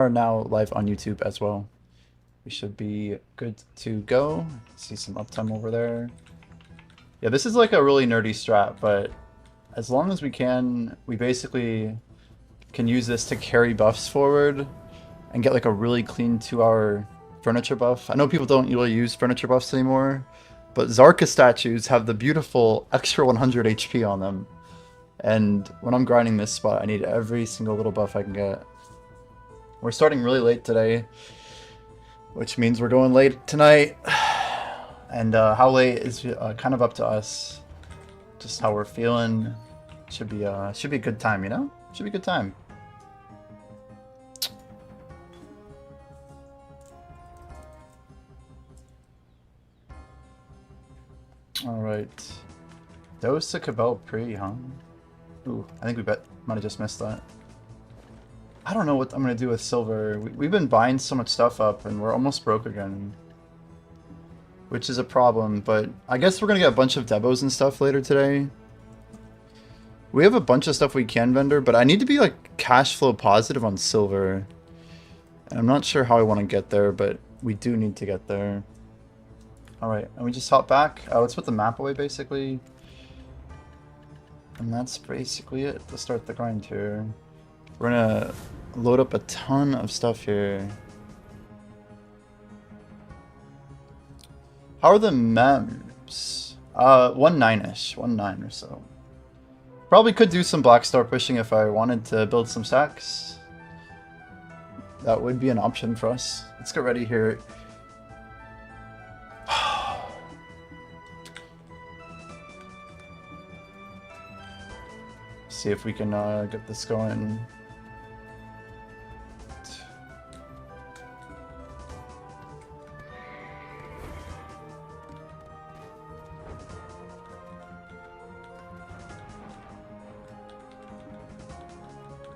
Are now live on YouTube as well. We should be good to go. See some uptime over there. Yeah, this is like a really nerdy strat, but as long as we can, we basically can use this to carry buffs forward and get like a really clean 2-hour furniture buff. I know people don't really use furniture buffs anymore, but Zarka statues have the beautiful extra 100 HP on them. And when I'm grinding this spot, I need every single little buff I can get. We're starting really late today, which means we're going late tonight. And how late is kind of up to us. Just how we're feeling. Should be a good time, you know? Should be a good time. Alright. Dose a Cabal Pre, huh? Ooh, I think we might have just missed that. I don't know what I'm going to do with silver. We've been buying so much stuff up and we're almost broke again. Which is a problem, but I guess we're going to get a bunch of debos and stuff later today. We have a bunch of stuff we can vendor, but I need to be like cash flow positive on silver. And I'm not sure how I want to get there, but we do need to get there. Alright, and we just hop back. Let's put the map away basically. And that's basically it to start the grind here. We're gonna load up a ton of stuff here. How are the mems? 1-9-ish. 1-9 or so. Probably could do some black star pushing if I wanted to build some stacks. That would be an option for us. Let's get ready here. See if we can get this going.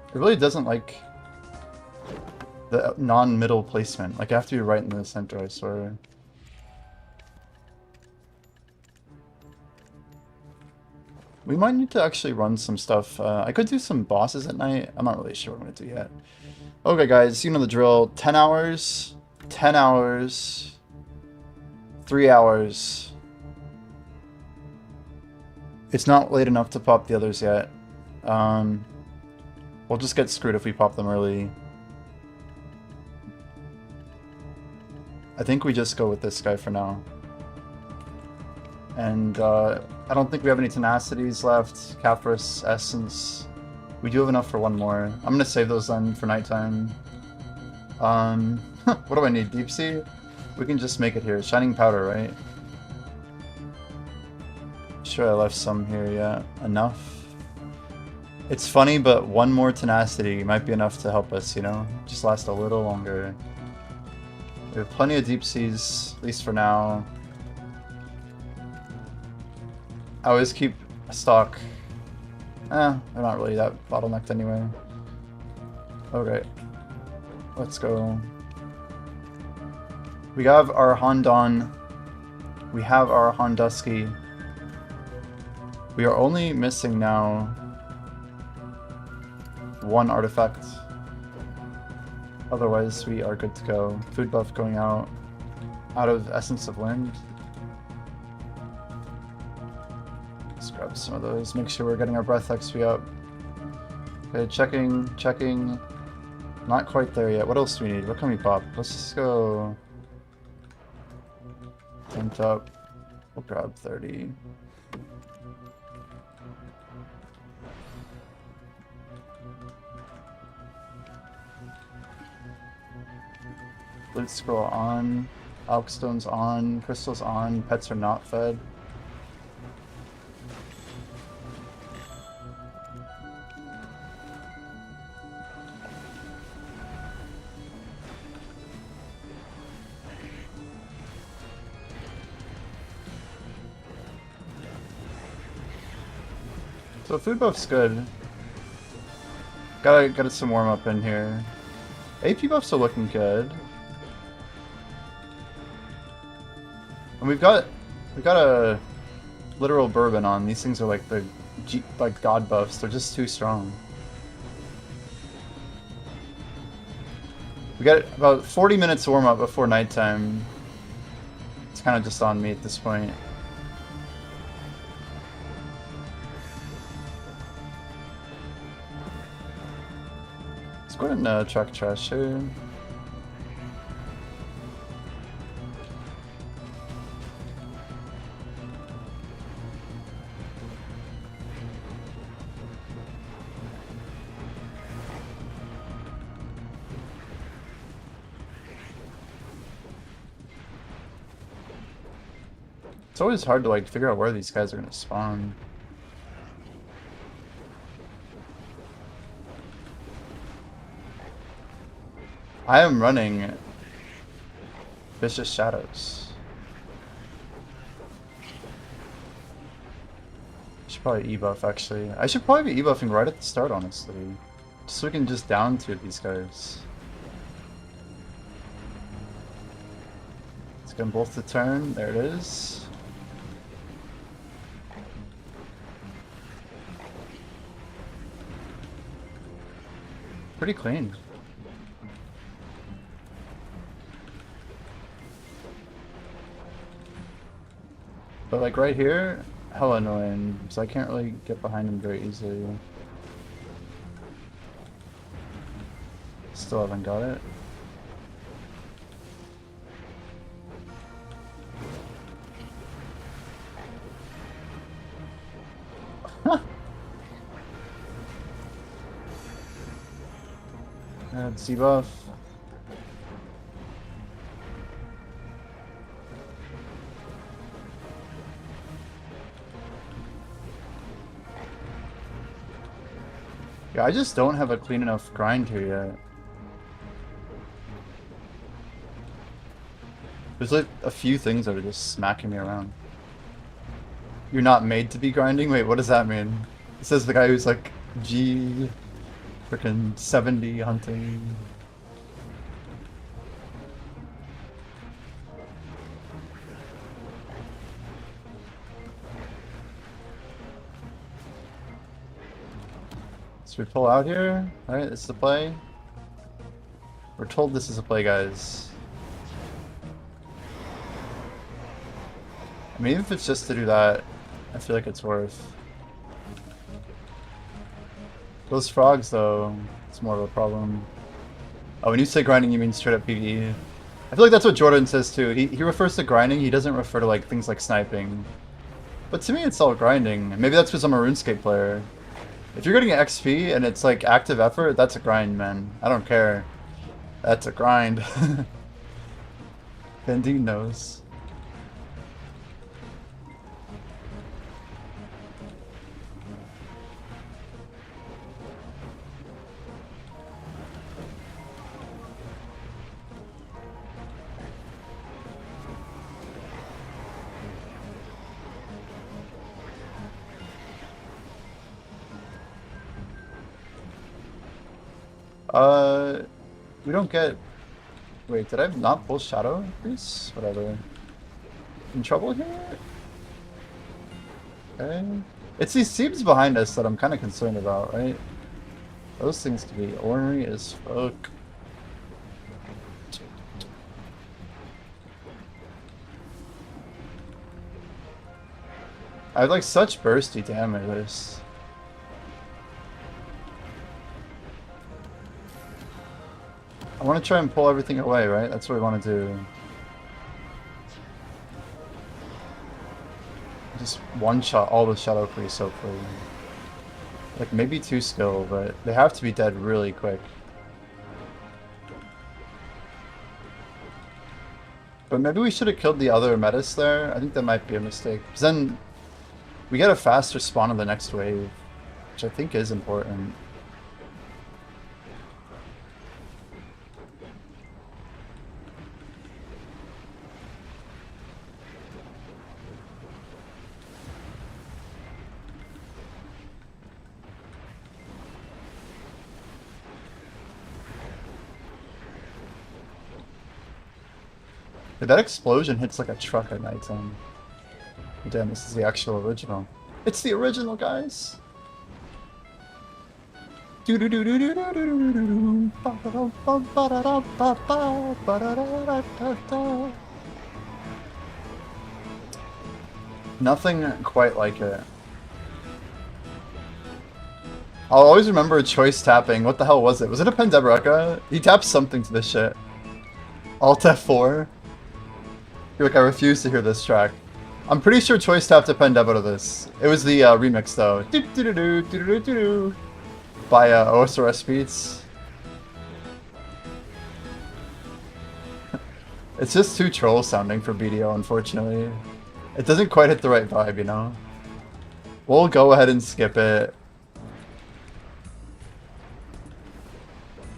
It really doesn't like the non-middle placement. Like I have to be right in the center, I swear. We might need to actually run some stuff. I could do some bosses at night. I'm not really sure what I'm going to do yet. Okay, guys, you know the drill. 10 hours, 10 hours, 3 hours. It's not late enough to pop the others yet. We'll just get screwed if we pop them early. I think we just go with this guy for now. And I don't think we have any tenacities left. Caphras, Essence. We do have enough for one more. I'm gonna save those then for nighttime. What do I need? Deep Sea? We can just make it here. Shining Powder, right? Sure, I left some here, yeah. Enough. It's funny, but one more tenacity might be enough to help us, you know? Just last a little longer. We have plenty of Deep Seas, at least for now. I always keep a stock. They're not really that bottlenecked anyway. Okay. Let's go. We have our Hondon. We have our Hondusky. We are only missing now one artifact. Otherwise, we are good to go. Food buff going out of Essence of Wind. Let's grab some of those. Make sure we're getting our breath XP up. Okay, checking. Not quite there yet. What else do we need? What can we pop? Let's just go. Tent up. We'll grab 30. Loot scroll on, Alkstone's on, crystals on, pets are not fed. So food buff's good. Gotta some warm up in here. AP buffs are looking good. And we got a literal bourbon on. These things are like the god buffs. They're just too strong. We got about 40 minutes warm up before nighttime. It's kind of just on me at this point. Let's go ahead and truck trash here. It's always hard to like figure out where these guys are gonna spawn. I am running Vicious Shadows. I should probably e-buff actually. I should probably be e-buffing right at the start honestly. Just so we can just down tier these guys. Let's get them both to turn. There it is. Pretty clean. But like right here, hella annoying, so I can't really get behind him very easily. Still haven't got it. Debuff. Yeah, I just don't have a clean enough grind here yet. There's like a few things that are just smacking me around. You're not made to be grinding? Wait, what does that mean? It says the guy who's like G freaking 70 hunting. So we pull out here. Alright, this is the play. We're told this is a play, guys. I mean, even if it's just to do that, I feel like it's worth. Those frogs, though, it's more of a problem. Oh, when you say grinding, you mean straight up PvE. I feel like that's what Jordan says too. He refers to grinding, he doesn't refer to like things like sniping. But to me, it's all grinding. Maybe that's because I'm a RuneScape player. If you're getting XP and it's like active effort, that's a grind, man. I don't care. That's a grind. Bendy knows. We don't get... Wait, did I not pull Shadow Increase? Whatever. In trouble here? Okay. It's these seams behind us that I'm kind of concerned about, right? Those things can be ornery as fuck. I have like such bursty damage. I want to try and pull everything away, right? That's what we want to do. Just one shot all the Shadow Priests, hopefully. Like maybe 2 skill, but they have to be dead really quick. But maybe we should have killed the other Metis there. I think that might be a mistake. Because then we get a faster spawn of the next wave, which I think is important. That explosion hits like a truck at nighttime. Damn, this is the actual original. It's the original, guys! Nothing quite like it. I'll always remember choice tapping. What the hell was it? Was it a Pendebreka? He tapped something to this shit. Alt F4. You're like, I refuse to hear this track. I'm pretty sure choice tapped a Pendebo to this. It was the remix though. By OSRS Beats. It's just too troll sounding for BDO, unfortunately. It doesn't quite hit the right vibe, you know? We'll go ahead and skip it.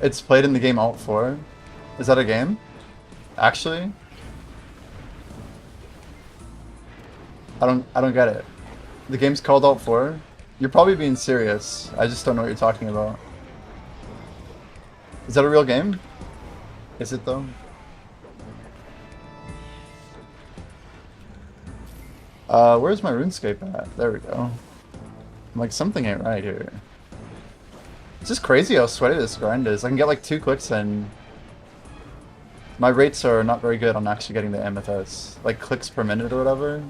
It's played in the game Alt 4. Is that a game? Actually? I don't get it. The game's called Alt 4? You're probably being serious. I just don't know what you're talking about. Is that a real game? Is it though? Where's my RuneScape at? There we go. I'm like, something ain't right here. It's just crazy how sweaty this grind is. I can get like 2 clicks in. My rates are not very good on actually getting the MFS. Like clicks per minute or whatever.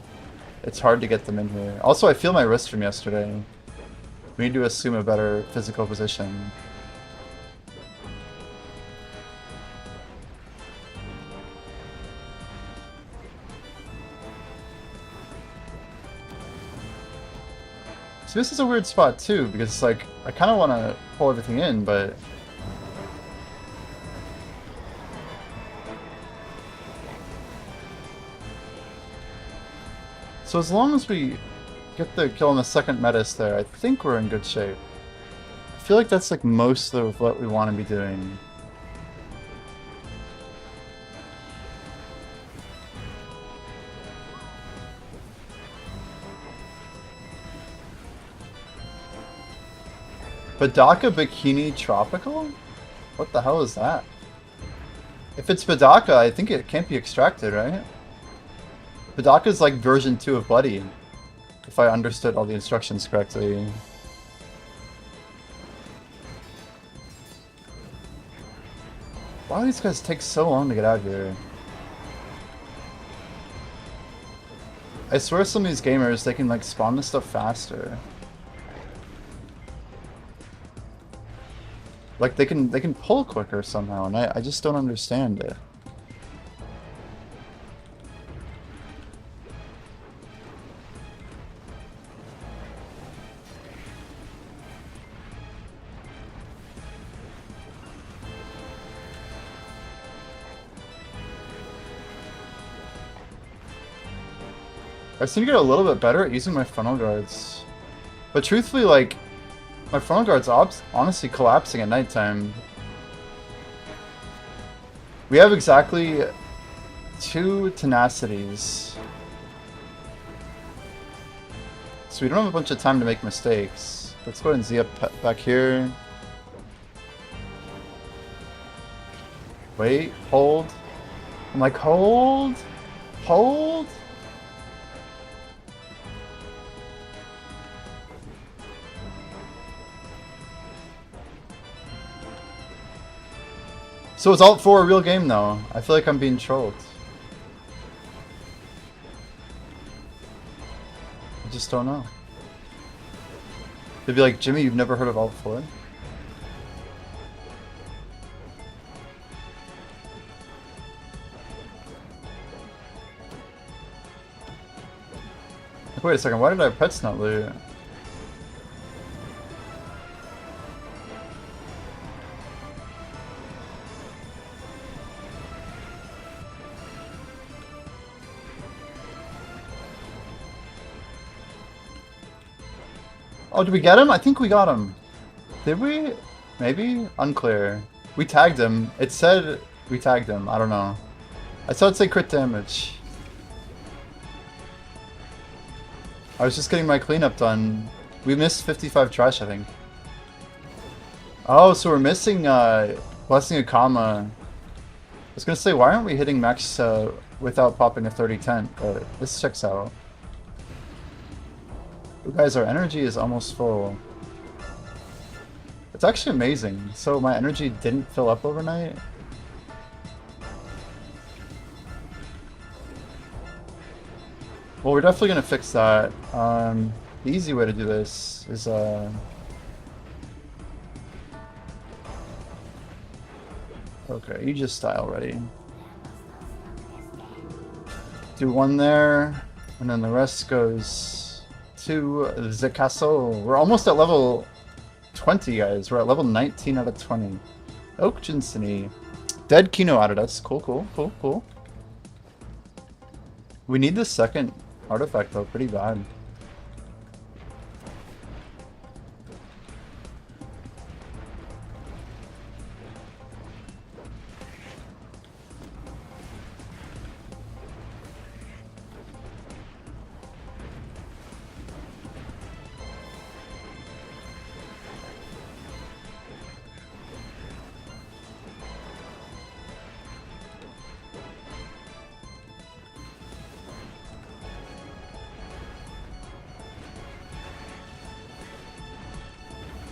It's hard to get them in here. Also, I feel my wrist from yesterday. We need to assume a better physical position. So this is a weird spot too, because it's like, I kind of want to pull everything in, but... So as long as we get the kill on the second Metis there, I think we're in good shape. I feel like that's like most of what we want to be doing. Badaka Bikini Tropical? What the hell is that? If it's Badaka, I think it can't be extracted, right? Badaka is like version 2 of Bloody, if I understood all the instructions correctly. Why do these guys take so long to get out here? I swear some of these gamers, they can like spawn this stuff faster. Like they can pull quicker somehow, and I just don't understand it. I seem to get a little bit better at using my frontal guards. But truthfully, like, my frontal guard's honestly collapsing at nighttime. We have exactly 2 tenacities. So we don't have a bunch of time to make mistakes. Let's go ahead and Z up back here. Wait, hold. I'm like, hold? Hold? So is Alt 4 a real game though? I feel like I'm being trolled. I just don't know. They'd be like, Jimmy, you've never heard of Alt 4? Wait a second, why did our pets not loot? Oh, did we get him? I think we got him. Did we? Maybe? Unclear. We tagged him. It said we tagged him. I don't know. I saw it say crit damage. I was just getting my cleanup done. We missed 55 trash, I think. Oh, so we're missing Blessing of Kama. I was gonna say, why aren't we hitting max without popping a 30 tent? But this checks out. Guys, our energy is almost full. It's actually amazing. So my energy didn't fill up overnight. Well, we're definitely gonna fix that. The easy way to do this is okay, you just style ready. Do one there, and then the rest goes to the castle. We're almost at level 20, guys. We're at level 19 out of 20. Oak Jinsini. Dead Kino added us. Cool, cool, cool, cool. We need the second artifact, though, pretty bad.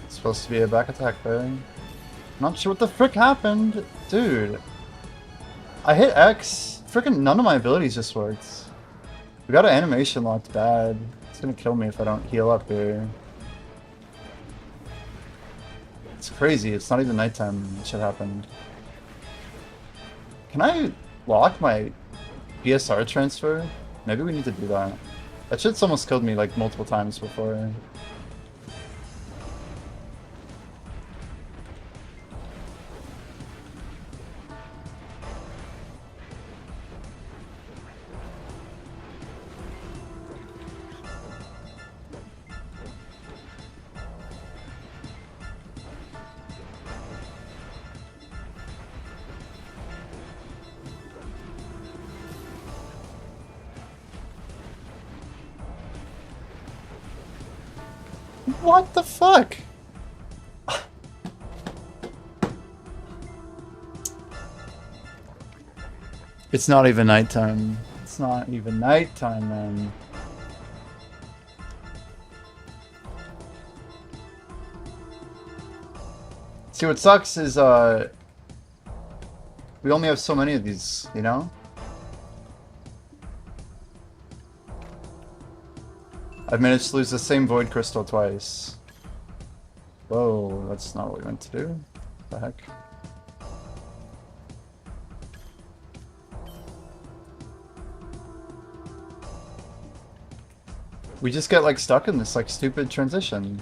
Supposed to be a back attack, though. Not sure what the frick happened. Dude. I hit X. Frickin' none of my abilities just worked. We got an animation locked bad. It's gonna kill me if I don't heal up here. It's crazy. It's not even nighttime. Shit happened. Can I lock my BSR transfer? Maybe we need to do that. That shit's almost killed me like multiple times before. What the fuck? It's not even nighttime. It's not even nighttime, man. See, what sucks is, we only have so many of these, you know? I've managed to lose the same Void Crystal twice. Whoa, that's not what we meant to do. What the heck? We just get like stuck in this like stupid transition.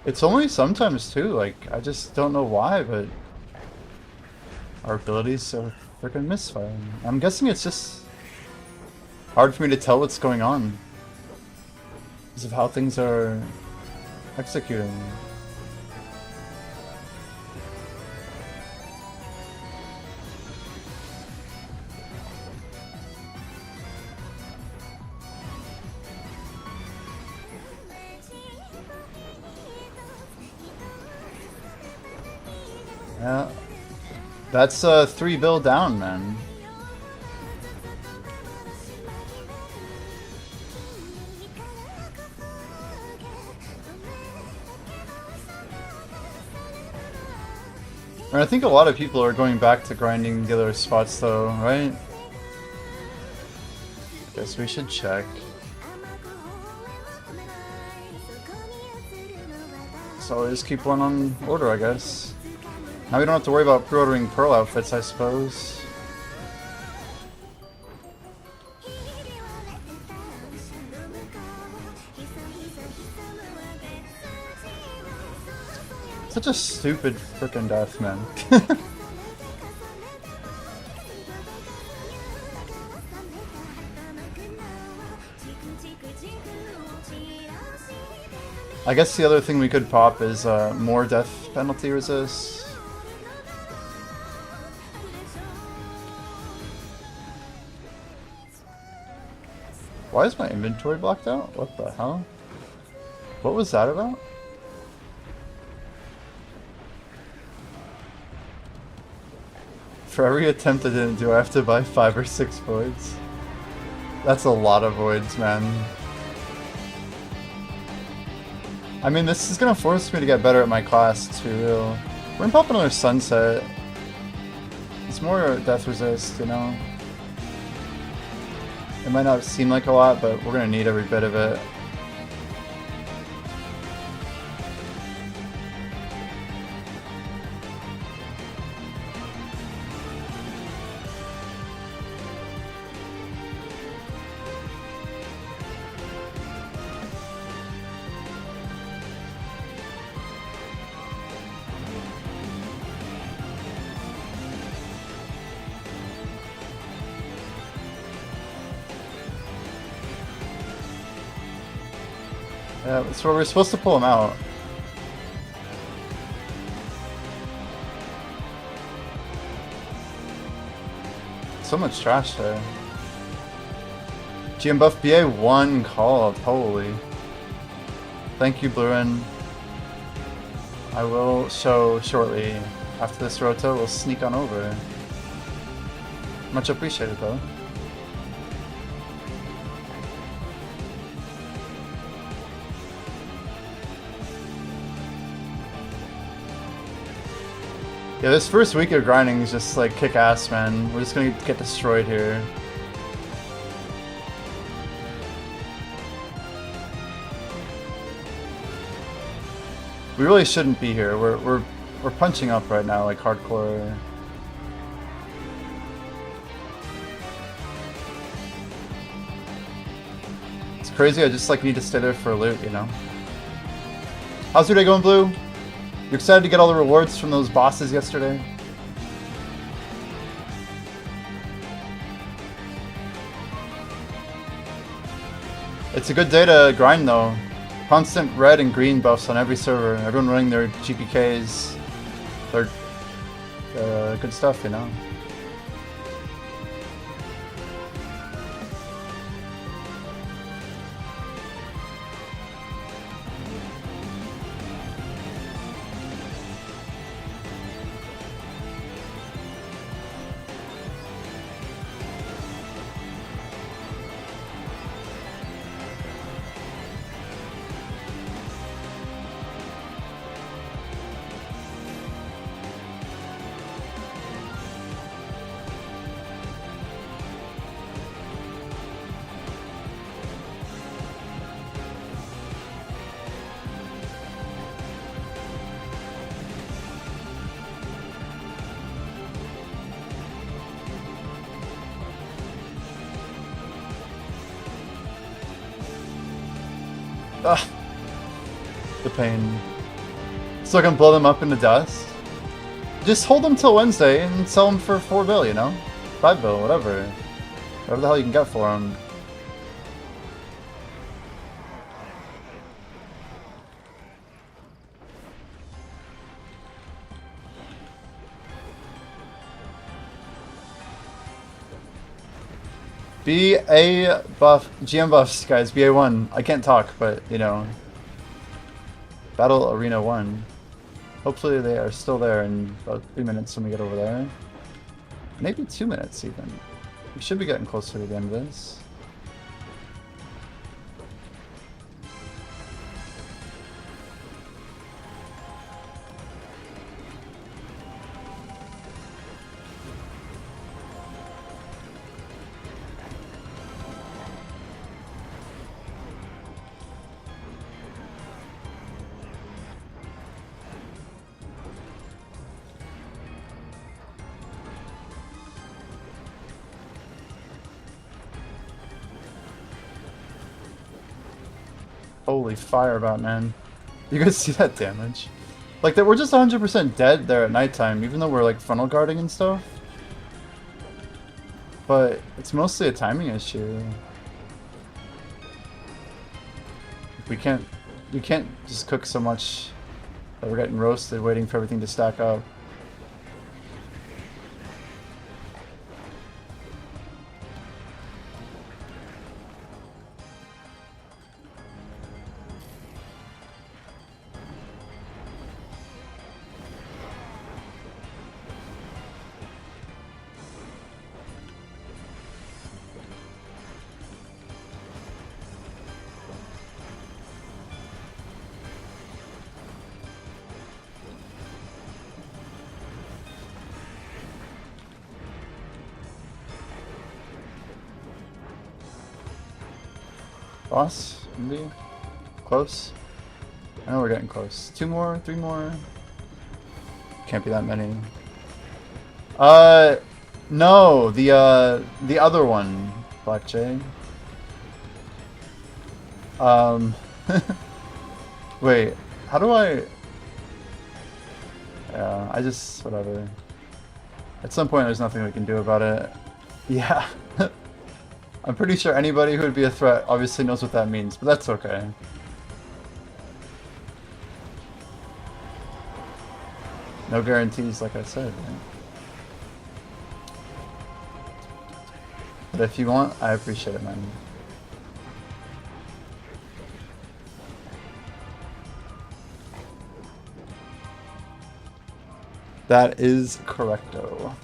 It's only sometimes too, like, I just don't know why, but our abilities are freaking misfiring. I'm guessing it's just hard for me to tell what's going on because of how things are executing. Yeah, that's 3 bill down, man. And I think a lot of people are going back to grinding the other spots though, right? Guess we should check. So just keep one on order, I guess. Now we don't have to worry about pre-ordering pearl outfits, I suppose. Such a stupid frickin' death, man. I guess the other thing we could pop is more death penalty resist. Why is my inventory blocked out? What the hell? What was that about? For every attempt I didn't do, I have to buy 5 or 6 voids. That's a lot of voids, man. I mean, this is gonna force me to get better at my class, too. We're gonna pop another sunset. It's more death resist, you know? It might not seem like a lot, but we're gonna need every bit of it. Yeah, that's where we're supposed to pull him out. So much trash there. GM buff BA1 called, holy. Thank you, Blurin. I will show shortly. After this roto, we'll sneak on over. Much appreciated, though. Yeah, this first week of grinding is just like kick ass, man. We're just gonna get destroyed here. We really shouldn't be here. We're punching up right now, like hardcore. It's crazy. I just like need to stay there for a loot, you know. How's your day going, Blue? You excited to get all the rewards from those bosses yesterday? It's a good day to grind though. Constant red and green buffs on every server. Everyone running their GPKs. They're good stuff, you know. Ugh. The pain. So I can blow them up into dust? Just hold them till Wednesday and sell them for 4 bill, you know? 5 bill, whatever. Whatever the hell you can get for them. BA buff, GM buffs, guys, BA1. I can't talk, but, you know. Battle Arena 1. Hopefully they are still there in about 3 minutes when we get over there. Maybe 2 minutes, even. We should be getting closer to the end of this. Holy firebout, man. You guys see that damage? Like, that we're just 100% dead there at nighttime, even though we're, like, frontal guarding and stuff. But it's mostly a timing issue. We can't just cook so much that we're getting roasted waiting for everything to stack up. Boss, maybe? Close? I know we're getting close. 2 more, 3 more. Can't be that many. No, the other one, Black J. Wait, how do I... Yeah, I just... whatever. At some point there's nothing we can do about it. Yeah. I'm pretty sure anybody who would be a threat obviously knows what that means, but that's okay. No guarantees, like I said, right? But if you want, I appreciate it, man. That is correcto.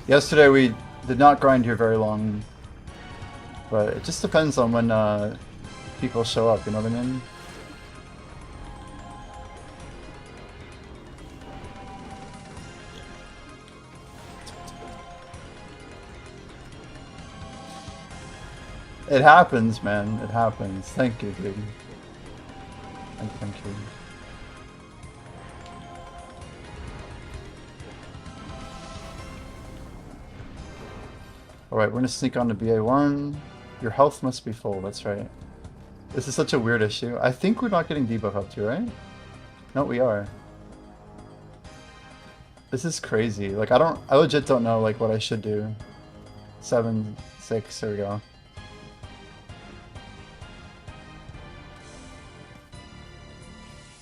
Yesterday we did not grind here very long, but it just depends on when people show up, you know what I mean? It happens, man. It happens. Thank you, dude. Thank you. Alright, we're gonna sneak on to BA1. Your health must be full, that's right. This is such a weird issue. I think we're not getting debuff up to, right? No, we are. This is crazy. Like, I legit don't know, like, what I should do. 7, 6, there we go.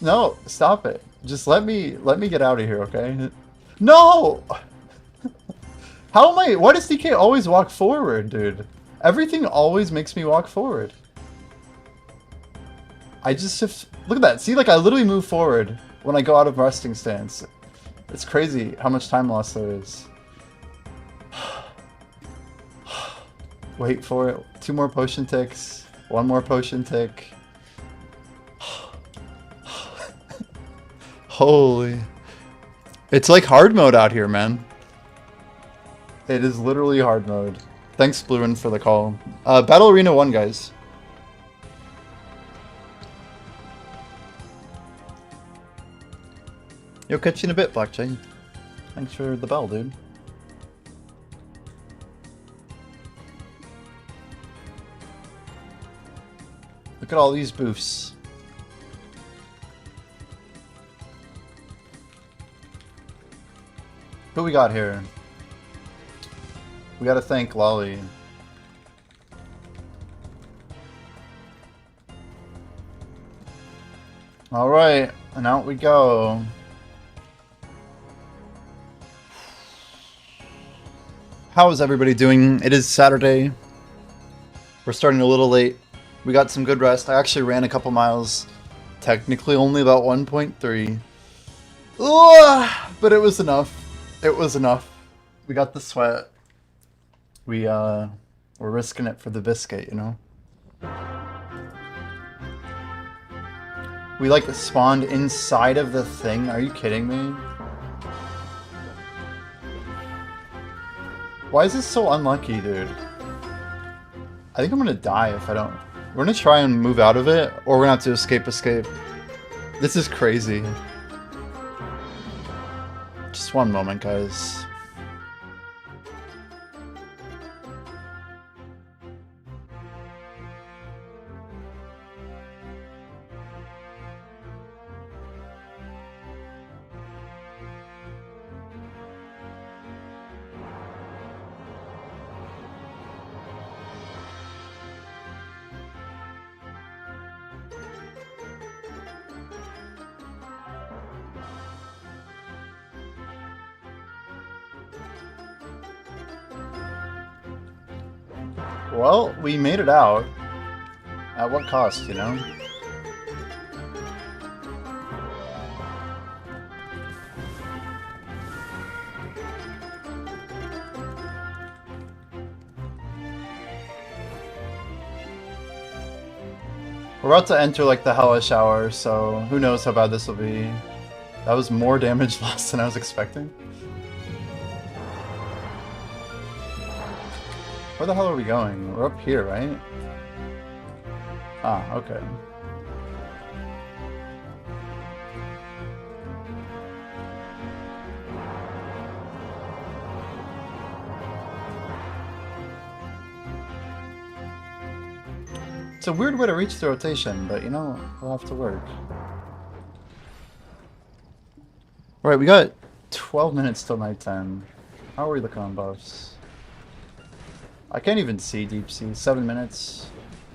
No, stop it. Just let me get out of here, okay? No! How am I? Why does DK always walk forward, dude? Everything always makes me walk forward. I just shift. Look at that. See, like I literally move forward when I go out of resting stance. It's crazy how much time loss there is. Wait for it. 2 more potion ticks. 1 more potion tick. Holy. It's like hard mode out here, man. It is literally hard mode. Thanks, Bluin, for the call. Battle Arena 1, guys. Yo, catch you in a bit, Blockchain. Thanks for the bell, dude. Look at all these boofs. Who we got here? We gotta thank Lolly. Alright, and out we go. How is everybody doing? It is Saturday. We're starting a little late. We got some good rest. I actually ran a couple miles. Technically only about 1.3. But it was enough. It was enough. We got the sweat. We're risking it for the biscuit, you know? We like spawned inside of the thing? Are you kidding me? Why is this so unlucky, dude? I think I'm gonna die if I don't. We're gonna try and move out of it, or we're gonna have to escape. This is crazy. Just one moment, guys. Well, we made it out. At what cost, you know? We're about to enter like the hellish hour, so who knows how bad this will be. That was more damage lost than I was expecting. Where the hell are we going? We're up here, right? Ah, okay. It's a weird way to reach the rotation, but you know, we'll have to work. Alright, we got 12 minutes till nighttime. How are we looking on buffs? I can't even see deep sea. 7 minutes.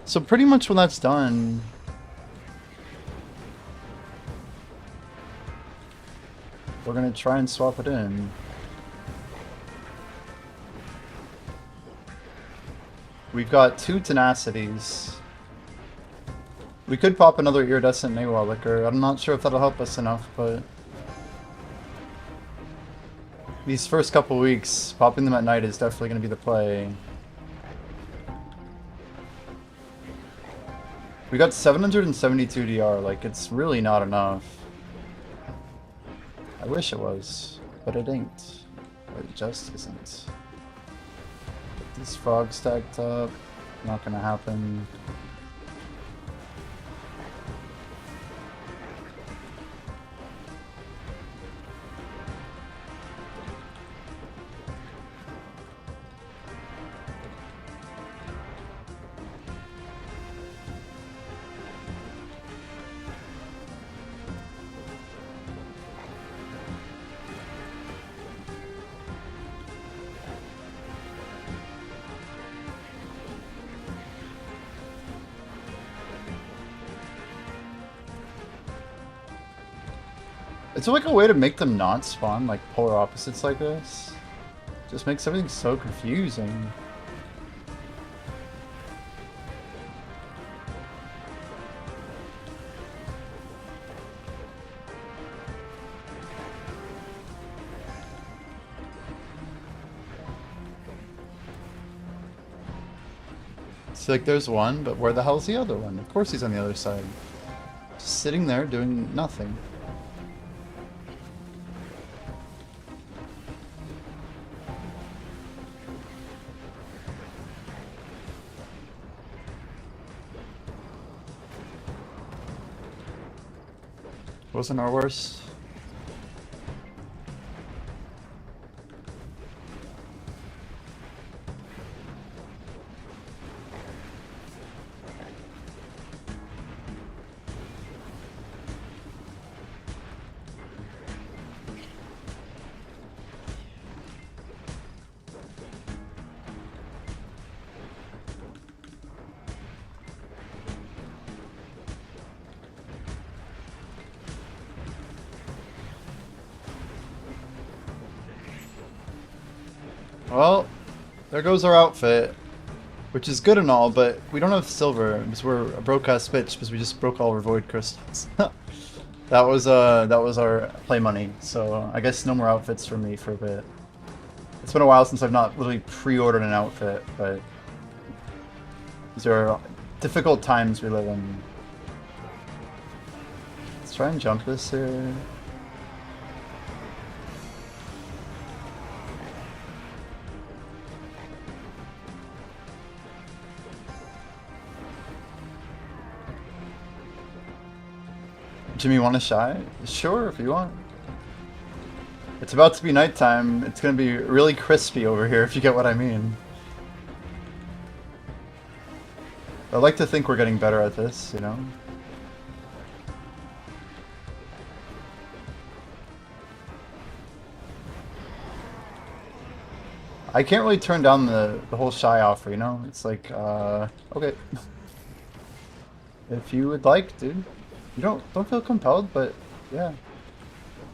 So pretty much when that's done, we're gonna try and swap it in. We've got 2 tenacities. We could pop another iridescent Maywa liquor. I'm not sure if that'll help us enough, but these first couple weeks, popping them at night is definitely going to be the play. We got 772 DR, like, it's really not enough. I wish it was, but it ain't. It just isn't. Get these frogs stacked up. Not gonna happen. It's like a way to make them not spawn like polar opposites like this. Just makes everything so confusing. It's like there's one, but where the hell's the other one? Of course he's on the other side. Just sitting there doing nothing. Wasn't our worst. Well, there goes our outfit, which is good and all, but we don't have silver because we're a broke-ass bitch because we just broke all our void crystals. That was our play money, so I guess no more outfits for me for a bit. It's been a while since I've not literally pre-ordered an outfit, but these are difficult times we live in. Let's try and jump this here. Jimmy, want a shy? Sure, if you want. It's about to be nighttime. It's gonna be really crispy over here, if you get what I mean. I like to think we're getting better at this, you know? I can't really turn down the whole shy offer, you know? It's like, okay. If you would like, dude. You don't feel compelled, but yeah.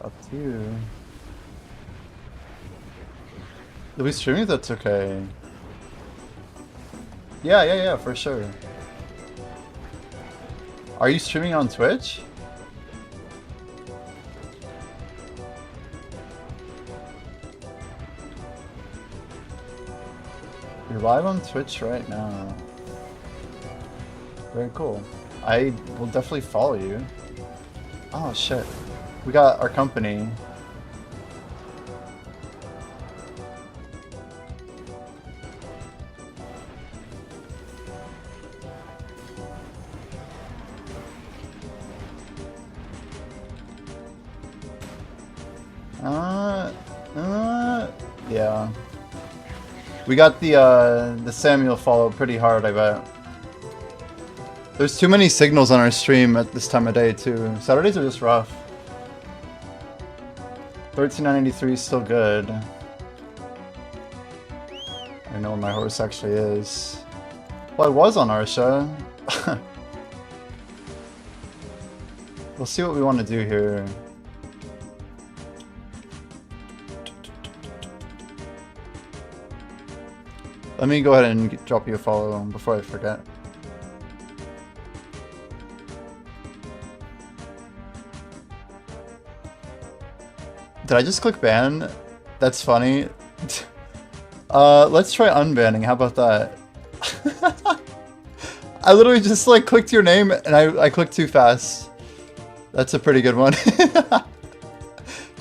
Up to you. You'll be streaming if that's okay. Yeah, for sure. Are you streaming on Twitch? You're live on Twitch right now. Very cool. I will definitely follow you. Oh shit. We got our company. Yeah. We got the Samuel follow pretty hard, I bet. There's too many signals on our stream at this time of day, too. Saturdays are just rough. 1393 is still good. I know where my horse actually is. Well, I was on Arsha. We'll see what we want to do here. Let me go ahead and drop you a follow before I forget. Did I just click ban? That's funny. Let's try unbanning. How about that? I literally just like clicked your name and I clicked too fast. That's a pretty good one.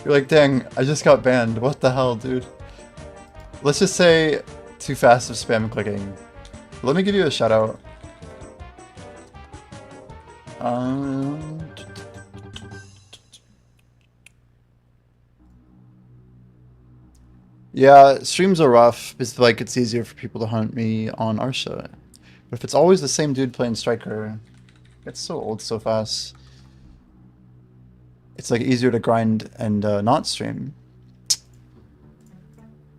You're like, dang, I just got banned. What the hell, dude? Let's just say too fast of spam clicking. Let me give you a shout out. Yeah, streams are rough. It's like it's easier for people to hunt me on Arsha. But if it's always the same dude playing Striker, it's so old so fast. It's like easier to grind and not stream.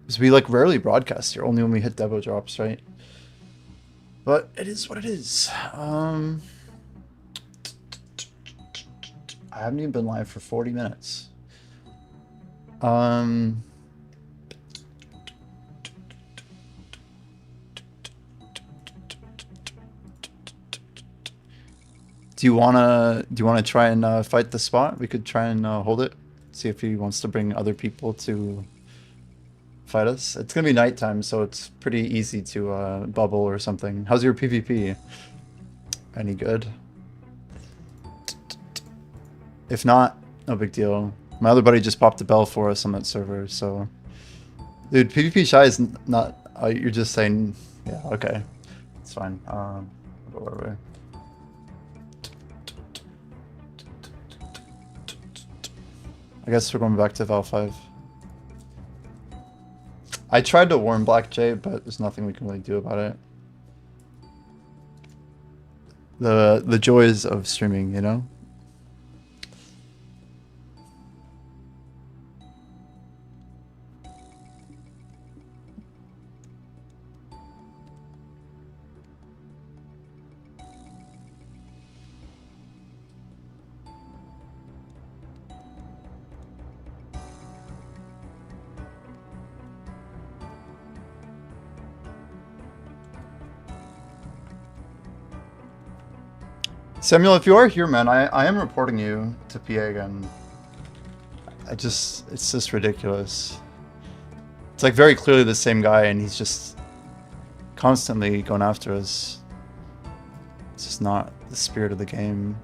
Because we like rarely broadcast here, only when we hit Devo drops, right? But it is what it is. I haven't even been live for 40 minutes. Do you wanna try and fight the spot? We could try and hold it. See if he wants to bring other people to fight us. It's gonna be nighttime, so it's pretty easy to bubble or something. How's your PvP? Any good? If not, no big deal. My other buddy just popped a bell for us on that server, so... Dude, PvP shy is not... you're just saying... Yeah, okay. It's fine. Go away. I guess we're going back to Val 5. I tried to warn Black Jay, but there's nothing we can really do about it. The joys of streaming, you know? Samuel, if you are here, man, I am reporting you to PA again. It's just ridiculous. It's like very clearly the same guy and he's just constantly going after us. It's just not the spirit of the game.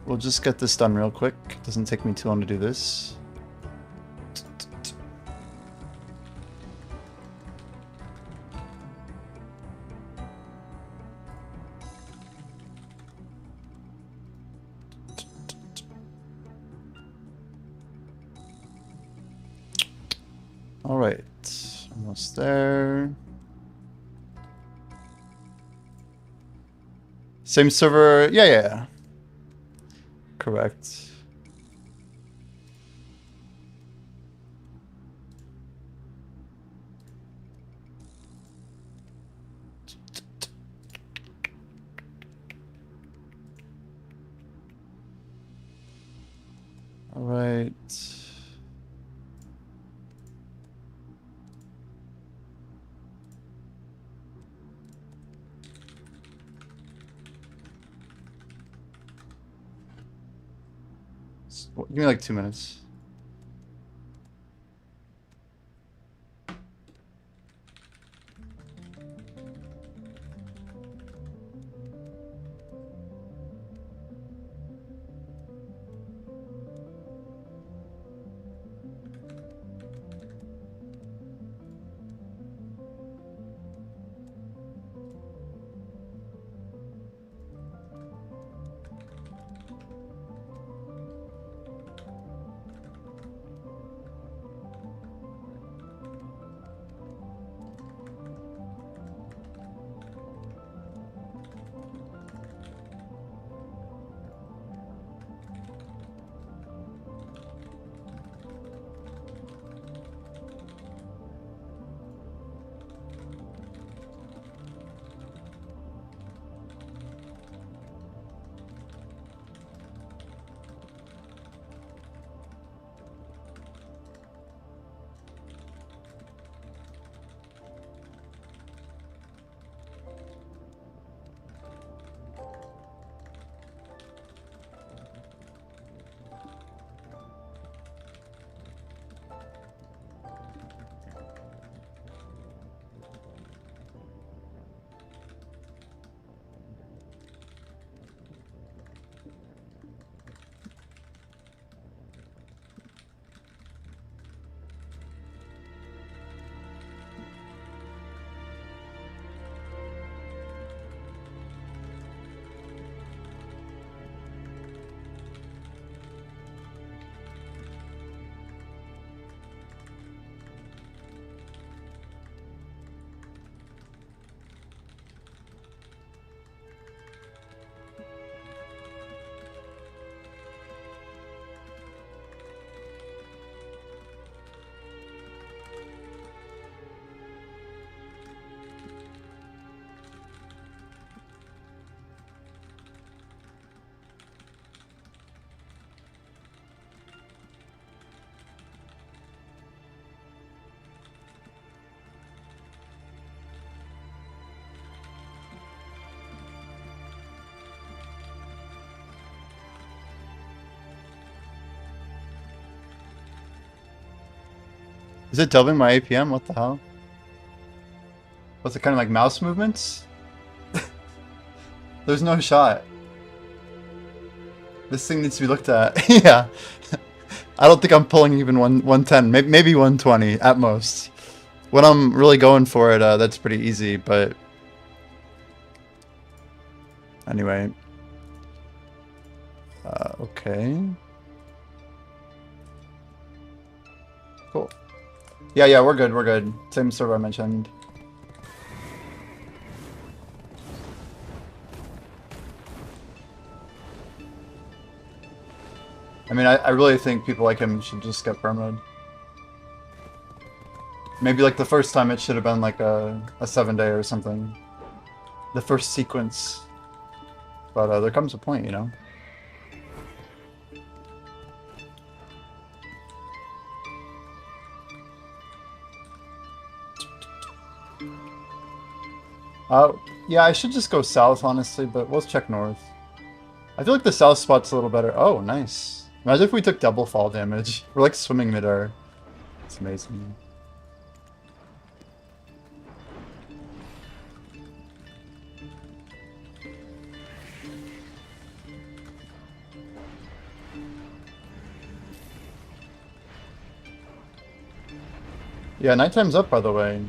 We'll just get this done real quick. It doesn't take me too long to do this. Alright, almost there. Same server, yeah. Correct. Alright. Give me like 2 minutes. Is it doubling my APM? What the hell? What's it kind of like mouse movements? There's no shot. This thing needs to be looked at. Yeah. I don't think I'm pulling even 110, maybe 120 at most. When I'm really going for it, that's pretty easy, but anyway. Okay. Cool. Yeah, we're good, we're good. Same server I mentioned. I mean, I really think people like him should just get permaed. Maybe like the first time it should have been like a 7-day or something. The first sequence. But there comes a point, you know? Yeah, I should just go south, honestly, but we'll check north. I feel like the south spot's a little better. Oh, nice. Imagine if we took double fall damage. We're like swimming mid-air. It's amazing. Yeah, nighttime's up, by the way.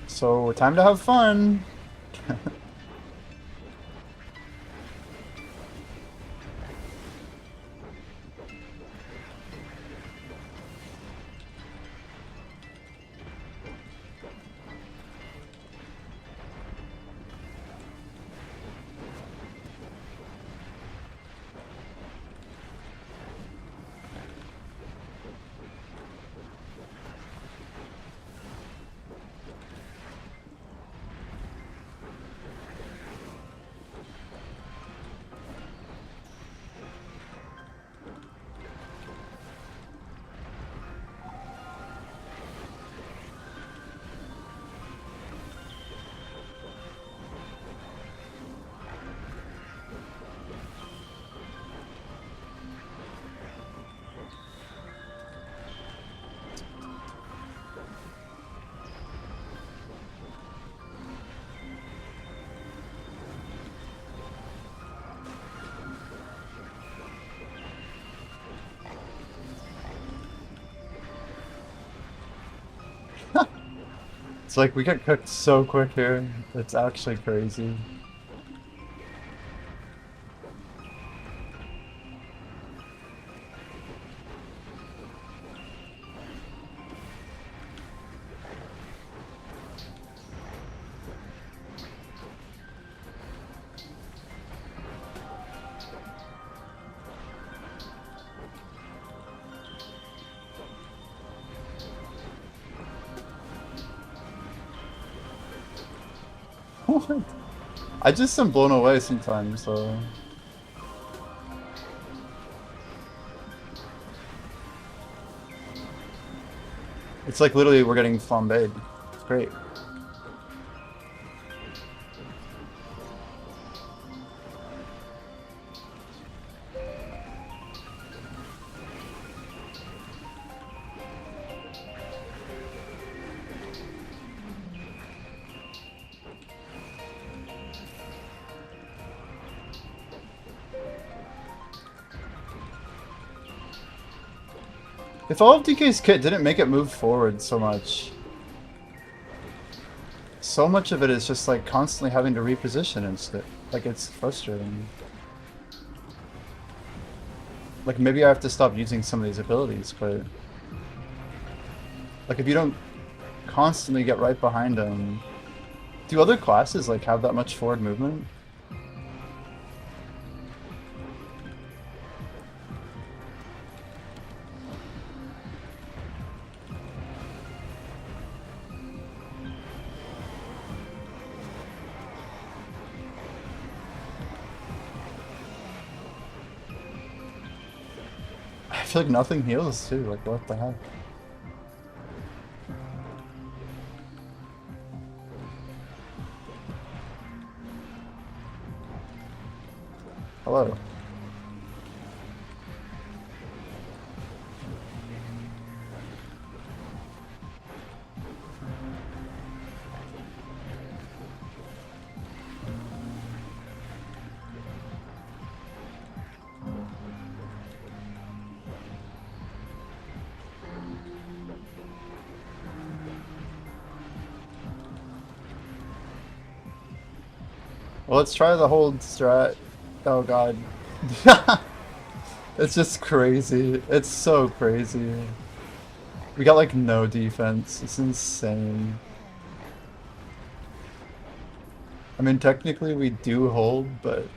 So, time to have fun! It's like we get cooked so quick here. It's actually crazy. What? I just am blown away sometimes, so... It's like literally we're getting flambéed. It's great. If all of DK's kit didn't make it move forward so much, so much of it is just like constantly having to reposition and stuff. Like it's frustrating. Like maybe I have to stop using some of these abilities, but like if you don't constantly get right behind them, do other classes like have that much forward movement? I feel like nothing heals too, like what the heck? Hello. Well, let's try the hold strat. Oh god. It's just crazy. It's so crazy. We got like no defense. It's insane. I mean, technically we do hold, but...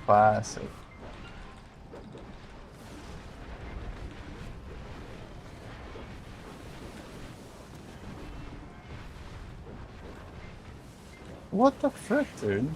Classic. What the frick, dude?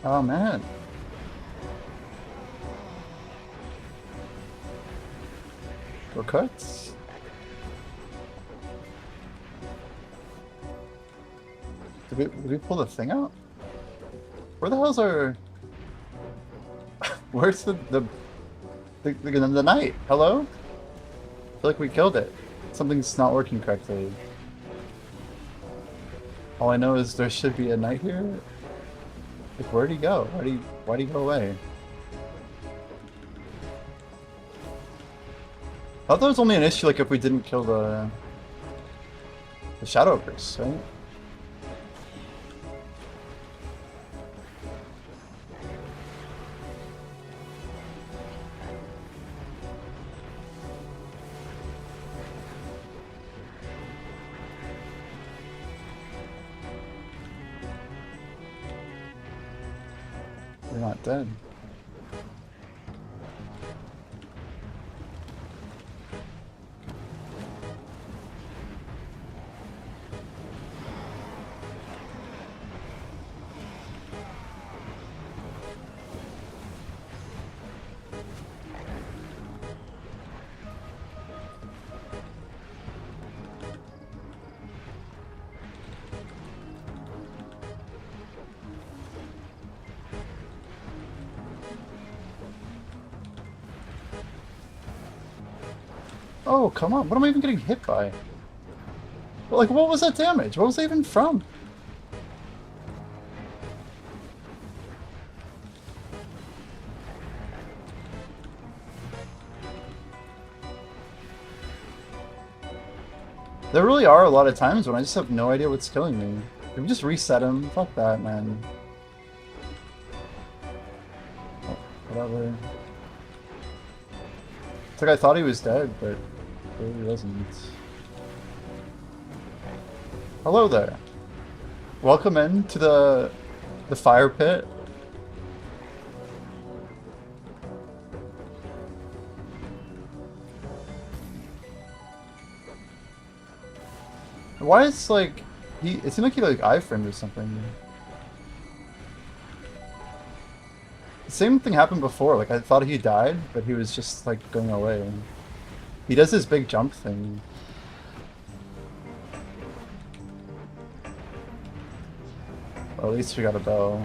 Oh man. We're cooked. Did we pull the thing out? Where the hell's our... Where's the knight? Hello? I feel like we killed it. Something's not working correctly. All I know is there should be a knight here. Like, where'd he go? Why'd he go away? I thought there was only an issue like if we didn't kill the shadow priest, right? You're not dead. Oh, come on. What am I even getting hit by? Like, what was that damage? What was that even from? There really are a lot of times when I just have no idea what's killing me. Can we just reset him? Fuck that, man. Oh, whatever. It's like I thought he was dead, but he wasn't. Hello there. Welcome in to the fire pit. Why is like it seemed like he like iframed or something. The same thing happened before. Like I thought he died, but he was just like going away. He does this big jump thing. Well, at least we got a bow.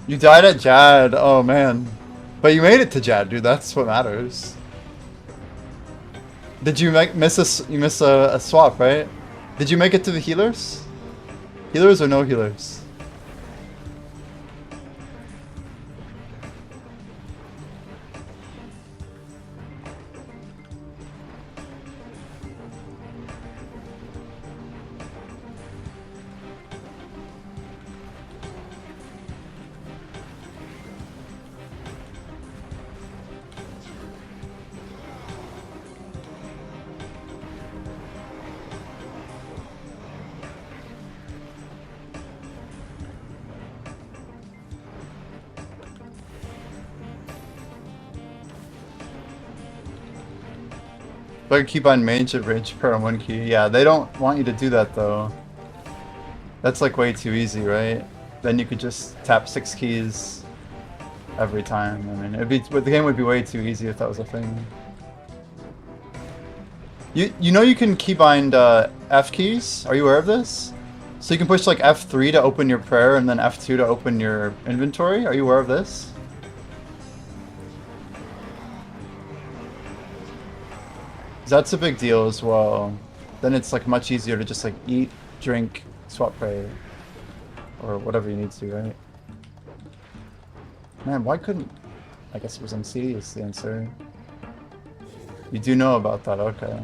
You died at Jad. Oh man. But you made it to Jad, dude. That's what matters. Did you miss a swap, right? Did you make it to the healers? Healers or no healers? Like keybind mage at range per on one key. Yeah, they don't want you to do that though. That's like way too easy, right? Then you could just tap 6 keys every time. I mean, the game would be way too easy if that was a thing. You know you can keybind F keys? Are you aware of this? So you can push like F3 to open your prayer and then F2 to open your inventory? Are you aware of this? That's a big deal as well. Then it's like much easier to just like eat, drink, swap prayer. Or whatever you need to, right? Man, why couldn't... I guess it was MC is the answer. You do know about that, okay.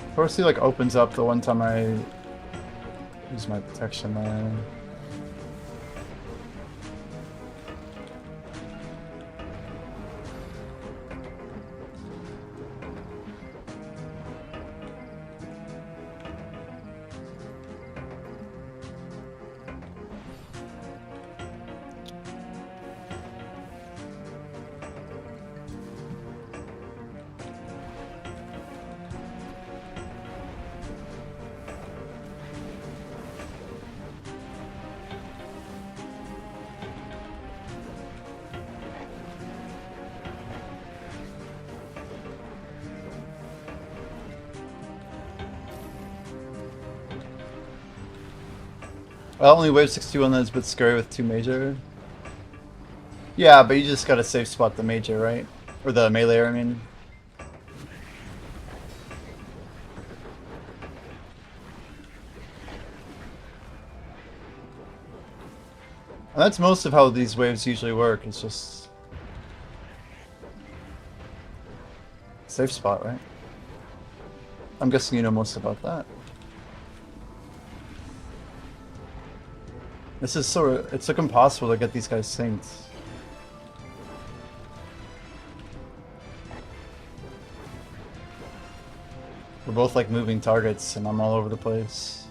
Of course he like opens up the one time I use my protection there. Well, only wave 61 is a bit scary with 2 major. Yeah, but you just gotta safe spot the major, right? Or the melee, I mean. And that's most of how these waves usually work, it's just... safe spot, right? I'm guessing you know most about that. This is so... it's like impossible to get these guys synced. We're both like moving targets and I'm all over the place.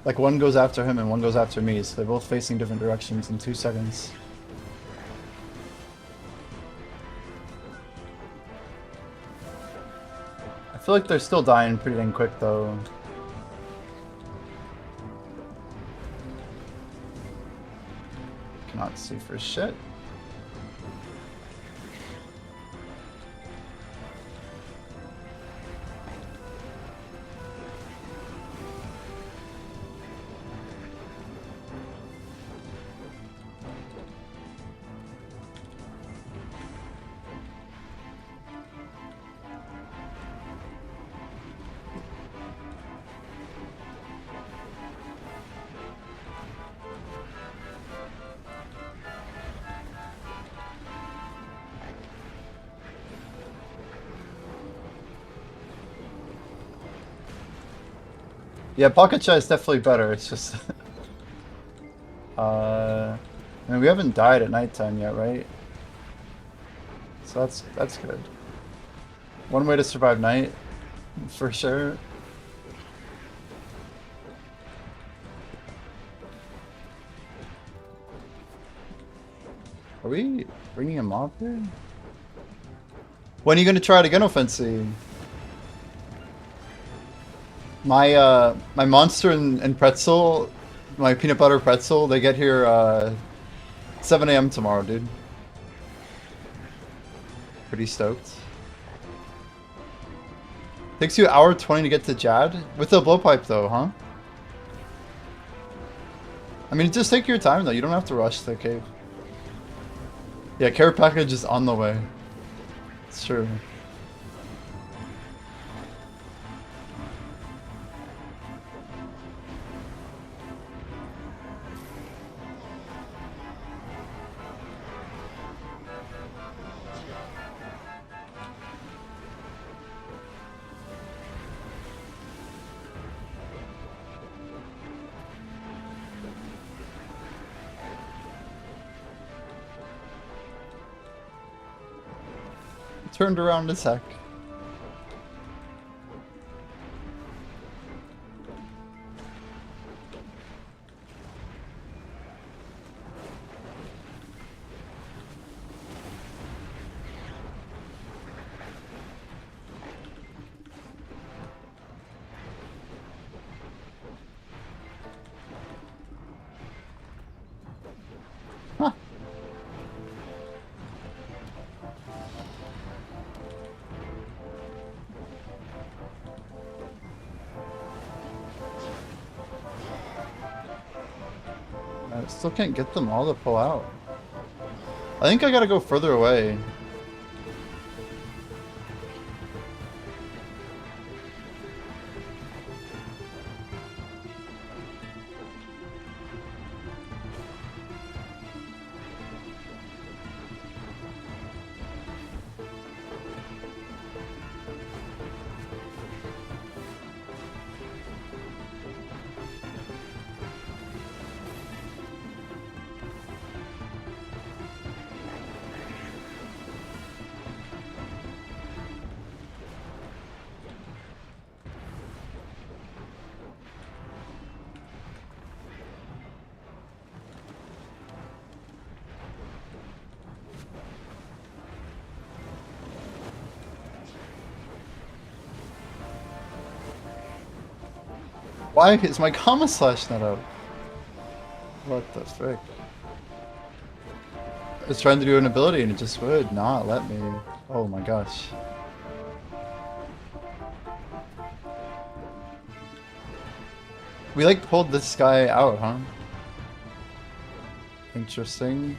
Like one goes after him and one goes after me, so they're both facing different directions in 2 seconds. I feel like they're still dying pretty dang quick though. Cannot see for shit. Yeah, pocket shot is definitely better. It's just, I mean, we haven't died at nighttime yet, right? So that's good. One way to survive night, for sure. Are we bringing him off here? When are you gonna try it again, Offensive? My my monster and pretzel, my peanut butter pretzel, they get here 7 AM tomorrow, dude. Pretty stoked. Takes you 1:20 to get to Jad? With the blowpipe though, huh? I mean, just take your time though, you don't have to rush the cave. Yeah, care package is on the way. It's true. turned around a sec. Huh. I still can't get them all to pull out. I think I gotta go further away. Why is my comma slash not out? What the frick? I was trying to do an ability and it just would not let me. Oh my gosh. We like pulled this guy out, huh? Interesting.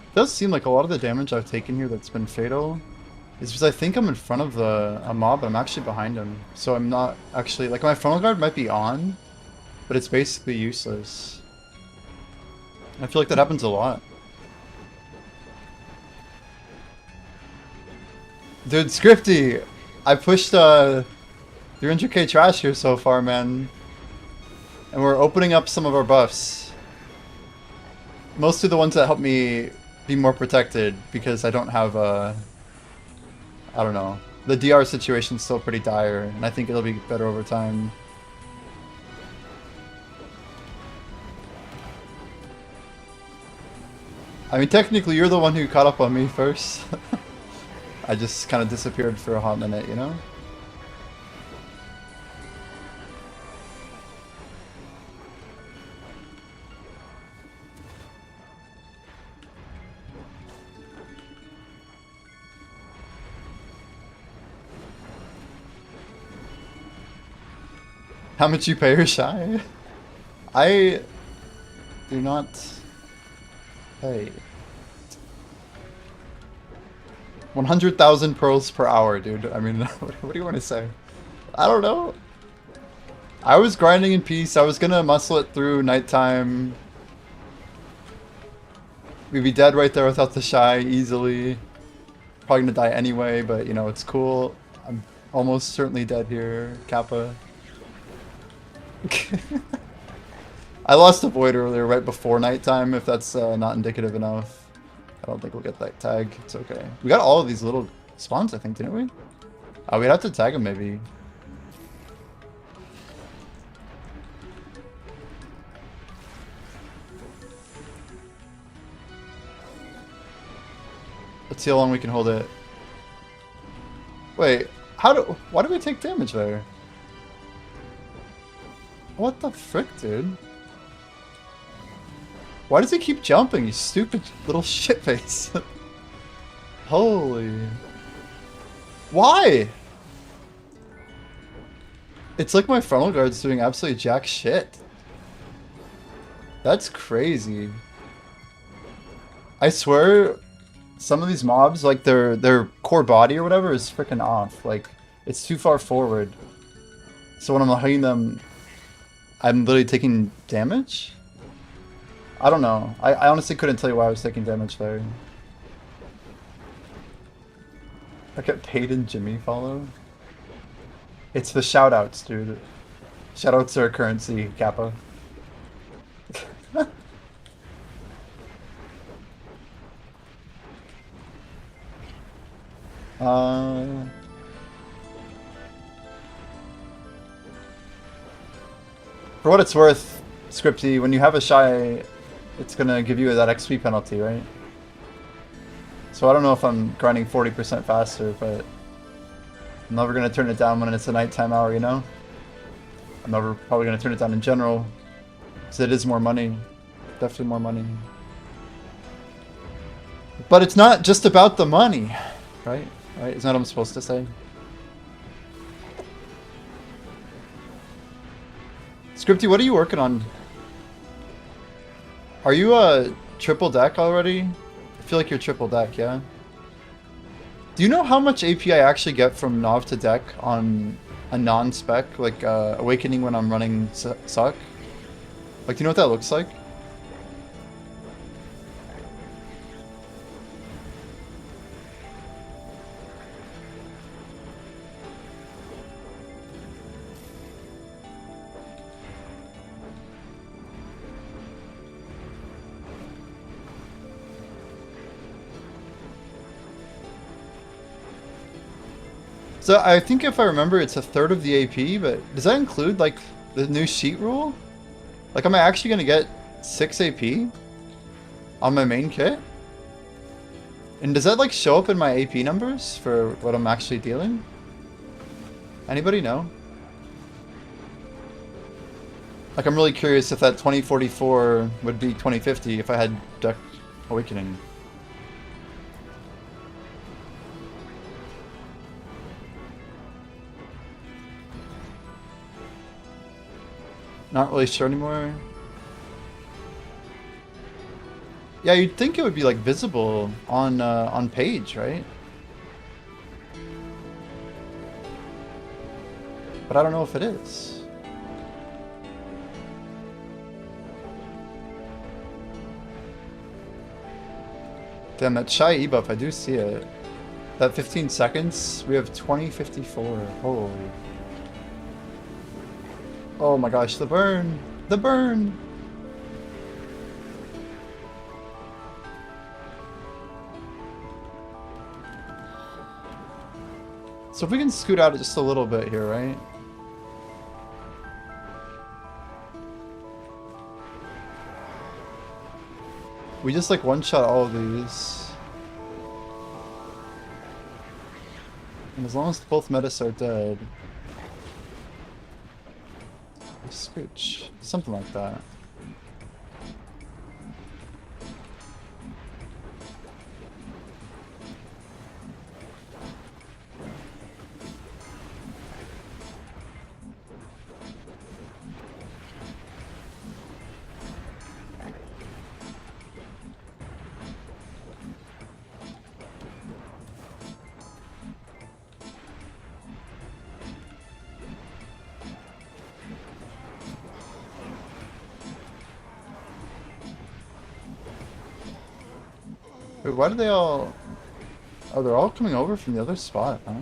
It does seem like a lot of the damage I've taken here that's been fatal is because I think I'm in front of a mob, but I'm actually behind him. So I'm not actually... Like, my frontal guard might be on, but it's basically useless. I feel like that happens a lot. Dude, Scripty! I pushed 300k trash here so far, man. And we're opening up some of our buffs. Mostly the ones that help me be more protected, because I don't have I don't know. The DR situation's still pretty dire, and I think it'll be better over time. I mean, technically you're the one who caught up on me first. I just kind of disappeared for a hot minute, you know? How much you pay her shy? I do not pay. 100,000 pearls per hour, dude. I mean, what do you want to say? I don't know. I was grinding in peace. I was gonna muscle it through nighttime. We'd be dead right there without the shy easily. Probably gonna die anyway, but you know, it's cool. I'm almost certainly dead here, Kappa. I lost a void earlier right before nighttime, if that's not indicative enough. I don't think we'll get that tag. It's okay. We got all of these little spawns, I think, didn't we? Oh, we'd have to tag them maybe. Let's see how long we can hold it. Wait, why do we take damage there? What the frick, dude? Why does he keep jumping, you stupid little shitface? Holy. Why? It's like my frontal guard's doing absolutely jack shit. That's crazy. I swear, some of these mobs, like their core body or whatever, is freaking off. Like, it's too far forward. So when I'm hitting them, I'm literally taking damage? I don't know. I honestly couldn't tell you why I was taking damage there. I get paid and Jimmy follow. It's the shoutouts, dude. Shoutouts are currency, Kappa. For what it's worth, Scripty, when you have a shy, it's gonna give you that XP penalty, right? So I don't know if I'm grinding 40% faster, but I'm never gonna turn it down when it's a nighttime hour, you know? I'm never probably gonna turn it down in general, because it is more money. Definitely more money. But it's not just about the money, right? Right? Isn't that what I'm supposed to say? Scripty, what are you working on? Are you triple deck already? I feel like you're triple deck, yeah? Do you know how much AP I actually get from Nov to deck on a non-spec, like Awakening when I'm running Suck? Like, do you know what that looks like? So I think if I remember, it's a third of the AP, but does that include like the new sheet rule? Like, am I actually gonna get 6 AP on my main kit? And does that like show up in my AP numbers for what I'm actually dealing? Anybody know? Like, I'm really curious if that 2044 would be 2050 if I had Deck Awakening. Not really sure anymore. Yeah, you'd think it would be like visible on page, right? But I don't know if it is. Damn, that shy E-buff, I do see it. That 15 seconds, we have 2054. Holy. Oh my gosh, the burn! The burn! So if we can scoot out just a little bit here, right? We just like one-shot all of these. And as long as both metas are dead... Scooch. Something like that. Wait, why do they all... Oh, they're all coming over from the other spot, huh?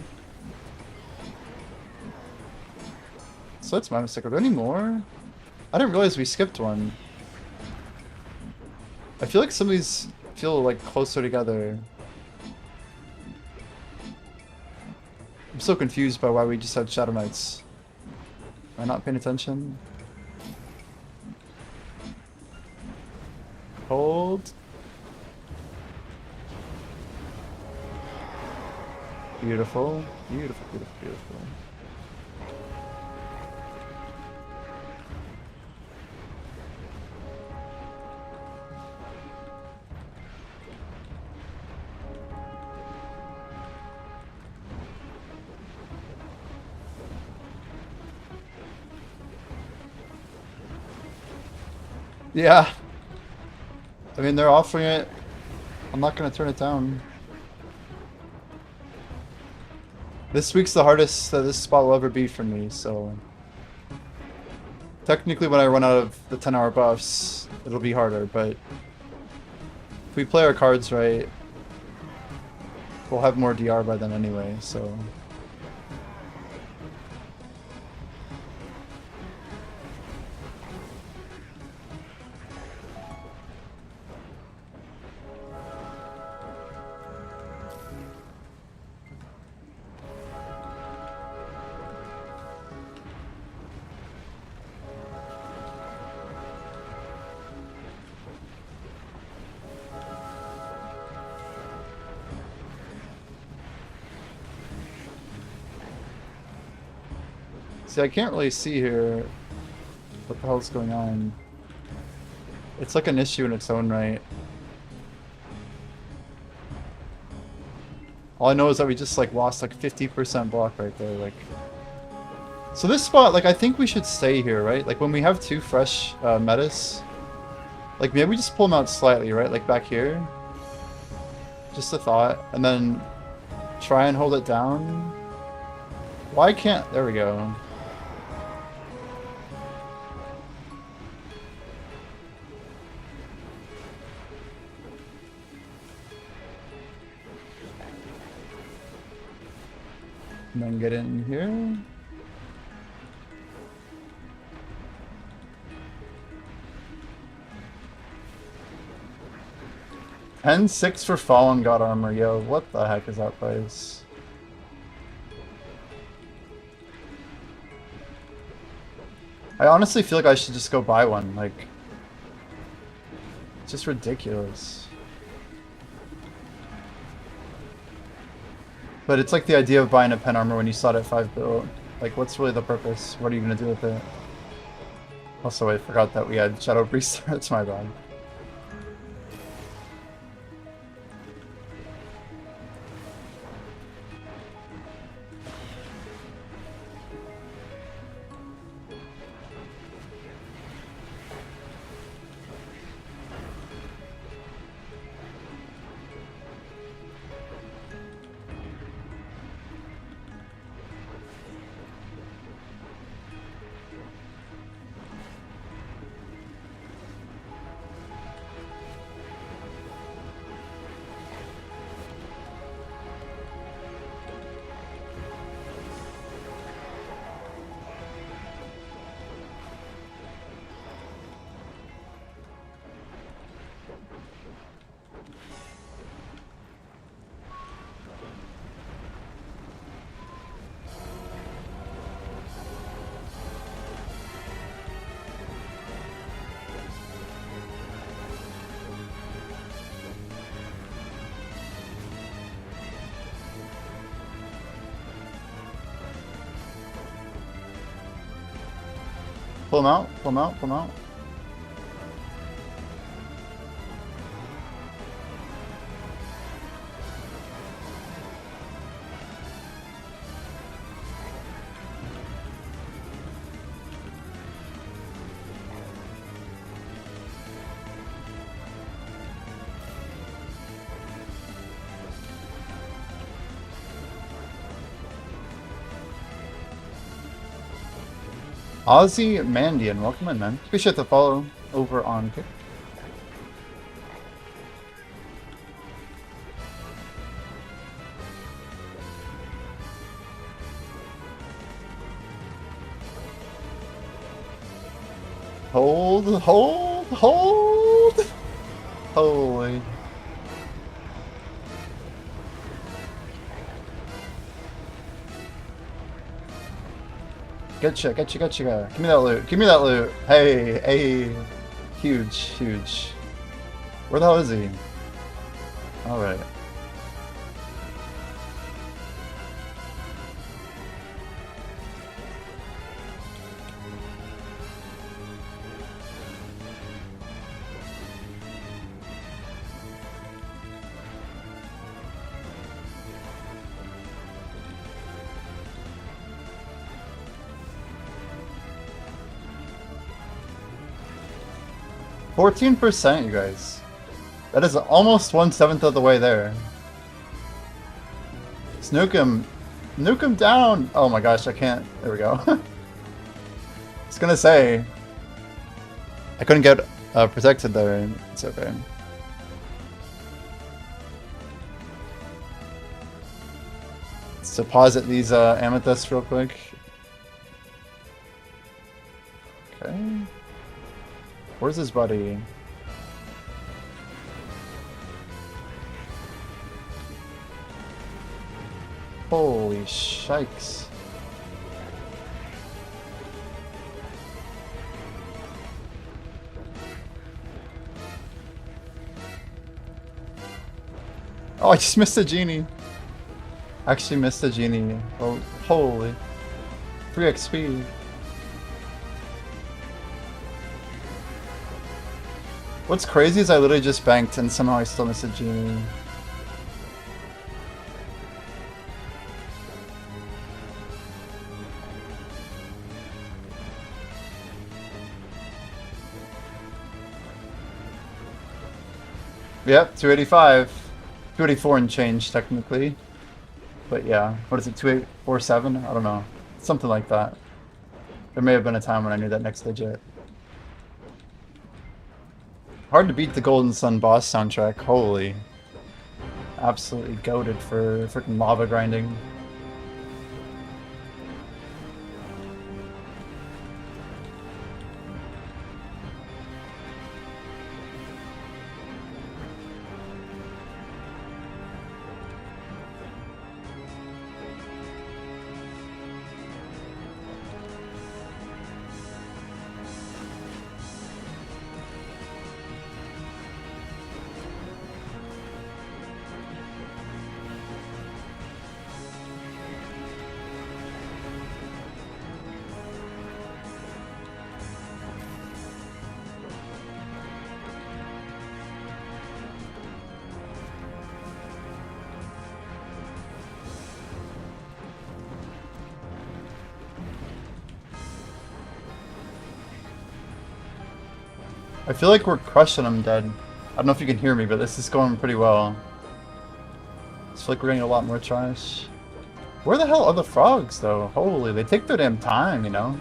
So that's my mistake. Are there any more? I didn't realize we skipped one. I feel like some of these feel like closer together. I'm so confused by why we just had Shadow Knights. Am I not paying attention? Hold. Beautiful. Beautiful, beautiful, beautiful. Yeah. I mean, they're offering it. I'm not going to turn it down. This week's the hardest that this spot will ever be for me, so... Technically, when I run out of the 10-hour buffs, it'll be harder, but... If we play our cards right, we'll have more DR by then anyway, so... See, I can't really see here what the hell's going on. It's like an issue in its own right. All I know is that we just like lost like 50% block right there, like. So this spot, like I think we should stay here, right? Like when we have two fresh metas, like maybe we just pull them out slightly, right? Like back here. Just a thought. And then try and hold it down. Why can't, there we go. And then get in here. And 6 for Fallen God armor, yo. What the heck is that place? I honestly feel like I should just go buy one. Like, it's just ridiculous. But it's like the idea of buying a pen armor when you saw it at 5 build. Like, what's really the purpose? What are you gonna do with it? Also, I forgot that we had Shadow Priest. That's my bad. Pull him out, pull him out, pull him out. Ozzy Mandian, welcome in, man. Appreciate the follow over on Kick. Hold, hold, hold! Holy. Gotcha, gotcha, gotcha. Give me that loot. Give me that loot. Hey, hey. Huge, huge. Where the hell is he? Alright. %, you guys. That is almost 1/7 of the way there. Snook him. Nuke him down! Oh my gosh, I can't. There we go. I was gonna say. I couldn't get protected there. It's okay. Let's deposit these amethysts real quick. Okay. Where's his buddy? Holy shikes. Oh, I just missed a genie. Actually missed a genie. Oh, holy. 3 XP. What's crazy is I literally just banked and somehow I still missed a genie. Yep, 285. 284 and change, technically. But yeah, what is it, 2847? I don't know. Something like that. There may have been a time when I knew that next digit. Hard to beat the Golden Sun boss soundtrack, holy. Absolutely goated for freaking lava grinding. I feel like we're crushing them dead. I don't know if you can hear me, but this is going pretty well. I feel like we're getting a lot more trash. Where the hell are the frogs, though? Holy, they take their damn time, you know?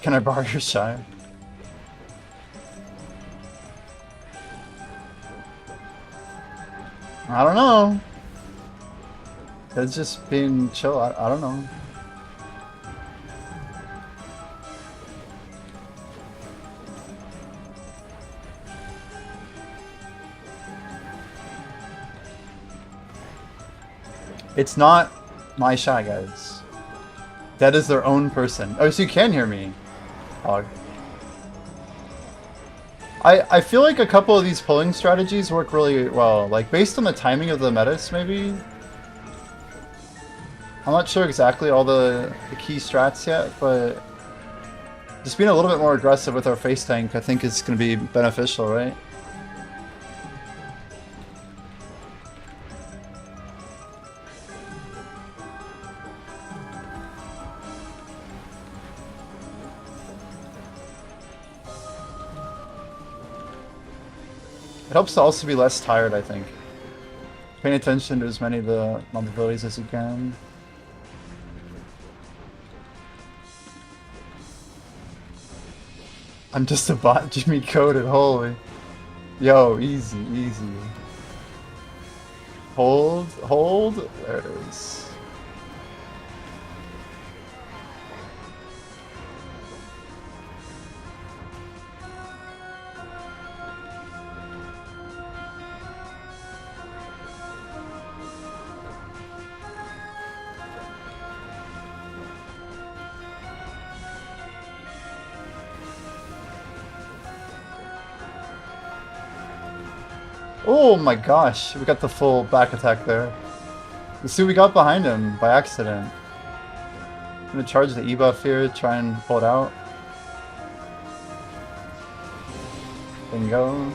Can I borrow your shine? I don't know. It's just being chill. I don't know. It's not my shy, guys. That is their own person. Oh, so you can hear me. Hog. I feel like a couple of these pulling strategies work really well. Like, based on the timing of the metas, maybe? I'm not sure exactly all the key strats yet, but just being a little bit more aggressive with our face tank, I think is going to be beneficial, right? It helps to also be less tired, I think. Paying attention to as many of the mob abilities as you can. I'm just a bot, Jimmy coded, holy. Yo, easy, easy. Hold, hold. There it is. Oh my gosh, we got the full back attack there. Let's see what we got behind him by accident. I'm gonna charge the E-buff here, try and pull it out. Bingo.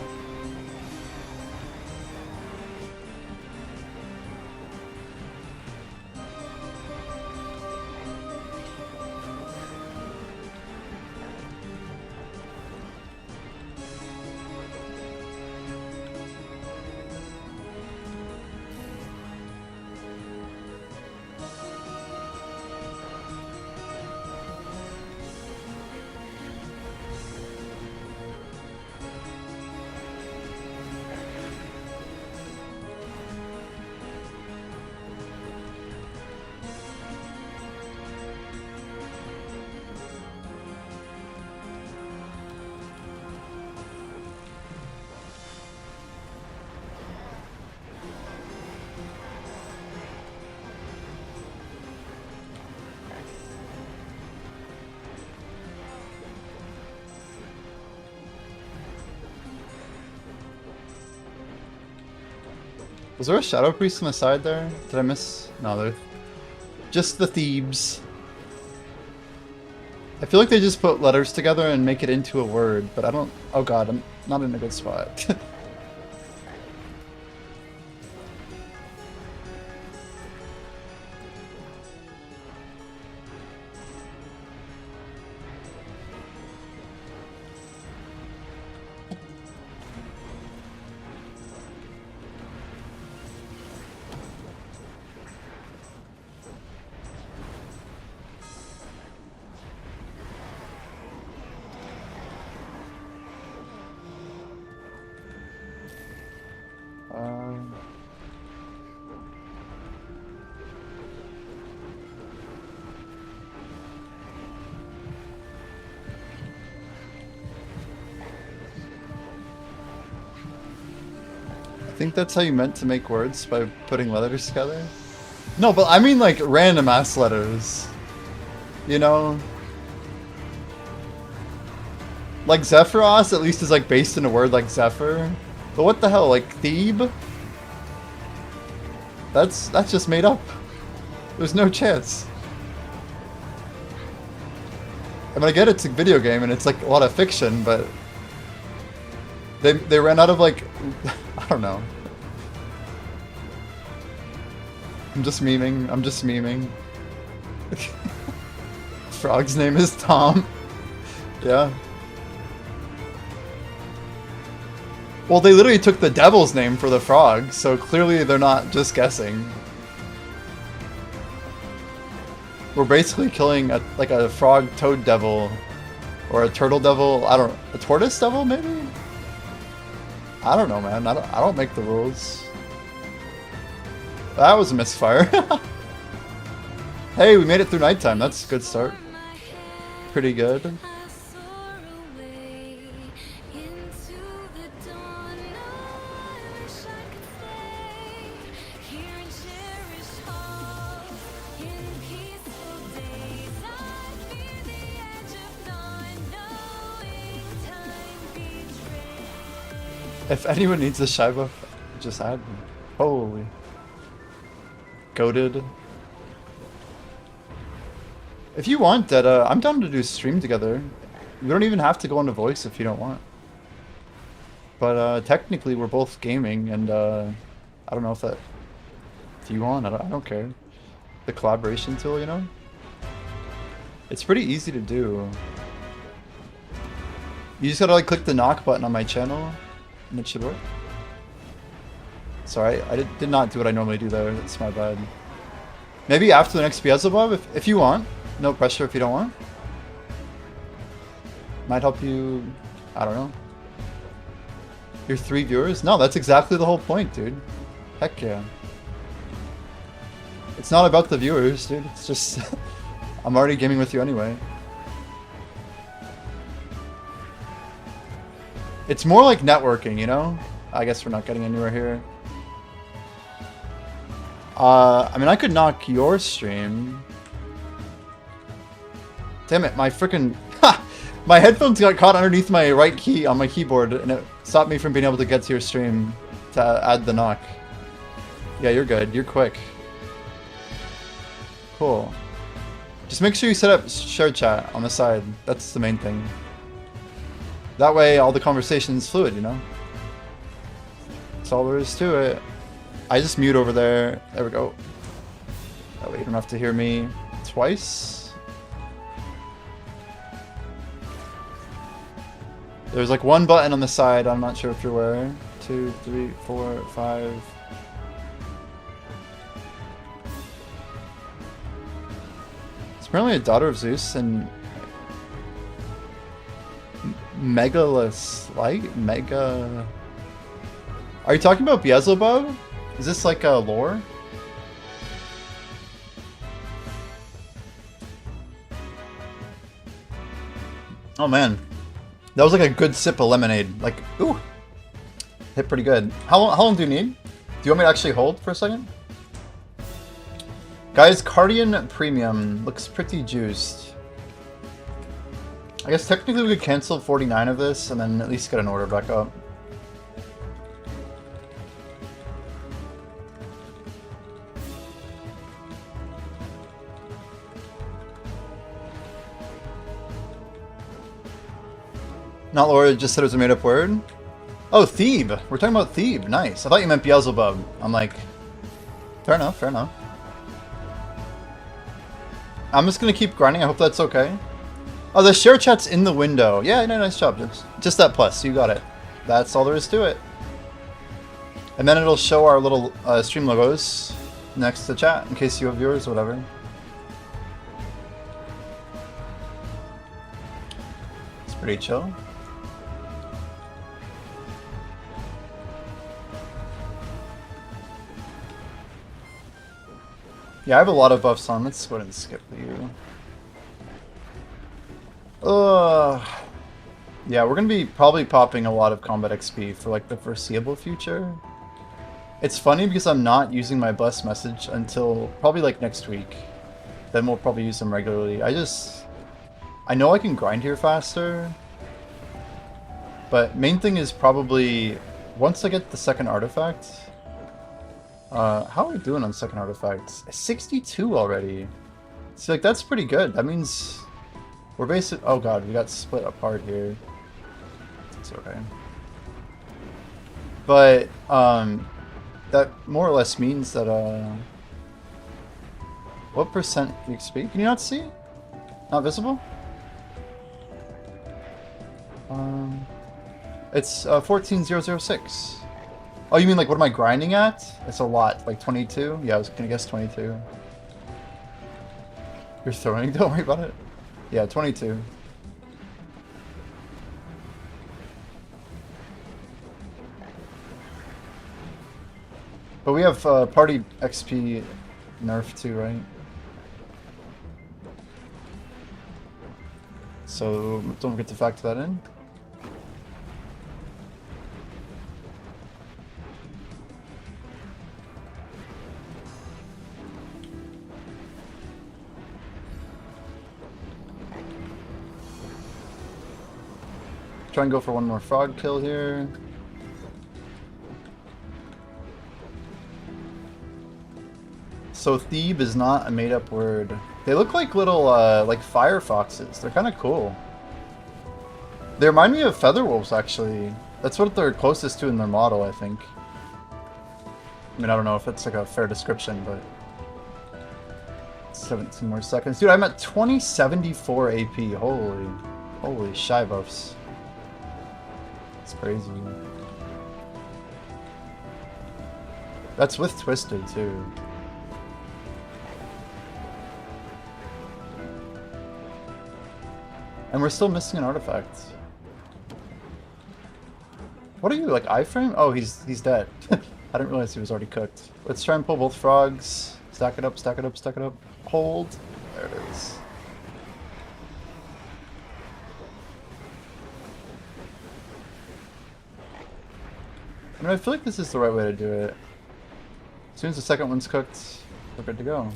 Was there a Shadow Priest on the side there? Did I miss? No, they're just the Thebes. I feel like they just put letters together and make it into a word, but I don't... Oh god, I'm not in a good spot. I think that's how you meant to make words, by putting letters together. No, but I mean like random ass letters. You know? Like Zephyros at least is like based in a word like Zephyr. But what the hell, like Thebe? That's just made up. There's no chance. I mean, I get it's a video game and it's like a lot of fiction, but they ran out of like I don't know. I'm just memeing. I'm just memeing. Frog's name is Tom. Yeah. Well, they literally took the devil's name for the frog, so clearly they're not just guessing. We're basically killing like a frog toad devil, or a turtle devil. I don't. A tortoise devil, maybe. I don't know, man. I don't make the rules. That was a misfire. Hey, we made it through nighttime. That's a good start. Pretty good. If anyone needs a shy buff, just add me. Holy. Goated. If you want, that I'm down to do stream together. We don't even have to go into voice if you don't want. But technically we're both gaming, and I don't know if that... If you want, I don't care. The collaboration tool, you know? It's pretty easy to do. You just gotta like click the knock button on my channel, and it should work. Sorry, I did not do what I normally do there. That's my bad. Maybe after the next Beelzebub, if you want. No pressure if you don't want. Might help you... I don't know. Your 3 viewers? No, that's exactly the whole point, dude. Heck yeah. It's not about the viewers, dude. It's just... I'm already gaming with you anyway. It's more like networking, you know? I guess we're not getting anywhere here. I mean, I could knock your stream. Damn it, my freaking... My headphones got caught underneath my right key on my keyboard, and it stopped me from being able to get to your stream to add the knock. Yeah, you're good. You're quick. Cool. Just make sure you set up shared chat on the side. That's the main thing. That way, all the conversation's fluid, you know? That's all there is to it. I just mute over there. There we go. That way you don't have to hear me twice. There's like one button on the side, I'm not sure if you're aware. 2, 3, 4, 5. It's apparently a daughter of Zeus and Megalus, like Mega. Are you talking about Beelzebub? Is this like a lore? Oh man. That was like a good sip of lemonade. Like, ooh. Hit pretty good. How long do you need? Do you want me to actually hold for a second? Guys, Cardian Premium looks pretty juiced. I guess technically we could cancel 49 of this and then at least get an order back up. Not Laura, just said it was a made-up word? Oh, Thebe! We're talking about Thebe. Nice. I thought you meant Beelzebub. I'm like... Fair enough, fair enough. I'm just gonna keep grinding. I hope that's okay. Oh, the share chat's in the window. Yeah, no, nice job. Just that plus. You got it. That's all there is to it. And then it'll show our little stream logos next to chat in case you have viewers or whatever. It's pretty chill. Yeah, I have a lot of buffs on. Let's go ahead and skip you. Yeah, we're gonna be probably popping a lot of combat XP for like the foreseeable future. It's funny because I'm not using my blessed message until probably like next week. Then we'll probably use them regularly. I know I can grind here faster. But main thing is probably once I get the second artifact. How are we doing on second artifacts? 62 already. So like that's pretty good. That means we're basically... Oh god, we got split apart here. It's okay. But that more or less means that what percent XP? Can you not see? Not visible? It's 14006. Oh, you mean like what am I grinding at? It's a lot, like 22? Yeah, I was gonna guess 22. You're throwing, don't worry about it. Yeah, 22. But we have party XP nerf too, right? So don't forget to factor that in. Try and go for one more frog kill here. So Thebe is not a made-up word. They look like little like fire foxes. They're kind of cool. They remind me of feather wolves actually. That's what they're closest to in their model, I think. I mean, I don't know if it's like a fair description, but 17 more seconds. Dude, I'm at 2074 AP. Holy shy buffs. It's crazy. That's with Twisted, too. And we're still missing an artifact. What are you, like iframe? Oh, he's dead. I didn't realize he was already cooked. Let's try and pull both frogs. Stack it up, stack it up, stack it up. Hold. There it is. I mean, I feel like this is the right way to do it. As soon as the second one's cooked, we're good to go.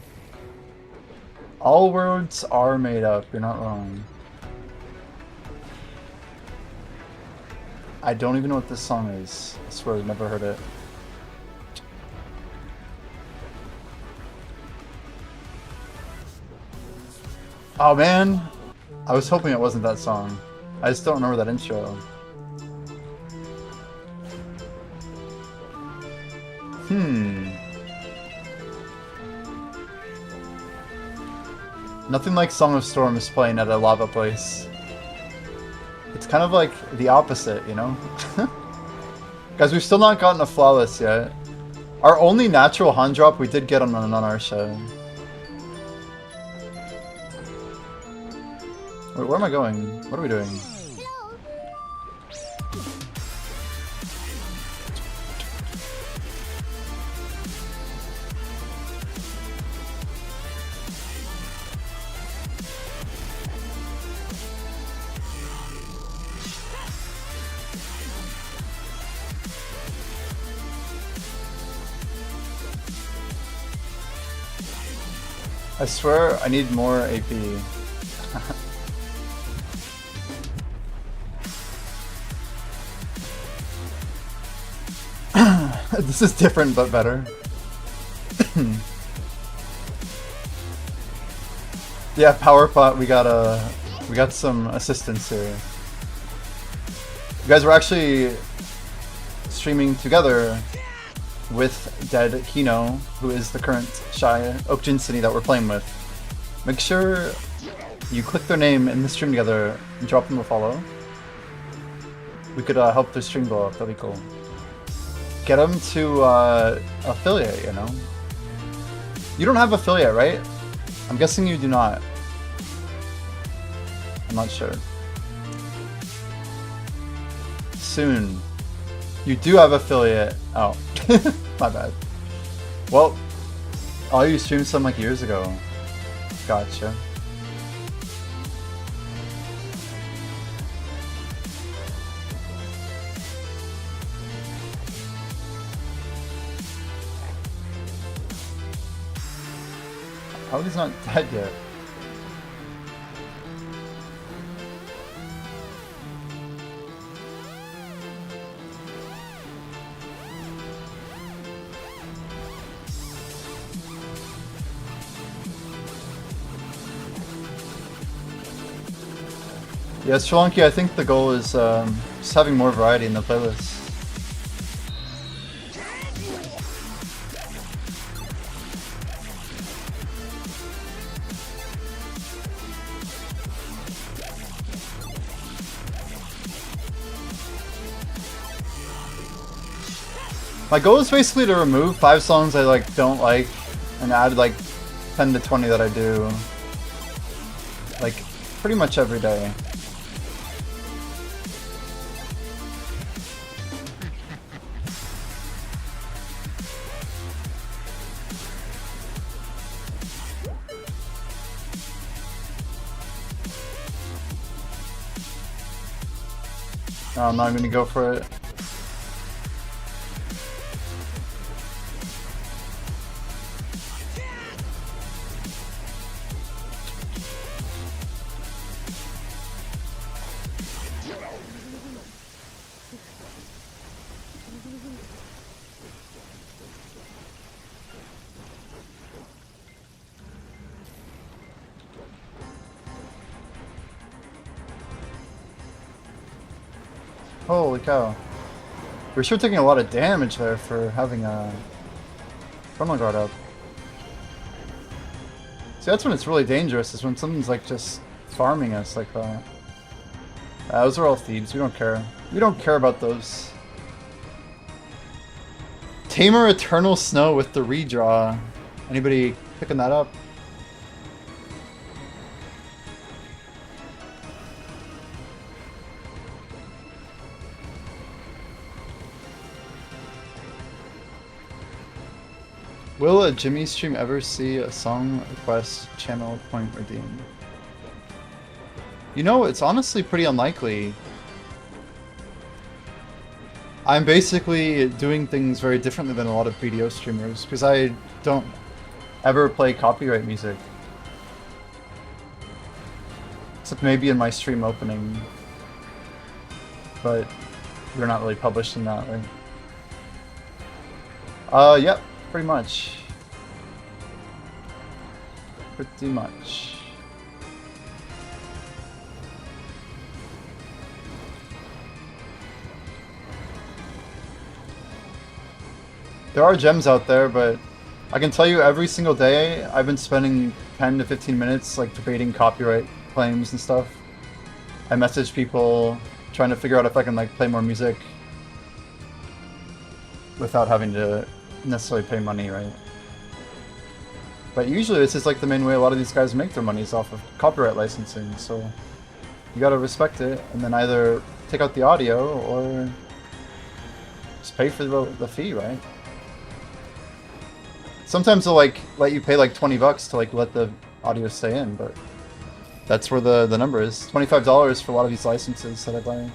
All words are made up, you're not wrong. I don't even know what this song is. I swear I've never heard it. Oh man! I was hoping it wasn't that song. I just don't remember that intro. Nothing like Song of Storms playing at a lava place. It's kind of like the opposite, you know? Guys, we've still not gotten a flawless yet. Our only natural hand drop we did get on our show. Wait, where am I going? What are we doing? I swear I need more AP. This is different but better. Yeah, power pot, we got some assistance here. You guys were actually streaming together with Dead Hino, who is the current Shy Oak Jinsini that we're playing with. Make sure you click their name in the stream together and drop them a follow. We could help their stream blow up, that'd be cool. Get them to affiliate, you know? You don't have affiliate, right? I'm guessing you do not. I'm not sure. Soon. You do have affiliate. Oh. My bad. Well, oh, you streamed some like years ago. Gotcha. How he's not dead yet? Yeah, Shalonki, I think the goal is just having more variety in the playlist. My goal is basically to remove 5 songs I like don't like and add like 10 to 20 that I do. Like pretty much every day. I'm not gonna go for it. Holy cow. We're sure taking a lot of damage there for having a frontal guard up. See, that's when it's really dangerous, is when something's like just farming us like that. Those are all thieves, we don't care. We don't care about those. Tamer Eternal Snow with the redraw. Anybody picking that up? Will a Jimmy stream ever see a song request channel point redeem? You know, it's honestly pretty unlikely. I'm basically doing things very differently than a lot of video streamers because I don't ever play copyright music. Except maybe in my stream opening. But we're not really published in that way. Yep, pretty much. Pretty much. There are gems out there, but I can tell you every single day I've been spending 10 to 15 minutes like debating copyright claims and stuff. I message people trying to figure out if I can like play more music without having to necessarily pay money, right? But usually this is like the main way a lot of these guys make their money is off of copyright licensing, so you gotta respect it and then either take out the audio or just pay for the fee, right? Sometimes they'll like let you pay like 20 bucks to like let the audio stay in, but that's where the number is. $25 for a lot of these licenses that I buy.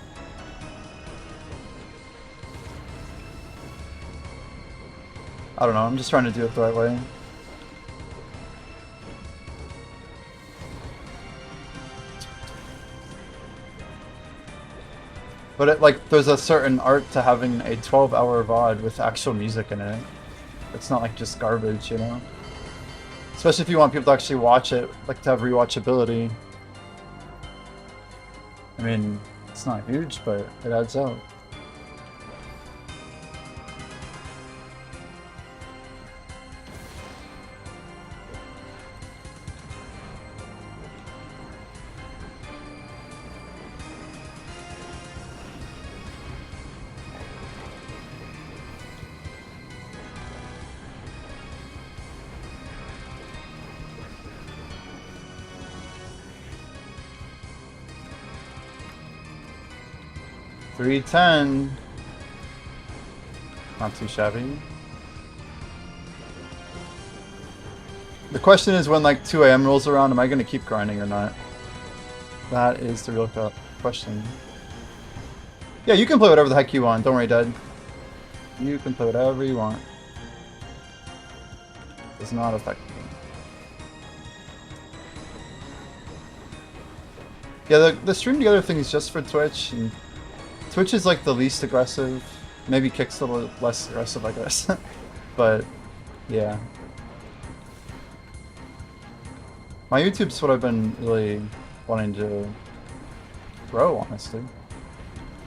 I don't know, I'm just trying to do it the right way. But like, there's a certain art to having a 12-hour VOD with actual music in it. It's not like just garbage, you know? Especially if you want people to actually watch it, like to have rewatchability. I mean, it's not huge, but it adds up. $310. Not too shabby. The question is when like 2 AM rolls around, am I going to keep grinding or not? That is the real question. Yeah, you can play whatever the heck you want. Don't worry, Dad. You can play whatever you want. It does not affect me. Yeah, the stream together thing is just for Twitch, and Twitch is like the least aggressive. Maybe Kick's a little less aggressive, I guess. But, yeah. My YouTube's what I've been really wanting to grow, honestly.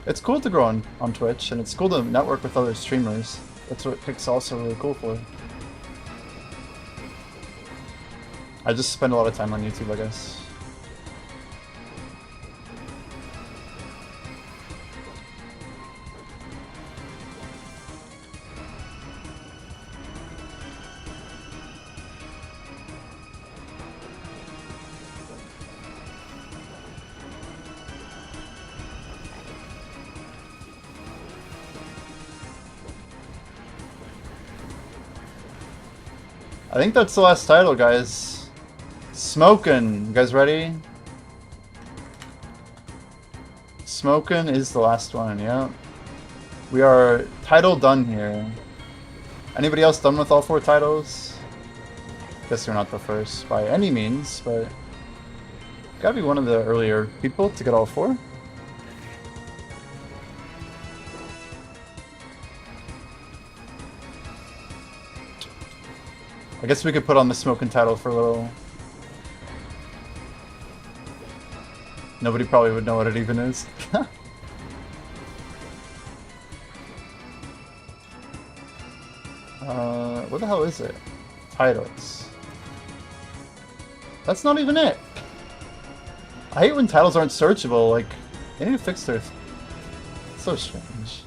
It's cool to grow on Twitch, and it's cool to network with other streamers. That's what Kick's also really cool for. I just spend a lot of time on YouTube, I guess. I think that's the last title, guys. Smokin'. You guys ready? Smokin' is the last one, yeah. We are title done here. Anybody else done with all 4 titles? Guess you're not the first by any means, but gotta be one of the earlier people to get all 4. I guess we could put on the Smokin' title for a little. Nobody probably would know what it even is. What the hell is it? Titles. That's not even it. I hate when titles aren't searchable, like, they need to fix their... It's so strange.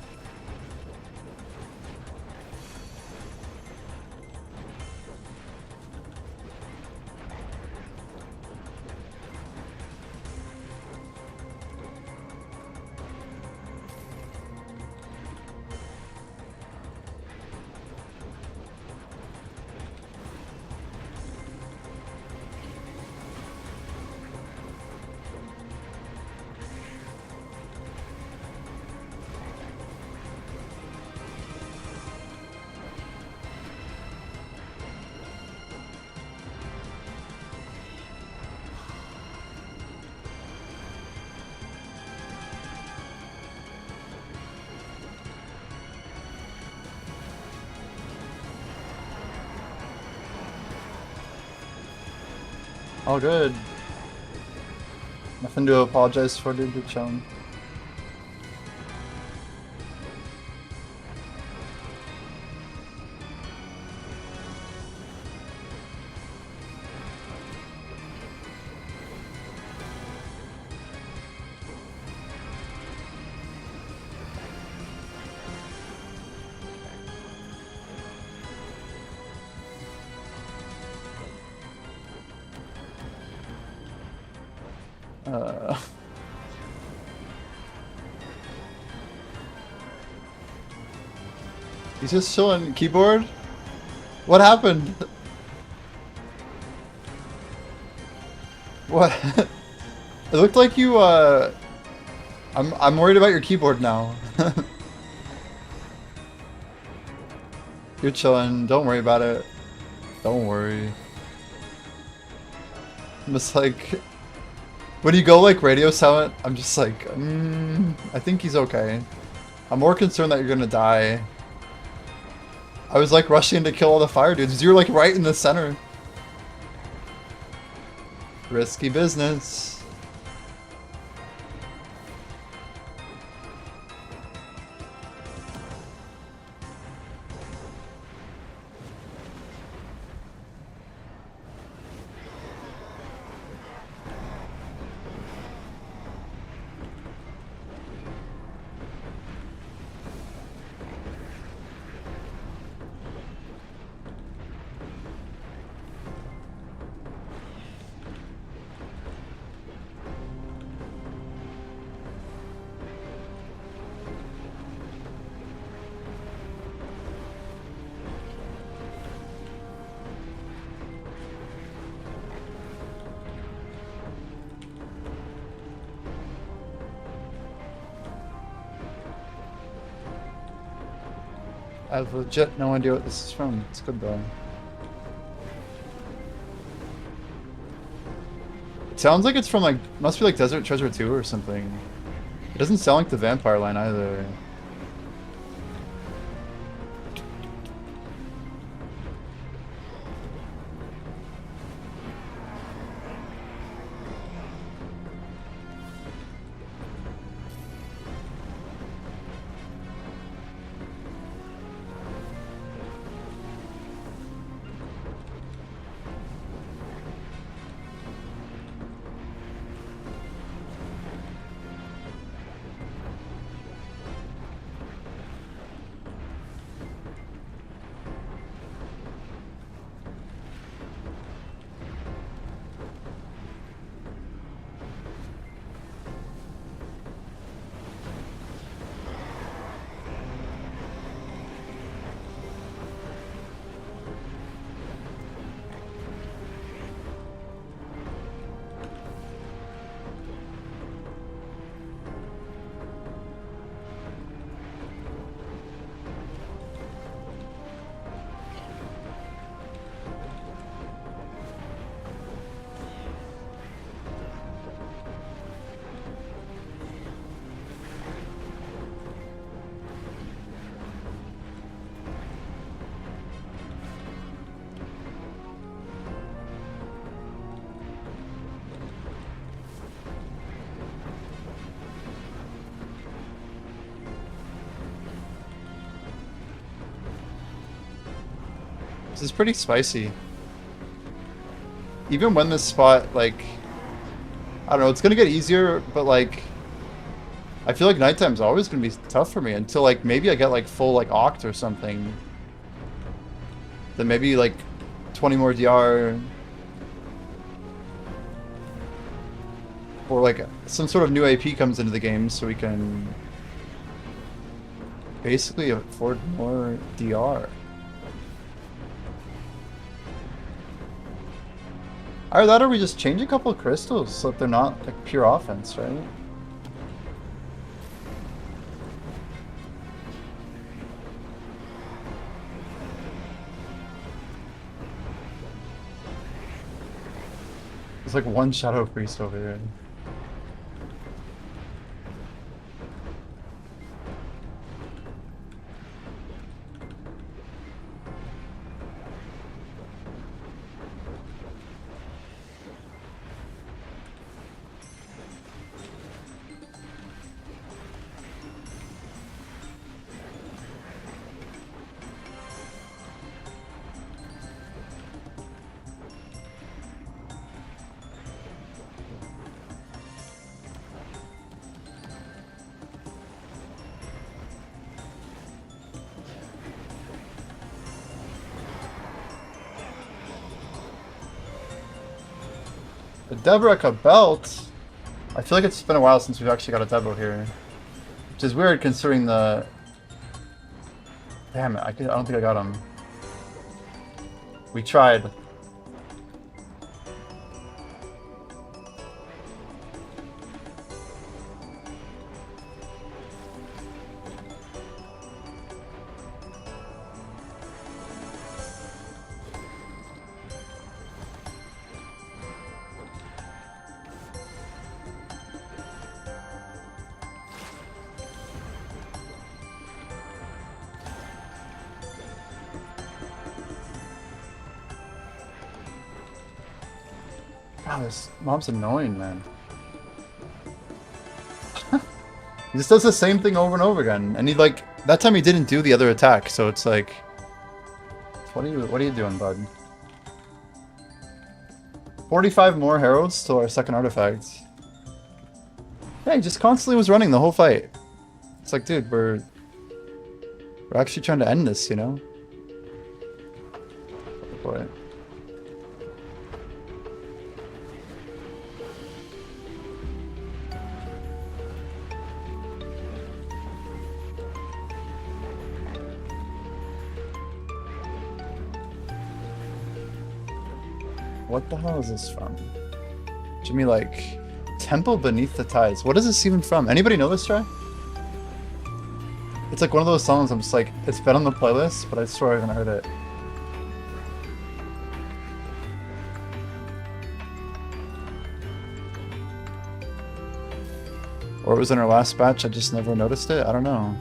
All good. Nothing to apologize for, dude. Chum. He's just chilling. Keyboard? What happened? What? It looked like you, I'm worried about your keyboard now. You're chilling. Don't worry about it. Don't worry. I'm just like... When you go like radio silent, I'm just like, I think he's okay. I'm more concerned that you're gonna die. I was like rushing to kill all the fire dudes. You're like right in the center. Risky business. I have legit no idea what this is from. It's good though. It sounds like it's from like, must be like Desert Treasure 2 or something. It doesn't sound like the vampire line either. This is pretty spicy. Even when this spot, like, I don't know, it's gonna get easier, but like, I feel like nighttime's always gonna be tough for me until like maybe I get like full like Oct or something. Then maybe like 20 more DR. Or like some sort of new AP comes into the game so we can basically afford more DR. Either that or we just change a couple of crystals so that they're not like pure offense, right? There's like one shadow priest over there. A Deborah belt? I feel like it's been a while since we've actually got a Debo here. Which is weird considering the... Damn it, I don't think I got him. We tried. Wow, this mob's annoying, man. He just does the same thing over and over again. And he like that time he didn't do the other attack, so it's like what are you doing, bud? 45 more heralds till our second artifact. Yeah, he just constantly was running the whole fight. It's like, dude, we're actually trying to end this, you know? Boy. What the hell is this from? Jimmy, like, Temple Beneath the Tides. What is this even from? Anybody know this track? It's like one of those songs I'm just like, it's been on the playlist, but I swear I haven't heard it. Or it was in our last batch, I just never noticed it? I don't know.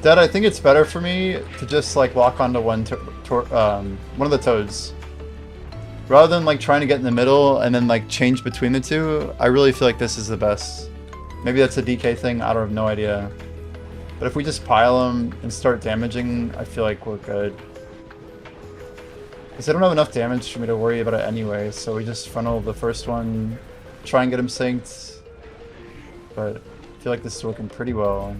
Dad, I think it's better for me to just like lock onto one of the toads. Rather than like trying to get in the middle and then like change between the two, I really feel like this is the best. Maybe that's a DK thing, I don't have no idea. But if we just pile them and start damaging, I feel like we're good. Because I don't have enough damage for me to worry about it anyway, so we just funnel the first one, try and get him synced. But I feel like this is working pretty well.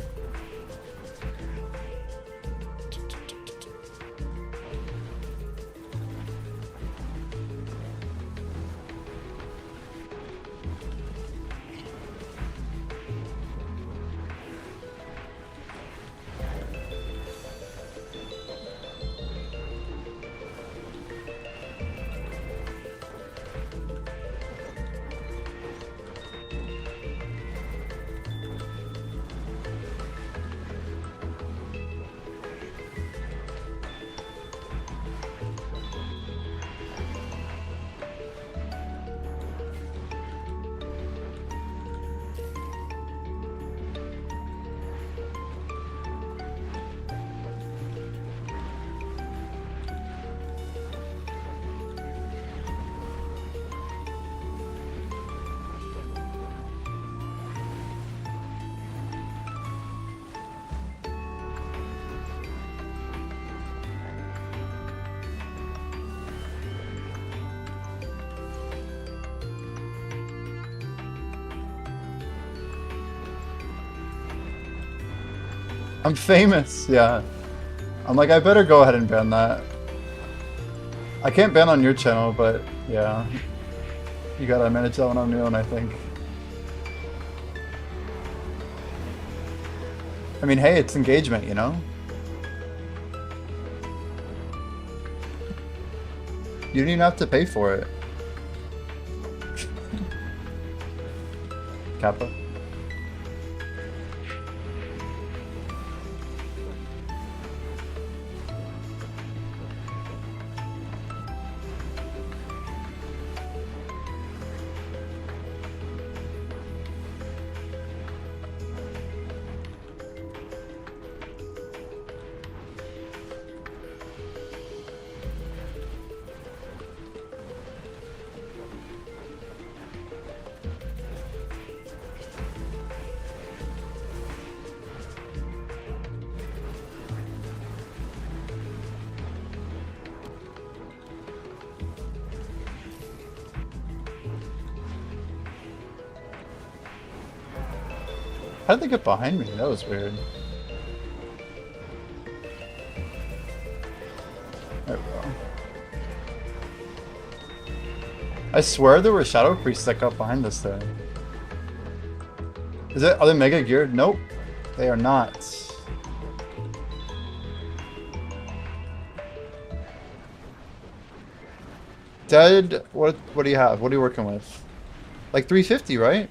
I'm famous, yeah. I'm like, I better go ahead and ban that. I can't ban on your channel, but yeah. You gotta manage that one on your own, I think. I mean, hey, it's engagement, you know? You don't even have to pay for it. Kappa. How did they get behind me? That was weird. There we go. I swear there were Shadow Priests that got behind us there. Are they mega geared? Nope. They are not. Dead, what do you have? What are you working with? Like 350, right?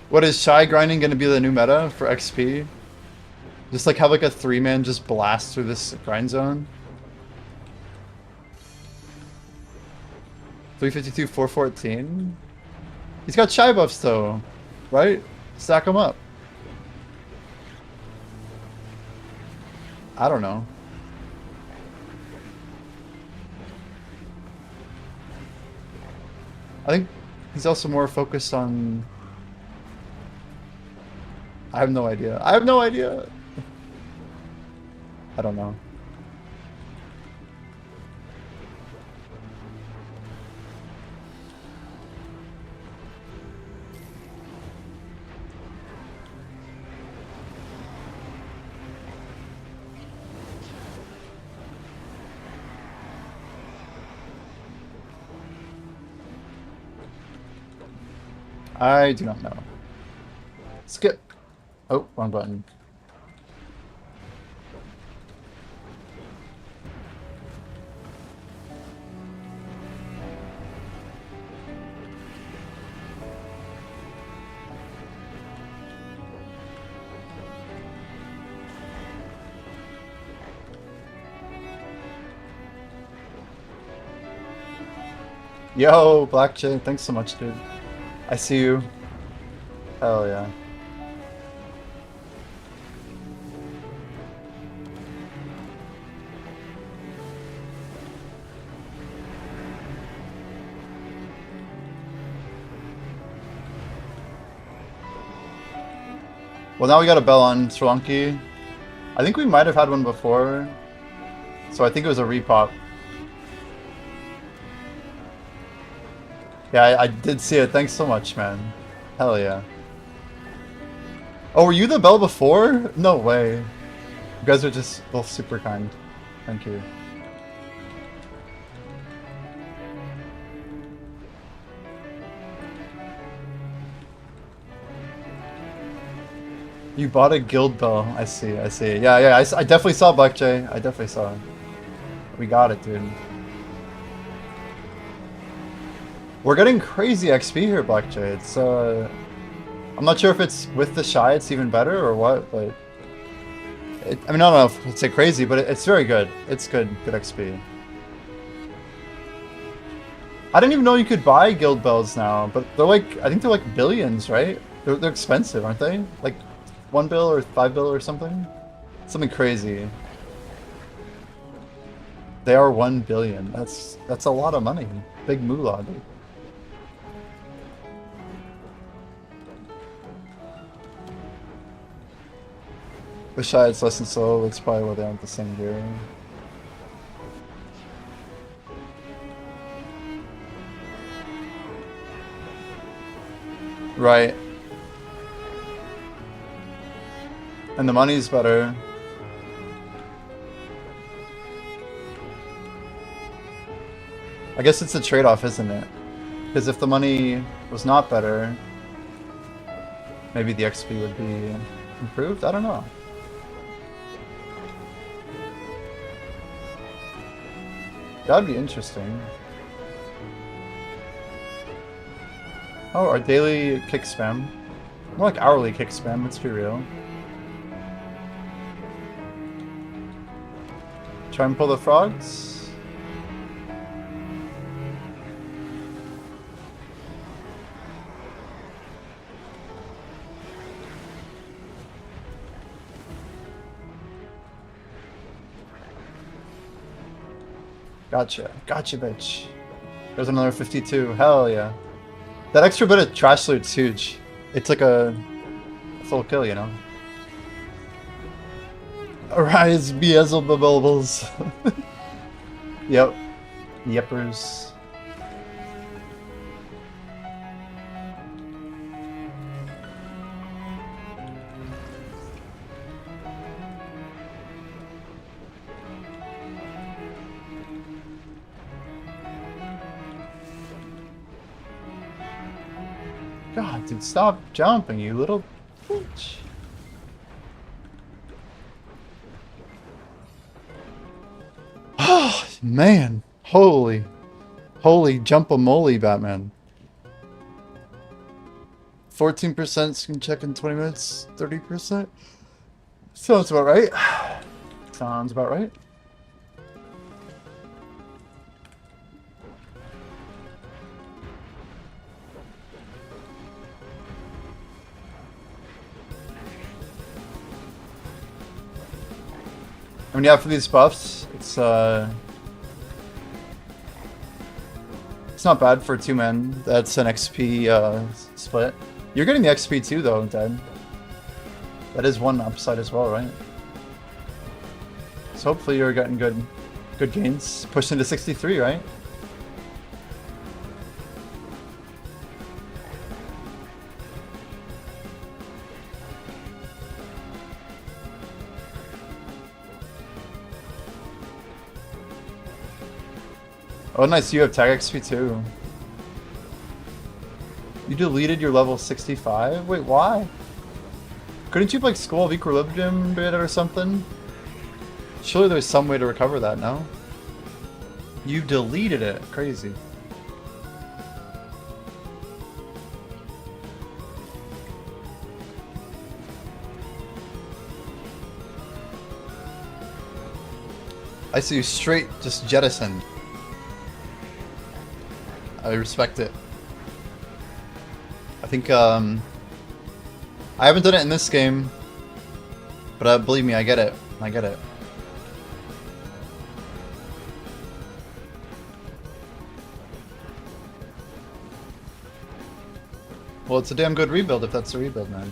What is shy grinding going to be the new meta for XP? Just like have like a 3-man just blast through this grind zone? 352, 414? He's got shy buffs though, right? Stack them up. I don't know. I think he's also more focused on... I have no idea. I have no idea. I don't know. I do not know. Skip. Oh, wrong button. Yo, Black Jay, thanks so much, dude. I see you. Hell yeah. Well, now we got a bell on Sri Lanka. I think we might have had one before, so I think it was a repop. Yeah, I did see it. Thanks so much, man. Hell yeah. Oh, were you the bell before? No way. You guys are just both super kind. Thank you. You bought a guild bell. I see, I see. Yeah, yeah, I definitely saw Black Jay. I definitely saw it. We got it, dude. We're getting crazy XP here, Black Jay. It's, I'm not sure if it's with the shy it's even better or what, but... I mean, I don't know if I'd say crazy, but it's very good. It's good XP. I didn't even know you could buy guild bells now, but they're like, I think they're like billions, right? They're expensive, aren't they? Like 1 bill or 5 bill or something? Something crazy. They are 1 billion. That's a lot of money. Big moolah, dude. With shy it's less than slow, it's probably where they aren't the same gear. Right. And the money's better. I guess it's a trade-off, isn't it? Because if the money was not better, maybe the XP would be improved? I don't know. That'd be interesting. Oh, our daily kick spam. More like hourly kick spam, let's be real. Try and pull the frogs. Gotcha. Gotcha, bitch. There's another 52. Hell yeah. That extra bit of trash loot's huge. It's like a full kill, you know? Arise, Beelzebubbles. Yep. Yepers. God, dude, stop jumping, you little bitch. Oh, man. Holy jump-a-moly, Batman. 14% can check in 20 minutes, 30%? Sounds about right. Sounds about right. I mean, yeah, for these buffs, it's not bad for 2 men. That's an XP split. You're getting the XP too, though, Dad. That is one upside as well, right? So hopefully you're getting good gains. Pushing to 63, right? Oh, nice. You have tag XP too. You deleted your level 65? Wait, why? Couldn't you, like, School of Equilibrium bit or something? Surely there's some way to recover that, no? You deleted it. Crazy. I see you straight just jettisoned. I respect it. I think, I haven't done it in this game, but believe me, I get it. I get it. Well, it's a damn good rebuild if that's a rebuild, man.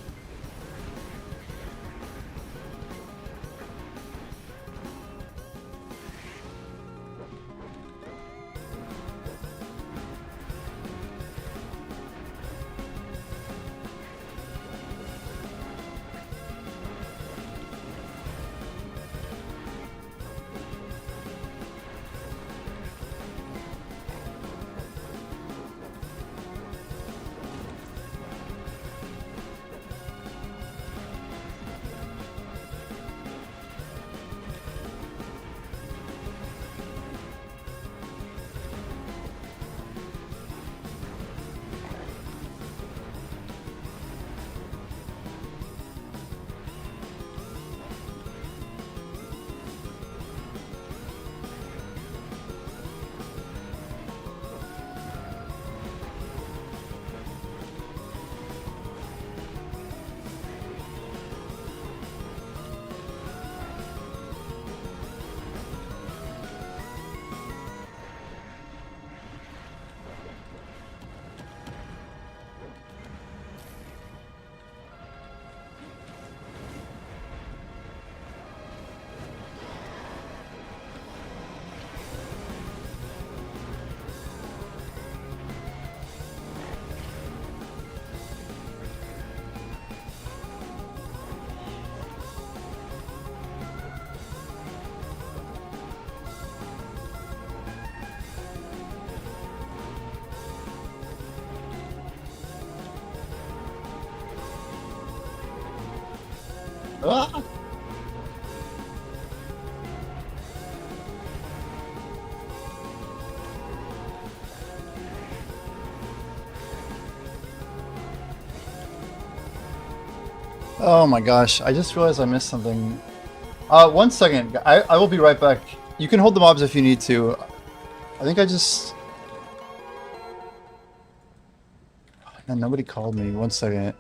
Ah! Oh my gosh, I just realized I missed something. 1 second, I will be right back. You can hold the mobs if you need to. I think I just... Man, nobody called me. 1 second.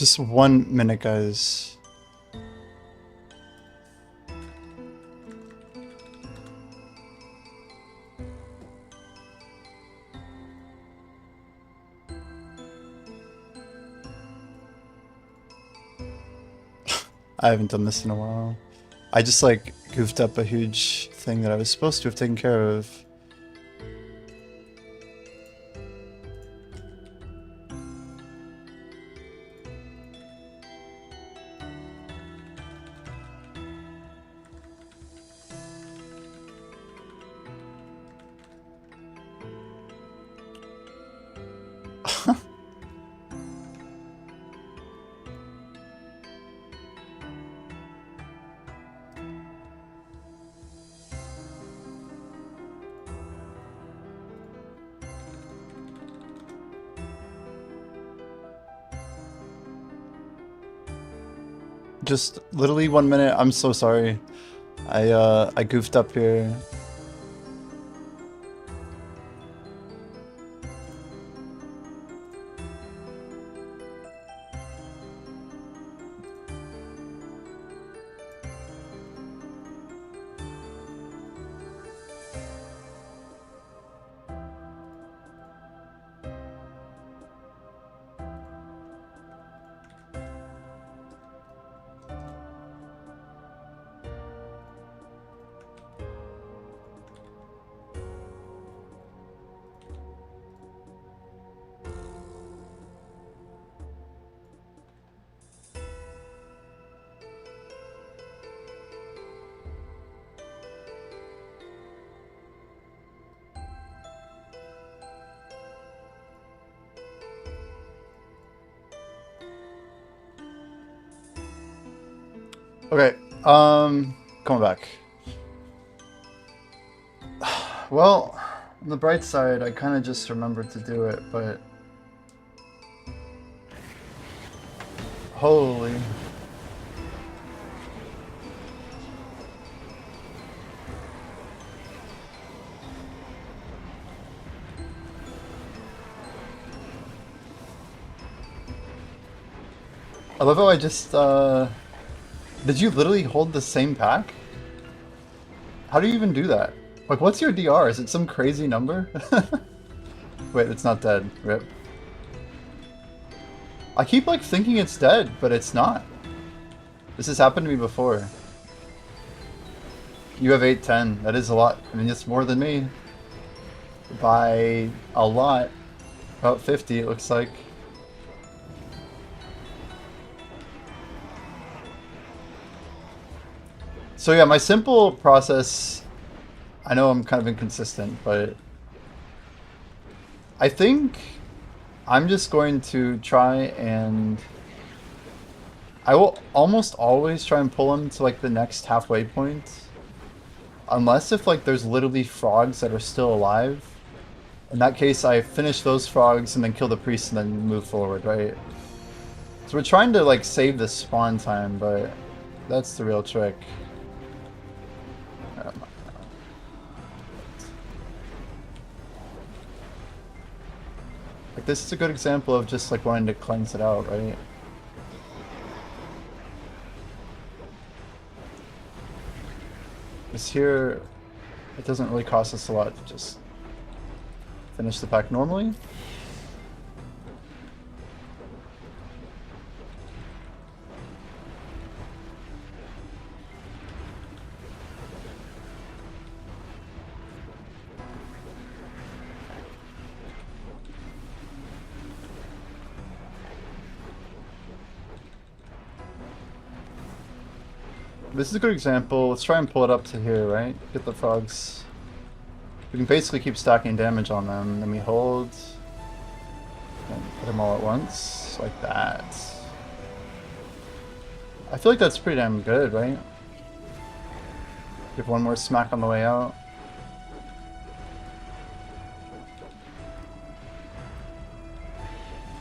Just 1 minute, guys. I haven't done this in a while. I just like goofed up a huge thing that I was supposed to have taken care of. Just literally 1 minute. I'm so sorry. I goofed up here. Okay, coming back. Well, on the bright side, I kind of just remembered to do it, but... Holy... I love how I just, Did you literally hold the same pack? How do you even do that? Like, what's your DR? Is it some crazy number? Wait, it's not dead. Rip. I keep, like, thinking it's dead, but it's not. This has happened to me before. You have 810. That is a lot. I mean, it's more than me. By a lot. About 50, it looks like. So yeah, my simple process, I know I'm kind of inconsistent, but I think I'm just going to try and I will almost always try and pull him to like the next halfway point. Unless if like there's literally frogs that are still alive. In that case, I finish those frogs and then kill the priest and then move forward, right? So we're trying to like save the spawn time, but that's the real trick. Like, this is a good example of just like wanting to cleanse it out, right? This here, it doesn't really cost us a lot to just finish the pack normally. This is a good example. Let's try and pull it up to here, right? Get the frogs. We can basically keep stacking damage on them. Then we hold and put them all at once, like that. I feel like that's pretty damn good, right? Give one more smack on the way out.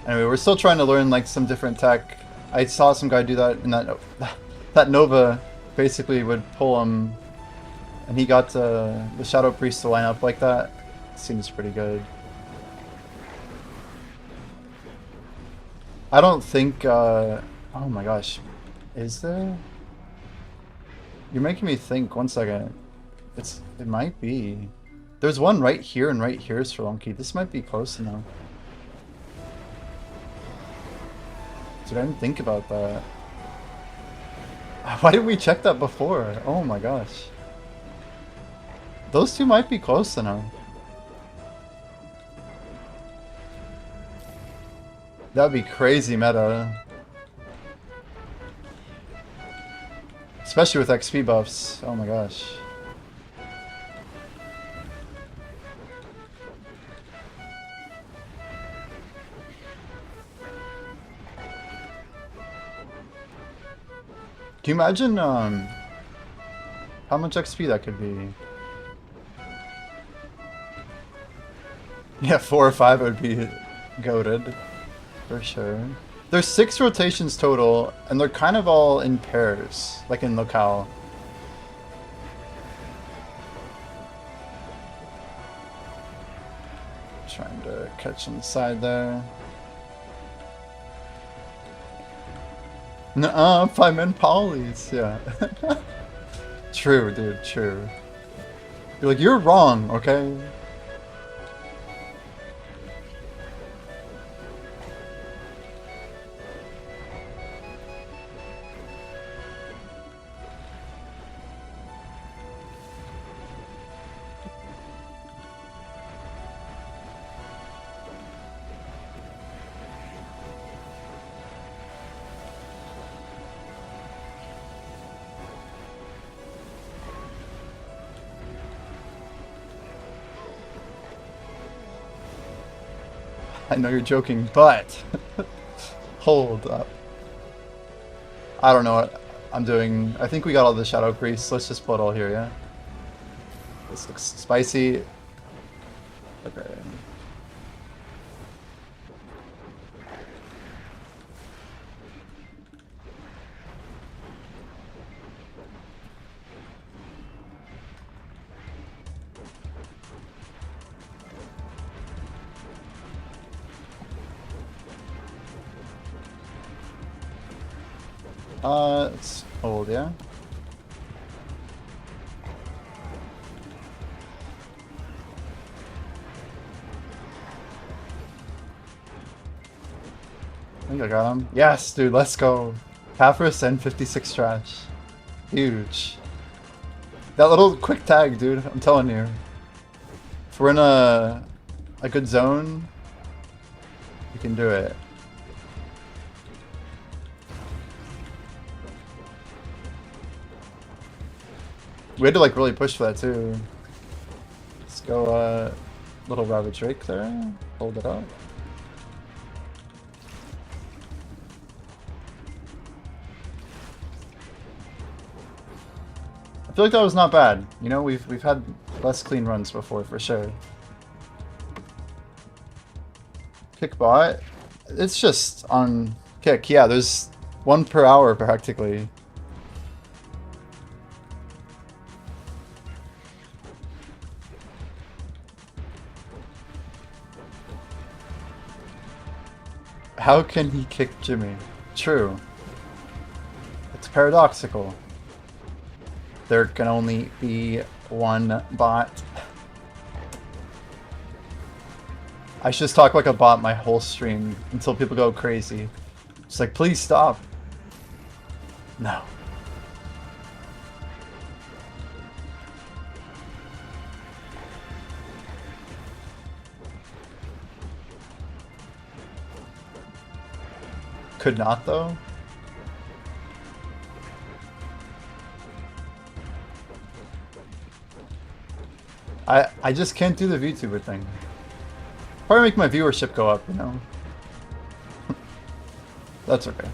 Anyway, we're still trying to learn like some different tech. I saw some guy do that in that Nova basically would pull him, and he got the Shadow Priest to line up like that. Seems pretty good. I don't think, oh my gosh. Is there? You're making me think. One second. It might be. There's one right here and right here is for Lonky. This might be close enough. Dude, I didn't think about that. Why didn't we check that before? Oh my gosh. Those two might be close enough. That'd be crazy meta. Especially with XP buffs. Oh my gosh. Can you imagine how much XP that could be? Yeah, 4 or 5 would be goated. For sure. There's 6 rotations total, and they're kind of all in pairs, like in locale. Trying to catch on the side there. Nuh-uh, 5-man polys, yeah. True, dude, true. You're like, you're wrong, okay? I know you're joking, but hold up. I don't know what I'm doing. I think we got all the shadow crease. Let's just put it all here, yeah? This looks spicy. Okay. Let's hold, yeah? I think I got him. Yes, dude, let's go. Paphos and 56 trash. Huge. That little quick tag, dude, I'm telling you. If we're in a good zone, we can do it. We had to like really push for that too. Let's go little Ravage Drake there. Hold it up. I feel like that was not bad. You know, we've had less clean runs before for sure. Kick bot. It's just on kick. Yeah, there's 1 per hour practically. How can he kick Jimmy? True. It's paradoxical. There can only be one bot. I should just talk like a bot my whole stream until people go crazy. Just like, please stop. No. Could not though. I just can't do the VTuber thing. Probably make my viewership go up, you know. That's okay.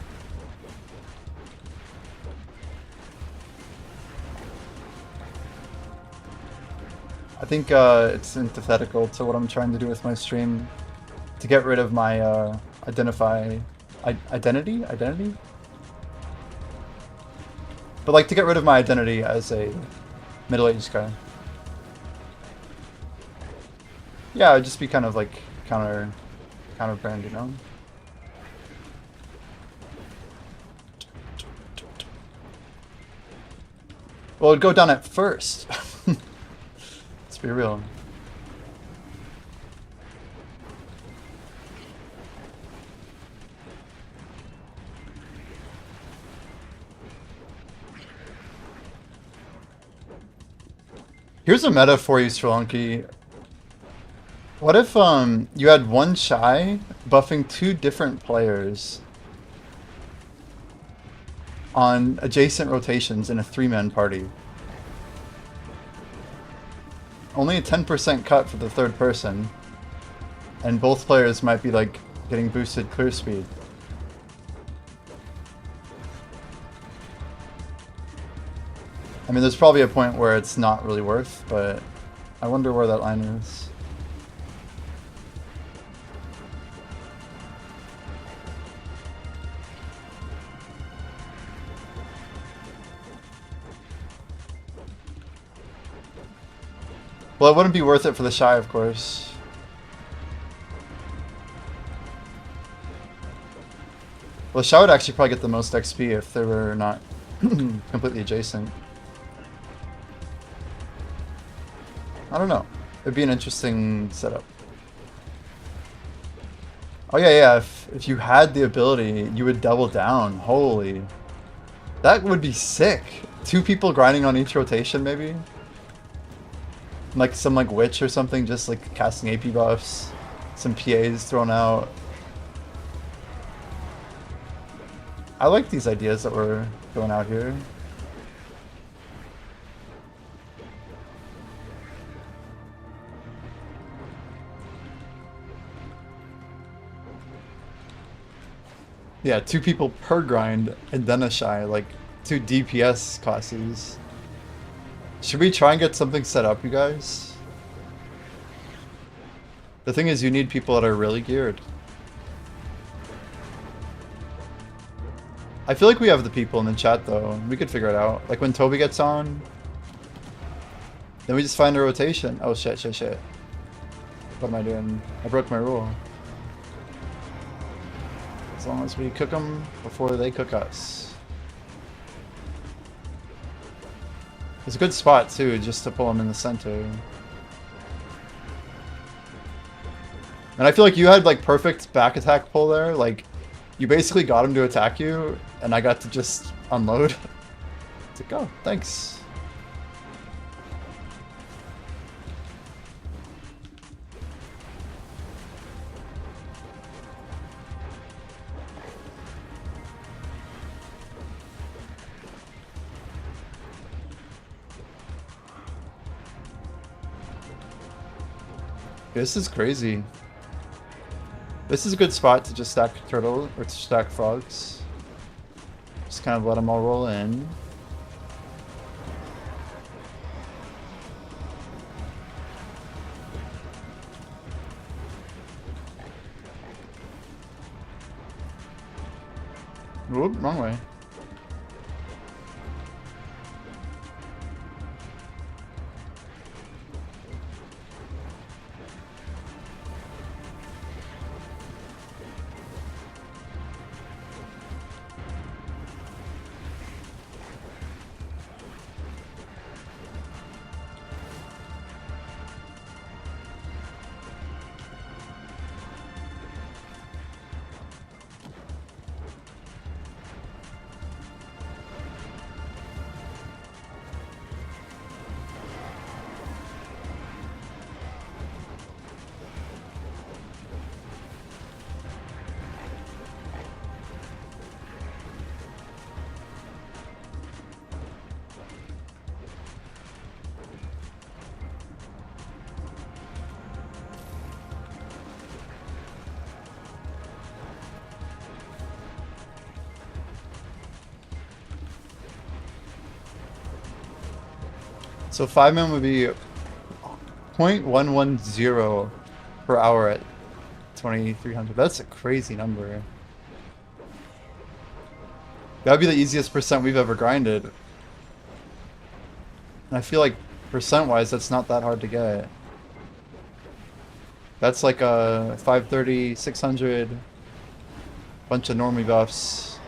I think it's antithetical to what I'm trying to do with my stream, to get rid of my identity? But like to get rid of my identity as a middle-aged guy. Yeah, it'd just be kind of like counter brand, you know? Well, it'd go down at first. Let's be real. Here's a meta for you, Sri Lanka. What if you had one shy buffing two different players on adjacent rotations in a three-man party? Only a 10% cut for the third person, and both players might be like getting boosted clear speed. I mean, there's probably a point where it's not really worth, but I wonder where that line is. Well, it wouldn't be worth it for the shy, of course. Well, the shy would actually probably get the most XP if they were not completely adjacent. I don't know. It'd be an interesting setup. Oh yeah, if you had the ability, you would double down. Holy. That would be sick. Two people grinding on each rotation, maybe? Like some like witch or something, just like casting AP buffs. Some PAs thrown out. I like these ideas that we're going out here. Yeah, two people per grind and then a shy, like two DPS classes. Should we try and get something set up, you guys? The thing is, you need people that are really geared. I feel like we have the people in the chat, though. We could figure it out. Like when Toby gets on, then we just find a rotation. Oh shit. What am I doing? I broke my rule. As long as we cook them before they cook us. It's a good spot too, just to pull them in the center. And I feel like you had like perfect back attack pull there. Like you basically got him to attack you, and I got to just unload. It's like, oh, thanks. This is crazy. This is a good spot to just stack turtles or to stack frogs. Just kind of let them all roll in. Whoop, wrong way. So 5-man would be 0.110 per hour at 2300. That's a crazy number. That would be the easiest percent we've ever grinded. And I feel like percent-wise, that's not that hard to get. That's like a 530, 600, bunch of normie buffs.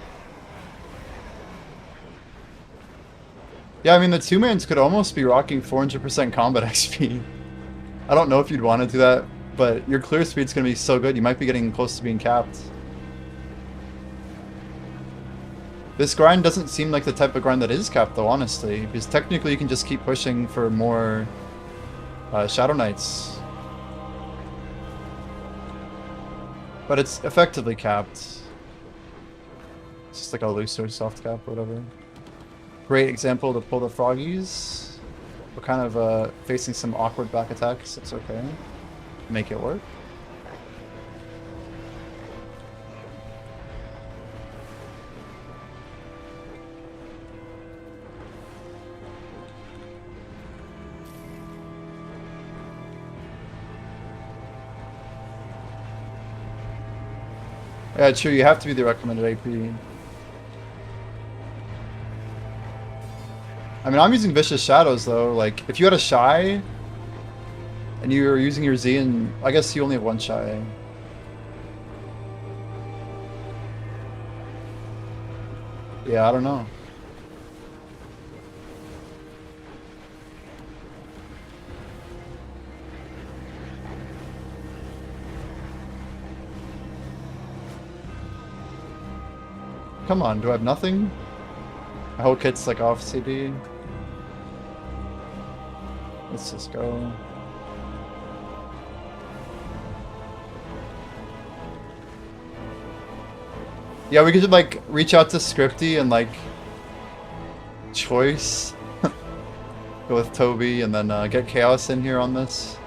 Yeah, I mean, the two-mans could almost be rocking 400% combat XP. I don't know if you'd want to do that, but your clear speed's going to be so good, you might be getting close to being capped. This grind doesn't seem like the type of grind that is capped, though, honestly, because technically you can just keep pushing for more Shadow Knights. But it's effectively capped. It's just like a loose or soft cap or whatever. Great example to pull the froggies. We're kind of facing some awkward back attacks. It's okay. Make it work. Yeah, true. You have to be the recommended AP. I mean, I'm using Vicious Shadows, though. Like, if you had a Shy, and you were using your Z, and I guess you only have one Shy. Yeah, I don't know. Come on, do I have nothing? My whole kit's like off CD. Let's just go. Yeah, we could like reach out to Scripty and like choice. Go with Toby and then get Chaos in here on this.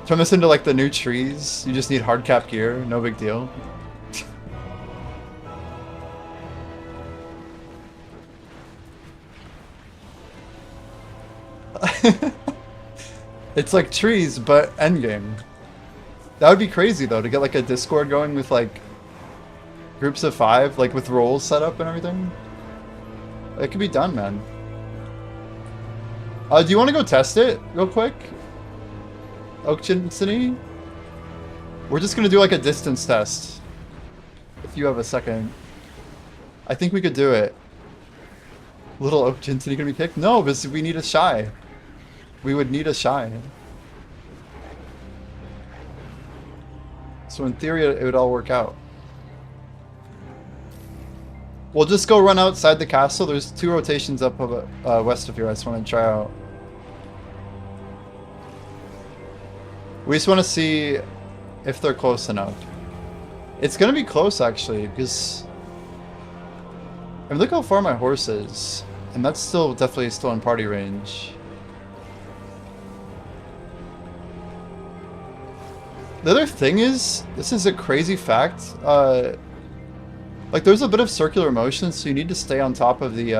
Turn this into like the new trees. You just need hard cap gear, no big deal. It's like trees, but endgame. That would be crazy though, to get like a Discord going with like groups of 5, like with roles set up and everything. It could be done, man. Do you want to go test it real quick? Oak City? We're just gonna do like a distance test. If you have a second. I think we could do it. Little Oak City gonna be kicked? No, because we need a Shy. We would need a Shy. So in theory, it would all work out. We'll just go run outside the castle. There's 2 rotations up west of here. I just want to try out. We just want to see if they're close enough. It's going to be close, actually, because... I mean, look how far my horse is. And that's still definitely still in party range. The other thing is, this is a crazy fact, like there's a bit of circular motion, so you need to stay on top of the,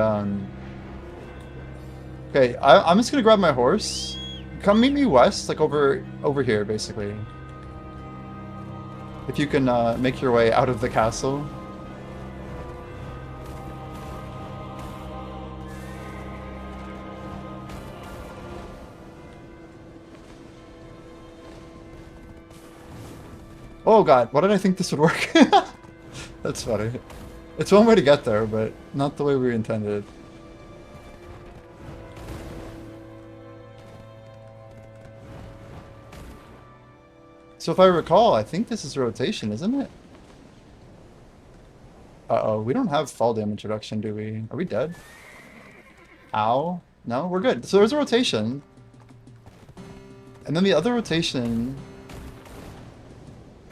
Okay, I'm just gonna grab my horse. Come meet me west, like over here, basically. If you can make your way out of the castle. Oh god, why did I think this would work? That's funny. It's one way to get there, but not the way we intended. So if I recall, I think this is rotation, isn't it? Uh-oh, we don't have fall damage reduction, do we? Are we dead? Ow. No, we're good. So there's a rotation. And then the other rotation...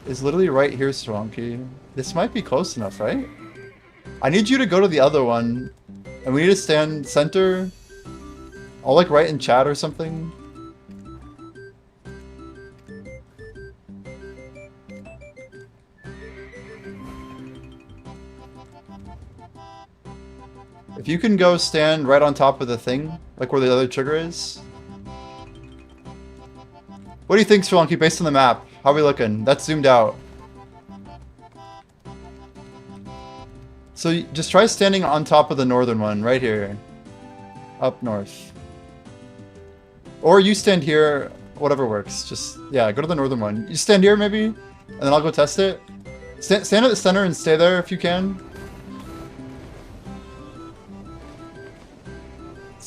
is literally right here, Swanky. This might be close enough, right? I need you to go to the other one. And we need to stand center. I'll like write in chat or something. If you can go stand right on top of the thing, like where the other trigger is. What do you think, Swanky, based on the map? How are we looking? That's zoomed out. So just try standing on top of the northern one, right here. Up north. Or you stand here, whatever works. Just, yeah, go to the northern one. You stand here, maybe? And then I'll go test it. Stand at the center and stay there if you can.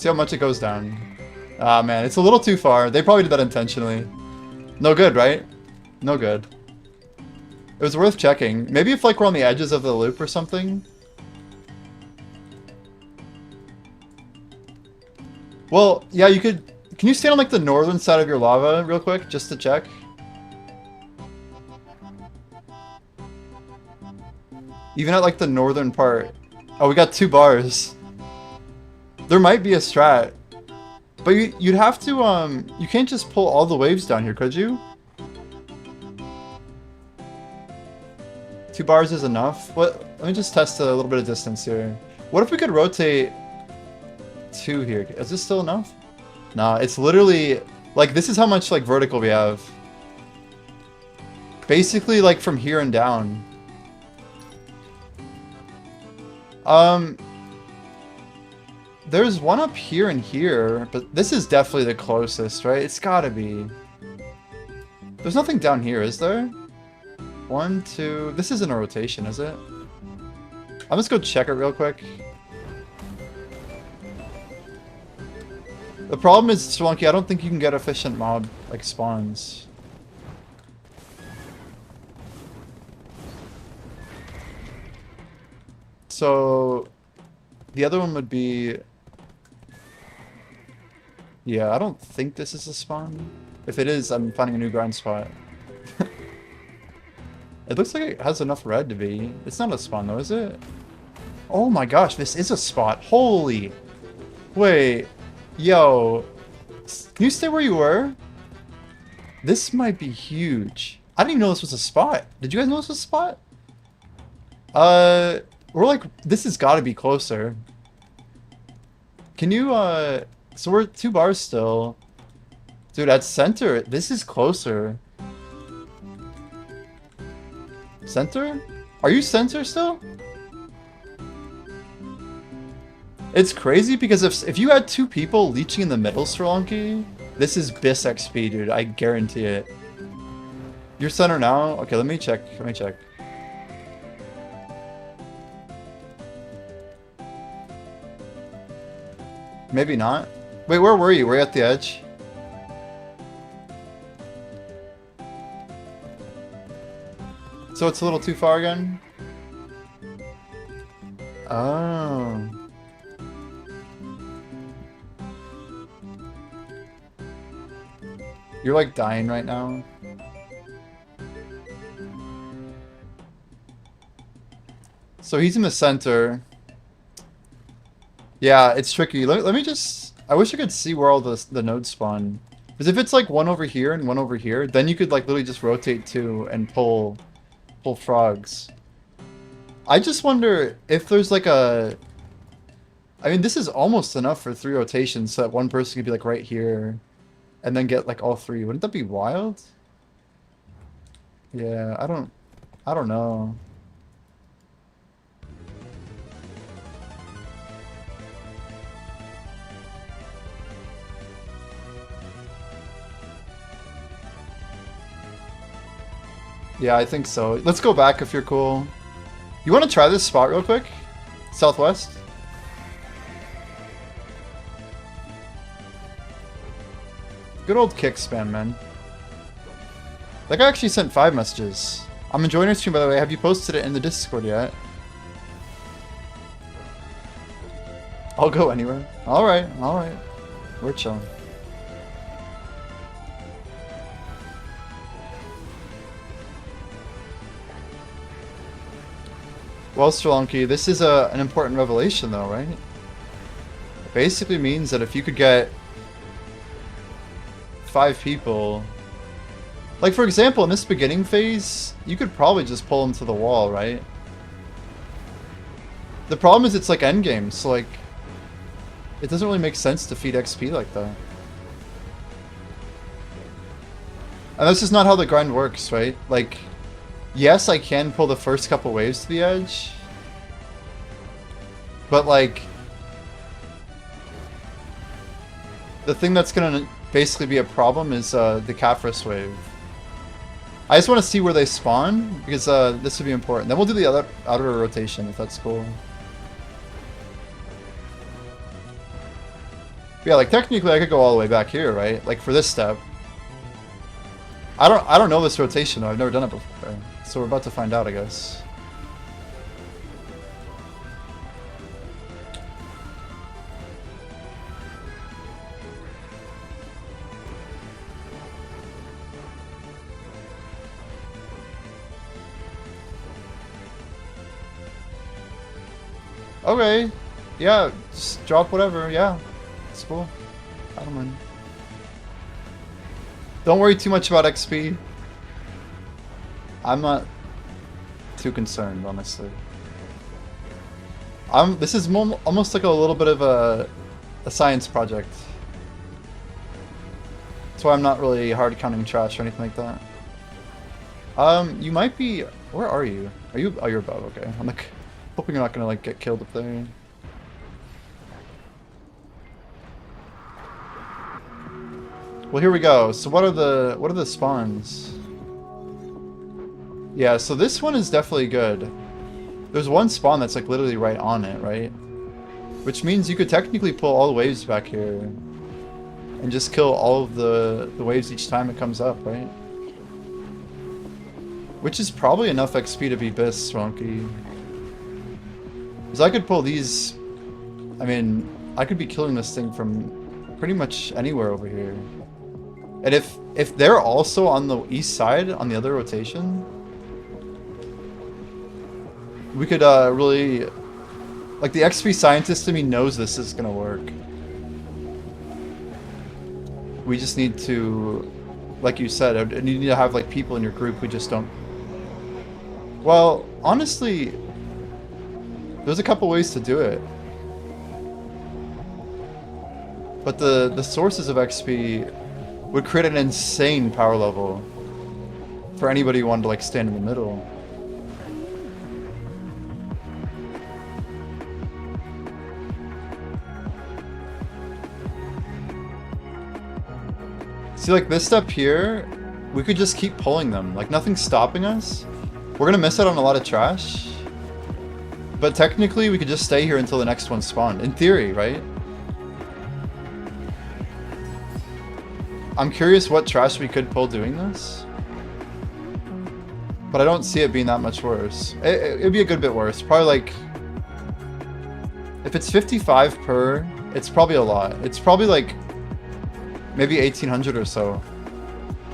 See how much it goes down. Ah, man, it's a little too far. They probably did that intentionally. No good, right? No good. It was worth checking. Maybe if, like, we're on the edges of the loop or something. Well, yeah, you could... Can you stand on, like, the northern side of your lava real quick, just to check? Even at, like, the northern part. Oh, we got 2 bars. There might be a strat. But you'd have to, you can't just pull all the waves down here, could you? 2 bars is enough? Let me just test a little bit of distance here. What if we could rotate 2 here? Is this still enough? Nah, it's literally, like, this is how much, like, vertical we have. Basically, like, from here and down. There's one up here and here, but this is definitely the closest, right? It's gotta be. There's nothing down here, is there? 1, 2... This isn't a rotation, is it? I'll just go check it real quick. The problem is, Spelunky, I don't think you can get efficient mob, like, spawns. So... The other one would be... Yeah, I don't think this is a spawn. If it is, I'm finding a new grind spot. It looks like it has enough red to be. It's not a spawn though, is it? Oh my gosh, this is a spot. Holy... Wait. Yo. Can you stay where you were? This might be huge. I didn't even know this was a spot. Did you guys know this was a spot? We're like... This has got to be closer. Can you, So we're 2 bars still. Dude, at center, this is closer. Center? Are you center still? It's crazy because if you had 2 people leeching in the middle, Sirlonki, this is bis XP, dude. I guarantee it. You're center now? Okay, let me check. Let me check. Maybe not. Wait, where were you? Were you at the edge? So it's a little too far again? Oh. You're like dying right now. So he's in the center. Yeah, it's tricky. Let me just... I wish I could see where all the nodes spawn. Because if it's like one over here and one over here, then you could like literally just rotate 2 and pull frogs. I just wonder if there's like a... I mean, this is almost enough for 3 rotations so that one person could be like right here and then get like all 3. Wouldn't that be wild? Yeah, I don't know. Yeah, I think so. Let's go back if you're cool. You want to try this spot real quick? Southwest? Good old kick spam, man. That guy actually sent 5 messages. I'm enjoying your stream, by the way. Have you posted it in the Discord yet? I'll go anywhere. Alright, alright. We're chilling. Well, Sirlonki, this is an important revelation though, right? It basically means that if you could get 5 people... Like, for example, in this beginning phase, you could probably just pull them to the wall, right? The problem is it's like endgame, so like... It doesn't really make sense to feed XP like that. And this is not how the grind works, right? Like... Yes, I can pull the first couple waves to the edge. But, like... The thing that's gonna basically be a problem is the Caphras wave. I just want to see where they spawn, because this would be important. Then we'll do the other outer rotation, if that's cool. Yeah, like technically I could go all the way back here, right? Like for this step. I don't know this rotation though. I've never done it before. So we're about to find out, I guess. Okay. Yeah, just drop whatever. Yeah. It's cool. I don't mind. Don't worry too much about XP. I'm not too concerned, honestly. This is almost like a little bit of a science project. That's why I'm not really hard counting trash or anything like that. You might be... Where are you? Are you... Oh, you're above, okay. I'm like... Hoping you're not gonna, like, get killed up there. Well, here we go. So what are the spawns? Yeah, so this one is definitely good. There's one spawn that's like literally right on it, right? Which means you could technically pull all the waves back here and just kill all of the waves each time it comes up, right? Which is probably enough XP to be Biss, Ronky. Because I could pull these... I mean, I could be killing this thing from pretty much anywhere over here. And if they're also on the east side, on the other rotation, we could really... Like, the XP scientist in me knows this is gonna work. We just need to... Like you said, you need to have, like, people in your group who just don't... Well, honestly, there's a couple ways to do it. But the sources of XP would create an insane power level for anybody who wanted to, like, stand in the middle. See, like, this step here, we could just keep pulling them. Like, nothing's stopping us. We're gonna miss out on a lot of trash. But technically, we could just stay here until the next one spawned. In theory, right? I'm curious what trash we could pull doing this. But I don't see it being that much worse. It'd be a good bit worse. Probably like... If it's 55 per, it's probably a lot. It's probably like... Maybe 1800 or so.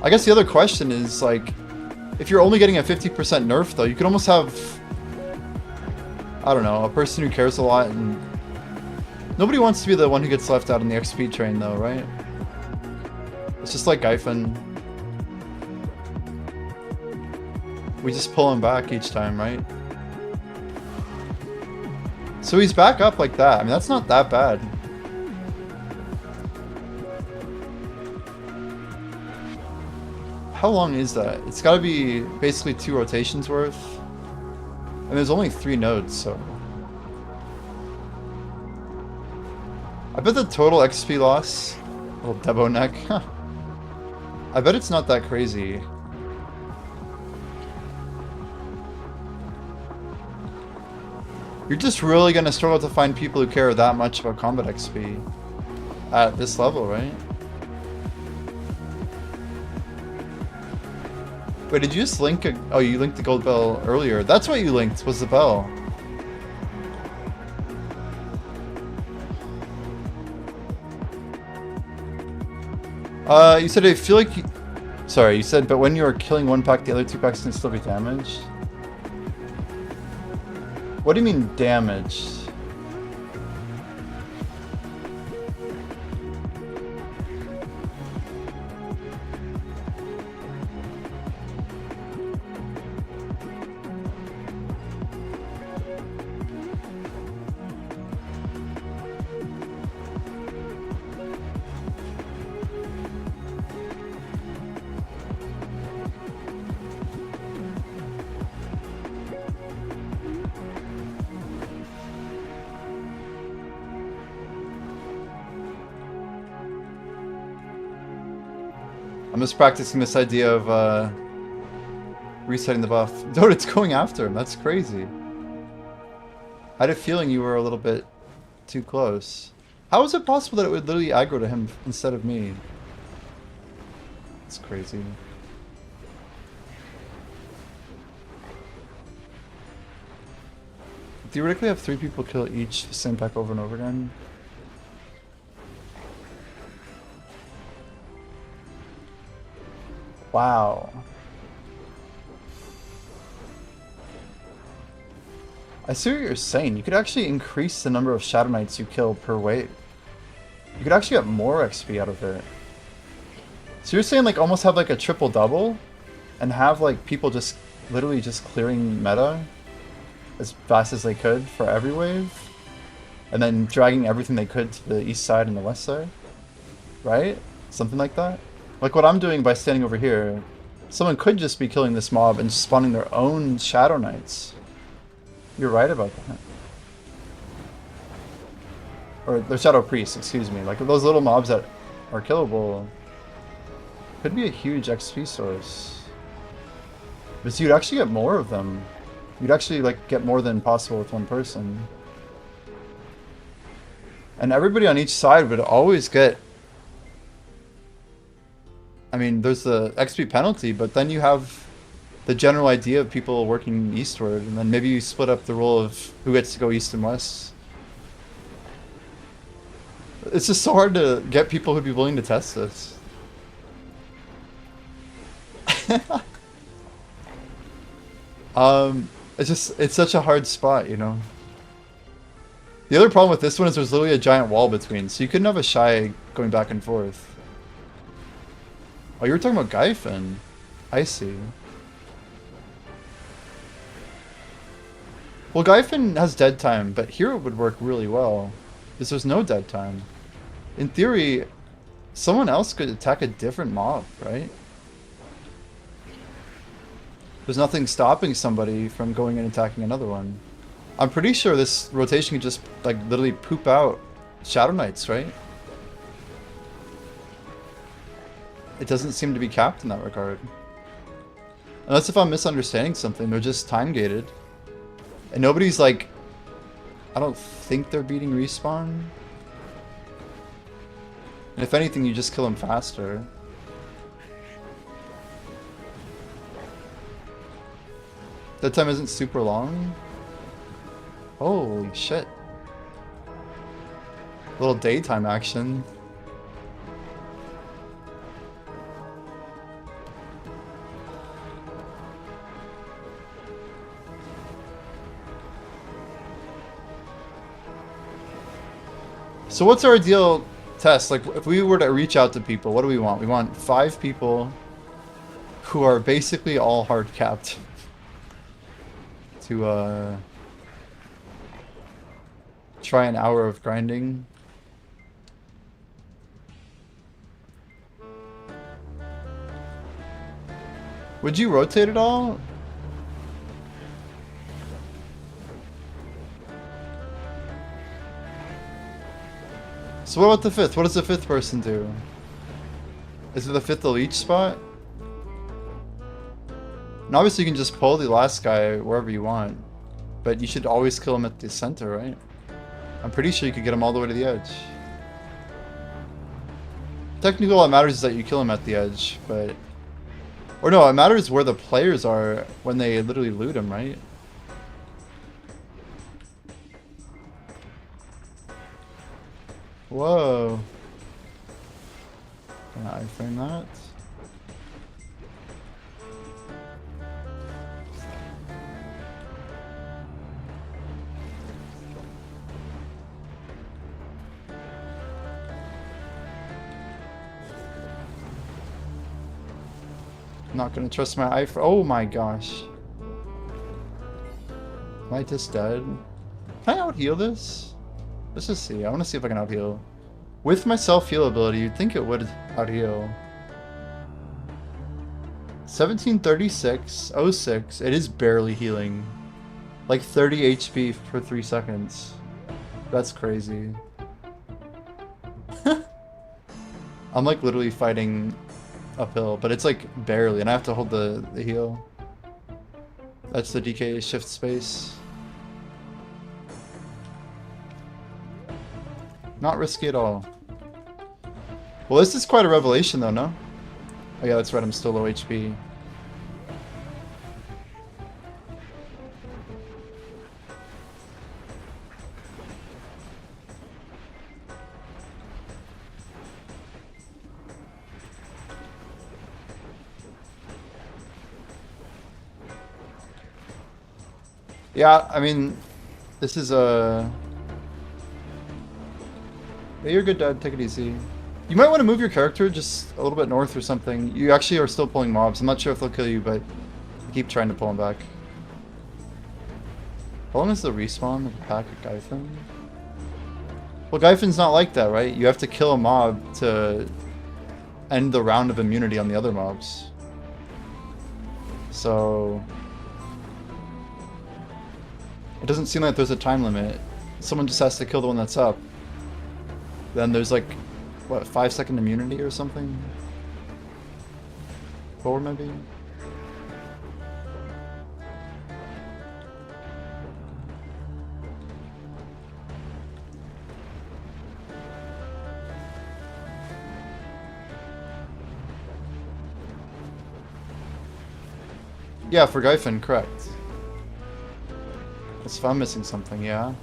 I guess the other question is, like... If you're only getting a 50% nerf, though, you could almost have... I don't know, a person who cares a lot and... Nobody wants to be the one who gets left out on the XP train, though, right? It's just like Gyphon. We just pull him back each time, right? So he's back up like that. I mean, that's not that bad. How long is that? It's gotta be basically 2 rotations worth. And there's only 3 nodes, so... I bet the total XP loss... Little Debo neck. I bet it's not that crazy. You're just really gonna struggle to find people who care that much about combat XP at this level, right? Wait, did you just link a... Oh, you linked the gold bell earlier. That's what you linked, was the bell. You said I feel like... Sorry, you said, but when you are killing one pack, the other 2 packs can still be damaged? What do you mean, damaged? I'm just practicing this idea of resetting the buff. Dude, it's going after him. That's crazy. I had a feeling you were a little bit too close. How is it possible that it would literally aggro to him instead of me? It's crazy. Theoretically, have 3 people kill each the same pack over and over again. Wow. I see what you're saying. You could actually increase the number of Shadow Knights you kill per wave. You could actually get more XP out of it. So you're saying like almost have like a triple double and have like people just literally just clearing meta as fast as they could for every wave and then dragging everything they could to the east side and the west side, right? Something like that. Like what I'm doing by standing over here, someone could just be killing this mob and spawning their own Shadow Knights. You're right about that. Or the Shadow Priests, excuse me. Like those little mobs that are killable could be a huge XP source. But you'd actually get more of them. You'd actually like get more than possible with one person. And everybody on each side would always get... I mean, there's the XP penalty, but then you have the general idea of people working eastward, and then maybe you split up the role of who gets to go east and west. It's just so hard to get people who'd be willing to test this. It's such a hard spot, you know. The other problem with this one is there's literally a giant wall between, so you couldn't have a Shy going back and forth. Oh, you were talking about Gyfin. I see. Well, Gyfin has dead time, but here it would work really well. Because there's no dead time. In theory, someone else could attack a different mob, right? There's nothing stopping somebody from going and attacking another one. I'm pretty sure this rotation could just, like, literally poop out Shadow Knights, right? It doesn't seem to be capped in that regard. Unless if I'm misunderstanding something, they're just time-gated. And nobody's like... I don't think they're beating respawn. And if anything, you just kill them faster. That time isn't super long. Holy shit. Little daytime action. So what's our ideal test? Like, if we were to reach out to people, what do we want? We want 5 people who are basically all hard capped to try an hour of grinding. Would you rotate at all? So what about the 5th? What does the 5th person do? Is it the 5th elite spot? And obviously you can just pull the last guy wherever you want. But you should always kill him at the center, right? I'm pretty sure you could get him all the way to the edge. Technically all that matters is that you kill him at the edge, but... Or no, it matters where the players are when they literally loot him, right? Whoa. Can I frame that? I'm not gonna trust my eye for— oh my gosh. Am I just dead? Can I out heal this? Let's just see. I want to see if I can out heal. With my self-heal ability, you'd think it would out heal. 1736, 06. It is barely healing. Like 30 HP for 3 seconds. That's crazy. I'm like literally fighting uphill, but it's like barely, and I have to hold the heal. That's the DK shift space. Not risky at all. Well, this is quite a revelation though, no? Oh yeah, that's right, I'm still low HP. Yeah, I mean, this is a... Yeah, you're good, Dad. Take it easy. You might want to move your character just a little bit north or something. You actually are still pulling mobs. I'm not sure if they'll kill you, but I keep trying to pull them back. How long is the respawn of a pack of Gyphon? Well, Gyphon's not like that, right? You have to kill a mob to end the round of immunity on the other mobs. So... it doesn't seem like there's a time limit. Someone just has to kill the one that's up. Then there's like, what, 5-second immunity or something? 4 maybe? Yeah, for Gyphon, correct. That's if I'm missing something, yeah.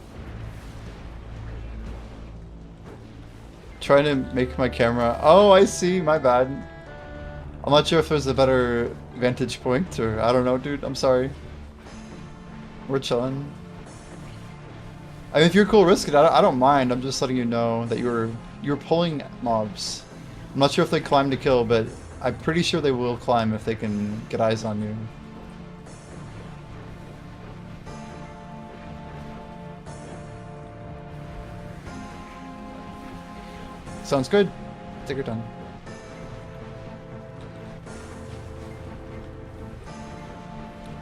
Trying to make my camera... Oh, I see, my bad. I'm not sure if there's a better vantage point, or I don't know, dude, I'm sorry. We're chilling. I mean, if you're cool, risk it. I don't mind. I'm just letting you know that you're pulling mobs. I'm not sure if they climb to kill, but I'm pretty sure they will climb if they can get eyes on you. Sounds good. Take your time.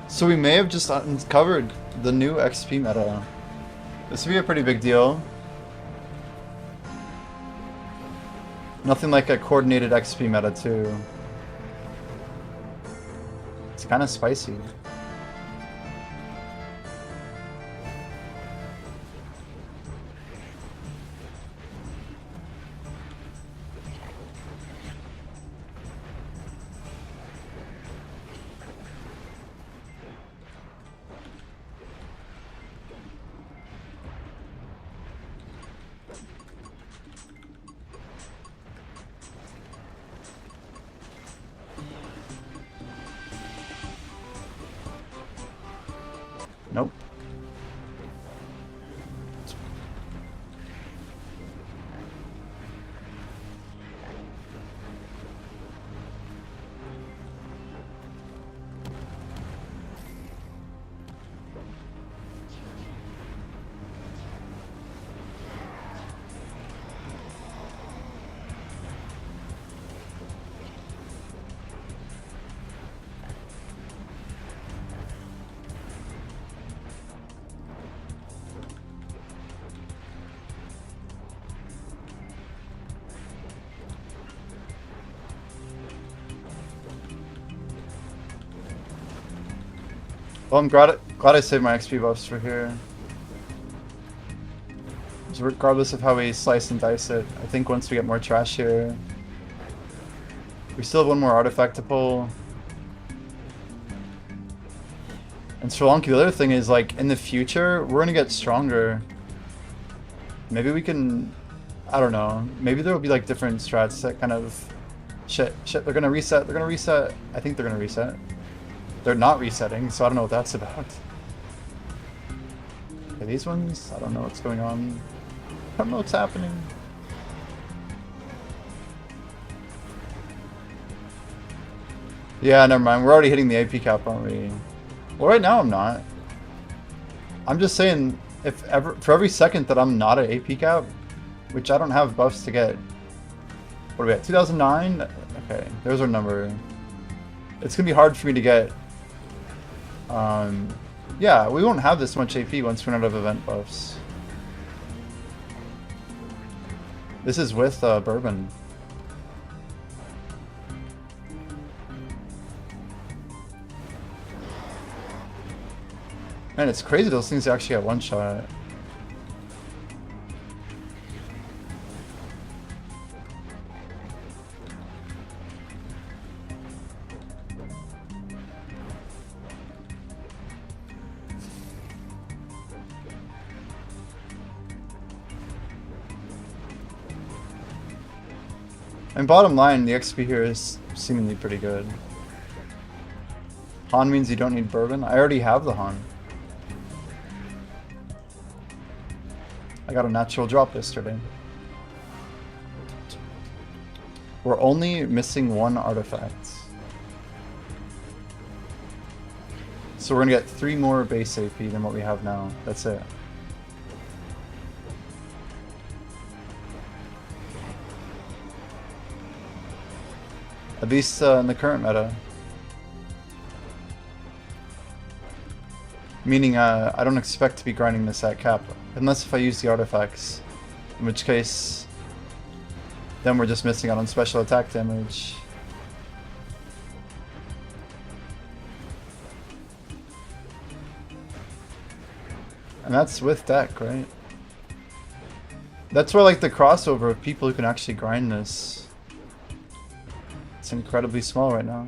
So we may have just uncovered the new XP meta. This would be a pretty big deal. Nothing like a coordinated XP meta too. It's kind of spicy. Nope. Well, I'm glad I saved my XP buffs for here. So regardless of how we slice and dice it, I think once we get more trash here, we still have one more artifact to pull. And Sri Lanka, the other thing is, like, in the future, we're gonna get stronger. Maybe we can, I don't know, maybe there will be like different strats that kind of, shit, they're gonna reset, I think they're gonna reset. They're not resetting, so I don't know what that's about. Okay, these ones, I don't know what's going on. I don't know what's happening. Yeah, never mind. We're already hitting the AP cap, aren't we? Well, right now I'm not. I'm just saying, for every second that I'm not at AP cap, which I don't have buffs to get. What are we at? 2009? Okay, there's our number. It's gonna be hard for me to get. Yeah, we won't have this much AP once we're out of event buffs. This is with Bourbon. Man, it's crazy those things actually got one shot. And bottom line, the XP here is seemingly pretty good. Han means you don't need bourbon. I already have the Han. I got a natural drop yesterday. We're only missing one artifact. So we're gonna get 3 more base AP than what we have now. That's it. At least in the current meta. Meaning I don't expect to be grinding this at cap. Unless if I use the artifacts. In which case, then we're just missing out on special attack damage. And that's with deck, right? That's where like the crossover of people who can actually grind this. It's incredibly small right now.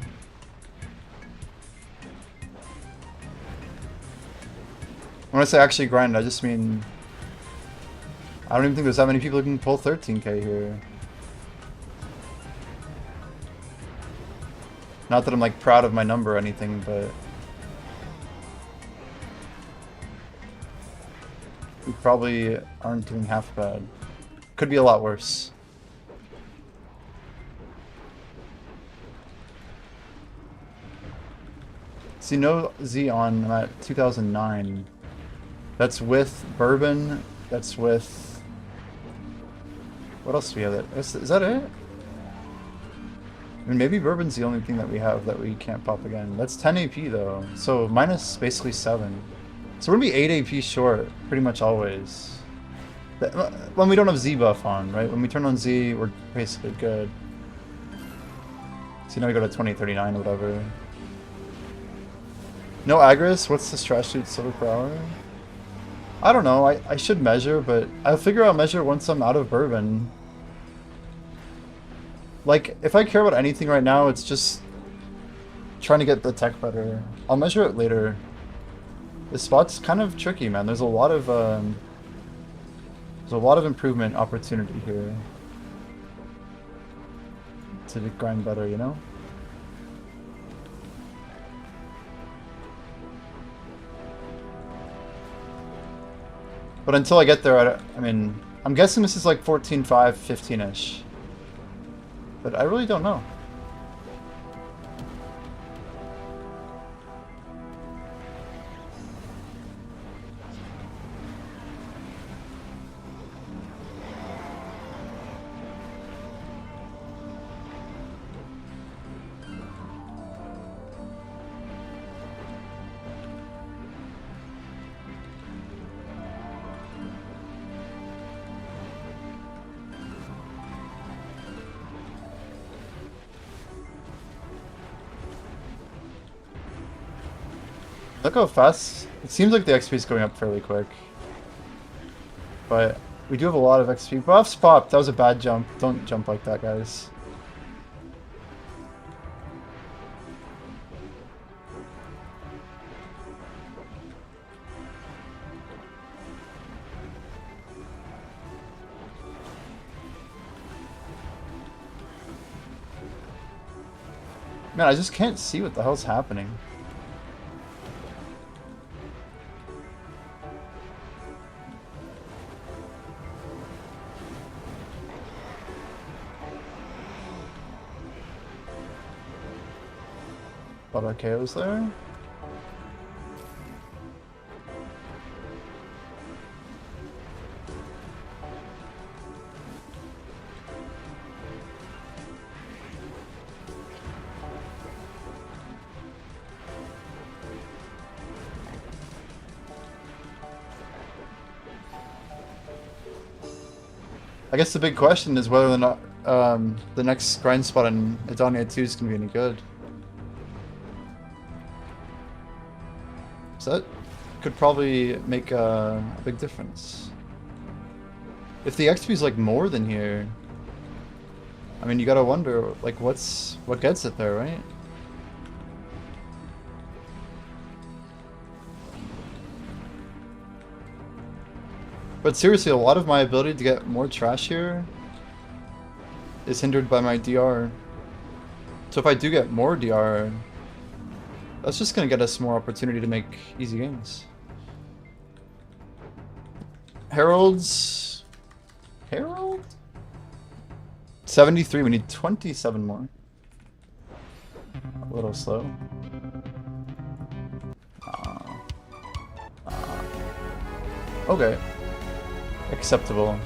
When I say actually grind, I just mean I don't even think there's that many people who can pull 13k here. Not that I'm like proud of my number or anything, but we probably aren't doing half bad. Could be a lot worse. See, no Z on, I'm at 2009. That's with bourbon, that's with... What else do we have? Is that it? I mean, maybe bourbon's the only thing that we have that we can't pop again. That's 10 AP though, so minus basically 7. So we're gonna be 8 AP short, pretty much always. When we don't have Z buff on, right? When we turn on Z, we're basically good. So now we go to 2039 or whatever. No Agris? What's the trash shoot silver per hour? I don't know, I should measure, but I'll figure I'll measure once I'm out of bourbon. Like, if I care about anything right now, it's just trying to get the tech better. I'll measure it later. This spot's kind of tricky, man. There's a lot of improvement opportunity here to grind better, you know? But until I get there, I mean, I'm guessing this is like 14.5, 15-ish. But I really don't know. Look how fast. It seems like the XP is going up fairly quick. But we do have a lot of XP. Buffs popped. That was a bad jump. Don't jump like that, guys. Man, I just can't see what the hell's happening. A lot of KOs there. I guess the big question is whether or not the next grind spot in Edania 2 is going to be any good. So that could probably make a big difference. If the XP is like more than here, I mean, you gotta wonder like what gets it there, right? But seriously, a lot of my ability to get more trash here is hindered by my DR. So if I do get more DR, that's just gonna get us more opportunity to make easy games. Heralds... Herald? 73, we need 27 more. A little slow. Okay. Acceptable.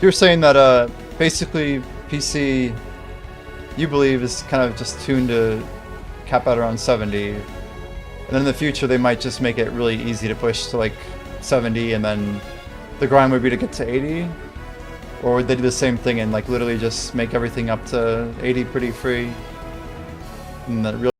So you're saying that basically PC, you believe, is kind of just tuned to cap out around 70, and then in the future they might just make it really easy to push to like 70, and then the grind would be to get to 80, or would they do the same thing and like literally just make everything up to 80 pretty free, and that really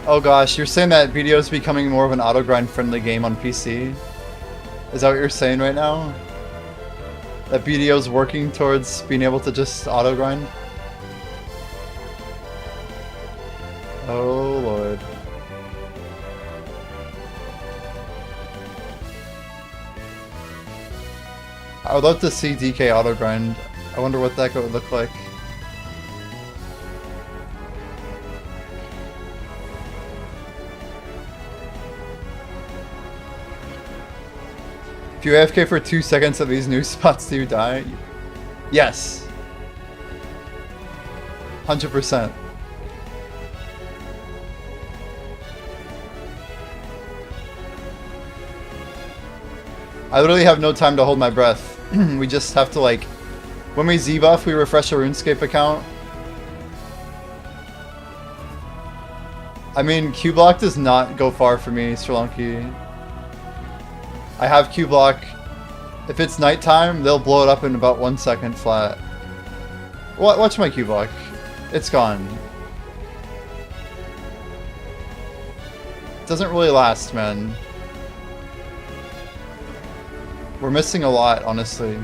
Oh gosh, you're saying that BDO is becoming more of an auto grind friendly game on PC? Is that what you're saying right now? That BDO is working towards being able to just auto grind? Oh lord. I would love to see DK auto grind. I wonder what that would look like. If you AFK for 2 seconds at these new spots, do you die? Yes. 100%. I literally have no time to hold my breath. We just have to, like, when we Z-buff, we refresh a RuneScape account. I mean, Q-Block does not go far for me, Srilanki. I have Q-Block. If it's nighttime, they'll blow it up in about 1 second flat. Watch my Q-Block. It's gone. It doesn't really last, man. We're missing a lot, honestly.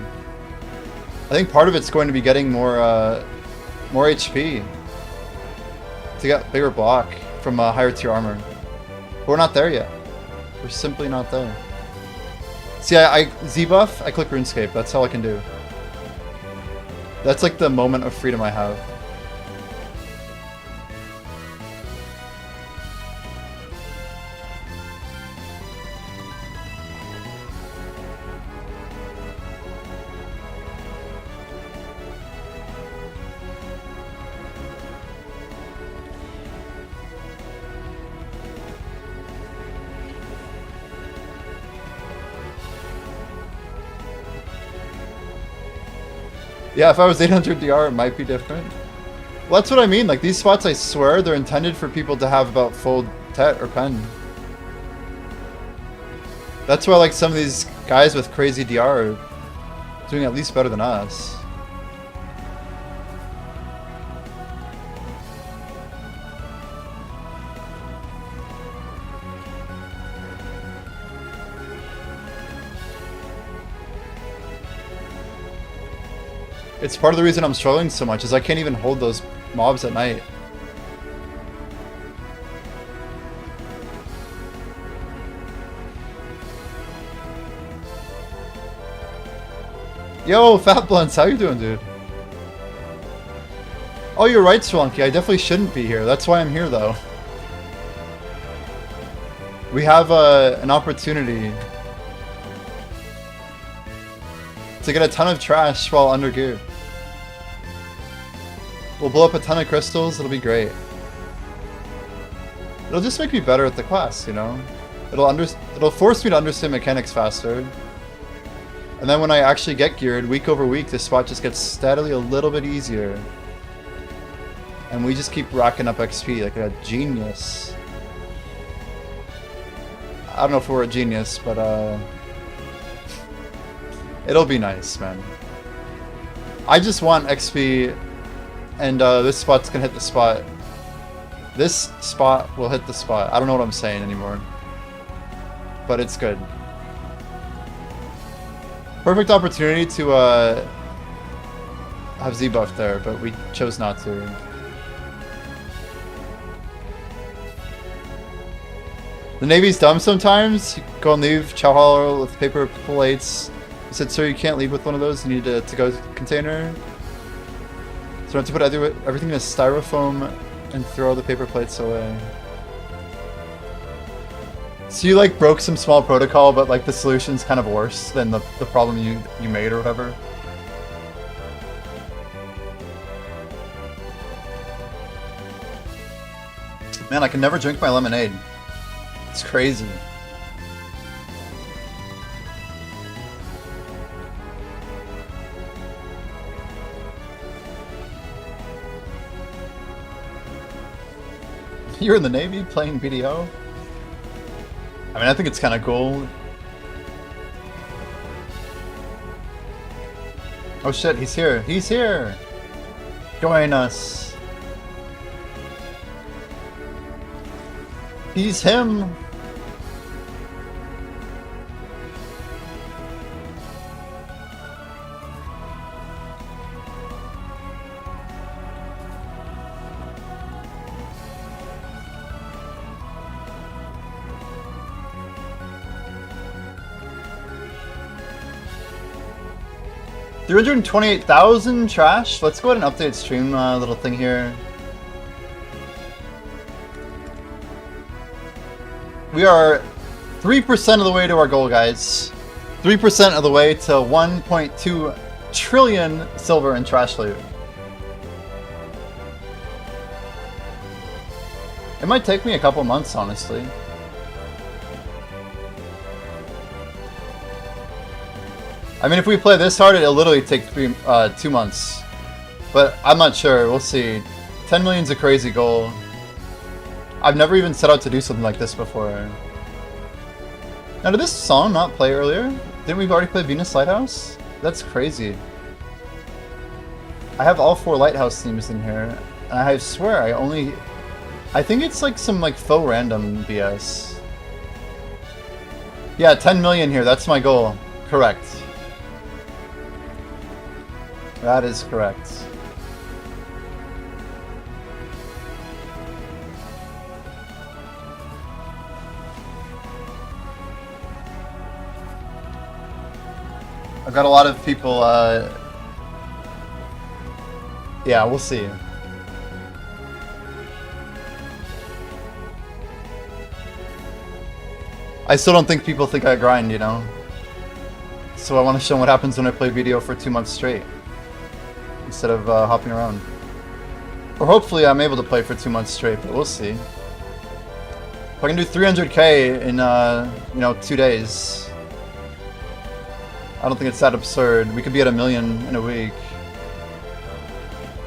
I think part of it's going to be getting more HP to get bigger block from higher tier armor. But we're not there yet. We're simply not there. See, I Z-buff, I click RuneScape. That's all I can do. That's like the moment of freedom I have. Yeah, if I was 800 DR, it might be different. Well, that's what I mean. Like, these spots, I swear, they're intended for people to have about full Tet or Pen. That's why, like, some of these guys with crazy DR are doing at least better than us. It's part of the reason I'm struggling so much, is I can't even hold those mobs at night. Yo, Fat Blunts, how you doing, dude? Oh, you're right, Swanky. I definitely shouldn't be here. That's why I'm here, though. We have an opportunity to get a ton of trash while under gear. We'll blow up a ton of crystals, it'll be great. It'll just make me better at the class, you know? It'll force me to understand mechanics faster. And then when I actually get geared, week over week, this spot just gets steadily a little bit easier. And we just keep racking up XP like a genius. I don't know if we're a genius, but it'll be nice, man. I just want XP, and this spot's gonna hit the spot. This spot will hit the spot. I don't know what I'm saying anymore. But it's good. Perfect opportunity to have Z-buff there, but we chose not to. The Navy's dumb sometimes. You go and leave chow hall with paper plates. He said, sir, you can't leave with one of those. You need a to-go container. So I have to put everything in a styrofoam and throw the paper plates away. So you like broke some small protocol, but like the solution's kind of worse than the problem you made or whatever. Man, I can never drink my lemonade. It's crazy. You're in the Navy playing BDO? I mean, I think it's kind of cool. Oh shit, he's here. He's here! Join us. He's him. $328,000 trash. Let's go ahead and update stream little thing here. We are 3% of the way to our goal, guys. 3% of the way to 1.2 trillion silver in trash loot. It might take me a couple months, honestly. I mean, if we play this hard, it'll literally take 2 months. But I'm not sure. We'll see. 10 million's a crazy goal. I've never even set out to do something like this before. Now, did this song not play earlier? Didn't we already play Venus Lighthouse? That's crazy. I have all 4 Lighthouse themes in here. And I swear, I think it's like some like faux random BS. Yeah, 10 million here. That's my goal. Correct. That is correct. I've got a lot of people, yeah, we'll see. I still don't think people think I grind, you know? So I want to show them what happens when I play video for 2 months straight. Instead of hopping around. Or hopefully I'm able to play for 2 months straight, but we'll see. If I can do 300k in, you know, 2 days. I don't think it's that absurd. We could be at 1 million in a week.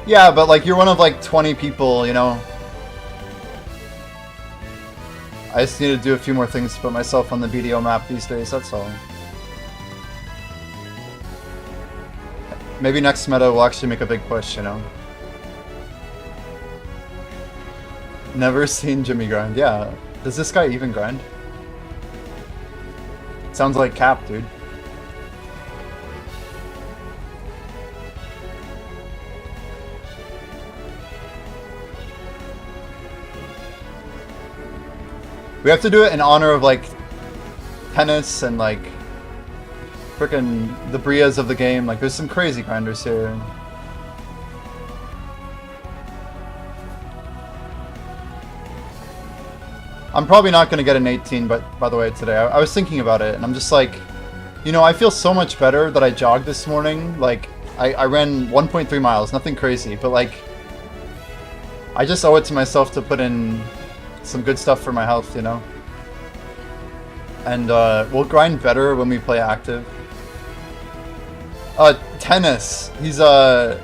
Yeah, but like you're one of like 20 people, you know. I just need to do a few more things to put myself on the BDO map these days, that's all. Maybe next meta will actually make a big push, you know. Never seen Jimmy grind. Yeah. Does this guy even grind? Sounds like Cap, dude. We have to do it in honor of like tennis and like frickin' the Brias of the game. Like there's some crazy grinders here. I'm probably not going to get an 18, but by the way, today I was thinking about it and I'm just like, you know, I feel so much better that I jogged this morning. Like I ran 1.3 miles, nothing crazy, but like I just owe it to myself to put in some good stuff for my health, you know. And we'll grind better when we play active. Tennis. He's a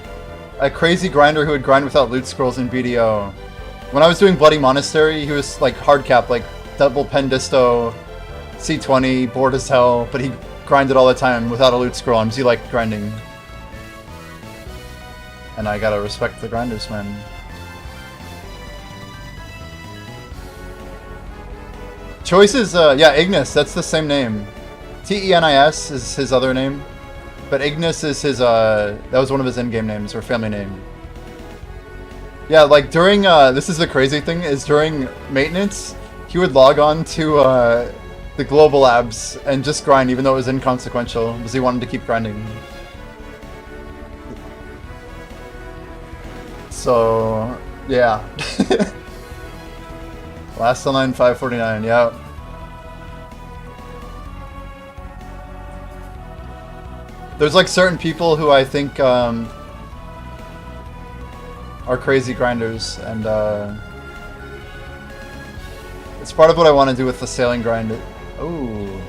crazy grinder who would grind without loot scrolls in BDO. When I was doing Bloody Monastery, he was like hard cap, like double pen disto, C20, bored as hell, but he grinded all the time without a loot scroll. I'm like grinding. And I gotta respect the grinders, man. Choice is, yeah, Ignis, that's the same name. Tenis is his other name. But Ignis is his, that was one of his in-game names, or family name. Yeah, like during, this is the crazy thing, is during maintenance, he would log on to, the global labs and just grind, even though it was inconsequential, because he wanted to keep grinding. So, yeah. Last online 549, yeah. There's like certain people who I think are crazy grinders, and it's part of what I want to do with the sailing grind. Ooh.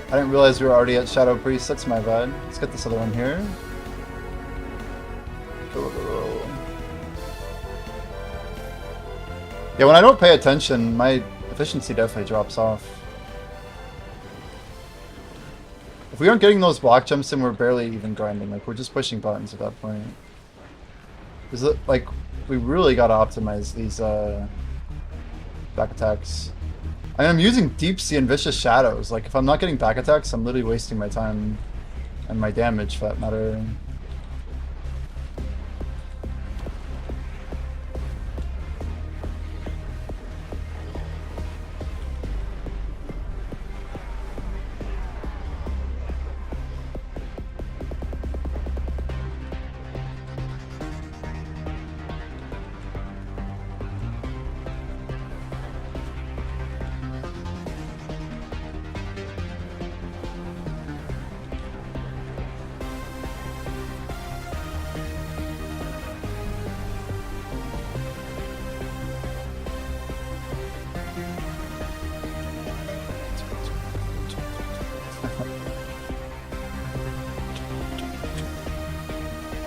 I didn't realize we were already at Shadow Priest, that's my bad. Let's get this other one here. Go. Yeah, when I don't pay attention, my efficiency definitely drops off. If we aren't getting those block jumps in, we're barely even grinding. Like, we're just pushing buttons at that point. Is it, like, We really gotta optimize these back attacks. I am using Deep Sea and Vicious Shadows. Like, if I'm not getting back attacks, I'm literally wasting my time and my damage, for that matter.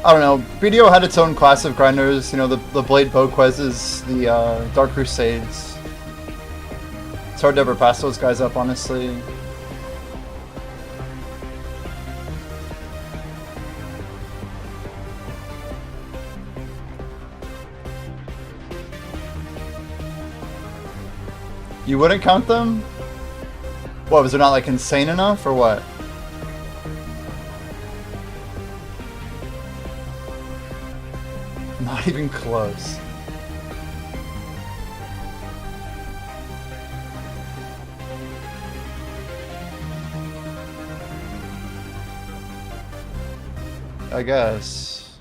I don't know. BDO had its own class of grinders. You know, the Blade Boquezes, the Dark Crusades. It's hard to ever pass those guys up, honestly. You wouldn't count them? What, was it not like insane enough or what? Not even close. I guess.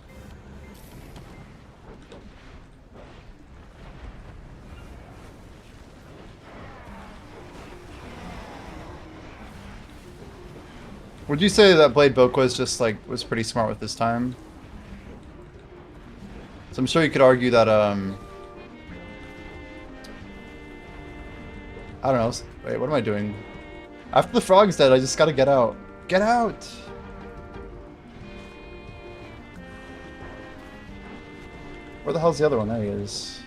Would you say that Blade Book was just like was pretty smart with his time? So I'm sure you could argue that I don't know. Wait, what am I doing? After the frog's dead, I just gotta get out. Get out! Where the hell's the other one? There he is.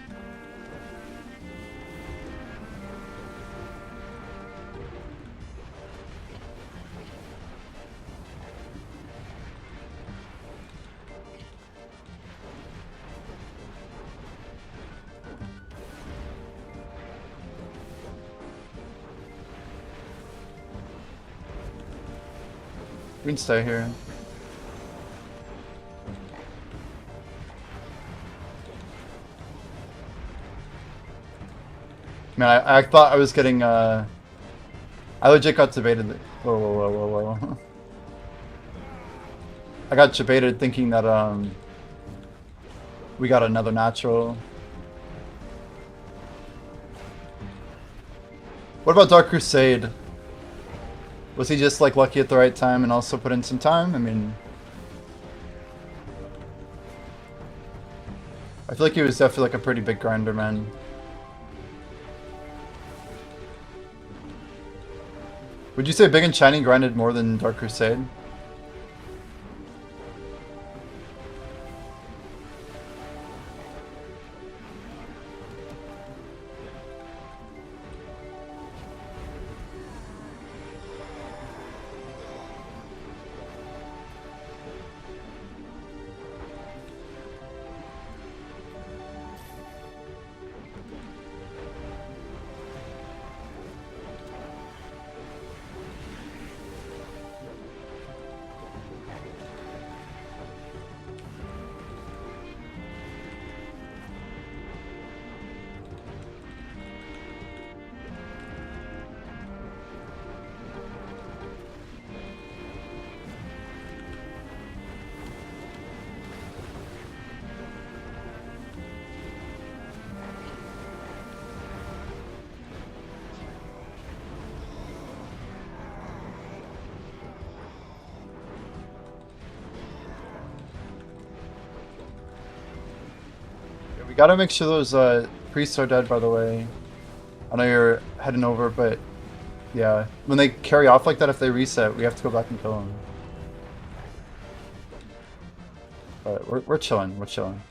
We can stay here. Man, I thought I was getting, I legit got debated. Whoa, whoa, whoa, whoa, whoa. I got debated thinking that, we got another natural. What about Dark Crusade? Was he just, like, lucky at the right time and also put in some time? I mean... I feel like he was definitely, like, a pretty big grinder, man. Would you say Big and Shiny grinded more than Dark Crusade? Gotta make sure those priests are dead, by the way. I know you're heading over, but yeah. When they carry off like that, if they reset, we have to go back and kill them. But we're chilling, we're chilling.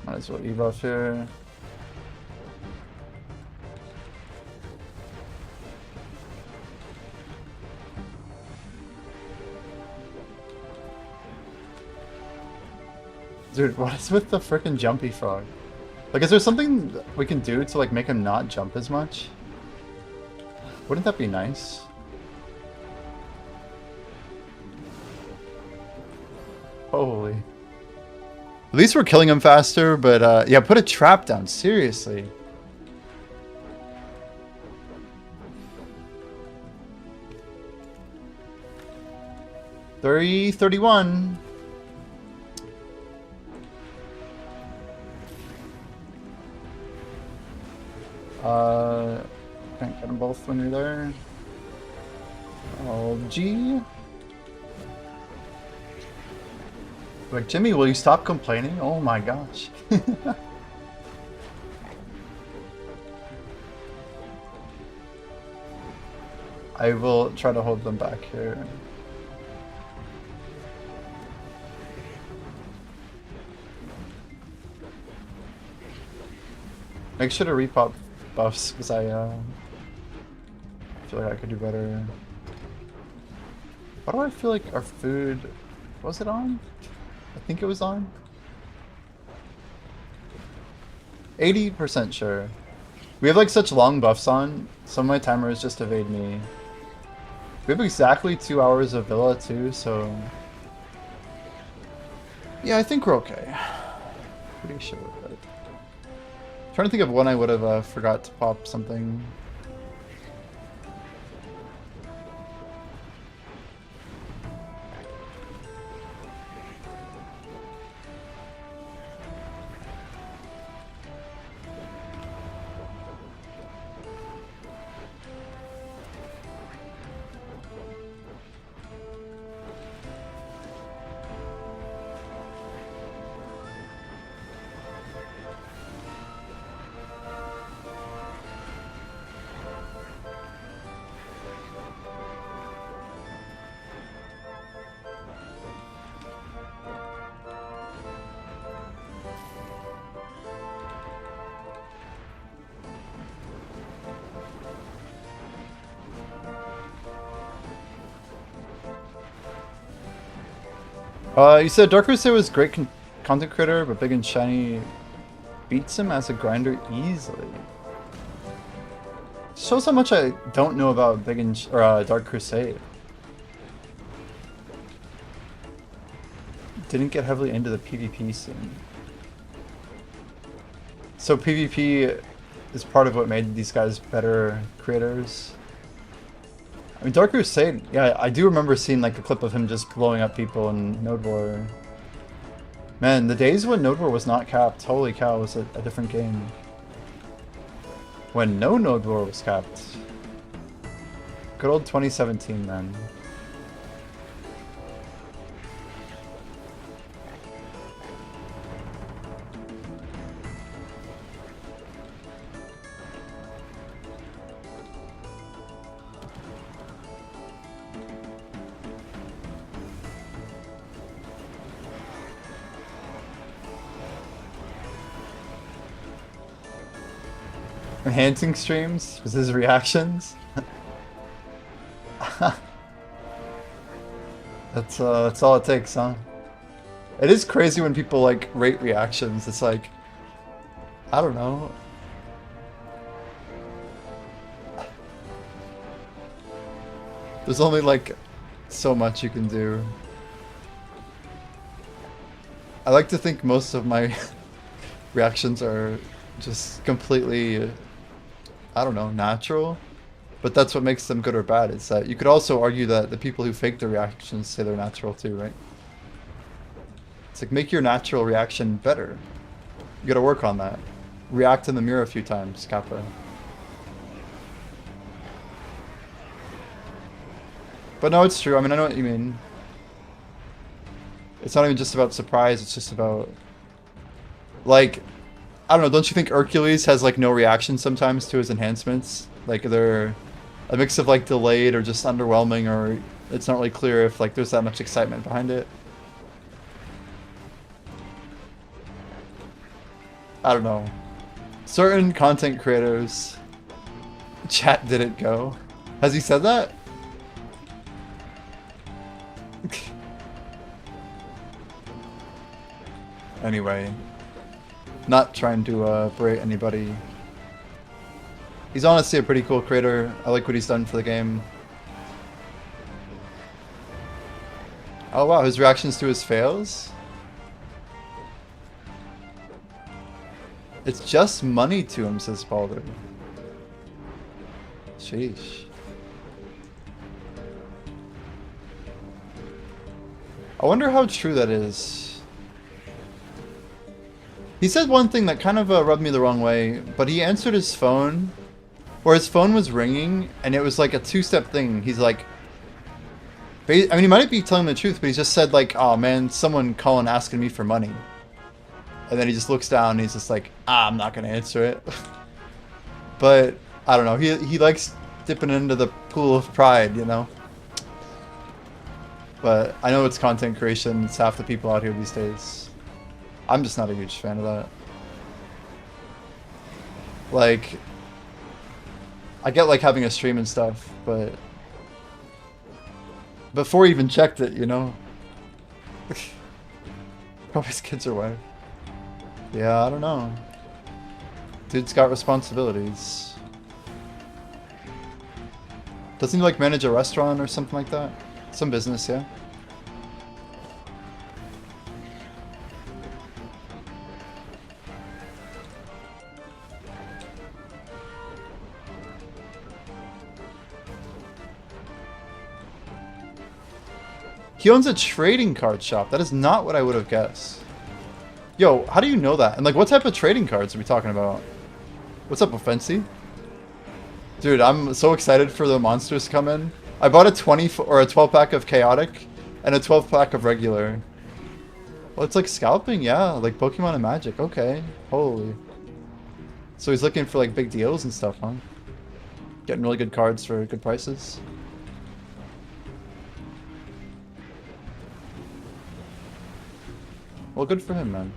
Might as well ebuff here. Dude, what is with the frickin' jumpy frog? Like, is there something we can do to, like, make him not jump as much? Wouldn't that be nice? Holy. At least we're killing him faster, but, yeah, put a trap down, seriously. $30-31. Can't get them both when you're there. Oh, G. Like, Jimmy, will you stop complaining? Oh my gosh. I will try to hold them back here. Make sure to repop buffs, because I feel like I could do better. Why do I feel like our food... Was it on? I think it was on. 80% sure. We have like such long buffs on, some of my timers just evade me. We have exactly 2 hours of Villa too, so... Yeah, I think we're okay. Pretty sure. But... Trying to think of when I would have forgot to pop something. You said Dark Crusade was great content creator, but Big and Shiny beats him as a grinder easily. Shows how much I don't know about Big and Dark Crusade. Didn't get heavily into the PvP scene. So PvP is part of what made these guys better creators. I mean, Dark Crusade, yeah, I do remember seeing like a clip of him just blowing up people in Node War. Man, the days when Node War was not capped, holy cow, it was a different game. When no Node War was capped. Good old 2017, man. Enhancing streams was his reactions. That's all it takes, huh? It is crazy when people like rate reactions. It's like, I don't know. There's only like so much you can do. I like to think most of my reactions are just completely, I don't know, natural. But that's what makes them good or bad, is that you could also argue that the people who fake their reactions say they're natural too, right? It's like, make your natural reaction better. You gotta work on that. React in the mirror a few times, Kappa. But no, it's true. I mean, I know what you mean. It's not even just about surprise, it's just about... Like, I don't know, don't you think Hercules has like no reaction sometimes to his enhancements? Like they're a mix of like delayed or just underwhelming, or it's not really clear if like there's that much excitement behind it. I don't know. Certain content creators... Chat didn't go. Has he said that? Anyway, not trying to berate anybody. He's honestly a pretty cool creator. I like what he's done for the game. Oh wow, his reactions to his fails? It's just money to him, says Baldur. Sheesh. I wonder how true that is. He said one thing that kind of rubbed me the wrong way, but he answered his phone, or his phone was ringing, and it was like a two-step thing. He's like, I mean, he might be telling the truth, but he just said like, oh man, someone calling asking me for money. And then he just looks down and he's just like, I'm not going to answer it. But, I don't know, he likes dipping into the pool of pride, you know? But I know it's content creation, it's half the people out here these days. I'm just not a huge fan of that. Like, I get like having a stream and stuff, but before he even checked it, you know? Probably his kids are wife. Yeah, I don't know. Dude's got responsibilities. Doesn't he like manage a restaurant or something like that? Some business, yeah. He owns a trading card shop. That is not what I would have guessed. Yo, how do you know that? And like, what type of trading cards are we talking about? What's up, Offensi? Dude, I'm so excited for the monsters to come in. I bought a 20 or a 12 pack of chaotic and a 12 pack of regular. Well, it's like scalping, yeah, like Pokemon and Magic. Okay, holy. So he's looking for like big deals and stuff, huh? Getting really good cards for good prices. Well, good for him, man.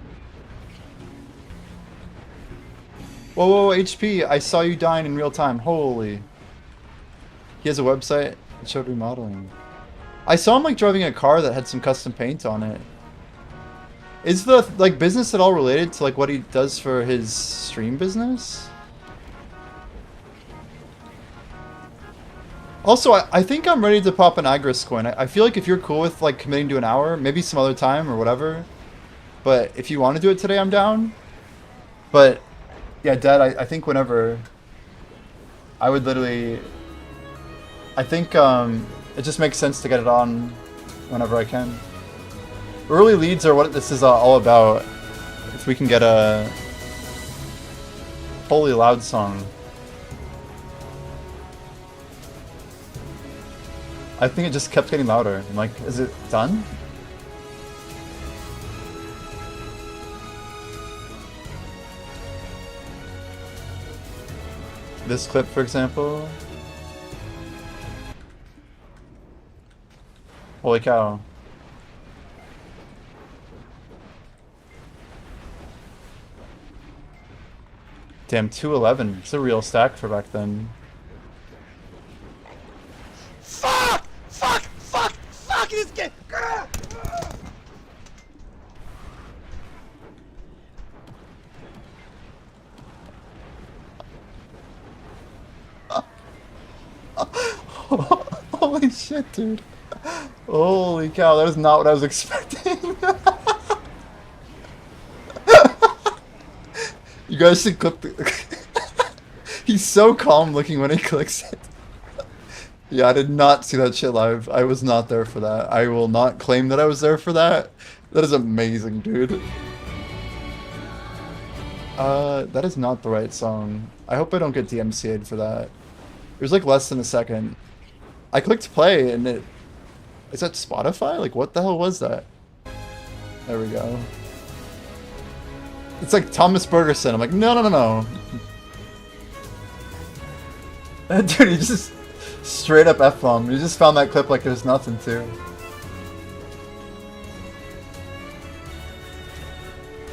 Whoa, whoa, whoa, HP, I saw you dying in real time. Holy. He has a website that showed remodeling. I saw him like driving a car that had some custom paint on it. Is the like business at all related to like what he does for his stream business? Also, I think I'm ready to pop an Agris coin. I feel like if you're cool with like committing to an hour, maybe some other time or whatever. But if you want to do it today, I'm down. But yeah, Dad, I think whenever I would literally, I think it just makes sense to get it on whenever I can. Early leads are what this is all about. If we can get a Holy Loud song. I think it just kept getting louder. I'm like, is it done? This clip, for example. Holy cow. Damn, 211. It's a real stack for back then. Fuck! Fuck! Fuck! Fuck this game! Holy shit, dude. Holy cow, that is not what I was expecting. You guys should clip the... He's so calm looking when he clicks it. Yeah, I did not see that shit live. I was not there for that. I will not claim that I was there for that. That is amazing, dude. That is not the right song. I hope I don't get DMCA'd for that. It was like less than a second. I clicked play and it... Is that Spotify? Like, what the hell was that? There we go. It's like Thomas Bergerson. I'm like, no, no, no, no. Dude, he just straight up F-bomb. You just found that clip like there's nothing to.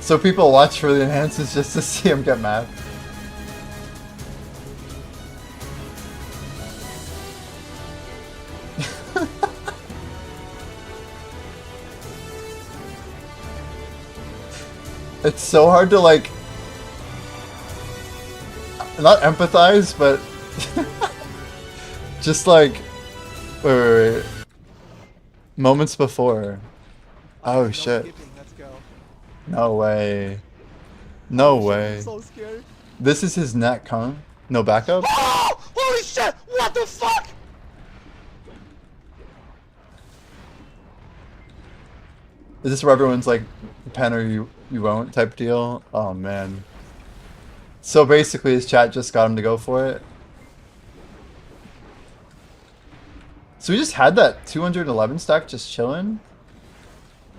So people watch for the enhancements just to see him get mad. It's so hard to like not empathize, but just like wait. Moments before. Oh shit. Skipping, let's go. No way. No Oh, shit, way. I'm so scared. This is his neck, huh? No backup? Oh! Holy shit! What the fuck? Is this where everyone's like, pen or you won't type deal? Oh man. So basically his chat just got him to go for it. So we just had that 211 stack just chilling?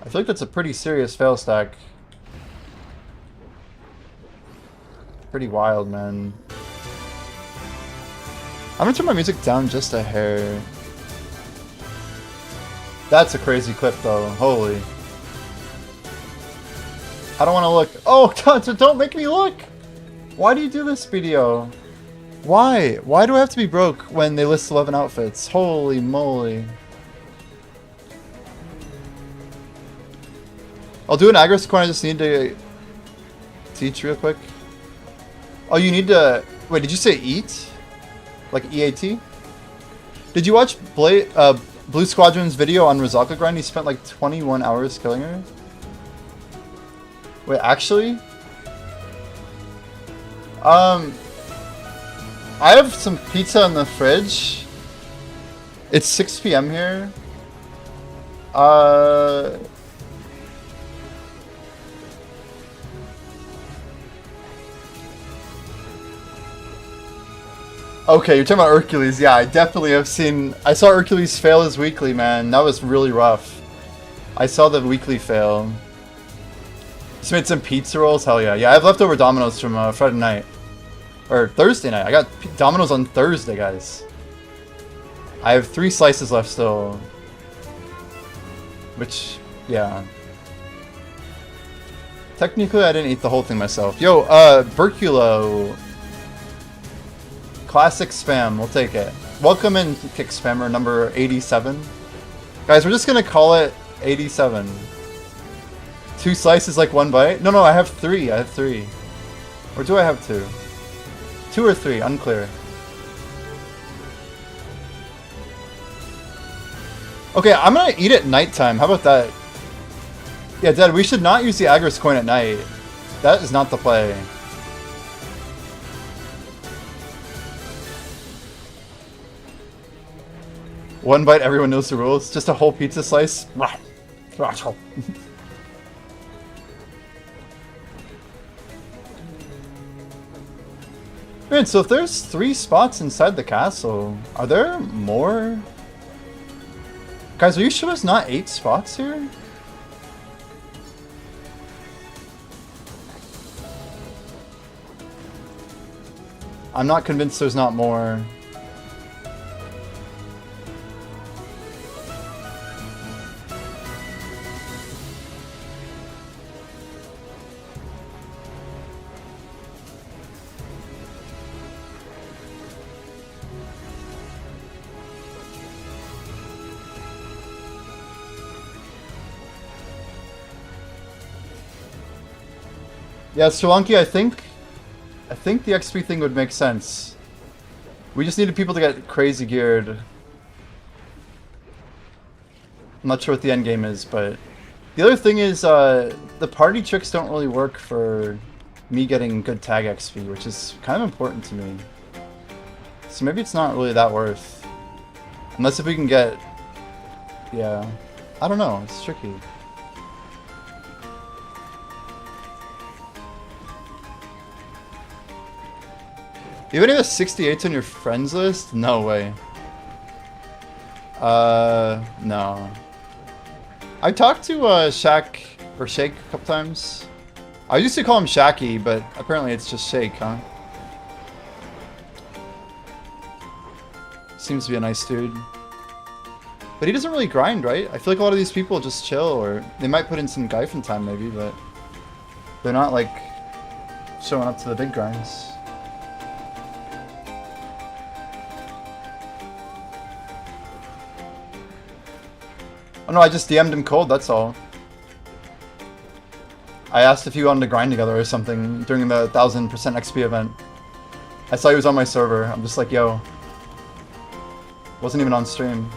I feel like that's a pretty serious fail stack. Pretty wild, man. I'm gonna turn my music down just a hair. That's a crazy clip though, holy. I don't want to look. Oh, God, don't make me look! Why do you do this video? Why? Why do I have to be broke when they list 11 outfits? Holy moly. I'll do an aggro coin, I just need to teach real quick. Oh, you need to... Wait, did you say eat? Like EAT? Did you watch Blue Squadron's video on Rizalka grind? He spent like 21 hours killing her? Wait, actually? I have some pizza in the fridge. It's 6 PM here. Okay, you're talking about Hercules. Yeah, I definitely have seen... I saw Hercules fail his weekly, man. That was really rough. I saw the weekly fail. Just made some pizza rolls? Hell yeah. Yeah, I have leftover Domino's from Friday night. Or Thursday night. I got Domino's on Thursday, guys. I have 3 slices left still. Which, yeah. Technically, I didn't eat the whole thing myself. Yo, Berculo. Classic spam, we'll take it. Welcome in, Kick Spammer number 87. Guys, we're just gonna call it 87. 2 slices like 1 bite? No, I have 3. I have 3. Or do I have 2? 2 or 3, unclear. Okay, I'm gonna eat at nighttime. How about that? Yeah, Dad, we should not use the Agris coin at night. That is not the play. One bite, everyone knows the rules. Just a whole pizza slice. Man, so if there's 3 spots inside the castle, are there more? Guys, are you sure there's not 8 spots here? I'm not convinced there's not more. Yeah, Solanki, I think the XP thing would make sense. We just needed people to get crazy geared. I'm not sure what the end game is, but the other thing is the party tricks don't really work for me getting good tag XP, which is kind of important to me. So maybe it's not really that worth. Unless if we can get... Yeah. I don't know, it's tricky. You already have 68 on your friends list? No way. No. I talked to Shaq or Shake a couple times. I used to call him Shacky, but apparently it's just Shake, huh? Seems to be a nice dude. But he doesn't really grind, right? I feel like a lot of these people just chill, or they might put in some Gyphon time maybe, but they're not like showing up to the big grinds. Oh no, I just DM'd him cold, that's all. I asked if you wanted to grind together or something during the 1000% XP event. I saw he was on my server. I'm just like, yo. Wasn't even on stream.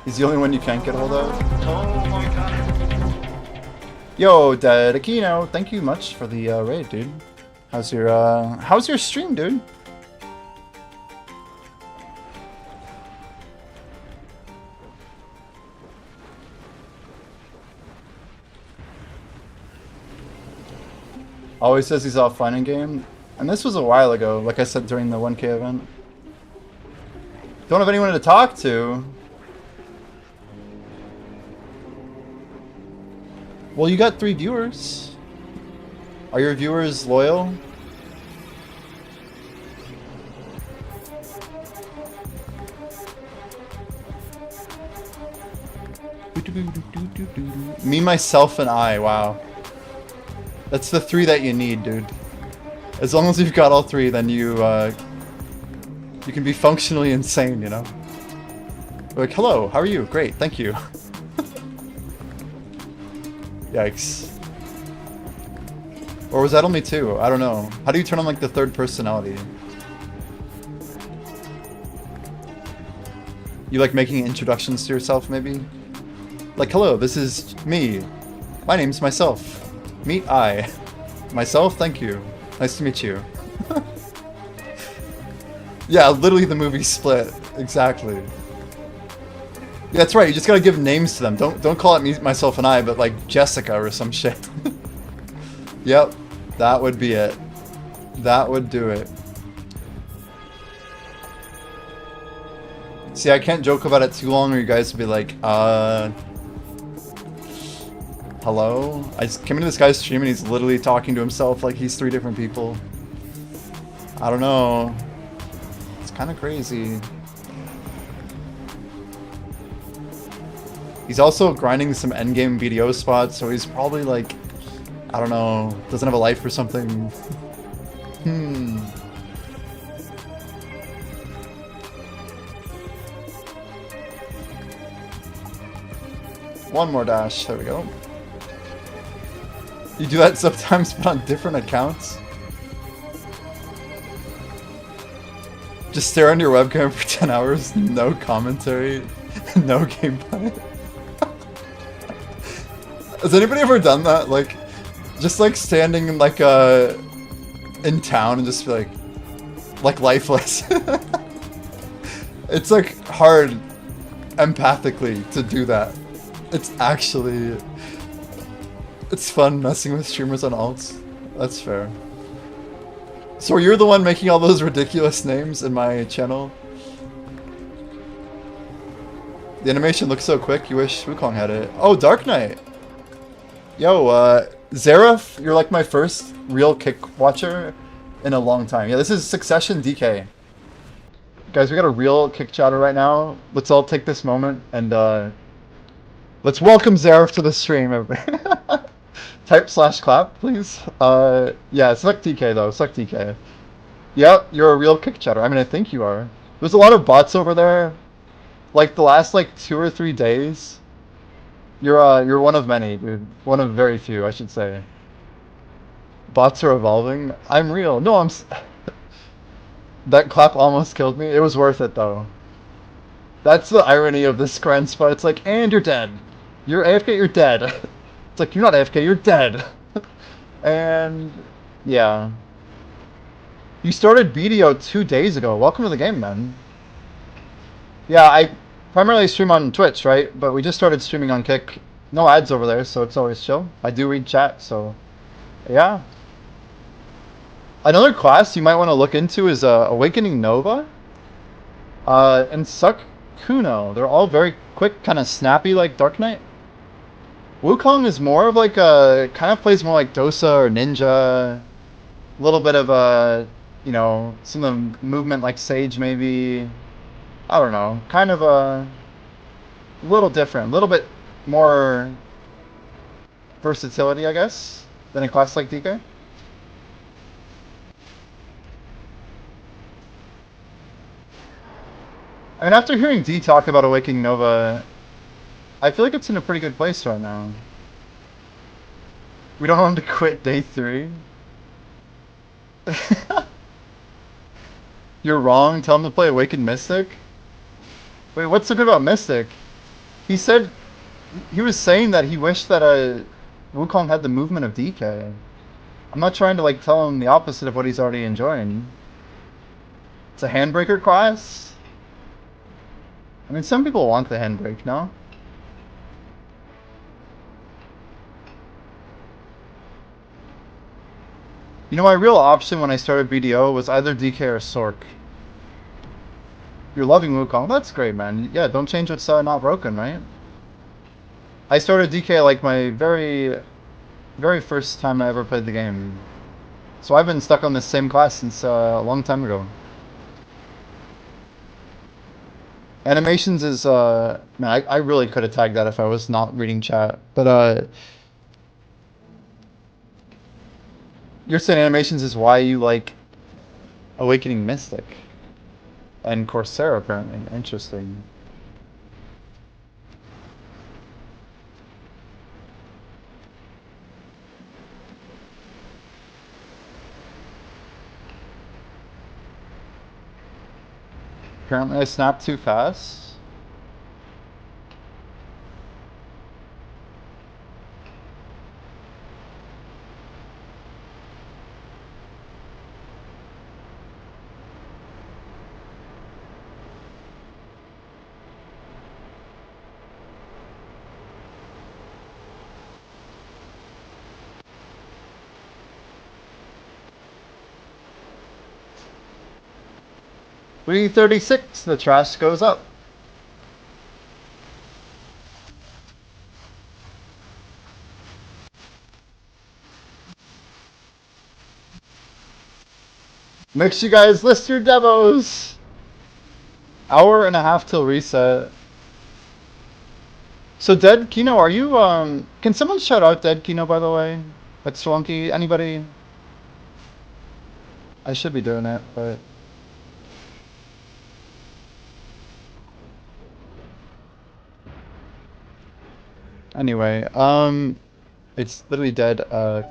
He's the only one you can't get hold of. Oh my god. Yo, Dedekino, thank you much for the raid, dude. How's your stream, dude? Always says he's offline in game. And this was a while ago, like I said during the 1K event. Don't have anyone to talk to. Well, you got 3 viewers. Are your viewers loyal? Me, myself, and I. Wow. That's the 3 that you need, dude. As long as you've got all 3, then you can be functionally insane, you know? Like, hello, how are you? Great, thank you. Yikes. Or was that only 2? I don't know. How do you turn on, like, the 3rd personality? You like making introductions to yourself, maybe? Like, hello, this is me. My name's myself. Meet I. Myself, thank you. Nice to meet you. Yeah, literally the movie Split. Exactly. Yeah, that's right. You just gotta give names to them. Don't call it me, myself, and I, but like Jessica or some shit. Yep, that would be it. That would do it. See, I can't joke about it too long, or you guys would be like, hello? I just came into this guy's stream and he's literally talking to himself like he's 3 different people. I don't know. It's kind of crazy. He's also grinding some endgame BDO spots, so he's probably like, I don't know, doesn't have a life or something. One more dash, there we go. You do that sometimes, but on different accounts? Just stare on your webcam for 10 hours, no commentary, no gameplay. Has anybody ever done that? Like, just like standing in like in town and just be like lifeless. It's like hard empathically to do that. It's actually, it's fun messing with streamers on alts. That's fair. So you're the one making all those ridiculous names in my channel? The animation looks so quick, you wish Wukong had it. Oh, Dark Knight! Yo, Zareth, you're like my first real kick watcher in a long time. Yeah, this is Succession DK. Guys, we got a real kick chatter right now. Let's all take this moment and let's welcome Zareth to the stream, everybody. Type /clap, please. Yeah, select DK though, select DK. Yep, you're a real kick chatter. I mean, I think you are. There's a lot of bots over there. Like the last like 2 or 3 days. You're one of many, dude. One of very few, I should say. Bots are evolving. I'm real. No, That clap almost killed me. It was worth it, though. That's the irony of this grand spot. It's like, and you're dead. You're AFK, you're dead. It's like, you're not AFK, you're dead. And, yeah. You started BDO 2 days ago. Welcome to the game, man. Yeah, I primarily stream on Twitch, right? But we just started streaming on Kick. No ads over there, so it's always chill. I do read chat, so yeah. Another class you might want to look into is Awakening Nova and Sukuno. They're all very quick, kind of snappy like Dark Knight. Wukong is more of like a, kind of plays more like Dosa or Ninja. A little bit of you know, some of the movement like Sage maybe. I don't know, kind of a little different, a little bit more versatility, I guess, than a class like DK. I mean, after hearing D talk about Awakening Nova, I feel like it's in a pretty good place right now. We don't want him to quit day 3. You're wrong. Tell him to play Awakened Mystic. Wait, what's so good about Mystic? He said he was saying that he wished that Wukong had the movement of DK. I'm not trying to like tell him the opposite of what he's already enjoying. It's a handbreaker class. I mean, some people want the handbrake, no? You know, my real option when I started BDO was either DK or Sork. You're loving Wukong. That's great, man. Yeah, don't change what's not broken, right? I started DK like my very first time I ever played the game. So I've been stuck on this same class since a long time ago. Animations is, man, I really could have tagged that if I was not reading chat. But, you're saying animations is why you like Awakening Mystic. And Corsair, apparently. Interesting. Apparently I snapped too fast. We 36, the trash goes up. Make sure you guys list your demos. Hour and a half till reset. So Dead Kino, are you can someone shout out Dead Kino, by the way? Like Swonky, anybody? I should be doing it, but anyway, it's literally Dead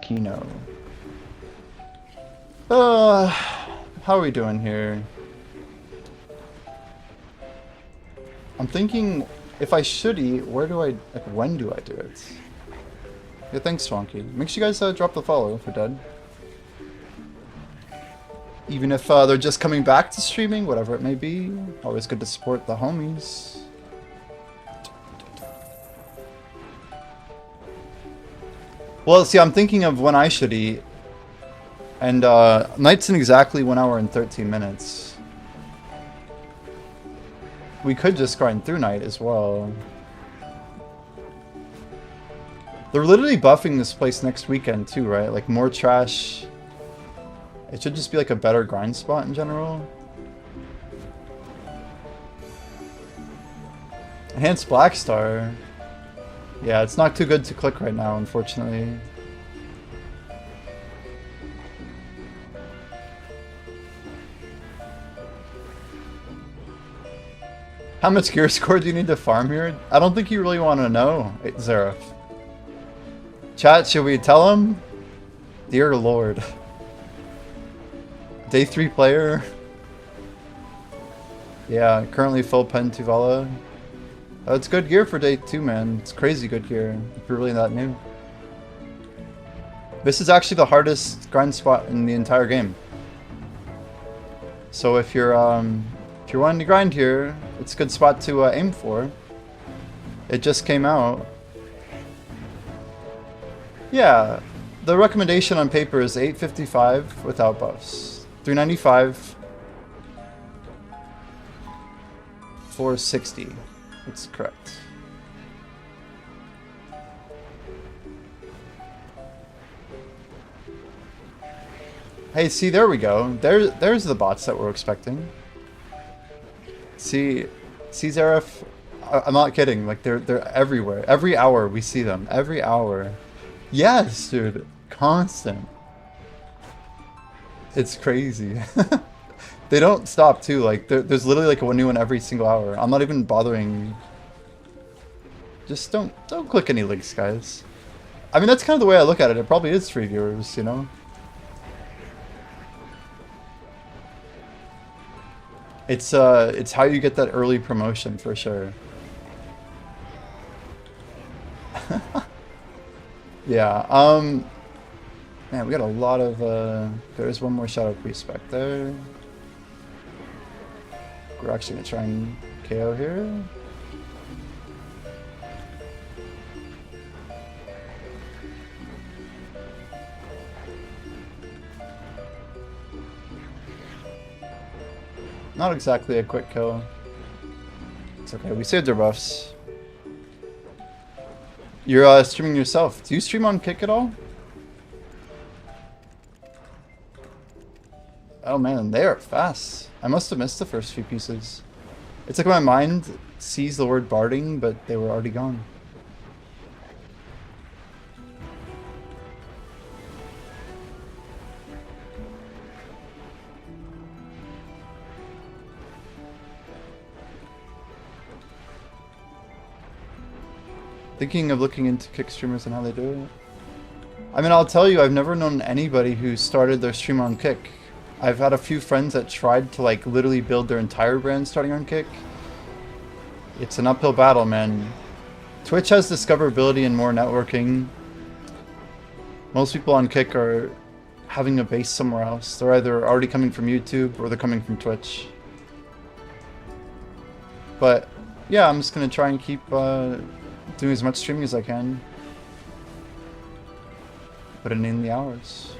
Kino. How are we doing here? I'm thinking if I should eat, where do I, like, when do I do it? Yeah, thanks, Swanky. Make sure you guys drop the follow for Dead. Even if they're just coming back to streaming, whatever it may be. Always good to support the homies. Well, see, I'm thinking of when I should eat. And night's in exactly 1 hour and 13 minutes. We could just grind through night as well. They're literally buffing this place next weekend too, right? Like more trash. It should just be like a better grind spot in general. Enhanced Black Star. Yeah, it's not too good to click right now, unfortunately. How much gear score do you need to farm here? I don't think you really want to know, Zareth. Chat, should we tell him? Dear Lord. Day 3 player. Yeah, currently full Pen Tuvala. Oh, it's good gear for day 2, man. It's crazy good gear, if you're really that new. This is actually the hardest grind spot in the entire game. So if you're wanting to grind here, it's a good spot to aim for. It just came out. Yeah, the recommendation on paper is 855 without buffs. 395. 460. That's correct. Hey, see, there we go. There's the bots that we're expecting. See Zareth, I'm not kidding. Like they're everywhere. Every hour we see them. Every hour. Yes, dude. Constant. It's crazy. They don't stop too. Like there's literally like a new one every single hour. I'm not even bothering. Just don't click any links, guys. I mean, that's kind of the way I look at it. It probably is free viewers, you know? It's how you get that early promotion for sure. Yeah, man, we got a lot of, there's one more Shadow Priest back there. We're actually gonna try and KO here. Not exactly a quick kill. It's okay, we saved our buffs. You're streaming yourself. Do you stream on Kick at all? Oh man, they are fast. I must have missed the first few pieces. It's like my mind sees the word barding, but they were already gone. Thinking of looking into Kick streamers and how they do it. I mean, I'll tell you, I've never known anybody who started their stream on Kick. I've had a few friends that tried to like literally build their entire brand starting on Kick. It's an uphill battle, man. Twitch has discoverability and more networking. Most people on Kick are having a base somewhere else. They're either already coming from YouTube or they're coming from Twitch. But yeah, I'm just gonna try and keep doing as much streaming as I can. Putting in the hours.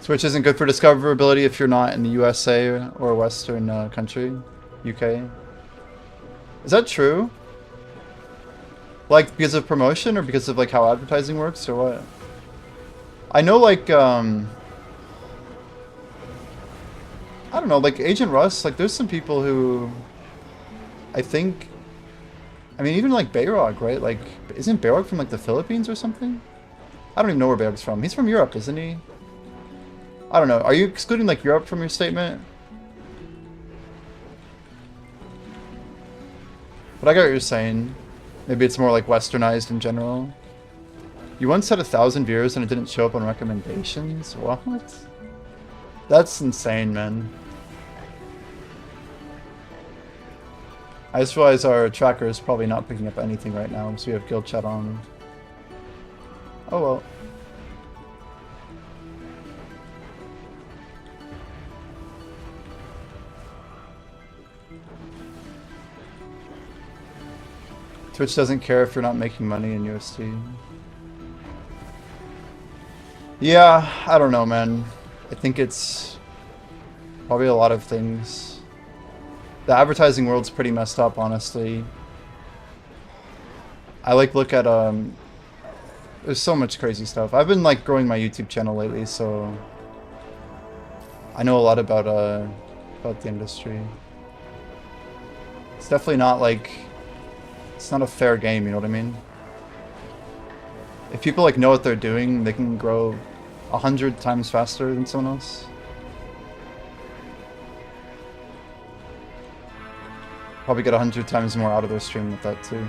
Twitch isn't good for discoverability if you're not in the USA or Western country, UK. Is that true? Like because of promotion or because of like how advertising works or what? I know like I don't know, like Agent Russ, like there's some people who I think, I mean even like Bayrog, right? Like isn't Bayrog from like the Philippines or something? I don't even know where Bayrog's from. He's from Europe, isn't he? I don't know. Are you excluding like Europe from your statement? But I get what you're saying. Maybe it's more like westernized in general. You once had 1,000 viewers and it didn't show up on recommendations? What? That's insane, man. I just realized our tracker is probably not picking up anything right now, so we have guild chat on. Oh well. Twitch doesn't care if you're not making money in USD. Yeah, I don't know, man. I think it's probably a lot of things. The advertising world's pretty messed up, honestly. I like look at there's so much crazy stuff. I've been like growing my YouTube channel lately, so I know a lot about the industry. It's definitely not like, it's not a fair game, you know what I mean? If people like know what they're doing, they can grow 100 times faster than someone else. Probably get 100 times more out of their stream with that too.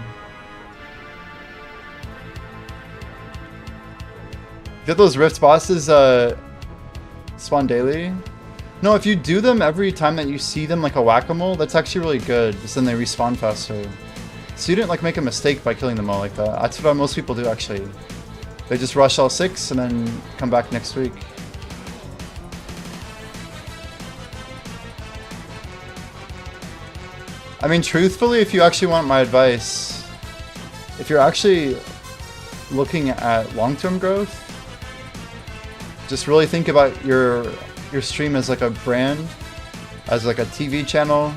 Get those Rift bosses spawn daily? No, if you do them every time that you see them like a whack-a-mole, that's actually really good, because then they respawn faster. So you didn't like make a mistake by killing them all like that. That's what most people do actually. They just rush all 6 and then come back next week. I mean, truthfully, if you actually want my advice, if you're actually looking at long-term growth, just really think about your stream as like a brand, as like a TV channel,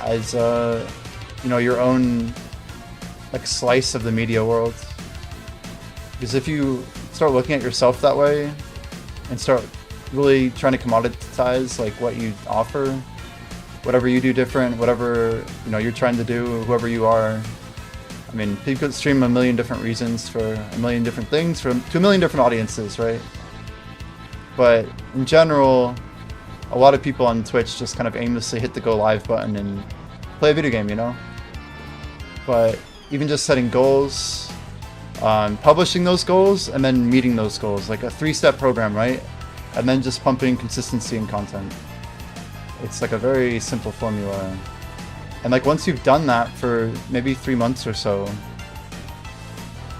as you know, your own like slice of the media world. Because if you start looking at yourself that way and start really trying to commoditize like what you offer, whatever you do different, whatever, you know, you're trying to do, whoever you are, I mean, people could stream a million different reasons for a million different things to a million different audiences, right? But in general, a lot of people on Twitch just kind of aimlessly hit the go live button and play a video game, you know? But even just setting goals, publishing those goals, and then meeting those goals, like a 3-step program, right? And then just pumping consistency and content. It's like a very simple formula. And like once you've done that for maybe 3 months or so,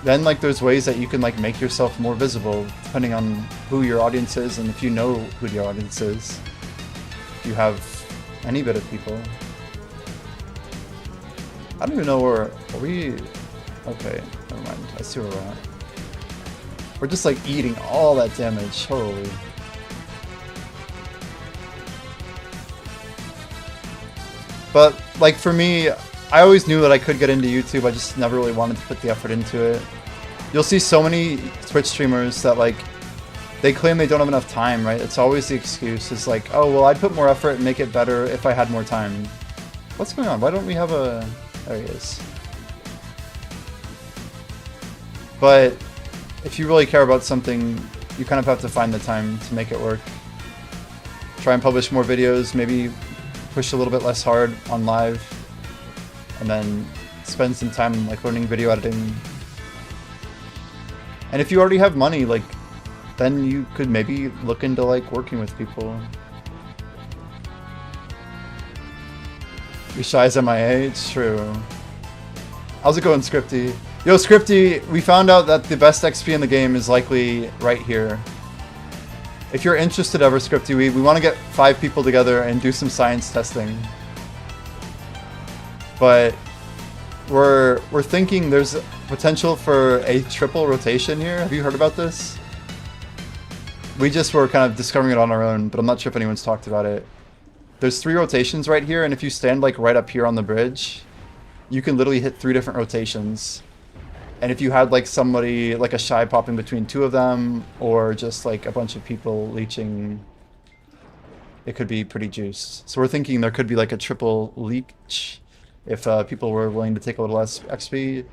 then like there's ways that you can like make yourself more visible depending on who your audience is and if you know who your audience is. If you have any bit of people. I don't even know where are we. Okay, never mind. I see where we're at. We're just like eating all that damage. Holy. But like for me, I always knew that I could get into YouTube. I just never really wanted to put the effort into it. You'll see so many Twitch streamers that like they claim they don't have enough time, right? It's always the excuse. It's like, oh well, I'd put more effort and make it better if I had more time. What's going on? Why don't we have a... There he is. But if you really care about something, you kind of have to find the time to make it work. Try and publish more videos, maybe push a little bit less hard on live, and then spend some time like learning video editing. And if you already have money, like, then you could maybe look into like working with people. Your shy's MIA, it's true. How's it going, Scripty? Yo, Scripty, we found out that the best XP in the game is likely right here. If you're interested ever, Scripty, we want to get 5 people together and do some science testing. But we're thinking there's potential for a triple rotation here. Have you heard about this? We just were kind of discovering it on our own, but I'm not sure if anyone's talked about it. There's 3 rotations right here, and if you stand like right up here on the bridge, you can literally hit 3 different rotations. And if you had like somebody, like a shy popping between 2 of them, or just like a bunch of people leeching, it could be pretty juiced. So we're thinking there could be like a triple leech if people were willing to take a little less XP.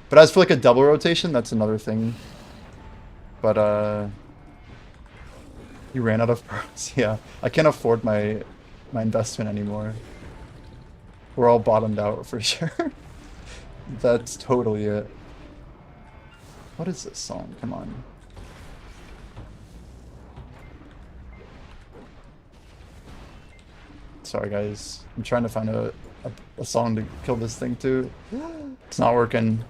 But as for like a double rotation, that's another thing. But you ran out of pearls. Yeah, I can't afford my investment anymore. We're all bottomed out for sure. That's totally it. What is this song? Come on. Sorry guys, I'm trying to find a song to kill this thing too. It's not working.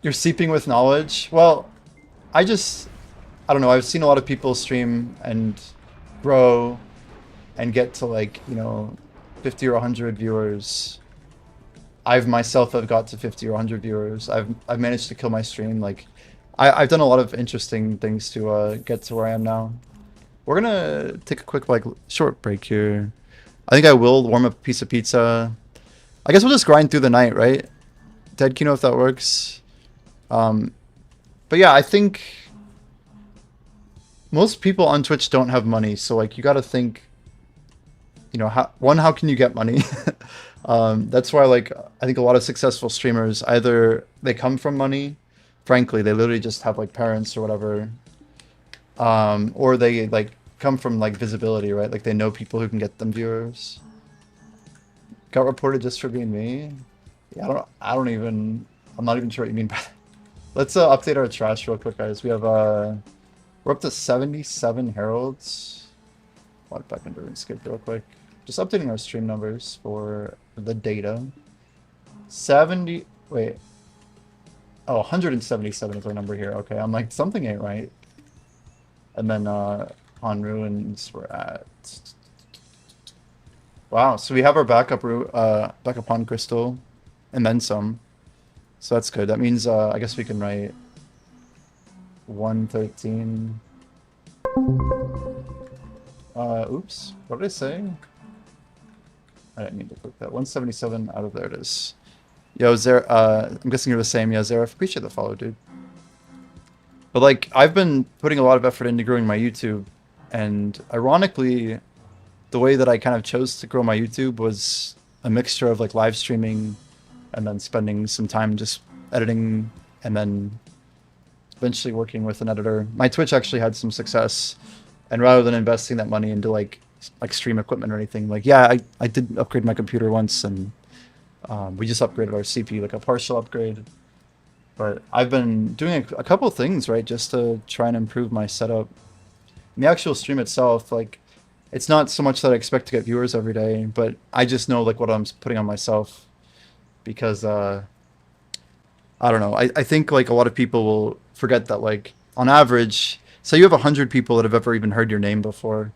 You're seeping with knowledge? Well, I don't know, I've seen a lot of people stream and grow and get to like, you know, 50 or 100 viewers. I've myself have got to 50 or 100 viewers. I've managed to kill my stream. Like, I've done a lot of interesting things to get to where I am now. We're gonna take a quick like short break here. I think I will warm up a piece of pizza. I guess we'll just grind through the night, right? Dead Kino, if that works. But yeah, I think most people on Twitch don't have money, so like you got to think, you know, how can you get money? That's why like I think a lot of successful streamers, either they come from money, frankly, they literally just have like parents or whatever, or they like come from like visibility, right? Like they know people who can get them viewers. Got reported just for being me? Yeah, I'm not even sure what you mean by that. Let's update our trash real quick, guys. We have we're up to 77 heralds. Log back into RuneScape real quick. Just updating our stream numbers for the data. 70, wait. Oh, 177 is our number here. Okay, I'm like, something ain't right. And then on ruins, we're at... Wow, so we have our backup pond crystal, and then some. So that's good. That means I guess we can write 113. Oops, what did I say? I didn't mean to click that. 177 out of there it is. Yo, I'm guessing you're the same. Yeah, Zaref, appreciate the follow, dude. But like, I've been putting a lot of effort into growing my YouTube, and ironically, the way that I kind of chose to grow my YouTube was a mixture of like live streaming and then spending some time just editing, and then eventually working with an editor. My Twitch actually had some success, and rather than investing that money into like stream equipment or anything, like yeah, I did upgrade my computer once, and we just upgraded our CPU, like a partial upgrade. But I've been doing a couple things, right, just to try and improve my setup. And the actual stream itself, like, it's not so much that I expect to get viewers every day, but I just know like what I'm putting on myself, because I don't know. I think like a lot of people will forget that, like, on average, say you have 100 people that have ever even heard your name before.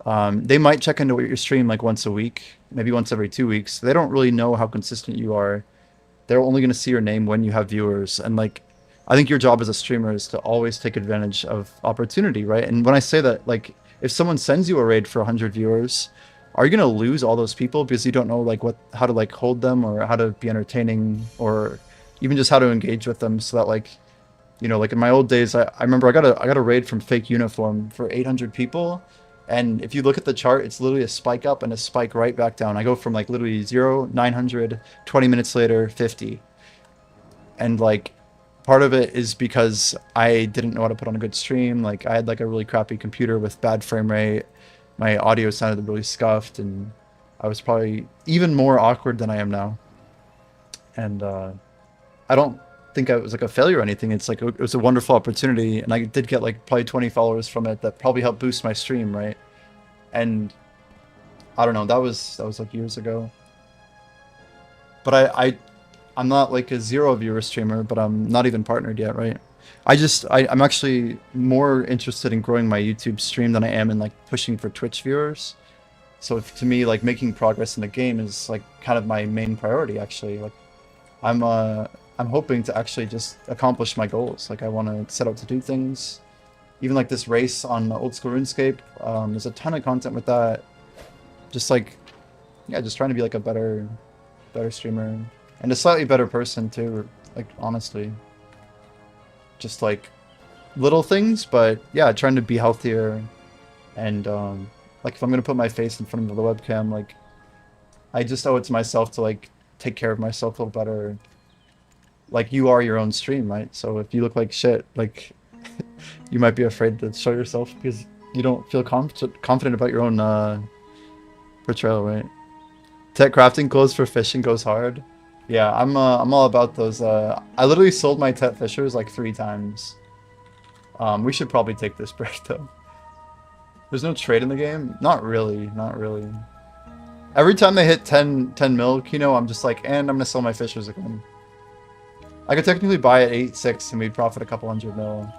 They might check into your stream like once a week, maybe once every 2 weeks. They don't really know how consistent you are. They're only going to see your name when you have viewers. And like, I think your job as a streamer is to always take advantage of opportunity, right? And when I say that, like, if someone sends you a raid for 100 viewers, are you going to lose all those people because you don't know like how to like hold them, or how to be entertaining, or even just how to engage with them, so that like, you know, like in my old days, I remember I got a raid from Fake Uniform for 800 people. And if you look at the chart, it's literally a spike up and a spike right back down. I go from like literally 0, 900, 20 minutes later, 50. And like, part of it is because I didn't know how to put on a good stream. Like, I had like a really crappy computer with bad frame rate. My audio sounded really scuffed, and I was probably even more awkward than I am now. And I don't think I was like a failure or anything. It's like, it was a wonderful opportunity, and I did get like probably 20 followers from it that probably helped boost my stream, right? And I don't know, that was like years ago. But I'm not like a 0 viewer streamer, but I'm not even partnered yet, right? I'm actually more interested in growing my YouTube stream than I am in like pushing for Twitch viewers. So to me, like, making progress in the game is like kind of my main priority, actually. Like, I'm hoping to actually just accomplish my goals. Like, I want to set out to do things. Even like this race on Old School RuneScape, there's a ton of content with that. Just like, yeah, just trying to be like a better streamer, and a slightly better person too. Like, honestly, just like little things, but yeah, trying to be healthier. And like, if I'm gonna put my face in front of the webcam, like, I just owe it to myself to like take care of myself a little better. Like, you are your own stream, right? So if you look like shit, like, you might be afraid to show yourself because you don't feel confident about your own portrayal, right? Tech crafting clothes for fishing goes hard. Yeah, I'm all about those. I literally sold my Tet Fishers like 3 times. We should probably take this break though. There's no trade in the game? Not really, not really. Every time they hit 10 mil, Kino, I'm just like, and I'm gonna sell my Fishers again. I could technically buy at 8.6 and we'd profit a couple hundred mil.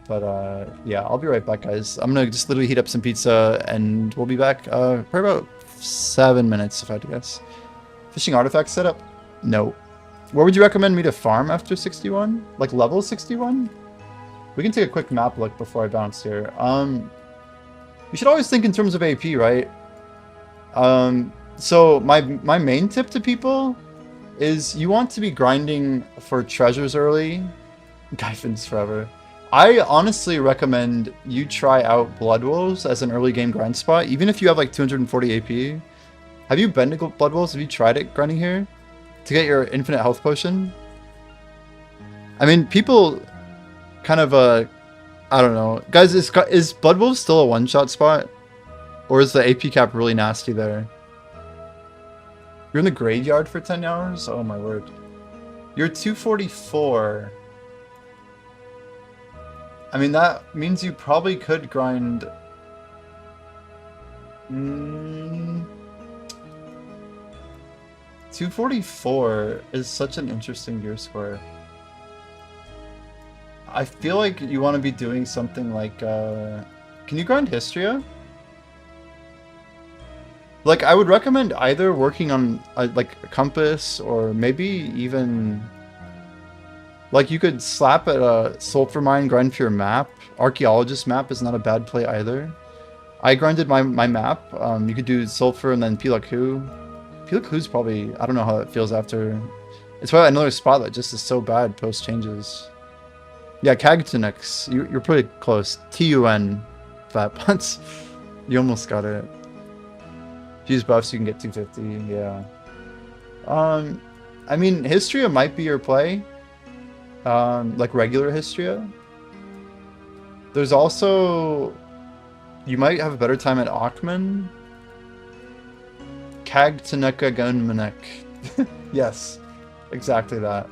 But yeah, I'll be right back, guys. I'm gonna just literally heat up some pizza and we'll be back probably about 7 minutes, if I had to guess. Fishing artifact setup? No. Where would you recommend me to farm after 61? Like level 61? We can take a quick map look before I bounce here. You should always think in terms of AP, right? So my main tip to people is you want to be grinding for treasures early. Gyphins forever. I honestly recommend you try out Blood Wolves as an early game grind spot, even if you have like 240 AP. Have you been to Blood Wolves? Have you tried it grinding here to get your infinite health potion? I mean, people kind of I don't know, guys. Is Blood Wolves still a one-shot spot, or is the AP cap really nasty there? You're in the graveyard for 10 hours? Oh my word. You're 244. I mean, that means you probably could grind... 244 is such an interesting gear score. I feel like you want to be doing something like... Can you grind Histria? Like, I would recommend either working on like a compass, or maybe even like you could slap at a sulfur mine, grind for your map. Archaeologist map is not a bad play either. I grinded my map. You could do sulfur and then Pilaku. Pilaku's probably, I don't know how it feels after. It's probably another spot that just is so bad post changes. Yeah, Cagtonix, you're pretty close. TUN, Fat Punts. You almost got it. Use buffs, you can get 250, yeah. I mean, Histria might be your play. Like regular Histria. There's also... You might have a better time at Akhman. Kag Taneka Gunmanek. Yes, exactly that.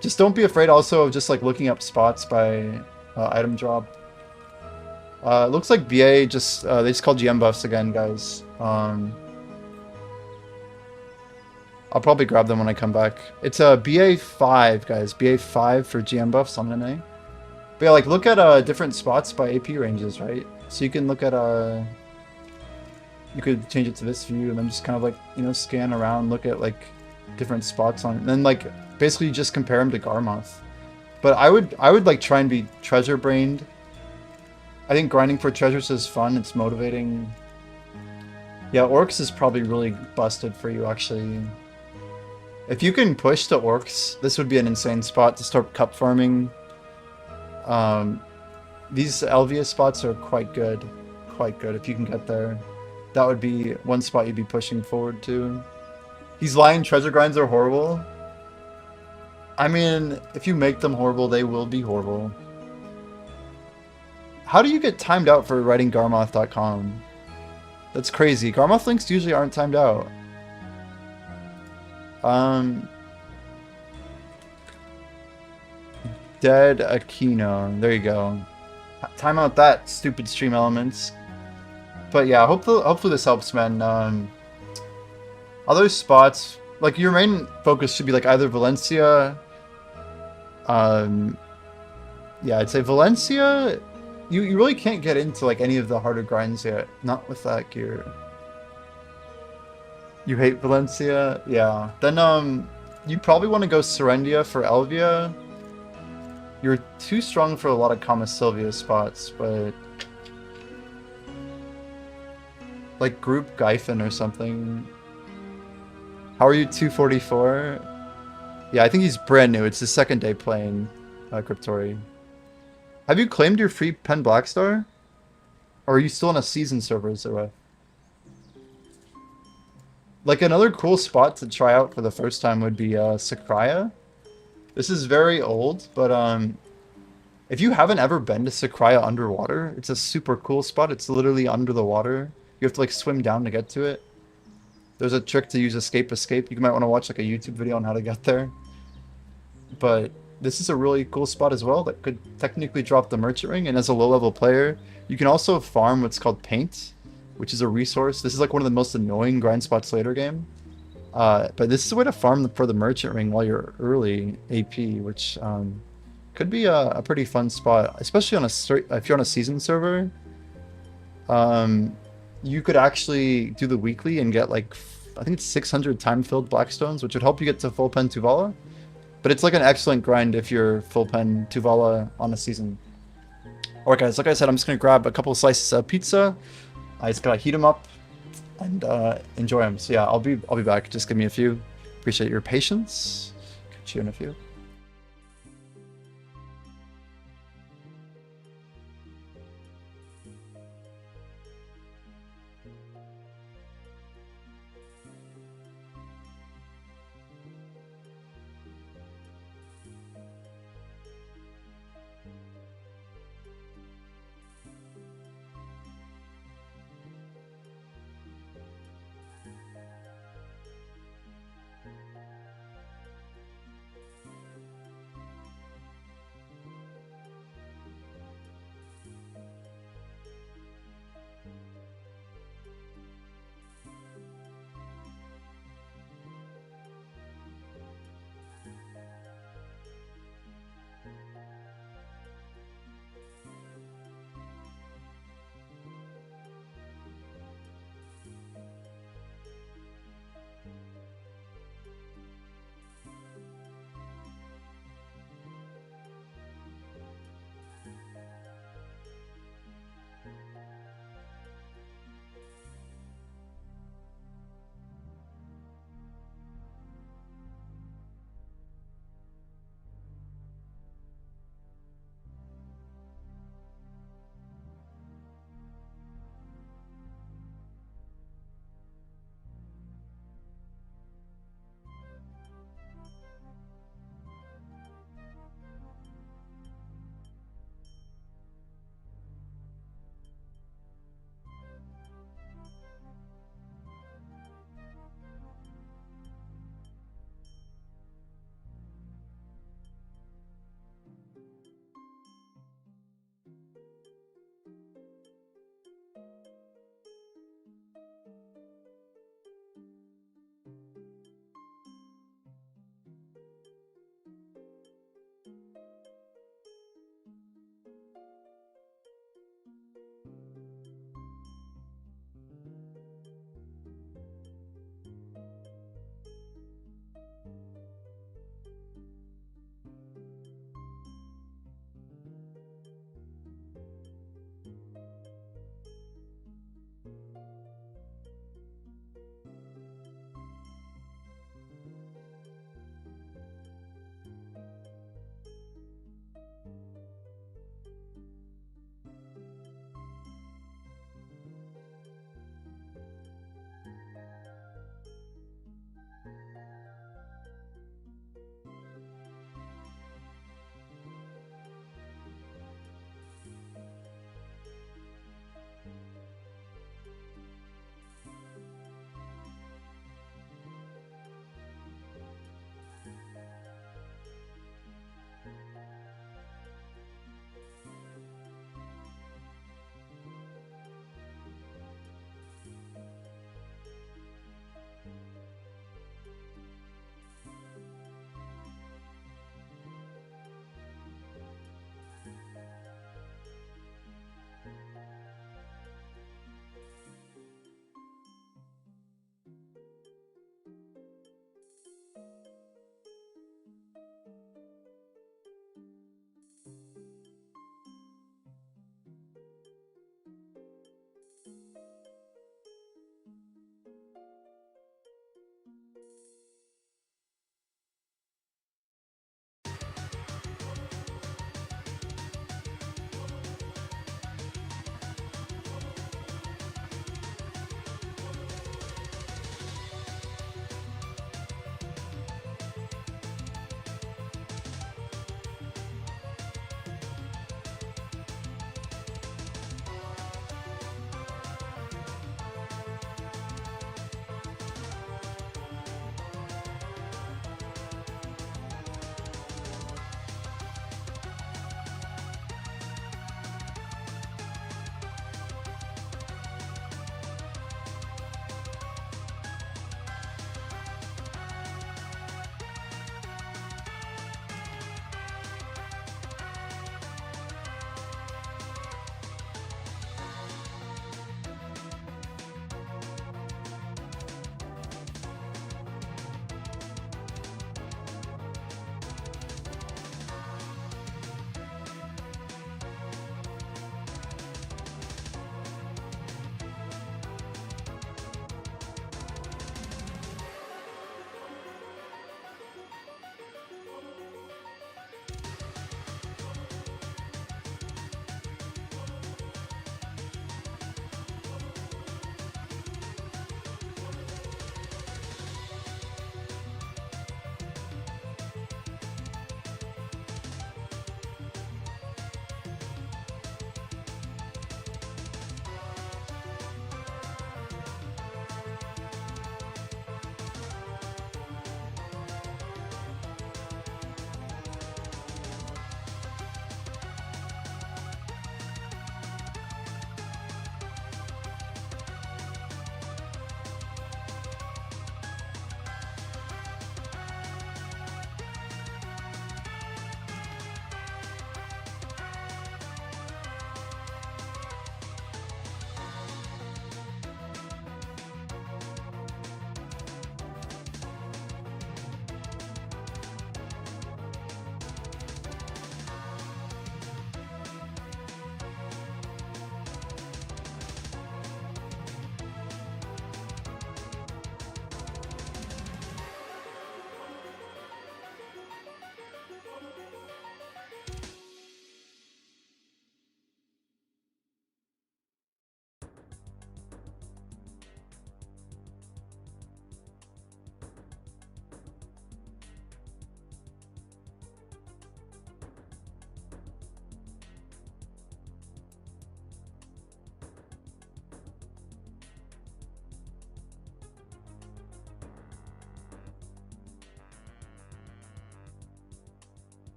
Just don't be afraid also of just like looking up spots by item drop. It looks like BA just, they just called GM buffs again, guys. I'll probably grab them when I come back. It's a BA5, guys. BA5 for GM buffs on NA. But yeah, like look at different spots by AP ranges, right? So you can look at you could change it to this view and then just kind of like, you know, scan around, look at like different spots on it. And then like basically just compare them to Garmoth. But I would like try and be treasure brained. I think grinding for treasures is fun, it's motivating. Yeah, Orcs is probably really busted for you actually. If you can push to Orcs, this would be an insane spot to start cup farming. These Elvia spots are quite good if you can get there. That would be one spot you'd be pushing forward to. He's lying, treasure grinds are horrible. I mean, if you make them horrible, they will be horrible. How do you get timed out for writing Garmoth.com? That's crazy. Garmoth links usually aren't timed out. Dead Aquino. There you go. Time out that stupid stream elements. But yeah, hopefully this helps, man. Other spots, like your main focus should be like either Valencia. Yeah, I'd say Valencia. You really can't get into like any of the harder grinds yet. Not with that gear. You hate Valencia? Yeah. Then you probably want to go Serendia for Elvia. You're too strong for a lot of Kama Sylvia spots, but like group Gyphon or something. How are you 244? Yeah, I think he's brand new. It's his second day playing Cryptori. Have you claimed your free Pen Blackstar? Or are you still on a season server, Zeref? Like another cool spot to try out for the first time would be Sakraya. This is very old, but if you haven't ever been to Sakraya underwater, it's a super cool spot. It's literally under the water. You have to like swim down to get to it. There's a trick to use escape. You might want to watch like a YouTube video on how to get there. But this is a really cool spot as well that could technically drop the merchant ring. And as a low-level player, you can also farm what's called paint, which is a resource. This is like one of the most annoying grind spots later game. But this is a way to farm for the merchant ring while you're early AP, which could be a pretty fun spot, especially on if you're on a season server. You could actually do the weekly and get like, I think it's 600 time-filled Blackstones, which would help you get to full pen Tuvala. But it's like an excellent grind if you're full pen Tuvala on a season. Alright guys, like I said, I'm just going to grab a couple of slices of pizza. I just gotta heat them up and enjoy them. So yeah, I'll be back. Just give me a few. Appreciate your patience. Catch you in a few.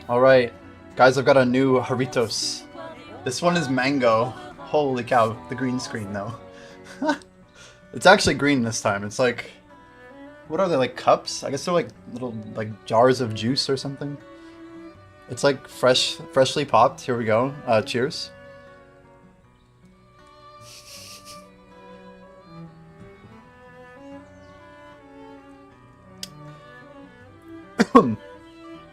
Alright, guys, I've got a new Haritos. This one is mango. Holy cow, the green screen though. It's actually green this time. It's like, what are they, like cups? I guess they're like little like jars of juice or something. It's like freshly popped. Here we go. Cheers.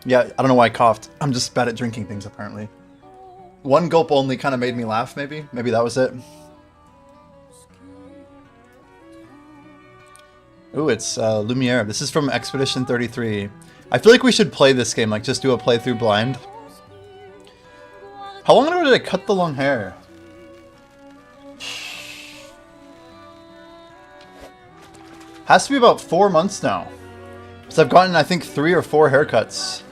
Yeah, I don't know why I coughed. I'm just bad at drinking things, apparently. One gulp only kind of made me laugh, maybe. Maybe that was it. Ooh, it's Lumiere. This is from Expedition 33. I feel like we should play this game, like just do a playthrough blind. How long ago did I cut the long hair? Has to be about 4 months now. So I've gotten, I think, 3 or 4 haircuts.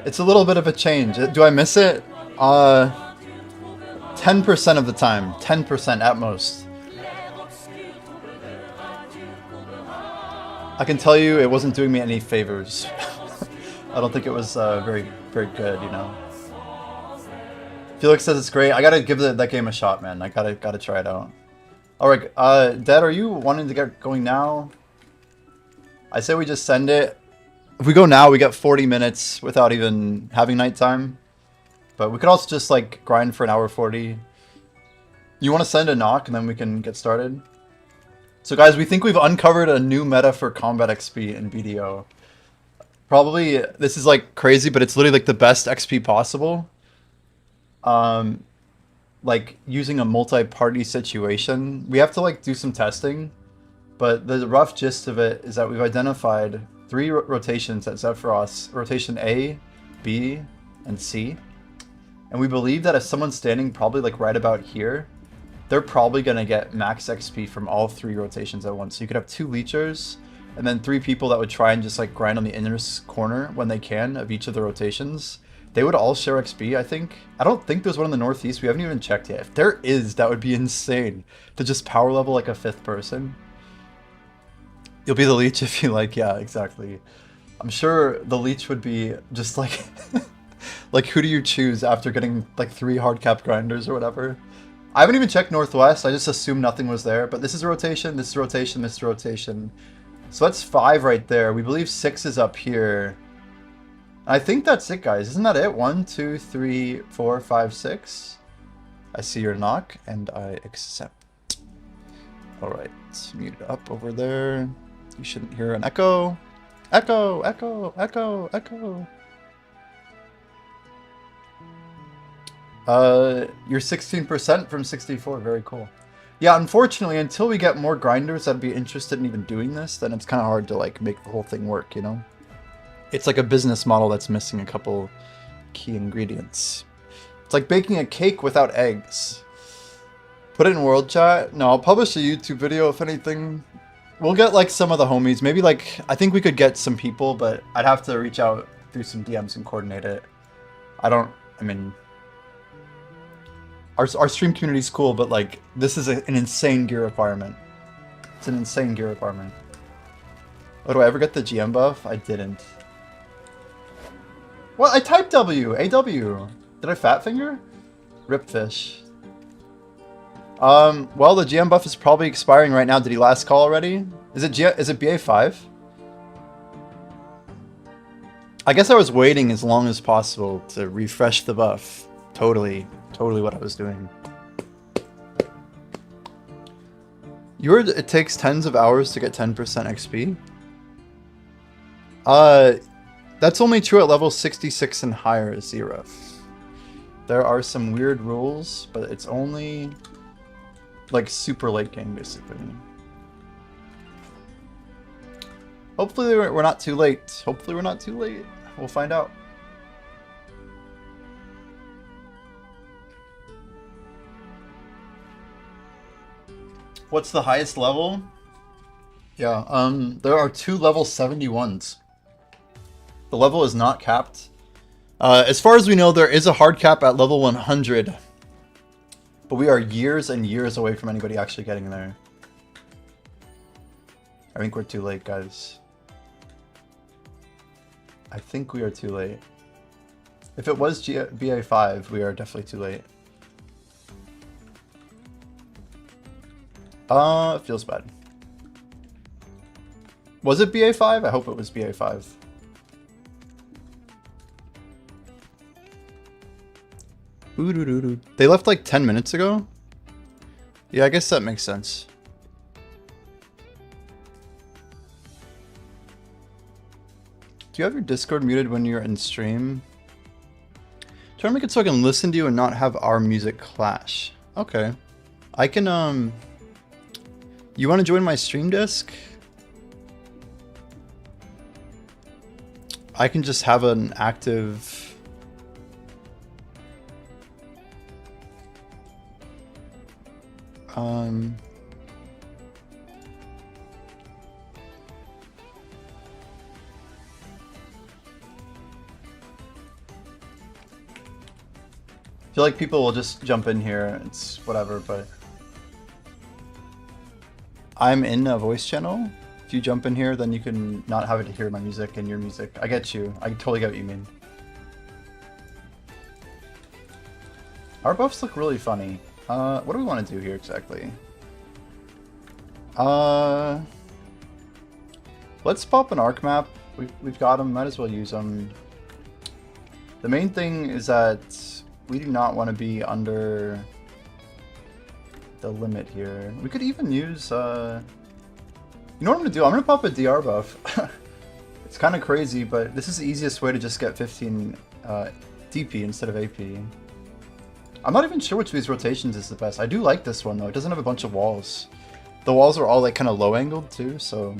It's a little bit of a change. Do I miss it? 10% of the time. 10% at most. I can tell you it wasn't doing me any favors. I don't think it was very good, you know. Felix says it's great. I gotta give that game a shot, man. I gotta try it out. Alright, Dad, are you wanting to get going now? I say we just send it. If we go now, we get 40 minutes without even having nighttime. But we could also just like grind for an hour 40. You want to send a knock and then we can get started? So guys, we think we've uncovered a new meta for combat XP in BDO. Probably, this is like crazy, but it's literally like the best XP possible. Like using a multi-party situation. We have to like do some testing. But the rough gist of it is that we've identified 3 rotations at Zephyros. Rotation A, B, and C. And we believe that if someone's standing probably like right about here, they're probably going to get max XP from all 3 rotations at once. So you could have 2 leechers, and then 3 people that would try and just like grind on the inner corner when they can of each of the rotations. They would all share XP, I think. I don't think there's one in the northeast. We haven't even checked yet. If there is, that would be insane. To just power level like a 5th person. You'll be the leech if you like, yeah, exactly. I'm sure the leech would be just like, like who do you choose after getting like 3 hard cap grinders or whatever? I haven't even checked northwest, I just assumed nothing was there, but this is a rotation, this is a rotation, this is a rotation. So that's 5 right there. We believe 6 is up here. I think that's it, guys. Isn't that it? 1, 2, 3, 4, 5, 6. I see your knock and I accept. Alright, let's mute it up over there. You shouldn't hear an echo. Echo, echo, echo, echo. You're 16% from 64. Very cool. Yeah, unfortunately, until we get more grinders that'd be interested in even doing this, then it's kind of hard to like make the whole thing work, you know? It's like a business model that's missing a couple key ingredients. It's like baking a cake without eggs. Put it in world chat. No, I'll publish a YouTube video if anything. We'll get like some of the homies. Maybe like, I think we could get some people, but I'd have to reach out through some DMs and coordinate it. I mean, our stream community's cool, but like, this is an insane gear requirement. It's an insane gear requirement. Oh, do I ever get the GM buff? I didn't. Well, I typed W. AW. Did I fat finger? Rip fish. Well, the GM buff is probably expiring right now. Did he last call already? Is it BA5? I guess I was waiting as long as possible to refresh the buff. Totally what I was doing. It takes tens of hours to get 10% XP? That's only true at level 66 and higher, Zero. There are some weird rules, but it's only like super late game, basically. Hopefully we're not too late. Hopefully we're not too late. We'll find out. What's the highest level? Yeah, there are 2 level 71s. The level is not capped. As far as we know, there is a hard cap at level 100. But we are years and years away from anybody actually getting there. I think we're too late, guys. I think we are too late. If it was BA5, we are definitely too late. It feels bad. Was it BA5? I hope it was BA5. They left like 10 minutes ago? Yeah, I guess that makes sense. Do you have your Discord muted when you're in stream? Try to make it so I can listen to you and not have our music clash. Okay. I can, you want to join my stream desk? I can just have an active... I feel like people will just jump in here. It's whatever, but I'm in a voice channel. If you jump in here, then you can not have it to hear my music and your music. I get you. I totally get what you mean. Our buffs look really funny. What do we want to do here exactly? Let's pop an arc map. We've got them. Might as well use them. The main thing is that we do not want to be under the limit here. We could even use, you know what I'm going to do? I'm going to pop a DR buff. It's kind of crazy, but this is the easiest way to just get 15 DP instead of AP. I'm not even sure which of these rotations is the best. I do like this one, though. It doesn't have a bunch of walls. The walls are all like kind of low angled, too, so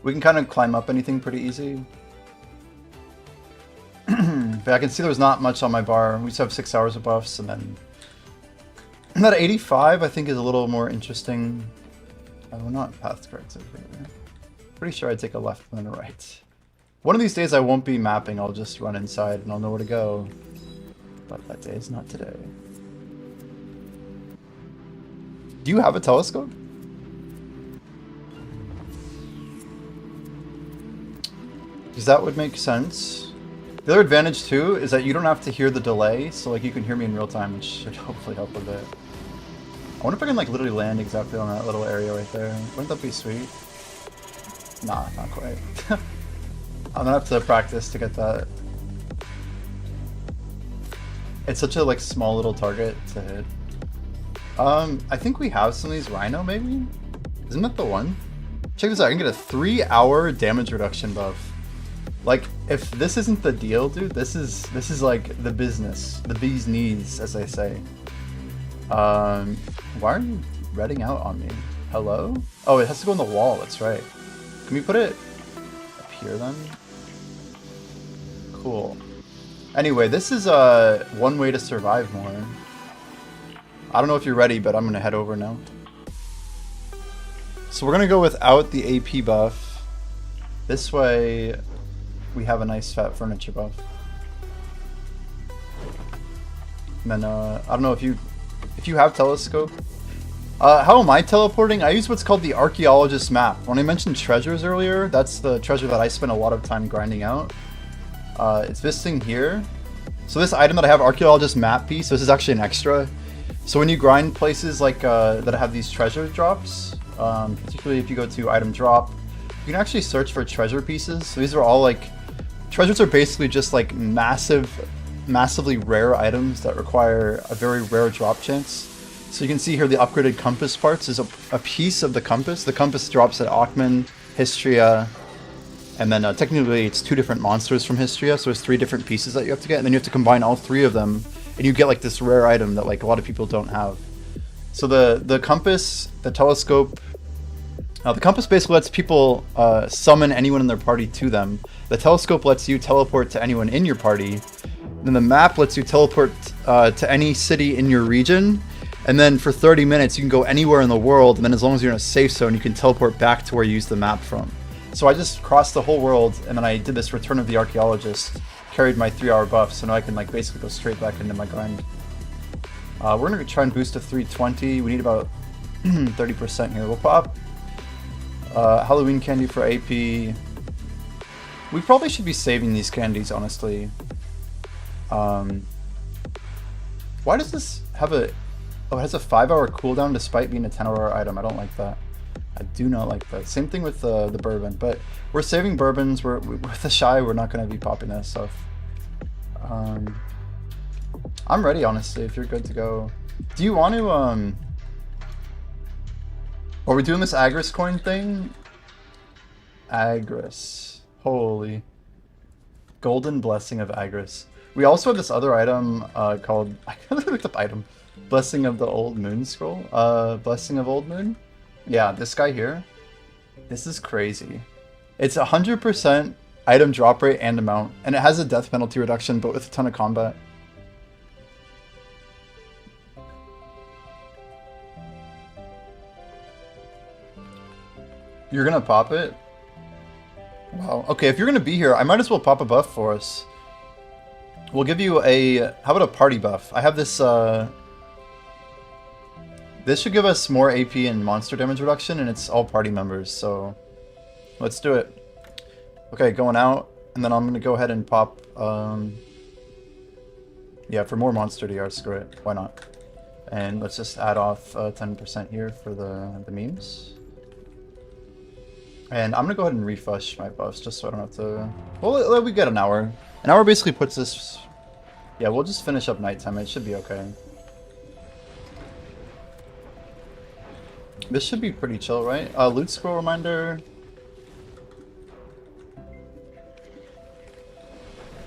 we can kind of climb up anything pretty easy. But I can see there's not much on my bar. We just have 6 hours of buffs, and then that 85 I think is a little more interesting. Oh, not path cards over here. Pretty sure I'd take a left and then a right. One of these days I won't be mapping. I'll just run inside and I'll know where to go. But that day is not today. Do you have a telescope? Because that would make sense. The other advantage too is that you don't have to hear the delay, so like you can hear me in real time, which should hopefully help a bit. I wonder if I can like literally land exactly on that little area right there. Wouldn't that be sweet? Nah, not quite. I'm gonna have to practice to get that. It's such a like small little target to hit. I think we have some of these rhino maybe? Isn't that the one? Check this out, I can get a 3-hour damage reduction buff. Like, if this isn't the deal, dude, this is like the business. The bee's knees, as they say. Why are you redding out on me? Hello? Oh, it has to go on the wall, that's right. Can we put it up here then? Cool. Anyway, this is one way to survive more. I don't know if you're ready, but I'm gonna head over now. So we're gonna go without the AP buff. This way, we have a nice fat furniture buff. And then I don't know if you have telescope. How am I teleporting? I use what's called the archaeologist map. When I mentioned treasures earlier, that's the treasure that I spent a lot of time grinding out. It's this thing here. So this item that I have, archaeologist map piece, this is actually an extra. So when you grind places like that have these treasure drops, particularly if you go to item drop, you can actually search for treasure pieces. So these are all like, treasures are basically just like massively rare items that require a very rare drop chance. So you can see here the upgraded compass parts is a piece of the compass. The compass drops at Ackman, Histria, and then technically it's 2 different monsters from Histria, so there's 3 different pieces that you have to get, and then you have to combine all 3 of them, and you get like this rare item that like a lot of people don't have. So the compass, the telescope, the compass basically lets people summon anyone in their party to them. The telescope lets you teleport to anyone in your party. Then the map lets you teleport to any city in your region. And then for 30 minutes, you can go anywhere in the world, and then as long as you're in a safe zone, you can teleport back to where you used the map from. So I just crossed the whole world, and then I did this Return of the Archaeologist, carried my 3-hour buff, so now I can like basically go straight back into my grind. We're gonna try and boost to 320. We need about 30% here. We'll pop Halloween candy for AP. We probably should be saving these candies, honestly. Why does this have a... Oh, it has a 5-hour cooldown despite being a 10-hour item. I don't like that. I do not like that. Same thing with the bourbon, but we're saving bourbons. With the shy, we're not going to be popping that stuff. I'm ready, honestly, if you're good to go. Do you want to... Are we doing this Agris coin thing? Agris. Holy. Golden Blessing of Agris. We also have this other item called... I looked up item. Blessing of the Old Moon Scroll? Blessing of Old Moon? Yeah, this guy here. This is crazy. It's 100% item drop rate and amount, and it has a death penalty reduction, but with a ton of combat. You're gonna pop it? Wow. Okay, if you're gonna be here, I might as well pop a buff for us. We'll give you a... How about a party buff? I have this... This should give us more AP and monster damage reduction, and it's all party members, so... Let's do it. Okay, going out, and then I'm going to go ahead and pop... Yeah, for more monster DR, screw it. Why not? And let's just add off 10% here for the memes. And I'm going to go ahead and refresh my buffs, just so I don't have to... Well, we get an hour. An hour basically puts this... Yeah, we'll just finish up nighttime. It should be okay. This should be pretty chill, right? Loot scroll reminder.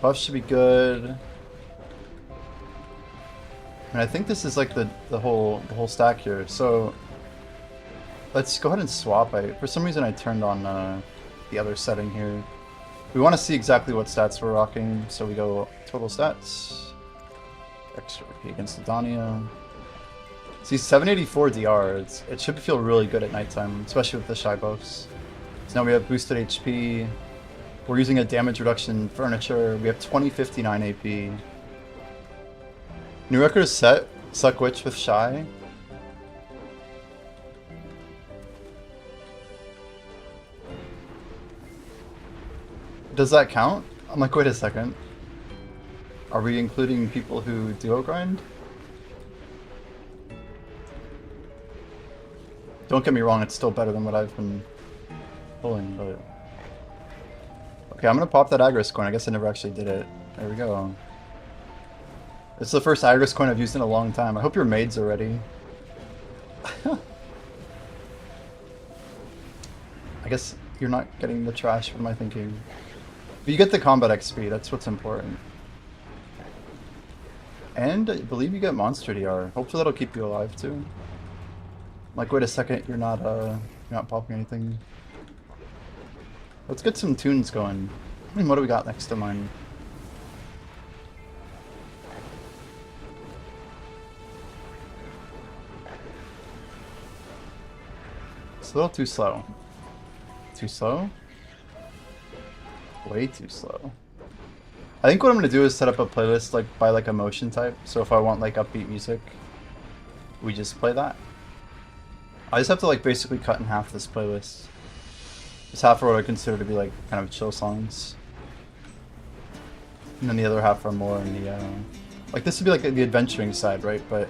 Buff should be good. And I think this is like the whole stack here. So let's go ahead and swap. For some reason I turned on the other setting here. We want to see exactly what stats we're rocking, so we go total stats. Extra AP against Edania. See, 784 DR, it should feel really good at nighttime, especially with the shy buffs. So now we have boosted HP. We're using a damage reduction furniture. We have 2059 AP. New record is set. Suck Witch with shy. Does that count? I'm like, wait a second. Are we including people who duo grind? Don't get me wrong, it's still better than what I've been pulling, but... Okay, I'm gonna pop that Agris coin. I guess I never actually did it. There we go. This is the first Agris coin I've used in a long time. I hope your maids are ready. I guess you're not getting the trash from my thinking. But you get the combat XP, that's what's important. And I believe you get monster DR. Hopefully that'll keep you alive too. Like, wait a second, you're not popping anything. Let's get some tunes going. What do we got next to mine? It's a little too slow. Too slow? Way too slow. I think what I'm gonna do is set up a playlist like by like emotion type. So if I want like upbeat music, we just play that. I just have to like basically cut in half this playlist. Just half are what I consider to be like kind of chill songs. And then the other half are more in the like this would be like the adventuring side, right? But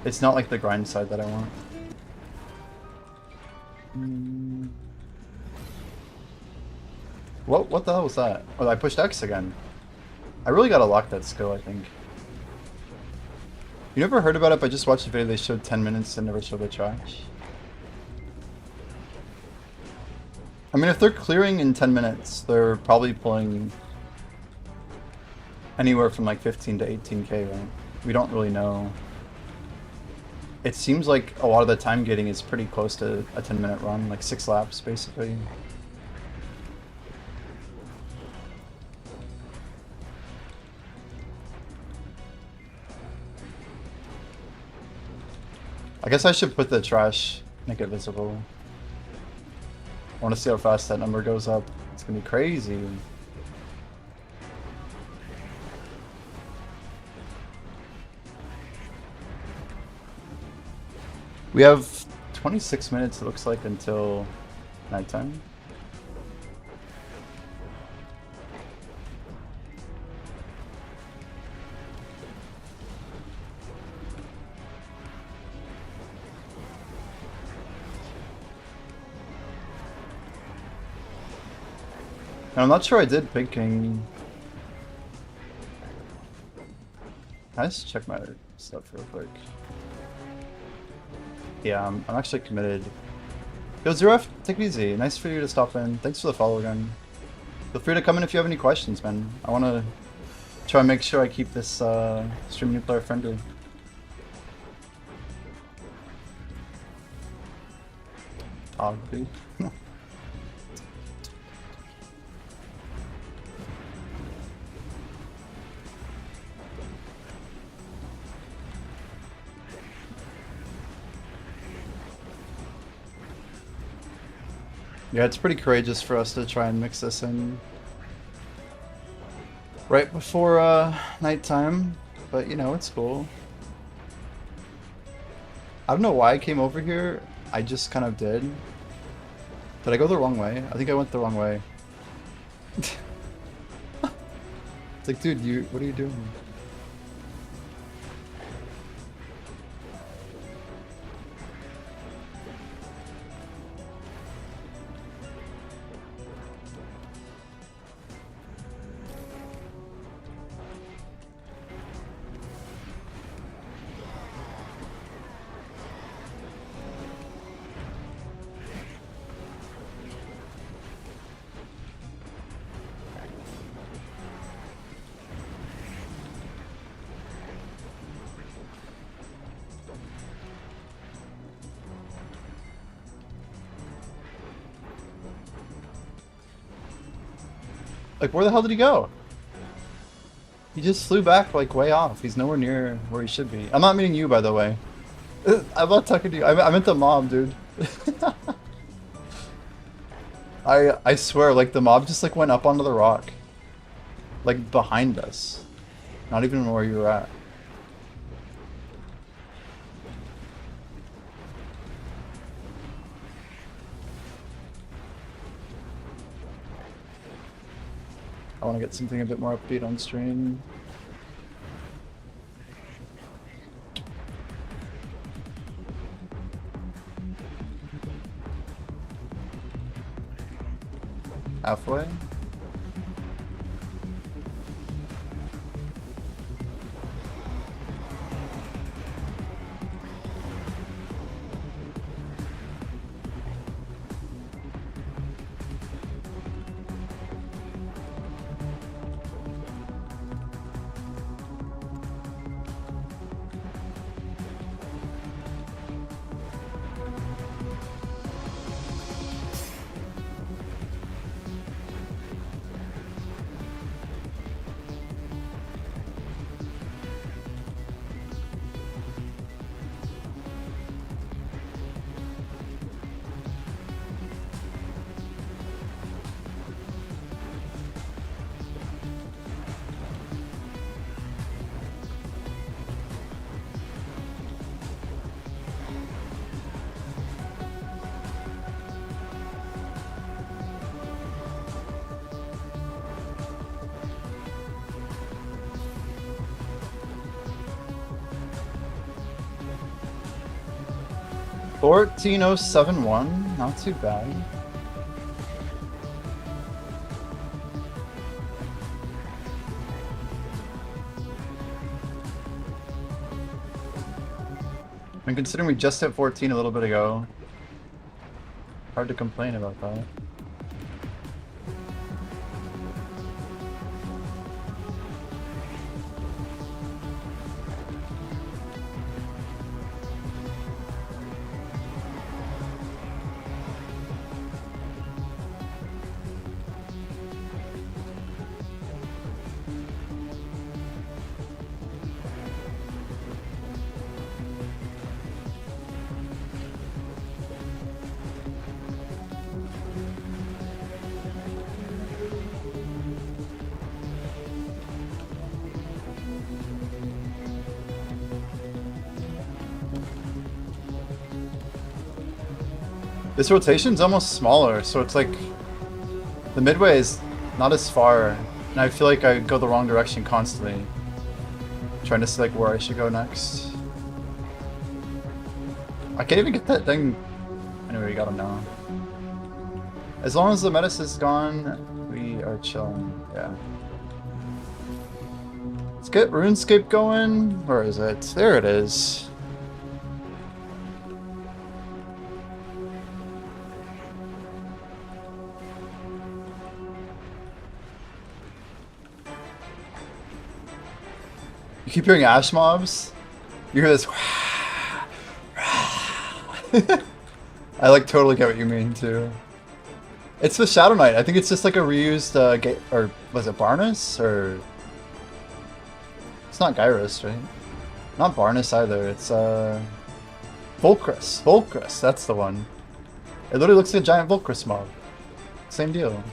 it's not like the grind side that I want. What the hell was that? Oh, I pushed X again. I really gotta lock that skill, I think. You never heard about it, but I just watched the video they showed 10 minutes and never showed the trash. I mean, if they're clearing in 10 minutes, they're probably pulling anywhere from like 15 to 18k, right? We don't really know. It seems like a lot of the time gating is pretty close to a 10-minute run, like 6 laps basically. I guess I should put the trash, make it visible. I want to see how fast that number goes up. It's gonna be crazy. We have 26 minutes, it looks like, until nighttime. And I'm not sure I did Pig King. Can I just check my stuff real quick? Yeah, I'm actually committed. Yo, Zeref, take it easy. Nice for you to stop in. Thanks for the follow again. Feel free to come in if you have any questions, man. I want to try and make sure I keep this stream new player friendly. Obviously. Yeah, it's pretty courageous for us to try and mix this in right before nighttime, but you know, it's cool. I don't know why I came over here, I just kind of did. Did I go the wrong way? I think I went the wrong way. It's like, dude, what are you doing? Like, where the hell did he go? He just flew back, like, way off. He's nowhere near where he should be. I'm not meeting you, by the way. I'm not talking to you. I meant the mob, dude. I swear, like, the mob just, like, went up onto the rock. Like, behind us. Not even where you were at. I want to get something a bit more upbeat on stream. Halfway? 14071, not too bad. And considering we just hit 14 a little bit ago, hard to complain about that. This rotation's almost smaller, so it's like the midway is not as far, and I feel like I go the wrong direction constantly, trying to see like where I should go next. I can't even get that thing. Anyway, we got him now. As long as the menace is gone, we are chilling. Yeah. Let's get RuneScape going. Where is it? There it is. You keep hearing ash mobs? You hear this. I like totally get what you mean too. It's the Shadow Knight. I think it's just like a reused or was it Barnus or it's not Gyrus, right? Not Barnus either. It's Volcrus. Volcrus, that's the one. It literally looks like a giant Volcrus mob. Same deal.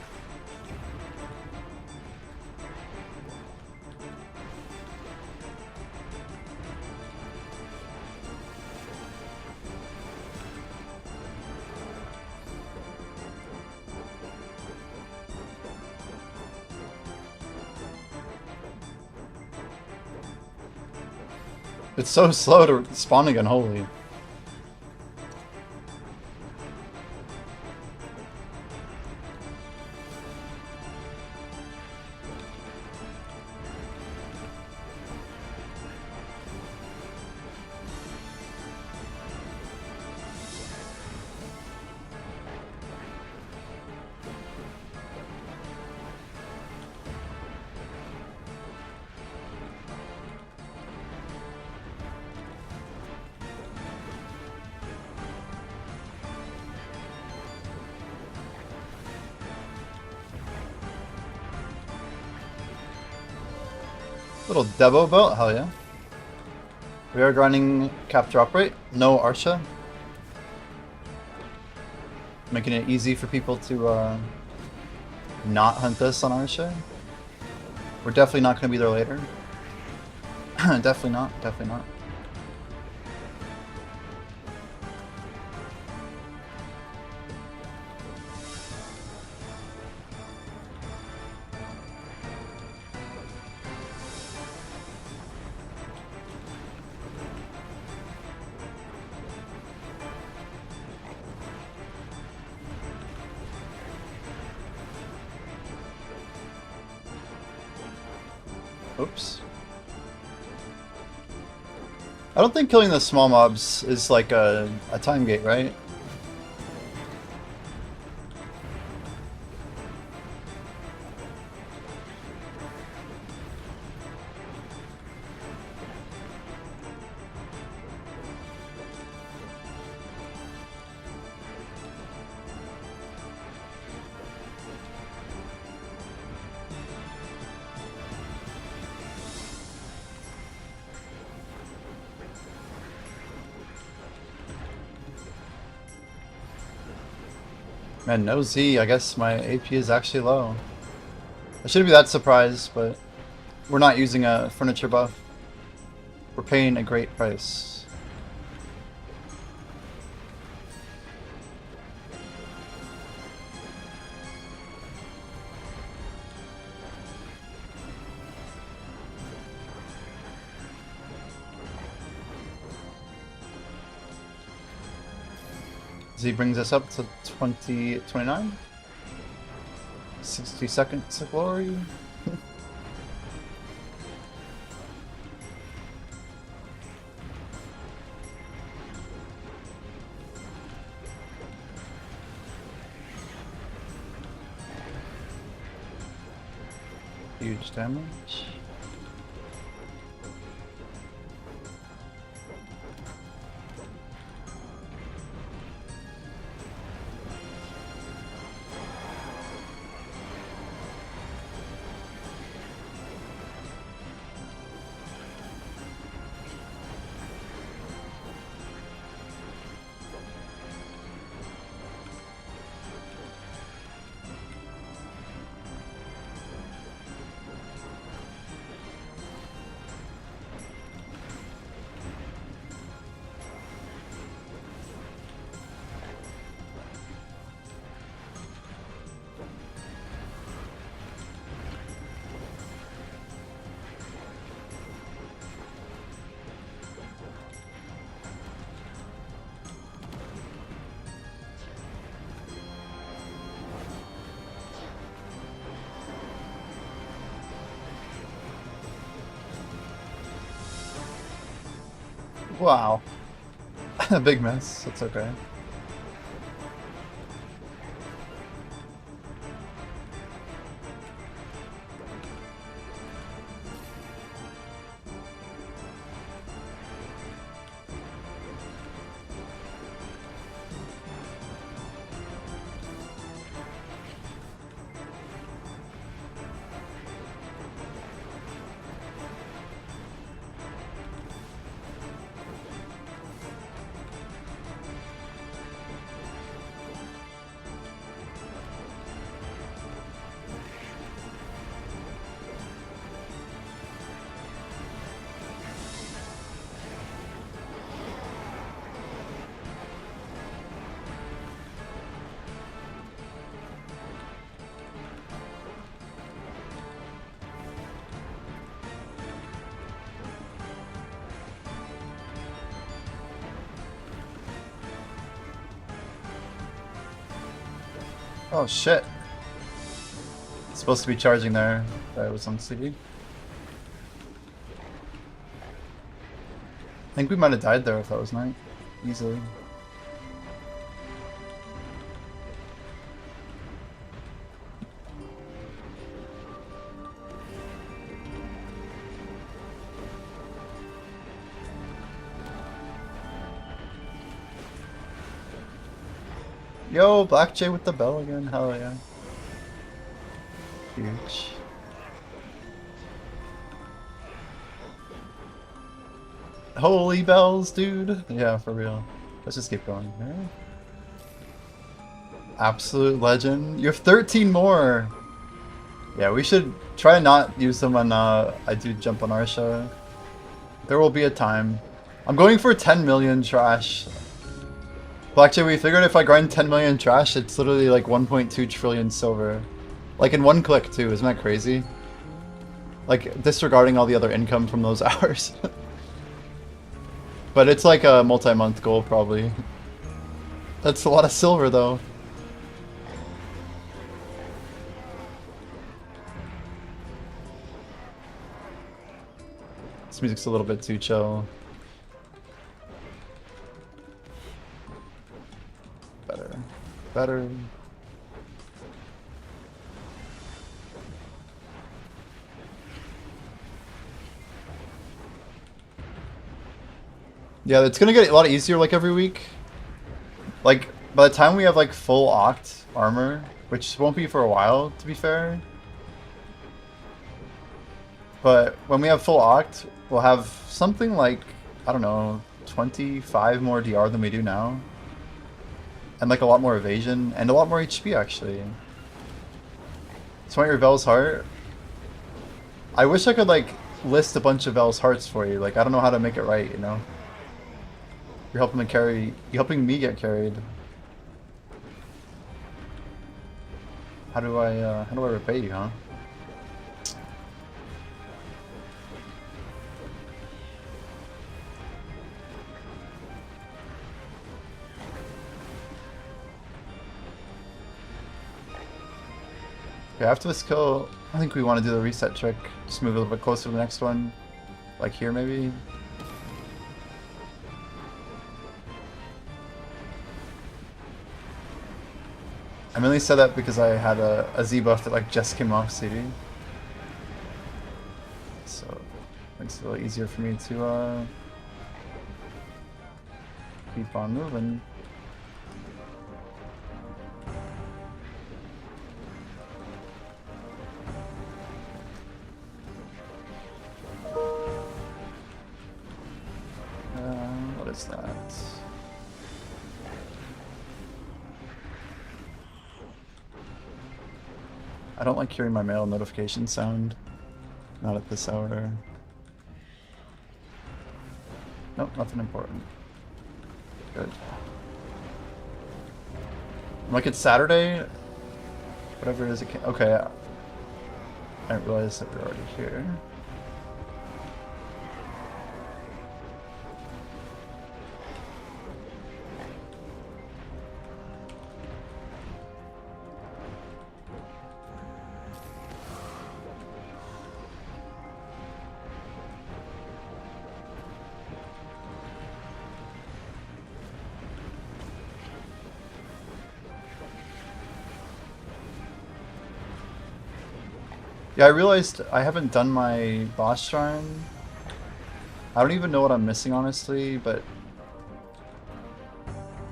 It's so slow to spawn again, holy. Little Devo belt, hell yeah. We are grinding cap drop rate, no Arsha. Making it easy for people to not hunt us on Arsha. We're definitely not going to be there later. Definitely not, definitely not. Oops. I don't think killing the small mobs is like a time gate, right? Man, no Z, I guess my AP is actually low. I shouldn't be that surprised, but we're not using a furniture buff. We're paying a great price. As he brings us up to 29. 60 seconds of glory. Huge damage. Wow. A big mess. That's okay. Oh shit. It's supposed to be charging there. That was on CD. I think we might have died there if that was night. Easily. Yo, Black Jay with the bell again. Hell yeah. Huge. Holy bells, dude. Yeah, for real. Let's just keep going. Right? Absolute legend. You have 13 more. Yeah, we should try not use them when I do jump on our show. There will be a time. I'm going for 10 million trash. Well, actually, we figured if I grind 10 million trash, it's literally like 1.2 trillion silver. Like in one click, too. Isn't that crazy? Like, disregarding all the other income from those hours. But it's like a multi-month goal, probably. That's a lot of silver, though. This music's a little bit too chill. Better. Yeah, it's gonna get a lot easier like every week. Like, by the time we have like full Oct armor, which won't be for a while, to be fair. But when we have full Oct, we'll have something like, I don't know, 25 more DR than we do now. And like a lot more evasion, and a lot more HP actually. So want your Vel's Heart? I wish I could like list a bunch of Vel's Hearts for you. Like I don't know how to make it right, you know? You're helping me carry, you're helping me get carried. How do I repay you, huh? Okay, after this kill, I think we want to do the reset trick. Just move a little bit closer to the next one. Like here, maybe? I mainly said that because I had a Z buff that like just came off CD. So it makes it a little easier for me to keep on moving. What is that? I don't like hearing my mail notification sound. Not at this hour. Nope, nothing important. Good. Like it's Saturday? Whatever it is, okay. I didn't realize that we're already here. Yeah, I realized I haven't done my boss shrine. I don't even know what I'm missing, honestly, but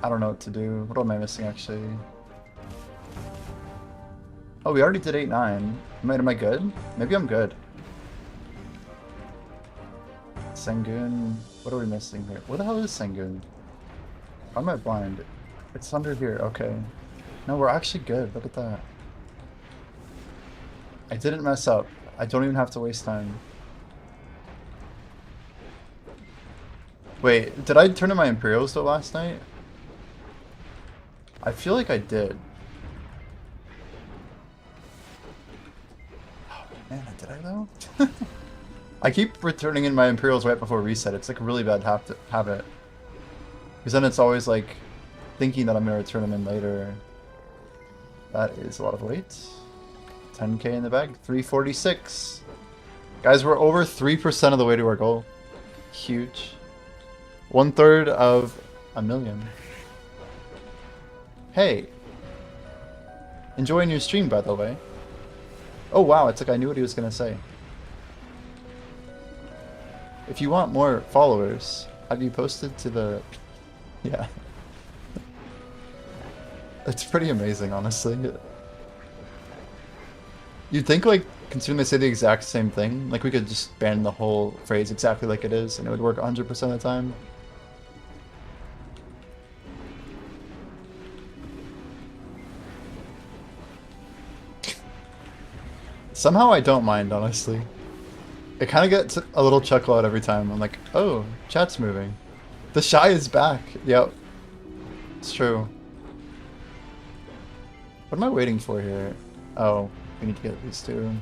I don't know what to do. What am I missing, actually? Oh, we already did 8-9. Am I good? Maybe I'm good. Sengun. What are we missing here? What the hell is Sengun? Why am I blind? It's under here. Okay. No, we're actually good. Look at that. I didn't mess up. I don't even have to waste time. Wait, did I turn in my Imperials though last night? I feel like I did. Oh man, did I though? I keep returning in my Imperials right before reset. It's like a really bad habit. Because then it's always like thinking that I'm going to return them in later. That is a lot of weight. 10k in the bag. 346. Guys, we're over 3% of the way to our goal. Huge. 1/3 of a million. Hey. Enjoying your stream, by the way. Oh wow, it's like I knew what he was going to say. If you want more followers, have you posted to the... Yeah. It's pretty amazing, honestly. You'd think, like, considering they say the exact same thing, like we could just ban the whole phrase exactly like it is, and it would work 100% of the time. Somehow I don't mind, honestly. It kind of gets a little chuckle out every time. I'm like, oh, chat's moving. The shy is back. Yep. It's true. What am I waiting for here? Oh. We need to get these two.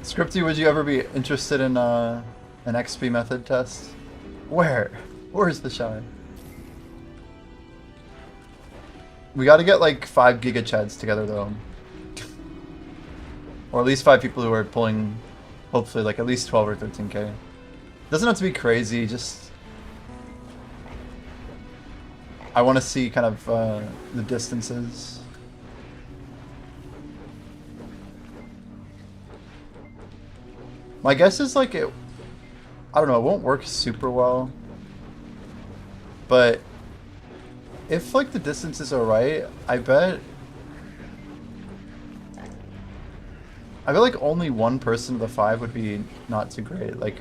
Scripty, would you ever be interested in an XP method test? Where? Where's the shine? We gotta get like 5 Giga Chads together though. Or at least 5 people who are pulling, hopefully, like at least 12 or 13k. Doesn't have to be crazy, just... I want to see kind of the distances. My guess is like it, I don't know, it won't work super well. But if like the distances are right, I bet like only one person of the 5 would be not too great. Like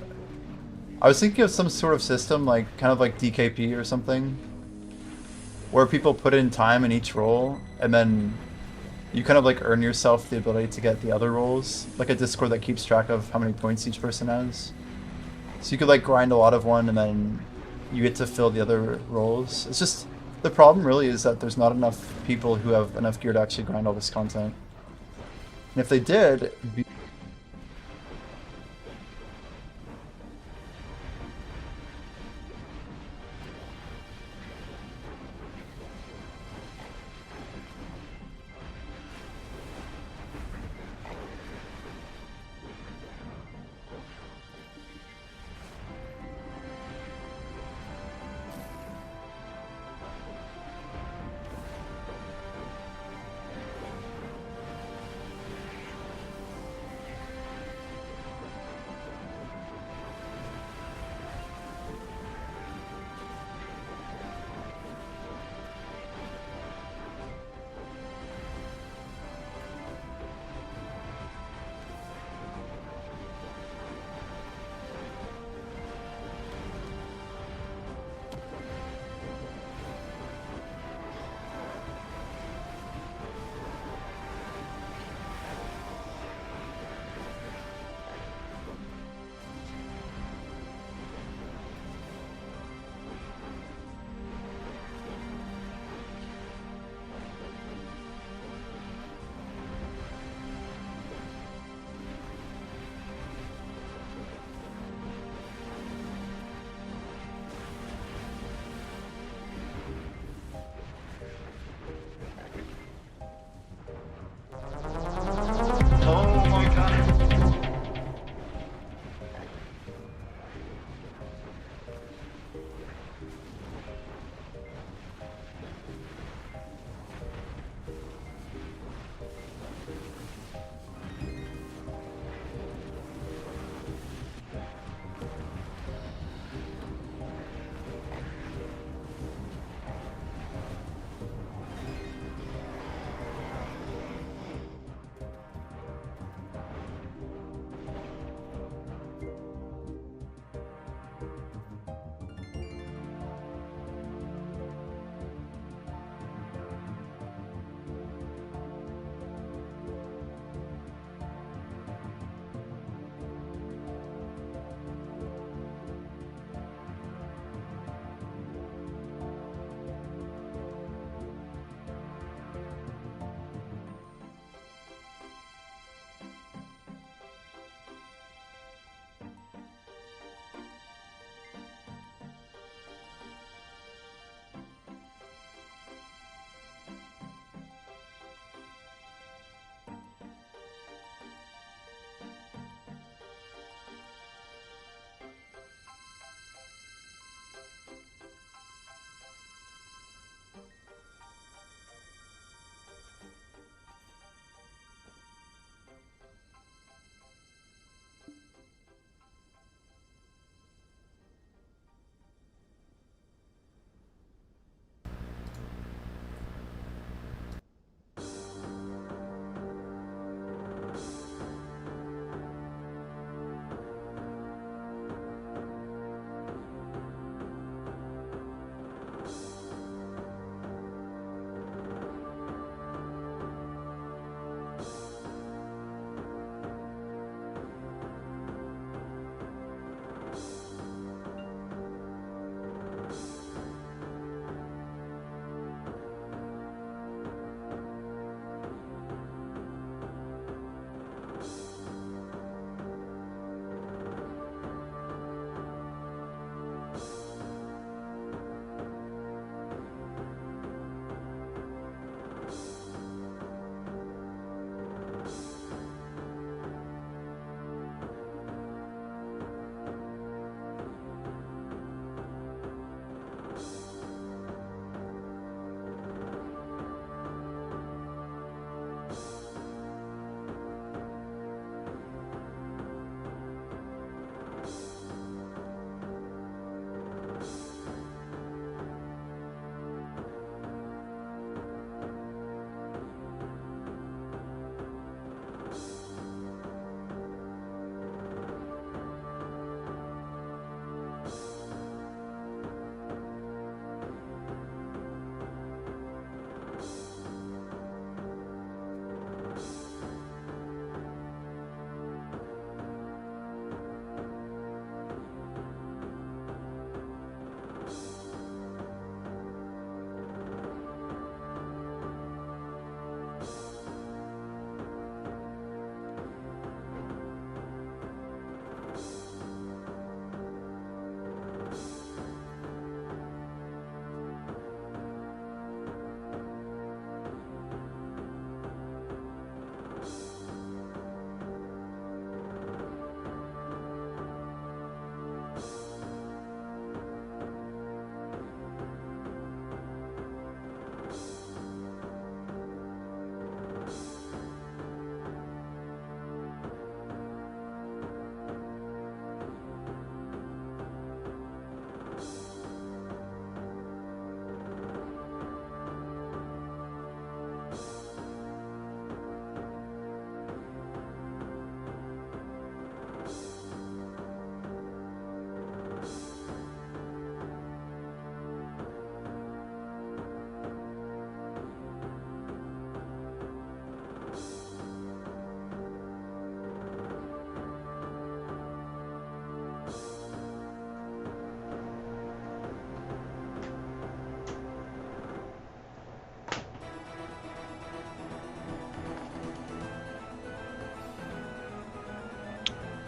I was thinking of some sort of system like kind of like DKP or something, where people put in time in each role, and then you kind of like earn yourself the ability to get the other roles. Like a Discord that keeps track of how many points each person has. So you could like grind a lot of one, and then you get to fill the other roles. It's just, the problem really is that there's not enough people who have enough gear to actually grind all this content. And if they did, it'd be...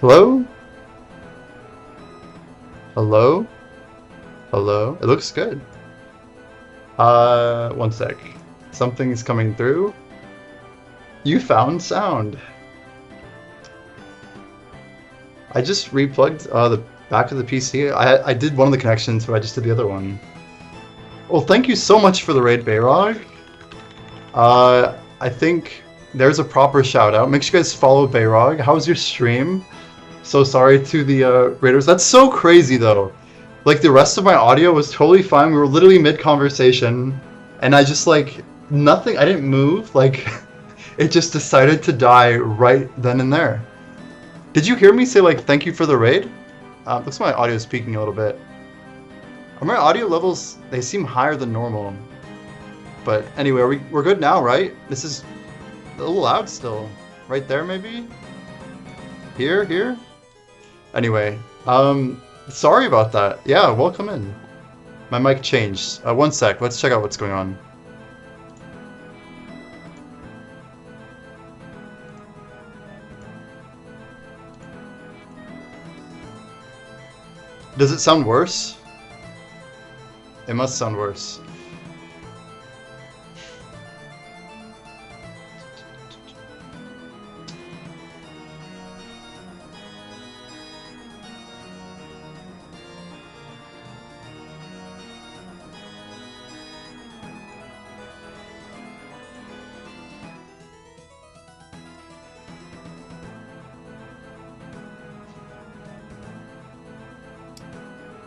Hello? Hello? Hello? It looks good. One sec. Something's coming through. You found sound. I just replugged the back of the PC. I did one of the connections, but I just did the other one. Well, thank you so much for the raid, Bayrog. I think there's a proper shout out. Make sure you guys follow Bayrog. How's your stream? So sorry to the raiders. That's so crazy though. Like the rest of my audio was totally fine. We were literally mid-conversation, and I just like nothing. I didn't move. Like it just decided to die right then and there. Did you hear me say like thank you for the raid? Looks like my audio is peaking a little bit. My audio levels, they seem higher than normal. But anyway, we're good now, right? This is a little loud still. Right there maybe? Here? Anyway, sorry about that. Yeah, welcome in. My mic changed. One sec, let's check out what's going on. Does it sound worse? It must sound worse.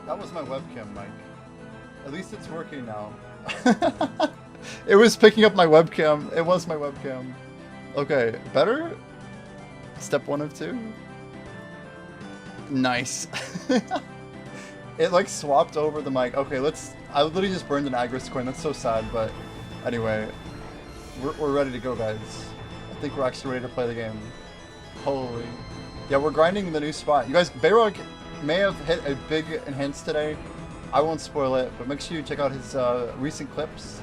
That was my webcam mic. At least it's working now. It was picking up my webcam. It was my webcam. Okay, better? Step 1 of 2? Nice. It like swapped over the mic. Okay, I literally just burned an Agris coin. That's so sad, but anyway. We're ready to go, guys. I think we're actually ready to play the game. Holy. Yeah, we're grinding the new spot. You guys, Bayrog may have hit a big enhance today. I won't spoil it, but make sure you check out his recent clips.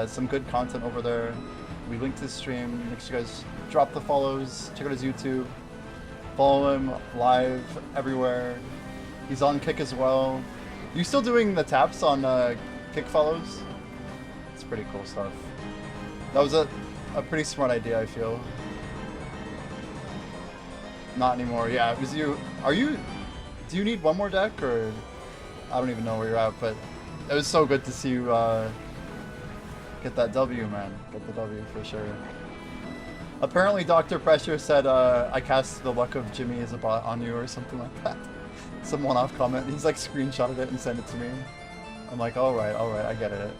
Some good content over there. We linked his stream. Make sure you guys drop the follows. Check out his YouTube. Follow him live everywhere. He's on Kick as well. You still doing the taps on Kick follows? It's pretty cool stuff. That was a pretty smart idea, I feel. Not anymore. Yeah, it was you. Do you need one more deck, or I don't even know where you're at, but it was so good to see you get that W, man. Get the W for sure. Apparently, Dr. Pressure said I cast the luck of Jimmy as a bot on you or something like that. Some one-off comment. He's like screenshotted it and sent it to me. I'm like, all right, I get it.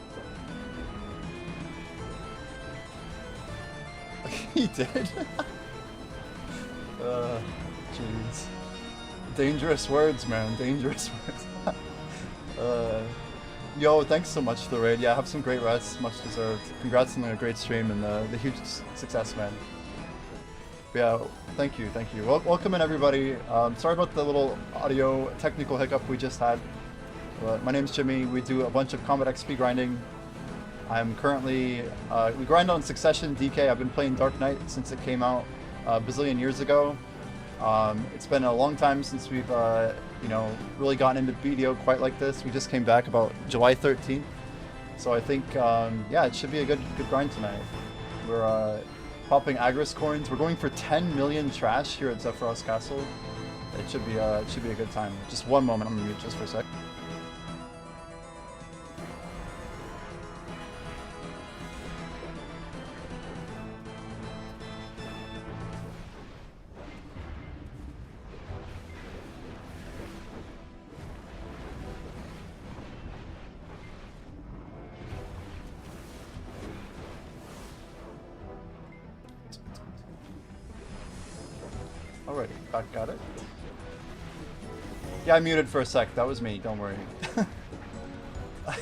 He did. Jeez. Dangerous words, man. Dangerous words. Yo, thanks so much for the raid. Yeah, have some great rest. Much deserved. Congrats on a great stream and the huge success, man. But yeah, thank you. Welcome in, everybody. Sorry about the little audio technical hiccup we just had. But my name's Jimmy. We do a bunch of Combat XP grinding. I'm currently... we grind on Succession DK. I've been playing Dark Knight since it came out a bazillion years ago. It's been a long time since we've, you know, really gotten into BDO quite like this. We just came back about July 13th. So I think, yeah, it should be a good grind tonight. We're popping Agris coins. We're going for 10 million trash here at Zephyros Castle. It should be a good time. Just one moment, I'm gonna mute just for a sec. Alright, back got it. Yeah, I muted for a sec. That was me. Don't worry.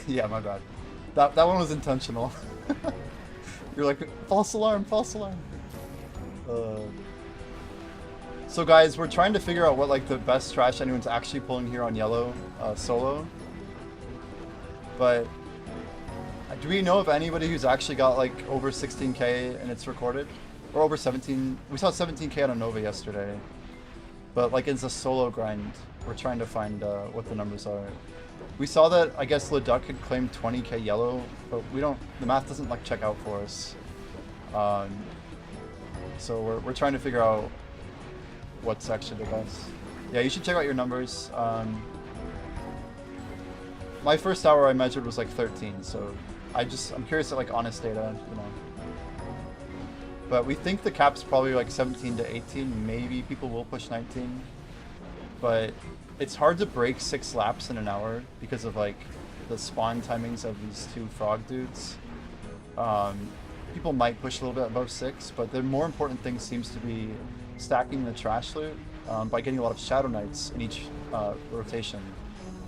Yeah, my bad. That one was intentional. You're like, false alarm, false alarm. So guys, we're trying to figure out what like the best trash anyone's actually pulling here on yellow solo. But do we know of anybody who's actually got like over 16k and it's recorded? Or over 17? We saw 17k on a Nova yesterday. But like it's a solo grind. We're trying to find what the numbers are. We saw that I guess Leduc had claimed 20k yellow, but we don't. The math doesn't like check out for us. So we're trying to figure out what's actually the best. Yeah, you should check out your numbers. My first hour I measured was like 13, so I'm curious at like honest data, you know. But we think the cap's probably like 17 to 18. Maybe people will push 19. But it's hard to break 6 laps in an hour because of like the spawn timings of these 2 frog dudes. People might push a little bit above 6, but the more important thing seems to be stacking the trash loot by getting a lot of Shadow Knights in each rotation.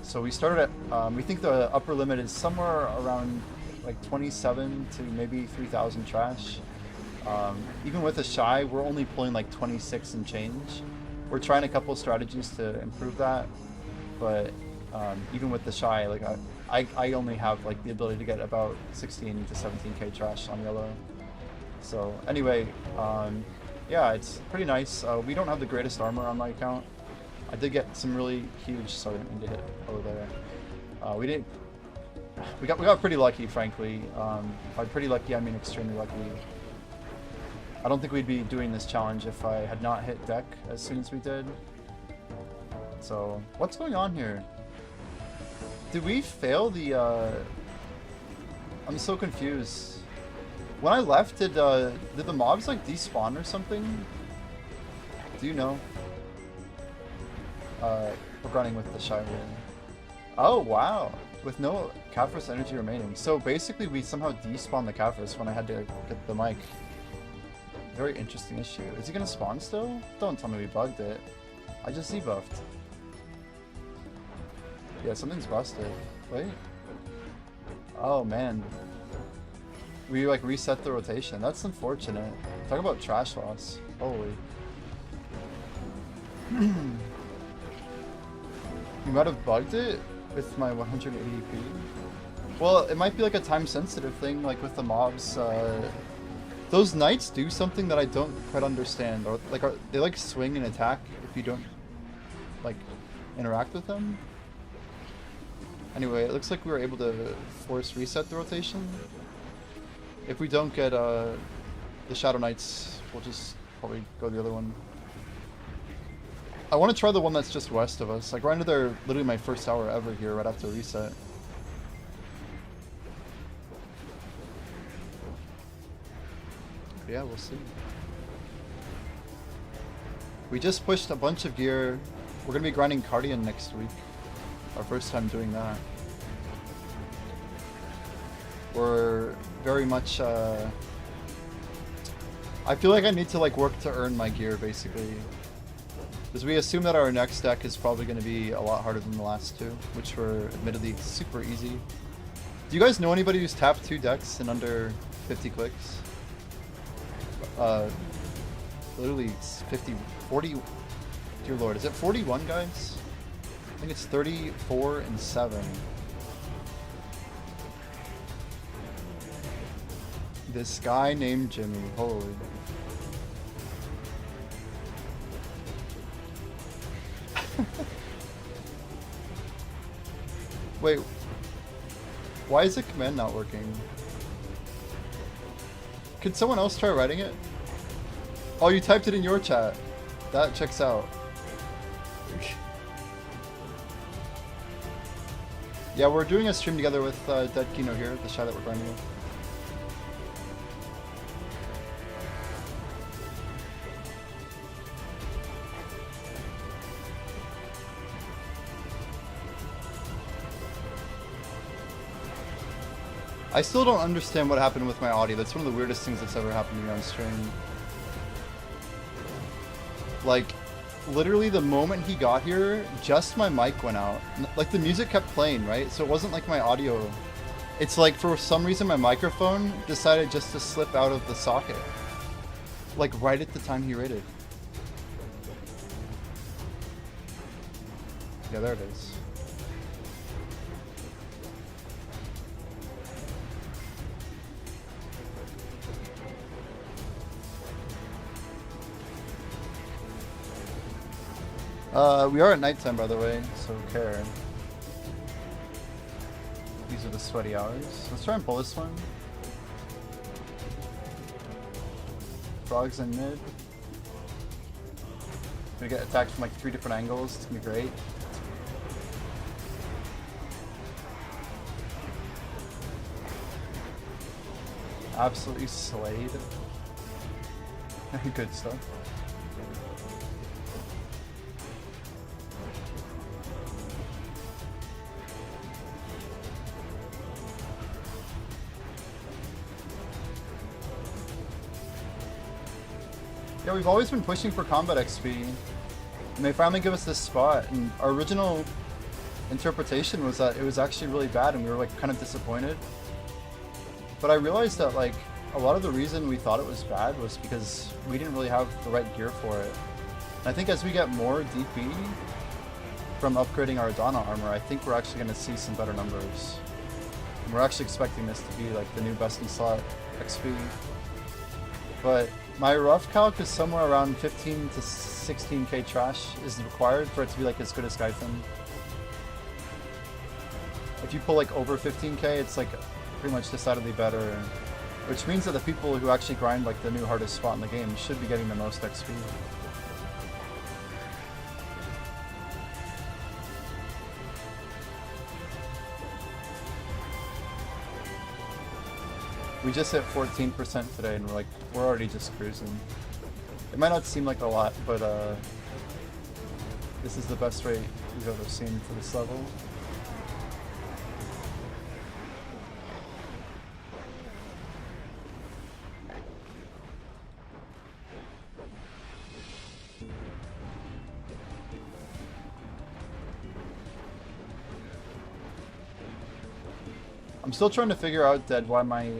So we started at, we think the upper limit is somewhere around like 27 to maybe 3,000 trash. Even with a Shy, we're only pulling like 26 and change. We're trying a couple of strategies to improve that, but even with the Shy, like I only have like the ability to get about 16 to 17k trash on yellow. So anyway, yeah, it's pretty nice. We don't have the greatest armor on my account. I did get some really huge. Sorry, I didn't mean to hit over there. We got pretty lucky, frankly. By pretty lucky, I mean extremely lucky. I don't think we'd be doing this challenge if I had not hit deck as soon as we did. So, what's going on here? Did we fail the, I'm so confused. When I left, did the mobs like despawn or something? Do you know? We're running with the Shy here. Oh, wow. With no Kafros energy remaining. So basically we somehow despawned the Kafros when I had to get the mic. Very interesting issue. Is he gonna spawn still? Don't tell me we bugged it. I just debuffed. Yeah, something's busted. Wait. Oh man. We like reset the rotation. That's unfortunate. Talk about trash loss. Holy. You might have bugged it with my 180p. Well, it might be like a time sensitive thing, like with the mobs. Those knights do something that I don't quite understand, or like they like swing and attack if you don't like interact with them. Anyway, it looks like we were able to force reset the rotation. If we don't get the Shadow Knights, we'll just probably go the other one. I want to try the one that's just west of us. I grinded there literally my first hour ever here right after reset. Yeah, we'll see. We just pushed a bunch of gear. We're going to be grinding Cardian next week. Our first time doing that. We're very much, I feel like I need to like work to earn my gear basically. Because we assume that our next deck is probably going to be a lot harder than the last 2, which were admittedly super easy. Do you guys know anybody who's tapped 2 decks in under 50 clicks? Literally 50, 40, dear lord, is it 41 guys? I think it's 34 and 7. This guy named Jimmy, holy. Wait, why is the command not working? Could someone else try writing it? Oh, you typed it in your chat. That checks out. Yeah, we're doing a stream together with Dead Kino here, the Shy that we're grinding with. I still don't understand what happened with my audio. That's one of the weirdest things that's ever happened to me on stream. Like, literally the moment he got here, just my mic went out. Like, the music kept playing, right? So it wasn't like my audio. It's like, for some reason, my microphone decided just to slip out of the socket. Like, right at the time he raided. Yeah, there it is. We are at nighttime, by the way, so care. These are the sweaty hours. Let's try and pull this one. Frogs in mid. We get attacked from like 3 different angles. It's gonna be great. Absolutely slayed. Good stuff. Yeah, we've always been pushing for combat XP, and they finally give us this spot, and our original interpretation was that it was actually really bad and we were like kind of disappointed. But I realized that like a lot of the reason we thought it was bad was because we didn't really have the right gear for it. And I think as we get more DP from upgrading our Edania armor, I think we're actually going to see some better numbers. And we're actually expecting this to be like the new best in slot XP. But my rough calc is somewhere around 15 to 16k trash is required for it to be like as good as Skyfin. If you pull like over 15k, it's like pretty much decidedly better, which means that the people who actually grind like the new hardest spot in the game should be getting the most XP. We just hit 14% today and we're already just cruising. It might not seem like a lot, but this is the best rate we've ever seen for this level. I'm still trying to figure out, Dead, why my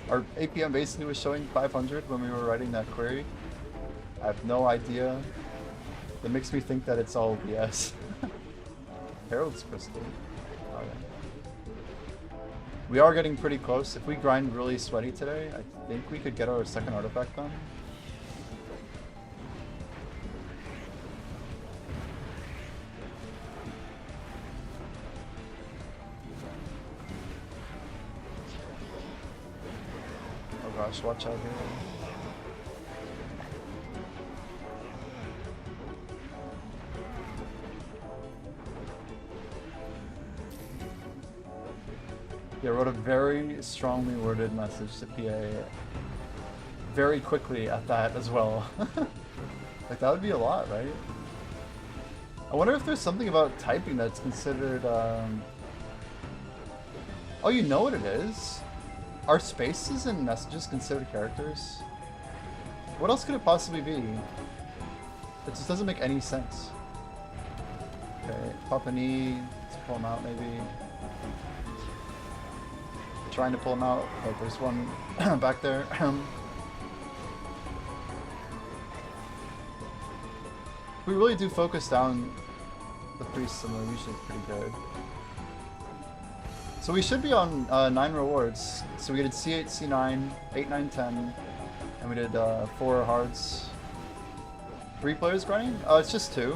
our APM basically was showing 500 when we were writing that query. I have no idea. That makes me think that it's all BS. Herald's Crystal. Okay. We are getting pretty close. If we grind really sweaty today, I think we could get our second artifact done. Gosh, watch out here. Yeah, wrote a very strongly worded message to PA very quickly at that as well. Like that would be a lot, right? I wonder if there's something about typing that's considered Oh, you know what it is? Are spaces and messages considered characters? What else could it possibly be? It just doesn't make any sense. Okay, pop a knee to pull him out maybe. Trying to pull him out. Oh, there's one back there. We really do focus down the priests and they're usually pretty good. So we should be on 9 rewards. So we did C8, C9, 8, 9, 10, and we did 4 hards. 3 players grinding? Oh, it's just 2.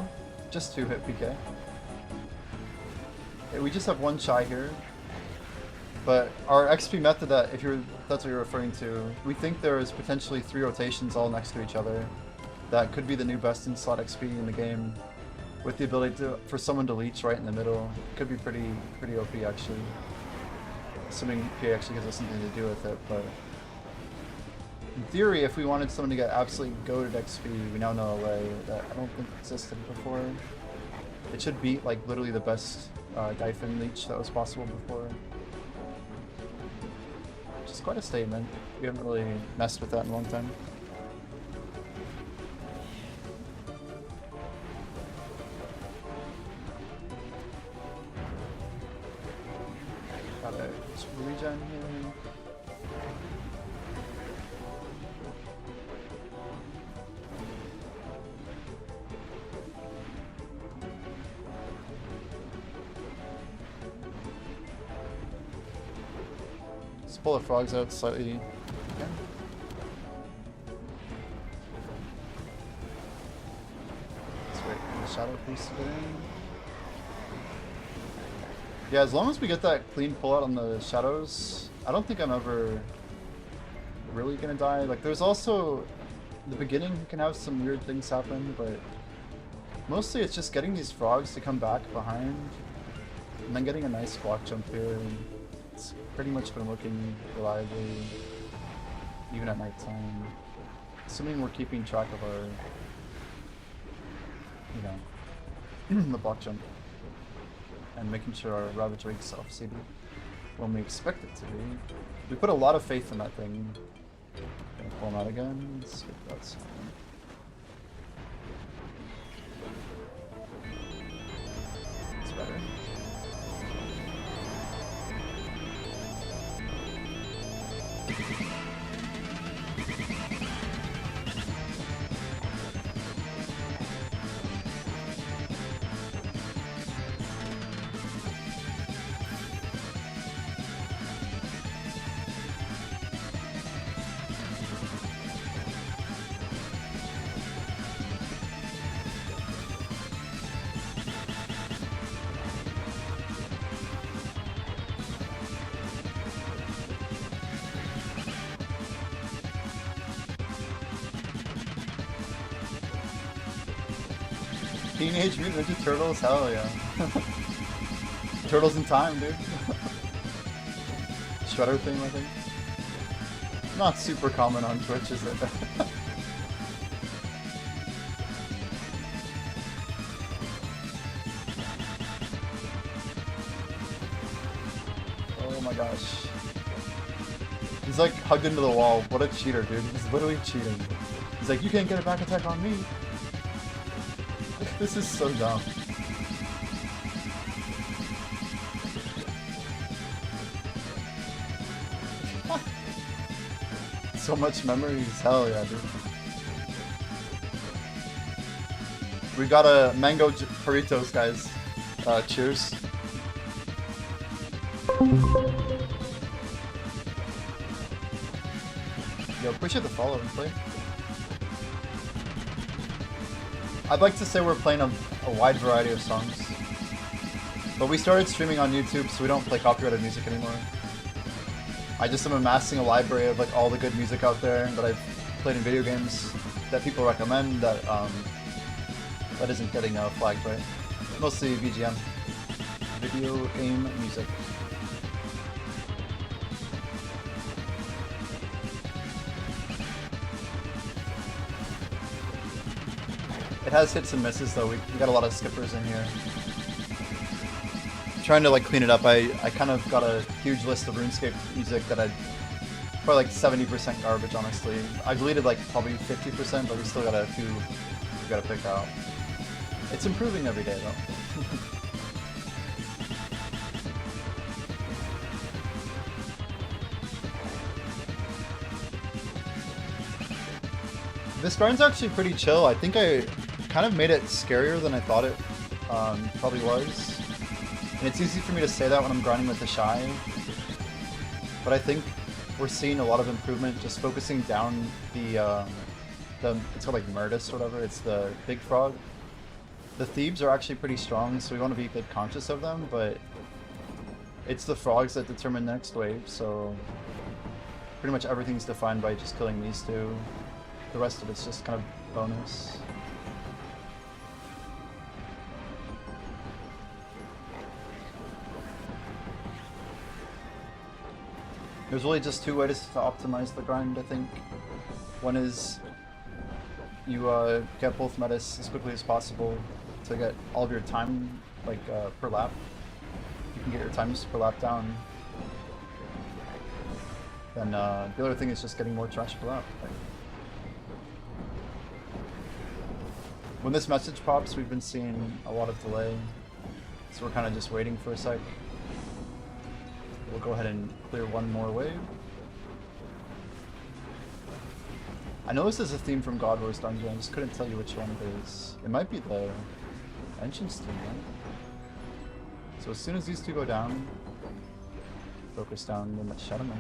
Just 2 hit PK. Okay, we just have 1 shy here. But our XP method, that if that's what you're referring to, we think there is potentially 3 rotations all next to each other. That could be the new best in slot XP in the game, with the ability for someone to leech right in the middle. Could be pretty OP actually. Assuming PA actually gives us something to do with it, but in theory, if we wanted someone to get absolutely goated XP, we now know a way that I don't think existed before. It should beat like literally the best Gyfin leech that was possible before. Which is quite a statement. We haven't really messed with that in a long time. Got a regen here. Let's pull the frogs out slightly. Okay. Let's wait Shadow Priest to get in. Yeah, as long as we get that clean pullout on the shadows, I don't think I'm ever really gonna die. Like, there's also the beginning can have some weird things happen, but mostly it's just getting these frogs to come back behind and then getting a nice block jump here. And it's pretty much been working reliably, even at night time. Assuming we're keeping track of our, you know, the block jump. And making sure our Ravage Rake's off-seeded when we expect it to be. We put a lot of faith in that thing. Gonna pull him out again. Let's get that sound. It's better. Teenage Mutant Ninja Turtles? Hell yeah. Turtles in Time, dude. Shredder thing, I think. Not super common on Twitch, is it? Oh my gosh. He's like hugged into the wall. What a cheater, dude. He's literally cheating. He's like, you can't get a back attack on me. This is so dumb. So much memories. Hell yeah, dude. We got a mango burritos, guys. Cheers. Yo, appreciate the follow and play. I'd like to say we're playing a wide variety of songs, but we started streaming on YouTube, so we don't play copyrighted music anymore. I just am amassing a library of like all the good music out there that I've played in video games that people recommend that that isn't getting flagged, right? Mostly VGM, video game music. It has hits and misses though. We got a lot of skippers in here. I'm trying to like clean it up. I kind of got a huge list of RuneScape music that I'd probably like 70% garbage, honestly. I deleted like probably 50%, but we still got a few we gotta pick out. It's improving every day though. This grind's actually pretty chill. I think I kind of made it scarier than I thought it probably was. And it's easy for me to say that when I'm grinding with the Shy. But I think we're seeing a lot of improvement just focusing down the it's called like Murtis or whatever, it's the big frog. The Thebes are actually pretty strong, so we want to be a bit conscious of them, but it's the frogs that determine the next wave, so pretty much everything's defined by just killing these two. The rest of it's just kind of bonus. There's really just two ways to optimize the grind, I think. One is you get both metas as quickly as possible to get all of your time like per lap. You can get your times per lap down. Then the other thing is just getting more trash per lap. Like, when this message pops, we've been seeing a lot of delay, so we're kind of just waiting for a sec. We'll go ahead and clear one more wave. I know this is a theme from God Wars Dungeon, I just couldn't tell you which one it is. It might be the Ancients theme, right? So as soon as these two go down, focus down the Shadow Knight.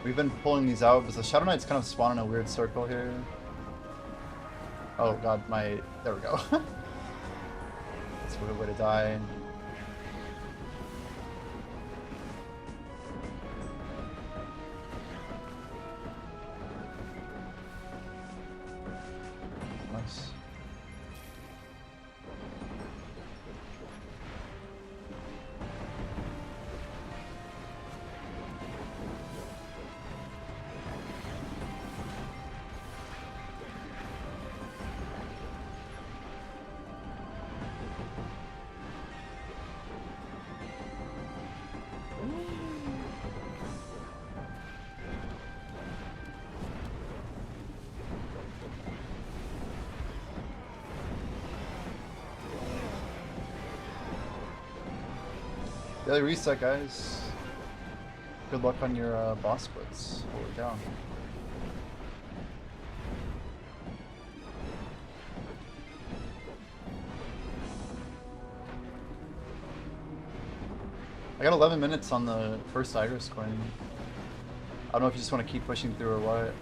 We've been pulling these out, but the Shadow Knight's kind of spawn in a weird circle here. Oh god, there we go. That's a weird way to die. Nice. Daily reset, guys. Good luck on your boss splits. Hold it down. I got 11 minutes on the first Iris coin. I don't know if you just want to keep pushing through or what.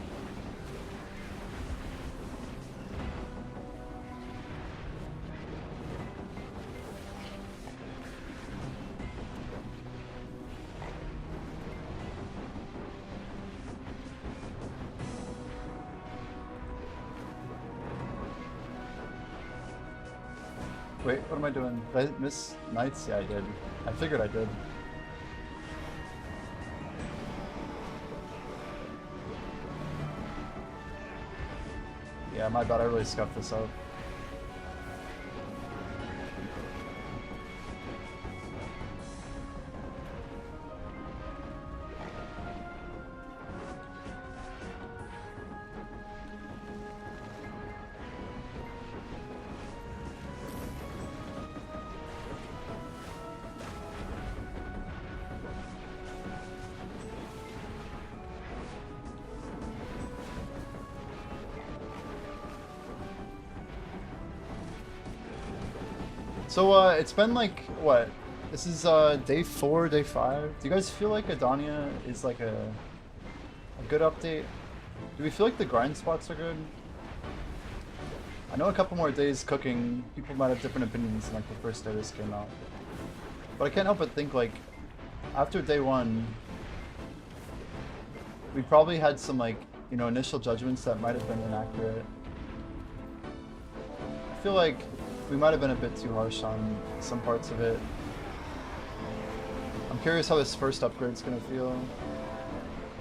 Wait, what am I doing? Did I miss Knights? Yeah, I did. I figured I did. Yeah, my bad, I really scuffed this up. So, it's been like, what? This is, day 4, day 5. Do you guys feel like Edania is like a good update? Do we feel like the grind spots are good? I know a couple more days cooking, people might have different opinions than like the first day this came out. But I can't help but think like, after day 1, we probably had some like, you know, initial judgments that might have been inaccurate. I feel like we might have been a bit too harsh on some parts of it. I'm curious how this first upgrade's gonna feel.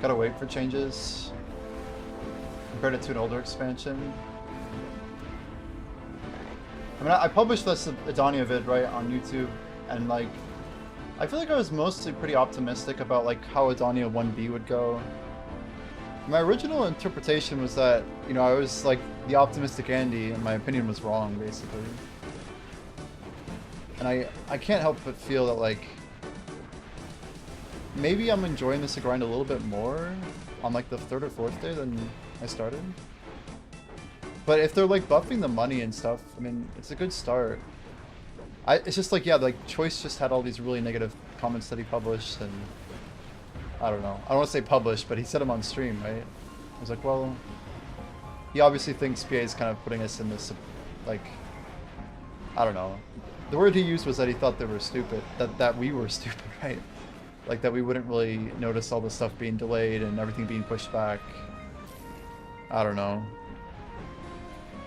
Gotta wait for changes. Compared it to an older expansion. I mean, I published this Edania vid, right, on YouTube, and like, I feel like I was mostly pretty optimistic about like how Edania 1B would go. My original interpretation was that, you know, I was like the optimistic Andy, and my opinion was wrong, basically. And I can't help but feel that, like, maybe I'm enjoying this grind a little bit more on, like, the 3rd or 4th day than I started. But if they're, like, buffing the money and stuff, I mean, it's a good start. It's just, like, yeah, like, Choice just had all these really negative comments that he published, and I don't know. I don't want to say published, but he said them on stream, right? I was like, well, he obviously thinks PA is kind of putting us in this, like, I don't know. The word he used was that he thought they were stupid. That we were stupid, right? Like that we wouldn't really notice all the stuff being delayed and everything being pushed back. I don't know.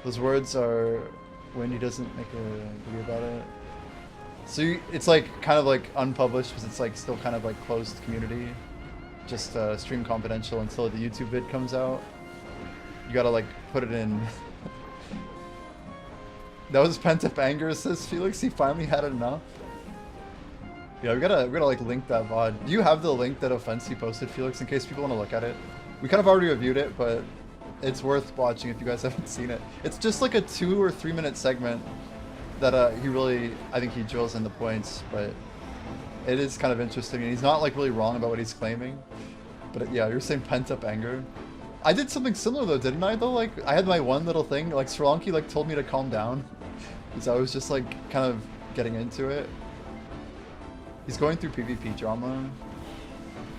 Those words are when he doesn't make a video about it. So it's like kind of like unpublished because it's like still kind of like closed community. Just stream confidential until the YouTube vid comes out. You gotta like put it in. That was pent-up anger, says Felix. He finally had enough. Yeah, we gotta like link that VOD. Do you have the link that offense he posted, Felix, in case people want to look at it? We kind of already reviewed it, but it's worth watching if you guys haven't seen it. It's just like a 2 or 3 minute segment that he really, I think he drills in the points, but it is kind of interesting, and he's not like really wrong about what he's claiming. But yeah, you're saying pent-up anger. I did something similar though, didn't I though? Like, I had my one little thing, like Srilanki like told me to calm down. Because I was just like kind of getting into it. He's going through PvP drama.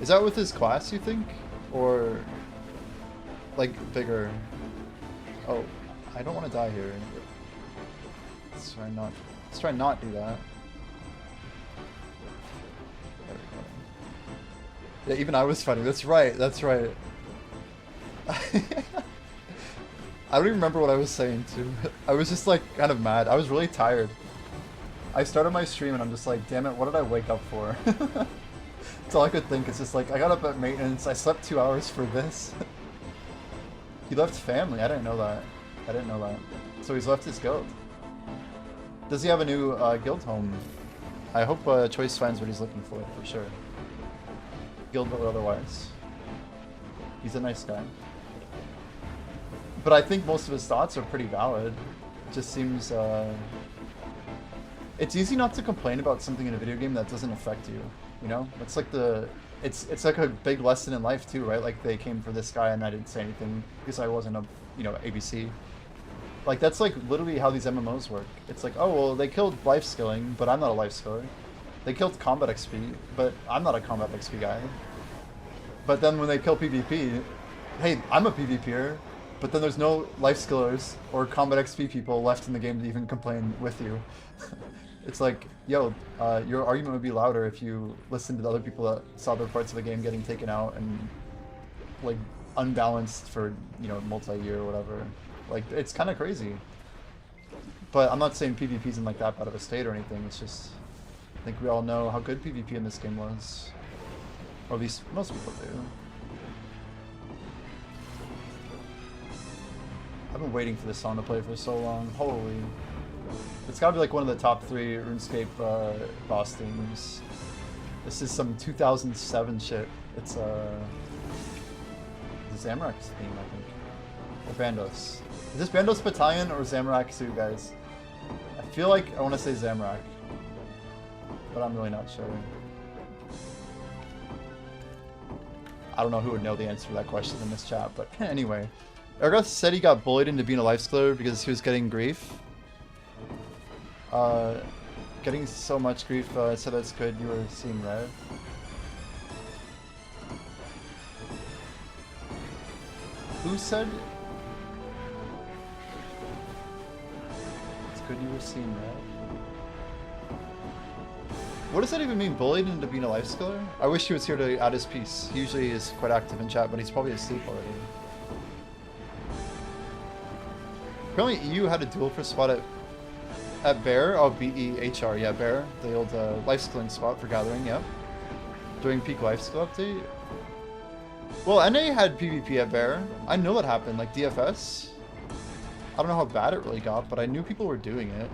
Is that with his class, you think? Or like bigger. Oh, I don't want to die here. Let's try not do that. There we go. Yeah, even I was fighting. That's right. That's right. I don't even remember what I was saying too. I was just like kind of mad. I was really tired. I started my stream and I'm just like, damn it, what did I wake up for? That's all I could think. It's just like, I got up at maintenance, I slept 2 hours for this. He left family, I didn't know that. I didn't know that. So he's left his guild. Does he have a new guild home? I hope Choice finds what he's looking for sure. Guild or otherwise. He's a nice guy. But I think most of his thoughts are pretty valid. It just seems, it's easy not to complain about something in a video game that doesn't affect you, you know? It's like it's like a big lesson in life too, right? Like they came for this guy and I didn't say anything because I wasn't a, you know, ABC. Like that's like literally how these MMOs work. It's like, oh, well, they killed life skilling, but I'm not a life skiller. They killed combat XP, but I'm not a combat XP guy. But then when they kill PvP, hey, I'm a PvPer, but then there's no life skillers or combat XP people left in the game to even complain with you. It's like, yo, your argument would be louder if you listened to the other people that saw their parts of the game getting taken out and like unbalanced for, you know, multi-year or whatever. Like, it's kind of crazy. But I'm not saying PvP's in like that bad of a state or anything. It's just, I think we all know how good PvP in this game was. Or at least most people do. I've been waiting for this song to play for so long. Holy. It's gotta be like one of the top 3 RuneScape boss themes. This is some 2007 shit. It's the Zamorak's theme, I think. Or Bandos. Is this Bandos Battalion or Zamorak 2, guys? I feel like I want to say Zamorak. But I'm really not sure. I don't know who would know the answer to that question in this chat, but anyway. Ergoth said he got bullied into being a life skiller because he was getting grief. Getting so much grief, so that's good you were seeing red. Who said? It's good you were seeing red. What does that even mean, bullied into being a life skiller? I wish he was here to add his piece. He usually is quite active in chat, but he's probably asleep already. Apparently EU had a duel for spot at Bear. Oh, B-E-H-R, yeah, Bear. The old life skilling spot for gathering, yep. During peak life skill update. Well, NA had PvP at Bear. I know what happened, like DFS. I don't know how bad it really got, but I knew people were doing it.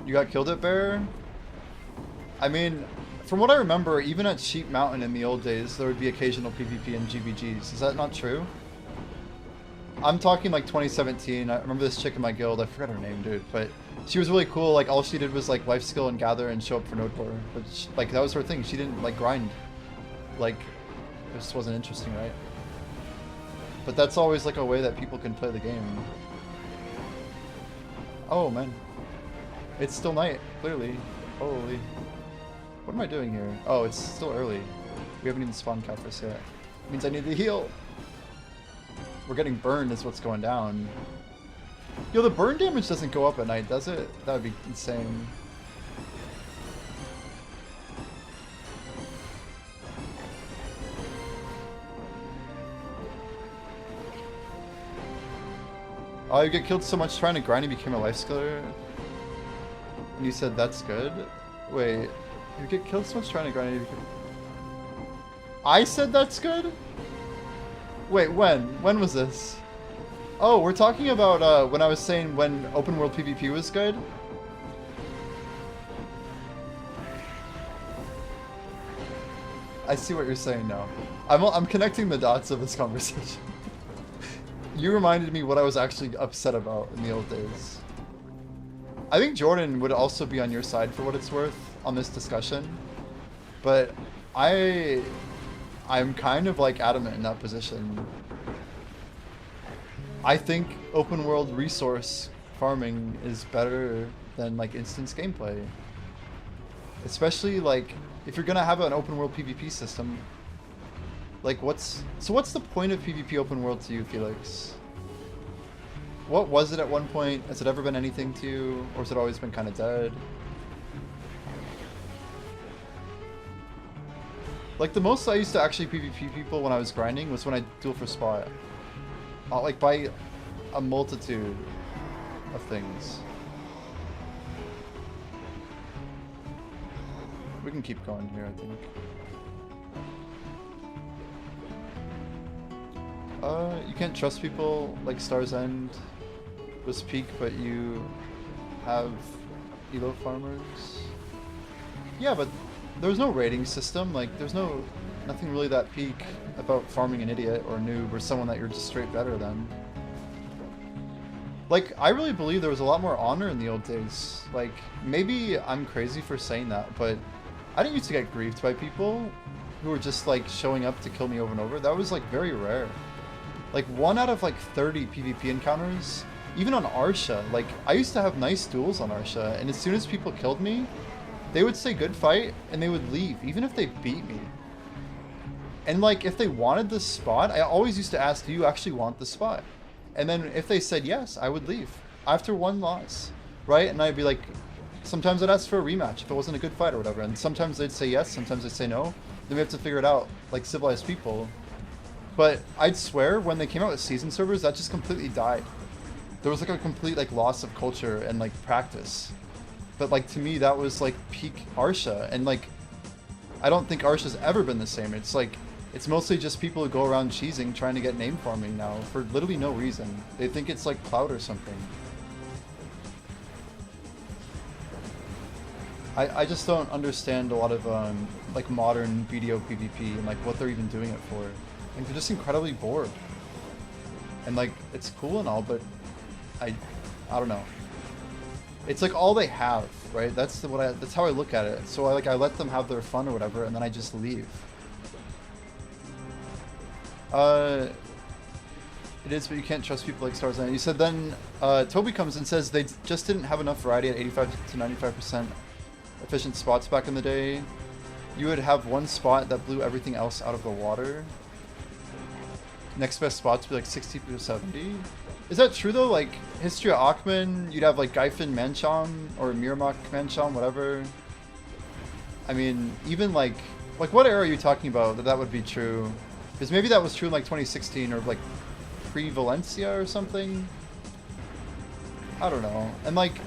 You got killed at Bear? I mean, from what I remember, even at Sheep Mountain in the old days, there would be occasional PvP and GVGs. Is that not true? I'm talking like 2017. I remember this chick in my guild. I forgot her name, dude. But she was really cool. Like, all she did was like life skill and gather and show up for node core. But she, like, that was her thing. She didn't like grind. Like, it just wasn't interesting, right? But that's always like a way that people can play the game. Oh, man. It's still night, clearly. Holy. What am I doing here? Oh, it's still early. We haven't even spawned Kefris yet. It means I need to heal. We're getting burned is what's going down. Yo, the burn damage doesn't go up at night, does it? That would be insane. Oh, you get killed so much trying to grind and became a life skiller? And you said that's good? Wait, you get killed so much trying to grind and become... I said that's good? Wait, when? When was this? Oh, we're talking about when I was saying when open world PvP was good? I see what you're saying now. I'm connecting the dots of this conversation. You reminded me what I was actually upset about in the old days. I think Jordan would also be on your side for what it's worth on this discussion, but I'm kind of like adamant in that position. I think open world resource farming is better than like instance gameplay. Especially like if you're gonna have an open world PvP system. Like what's the point of PvP open world to you, Felix? What was it at one point? Has it ever been anything to you? Or has it always been kind of dead? Like the most I used to actually PvP people when I was grinding was when I duel for spot. Like by a multitude of things. We can keep going here, I think. You can't trust people like Star's End was peak, but you have elo farmers. Yeah, but there was no rating system. Like, there's nothing really that peak about farming an idiot or noob or someone that you're just straight better than. Like, I really believe there was a lot more honor in the old days. Like, maybe I'm crazy for saying that, but I didn't used to get griefed by people who were just like showing up to kill me over and over. That was like very rare. Like 1 out of like 30 PvP encounters, even on Arsha, like I used to have nice duels on Arsha, and as soon as people killed me, they would say good fight and they would leave, even if they beat me. And like if they wanted the spot, I always used to ask, do you actually want the spot? And then if they said yes, I would leave after 1 loss, right? And I'd be like, sometimes I'd ask for a rematch if it wasn't a good fight or whatever, and sometimes they'd say yes, sometimes they'd say no. Then we have to figure it out like civilized people. But I'd swear when they came out with season servers, that just completely died. There was like a complete like loss of culture and like practice. But like to me that was like peak Arsha, and like I don't think Arsha's ever been the same. It's like it's mostly just people who go around cheesing trying to get name farming now for literally no reason. They think it's like clout or something. I just don't understand a lot of like modern BDO PvP and like what they're even doing it for. Like they're just incredibly bored. And like it's cool and all, but I don't know. It's like all they have, right? That's that's how I look at it. So I let them have their fun or whatever, and then I just leave. It is, but you can't trust people like Stars. You said then Toby comes and says they just didn't have enough variety at 85 to 95% efficient spots back in the day. You would have one spot that blew everything else out of the water. Next best spots would be like 60 to 70. Is that true though? Like History of Akhman, you'd have like Gaifin Mancham or Miramak Mancham, whatever. I mean, even like what era are you talking about that would be true? Because maybe that was true in like 2016 or like pre-Valencia or something. I don't know. And like,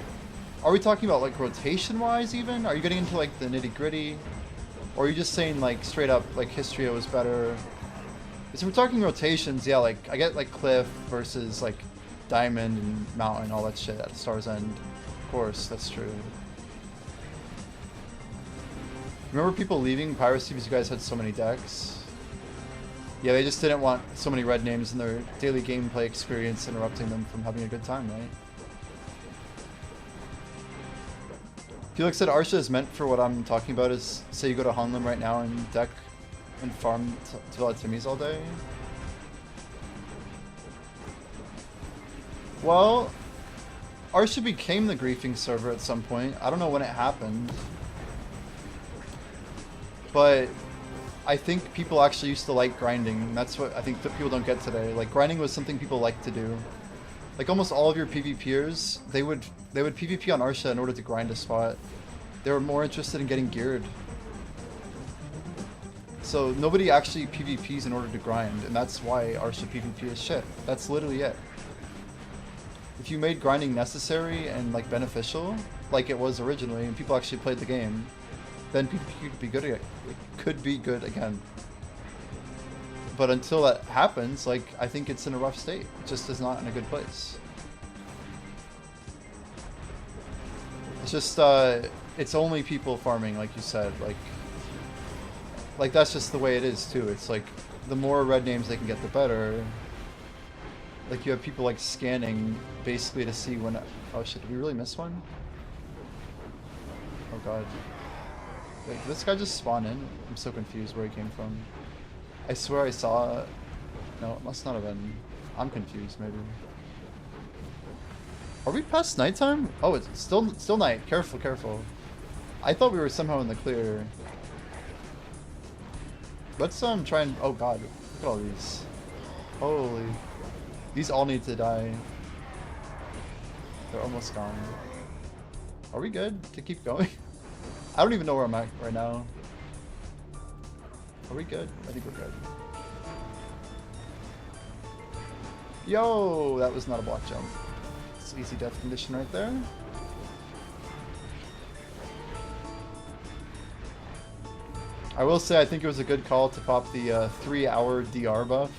are we talking about like rotation-wise even? Are you getting into like the nitty-gritty? Or are you just saying like straight up like Histria was better? Because if we're talking rotations, yeah, like I get like Cliff versus like Diamond and Mountain, all that shit at Star's End. Of course, that's true. Remember people leaving Piracy because you guys had so many decks? Yeah, they just didn't want so many red names in their daily gameplay experience interrupting them from having a good time, right? Felix said Arsha is meant for what I'm talking about is, say you go to Honglin right now and deck and farm Tvila Timmies all day. Well, Arsha became the griefing server at some point. I don't know when it happened. But I think people actually used to like grinding. That's what I think that people don't get today. Like grinding was something people liked to do. Like almost all of your PvPers, they would PvP on Arsha in order to grind a spot. They were more interested in getting geared. So nobody actually PvPs in order to grind, and that's why Arsha PvP is shit. That's literally it. If you made grinding necessary and like beneficial, like it was originally, and people actually played the game, then PvP could be good again. It could be good again. But until that happens, like I think it's in a rough state. It just is not in a good place. It's just it's only people farming, like you said. Like that's just the way it is too. It's like the more red names they can get, the better. Like you have people like scanning basically to see when. Oh shit! Did we really miss one? Oh god. Wait, did this guy just spawn in? I'm so confused where he came from. I swear I saw it. No, it must not have been. I'm confused, maybe. Are we past nighttime? Oh, it's still night. Careful, careful. I thought we were somehow in the clear. Let's try and, oh god, look at all these. Holy. These all need to die. They're almost gone. Are we good to keep going? I don't even know where I'm at right now. Are we good? I think we're good. Yo, that was not a block jump. It's easy death condition right there. I will say I think it was a good call to pop the 3-hour DR buff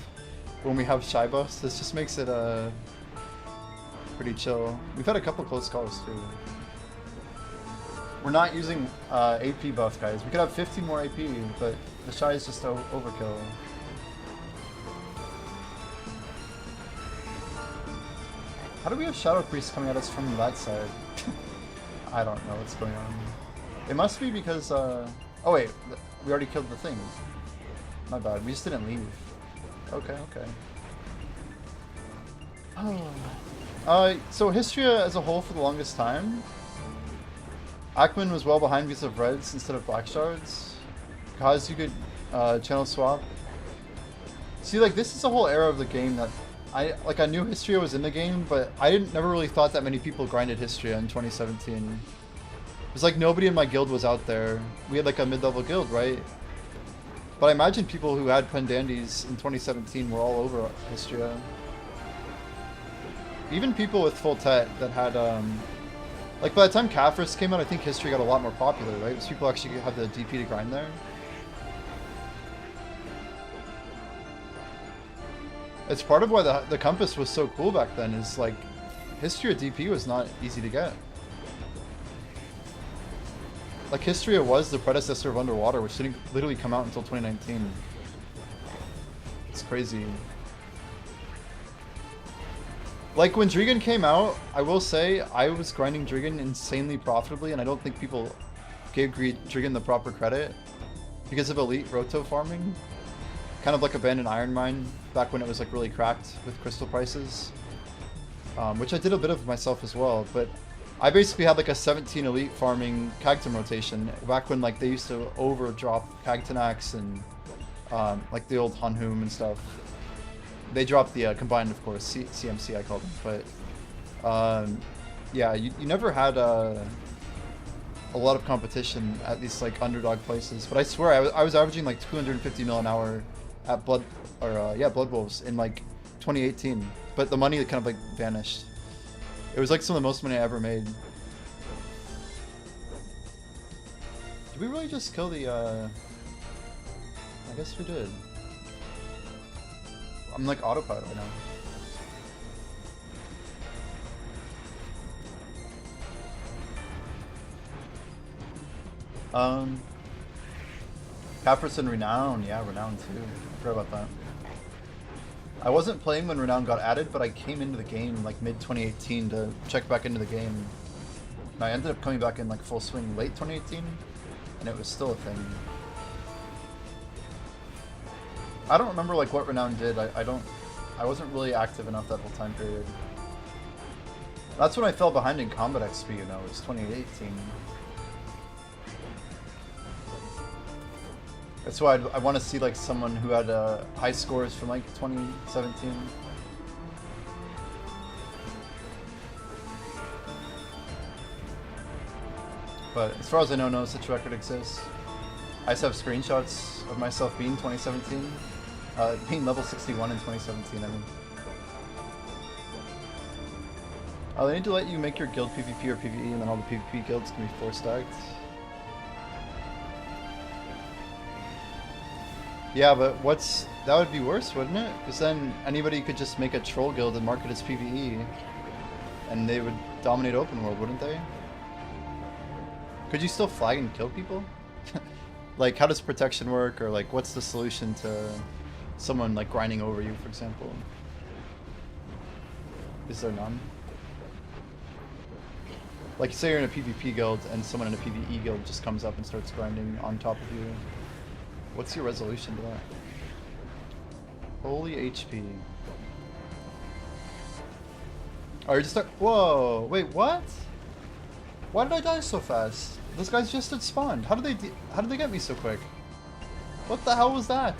when we have shy buffs. This just makes it pretty chill. We've had a couple close calls too. We're not using AP buff, guys. We could have 15 more AP, but the shy is just overkill. How do we have Shadow Priests coming at us from that side? I don't know what's going on. It must be because, oh wait, we already killed the thing. My bad, we just didn't leave. Okay, okay. Oh. So Histria as a whole for the longest time, Ackman was well behind because of reds instead of black shards. Cause you could channel swap. See, like, this is a whole era of the game that I knew Histria was in the game, but I never really thought that many people grinded Histria in 2017. It was like nobody in my guild was out there. We had like a mid-level guild, right? But I imagine people who had Pendandies in 2017 were all over Histria. Even people with full tet that had, like by the time Caphras came out, I think Histria got a lot more popular, right? Because people actually have the DP to grind there. It's part of why the Compass was so cool back then, is like, Histria DP was not easy to get. Like, Histria was the predecessor of Underwater, which didn't literally come out until 2019. It's crazy. Like, when Drigan came out, I will say, I was grinding Drigan insanely profitably, and I don't think people gave Drigan the proper credit because of elite roto farming. Kind of like Abandoned Iron Mine, back when it was like really cracked with crystal prices. Which I did a bit of myself as well, but I basically had like a 17 elite farming Cagton rotation, back when like they used to overdrop Cagtonax and like the old Hanhum and stuff. They dropped the combined, of course, CMC I call them, but yeah, you never had a lot of competition at these like underdog places. But I swear I was averaging like 250 mil an hour at Blood Wolves in like 2018, but the money kind of like vanished. It was like some of the most money I ever made. Did we really just kill the I guess we did. I'm like autopilot right now. Caphras and Renown, yeah, Renown too. I forgot about that. I wasn't playing when Renown got added, but I came into the game like mid-2018 to check back into the game. And I ended up coming back in like full swing late 2018, and it was still a thing. I don't remember like what Renown did. I wasn't really active enough that whole time period. That's when I fell behind in combat XP, you know, it was 2018. That's why I want to see like someone who had high scores from like 2017. But as far as I know, no such record exists. I just have screenshots of myself being 2017, being level 61 in 2017. I mean, they need to let you make your guild PvP or PvE, and then all the PvP guilds can be 4-stacked. Yeah, but that would be worse, wouldn't it? Because then anybody could just make a troll guild and market as PvE, and they would dominate open world, wouldn't they? Could you still flag and kill people? Like, how does protection work, or like, what's the solution to someone like grinding over you, for example? Is there none? Like, say you're in a PvP guild and someone in a PvE guild just comes up and starts grinding on top of you. What's your resolution to that? Holy HP. Are you just stuck? Whoa! Wait, what? Why did I die so fast? Those guys just had spawned. How did they get me so quick? What the hell was that?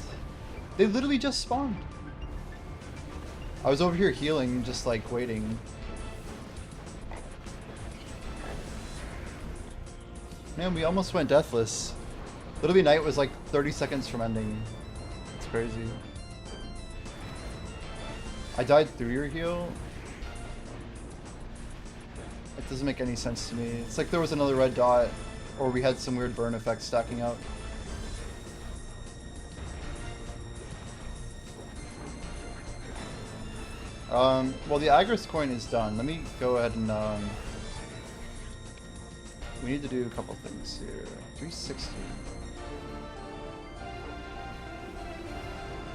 They literally just spawned. I was over here healing, just like waiting. Man, we almost went deathless. Literally night was like 30 seconds from ending. It's crazy. I died through your heal. It doesn't make any sense to me. It's like there was another red dot, or we had some weird burn effect stacking up. Well, the Agris coin is done. Let me go ahead and, we need to do a couple things here. 360.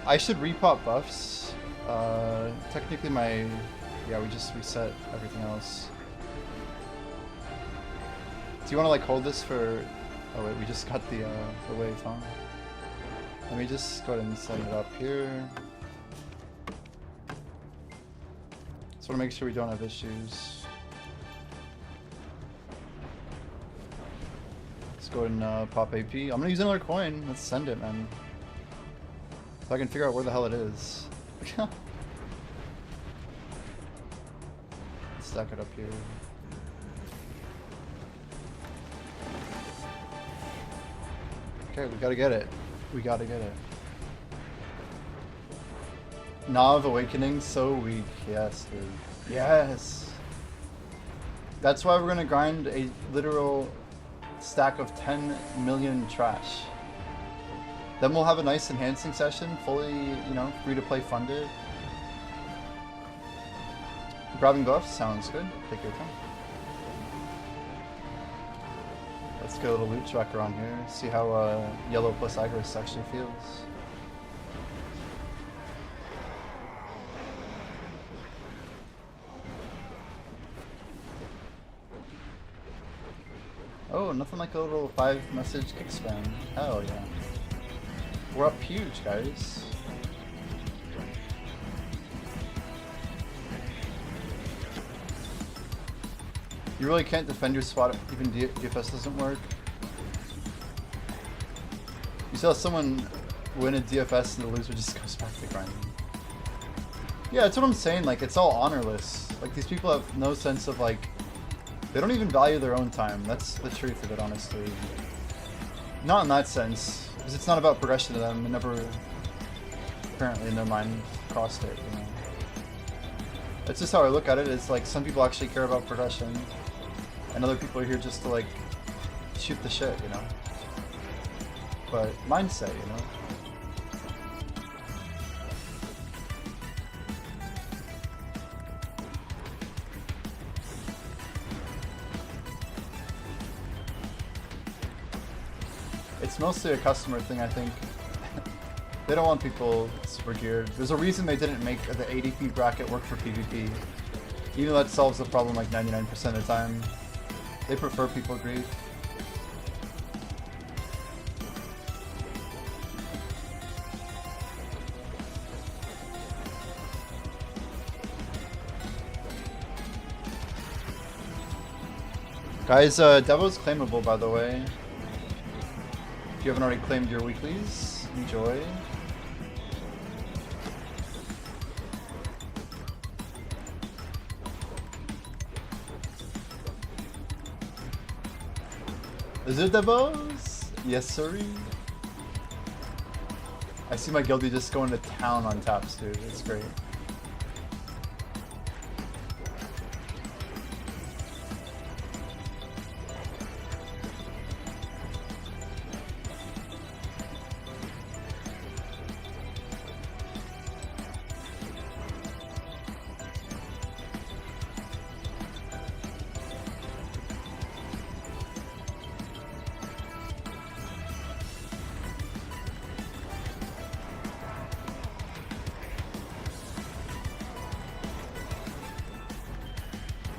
I should repop buffs. Technically yeah, we just reset everything else. Do you want to like hold this for, oh wait, we just got the wave, huh? Let me just go ahead and set it up here. Just want to make sure we don't have issues. Let's go ahead and pop AP. I'm gonna use another coin. Let's send it, man. So I can figure out where the hell it is. Stack it up here. Okay, we gotta get it. We gotta get it. Nav Awakening, so weak. Yes, dude. Yes! That's why we're gonna grind a literal stack of 10 million trash. Then we'll have a nice enhancing session, fully, you know, free to play funded. Grabbing buffs sounds good. Take your time. Let's get a little loot tracker on here. See how yellow plus Agris actually feels. Oh, nothing like a little 5-message kick spam. Hell yeah. We're up huge, guys. You really can't defend your spot if even DFS doesn't work. You saw someone win a DFS and the loser just goes back to grinding. Yeah, that's what I'm saying, like, it's all honorless. Like, these people have no sense of, like, they don't even value their own time. That's the truth of it, honestly. Not in that sense, because it's not about progression to them. It never, apparently in their mind, cost it, you know. That's just how I look at it. It's like, some people actually care about progression, and other people are here just to, like, shoot the shit, you know. But mindset, you know. It's mostly a customer thing, I think. They don't want people super geared. There's a reason they didn't make the ADP bracket work for PvP. Even though that solves the problem like 99% of the time. They prefer people greed. Guys, Devo's claimable, by the way. If you haven't already claimed your weeklies, enjoy. Is it Devos? Yes, sir. I see my guildie just going to town on taps, dude. It's great.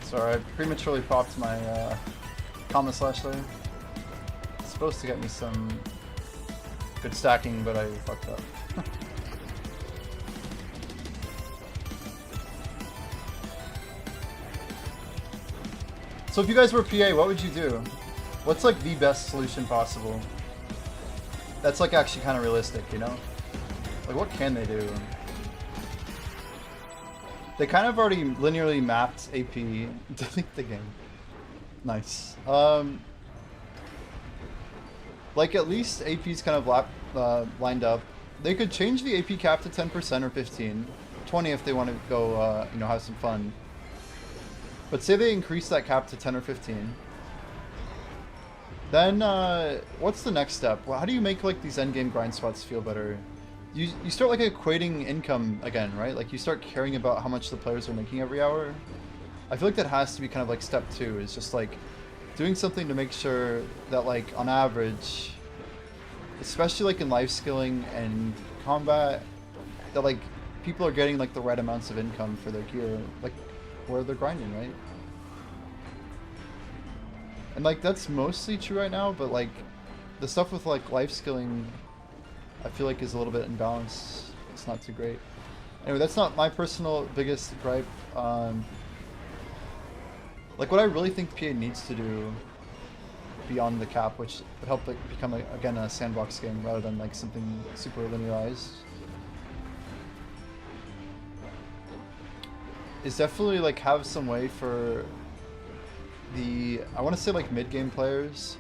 Sorry, I prematurely popped my Comma Slash there. It's supposed to get me some good stacking, but I fucked up. So if you guys were PA, what would you do? What's like the best solution possible? That's like actually kind of realistic, you know? Like what can they do? They kind of already linearly mapped AP. Delete the game. Nice. Like at least AP's kind of lined up. They could change the AP cap to 10% or 15, 20 if they want to go, you know, have some fun. But say they increase that cap to 10 or 15. Then what's the next step? Well, how do you make like these endgame grind spots feel better? You start like equating income again, right? Like you start caring about how much the players are making every hour. I feel like that has to be kind of like step 2, is just like doing something to make sure that like on average, especially like in life skilling and combat, that like people are getting like the right amounts of income for their gear, like where they're grinding, right? And like that's mostly true right now, but like the stuff with like life skilling, I feel like is a little bit imbalanced. It's not too great. Anyway, that's not my personal biggest gripe. Like what I really think PA needs to do beyond the cap, which would help like become again a sandbox game rather than like something super linearized, is definitely like have some way for the, I want to say like mid-game players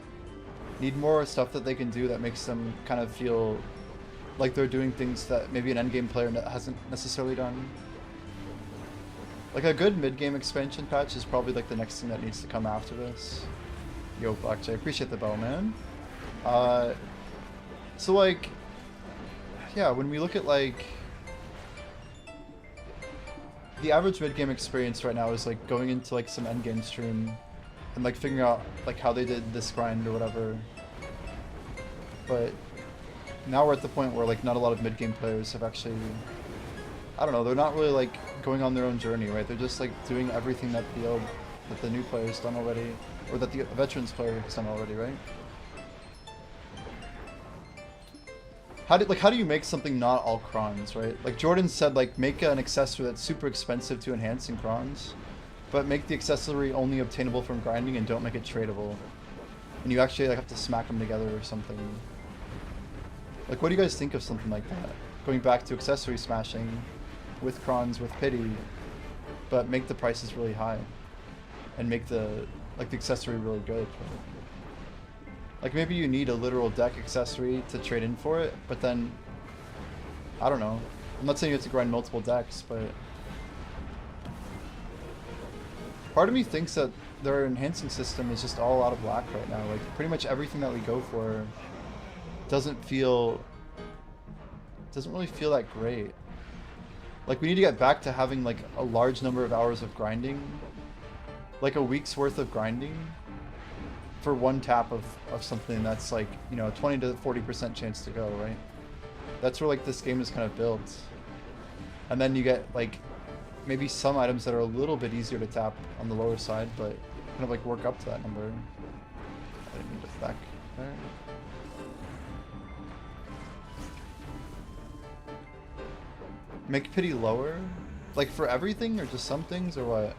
need more stuff that they can do that makes them kind of feel like they're doing things that maybe an endgame player hasn't necessarily done. Like a good mid-game expansion patch is probably like the next thing that needs to come after this. Yo, Blackjay, appreciate the bell, man. So like, yeah, when we look at like, the average mid-game experience right now is like going into like some endgame stream and like figuring out like how they did this grind or whatever. But now we're at the point where like not a lot of mid-game players have actually, I don't know, they're not really like going on their own journey, right? They're just like doing everything that the new player's done already, or that the veterans player has done already, right? How do you make something not all crons, right? Like Jordan said, like make an accessory that's super expensive to enhance in crons, but make the accessory only obtainable from grinding and don't make it tradable. And you actually like have to smack them together or something. Like what do you guys think of something like that? Going back to accessory smashing with crons with pity, but make the prices really high and make the accessory really good. Like maybe you need a literal deck accessory to trade in for it, but then, I don't know. I'm not saying you have to grind multiple decks, but part of me thinks that their enhancing system is just all out of whack right now. Like pretty much everything that we go for doesn't really feel that great. Like we need to get back to having like a large number of hours of grinding, like a week's worth of grinding for one tap of something that's like, you know, 20 to 40% chance to go, right? That's where like this game is kind of built. And then you get like maybe some items that are a little bit easier to tap on the lower side, but kind of like work up to that number. I didn't need to back there. Make pity lower? Like for everything or just some things or what?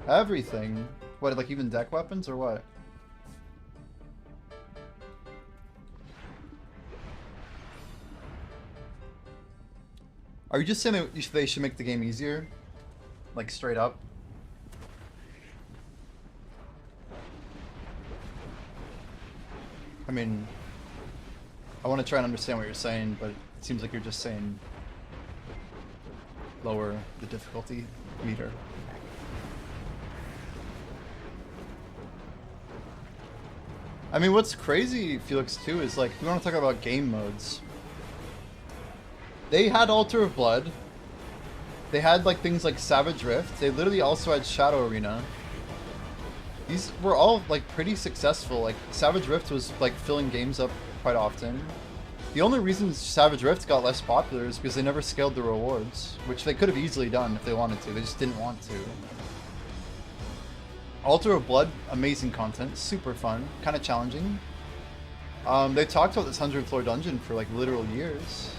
Everything? What, like even deck weapons or what? Are you just saying that they should make the game easier? Like straight up? I mean, I want to try and understand what you're saying, but it seems like you're just saying lower the difficulty meter. I mean, what's crazy, Felix, too, is like, we want to talk about game modes. They had Altar of Blood. They had like things like Savage Rift. They literally also had Shadow Arena. These were all like pretty successful. Like Savage Rift was like filling games up quite often. The only reason Savage Rift got less popular is because they never scaled the rewards, which they could have easily done if they wanted to. They just didn't want to. Altar of Blood, amazing content, super fun, kind of challenging. They talked about this 100th floor dungeon for like literal years.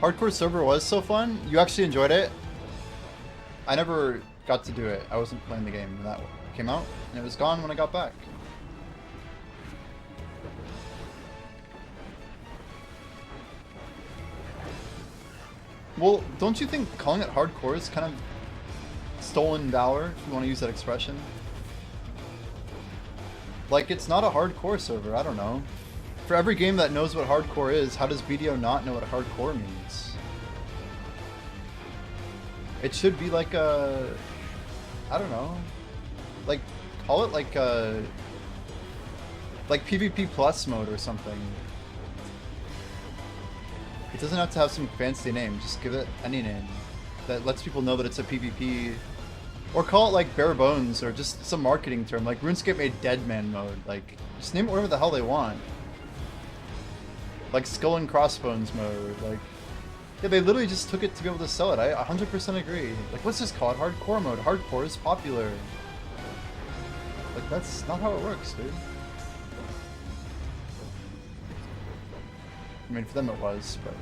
Hardcore server was so fun. You actually enjoyed it? I never got to do it. I wasn't playing the game when that came out, and it was gone when I got back. Well, don't you think calling it hardcore is kind of stolen valor, if you want to use that expression? Like, it's not a hardcore server, I don't know. For every game that knows what hardcore is, how does BDO not know what hardcore means? It should be like a... I don't know. Like, call it like a... like PvP plus mode or something. It doesn't have to have some fancy name, just give it any name that lets people know that it's a PvP. Or call it like bare bones, or just some marketing term, like RuneScape made Deadman mode. Like, just name it whatever the hell they want. Like Skull and Crossbones mode, like... Yeah, they literally just took it to be able to sell it. I 100% agree. Like, let's just call it hardcore mode. Hardcore is popular. Like, that's not how it works, dude. I mean, for them it was, but...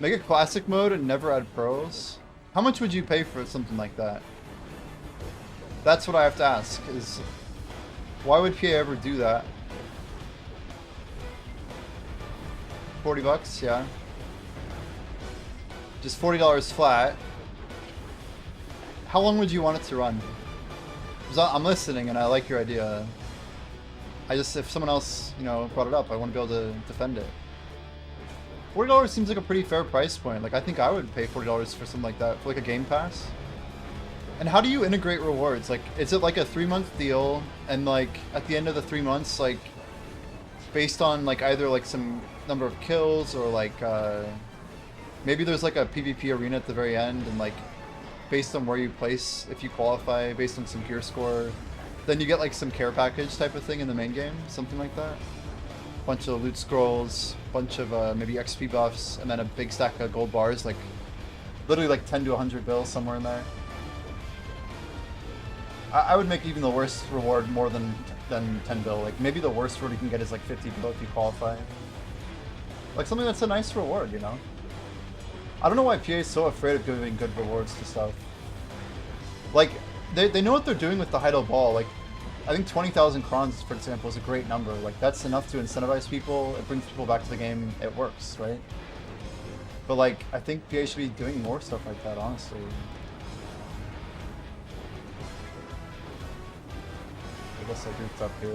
Make a classic mode and never add pros? How much would you pay for something like that? That's what I have to ask, is... Why would PA ever do that? 40 bucks, yeah. Just $40 flat. How long would you want it to run? Because I'm listening and I like your idea. I just, if someone else, you know, brought it up, I want to be able to defend it. $40 seems like a pretty fair price point. Like, I think I would pay $40 for something like that, for like a game pass. And how do you integrate rewards? Like, is it like a 3-month deal, and like, at the end of the 3 months, like, based on like either like some number of kills, or like, maybe there's like a PvP arena at the very end, and like, based on where you place, if you qualify, based on some gear score, then you get like some care package type of thing in the main game, something like that. Bunch of loot scrolls, bunch of maybe XP buffs, and then a big stack of gold bars, like literally like 10 to 100 bills somewhere in there. I would make even the worst reward more than 10 bill. Like, maybe the worst reward you can get is like 50 bill if you qualify. Like something that's a nice reward, you know? I don't know why PA is so afraid of giving good rewards to stuff. Like, they know what they're doing with the Heidel Ball. Like, I think 20,000 crons, for example, is a great number. Like, that's enough to incentivize people. It brings people back to the game. It works, right? But like, I think PA should be doing more stuff like that, honestly. I guess I goofed up here.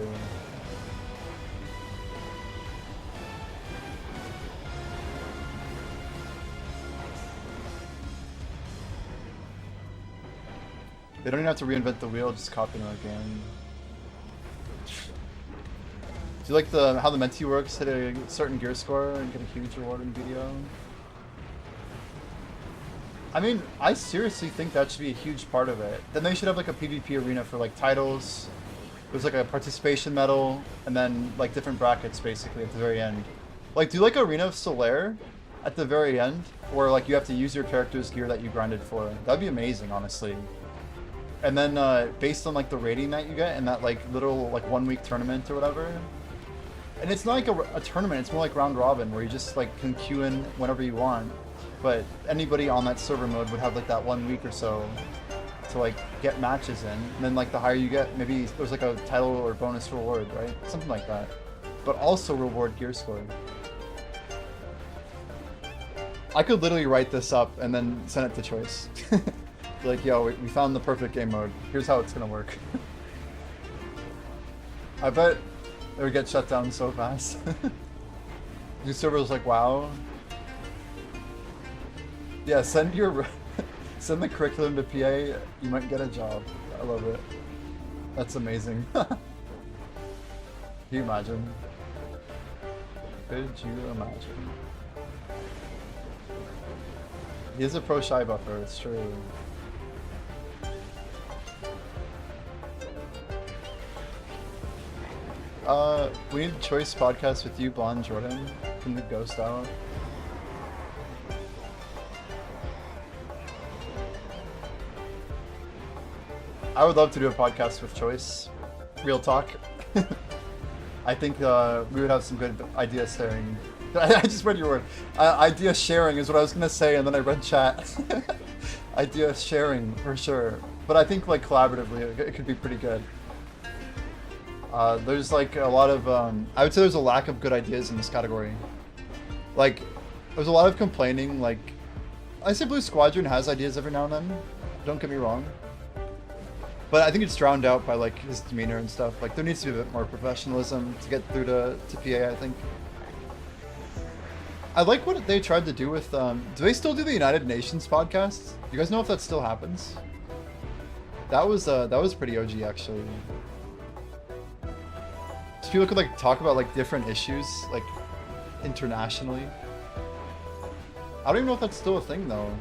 They don't even have to reinvent the wheel, just copy them again. Do you like how the Menti works? Hit a certain gear score and get a huge reward in video? I mean, I seriously think that should be a huge part of it. Then they should have like a PvP arena for like titles. There's like a participation medal, and then like different brackets basically at the very end. Like, do like Arena of Solaire at the very end, where like you have to use your character's gear that you grinded for. That'd be amazing, honestly. And then based on like the rating that you get in that like little like 1 week tournament or whatever. And it's not like a tournament, it's more like round robin where you just like can queue in whenever you want. But anybody on that server mode would have like that 1 week or so to like get matches in. And then like the higher you get, maybe there's like a title or bonus reward, right? Something like that. But also reward gear score. I could literally write this up and then send it to Choice. Like, yo, we found the perfect game mode. Here's how it's gonna work. I bet it would get shut down so fast. New servers like, wow. Yeah, send send the curriculum to PA. You might get a job. I love it. That's amazing. Can you imagine? Could you imagine? He is a pro shy buffer. It's true. We need a Choice podcast with you, Blonde Jordan, from the Ghost out. I would love to do a podcast with Choice. Real talk. I think we would have some good idea sharing. I just read your word. Idea sharing is what I was gonna say, and then I read chat. Idea sharing for sure, but I think like collaboratively, it could be pretty good. There's like a lot of I would say there's a lack of good ideas in this category. Like, there's a lot of complaining. Like, I say Blue Squadron has ideas every now and then. Don't get me wrong. But I think it's drowned out by like his demeanor and stuff. Like, there needs to be a bit more professionalism to get through to PA, I think. I like what they tried to do with, do they still do the United Nations podcasts? Do you guys know if that still happens? That was pretty OG, actually. So people could like talk about like different issues, like internationally. I don't even know if that's still a thing though.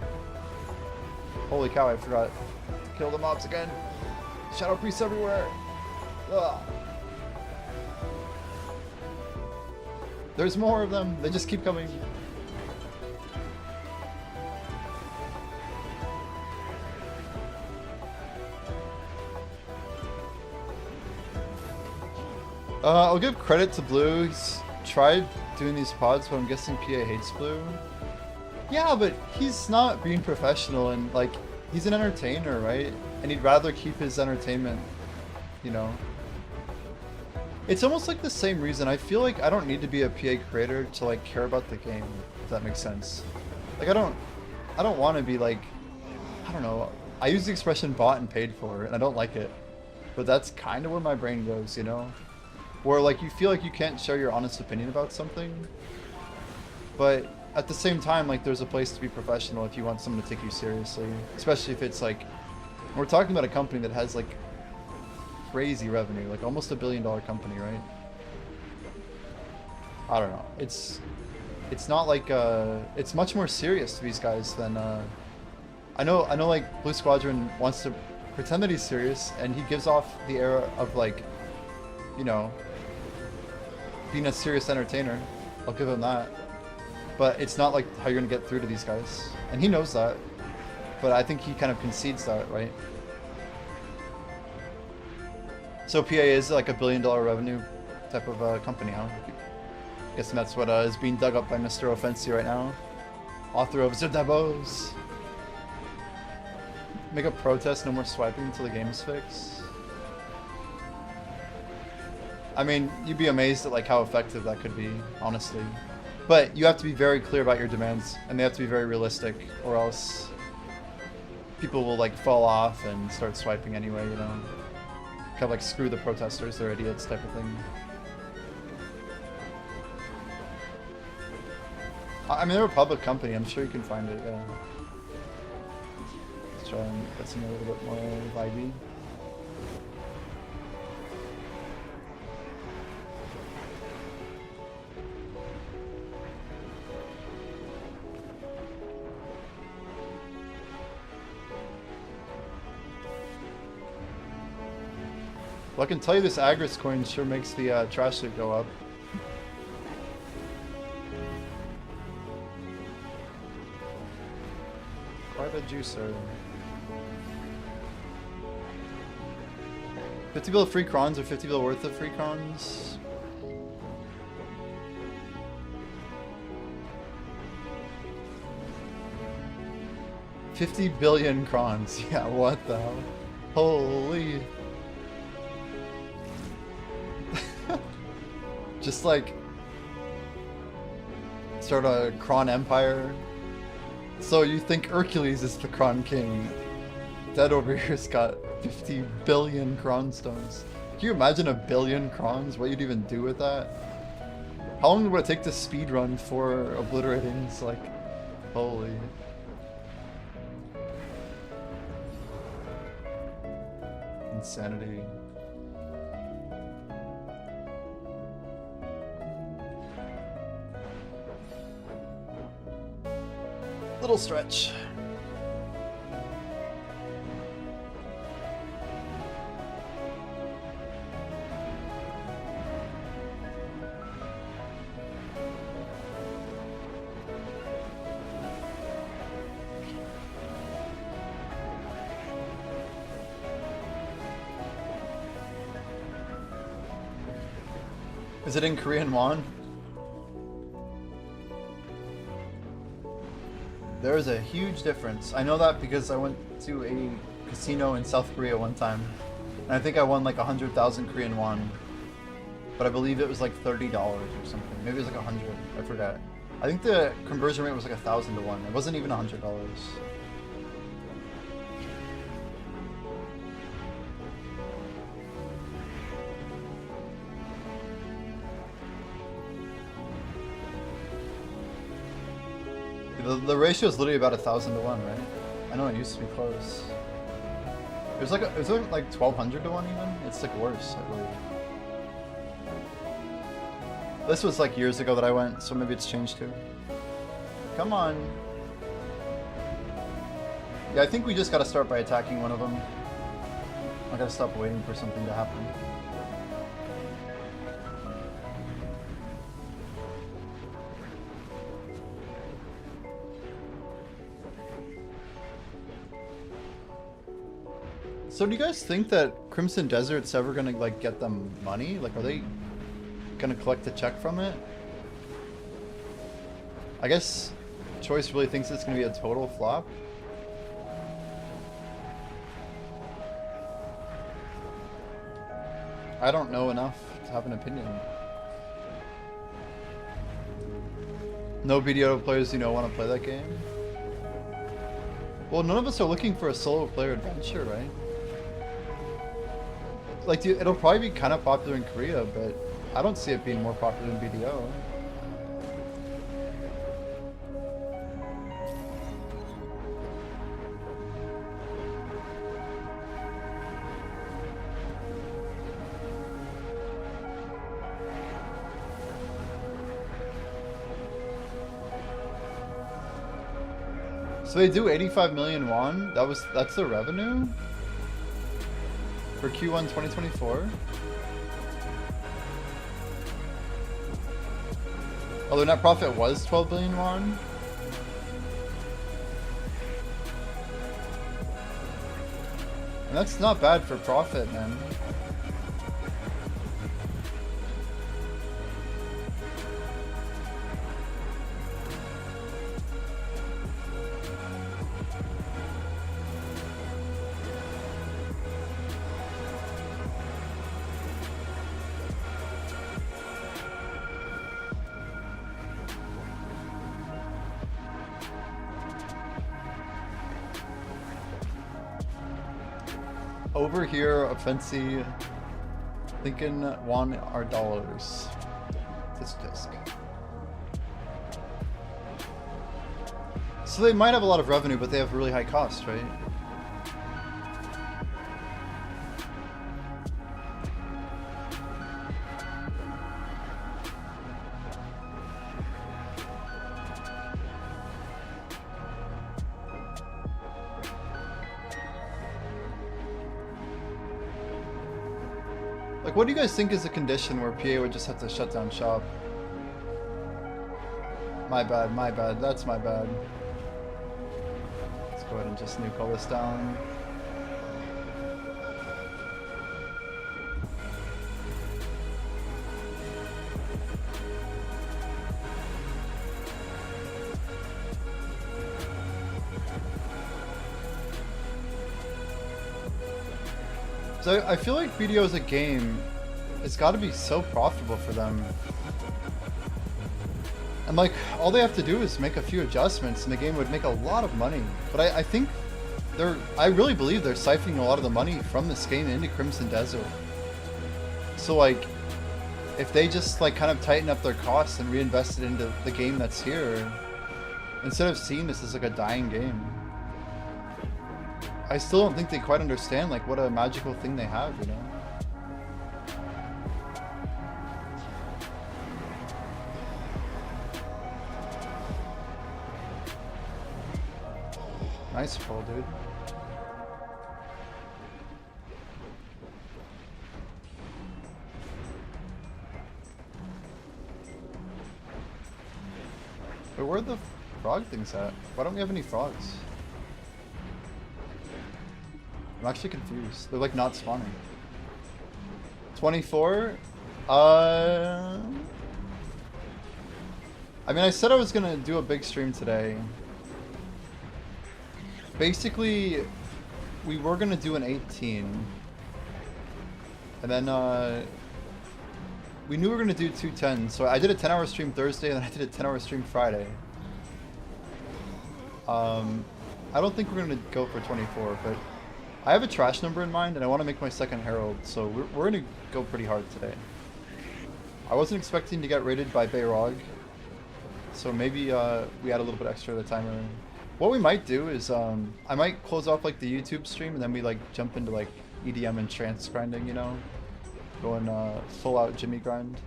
Holy cow, I forgot to kill the mobs again. Shadow priests everywhere. Ugh. There's more of them. They just keep coming. I'll give credit to Blue. He's tried doing these pods, but I'm guessing PA hates Blue. Yeah, but he's not being professional, and like, he's an entertainer, right? And he'd rather keep his entertainment, you know? It's almost like the same reason. I feel like I don't need to be a PA creator to like care about the game, if that makes sense. Like I don't want to be like, I don't know. I use the expression bought and paid for, and I don't like it. But that's kind of where my brain goes, you know? Where like you feel like you can't share your honest opinion about something. But at the same time, like there's a place to be professional if you want someone to take you seriously. Especially if it's like, we're talking about a company that has like crazy revenue, like almost $1 billion company, right? I don't know. It's not like it's much more serious to these guys than I know like Blue Squadron wants to pretend that he's serious, and he gives off the air of like, you know, being a serious entertainer. I'll give him that. But it's not like how you're gonna get through to these guys, and he knows that. But I think he kind of concedes that, right? So PA is like $1 billion revenue type of company, huh? Guessing that's what is being dug up by Mr. Offensi right now. Author of Zerdabos. Make a protest, no more swiping until the game is fixed. I mean, you'd be amazed at like how effective that could be, honestly. But you have to be very clear about your demands, and they have to be very realistic, or else people will like fall off and start swiping anyway, you know? Kind of like screw the protesters, they're idiots type of thing. I mean, they're a public company, I'm sure you can find it, yeah. Let's try and get something a little bit more vibey. Well, I can tell you this Agris coin sure makes the trash loot go up. Private juicer. 50 bill free crons or 50 bill worth of free crons? $50 billion crons. Yeah, what the hell? Holy. Just like start a Kron empire. So you think Hercules is the Kron king? Dead over here's got 50 billion Kron stones. Can you imagine 1 billion Krons? What you'd even do with that? How long would it take to speedrun for obliterating? It's like, holy. Insanity. Little stretch. Is it in Korean won? There is a huge difference. I know that because I went to a casino in South Korea one time. And I think I won like 100,000 Korean won. But I believe it was like $30 or something. Maybe it was like 100. I forgot. I think the conversion rate was like 1,000 to 1. It wasn't even $100. The ratio is literally about 1,000 to 1, right? I know it used to be close. It was like 1,200 to 1 even. It's like worse, I believe. This was like years ago that I went, so maybe it's changed too. Come on. Yeah, I think we just gotta start by attacking one of them. I gotta stop waiting for something to happen. So do you guys think that Crimson Desert's ever gonna like get them money? Like, are they gonna collect a check from it? I guess Choice really thinks it's gonna be a total flop. I don't know enough to have an opinion. No BDO players you know want to play that game? Well, none of us are looking for a solo player adventure, right? Like, dude, it'll probably be kind of popular in Korea, but I don't see it being more popular in BDO. So they do 85 million won? That's the revenue? For Q1 2024? Oh, their net profit was 12 billion won? And that's not bad for profit, man. Over here, Offensi, thinking won are dollars. This disc. So they might have a lot of revenue, but they have really high costs, right? Like, what do you guys think is a condition where PA would just have to shut down shop? My bad, that's my bad. Let's go ahead and just nuke all this down. So I feel like BDO as a game, it's got to be so profitable for them. And like, all they have to do is make a few adjustments and the game would make a lot of money. But I think I really believe they're siphoning a lot of the money from this game into Crimson Desert. So like, if they just like kind of tighten up their costs and reinvest it into the game that's here, instead of seeing this as like a dying game, I still don't think they quite understand like what a magical thing they have, you know? Nice pull, dude. But where are the frog things at? Why don't we have any frogs? I'm actually confused. They're like not spawning. 24? Uh, I mean, I said I was gonna do a big stream today. Basically, we were gonna do an 18. And then, we knew we were gonna do 210, so I did a 10-hour stream Thursday, and then I did a 10-hour stream Friday. I don't think we're gonna go for 24, but I have a trash number in mind, and I want to make my second Herald, so we're gonna go pretty hard today. I wasn't expecting to get raided by Bayrog, so maybe we add a little bit extra to the timer. What we might do is I might close off like the YouTube stream, and then we like jump into like EDM and trance grinding, you know, going full out Jimmy grind.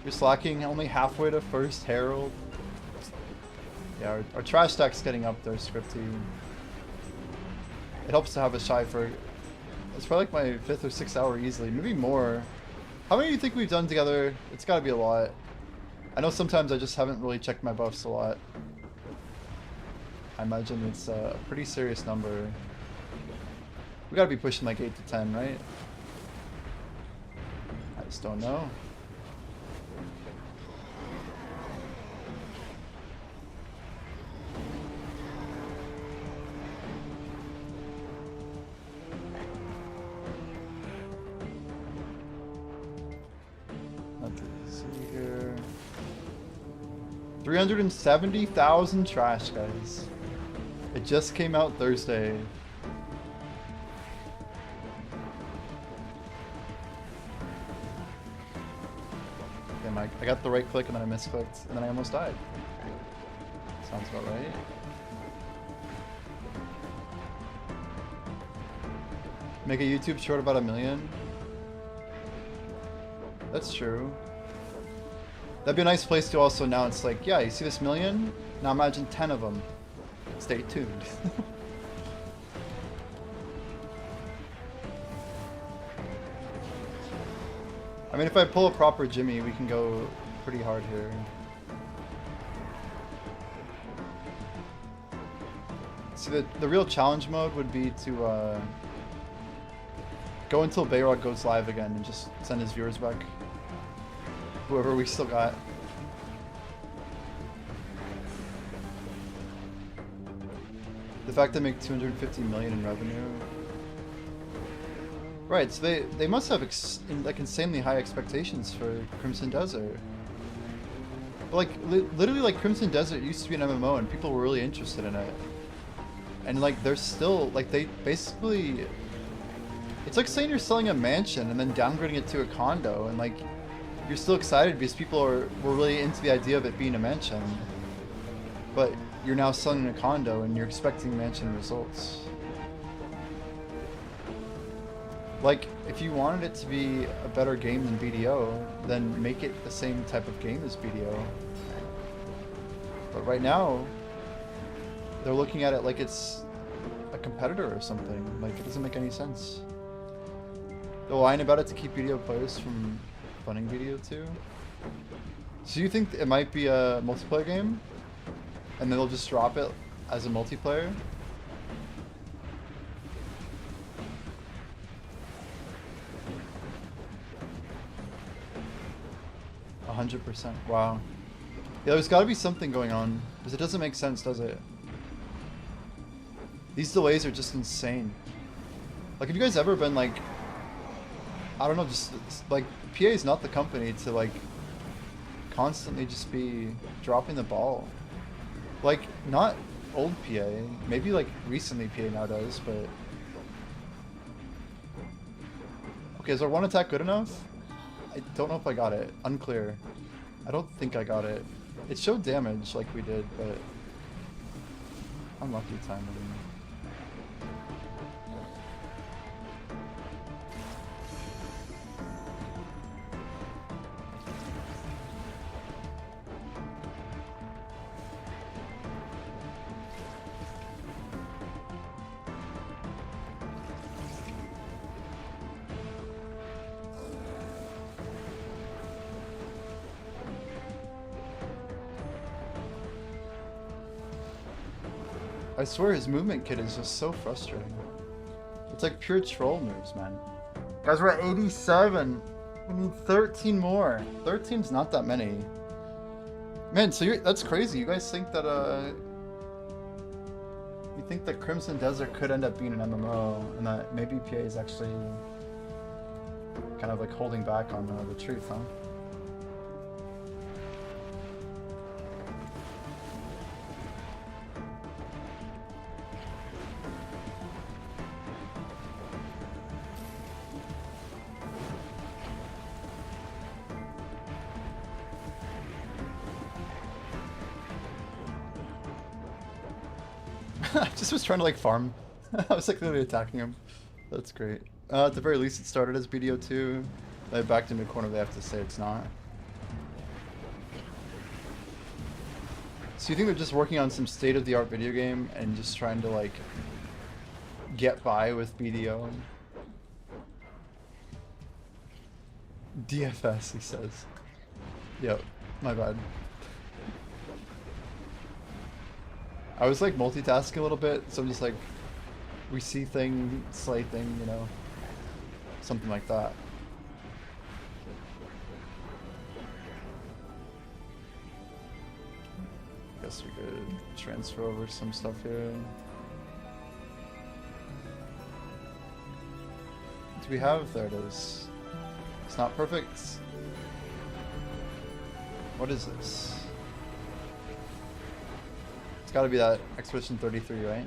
You're slacking only halfway to first Herald. Yeah, our trash stack's getting up there, Scripty. It helps to have a shy for... It's probably like my 5th or 6th hour easily, maybe more. How many do you think we've done together? It's gotta be a lot. I know sometimes I just haven't really checked my buffs a lot. I imagine it's a pretty serious number. We gotta be pushing like 8 to 10, right? I just don't know. Let's see here. 370,000 trash, guys. It just came out Thursday. Damn, I got the right click and then I misclicked and then I almost died. Sounds about right. Make a YouTube short about 1 million? That's true. That'd be a nice place to also announce, like, yeah, you see this 1 million? Now imagine 10 of them. Stay tuned. I mean, if I pull a proper Jimmy, we can go pretty hard here. See, the real challenge mode would be to go until Bayrog goes live again and just send his viewers back. Whoever we still got. The fact they make 250 million in revenue. Right, so they must have like insanely high expectations for Crimson Desert. But like literally, like Crimson Desert used to be an MMO and people were really interested in it. And like they're still like they basically. It's like saying you're selling a mansion and then downgrading it to a condo, and like you're still excited because people were really into the idea of it being a mansion. But you're now selling a condo and you're expecting mansion results. Like, if you wanted it to be a better game than BDO, then make it the same type of game as BDO. But right now, they're looking at it like it's a competitor or something. Like, it doesn't make any sense. They're lying about it to keep BDO players from funding BDO too. So you think it might be a multiplayer game? And then they'll just drop it as a multiplayer? A 100%. Wow. Yeah, there's gotta be something going on. Because it doesn't make sense, does it? These delays are just insane. Like, have you guys ever been like... I don't know, just like, PA is not the company to like constantly just be dropping the ball. Like, not old PA, maybe like recently PA now does, but... Okay, is our one attack good enough? I don't know if I got it. Unclear. I don't think I got it. It showed damage like we did, but... Unlucky timing. I swear his movement kit is just so frustrating. It's like pure troll moves, man. Guys, we're at 87. We need 13 more. 13's not that many. Man, so that's crazy. You guys think that you think that Crimson Desert could end up being an MMO, and that maybe PA is actually kind of like holding back on the truth, huh? I just was trying to like farm. I was like literally attacking him. That's great. At the very least it started as BDO2. They backed into a corner, they have to say it's not. So you think they're just working on some state-of-the-art video game and just trying to like get by with BDO? DFS, he says. Yep, my bad. I was like multitasking a little bit, so I'm just like, we see thing, slay thing, you know, something like that. Guess we could transfer over some stuff here. Do we have? There it is. It's not perfect. What is this? It's gotta be that Expedition 33, right?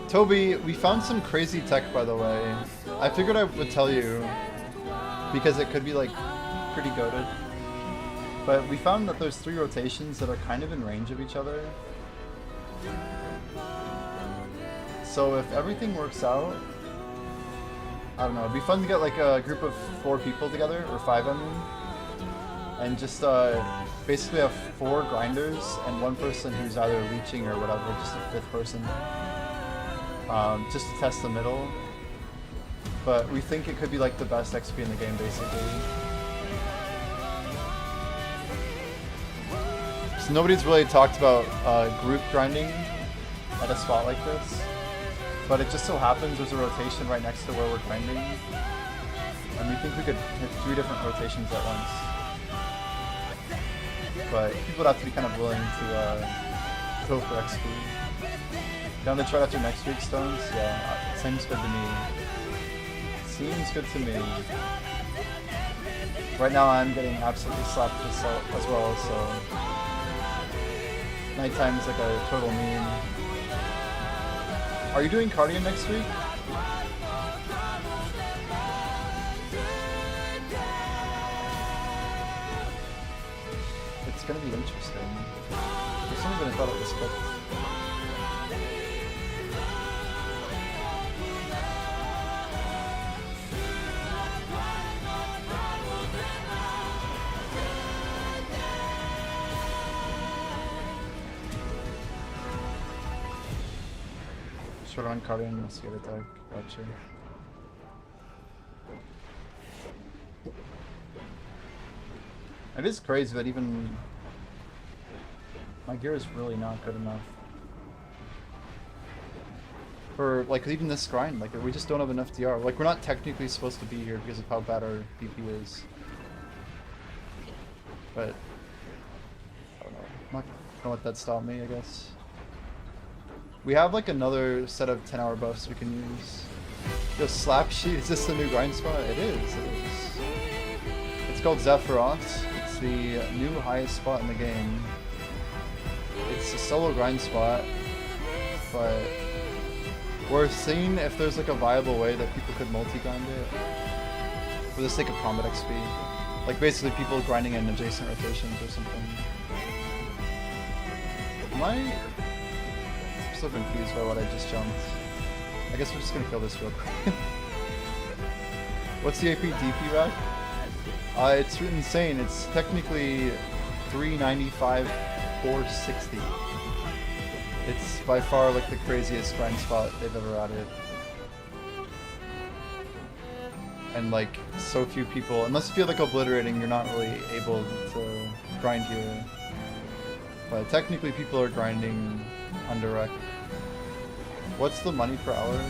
Toby, we found some crazy tech, by the way. I figured I would tell you because it could be like pretty goated. But we found that there's 3 rotations that are kind of in range of each other. So if everything works out, I don't know, it'd be fun to get like a group of 4 people together, or 5 I mean, and just basically have 4 grinders and 1 person who's either leeching or whatever, just a 5th person, just to test the middle. But we think it could be like the best XP in the game, basically. So nobody's really talked about group grinding at a spot like this. But it just so happens there's a rotation right next to where we're grinding. And we think we could hit 3 different rotations at once. But people would have to be kind of willing to go for XP. Down to try after next week's stones? Yeah, seems good to me. Seems good to me. Right now I'm getting absolutely slapped as well, so... Nighttime's like a total meme. Are you doing cardio next week? It's gonna be interesting. For some reason I thought it was cooked. Short on cardio and mosquito attack. Gotcha. It is crazy that even my gear is really not good enough for like even this grind. Like we just don't have enough DR. Like we're not technically supposed to be here because of how bad our BP is. But I don't know. I'm not gonna let that stop me, I guess. We have like another set of 10-hour buffs we can use. The slap sheet, is this the new grind spot? It is, it is. It's called Zephyros. It's the new highest spot in the game. It's a solo grind spot, but we're seeing if there's like a viable way that people could multi-grind it for the sake of combat XP. Like basically people grinding in adjacent rotations or something. Am I so confused by what I just jumped? I guess we're just gonna kill this real quick. What's the AP DP rack? It's insane. It's technically 395, 460. It's by far like the craziest grind spot they've ever added. And like so few people, unless you feel like obliterating, you're not really able to grind here. But technically people are grinding under rec. What's the money per hour?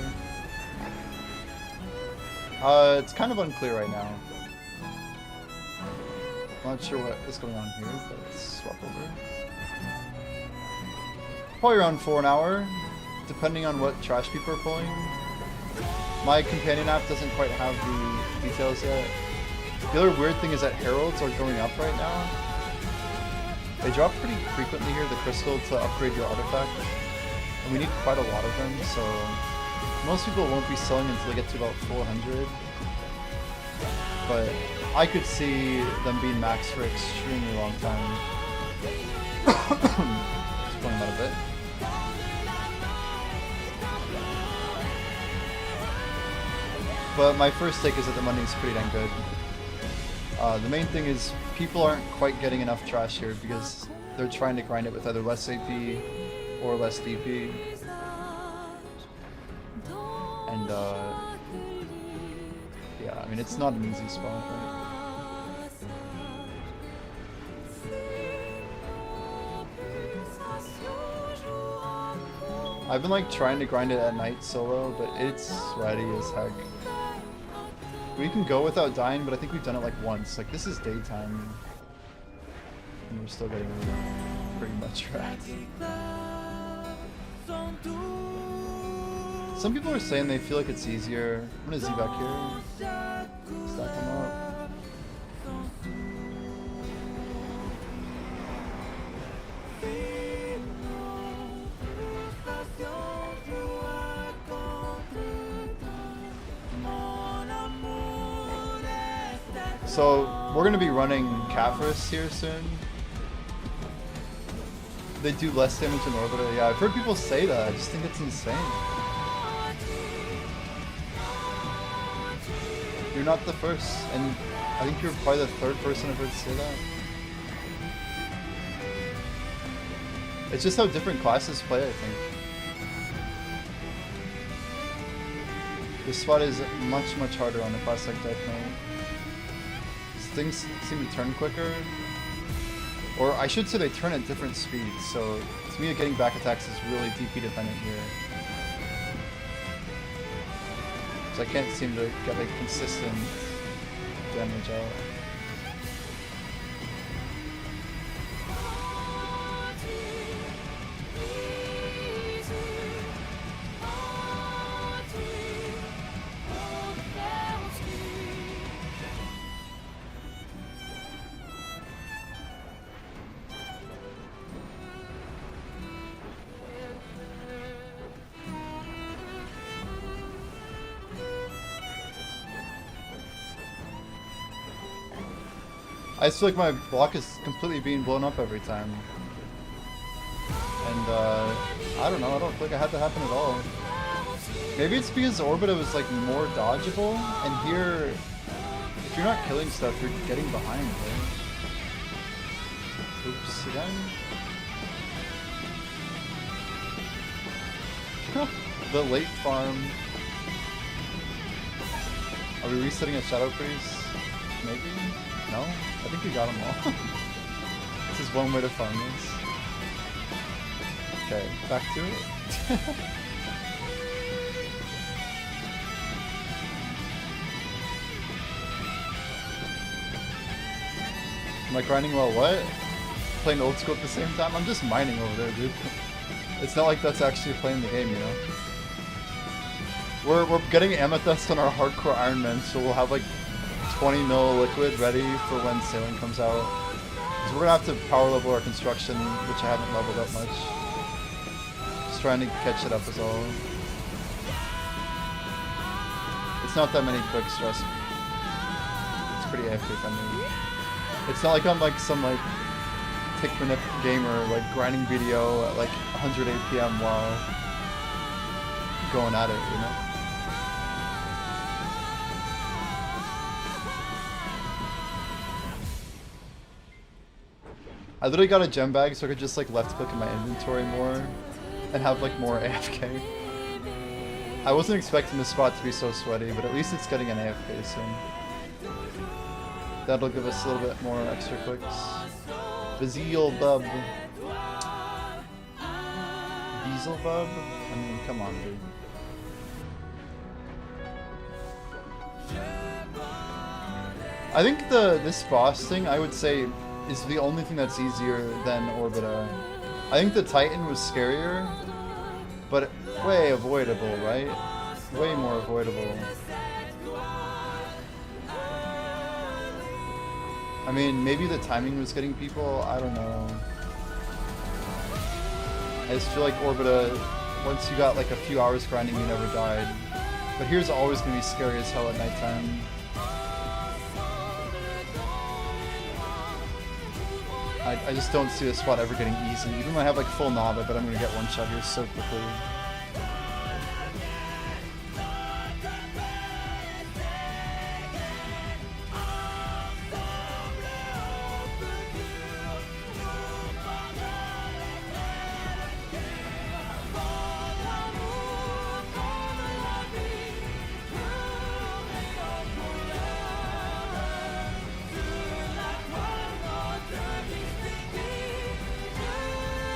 It's kind of unclear right now. Not sure what is going on here, but let's swap over. Probably around 4 an hour, depending on what trash people are pulling. My companion app doesn't quite have the details yet. The other weird thing is that heralds are going up right now. They drop pretty frequently here, the crystal, to upgrade your artifact. And we need quite a lot of them, so most people won't be selling until they get to about 400. But I could see them being maxed for an extremely long time. Just pulling that a bit. But my first take is that the money is pretty dang good. The main thing is people aren't quite getting enough trash here because they're trying to grind it with either less AP or less DP. And yeah, I mean it's not an easy spot, right? I've been like trying to grind it at night solo, but it's sweaty as heck. We can go without dying, but I think we've done it like once. Like this is daytime, and we're still getting pretty much wrecked. Some people are saying they feel like it's easier. I'm gonna Z back here. Stack them up. So we're gonna be running Caphras here soon. They do less damage in Orbiter. Yeah, I've heard people say that. I just think it's insane. You're not the first, and I think you're probably the third person I've heard say that. It's just how different classes play, I think. This spot is much harder on a class like Death Knight. Things seem to turn quicker, or I should say they turn at different speeds, so to me getting back attacks is really DP dependent here. So I can't seem to get like consistent damage out. I just feel like my block is completely being blown up every time. And I don't know, I don't feel like I had to happen at all. Maybe it's because Orbita was like more dodgeable, and here, if you're not killing stuff, you're getting behind, right? Oops, again. The late farm. Are we resetting a Shadow Priest? Maybe? No? I think we got them all. This is one way to farm this. Okay, back to it. Am I grinding while what? Playing old school at the same time? I'm just mining over there, dude. It's not like that's actually playing the game, you know? We're getting Amethyst on our hardcore Iron Man, so we'll have like 20 mil liquid ready for when sailing comes out. So we're gonna have to power level our construction, which I haven't leveled up much. Just trying to catch it up is all. It's not that many clicks, trust me. It's pretty AFK friendly. It's not like I'm like some like tick manip gamer like grinding video at like 100 APM while going at it, you know? I literally got a gem bag so I could just like left click in my inventory more and have like more AFK. I wasn't expecting this spot to be so sweaty, but at least it's getting an AFK soon. That'll give us a little bit more extra clicks. Bazil bub. Beelzebub? I mean, come on, dude. I think this boss thing, I would say, is the only thing that's easier than Orbita. I think the Titan was scarier, but way avoidable, right? Way more avoidable. I mean, maybe the timing was getting people, I don't know. I just feel like Orbita, once you got like a few hours grinding, you never died. But here's always going to be scary as hell at nighttime. I just don't see this spot ever getting easy. Even when I have like full knob, I bet I'm going to get one shot here so quickly.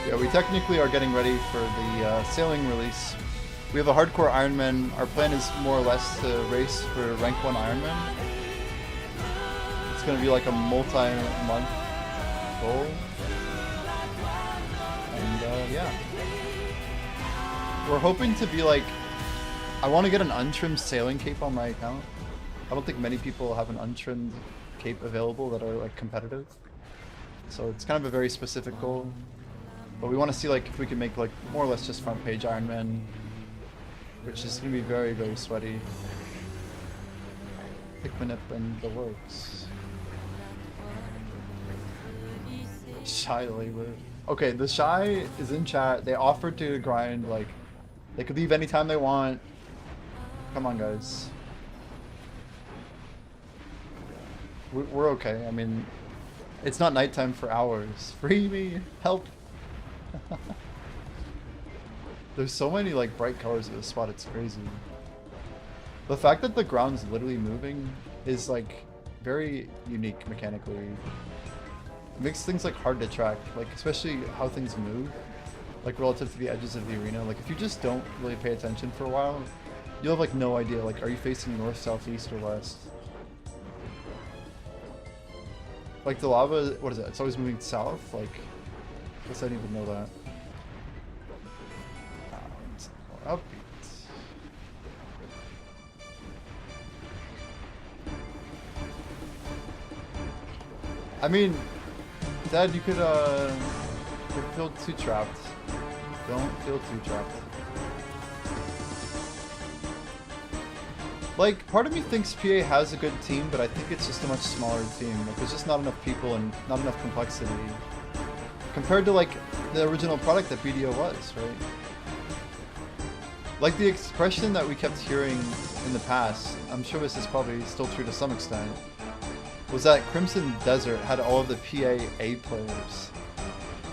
Yeah, we technically are getting ready for the sailing release. We have a hardcore Ironman. Our plan is more or less to race for rank 1 Ironman. It's going to be like a multi-month goal. And yeah. We're hoping to be like... I want to get an untrimmed sailing cape on my account. I don't think many people have an untrimmed cape available that are like competitive. So it's kind of a very specific goal. But we want to see like if we can make like more or less just front page Ironman, which is going to be very, very sweaty. Pikmin and the works. Shy labor. Okay, the Shy is in chat. They offered to grind, like, they could leave anytime they want. Come on, guys. We're okay. I mean, it's not nighttime for hours. Free me! Help! There's so many like bright colors in this spot, it's crazy. The fact that the ground's literally moving is like very unique mechanically. It makes things like hard to track, like especially how things move, like relative to the edges of the arena. Like if you just don't really pay attention for a while, you'll have like no idea, like are you facing north, south, east, or west? Like the lava, what is it? It's always moving south, like I guess I didn't even know that. It's more upbeat. I mean, Dad, you could don't feel too trapped. Don't feel too trapped. Like, part of me thinks PA has a good team, but I think it's just a much smaller team. Like, there's just not enough people and not enough complexity. Compared to, like, the original product that BDO was, right? Like, the expression that we kept hearing in the past, I'm sure this is probably still true to some extent, was that Crimson Desert had all of the PA A players.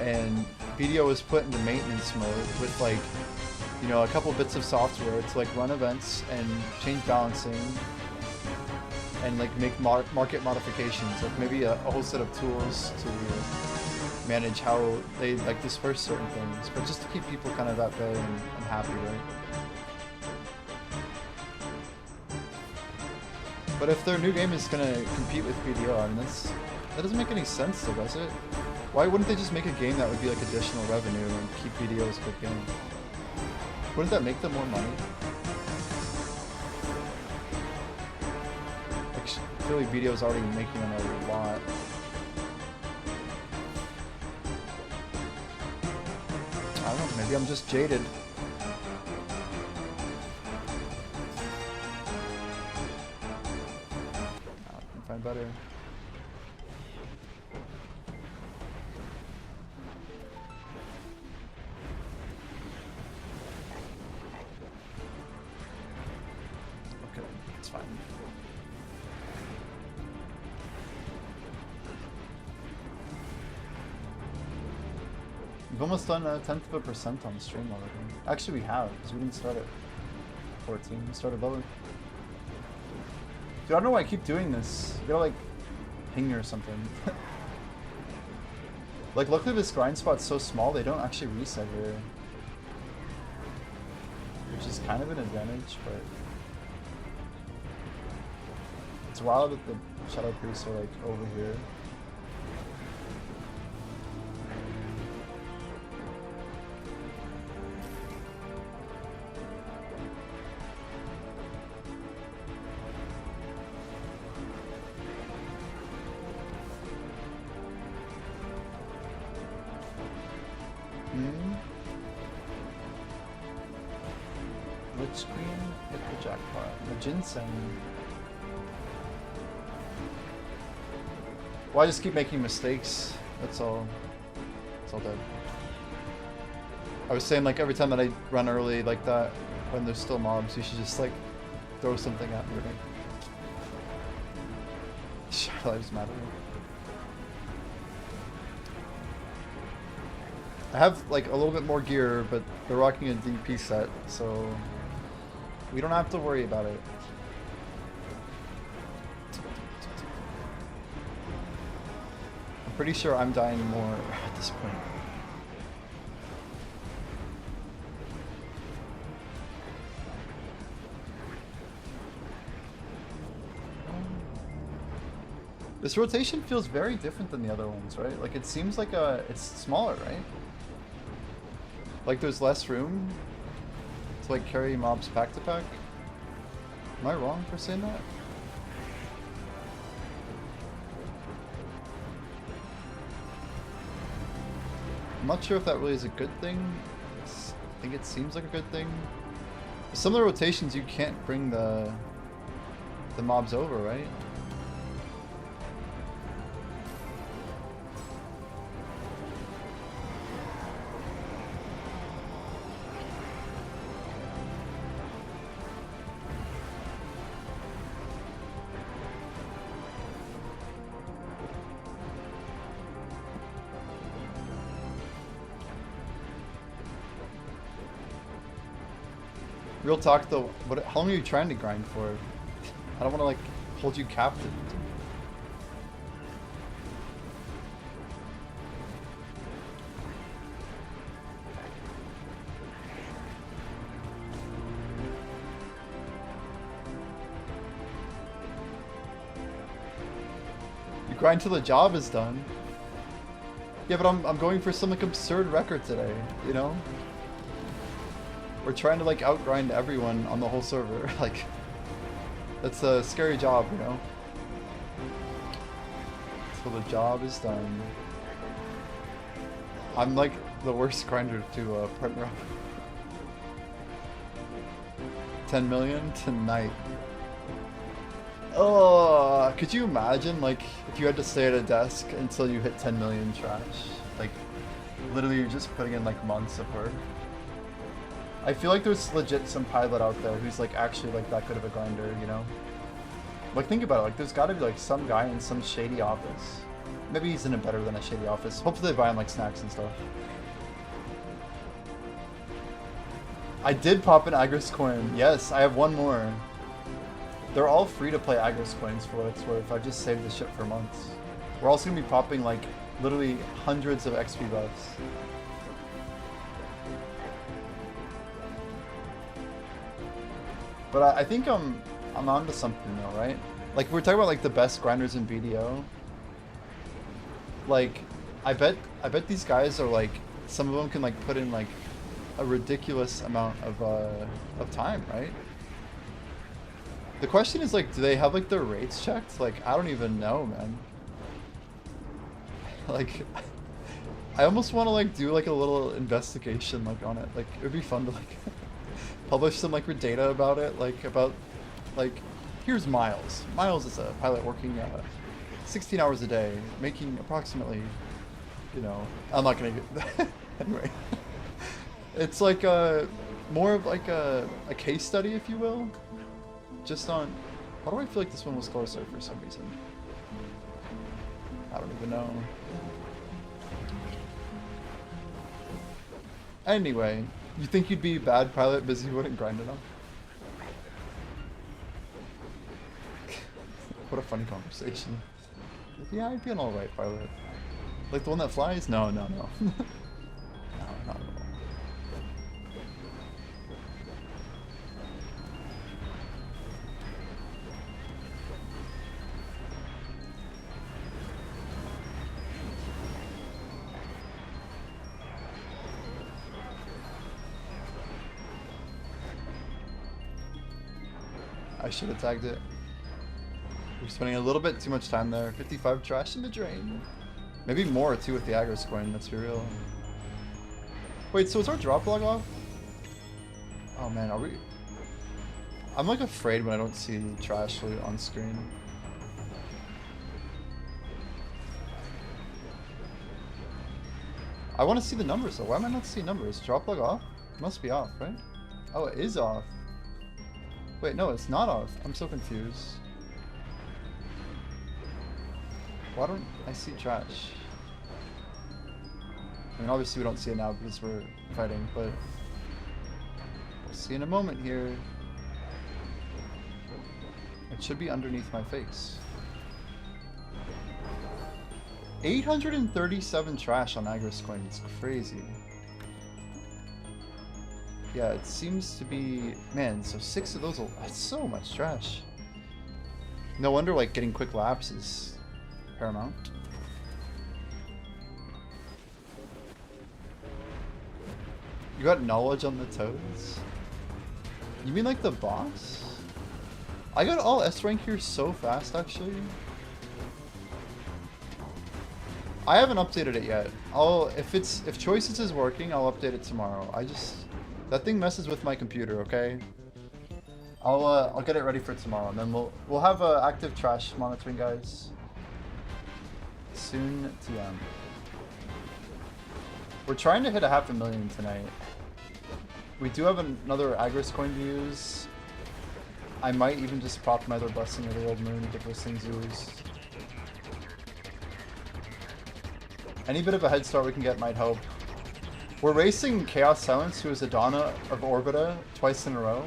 And BDO was put into maintenance mode with, like, you know, a couple bits of software to, like, run events and change balancing and, like, make market modifications. Like, maybe a whole set of tools to manage how they like disperse certain things, but just to keep people kind of at bay and happy, right? But if their new game is gonna compete with BDO, I mean that doesn't make any sense, though, does it? Why wouldn't they just make a game that would be like additional revenue and keep BDO as a good game? Wouldn't that make them more money? Like, clearly BDO's already making them a lot. I don't know, maybe I'm just jaded. I can find better. Okay, it's fine. We've almost done 0.1% on the stream already. Actually, we have, because we didn't start at 14. We started lower. Dude, I don't know why I keep doing this. You gotta, like, ping me or something. Like, luckily this grind spot's so small, they don't actually reset here. kind of an advantage, but it's wild that the Shadow Priests are like over here. Lich Queen hit the jackpot. The ginseng. Well, I just keep making mistakes. That's all. It's all dead. I was saying, like, every time that I run early like that, when there's still mobs, you should just, like, throw something at me. Right? Shadow Lives Matter. I have, like, a little bit more gear, but they're rocking a DP set, so we don't have to worry about it. I'm pretty sure I'm dying more at this point. This rotation feels very different than the other ones, right? Like, it seems like it's smaller, right? Like, there's less room to, like, carry mobs pack to pack. Am I wrong for saying that? I'm not sure if that really is a good thing. I think it seems like a good thing. Some of the rotations you can't bring the mobs over, right? Real talk though, how long are you trying to grind for? I don't want to like hold you captive. You grind till the job is done. Yeah, but I'm going for some like absurd record today, you know? We're trying to like outgrind everyone on the whole server. Like, that's a scary job, you know? So the job is done. I'm like the worst grinder to partner up. 10 million tonight. Oh, could you imagine like if you had to stay at a desk until you hit 10 million trash? Like, literally you're just putting in like months of work. I feel like there's legit some pilot out there who's like actually like that good of a grinder, you know? Like, think about it, like there's gotta be like some guy in some shady office. Maybe he's in it better than a shady office. Hopefully they buy him like snacks and stuff. I did pop an Agris coin. Yes, I have one more. They're all free to play Agris coins for what it's worth. I've just saved this shit for months. We're also gonna be popping like literally hundreds of XP buffs. But I think I'm onto something though, right? Like, we're talking about like the best grinders in BDO. Like, I bet these guys are like, some of them can like put in like a ridiculous amount of time, right? The question is like, do they have like their rates checked? Like, I don't even know, man. Like, I almost want to like do like a little investigation like on it. Like, it would be fun to like publish some like data about it, like about like, here's Miles. Miles is a pilot working 16 hours a day, making approximately, you know, I'm not gonna get anyway. It's like more of like a case study, if you will, just on. Why do I feel like this one was closer for some reason? I don't even know. Anyway, you think you'd be a bad pilot because you wouldn't grind enough? What a funny conversation. Yeah, I'd be an alright pilot. Like the one that flies? No, no, no. No, not at all. I should have tagged it. We're spending a little bit too much time there. 55 trash in the drain. Maybe more too with the aggro coin, let's be real. Wait, so is our drop log off? Oh man, are we... I'm like afraid when I don't see trash loot on screen. I want to see the numbers though. Why am I not seeing numbers? Drop log off? It must be off, right? Oh, it is off. Wait, no, it's not off. I'm so confused. Why don't I see trash? I mean, obviously we don't see it now because we're fighting, but we'll see in a moment here. It should be underneath my face. 837 trash on aggro coin. It's crazy. Yeah, it seems to be... Man, so 6 of those will... That's so much trash. No wonder, like, getting quick laps is paramount. You got knowledge on the toads? You mean like the boss? I got all S rank here so fast, actually. I haven't updated it yet. If Choices is working, I'll update it tomorrow. That thing messes with my computer, okay? I'll get it ready for tomorrow, and then we'll have active trash monitoring, guys. Soon TM. We're trying to hit 500,000 tonight. We do have another aggro coin to use. I might even just prop another Blessing of the Old Moon to get those things used. Any bit of a head start we can get might help. We're racing Chaos Silence, who is Edania of Orbita twice in a row,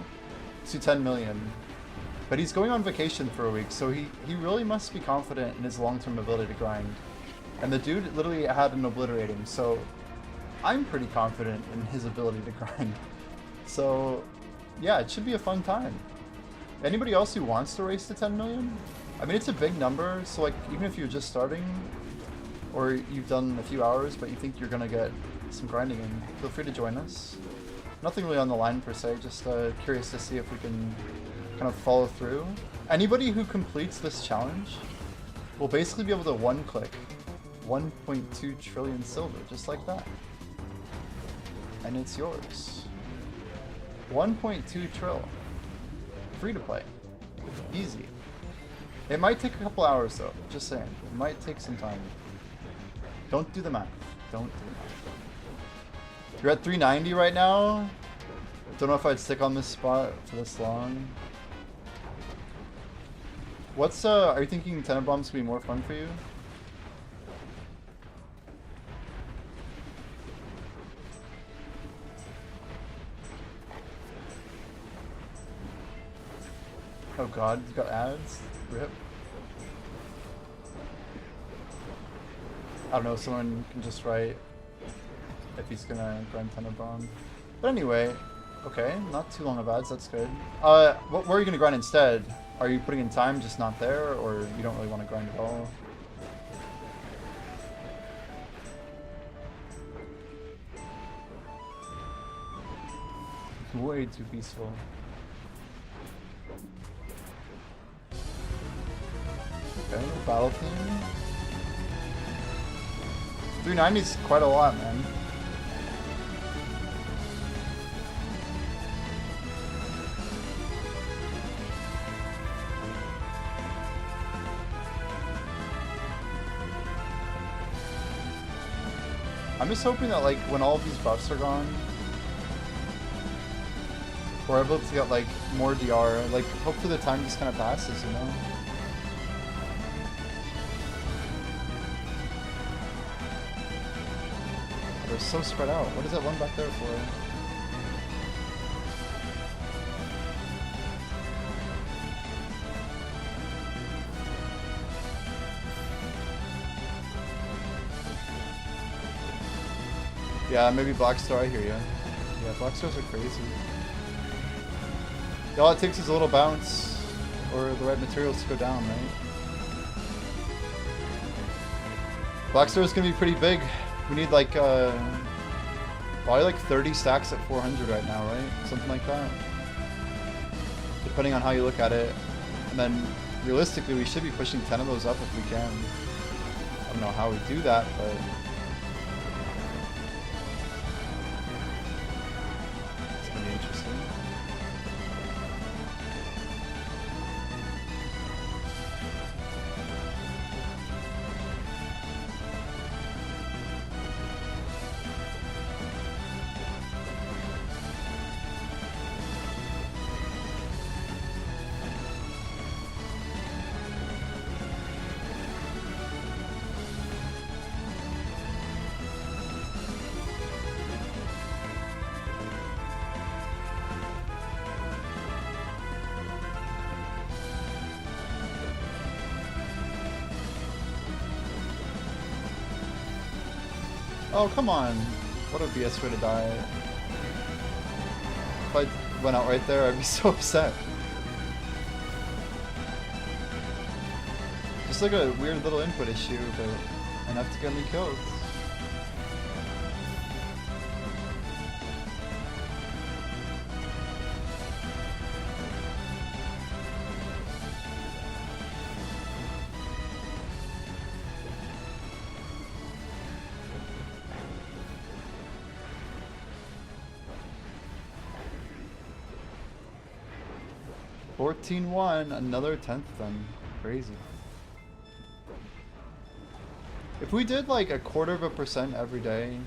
to 10 million. But he's going on vacation for a week, so he really must be confident in his long-term ability to grind. And the dude literally had an obliterating, so I'm pretty confident in his ability to grind. So yeah, it should be a fun time. Anybody else who wants to race to 10 million? I mean, it's a big number, so like even if you're just starting, or you've done a few hours, but you think you're gonna get some grinding in, feel free to join us. Nothing really on the line per se, just curious to see if we can kind of follow through. Anybody who completes this challenge will basically be able to one-click 1.2 trillion silver, just like that. And it's yours. 1.2 trill. Free to play. Easy. It might take a couple hours though, just saying. It might take some time. Don't do the math. Don't do the math. You're at 390 right now. Don't know if I'd stick on this spot for this long. What's are you thinking Tenenbaum's gonna be more fun for you? Oh god, you got ads? Rip. I don't know, someone can just write if he's gonna grind Tenenbaum. But anyway, okay, not too long of ads, that's good. Where are you gonna grind instead? Are you putting in time just not there, or you don't really want to grind at all? Way too peaceful. Okay, battle theme. 390 is quite a lot, man. I'm just hoping that, like, when all of these buffs are gone, we're able to get, like, more DR. Like, hopefully the time just kind of passes, you know? They're so spread out. What is that one back there for? Yeah, maybe Black Star, I hear ya. Yeah, Black Stars are crazy. All it takes is a little bounce, or the right materials to go down, right? Black Star is gonna be pretty big. We need like, probably like 30 stacks at 400 right now, right? Something like that. depending on how you look at it. And then realistically, we should be pushing 10 of those up if we can. I don't know how we do that, but it's gonna be interesting. Oh, come on. What a BS way to die. If I went out right there, I'd be so upset. Just like a weird little input issue, but enough to get me killed. $14-1, another 10th done. Crazy. If we did like 1/4% every day.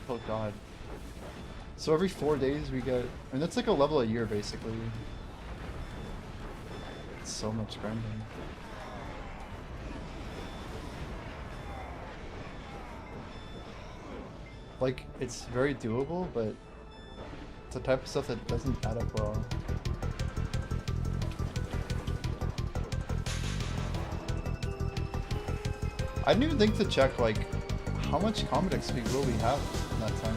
Oh god. So every 4 days we get, I mean that's like a level a year basically. It's so much grinding. Like it's very doable, but it's the type of stuff that doesn't add up well. I didn't even think to check like how much combat XP will we have in that time.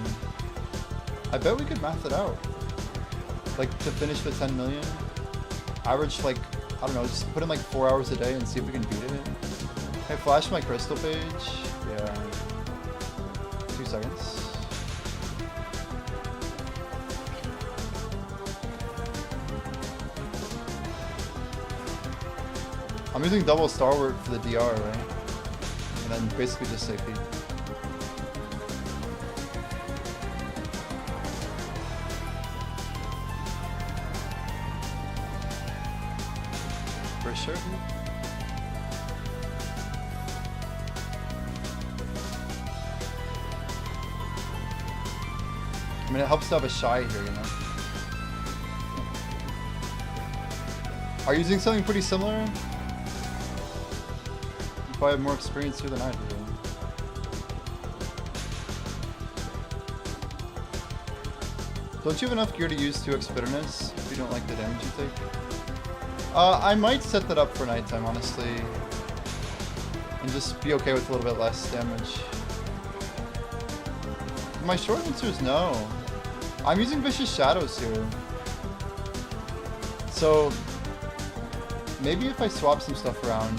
I bet we could math it out. Like to finish the 10 million, average like, I don't know, just put in like 4 hours a day and see if we can beat it. Can I flash my crystal page? Yeah. 2 seconds. I'm using double star work for the DR, right? And then basically just AP. For sure. I mean, it helps to have a shy here, you know? Are you using something pretty similar? You probably have more experience here than I do. Don't you have enough gear to use 2x bitterness if you don't like the damage you take? I might set that up for nighttime, honestly. And just be okay with a little bit less damage. My short answer is no. I'm using Vicious Shadows here. So, maybe if I swap some stuff around.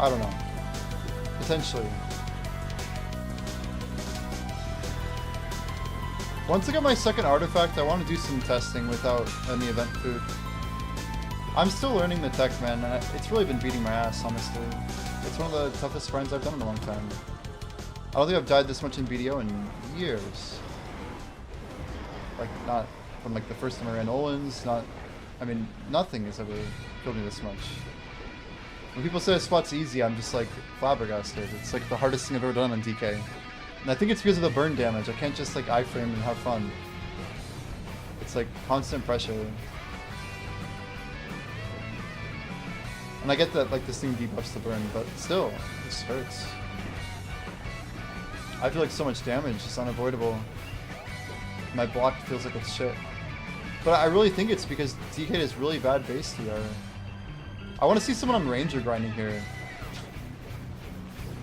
I don't know. Potentially. Once I get my second artifact, I want to do some testing without any event food. I'm still learning the tech, man, and it's really been beating my ass, honestly. It's one of the toughest grinds I've done in a long time. I don't think I've died this much in BDO in years. Like, not from like the first time I ran Olin's, not... I mean, nothing has ever killed me this much. When people say a spot's easy, I'm just like flabbergasted. It's like the hardest thing I've ever done on DK. And I think it's because of the burn damage. I can't just like iframe and have fun. It's like constant pressure. And I get that like this thing debuffs the burn, but still, this hurts. I feel like so much damage is unavoidable. My block feels like it's shit. But I really think it's because DK is really bad base DR. I want to see someone on Ranger grinding here.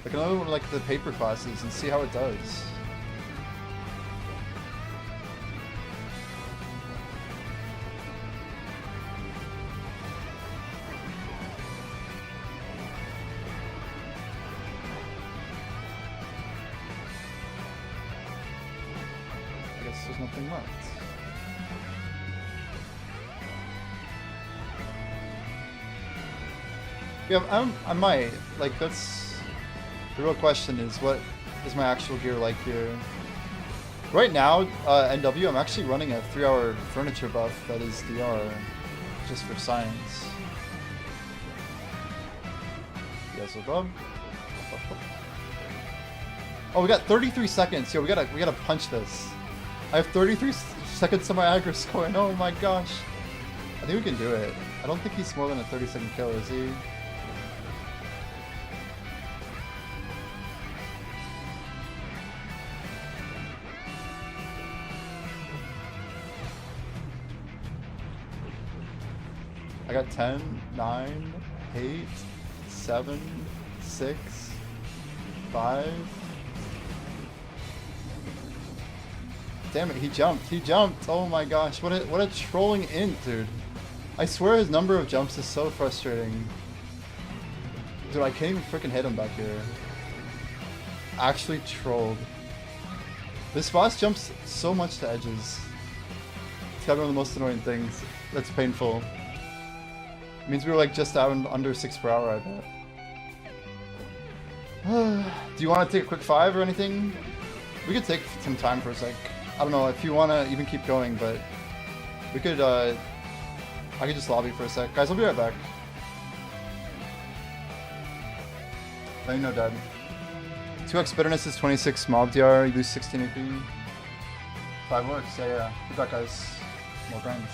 Like another one like the paper classes and see how it does. nothing left. Yeah, I might. Like, that's... The real question is, what is my actual gear like here? Right now, NW, I'm actually running a 3-hour furniture buff that is DR, just for science. Yes, above. Oh, we got 33 seconds. Yo, we gotta punch this. I have 33 seconds to my aggro score. Oh my gosh. I think we can do it. I don't think he's more than a 30-second kill, is he? I got 10, 9, 8, 7, 6, 5. Damn it, he jumped. He jumped. Oh my gosh, what a trolling int, dude. I swear his number of jumps is so frustrating. Dude, I can't even freaking hit him back here. Actually trolled. This boss jumps so much to edges. It's gotta be one of the most annoying things. That's painful. It means we were like just out under 6 per hour, I bet. Do you want to take a quick 5 or anything? We could take some time for a sec. I don't know if you want to even keep going, but we could, I could just lobby for a sec. Guys, I'll be right back. Let me know, Dad. 2x bitterness is 26 mob DR, you lose 16 AP. 5 works, yeah. Good luck, guys. More grinds.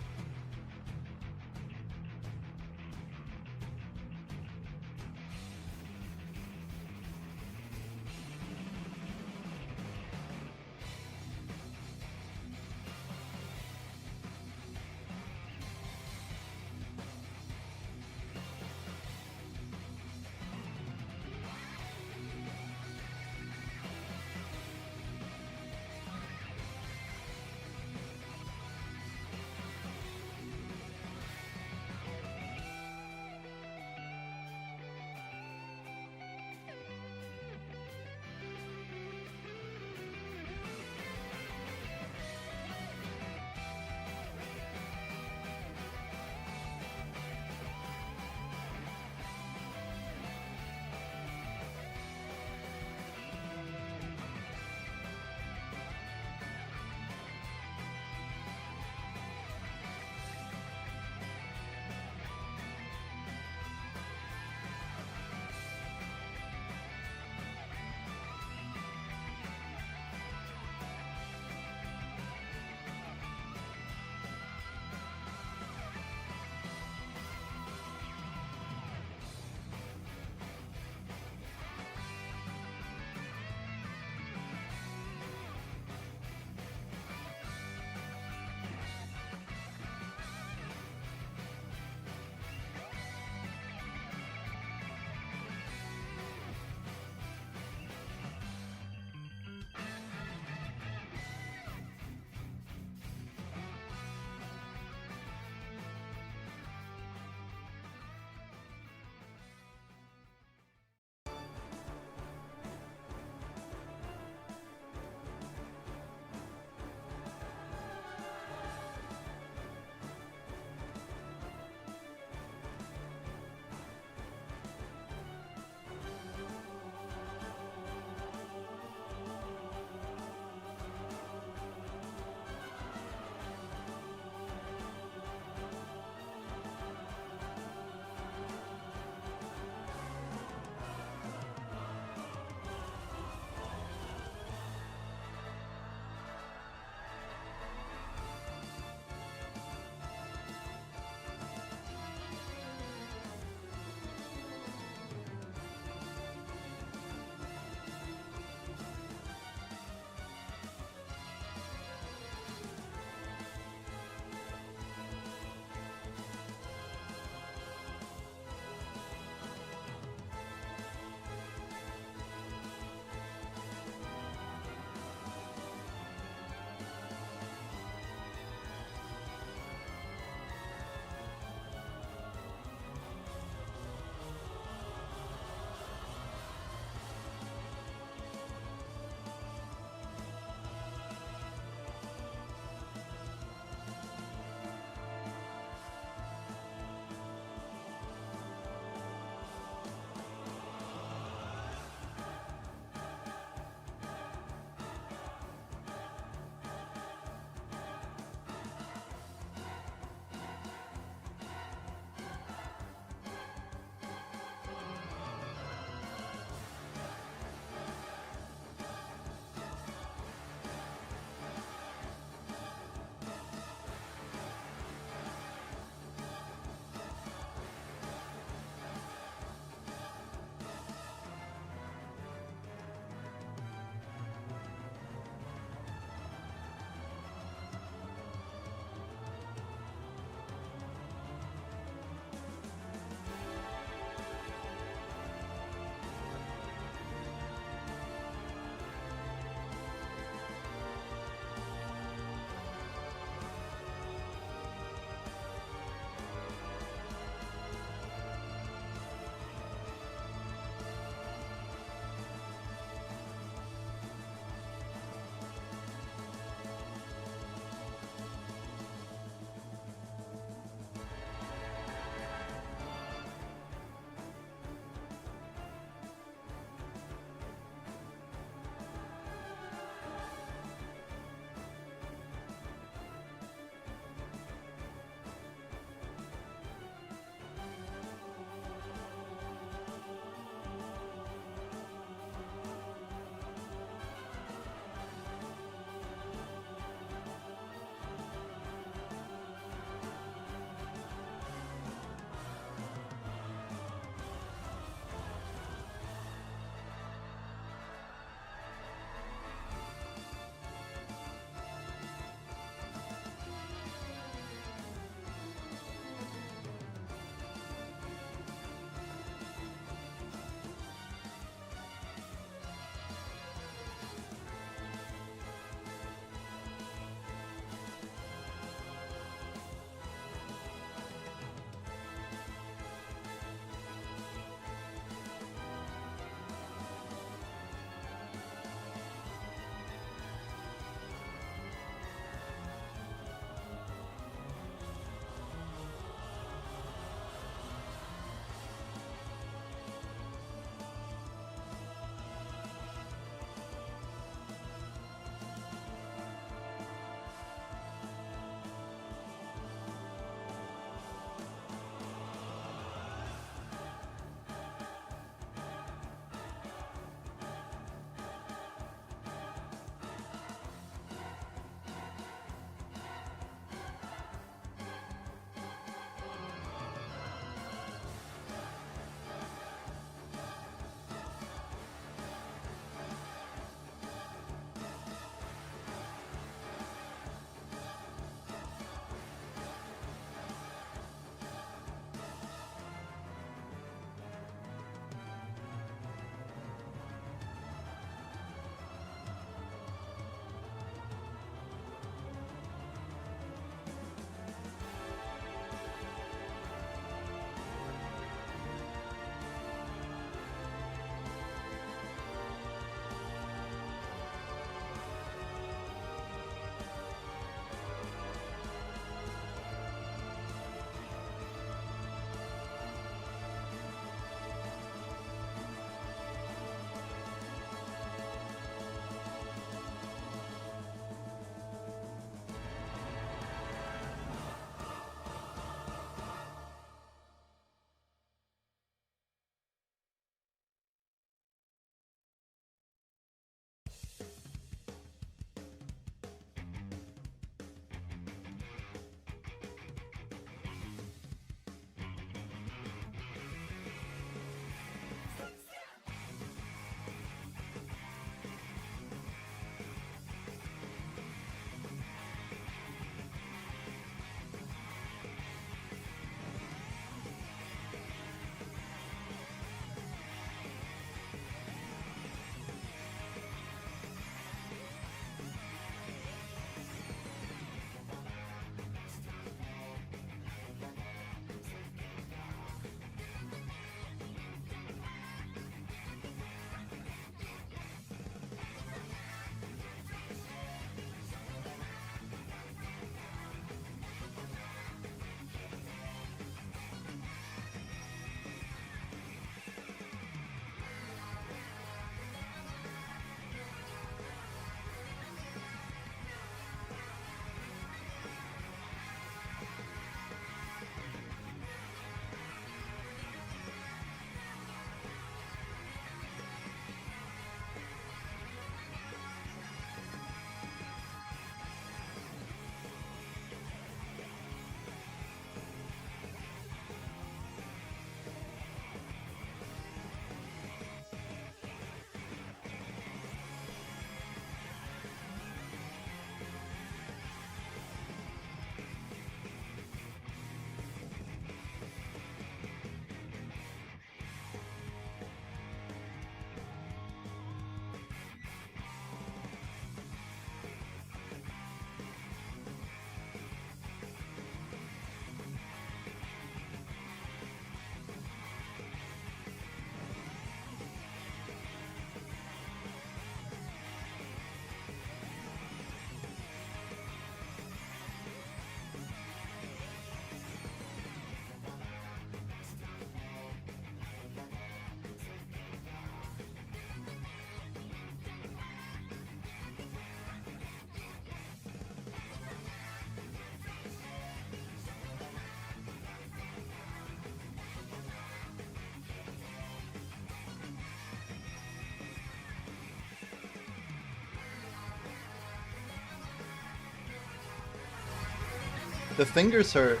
The fingers hurt.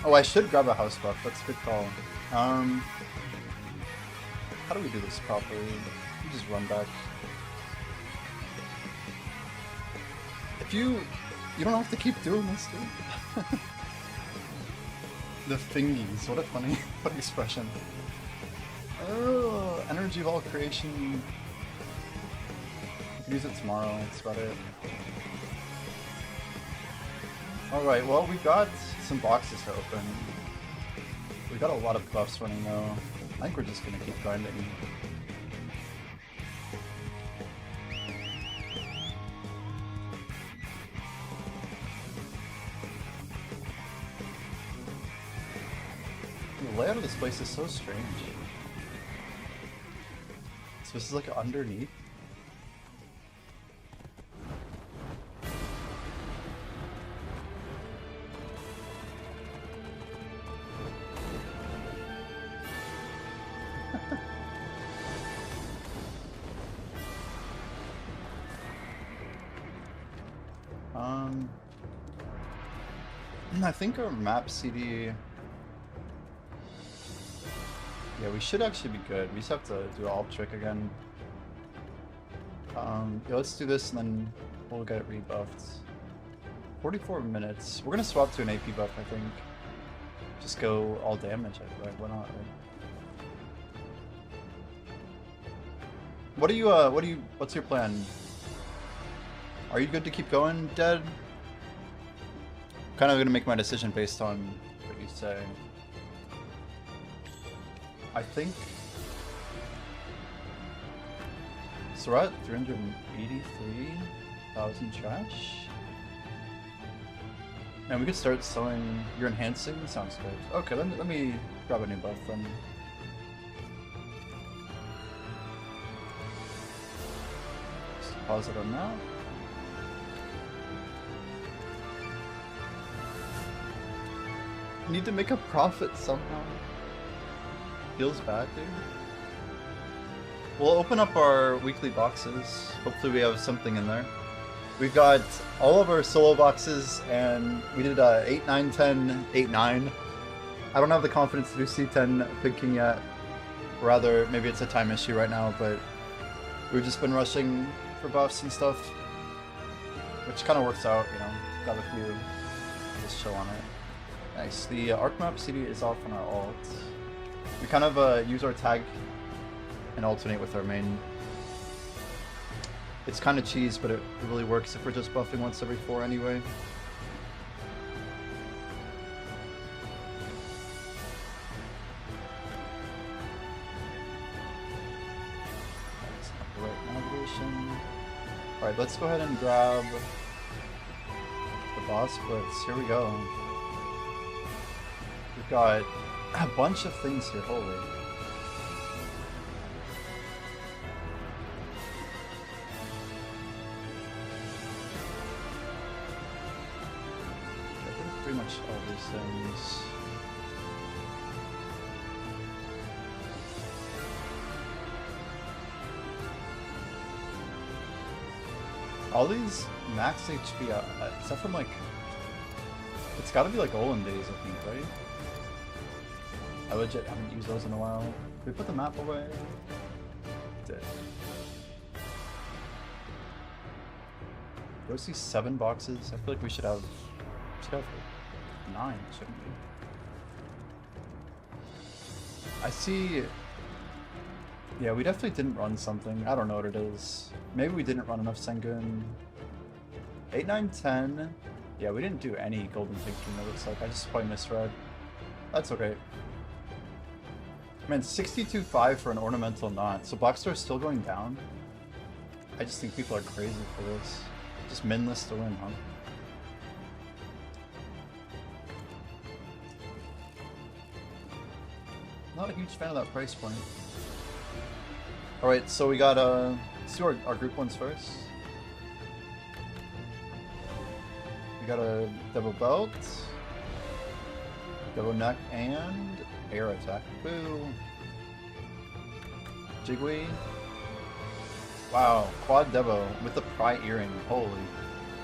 Oh, I should grab a house buff. That's a good call. How do we do this properly? You just run back. If you don't have to keep doing this, dude. The fingies. What a funny expression. Oh, energy ball creation. I can use it tomorrow. That's about it. Alright, well, we got some boxes to open. We got a lot of buffs running though. I think we're just gonna keep grinding. The layout of this place is so strange. So this is like underneath. I think our map CD... Yeah, we should actually be good. We just have to do an alt trick again. Yeah, let's do this and then we'll get it rebuffed. 44 minutes. We're gonna swap to an AP buff, I think. Just go all damage, right? Why not, right? What's your plan? Are you good to keep going, Dead? Kind of gonna make my decision based on what you say. I think... So we're at 383,000 trash? And we could start selling... You're enhancing? Sounds good. Okay, let me grab a new buff then. Just pause it on that. Need to make a profit somehow. Feels bad, dude. We'll open up our weekly boxes. Hopefully we have something in there. We've got all of our solo boxes, and we did 8, 9, 10, 8, 9. I don't have the confidence to do C10 Big King yet. Rather, maybe it's a time issue right now, but we've just been rushing for buffs and stuff. Which kind of works out, you know. Got a few. Just chill on it. Nice. The arc map CD is off on our alt. We kind of use our tag and alternate with our main. It's kind of cheese, but it really works if we're just buffing once every 4 anyway. That's not the right navigation. Alright, let's go ahead and grab the boss blitz. Here we go. We've got a bunch of things here, holy. I think pretty much all these things. All these max HP, except from like, it's gotta be like olden days, I think, right? I legit haven't used those in a while. Did we put the map away? Did. Do I see 7 boxes? I feel like we should have 9, shouldn't we? I see... Yeah, we definitely didn't run something. I don't know what it is. Maybe we didn't run enough Sengun. 8, 9, 10. Yeah, we didn't do any golden thinking, it looks like. I just probably misread. That's okay. Man, 62.5 for an ornamental knot. So Blackstar's still going down? I just think people are crazy for this. Just minless to win, huh? Not a huge fan of that price point. Alright, so we got, let's do our group ones first. We got a double belt, double neck, and air attack. Boo! Jigwee. Wow, quad Devo with the pry earring. Holy.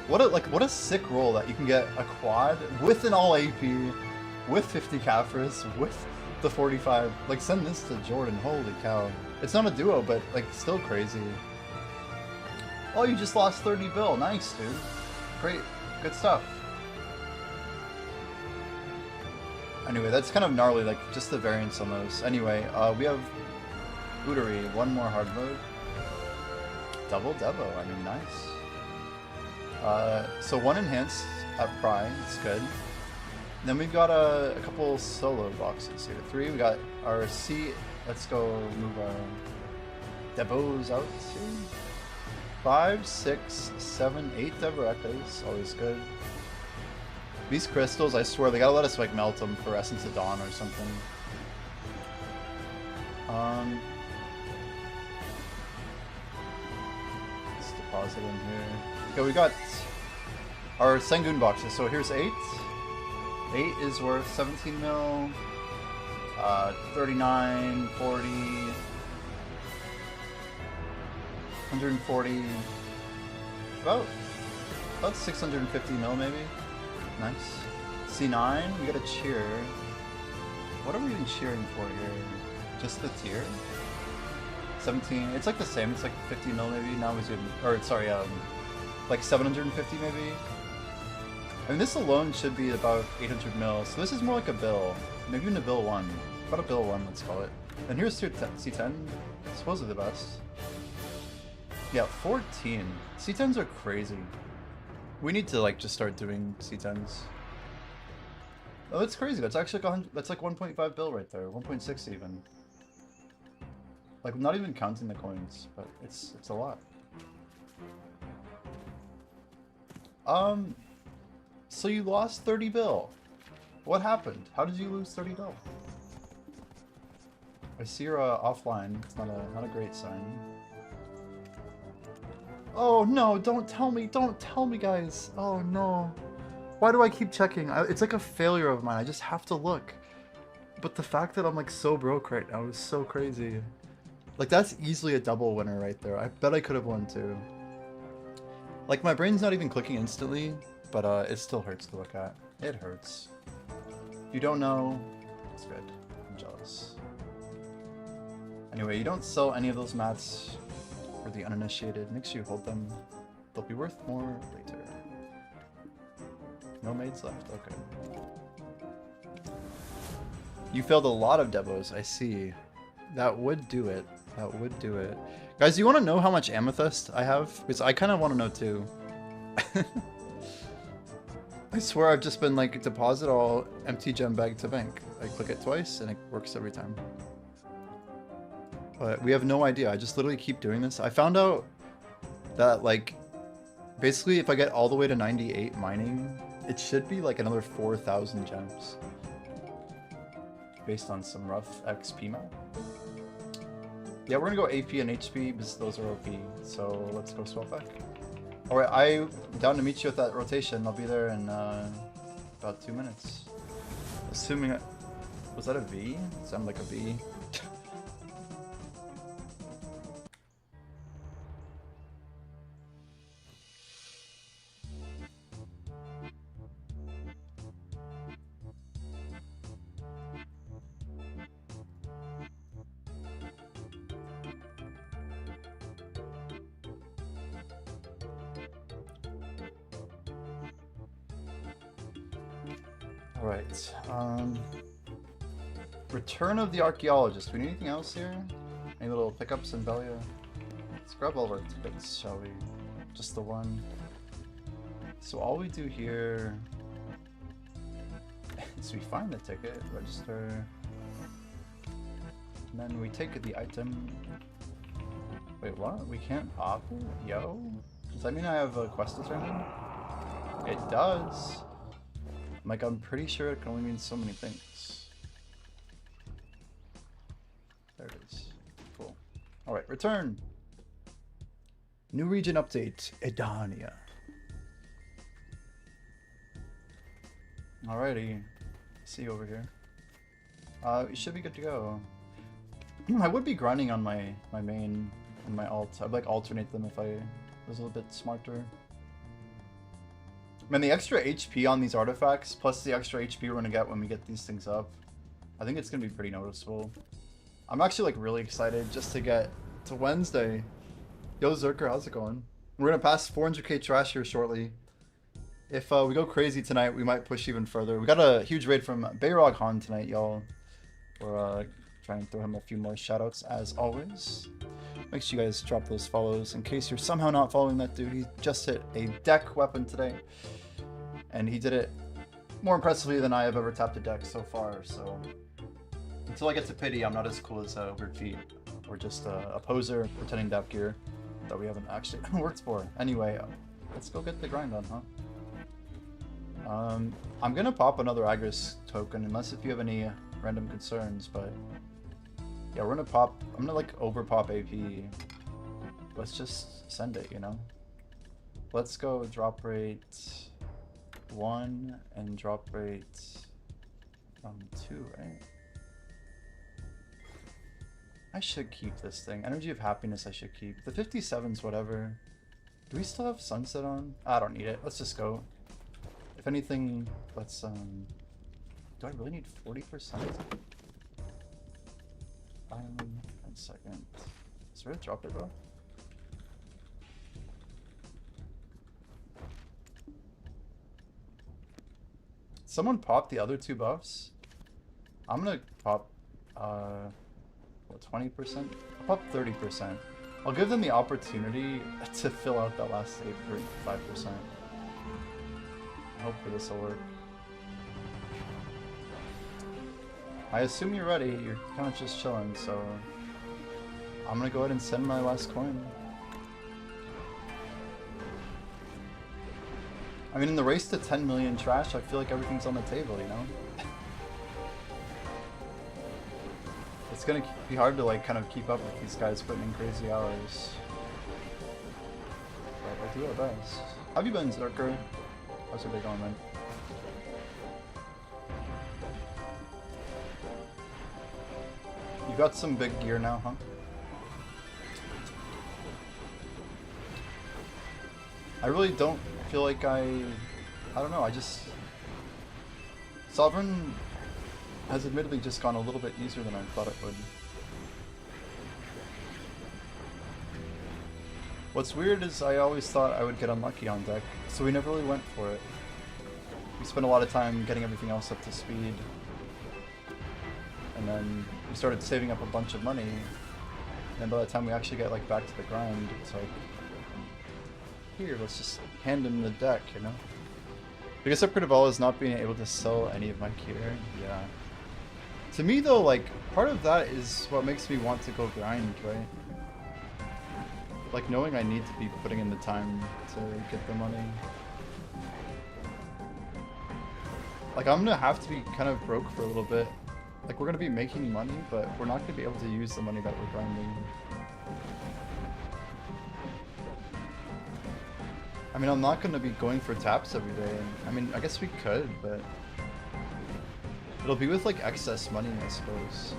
What a sick roll that you can get a quad with an all AP, with 50 Caphras, with the 45. Like, send this to Jordan. Holy cow! It's not a duo, but like still crazy. Oh, you just lost 30 bill. Nice, dude. Great, good stuff. Anyway, that's kind of gnarly. Like just the variance on those. Anyway, we have Bootery. One more hard mode. Double Devo. I mean, nice. So one enhanced at Pry, it's good. Then we've got a couple solo boxes here. 3, we got our C. Let's go move our Devos out too. 5, 6, 7, 8 Devorecas, always good. These crystals, I swear, they gotta let us like melt them for Essence of Dawn or something. Let's deposit in here. Okay, we got our Sengun boxes. So here's 8. 8 is worth 17 mil, 39, 40, 140, about 650 mil maybe. Nice. C9, we got a cheer. What are we even cheering for here? Just the tier? 17, it's like the same, it's like 50 mil maybe. Now we zoom, or sorry, like 750 maybe. I mean, this alone should be about 800 mil, so this is more like a bill. Maybe even a bill 1. About a bill 1, let's call it. And here's C10, supposedly the best. Yeah, 14. C10s are crazy. We need to like just start doing C10s. Oh, that's crazy. That's actually like that's like 1.5 bill right there. 1.6 even. Like not even counting the coins, but it's a lot. So you lost 30 bill. What happened? How did you lose 30 bill? I see you're offline. It's not a great sign. Oh no, don't tell me, guys. Oh no. Why do I keep checking? It's like a failure of mine. I just have to look. But the fact that I'm like so broke right now is so crazy. Like that's easily a double winner right there. I bet I could have won too. Like my brain's not even clicking instantly, but it still hurts to look at. It hurts. If you don't know, it's good. I'm jealous. Anyway, you don't sell any of those mats for the uninitiated. Make sure you hold them. They'll be worth more later. No maids left, okay. You failed a lot of Devos, I see. That would do it. That would do it. Guys, do you want to know how much Amethyst I have? Because I kind of want to know too. I swear I've just been like, deposit all empty gem bag to bank. I click it twice and it works every time. But we have no idea. I just literally keep doing this. I found out that like, basically if I get all the way to 98 mining, it should be like another 4,000 gems. Based on some rough XP map. Yeah, we're gonna go AP and HP because those are OP. So let's go swap back. Alright, I'm down to meet you at that rotation. I'll be there in about 2 minutes. Assuming was that a V? It sounded like a V. Alright, Return of the Archaeologist. Do we need anything else here? Any little pickups in Belia? Let's grab all of our tickets, shall we? Just the one. So all we do here is we find the ticket, register, and then we take the item. Wait, what? We can't pop it? Yo? Does that mean I have a quest to turn in? It does! Like, I'm pretty sure it can only mean so many things. There it is. Cool. Alright, return! New region update, Edania. Alrighty. See you over here. We should be good to go. I would be grinding on my main and my alt. I'd like alternate them if I was a little bit smarter. Man, the extra HP on these artifacts, plus the extra HP we're gonna get when we get these things up, I think it's gonna be pretty noticeable. I'm actually like really excited just to get to Wednesday. Yo Zerker, how's it going? We're gonna pass 400k trash here shortly. If we go crazy tonight, we might push even further. We got a huge raid from Bayrog Han tonight, y'all. We're trying to throw him a few more shoutouts as always. Make sure you guys drop those follows in case you're somehow not following that dude. He just hit a deck weapon today. And he did it more impressively than I have ever tapped a deck so far, so... Until I get to pity, I'm not as cool as Weird Feet. We're just a poser pretending to have gear that we haven't actually worked for. Anyway, let's go get the grind on, huh? I'm gonna pop another Agris token, unless if you have any random concerns, but... Yeah, we're gonna pop... I'm gonna like over pop AP. Let's just send it, you know? Let's go drop rate 1 and drop rate 2, right? I should keep this thing. Energy of Happiness I should keep. The 57's whatever. Do we still have Sunset on? I don't need it. Let's just go. If anything, let's do I really need 40%? 1 second. Is there a drop it, bro? Someone popped the other 2 buffs. I'm gonna pop, what, 20%? I'll pop 30%. I'll give them the opportunity to fill out that last 5%. Hopefully this will work. I assume you're ready. You're kind of just chilling, so I'm gonna go ahead and send my last coin. I mean, in the race to 10 million trash, I feel like everything's on the table, you know? It's gonna be hard to, like, kind of keep up with these guys putting in crazy hours. But we'll do our best. How have you been, Zerker? How's your day going, man? You got some big gear now, huh? I really don't feel like I don't know, I just... Sovereign has admittedly just gone a little bit easier than I thought it would. What's weird is I always thought I would get unlucky on deck, so we never really went for it. We spent a lot of time getting everything else up to speed. And then we started saving up a bunch of money. And by the time we actually get like back to the grind, it's like, here, let's just hand him the deck, you know? Biggest upgrade of all is not being able to sell any of my gear. Yeah. To me though, like, part of that is what makes me want to go grind, right? Like, knowing I need to be putting in the time to get the money. Like, I'm gonna have to be kind of broke for a little bit. Like, we're gonna be making money, but we're not gonna be able to use the money that we're grinding. I mean, I'm not gonna be going for taps every day. I mean, I guess we could, but... It'll be with, like, excess money, I suppose.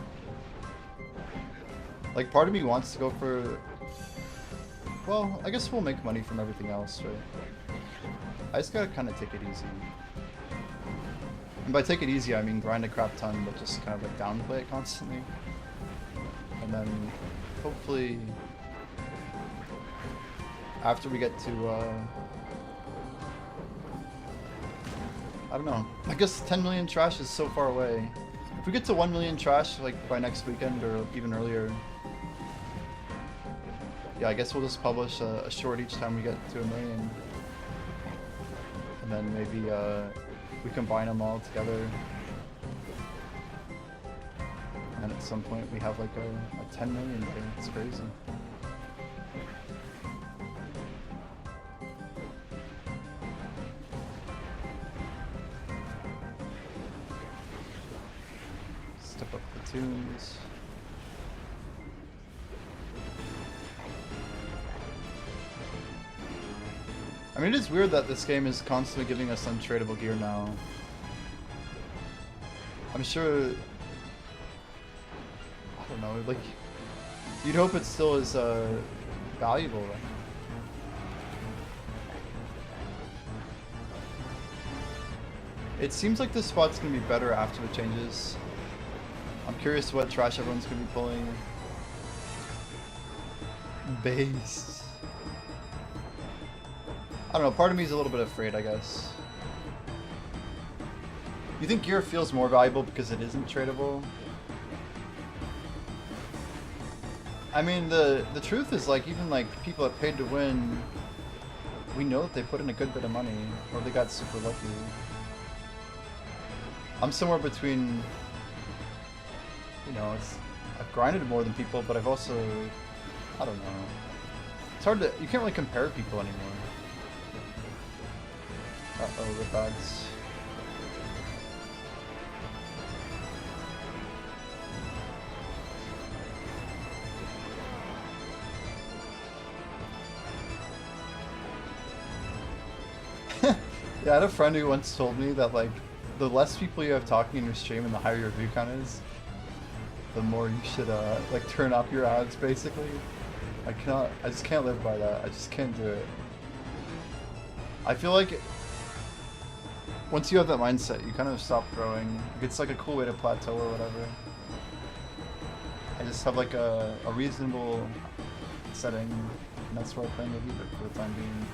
Like, part of me wants to go for... Well, I guess we'll make money from everything else, right? I just gotta kind of take it easy. And by take it easy, I mean grind a crap ton, but just kind of like downplay it constantly. And then, hopefully, after we get to, I don't know. I guess 10 million trash is so far away. If we get to 1 million trash, like, by next weekend or even earlier, yeah, I guess we'll just publish a short each time we get to 1 million. And then maybe, we combine them all together. And at some point we have like a 10 million day. It's crazy. Step up the tunes. I mean, it is weird that this game is constantly giving us untradeable gear now. I'm sure... I don't know, like... You'd hope it still is, valuable, right? It seems like this spot's gonna be better after the changes. I'm curious what trash everyone's gonna be pulling. Base. I don't know, part of me is a little bit afraid, I guess. You think gear feels more valuable because it isn't tradable? I mean, the truth is, like, even like people that paid to win, we know that they put in a good bit of money, or they got super lucky. I'm somewhere between, you know, I've grinded more than people, but I've also, I don't know. It's hard to, you can't really compare people anymore. Uh-oh, the bags. Yeah, I had a friend who once told me that, like, the less people you have talking in your stream and the higher your view count is, the more you should, like, turn up your ads, basically. I just can't live by that. I just can't do it. I feel like once you have that mindset, you kind of stop growing. It's like a cool way to plateau or whatever. I just have, like, a reasonable setting, and that's where I plan to leave it for the time being.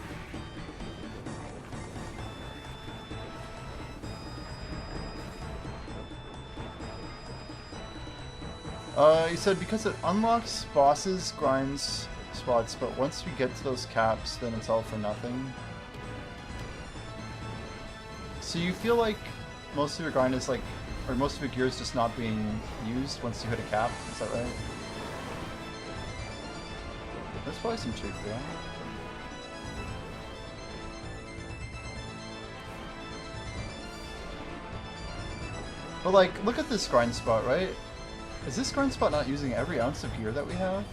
He said because it unlocks bosses, grinds, spots, but once we get to those caps, then it's all for nothing. So you feel like most of your grind is like, or most of your gear is just not being used once you hit a cap, is that right? There's probably some truth there. But like, look at this grind spot, right? Is this grind spot not using every ounce of gear that we have?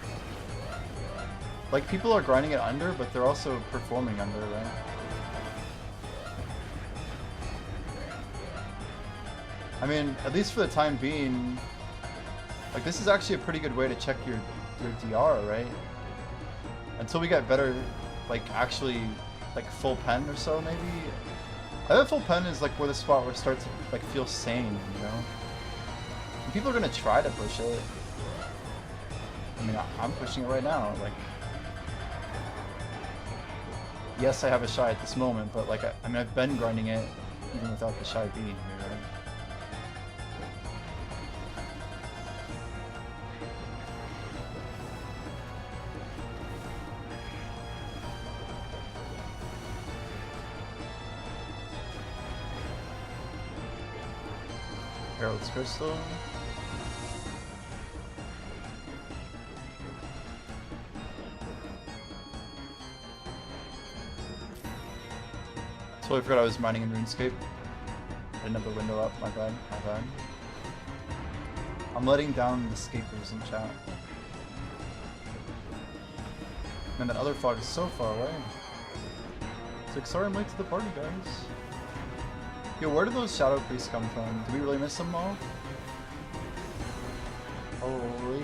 Like, people are grinding it under, but they're also performing under, right? I mean, at least for the time being, like, this is actually a pretty good way to check your DR, right? Until we get better, like, actually, like, full pen or so, maybe? I think full pen is, like, where the spot where it starts to, like, feel sane, you know? People are gonna try to push it. I mean, I'm pushing it right now. Like, yes, I have a shy at this moment, but like, I mean, I've been grinding it even without the shy being here, right? Harold's Crystal. Totally forgot I was mining in RuneScape. I didn't have the window up, my bad, my bad. I'm letting down the scapers in chat. Man, that other fog is so far away. It's like, sorry I'm late to the party, guys. Yo, where did those shadow priests come from? Did we really miss them all? Holy.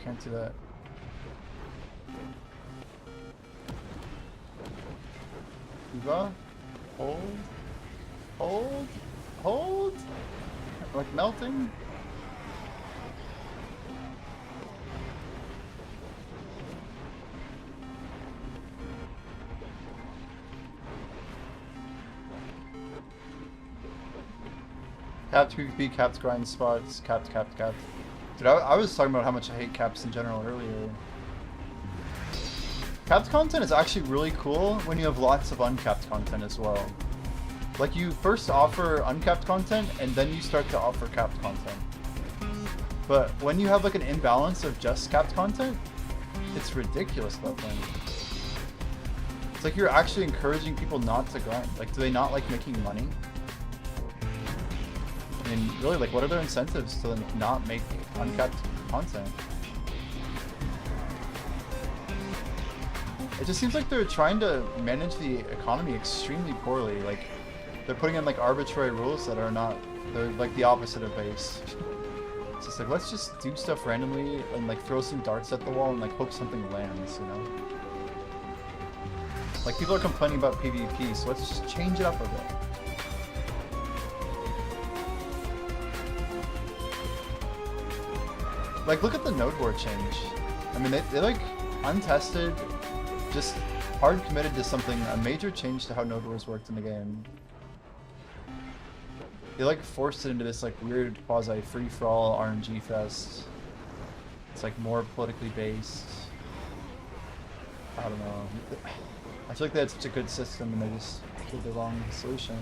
Can't do that. Eva? Hold? Hold? Hold? Like melting? Capped PvP, capped grind spots, capped. Dude, I was talking about how much I hate caps in general earlier. Capped content is actually really cool when you have lots of uncapped content as well. Like, you first offer uncapped content, and then you start to offer capped content. But when you have like an imbalance of just capped content, it's ridiculous at that point. It's like you're actually encouraging people not to grind. Like, do they not like making money? I mean, really, like, what are their incentives to not make uncapped content? It just seems like they're trying to manage the economy extremely poorly. Like, they're putting in, like, arbitrary rules that are not, they're, like, the opposite of base. It's just like, let's just do stuff randomly and like throw some darts at the wall and like hope something lands, you know? Like people are complaining about PvP, so let's just change it up a bit. Like look at the node war change. I mean, they like untested, just hard committed to something, a major change to how node wars worked in the game. They like forced it into this like weird quasi free-for-all RNG fest. It's like more politically based. I don't know. I feel like they had such a good system and they just did the wrong solution.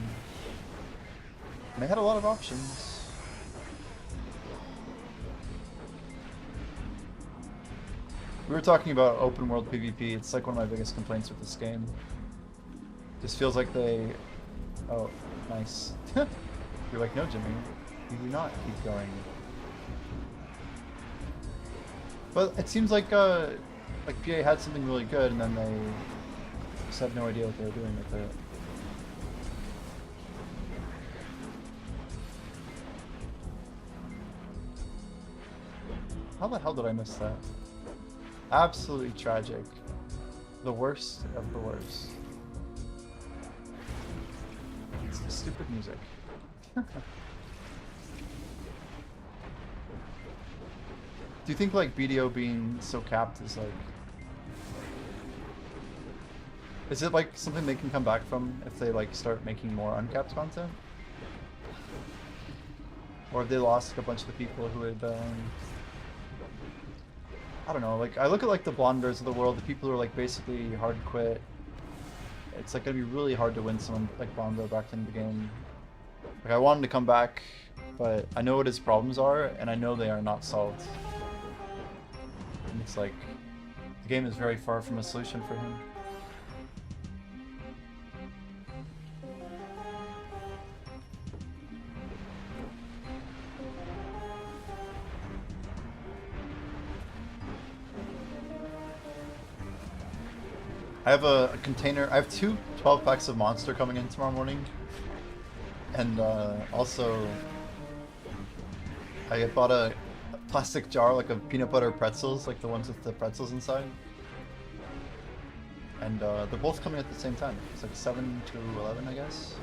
And they had a lot of options. We were talking about open world PvP. It's like one of my biggest complaints with this game. Just feels like they... Oh, nice. You're like, no, Jimmy, you do not keep going. But it seems like PA had something really good, and then they just had no idea what they were doing with it. How the hell did I miss that? Absolutely tragic. The worst of the worst. It's the stupid music. Do you think like BDO being so capped is like... Is it like something they can come back from if they like start making more uncapped content? Or have they lost a bunch of the people who had I don't know, like I look at like the Blonders of the world, the people who are like basically hard quit. It's like gonna be really hard to win someone like Blonder back into the game. Like I want him to come back, but I know what his problems are, and I know they are not solved. And it's like, the game is very far from a solution for him. I have a container, I have 2 12 packs of Monster coming in tomorrow morning. And also, I bought a plastic jar, like of peanut butter pretzels, like the ones with the pretzels inside. And they're both coming at the same time. It's like 7 to 11, I guess.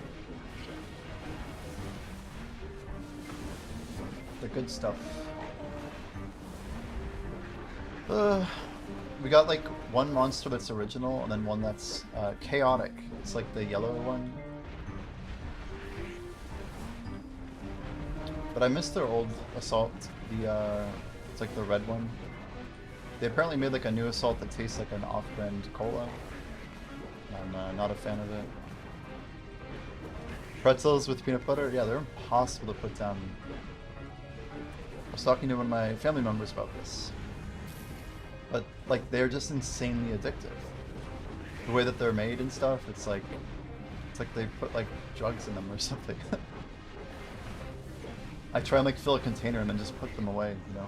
The good stuff. We got like one monster that's original, and then one that's chaotic. It's like the yellow one. But I missed their old assault. It's like the red one. They apparently made like a new assault that tastes like an off-brand cola. I'm not a fan of it. Pretzels with peanut butter? Yeah, they're impossible to put down. I was talking to one of my family members about this. But like they're just insanely addictive. The way that they're made and stuff, it's like they put like drugs in them or something. I try and like fill a container and then just put them away, you know.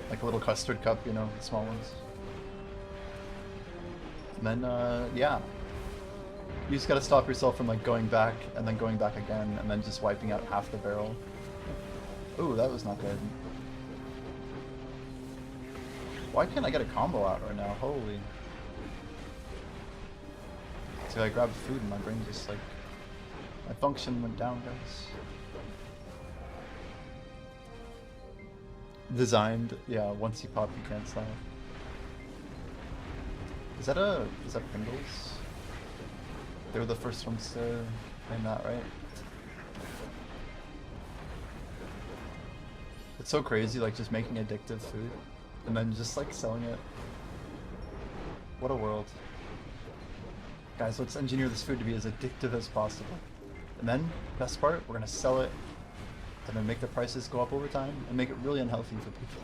Like a little custard cup, you know, the small ones. And then yeah. You just gotta stop yourself from like going back and then going back again and then just wiping out half the barrel. Ooh, that was not good. Why can't I get a combo out right now? Holy. So I grabbed food and my brain just like... My function went down, guys. Designed, yeah, once you pop you can't stop. Is that Pringles? They were the first ones to name that, right? It's so crazy, like just making addictive food and then just like selling it. What a world. Guys, let's engineer this food to be as addictive as possible. And then, best part, we're gonna sell it and then make the prices go up over time and make it really unhealthy for people.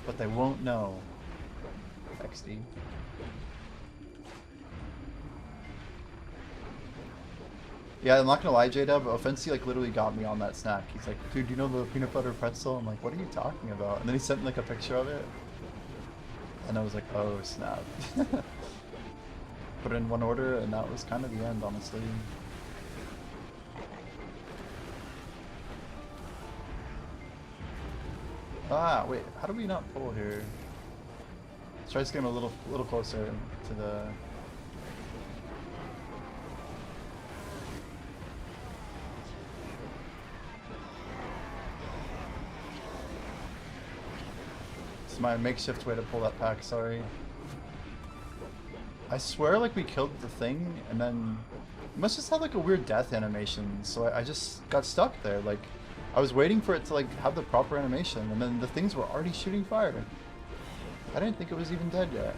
But they won't know. XD. Yeah, I'm not gonna lie, J-Dub, Offensi like literally got me on that snack. He's like, dude, do you know the peanut butter pretzel? I'm like, what are you talking about? And then he sent me like a picture of it. And I was like, oh snap. Put it in one order and that was kind of the end, honestly. Ah, wait, how do we not pull here? Let's try to get him a little closer to the... It's my makeshift way to pull that pack, sorry. I swear like we killed the thing and then... It must just have like a weird death animation, so I just got stuck there. Like, I was waiting for it to like have the proper animation and then the things were already shooting fire. I didn't think it was even dead yet.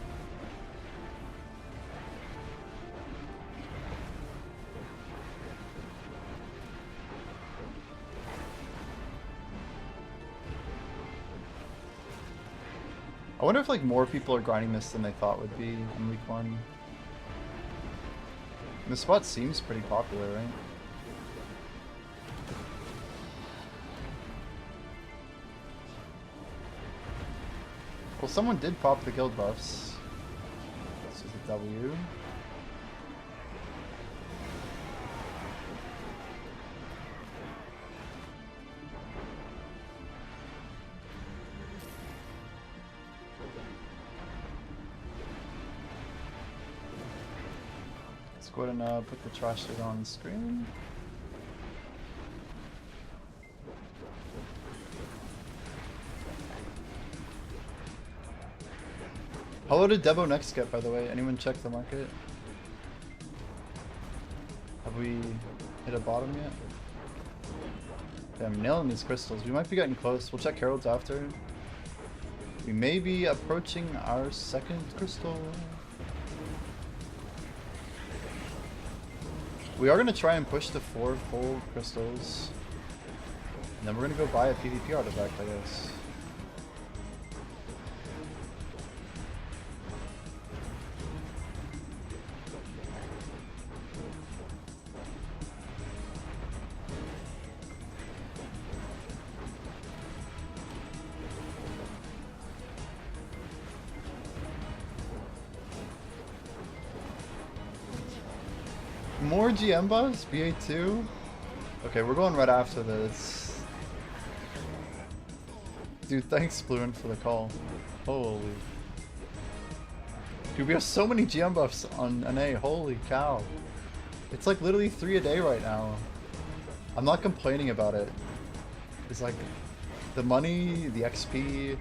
I wonder if like more people are grinding this than they thought would be in week 1. The spot seems pretty popular, right? Well, someone did pop the guild buffs. This is a W. Let's go ahead and put the trash lid on the screen. How low did Devo next get, by the way? Anyone check the market? Have we hit a bottom yet? Damn, nailing these crystals. We might be getting close. We'll check Heralds after. We may be approaching our second crystal. We are going to try and push to 4 full crystals. And then we're going to go buy a PvP artifact, I guess. More GM buffs? BA2? Okay, we're going right after this. Dude, thanks Bluin for the call. Holy. Dude, we have so many GM buffs on NA, holy cow. It's like literally 3 a day right now. I'm not complaining about it. It's like, the money, the XP,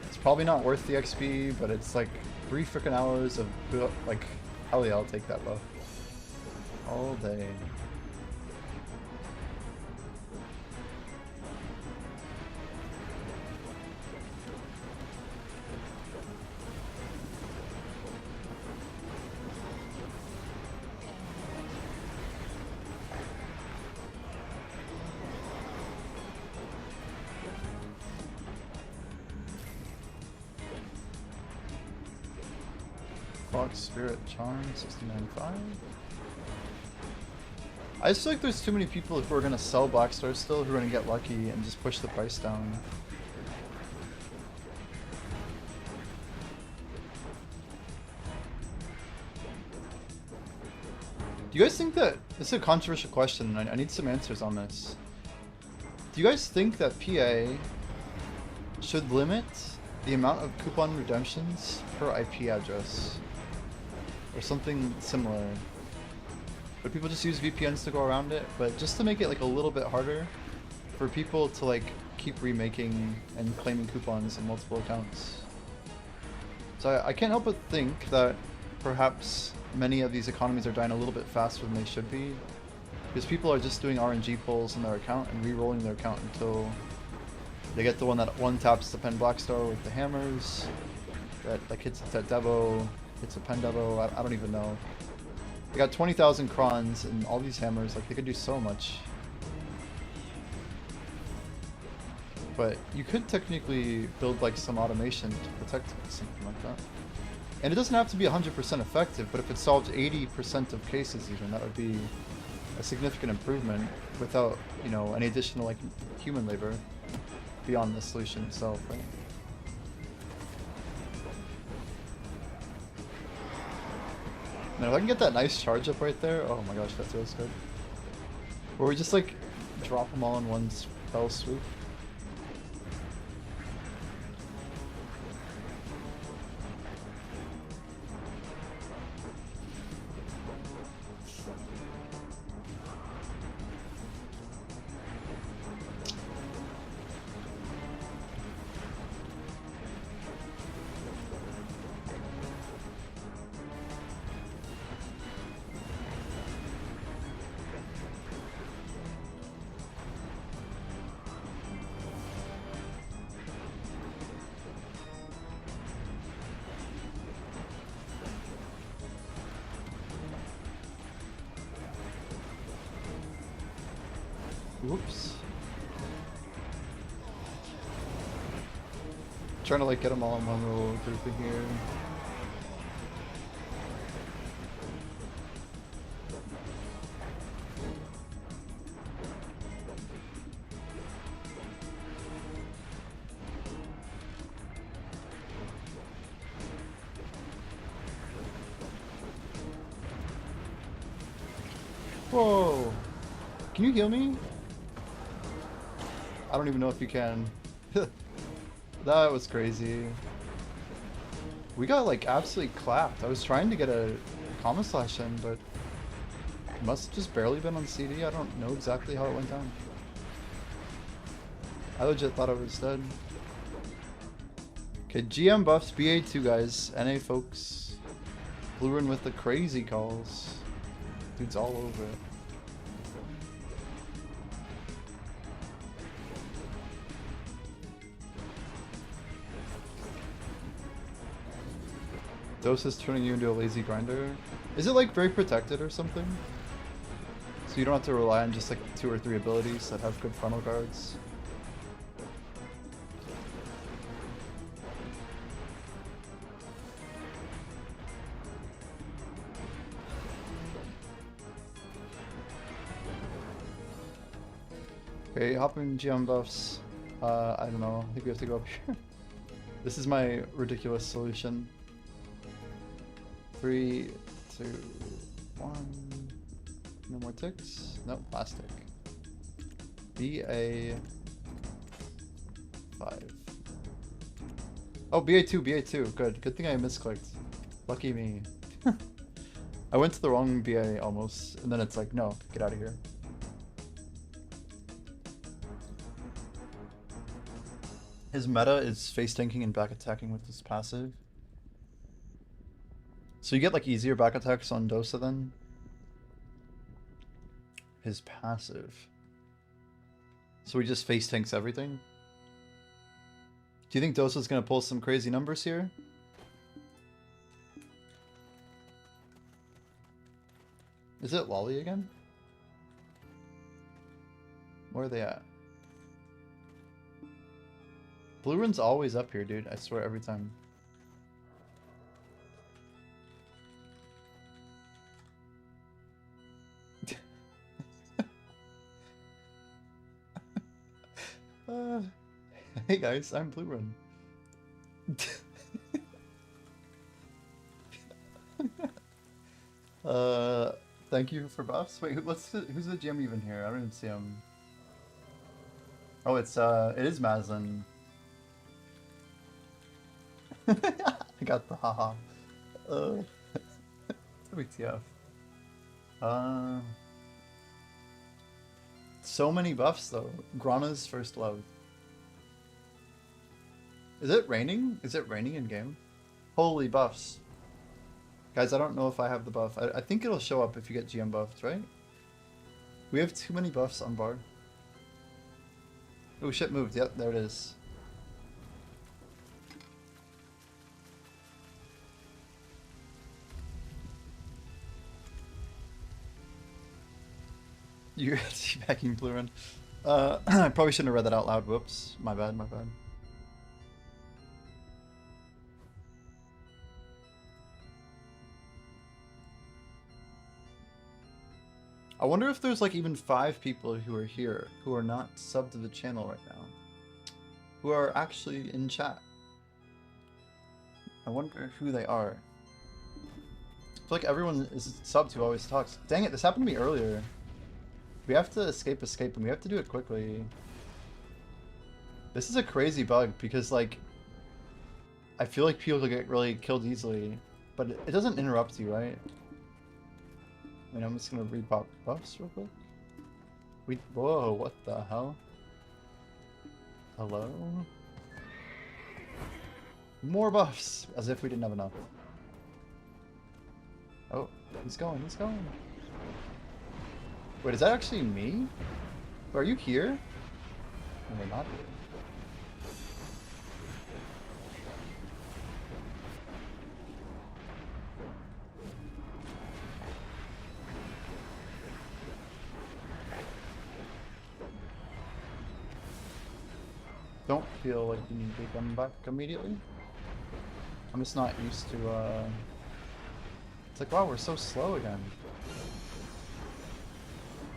it's probably not worth the XP, but it's like 3 freaking hours of, like, hell yeah, I'll take that buff. All day. Fox Spirit Charm 69.5. I just feel like there's too many people who are going to sell Black Stars still who are going to get lucky and just push the price down. Do you guys think that... This is a controversial question and I need some answers on this. Do you guys think that PA should limit the amount of coupon redemptions per IP address? Or something similar? But people just use VPNs to go around it, but just to make it like a little bit harder for people to like keep remaking and claiming coupons on multiple accounts. So I can't help but think that perhaps many of these economies are dying a little bit faster than they should be, because people are just doing RNG pulls in their account and re-rolling their account until they get the one that one taps the Pen Black Star with the hammers, that like hits that Devo, hits a Pen Devo, I don't even know. They got 20,000 crons and all these hammers, like they could do so much. But you could technically build like some automation to protect something like that. And it doesn't have to be 100% effective, but if it solves 80% of cases even, that would be a significant improvement without, you know, any additional like human labor beyond the solution itself, right? Now if I can get that nice charge up right there, oh my gosh, that feels good. Where we just like drop them all in one fell swoop. Whoops. Trying to like get them all in one little group in here. Whoa! Can you heal me? I don't even know if you can. That was crazy. We got like absolutely clapped. I was trying to get a comma slash in, but it must have just barely been on CD. I don't know exactly how it went down. I legit thought I was dead. Okay, GM buffs, BA2 guys, NA folks. Blue Run with the crazy calls. Dude's all over it. Dose is turning you into a lazy grinder. Is it like very protected or something? So you don't have to rely on just like 2 or 3 abilities that have good frontal guards? Okay, hopping GM buffs. I don't know. I think we have to go up here. This is my ridiculous solution. 3, 2, 1. No more ticks. No, last tick. BA 5. Oh, BA2, BA2. Good. Good thing I misclicked. Lucky me. I went to the wrong BA almost, and then it's like, no, get out of here. His meta is face tanking and back attacking with his passive. So you get like easier back attacks on Dosa then? His passive. So he just face tanks everything? Do you think Dosa's gonna pull some crazy numbers here? Is it Lolly again? Where are they at? Blue Run's always up here, dude. I swear every time. Hey guys, I'm Blue Run. Thank you for buffs. Wait, who's the GM even here? I don't even see him. Oh, it is Maslin. I got the haha. WTF. So many buffs though. Grana's first love. Is it raining? Is it raining in game? Holy buffs. Guys, I don't know if I have the buff. I think it'll show up if you get GM buffed, right? We have too many buffs on bar. Oh, shit moved. Yep, there it is. You're teabagging Blue Run. I probably shouldn't have read that out loud. Whoops. My bad, my bad. I wonder if there's like even 5 people who are here who are not subbed to the channel right now, who are actually in chat. I wonder who they are. I feel like everyone is subbed who always talks. Dang it, this happened to me earlier. We have to escape, and we have to do it quickly. This is a crazy bug because like, I feel like people get really killed easily, but it doesn't interrupt you, right? I mean, I'm just gonna repop buffs real quick. Whoa, what the hell? Hello? More buffs! As if we didn't have enough. Oh, he's going, he's going. Wait, is that actually me? Are you here? No, we're not here. don't feel like you need to come back immediately. I'm just not used to, It's like, wow, we're so slow again.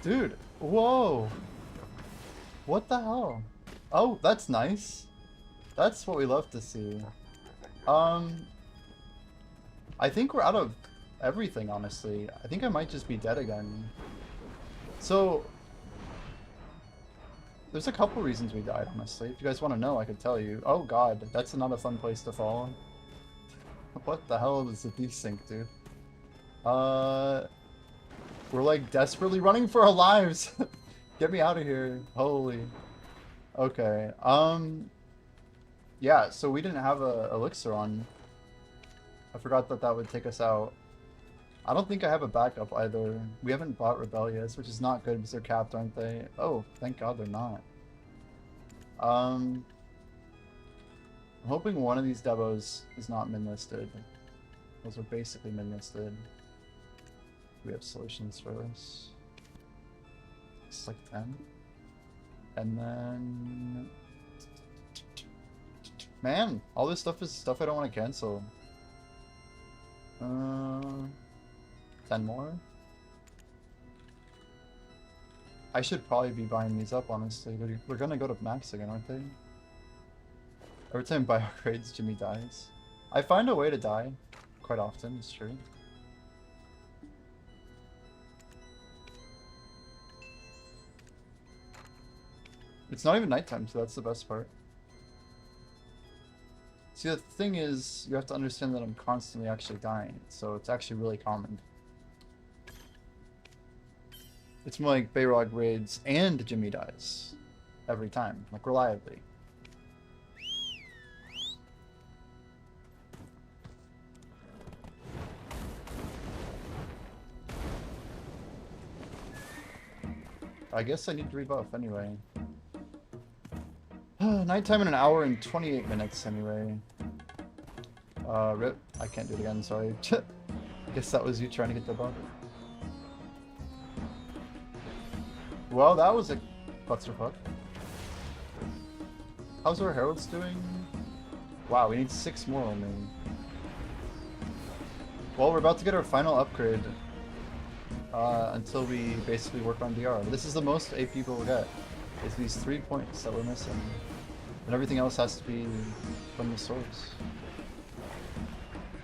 Dude, whoa! What the hell? Oh, that's nice. That's what we love to see. I think we're out of everything, honestly. I think I might just be dead again. So, there's a couple reasons we died, honestly. If you guys want to know, I could tell you. Oh god, that's not a fun place to fall. What the hell is a desync, dude? We're like desperately running for our lives. Get me out of here. Holy. Okay. Yeah, so we didn't have a elixir on. I forgot that that would take us out. I don't think I have a backup either. We haven't bought Rebellious, which is not good because they're capped, aren't they? Oh, thank god they're not. I'm hoping one of these devos is not min-listed. Those are basically min-listed. We have solutions for this. It's like 10. And then... Man, all this stuff is stuff I don't want to cancel. 10 more? I should probably be buying these up, honestly. We're gonna go to max again, aren't they? Every time I buy upgrades, Jimmy dies. I find a way to die quite often, it's true. It's not even nighttime, so that's the best part. See, the thing is, you have to understand that I'm constantly actually dying, so it's actually really common. It's more like Bayrog raids and Jimmy dies. Every time, like reliably. I guess I need to rebuff anyway. Nighttime in an hour and 28 minutes anyway. Rip. I can't do it again, sorry. I guess that was you trying to get the buff. Well, that was a clusterfuck. How's our heralds doing? Wow, we need 6 more only. Well, we're about to get our final upgrade. Until we basically work on DR. This is the most AP we'll get. Is these 3 points that we're missing. And everything else has to be from the source.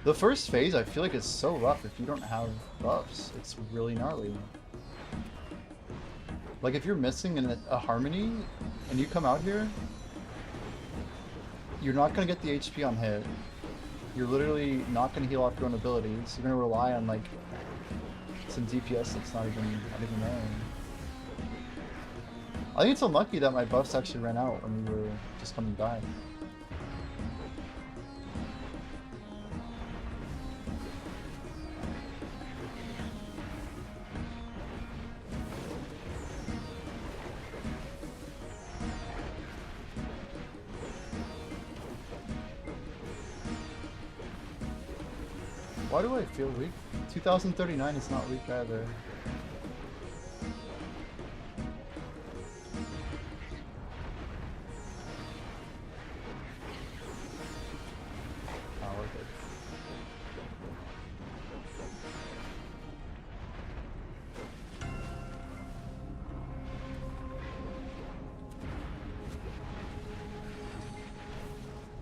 The first phase I feel like is so rough if you don't have buffs. It's really gnarly. Like if you're missing a harmony and you come out here, you're not going to get the HP on hit. You're literally not going to heal off your own abilities. You're going to rely on like some DPS that's not even there. I think it's unlucky that my buffs actually ran out when we were just coming back. Why do I feel weak? 2039 is not weak either. Oh, we're good.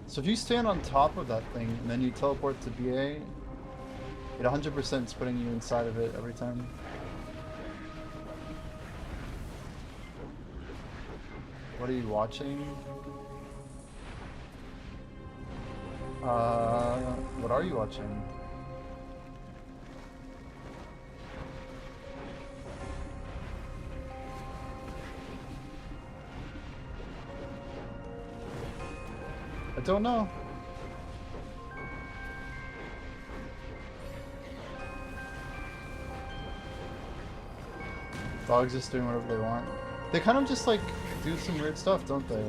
So if you stand on top of that thing and then you teleport to BA, it 100% is putting you inside of it every time. What are you watching? What are you watching? I don't know. Dogs just doing whatever they want. They kind of just like do some weird stuff, don't they?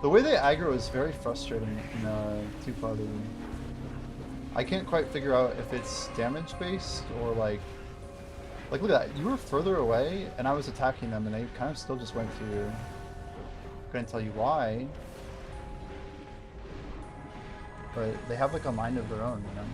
The way they aggro is very frustrating in two-party. I can't quite figure out if it's damage based or like Like, look at that. You were further away, and I was attacking them, and they kind of still just went to you. Couldn't tell you why. But they have, like, a mind of their own, you know?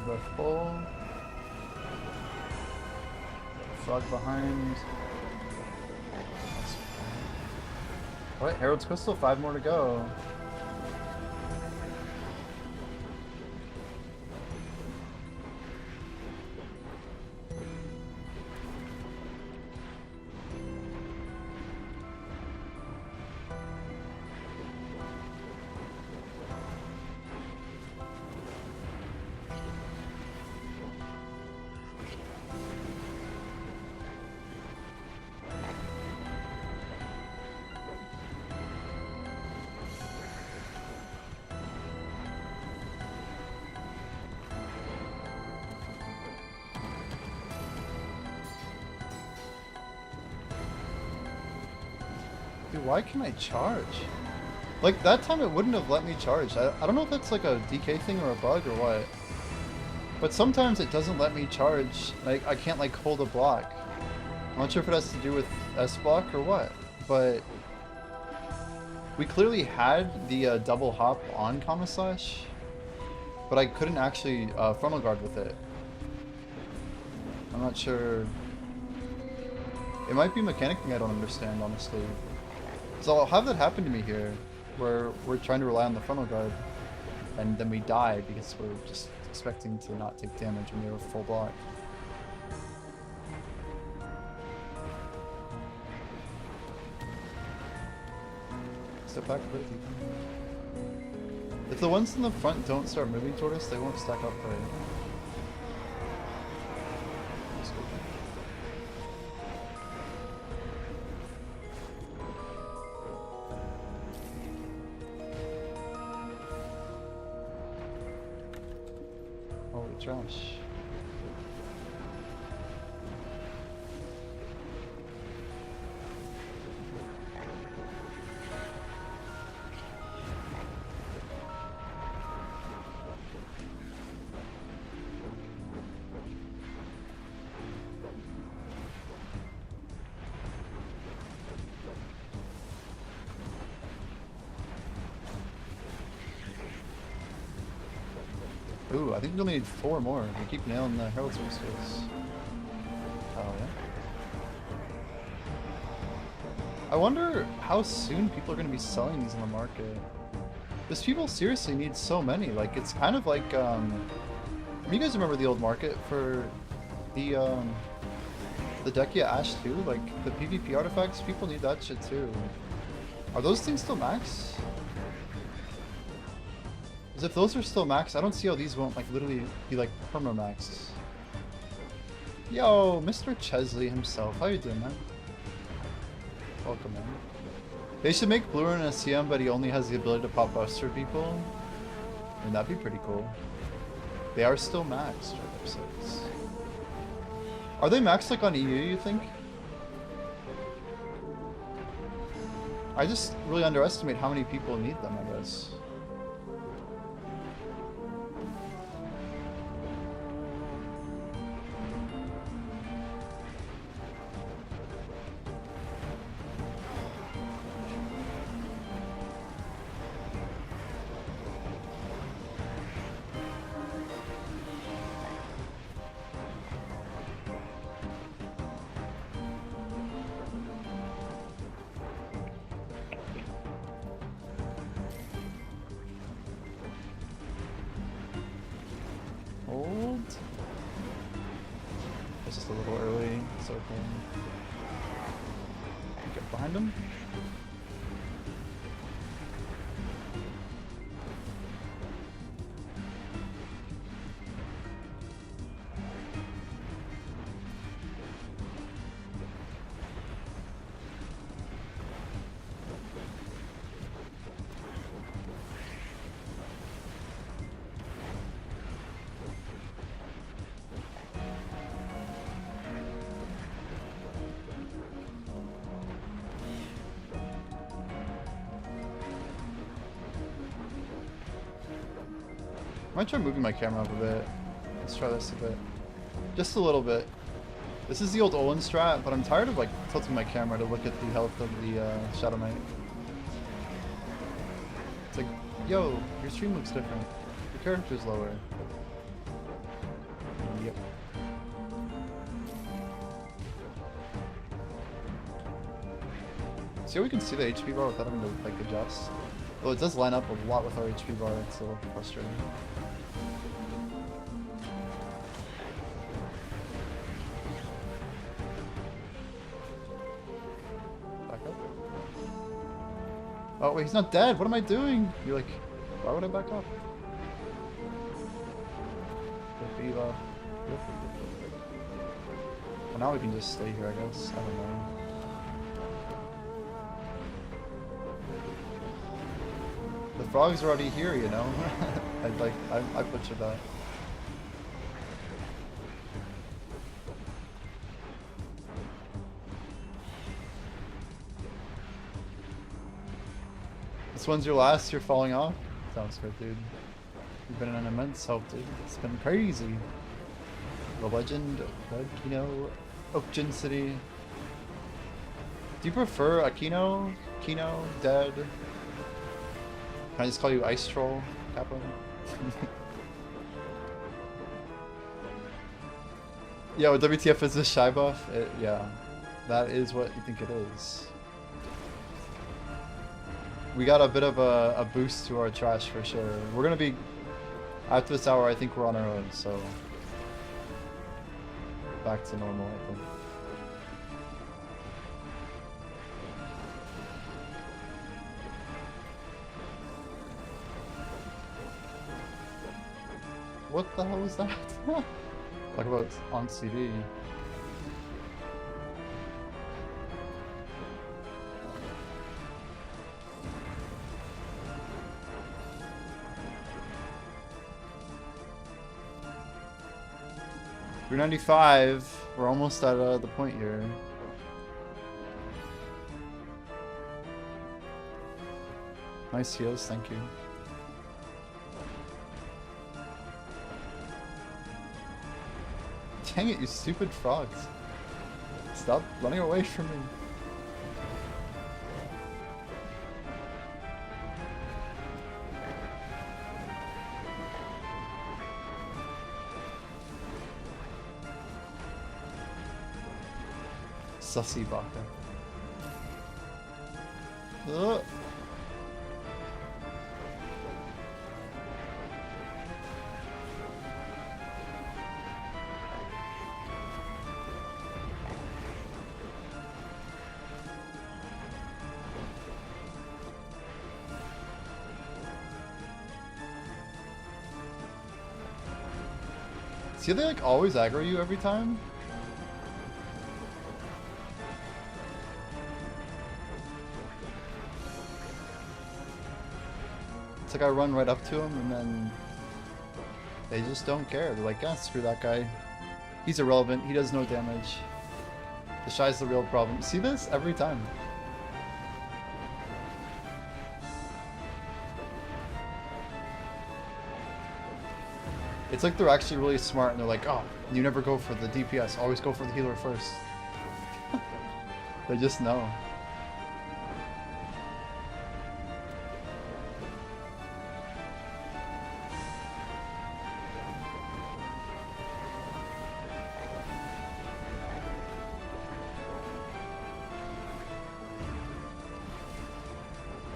We're full. Frog behind. What? Herald's Crystal, 5 more to go. Dude, why can I charge? Like, that time it wouldn't have let me charge. I don't know if that's like a DK thing or a bug or what. But sometimes it doesn't let me charge. Like, I can't like hold a block. I'm not sure if it has to do with S block or what. But we clearly had the double hop on Kama Slash. But I couldn't actually frontal guard with it. I'm not sure. It might be a mechanic thing I don't understand, honestly. So I'll have that happen to me here, where we're trying to rely on the frontal guard, and then we die because we're just expecting to not take damage when we have a full block. Step back quickly. If the ones in the front don't start moving toward us, they won't stack up right. Holy trash. Ooh, I think we'll need 4 more. We keep nailing the Herald's Crystals. Oh, yeah. I wonder how soon people are going to be selling these in the market. Because people seriously need so many. Like, it's kind of like, you guys remember the old market for the Dekia Ash 2? Like, the PvP artifacts? People need that shit too. Are those things still max? Because if those are still max, I don't see how these won't like literally be like perma-max. Yo, Mr. Chesley himself. How you doing, man? Welcome, man. They should make Blue in a CM, but he only has the ability to pop buster people. I mean, that'd be pretty cool. They are still maxed, right? 6. Are they maxed like on EU, you think? I just really underestimate how many people need them, I guess. Hold. It's just a little early. It's okay. Get behind him. might try moving my camera up a bit. Let's try this a bit. Just a little bit. This is the old Olin strat, but I'm tired of like tilting my camera to look at the health of the Shadow Knight. It's like, yo, your stream looks different. Your character's lower. Yep. See how we can see the HP bar without having to like adjust? Though it does line up a lot with our HP bar, it's a little frustrating. Back up. Oh wait, he's not dead! What am I doing? You're like, why would I back up? Well, now we can just stay here, I guess. I don't know. The frog's already here, you know? I butchered that. This one's your last, you're falling off? Sounds good, dude. You've been an immense help, dude. It's been crazy. The legend, Kino, Oakjin City. Do you prefer Akino? Kino? Dead? Can I just call you Ice Troll, Kaplan? Yeah, what WTF is this shy buff? Yeah, that is what you think it is. We got a bit of a boost to our trash for sure. We're gonna be, after this hour, I think we're on our own, so. Back to normal, I think. What the hell was that? Talk about on CD. $395. We're almost at the point here. Nice heals, thank you. Dang it, you stupid frogs. Stop running away from me. Sussy Baka. Ugh. See how they like always aggro you every time? It's like I run right up to them and then they just don't care. They're like, ah, screw that guy. He's irrelevant. He does no damage. The shy's the real problem. See this? Every time. It's like they're actually really smart and they're like, oh, you never go for the DPS. Always go for the healer first. They just know.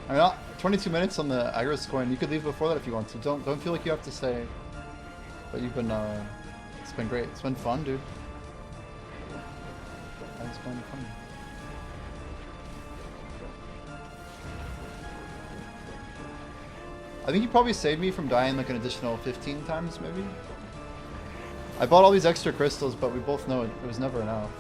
I mean, 22 minutes on the Agros coin. You could leave before that if you want to. Don't feel like you have to stay. But you've been, it's been great. It's been fun, dude. It's been fun. I think you probably saved me from dying like an additional 15 times, maybe? I bought all these extra crystals, but we both know it was never enough.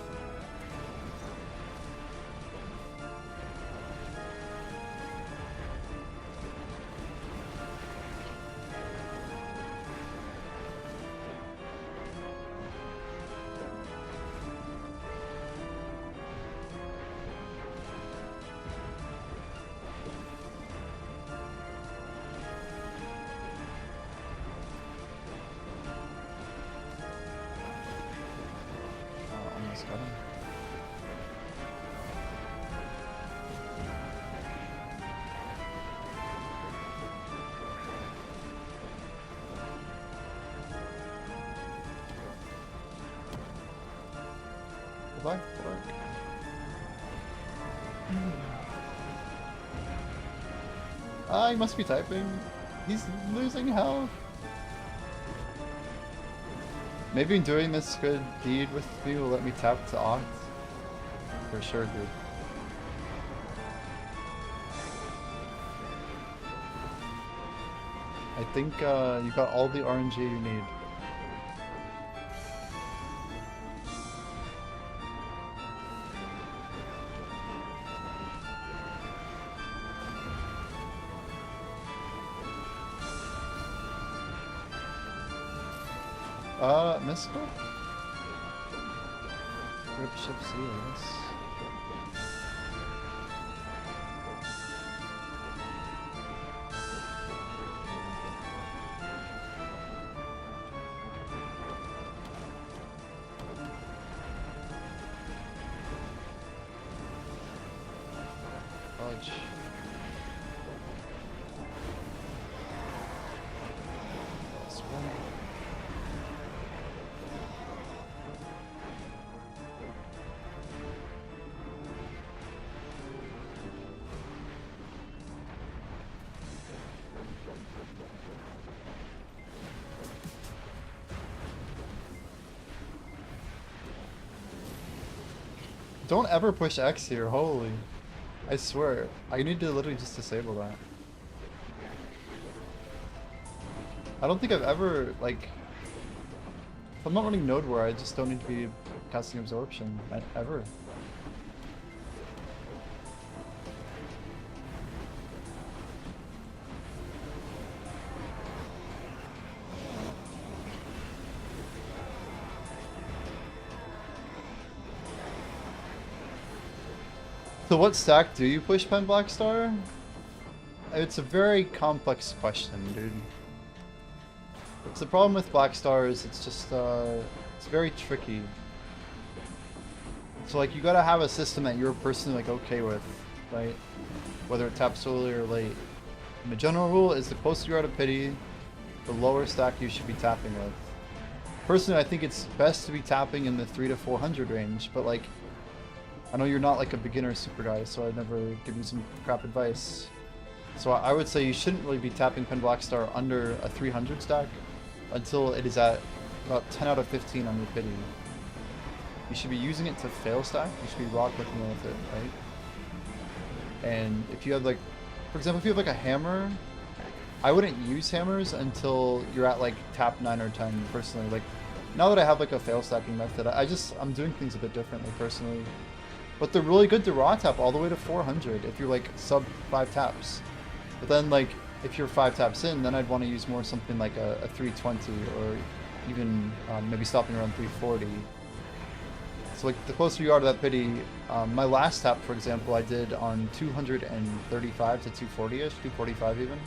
Nice, got him. Goodbye. Goodbye. Ah, he must be typing. He's losing health. Maybe doing this good deed with me will let me tap to Oct. For sure, dude. I think you got all the RNG you need. Mystical? Rip ship seals. Fudge. That's one. Don't ever push X here, holy. I swear, I need to literally just disable that. I don't think I've ever, like... If I'm not running Node War, I just don't need to be casting Absorption, ever. So what stack do you push Pen Black Star? It's a very complex question, dude. It's the problem with Black Stars, it's just, it's very tricky. So like, you gotta have a system that you're personally like okay with, right? Whether it taps early or late. And the general rule is the closer you are to Pity, the lower stack you should be tapping with. Personally, I think it's best to be tapping in the 300 to 400 range, but like, I know you're not like a beginner super guy, so I'd never give you some crap advice. So I would say you shouldn't really be tapping Pen Black Star under a 300 stack until it is at about 10 out of 15 on your Pity. You should be using it to fail stack, you should be raw clicking with it, right? And if you have like, for example, if you have like a hammer, I wouldn't use hammers until you're at like tap 9 or 10 personally. Like, now that I have like a fail stacking method, I'm doing things a bit differently personally. But they're really good to raw tap all the way to 400 if you're like sub 5 taps. But then like if you're 5 taps in, then I'd want to use more something like a 320 or even maybe stopping around 340. So like the closer you are to that Pity, my last tap for example I did on 235 to 240ish, 245 even.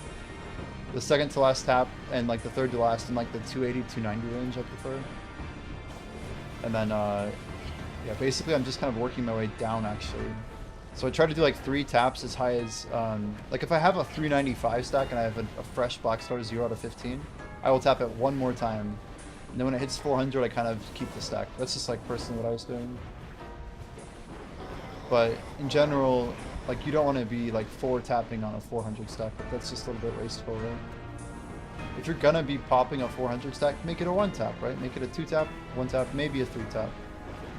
The second to last tap and like the third to last in like the 280, 290 range I prefer. And then yeah, basically I'm just kind of working my way down actually. So I try to do like 3 taps as high as, like if I have a 395 stack and I have a fresh Black Star 0 out of 15, I will tap it one more time. And then when it hits 400, I kind of keep the stack. That's just like personally what I was doing. But in general, like you don't want to be like 4 tapping on a 400 stack. Like that's just a little bit wasteful, right? If you're gonna be popping a 400 stack, make it a 1 tap, right? Make it a 2 tap, 1 tap, maybe a 3 tap.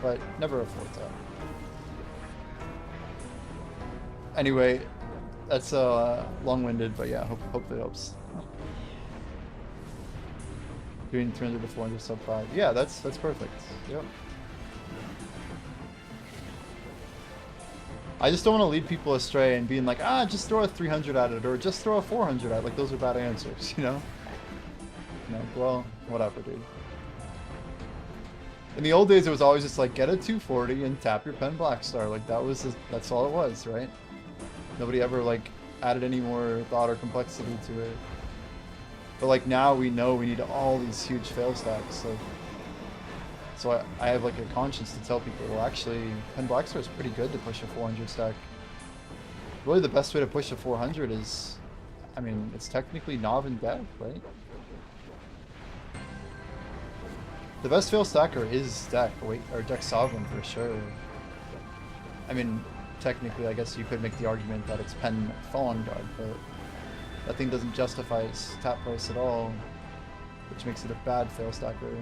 But never a 4 tap. Anyway, that's long-winded, but yeah, hope it helps. Doing 300 to 400 sub 5. Yeah, that's perfect. Yep. I just don't want to lead people astray and being like, ah, just throw a 300 at it or just throw a 400 at it. Like those are bad answers, you know? No, well, whatever, dude. In the old days, it was always just like, get a 240 and tap your Pen Black Star. Like that's all it was, right? Nobody ever like added any more thought or complexity to it. But like now we know we need all these huge fail stacks. Like So I have like a conscience to tell people, well, actually, Pen Blackstar is pretty good to push a 400 stack. Really, the best way to push a 400 is, I mean, it's technically Nav and Dev, right? The best fail stacker is Deck, or Deck Sovereign for sure. I mean, technically, I guess you could make the argument that it's Pen Fallen Guard, but that thing doesn't justify its tap price at all, which makes it a bad fail stacker.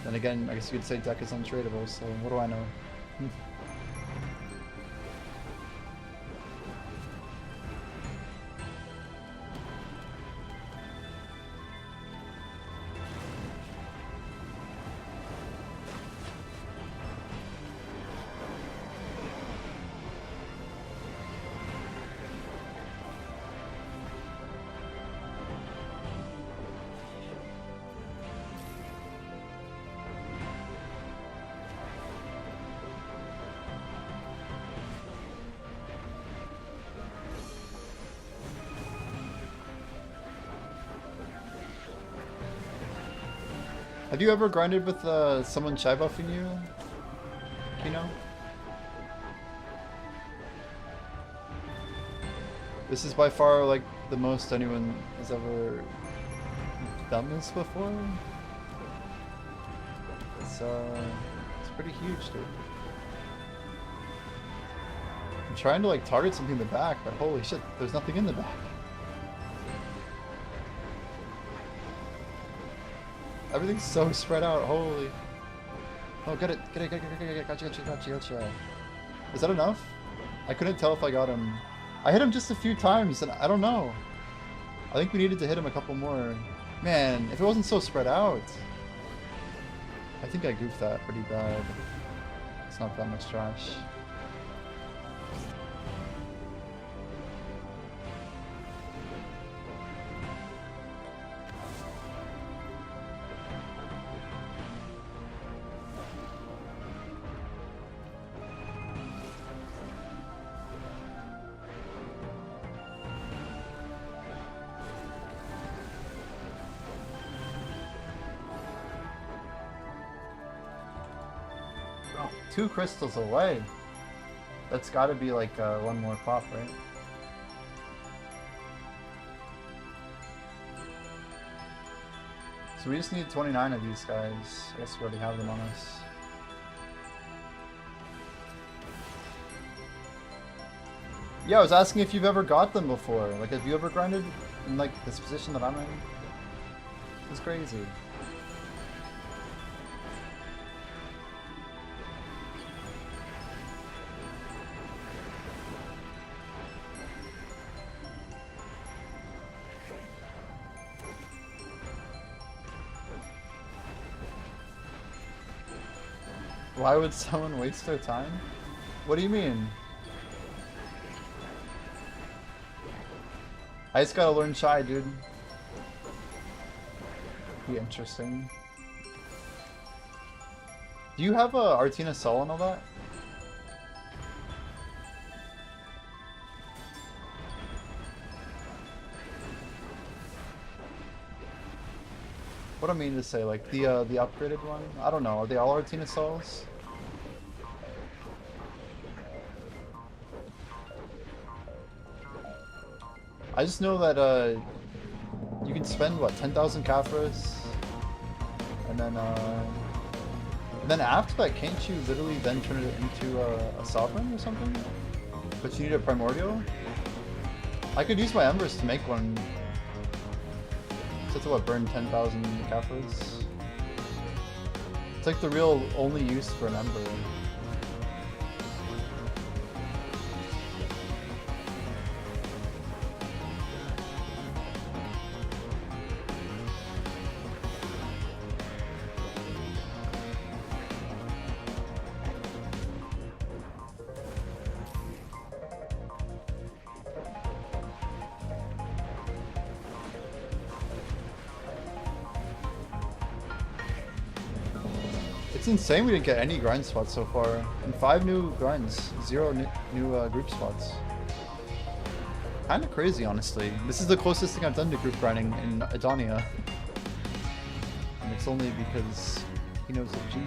Then again, I guess you could say Deck is untradeable, so what do I know? Have you ever grinded with someone shy buffing you, Kino? This is by far like the most anyone has ever done this before. It's pretty huge, dude. I'm trying to like target something in the back, but holy shit, there's nothing in the back. Everything's so spread out, holy. Oh, get it, gotcha. Is that enough? I couldn't tell if I got him. I hit him just a few times, and I don't know. I think we needed to hit him a couple more. Man, if it wasn't so spread out. I think I goofed that pretty bad. It's not that much trash. Oh, 2 crystals away. That's gotta be like one more pop, right? So we just need 29 of these guys. I guess we already have them on us. Yeah, I was asking if you've ever got them before. Like, have you ever grinded in like this position that I'm in? It's crazy. Why would someone waste their time? What do you mean? I just gotta learn Shy, dude. Be interesting. Do you have a Artina Sol and all that? What I mean to say, like the upgraded one? I don't know. Are they all Artina Sols? I just know that you can spend what 10,000 Kafras, and then after that, can't you literally then turn it into a sovereign or something? But you need a primordial. I could use my embers to make one. So that's what, burn 10,000 Kafras. It's like the real only use for an ember. It's insane we didn't get any grind spots so far. And 5 new grinds, 0 new group spots. Kinda crazy, honestly. This is the closest thing I've done to group grinding in Edania. And it's only because He knows the G.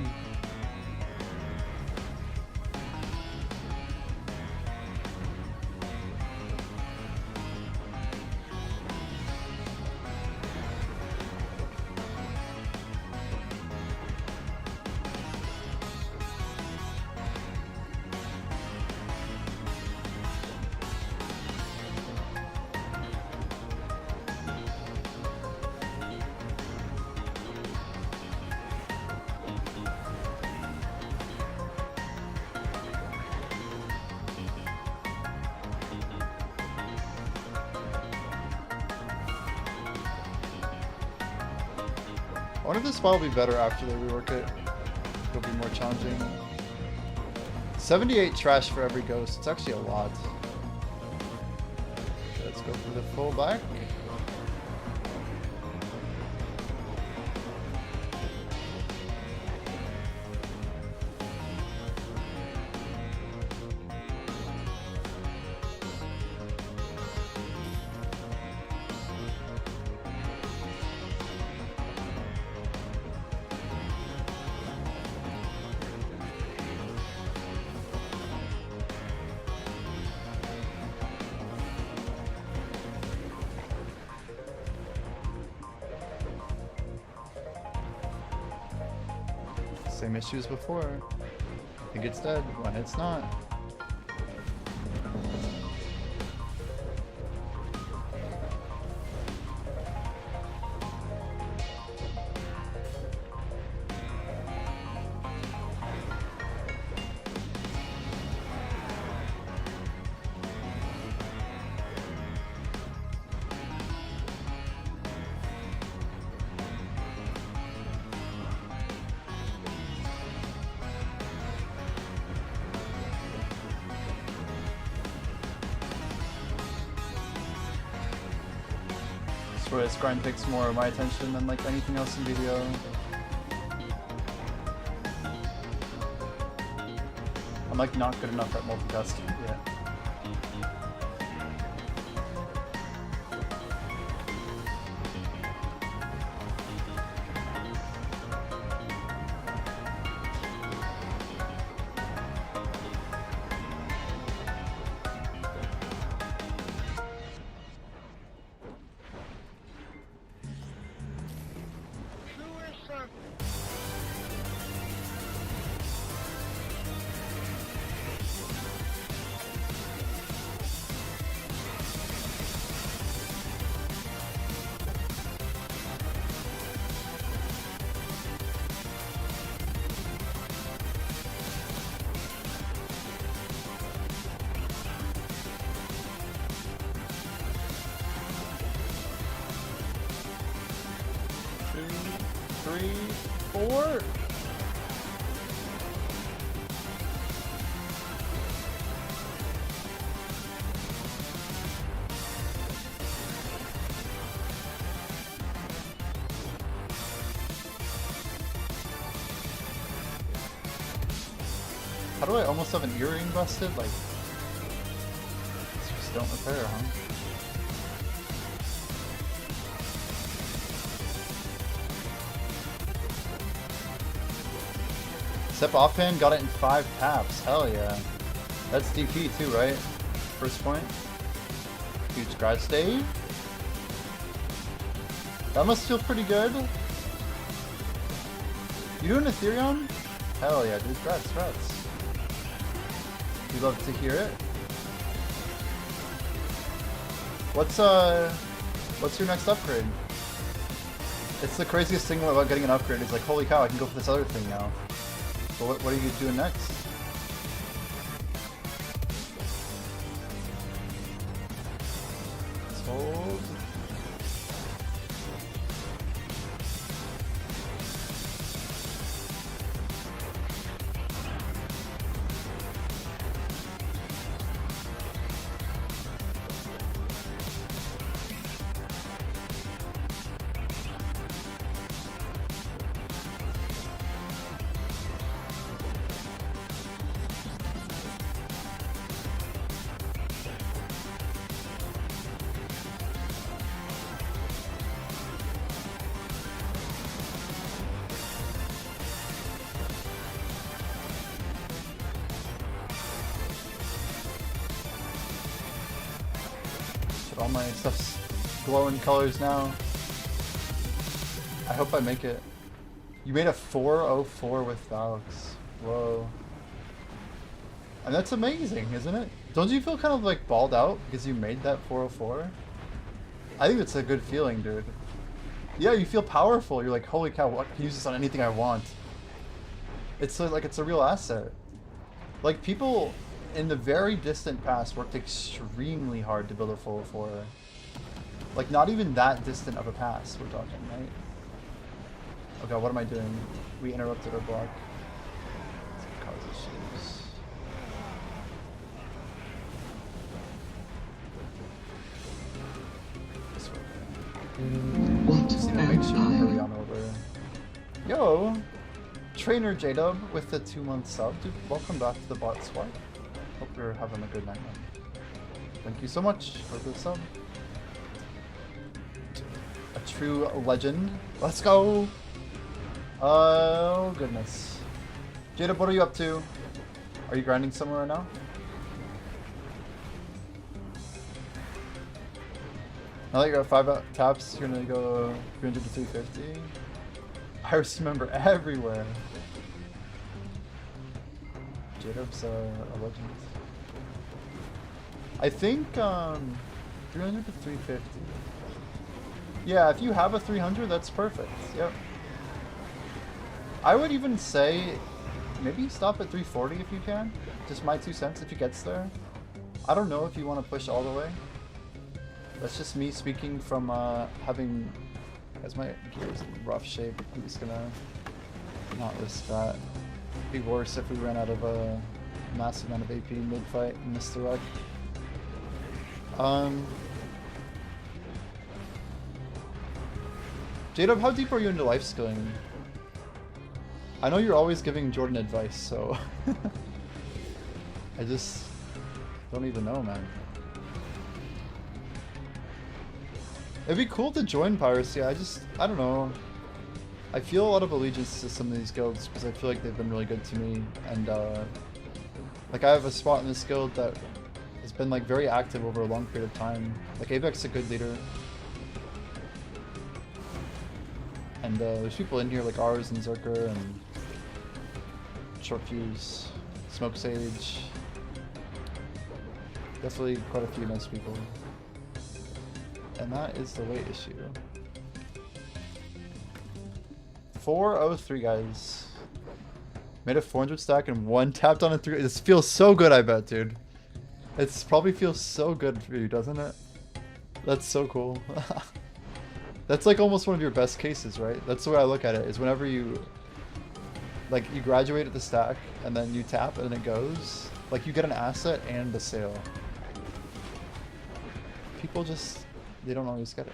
I wonder if this spot will be better after they rework it. It'll be more challenging. 78 trash for every ghost. It's actually a lot. Okay, let's go for the full back. Same issue as before. I think it's dead when it's not. This grind takes more of my attention than like anything else in video. I'm like not good enough at multitasking yet. How do I almost have an earring busted? Like, just don't repair, huh? Step offhand, got it in 5 taps. Hell yeah. That's DP too, right? First point. Huge scratch save. That must feel pretty good. You doing Ethereum? Hell yeah, dude. Strats. We love to hear it. What's your next upgrade? It's the craziest thing about getting an upgrade. It's like, holy cow, I can go for this other thing now. But what are you doing next? Let's hold. All my stuff's glowing colors now. I hope I make it. You made a 404 with Valks. Whoa. And that's amazing, isn't it? Don't you feel kind of like balled out because you made that 404? I think it's a good feeling, dude. Yeah, you feel powerful. You're like, holy cow, I can use this on anything I want. It's like it's a real asset. Like, people in the very distant past worked extremely hard to build a 404. Like, not even that distant of a past we're talking, right? Oh god, what am I doing? We interrupted our block. It's gonna cause issues. This way. What Just need to make sure we hurry on over. Yo! Trainer J-Dub with the 2-month sub. Dude, welcome back to the bot squad. Hope you're having a good night, man. Thank you so much for the sub. A true legend. Let's go! Oh, goodness. J-Dub, what are you up to? Are you grinding somewhere right now? Now that you're at 5 taps, you're gonna go 300 to 350. Iris member everywhere. J-Dub's a legend. I think 300 to 350. Yeah, if you have a 300, that's perfect. Yep. I would even say maybe stop at 340 if you can. Just my 2 cents if he gets there. I don't know if you want to push all the way. That's just me speaking from having... As my gear's in rough shape, I'm just gonna not risk that. It'd be worse if we ran out of a massive amount of AP mid-fight and missed the wreck. J-Dub, how deep are you into life skilling? I know you're always giving Jordan advice, so... I just don't even know, man. It'd be cool to join piracy. I don't know. I feel a lot of allegiance to some of these guilds because I feel like they've been really good to me, and like I have a spot in this guild that has been like very active over a long period of time. Like Avex's a good leader, and there's people in here like ours and Zerker and Short Fuse, Smoke Sage. Definitely quite a few nice people. And that is the weight issue. 403, guys. Made a 400 stack and 1 tapped on a 3. This feels so good, I bet, dude. It probably feels so good for you, doesn't it? That's so cool. That's like almost one of your best cases, right? That's the way I look at it, is whenever you... Like, you graduate at the stack, and then you tap, and it goes. Like, you get an asset and a sale. People just... They don't always get it.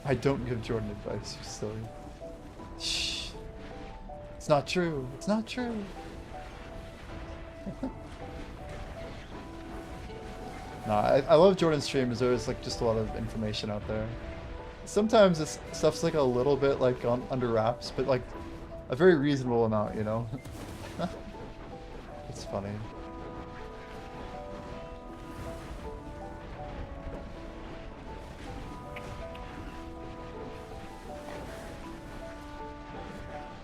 I don't give Jordan advice, you silly. Shh. It's not true. It's not true. No, I love Jordan's streams. There's like just a lot of information out there. Sometimes this stuff's like a little bit like under wraps, but like a very reasonable amount, you know? It's funny.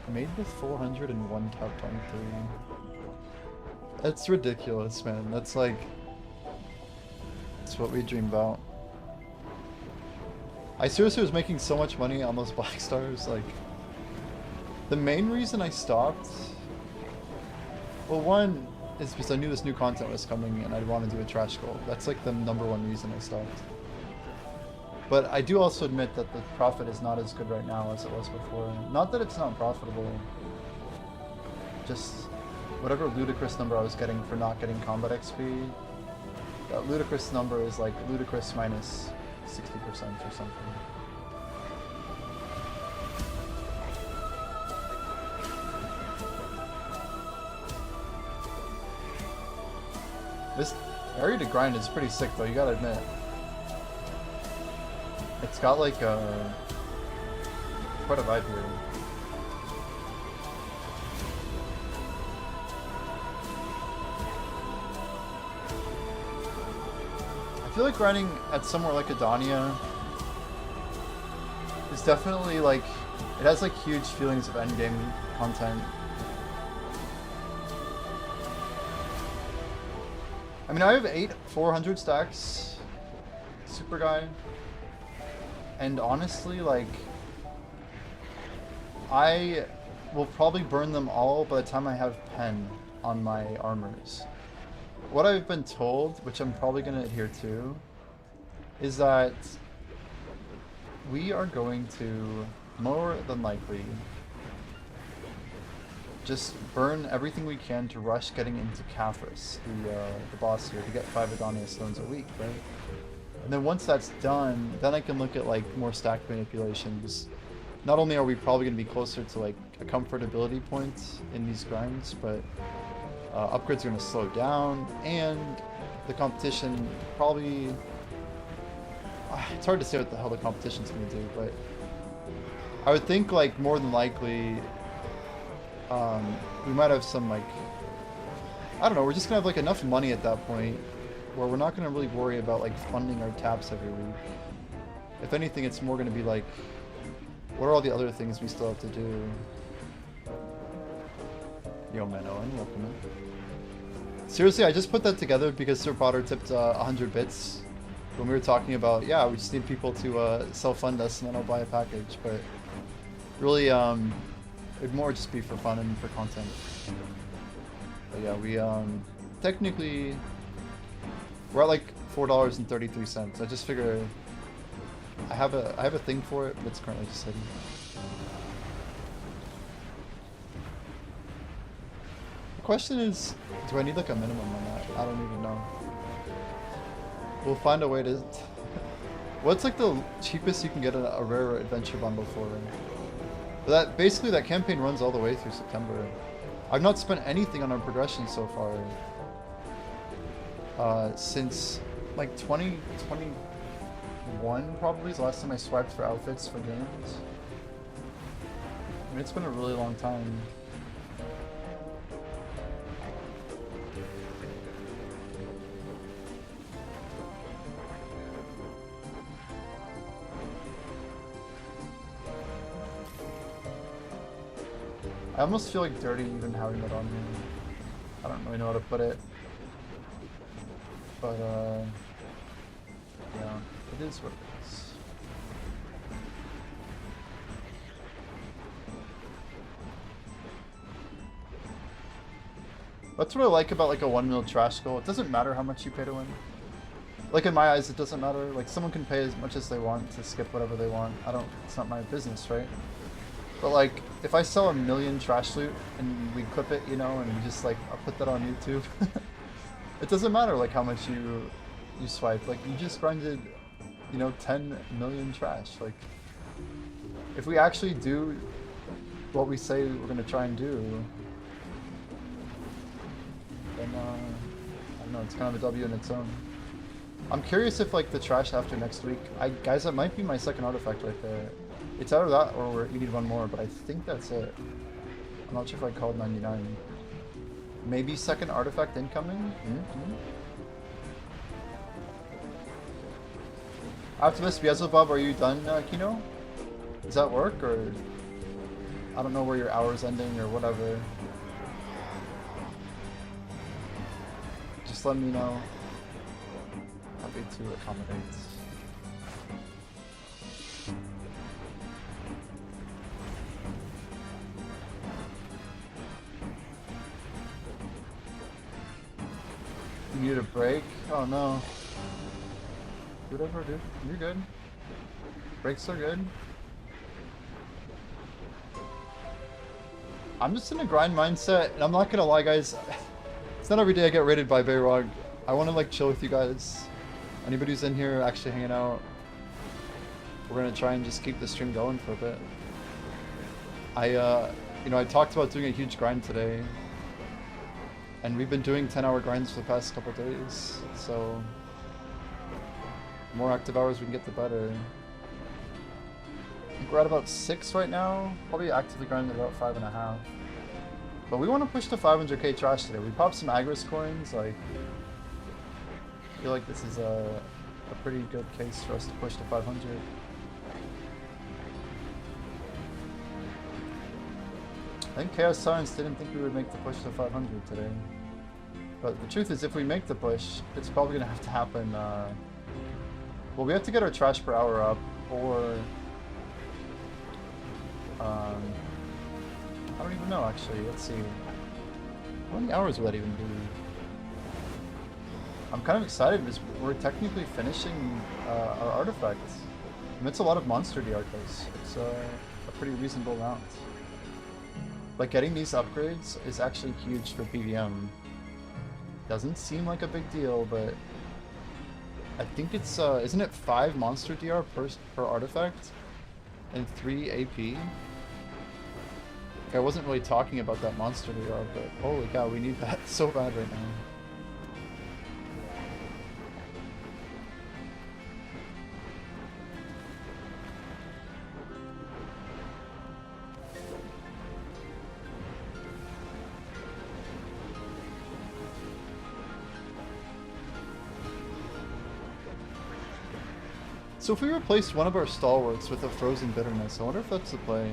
Made with 401 top 23. That's ridiculous, man. That's like... That's what we dream about. I seriously was making so much money on those Black Stars, like... The main reason I stopped... Well, one is because I knew this new content was coming and I'd want to do a trash goal. That's like the #1 reason I stopped. But I do also admit that the profit is not as good right now as it was before. Not that it's not profitable. Just whatever ludicrous number I was getting for not getting combat XP, that ludicrous number is like ludicrous minus 60% or something. This area to grind is pretty sick though, you gotta admit. It's got like quite a vibe here. feel like grinding at somewhere like Edania is definitely like, it has like huge feelings of endgame content. I mean, I have 8 400 stacks, super guy, and honestly, like, I will probably burn them all by the time I have pen on my armors. What I've been told, which I'm probably going to adhere to, is that we are going to, more than likely, just burn everything we can to rush getting into Caphras, the boss here, to get 5 Edania stones a week, right? And then once that's done, then I can look at like more stack manipulations. Not only are we probably going to be closer to like a comfortability point in these grinds, but upgrades are going to slow down, and the competition probably... it's hard to say what the hell the competition's going to do, but I would think like more than likely we might have some like... I don't know, we're just going to have like enough money at that point where we're not going to really worry about like funding our taps every week. If anything, it's more going to be like, what are all the other things we still have to do? Yo, man, Owen, welcome in. Seriously, I just put that together because Sir Potter tipped 100 bits when we were talking about, yeah, we just need people to self-fund us and then I'll buy a package. But really, it'd more just be for fun and for content. But yeah, we technically, we're at like $4.33. I just figure I have a thing for it, but it's currently just hidden. The question is, do I need like a minimum on that? I don't even know. We'll find a way to... What's like the cheapest you can get a rare adventure bundle for? That basically, that campaign runs all the way through September. I've not spent anything on our progression so far since like 2021 probably is the last time I swiped for outfits for games. I mean, it's been a really long time. I almost feel like dirty even having it on here. I don't really know how to put it. But, yeah, it is what it is. That's what I like about like a 1 mil trash goal. It doesn't matter how much you pay to win. Like in my eyes, it doesn't matter. Like someone can pay as much as they want to skip whatever they want. It's not my business, right? But like, if I sell 1 million trash loot and we clip it, you know, and we just like, I'll put that on YouTube. It doesn't matter like how much you swipe. Like you just grinded, you know, 10 million trash. Like, if we actually do what we say we're gonna try and do, then I don't know, it's kind of a W in its own. I'm curious if like the trash after next week, guys, that might be my second artifact right there. It's either that or we need one more, but I think that's it. I'm not sure if I called 99. Maybe second artifact incoming? Mm-hmm. After this, Beelzebub, are you done, Kino? Does that work, or... I don't know where your hour's ending or whatever. Just let me know. Happy to accommodate. You need a break? Oh no. Whatever, dude. You're good. Breaks are good. I'm just in a grind mindset, and I'm not gonna lie, guys. It's not every day I get raided by Bayrog. I want to like chill with you guys. Anybody who's in here actually hanging out, we're gonna try and just keep the stream going for a bit. You know, I talked about doing a huge grind today, and we've been doing 10-hour grinds for the past couple days. So, the more active hours we can get, the better. I think we're at about 6 right now. Probably actively grinding about 5.5. But we want to push to 500k trash today. We popped some Agris coins. Like, I feel like this is a pretty good case for us to push to 500. I think Chaos Science didn't think we would make the push to 500 today. But the truth is, if we make the push, it's probably going to have to happen, well, we have to get our trash per hour up, or... I don't even know, actually. Let's see. How many hours will that even be? I'm kind of excited because we're technically finishing our artifacts. And it's a lot of monster DR kills. It's a pretty reasonable amount. Like, getting these upgrades is actually huge for PVM. Doesn't seem like a big deal, but I think it's, isn't it 5 monster DR per artifact? And 3 AP? I wasn't really talking about that monster DR, but holy cow, we need that so bad right now. So if we replaced one of our stalwarts with a Frozen Bitterness, I wonder if that's the play.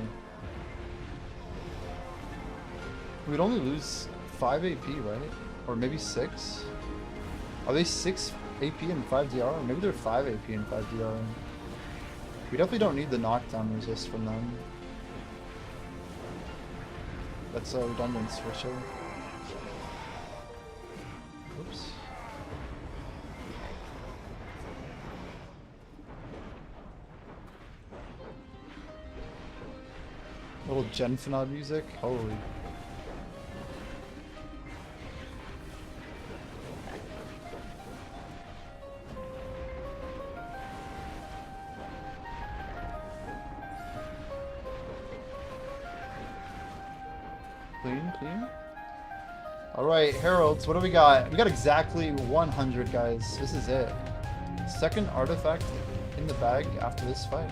We'd only lose 5 AP, right? Or maybe 6? Are they 6 AP and 5 DR? Or maybe they're 5 AP and 5 DR. We definitely don't need the knockdown resist from them. That's a redundance for sure. Oops. Little Genfinod music? Holy. Clean. Alright, Heralds, what do we got? We got exactly 100, guys. This is it. Second artifact in the bag after this fight.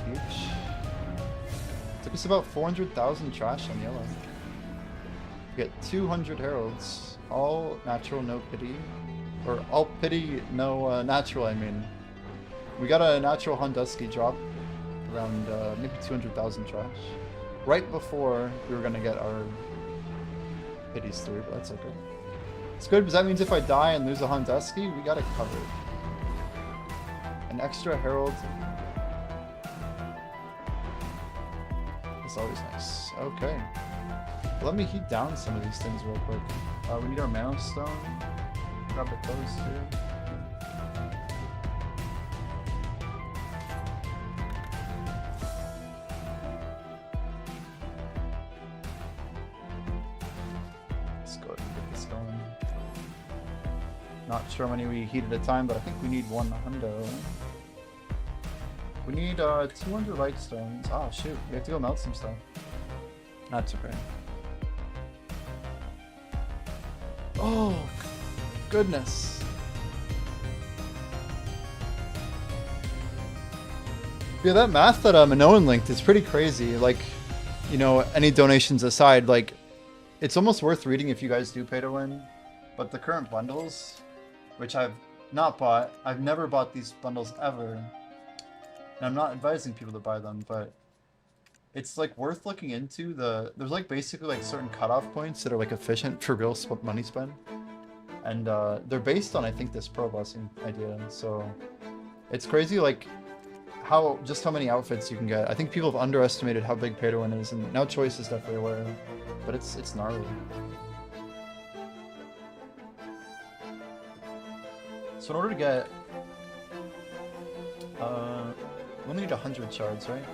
Huge. Took us about 400,000 trash on yellow. We get 200 Heralds. All natural, no pity. Or all pity, no natural, I mean. We got a natural Handusky drop. Around maybe 200,000 trash. Right before we were going to get our pities through, but that's okay. It's good because that means if I die and lose a Handusky, we got it covered. An extra Herald. That's always nice. Okay. Let me heat down some of these things real quick. We need our Mana Stone. Grab the clothes too. Not sure how many we heat at a time, but I think we need 1 hundo. We need 200 light stones. Oh shoot, we have to go melt some stuff. That's okay. Oh, goodness. Yeah, that math that Minoan linked is pretty crazy. Like, you know, any donations aside, like, it's almost worth reading if you guys do pay to win. But the current bundles, which I've not bought. I've never bought these bundles ever. And I'm not advising people to buy them, but it's like worth looking into. There's like basically like certain cutoff points that are like efficient for real money spend. And they're based on, I think, this pro blessing idea. So it's crazy like just how many outfits you can get. I think people have underestimated how big pay to win is, and now Choice is definitely aware. But it's gnarly. So in order to get, we only need 100 shards, right?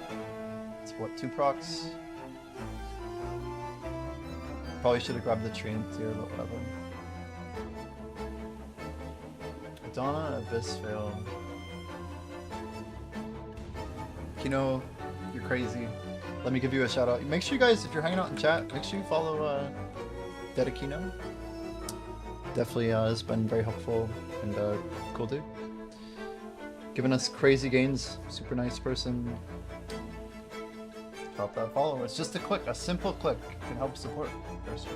It's what, 2 procs? Probably should have grabbed the Treant here, but whatever. Donna Abyss fail. Kino, you're crazy. Let me give you a shout out. Make sure you guys, if you're hanging out in chat, make sure you follow Dedekino. Definitely has been very helpful and cool dude. Giving us crazy gains. Super nice person. Drop that follow. It's just a click, a simple click can help support person.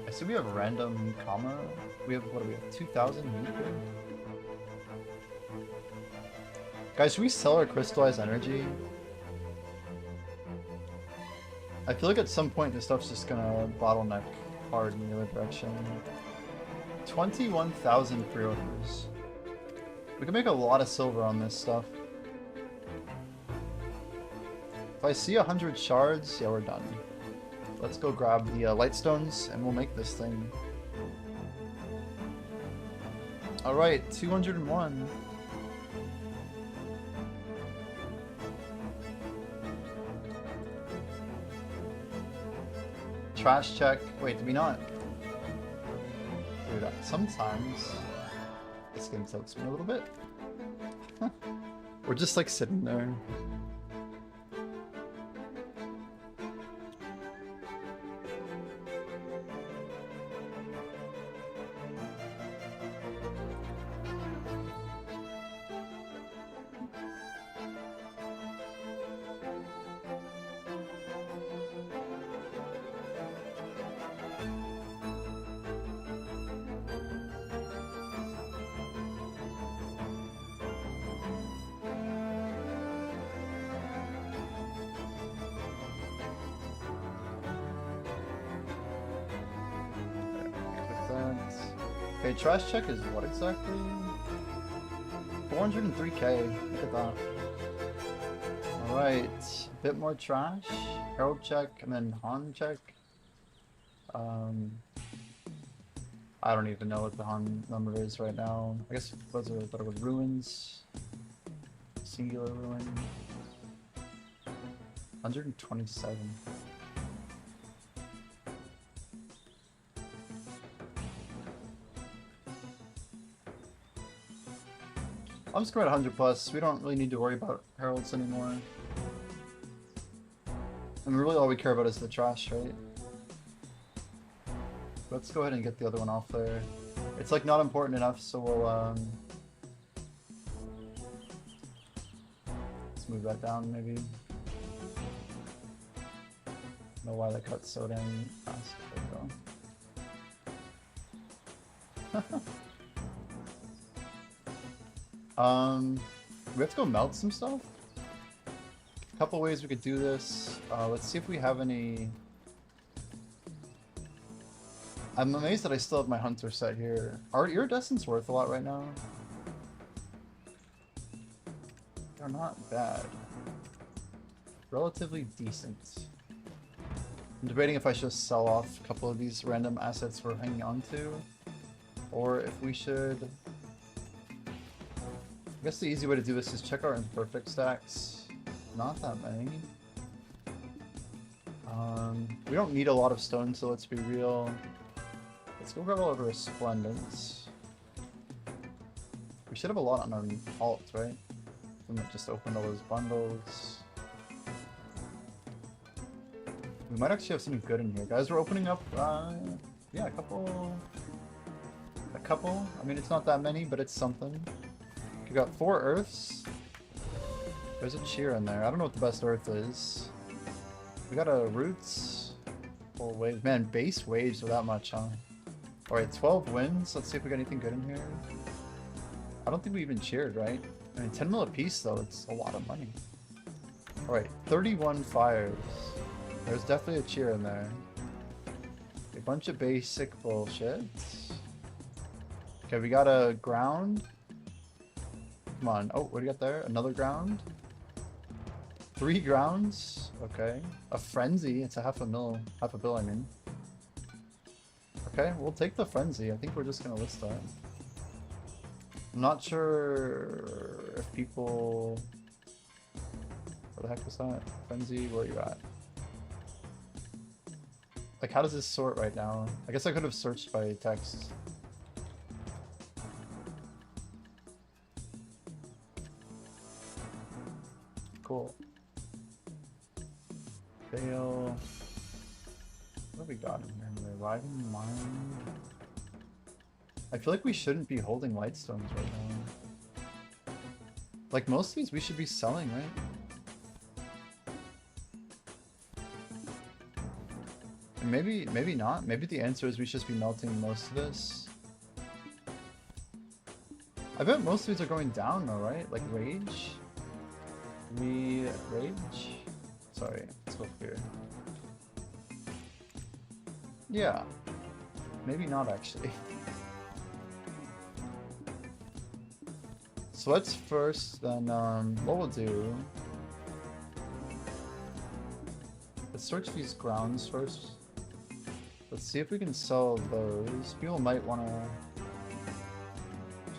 I see we have a random comma We have, what do we have, 2,000 meat here? Guys, should we sell our crystallized energy? I feel like at some point this stuff's just gonna bottleneck hard in the other direction. 21,000 pre-orders. We can make a lot of silver on this stuff. If I see 100 shards, yeah, we're done. Let's go grab the light stones and we'll make this thing. Alright, 201. Trash check. Wait, did we not? Dude, sometimes this game tilts me a little bit. We're just like sitting there. Okay, trash check is what exactly? 403k. Look at that. Alright, a bit more trash. Herald check and then Han check. I don't even know what the Han number is right now. I guess those are better with ruins. Singular ruin. 127. I'm just going at 100 plus. We don't really need to worry about heralds anymore. And really all we care about is the trash, right? Let's go ahead and get the other one off there. It's like not important enough, so we'll let's move that down maybe. Don't know why that cut so dang fast. There we go. We have to go melt some stuff. A couple ways we could do this. Let's see if we have any. I'm amazed that I still have my hunter set here. Our iridescent's worth a lot right now. They're not bad. Relatively decent. I'm debating if I should just sell off a couple of these random assets we're hanging on to, or if we should. I guess the easy way to do this is check our imperfect stacks. Not that many. We don't need a lot of stone, so let's be real. Let's go grab all of our resplendence. We should have a lot on our alt, right? We might just open all those bundles. We might actually have something good in here. Guys, we're opening up, yeah, a couple. I mean, it's not that many, but it's something. We got 4 earths. There's a cheer in there. I don't know what the best earth is. We got a roots. Full waves. Man, base waves are that much, huh? Alright, 12 wins. Let's see if we got anything good in here. I don't think we even cheered, right? I mean, 10 mil a piece, though. It's a lot of money. Alright, 31 fires. There's definitely a cheer in there. A bunch of basic bullshit. Okay, we got a ground. Come on. Oh, what do you got there? Another ground? 3 grounds? Okay. A frenzy. It's a half a bill, I mean. Okay, we'll take the frenzy. I think we're just gonna list that. I'm not sure if people... What the heck was that? Frenzy, where are you at? Like, how does this sort right now? I guess I could have searched by text. Cool. Fail. What have we got in here? Reviving Mind. I feel like we shouldn't be holding light stones right now. Like, most of these we should be selling, right? And maybe not. Maybe the answer is we should just be melting most of this. I bet most of these are going down though, right? Like rage? Rage? Sorry, let's go here. Yeah. Maybe not actually. So let's first then, what we'll do... Let's search these grounds first. Let's see if we can sell those. People might want to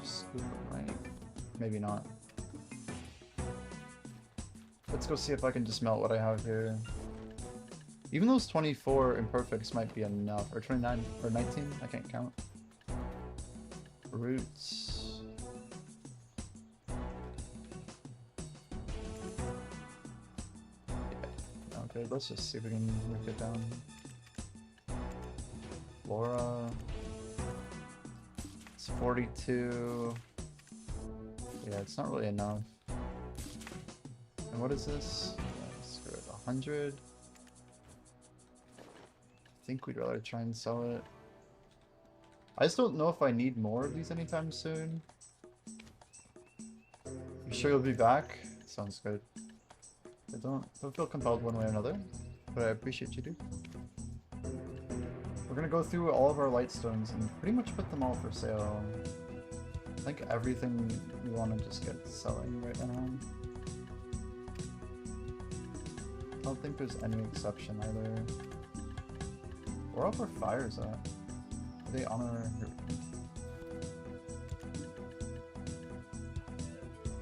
just scoop them, right? Maybe not. Let's go see if I can just melt what I have here. Even those 24 imperfects might be enough. Or 29 or 19, I can't count. Roots. Okay, let's just see if we can work it down. Flora. It's 42. Yeah, it's not really enough. And what is this? Let's go with 100. I think we'd rather try and sell it. I just don't know if I need more of these anytime soon. You sure you'll be back? Sounds good. I don't feel compelled one way or another, but I appreciate you, dude. We're gonna go through all of our lightstones and pretty much put them all for sale. I think everything we want to just get selling right now. I don't think there's any exception either. Where are our fires at? Are they on our...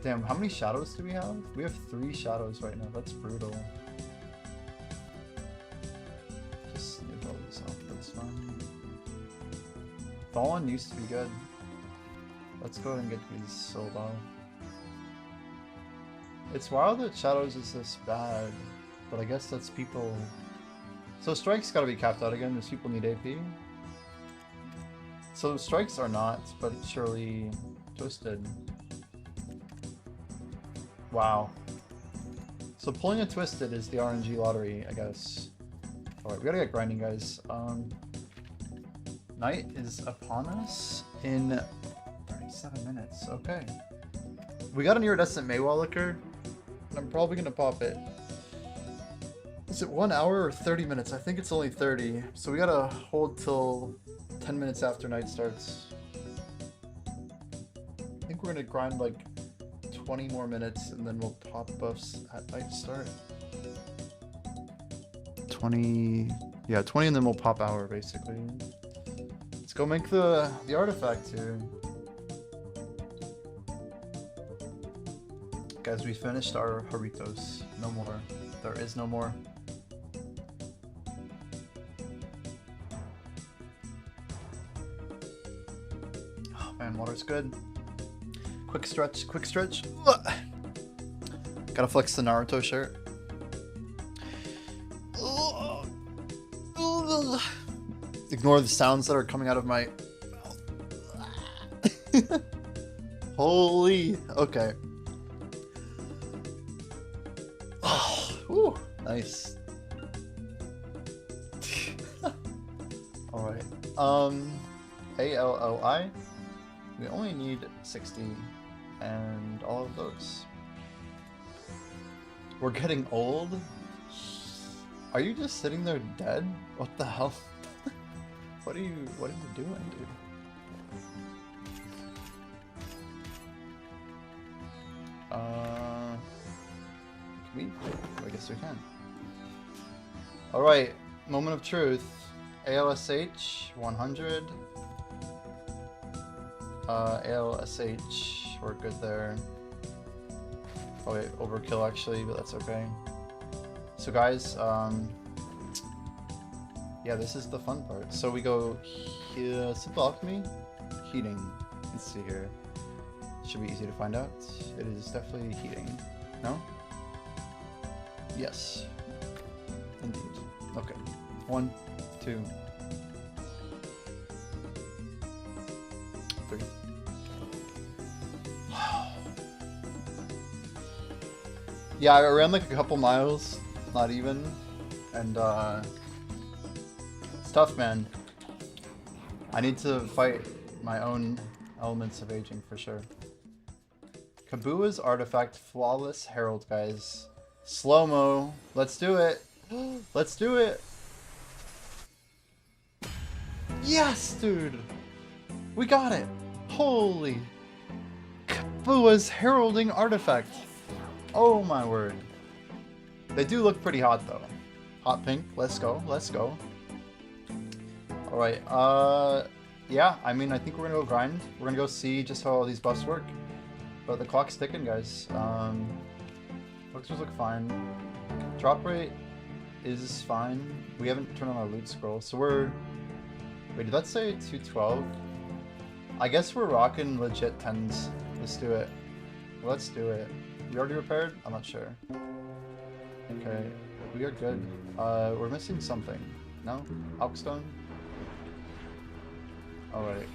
Damn, how many shadows do we have? We have 3 shadows right now. That's brutal. Just sneak all this off. That's fine. Fallen used to be good. Let's go ahead and get these sold off. It's wild that shadows is this bad, but I guess that's people... So strikes gotta be capped out again, because people need AP. So strikes are not, but surely twisted. Wow. So pulling a twisted is the RNG lottery, I guess. Alright, we gotta get grinding, guys. Night is upon us in 37 minutes. Okay. We got an iridescent Maywall liquor, and I'm probably gonna pop it. Is it 1 hour or 30 minutes? I think it's only 30. So we gotta hold till 10 minutes after night starts. I think we're gonna grind like 20 more minutes and then we'll pop buffs at night start. 20, yeah, 20 and then we'll pop hour basically. Let's go make the artifact here. Guys, we finished our Haritos. No more. There is no more. Oh man, water's good. Quick stretch, quick stretch. Ugh. Gotta flex the Naruto shirt. Ugh. Ignore the sounds that are coming out of my mouth. Holy, okay. Oh, whew, nice. Alright. ALOI. We only need 60 and all of those. We're getting old? Are you just sitting there dead? What the hell? What are you doing, dude? Can we? I guess we can. Alright, moment of truth. ALSH 100. ALSH, we're good there. Probably overkill actually, but that's okay. So guys, yeah, this is the fun part. So we go here, simple alchemy, heating. Let's see here. Should be easy to find out. It is definitely heating. No? Yes. Indeed. Okay. 1, 2, 3. Yeah, I ran like a couple miles, not even, and it's tough, man. I need to fight my own elements of aging for sure. Kabua's artifact, Flawless Herald, guys. Slow-mo. Let's do it. Let's do it. Yes, dude. We got it. Holy. Kabua's heralding artifact. Oh my word. They do look pretty hot though. Hot pink. Let's go. Let's go. Alright, yeah, I mean, I think we're gonna go grind. We're gonna go see just how all these buffs work. But the clock's ticking, guys. Elixirs look fine. Drop rate is fine. We haven't turned on our loot scroll, so we're... Wait, did that say 212? I guess we're rocking legit 10s. Let's do it. Let's do it. We already repaired? I'm not sure. Okay, we are good. We're missing something. No? Alkstone? Alright.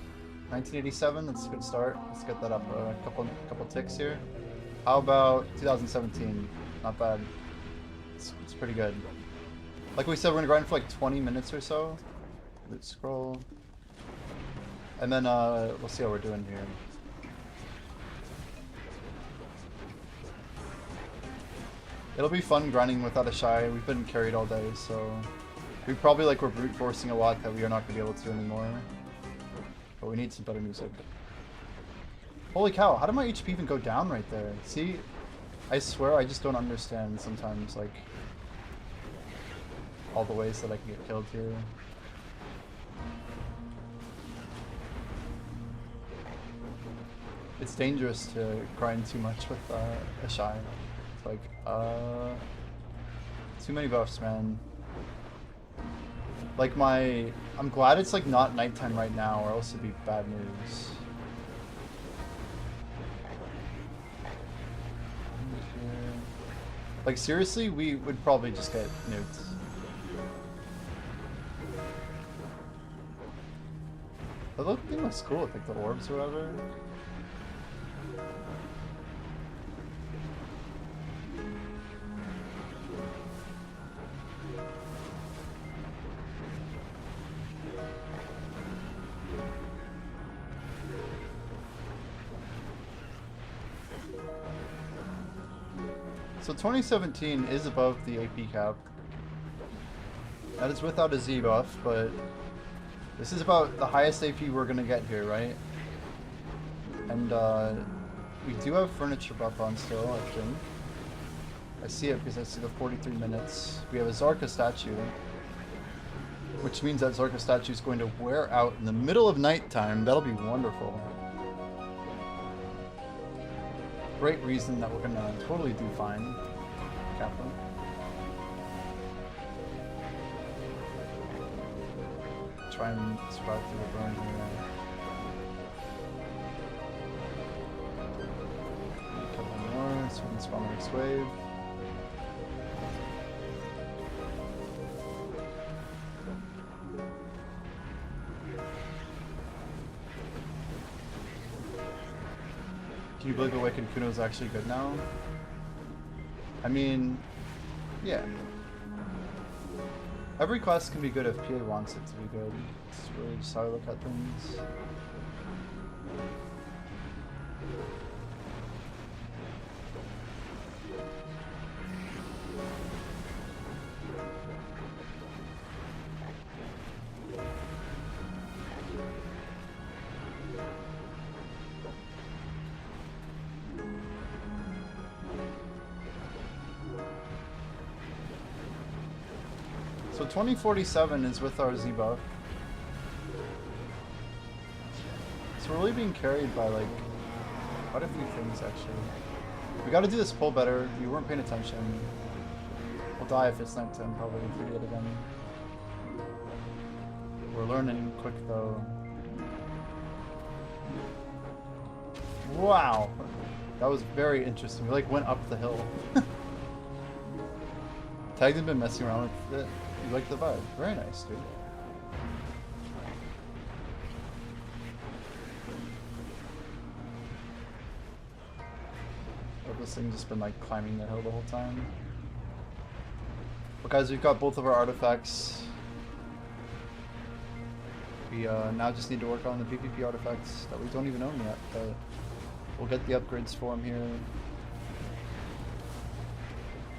1987, that's a good start. Let's get that up a couple ticks here. How about 2017? Not bad. It's pretty good. Like we said, we're gonna grind for like 20 minutes or so. Loot scroll. And then we'll see how we're doing here. It'll be fun grinding without a shy. We've been carried all day, so we probably we're brute forcing a lot that we are not gonna be able to anymore. But we need some better music. Holy cow, how did my HP even go down right there? See? I swear I just don't understand sometimes, like, all the ways that I can get killed here. It's dangerous to grind too much with a shy. It's like, too many buffs, man. Like I'm glad it's like not nighttime right now, or else it'd be bad news. Like seriously, we would probably just get nuked. The thing looks cool with like the orbs or whatever. So 2017 is above the AP cap. That is without a Z buff, but this is about the highest AP we're gonna get here, right? And we do have furniture buff on still, I think. I see it because I see the 43 minutes. We have a Zarka statue, which means that Zarka statue is going to wear out in the middle of nighttime. That'll be wonderful. Great reason that we're gonna totally do fine, Captain. Try and survive through the burn here. A couple more so we can spawn the next wave. Can you believe Awakened Kuno is actually good now? I mean, yeah. Every class can be good if PA wants it to be good. It's really just how I look at things. So 2047 is with our Z buff. So we're really being carried by like quite a few things actually. We gotta do this pull better. We weren't paying attention. We'll die if it's nighttime probably if we do it again. We're learning quick though. Wow! That was very interesting. We like went up the hill. Tagged and been messing around with it. You like the vibe. Very nice, dude. Oh, this thing just been like climbing the hill the whole time. But guys, we've got both of our artifacts. We now just need to work on the PvP artifacts that we don't even own yet, but we'll get the upgrades for them here.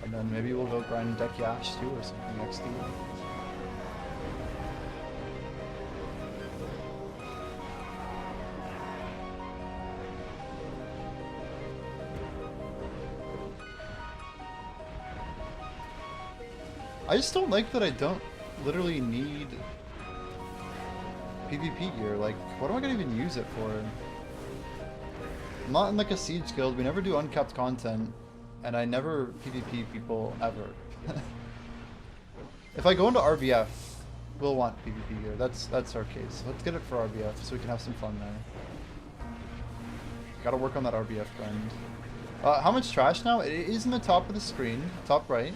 And then maybe we'll go grind Deck Yash too or something next year. I just don't like that I don't literally need PvP gear. Like, what am I gonna even use it for? I'm not in like a siege guild, we never do uncapped content, and I never PvP people ever. If I go into RBF, we'll want PvP gear. That's our case. Let's get it for RBF so we can have some fun there. Gotta work on that RBF grind. How much trash now? It is in the top of the screen, top right.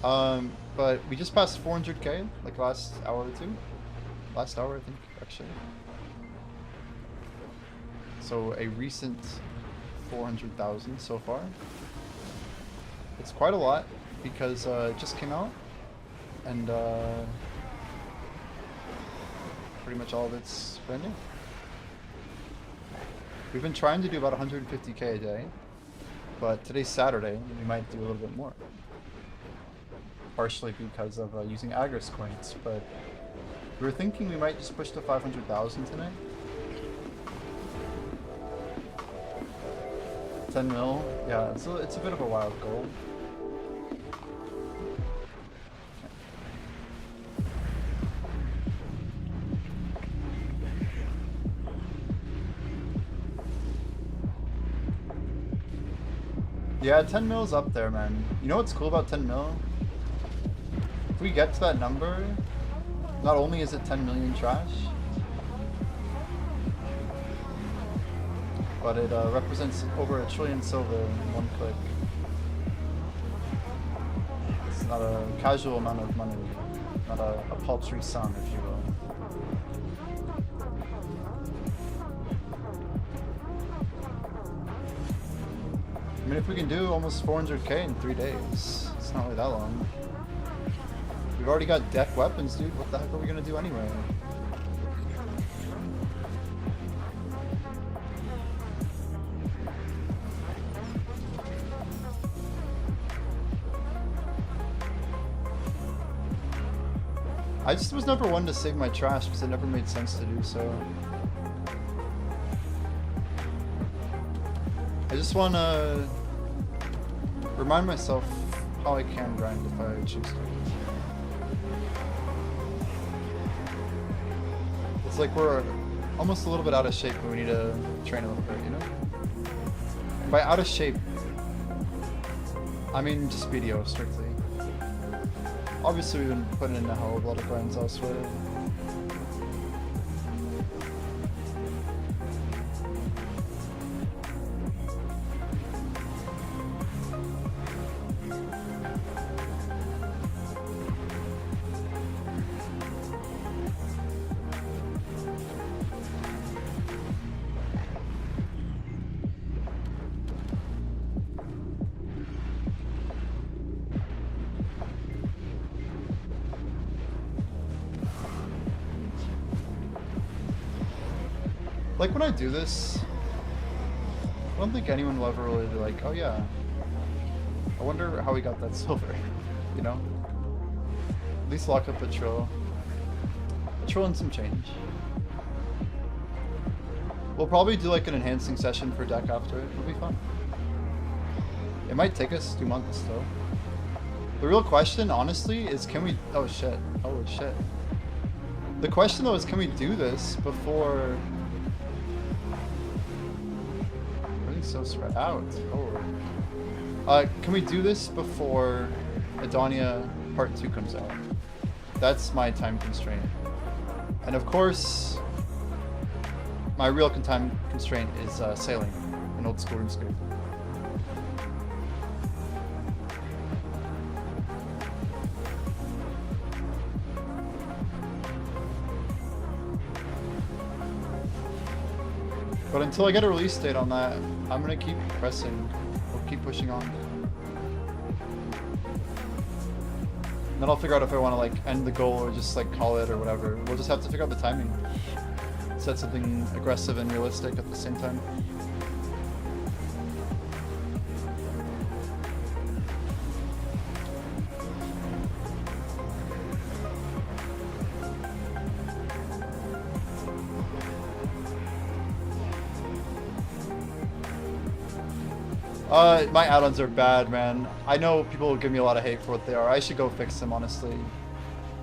But we just passed 400k, like last hour or two. Last hour, I think, actually. So a recent 400,000 so far. It's quite a lot because it just came out, and pretty much all of it's brand new. We've been trying to do about 150k a day, but today's Saturday, we might do a little bit more. Partially because of using Agris coins, but we were thinking we might just push to 500,000 tonight. 10 mil, yeah, it's a bit of a wild goal. Yeah, 10 mil's up there, man. You know what's cool about 10 mil? If we get to that number, not only is it 10 million trash, but it represents over $1 trillion silver in one click. It's not a casual amount of money, not a paltry sum, if you will. I mean, if we can do almost 400k in 3 days, it's not really that long. We've already got deck weapons, dude. What the heck are we gonna do anyway? I just was never one to save my trash because it never made sense to do so. I just want to remind myself how I can grind if I choose to. It's like we're almost a little bit out of shape and we need to train a little bit, you know? And by out of shape, I mean just BDO strictly. Obviously we've been putting in a hell of a lot of grinds elsewhere. Like, when I do this, I don't think anyone will ever really be like, oh yeah, I wonder how we got that silver, you know? At least lock up a trill and some change. We'll probably do like an enhancing session for deck after it, it'll be fun. It might take us 2 months though. The real question, honestly, is can we, oh shit, holy shit. The question though is, can we do this before... so spread out. Oh. Can we do this before Edania Part 2 comes out? That's my time constraint. And of course, my real time constraint is sailing in old school RuneScape. But until I get a release date on that, I'm gonna keep pressing. We'll keep pushing on. Then I'll figure out if I want to like end the goal or just like call it or whatever. We'll just have to figure out the timing. Set something aggressive and realistic at the same time. My add-ons are bad, man. I know people will give me a lot of hate for what they are. I should go fix them, honestly.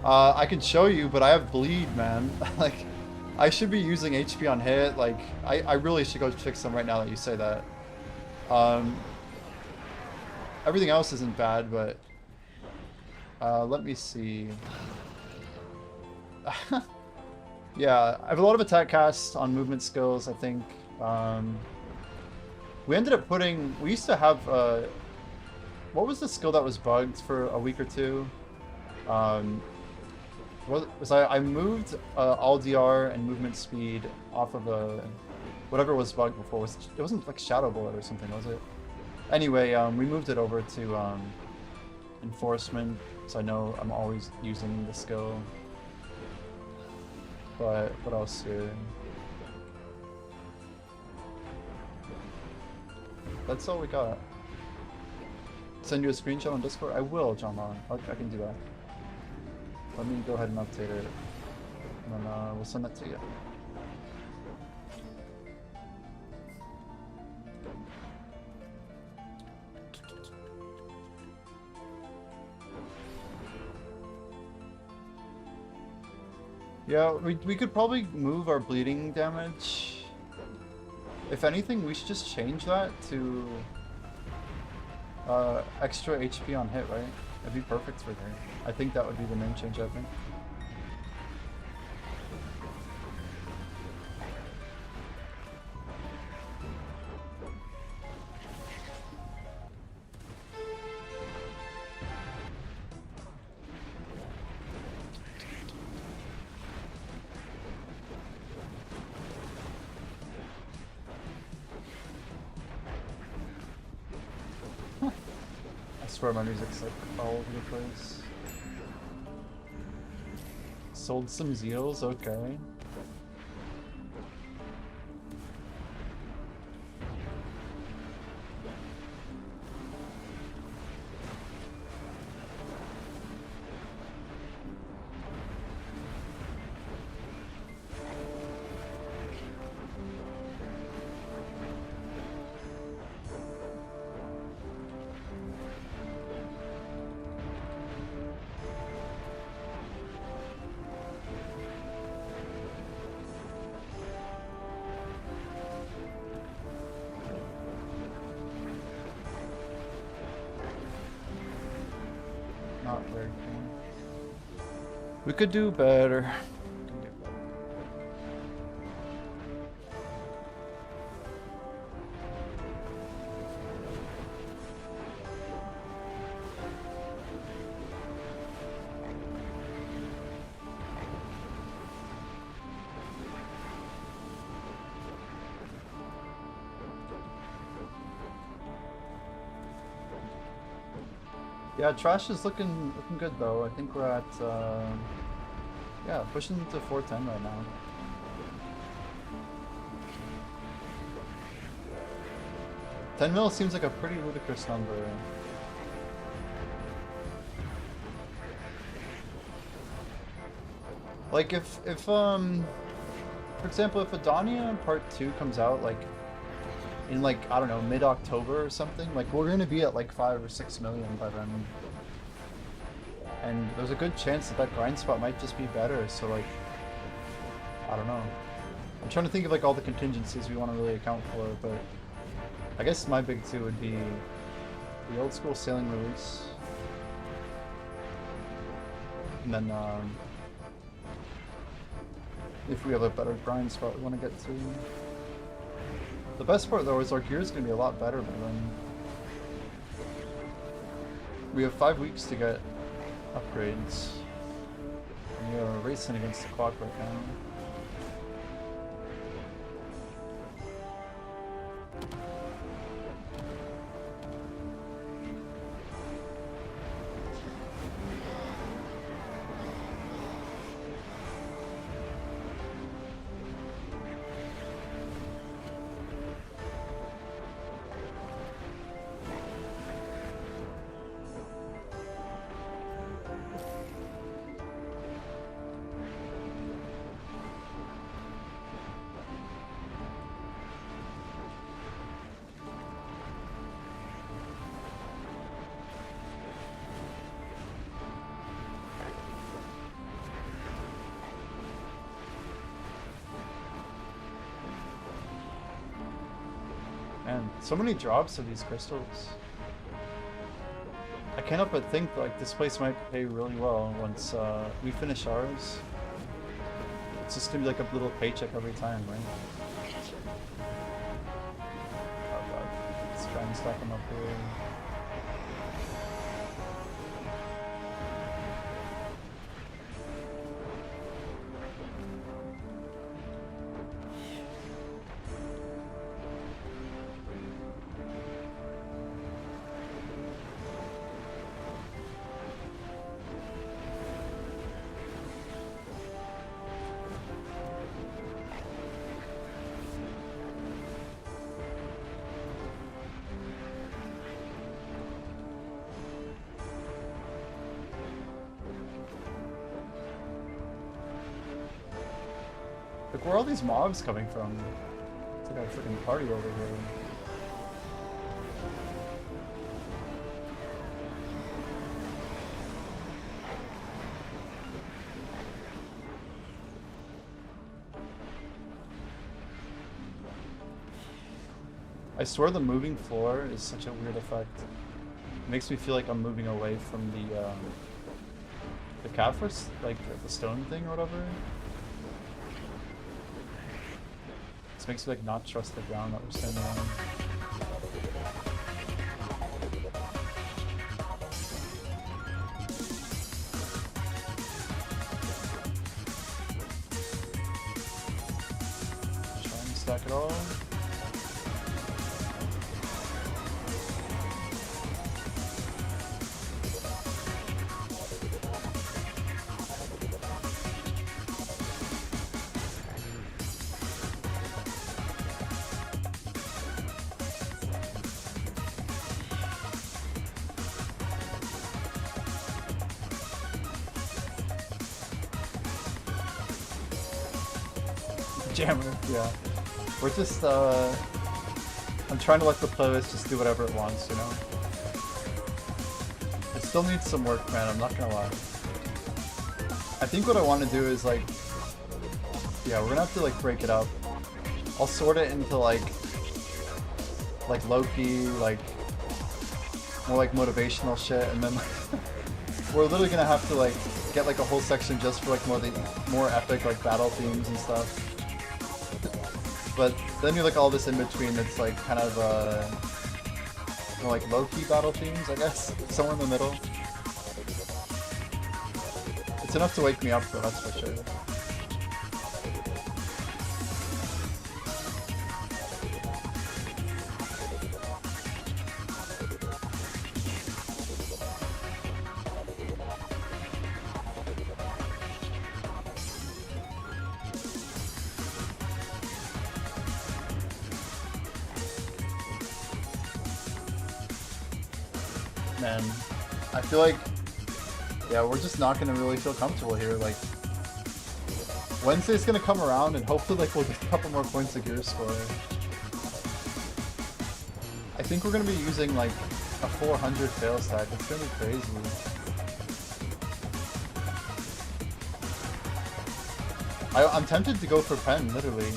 I can show you, but I have bleed, man. Like, I should be using HP on hit. Like, I really should go fix them right now that you say that. Everything else isn't bad, but let me see. Yeah, I have a lot of attack cast on movement skills, I think. We ended up putting... We used to have... what was the skill that was bugged for a week or two? I moved all DR and movement speed off of whatever was bugged before. It wasn't like Shadow Bullet or something, was it? Anyway, we moved it over to enforcement, so I know I'm always using the skill. But what else here? That's all we got. Send you a screenshot on Discord? I will, John. I can do that. Let me go ahead and update it. And then we'll send that to you. Yeah, we could probably move our bleeding damage. If anything, we should just change that to extra HP on hit, right? That'd be perfect for her. I think that would be the main change, I think. I swear my music's like all over the place. Sold some Zeals, okay. Not very cool. We could do better. Yeah, trash is looking good though. I think we're at yeah, pushing to 410 right now. $10 mil seems like a pretty ludicrous number. Like if for example, if Edania Part 2 comes out like in like, I don't know, mid-October or something, like we're gonna be at like 5 or 6 million by then. And there's a good chance that grind spot might just be better, so like, I don't know. I'm trying to think of like all the contingencies we want to really account for, but I guess my big two would be the old school sailing release. And then if we have a better grind spot we want to get to. The best part though is our gear is going to be a lot better by then. We have 5 weeks to get upgrades. And we are racing against the clock right now. Man, so many drops of these crystals. I can't help but think like this place might pay really well once we finish ours. It's just gonna be like a little paycheck every time, right? Oh god. Let's try and stack them up here. Like, where are all these mobs coming from? It's like a freaking party over here. I swear the moving floor is such a weird effect. It makes me feel like I'm moving away from the Caphras, like the stone thing or whatever. This makes me like not trust the ground that we're standing on. Try and stack it all. Jammer, yeah. We're just, I'm trying to let the playlist just do whatever it wants, you know? It still needs some work, man, I'm not gonna lie. I think what I want to do is, like, yeah, we're gonna have to, like, break it up. I'll sort it into, like low-key, like, more, like, motivational shit, and then, we're literally gonna have to, like, get, like, a whole section just for, like, more epic, like, battle themes and stuff. But then you like all this in between that's like kind of more like low-key battle themes, I guess. Somewhere in the middle. It's enough to wake me up though, that's for sure. Man, I feel like, yeah, we're just not gonna really feel comfortable here. Like, Wednesday's gonna come around and hopefully, like, we'll get a couple more points of gear score. I think we're gonna be using, like, a 400 fail stack. It's gonna be crazy. I'm tempted to go for pen, literally.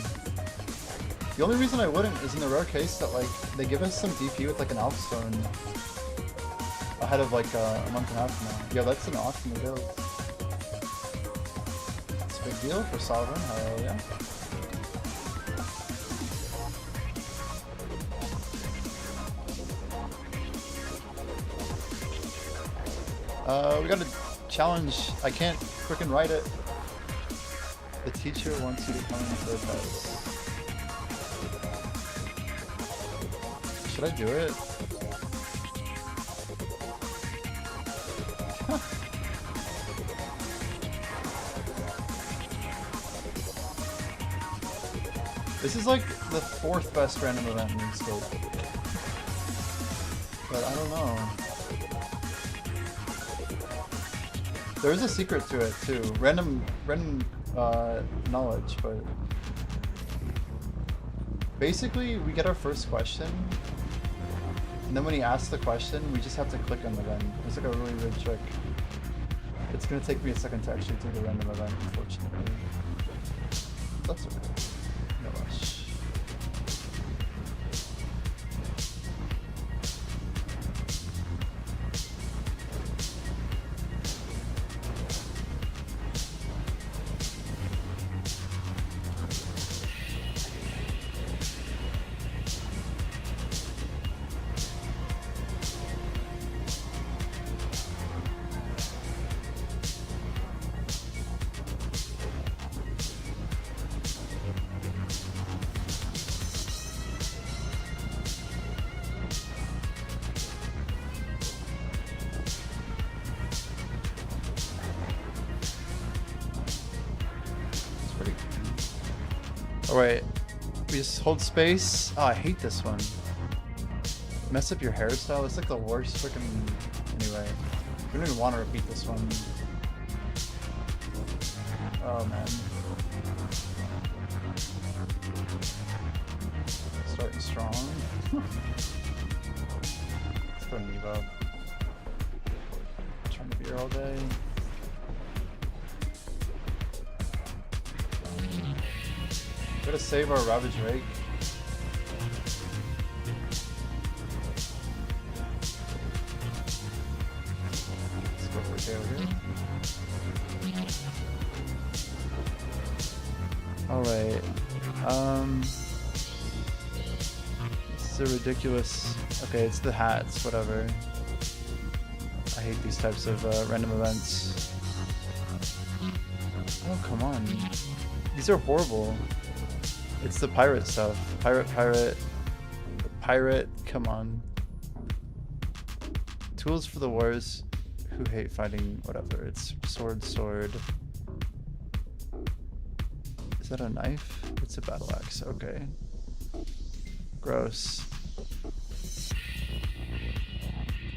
The only reason I wouldn't is in the rare case that, like, they give us some DP with, like, an Alpha Stone ahead of, like, a month and a half now. Yeah, that's an awesome build. It's a big deal for Sovereign, hell yeah. We got a challenge. I can't frickin' write it. The teacher wants you to come in for a test. Should I do it? This is like the 4th best random event in RuneScape. But I don't know. There's a secret to it too. Random knowledge, but basically we get our first question, and then when he asks the question, we just have to click on the event. It's like a really weird trick. It's gonna take me a second to actually do the random event, unfortunately. That's okay. No rush. Alright. We just hold space. Oh, I hate this one. Mess up your hairstyle? It's like the worst freaking... Anyway. We don't even want to repeat this one. Oh, man. Starting strong. Let's go and move up. Trying to be here all day. Gotta save our Ravage Rake. Let's go for Gale here. Alright. This is a ridiculous... Okay, it's the hats, whatever. I hate these types of random events. Oh, come on. These are horrible. It's the pirate stuff. Pirate. Come on. Tools for the wars who hate fighting, whatever. It's sword. Is that a knife? It's a battle axe. Okay. Gross.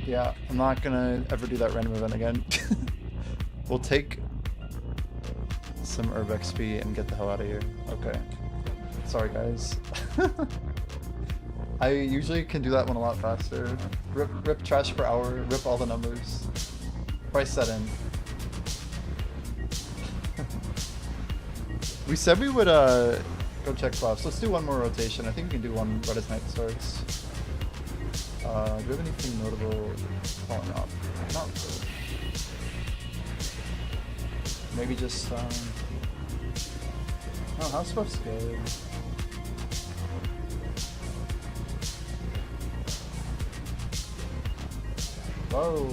Yeah, I'm not gonna ever do that random event again. We'll take some herb XP and get the hell out of here. Okay. Sorry, guys. I usually can do that one a lot faster. Rip trash per hour, rip all the numbers. Price set in. We said we would go check buffs. Let's do one more rotation. I think we can do one right as night starts. Do we have anything notable falling off? Not really. Maybe just oh, house buff's good. Whoa.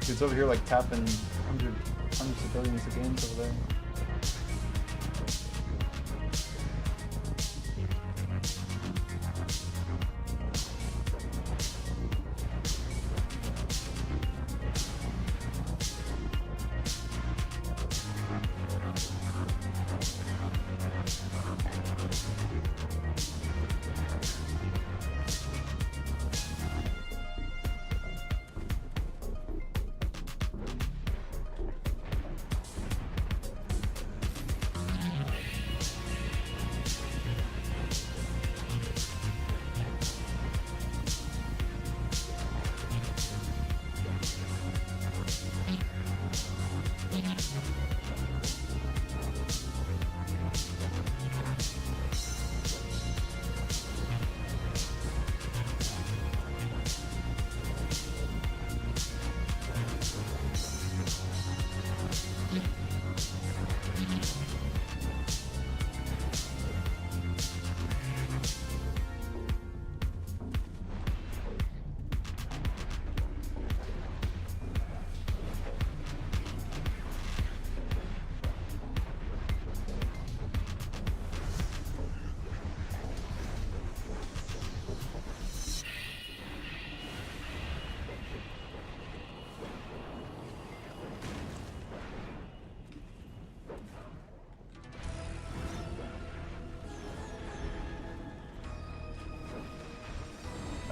Dude's over here like tapping hundreds of billions of games over there.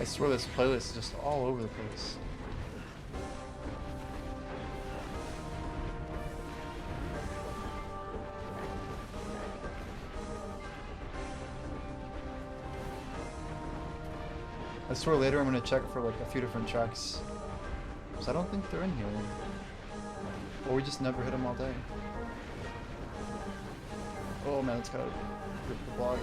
I swear this playlist is just all over the place. I swear later I'm gonna check for like a few different tracks. Because I don't think they're in here. Or we just never hit them all day. Oh man, it's gotta rip the block.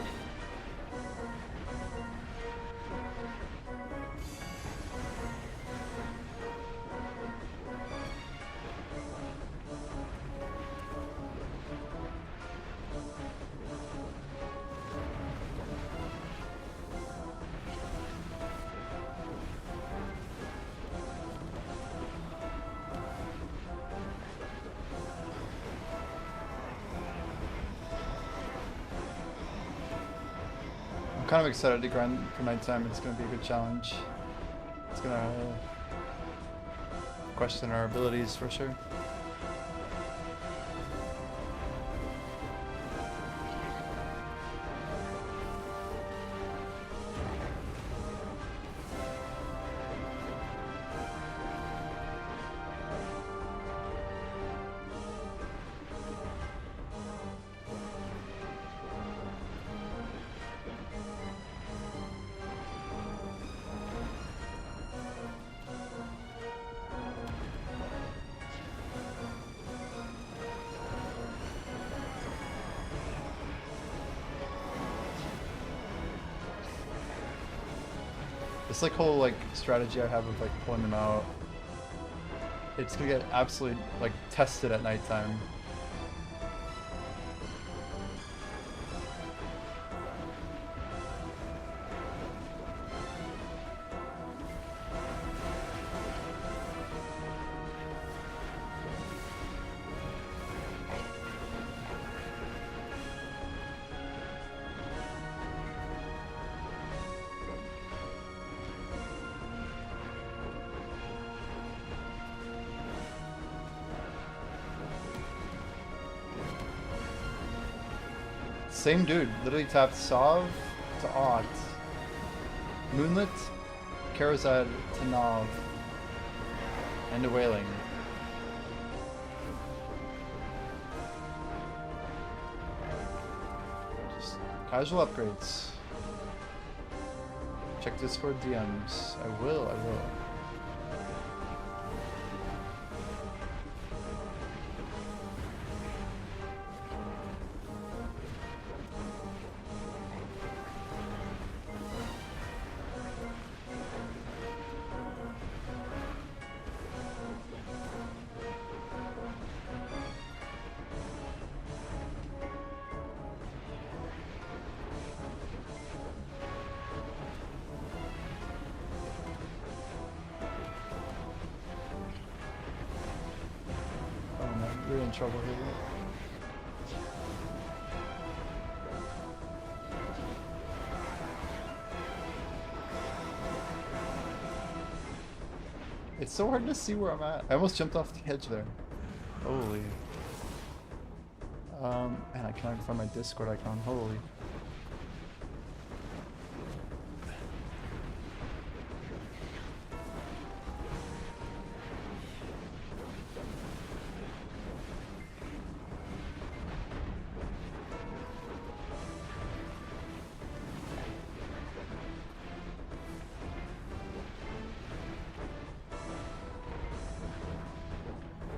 I'm kind of excited to grind for nighttime. It's going to be a good challenge. It's going to question our abilities for sure. This like whole like strategy I have of like pulling them out, it's gonna get absolutely like tested at nighttime. Same dude, literally tapped Sov to Ott, Moonlit, Karazad to Nav, and to Wailing. Just casual upgrades. Check Discord DMs. I will. You're in trouble here. It's so hard to see where I'm at. I almost jumped off the edge there. Holy. Man, I can't find my Discord icon. Holy.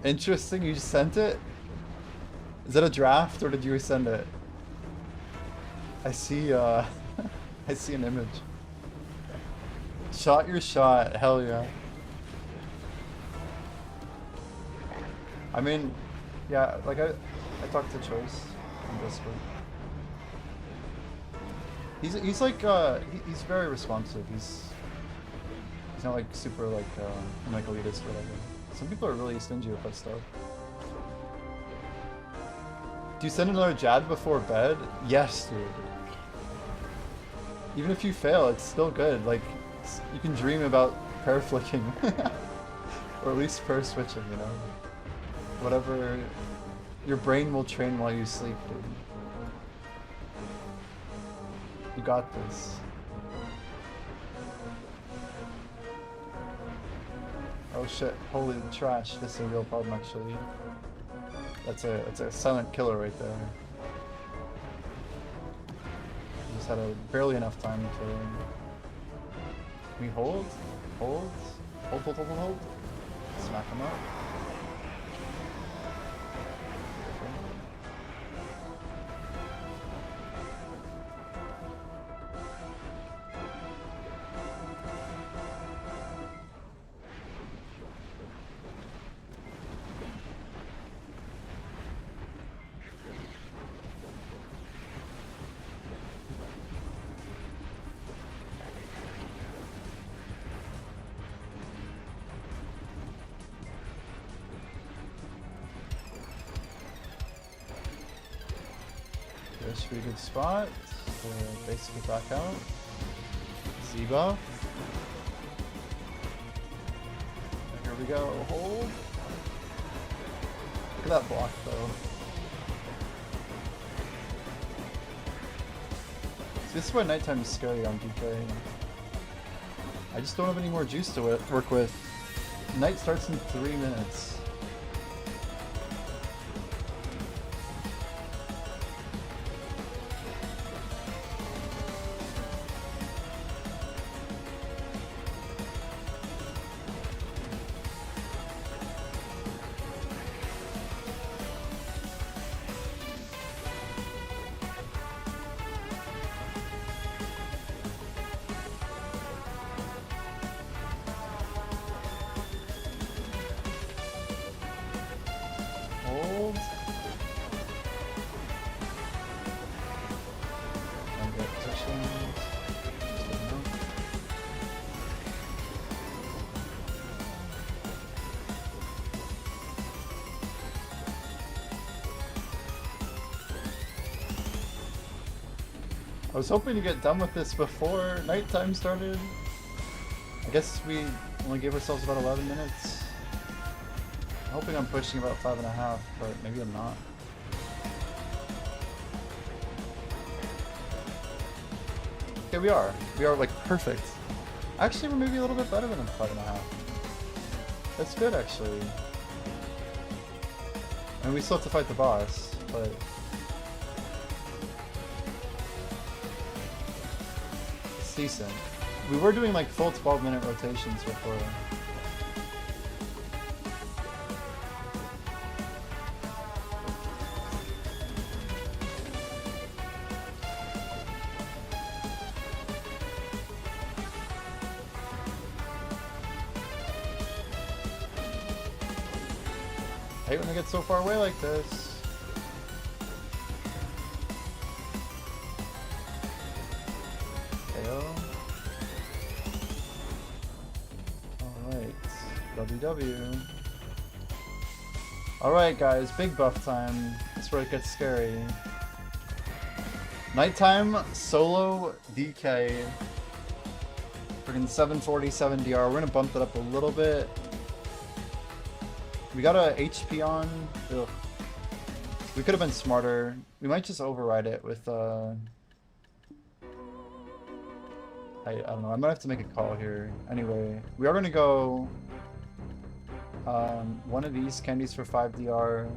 Interesting, you sent it? Is that a draft or did you send it? I see I see an image. Shot your shot, hell yeah. I mean, yeah, like I talked to Choice on Discord. He's like he's very responsive. He's not like super like elitist or whatever. Some people are really stingy with that stuff. Do you send another Jad before bed? Yes, dude. Even if you fail, it's still good. Like, you can dream about pair flicking. Or at least pair switching, you know? Whatever. Your brain will train while you sleep, dude. You got this. Oh shit, holy trash, this is a real problem actually. That's a silent killer right there. Just had barely enough time to... Can we hold? Hold? Hold. Smack him up. This should be a good spot to basically back out. Z-buff. Here we go. Hold. Look at that block, though. See, this is why nighttime is scary on DK. I just don't have any more juice to work with. Night starts in 3 minutes. Hold. And get positions. Just let them know. I was hoping to get done with this before nighttime started. I guess we only gave ourselves about 11 minutes. I'm hoping I'm pushing about 5.5, but maybe I'm not. Okay, we are. We are like perfect. Actually, we're maybe a little bit better than 5.5. That's good, actually. I mean, we still have to fight the boss, but it's decent. We were doing like full 12-minute rotations before. I hate when I get so far away like this. KO. Alright. WW. Alright guys, big buff time. That's where it gets scary. Nighttime solo DK. Freaking 747 DR. We're gonna bump that up a little bit. We got a HP on. Ugh. We could have been smarter. We might just override it with I don't know. I might have to make a call here. Anyway, we are gonna go one of these candies for 5 DR.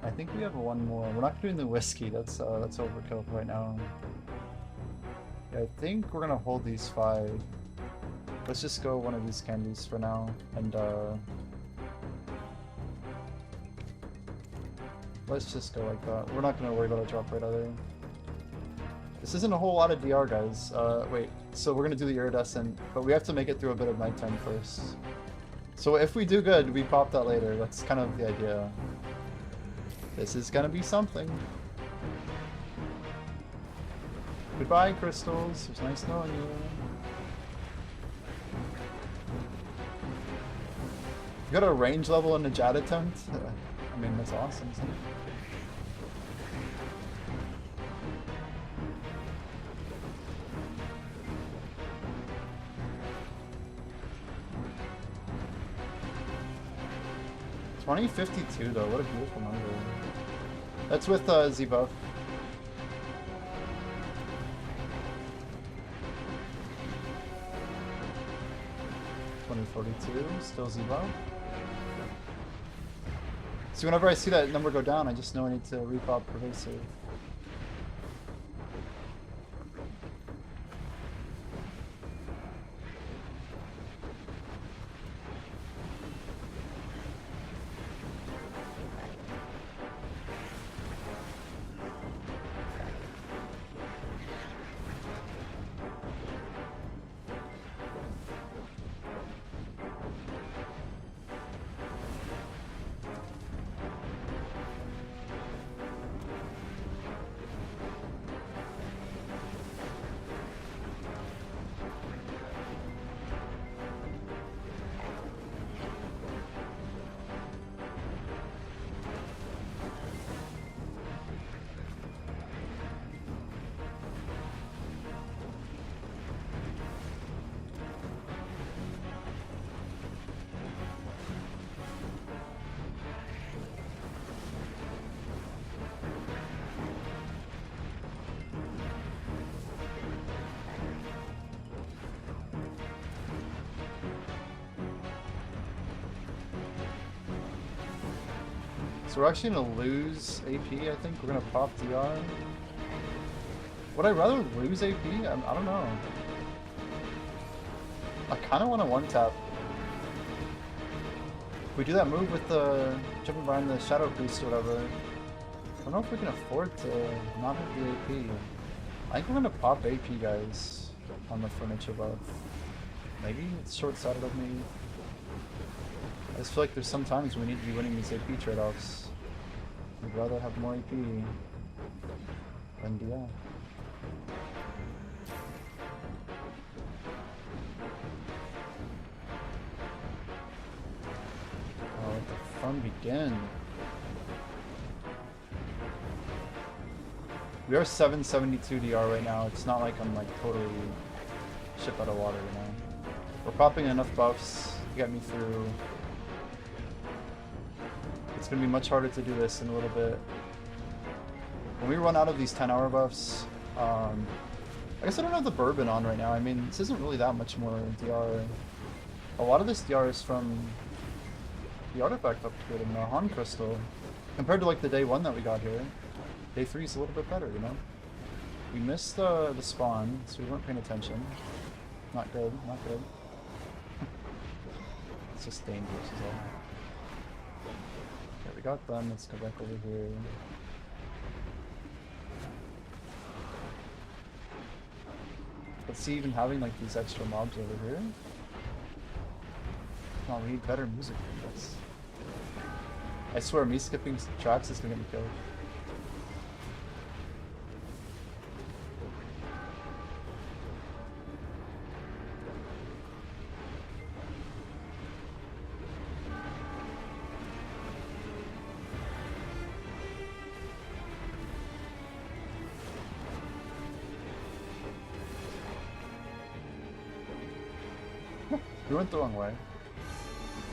I think we have one more. We're not doing the whiskey. That's overkill right now. Yeah, I think we're gonna hold these 5. Let's just go one of these candies for now, and let's just go like that. We're not gonna worry about a drop rate either. This isn't a whole lot of DR, guys. Wait, so we're gonna do the iridescent, but we have to make it through a bit of nighttime first. So if we do good, we pop that later. That's kind of the idea. This is gonna be something. Goodbye, crystals. It was nice knowing you. You got a range level in the Jad attempt? I mean, that's awesome, isn't it? $20.52 though, what a beautiful number. That's with Z-Buff. $20.42, still Z-Buff. See, whenever I see that number go down, I just know I need to repop pervasive. So we're actually gonna lose AP, I think. We're gonna pop DR. Would I rather lose AP? I don't know. I kinda wanna one-tap. If we do that move with the jumping behind the Shadow Priest or whatever, I don't know if we can afford to not have the AP. I think we're gonna pop AP, guys, on the furniture buff. Maybe it's short-sighted of me. I just feel like there's some times we need to be winning these AP trade-offs. I'd rather have more AP than DL. Oh, let the fun begin. We are 772 DR right now. It's not like I'm like totally ship out of water, you know. We're popping enough buffs to get me through. It's gonna be much harder to do this in a little bit. When we run out of these 10-hour buffs, I guess I don't have the bourbon on right now. I mean, this isn't really that much more DR. A lot of this DR is from the artifact upgrade in the Han Crystal, compared to like the day 1 that we got here. Day 3 is a little bit better, you know? We missed the spawn, so we weren't paying attention. Not good, not good. It's just dangerous as well. Okay, we got them, let's go back over here. Let's see, even having like these extra mobs over here. No, we need better music than this. I swear, me skipping tracks is gonna get me killed. We went the wrong way.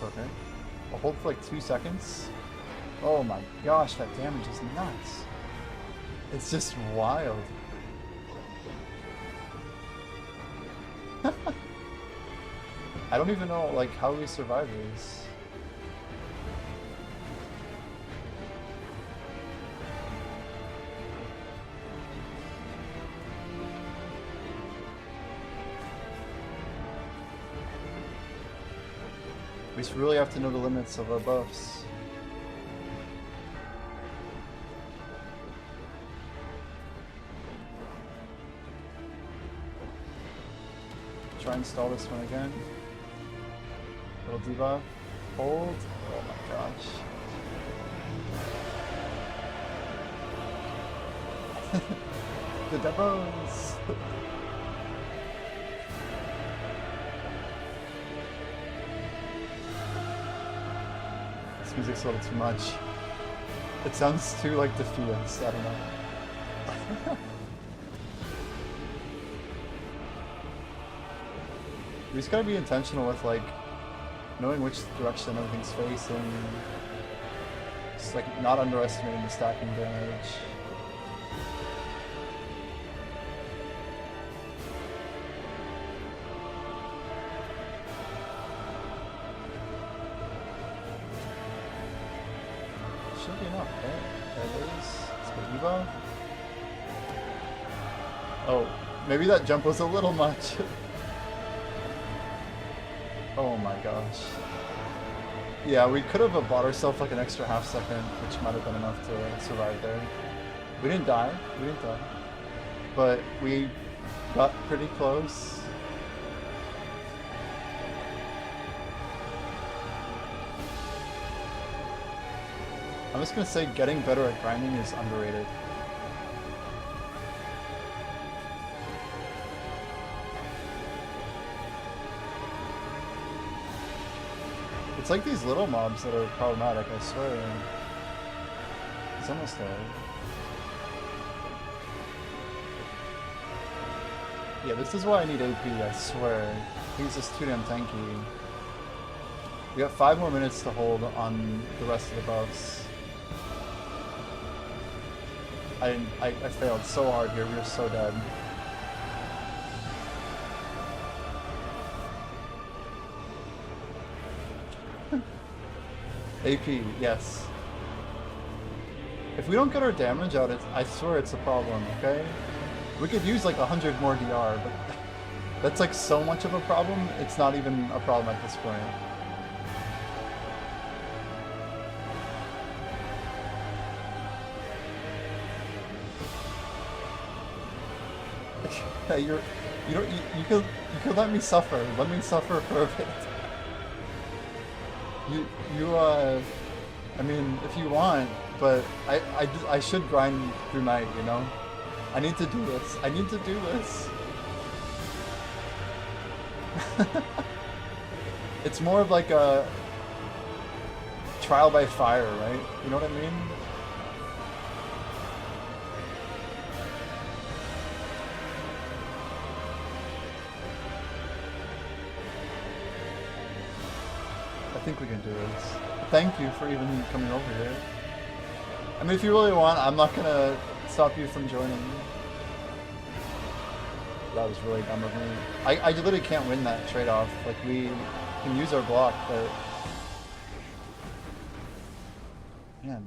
Okay. I'll hold for like 2 seconds. Oh my gosh, that damage is nuts. It's just wild. I don't even know like how we survive this. We just really have to know the limits of our buffs. Try and stall this one again. Little debuff. Hold. Oh my gosh. The devils! This music's a little too much. It sounds too like Defiance, I don't know. We just gotta be intentional with like knowing which direction everything's facing. Just like not underestimating the stacking damage. Should be enough, right? There it is. Let's go Evo. Oh, maybe that jump was a little much. Oh my gosh. Yeah, we could have bought ourselves like an extra half second, which might have been enough to survive there. We didn't die. We didn't die. But we got pretty close. I'm just gonna say getting better at grinding is underrated. It's like these little mobs that are problematic, I swear. It's almost there. Yeah, this is why I need AP, I swear. He's just too damn tanky. We got 5 more minutes to hold on the rest of the buffs. I failed so hard here, we were so dead. AP, yes. If we don't get our damage out, I swear it's a problem, okay? We could use like 100 more DR, but that's like so much of a problem, it's not even a problem at this point. Hey, you could let me suffer. Let me suffer for a bit. I mean, if you want, but I should grind through night, you know? I need to do this. I need to do this. It's more of like a trial by fire, right? You know what I mean? I think we can do this. Thank you for even coming over here. I mean, if you really want, I'm not gonna stop you from joining. That was really dumb of me. I literally can't win that trade-off. Like, we can use our block, but... Man.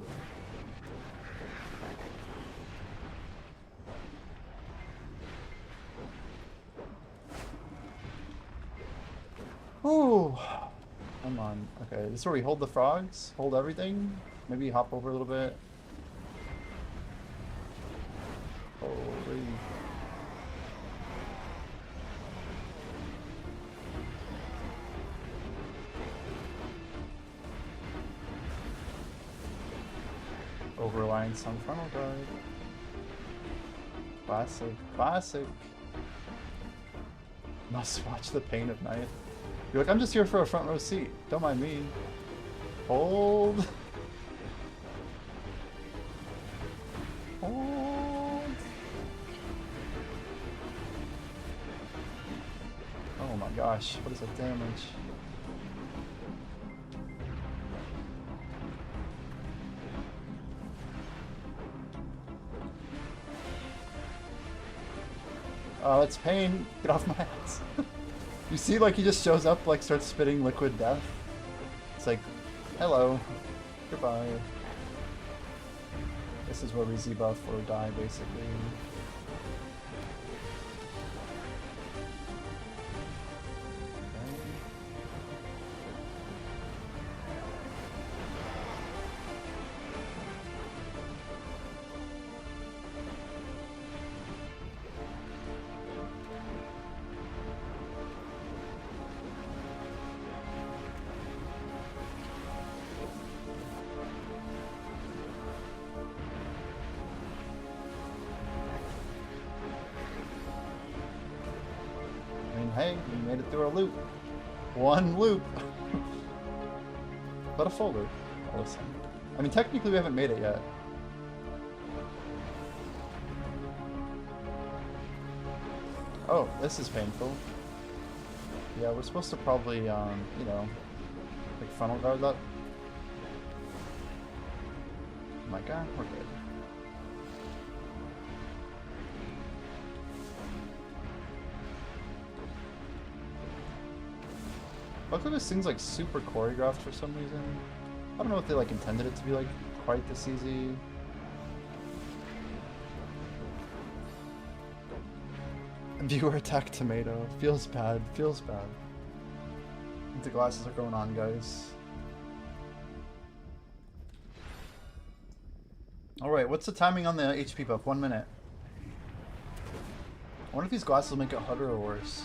Ooh. Come on. Okay, this is where we hold the frogs, hold everything. Maybe hop over a little bit. Holy. Over-reliance on frontal guard. Classic. Classic. Must watch the pain of night. You're like, I'm just here for a front row seat. Don't mind me. Hold. Hold. Oh my gosh, what is that damage? Oh, it's pain. Get off my ass. You see, like, he just shows up, like, starts spitting liquid death. It's like, hello. Goodbye. This is where we Z-buff or die, basically. Hey, we made it through a loop. One loop. But a full loop. Oh, listen. I mean, technically we haven't made it yet. Oh, this is painful. Yeah, we're supposed to probably, you know, like frontal guard up. Oh my god, we're good. Luckily this thing's like super choreographed for some reason. I don't know if they like intended it to be like quite this easy. Viewer attack tomato. Feels bad, feels bad. The glasses are going on, guys. Alright, what's the timing on the HP buff? 1 minute. I wonder if these glasses will make it harder or worse.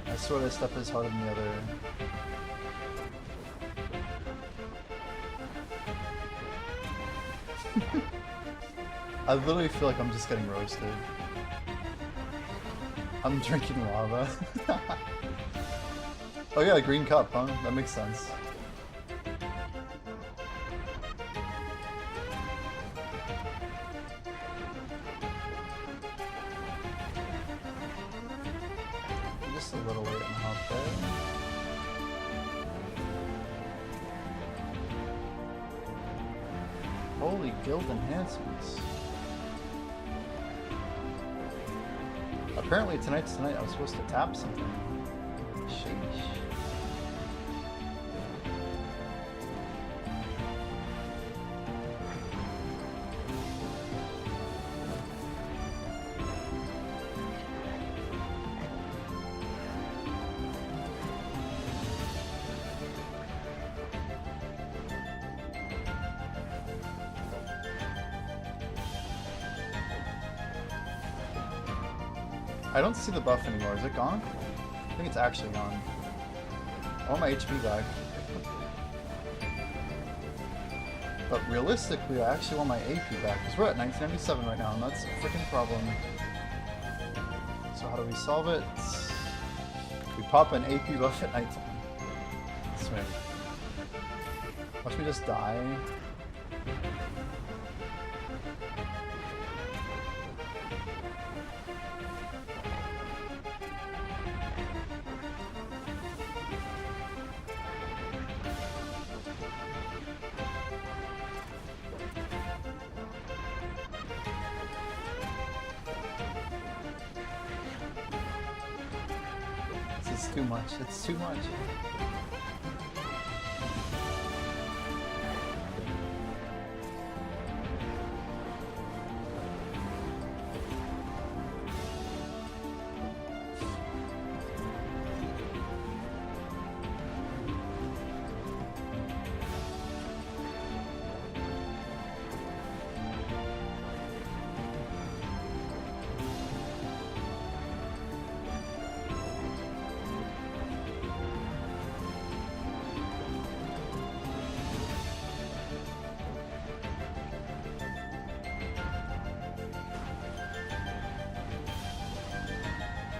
I swear this step is harder than the other. I literally feel like I'm just getting roasted. I'm drinking lava. Oh yeah, green cup, huh? That makes sense. Just a little late on the hop there. Holy guild enhancements. Apparently tonight's tonight. I was supposed to tap something. Sheesh. I don't see the buff anymore. Is it gone? I think it's actually gone. I want my HP back. But realistically, I actually want my AP back, because we're at 1997 right now, and that's a freaking problem. So how do we solve it? We pop an AP buff at nighttime. Swing. Watch me just die. This is too much. It's too much.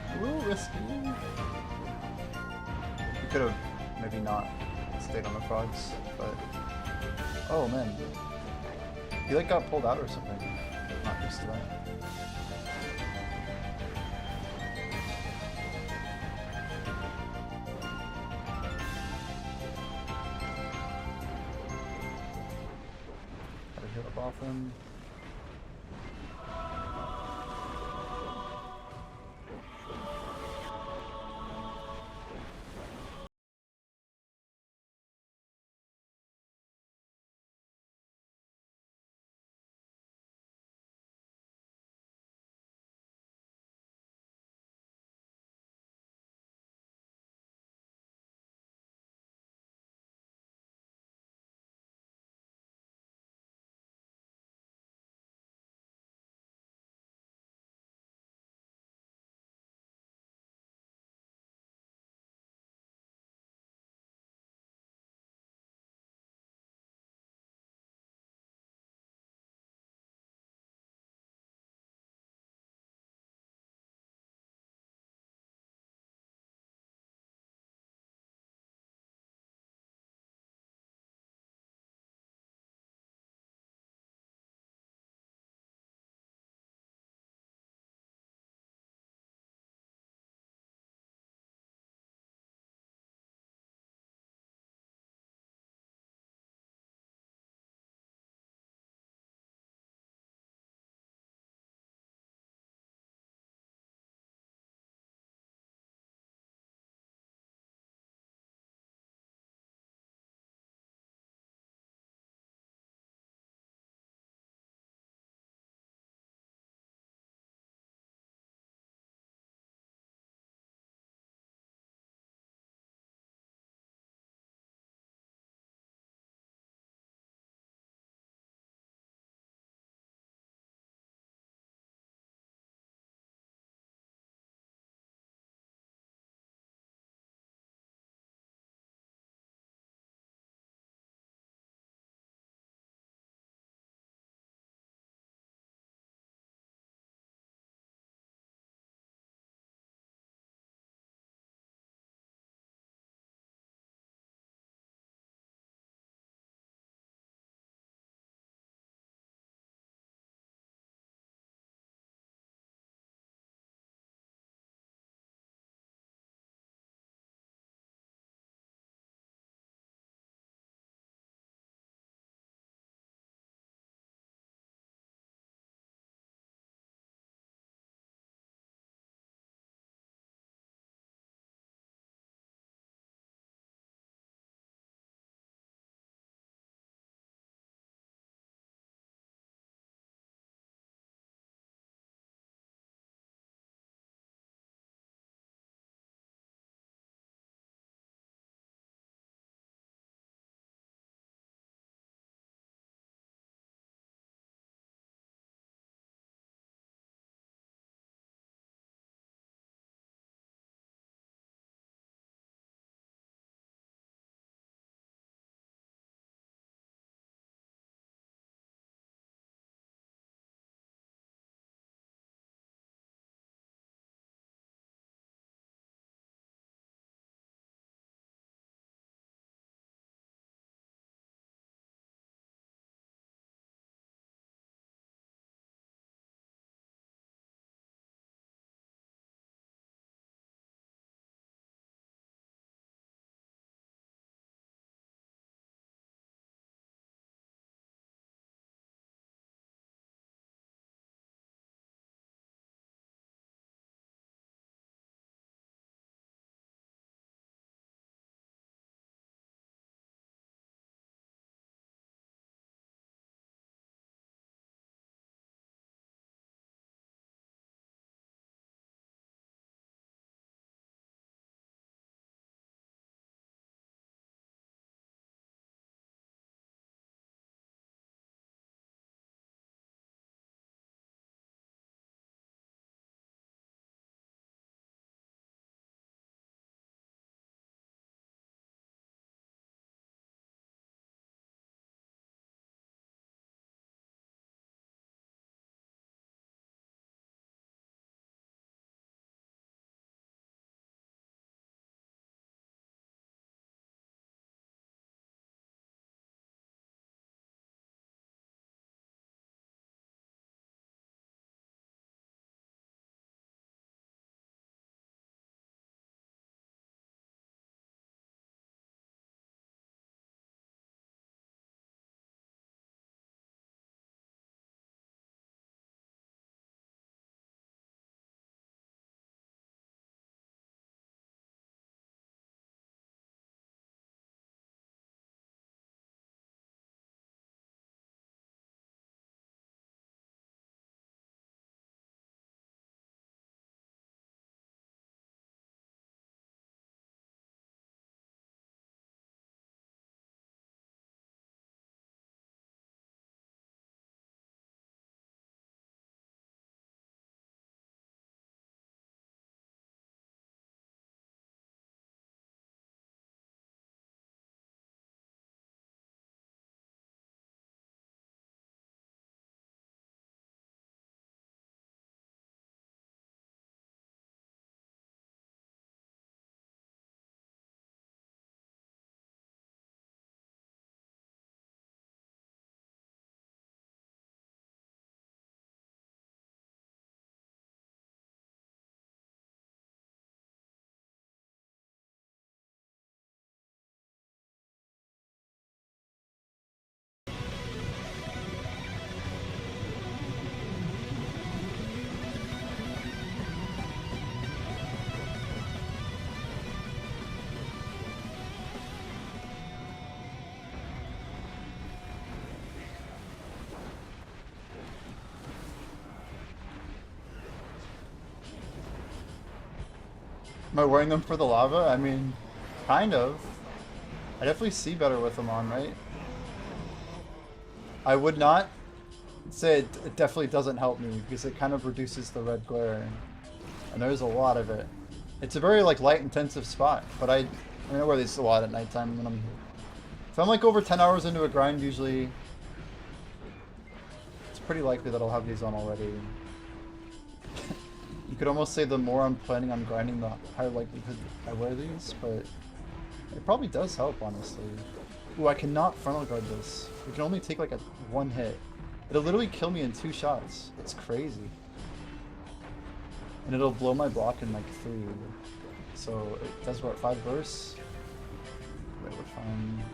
A little risky. We could have maybe not stayed on the frogs, but... Oh man. He like got pulled out or something. Not used to that. Gotta hit up off him. Am I wearing them for the lava? I mean, kind of. I definitely see better with them on, right? I would not say it definitely doesn't help me because it kind of reduces the red glare. And there's a lot of it. It's a very like light intensive spot, but I wear these a lot at nighttime when if I'm like over 10 hours into a grind usually it's pretty likely that I'll have these on already. You could almost say the more I'm planning on grinding, the higher likelihood I wear these, but it probably does help, honestly. Ooh, I cannot frontal guard this. We can only take like a one hit. It'll literally kill me in 2 shots. It's crazy. And it'll blow my block in like 3. So it does what, 5 bursts? Wait, we're fine.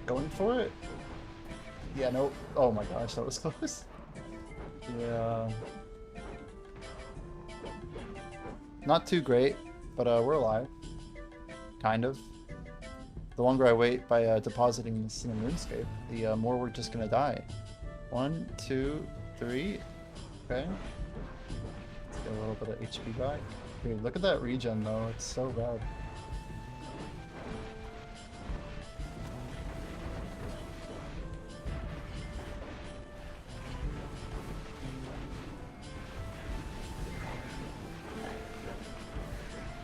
Going for it? Yeah, nope. Oh my gosh, that was close. Yeah. Not too great, but we're alive. Kind of. The longer I wait by depositing this in the RuneScape, the more we're just gonna die. 1, 2, 3. Okay. Let's get a little bit of HP back. Dude, look at that regen though, it's so bad.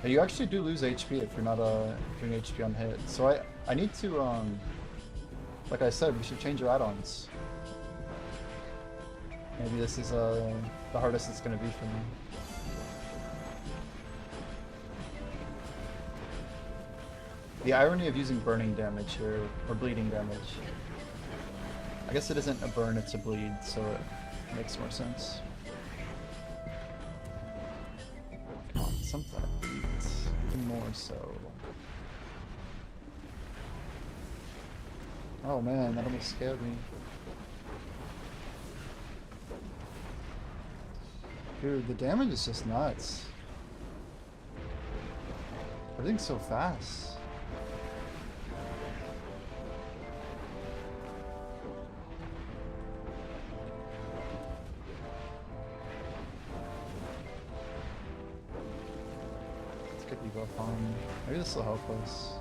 You actually do lose HP if you're not doing HP on hit. So I need to like I said, we should change our add-ons. Maybe this is the hardest it's gonna be for me. The irony of using burning damage here, or bleeding damage. I guess it isn't a burn, it's a bleed, so it makes more sense. Come on, something that bleeds. Even more so. Oh man, that almost scared me. Dude, the damage is just nuts. Everything's so fast. Let's get you both on. Maybe this will help us.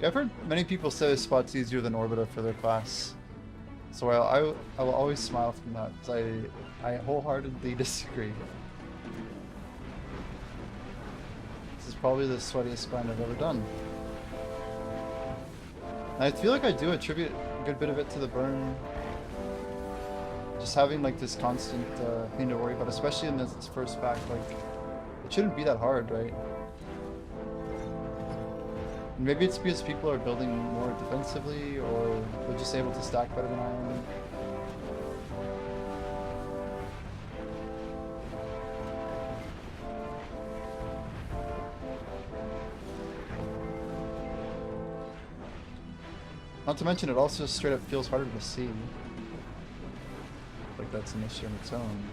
I've heard many people say this spot's easier than Orbita for their class. So I will always smile from that, because I wholeheartedly disagree. This is probably the sweatiest grind I've ever done. And I feel like I do attribute a good bit of it to the burn. Just having like this constant thing to worry about, especially in this first pack, like, it shouldn't be that hard, right? Maybe it's because people are building more defensively, or they're just able to stack better than I am. Not to mention, it also straight up feels harder to see. Like that's an issue on its own.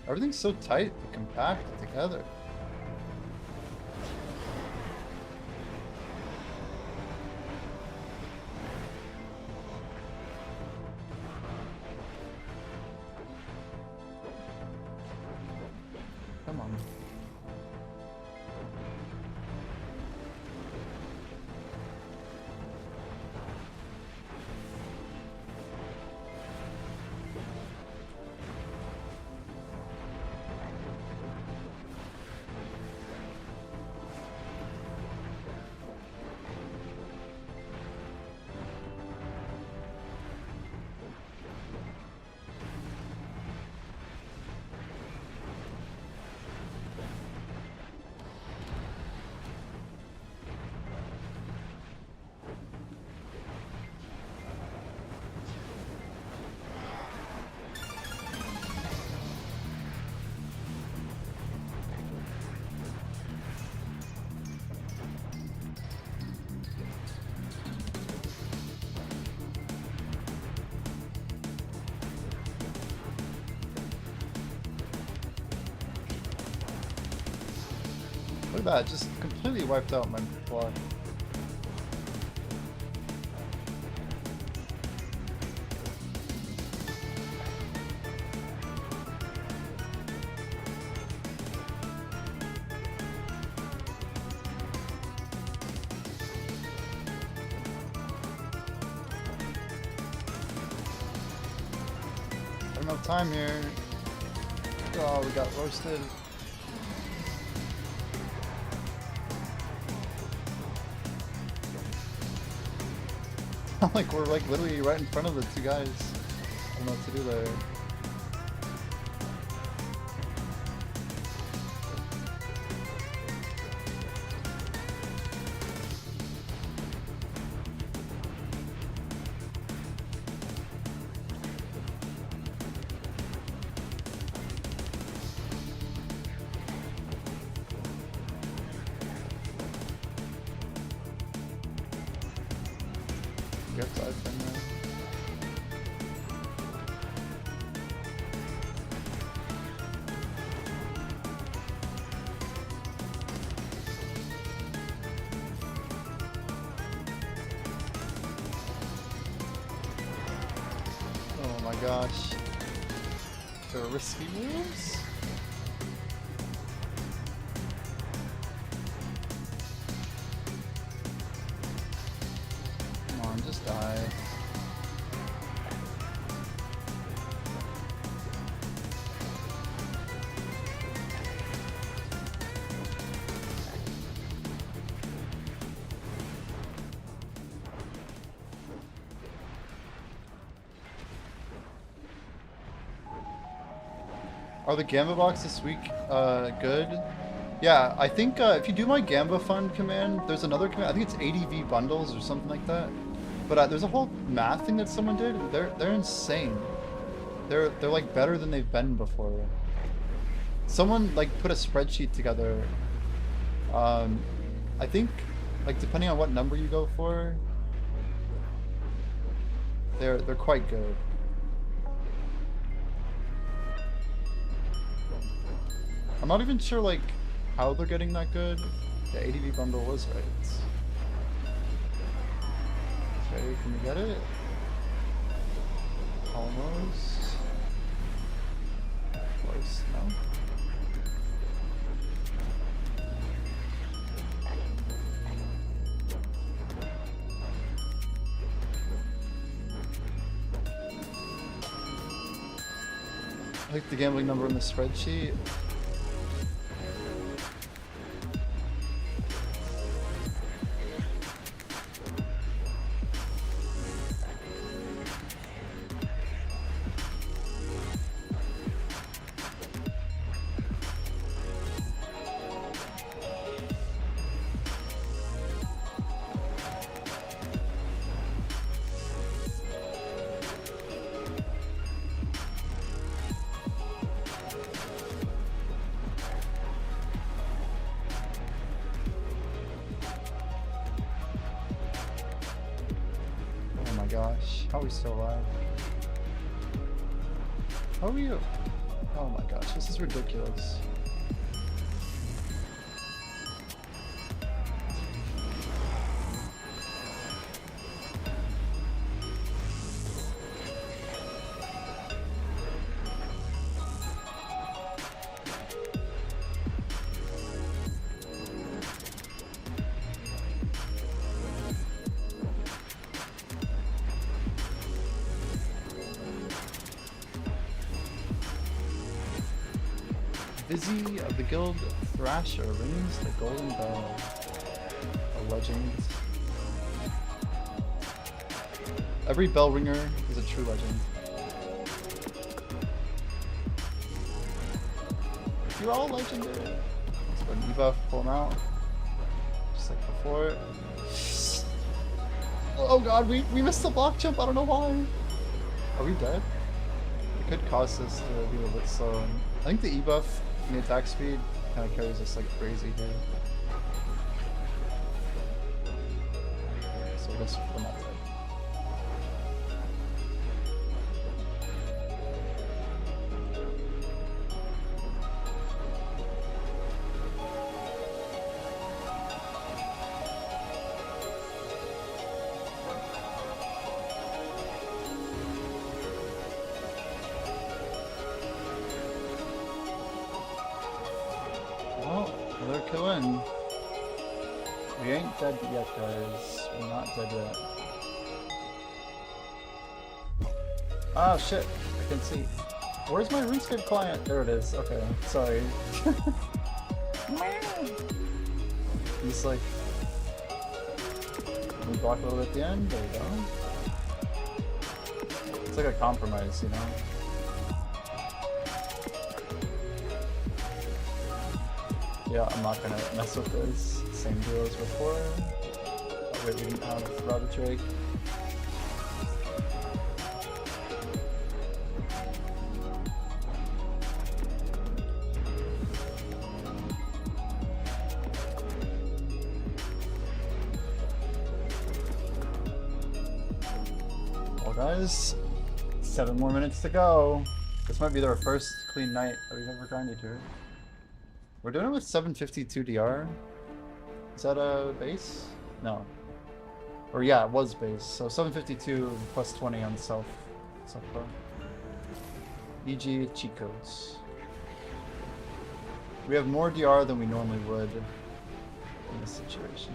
Everything's so tight and compact together. Come on. at that, just completely wiped out my block. I don't have time here. Oh, we got roasted. Like we're like literally right in front of the two guys. I don't know what to do there. Get side thing there. Oh my gosh. The risky moves? Come on, just die. Are the Gamba box this week good? Yeah, I think if you do my Gamba Fund command, there's another command. I think it's ADV bundles or something like that. But there's a whole math thing that someone did. They're insane. They're like better than they've been before. Someone like put a spreadsheet together. I think like depending on what number you go for, they're quite good. I'm not even sure like how they're getting that good. The ADV bundle was right. Okay, can we get it? Almost. Close, no? I like the gambling number in the spreadsheet. Oh my gosh, how are we still alive? How are we? Oh my gosh, this is ridiculous. Busy of the Guild Thrasher rings the golden bell. A legend. Every bell ringer is a true legend. You're all legendary. Let's go debuff, pull them out. Just like before. Oh god, we missed the block jump, I don't know why. Are we dead? It could cause us to be a little bit slow. I think the E-buff and the attack speed kind of carries us like crazy here. So I guess we're not dead. in. We ain't dead yet, guys. We're not dead yet. Ah, shit. I can see. Where's my RuneScape client? There it is. Okay, sorry. He's like... We block a little bit at the end. There we go. It's like a compromise, you know? Yeah, I'm not gonna mess with this. Same deal as before. Oh, wait, we didn't have Rabbit Drake. Well, guys, 7 more minutes to go. This might be our first clean night that we've ever grinded here. We're doing it with 752 DR. Is that a base? No. Or yeah, it was base. So 752 plus 20 on self-pro. EG cheat codes. We have more DR than we normally would in this situation.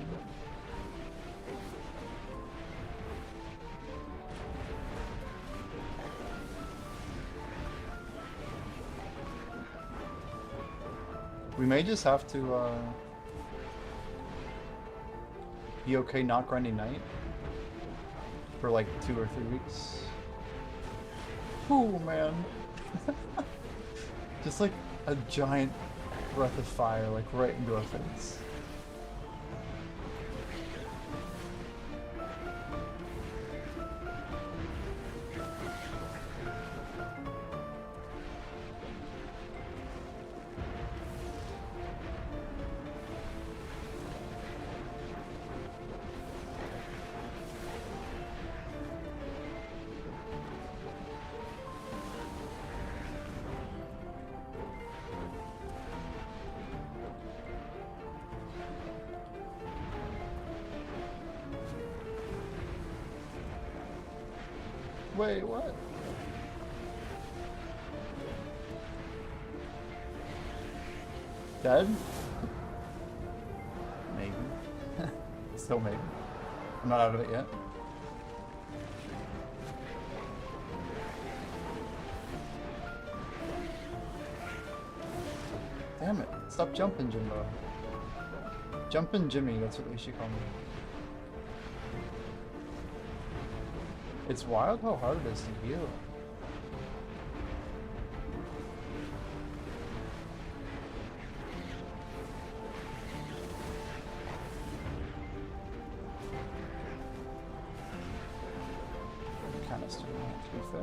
We may just have to be okay not grinding night for like 2 or 3 weeks. Oh man. Just like a giant breath of fire like right into our face. Wait, what? Dead? Maybe. Still maybe. I'm not out of it yet. Damn it. Stop jumping, Jimbo. Jumpin' Jimmy, that's what they should call me. It's wild how hard it is to heal. Canister, to be fair.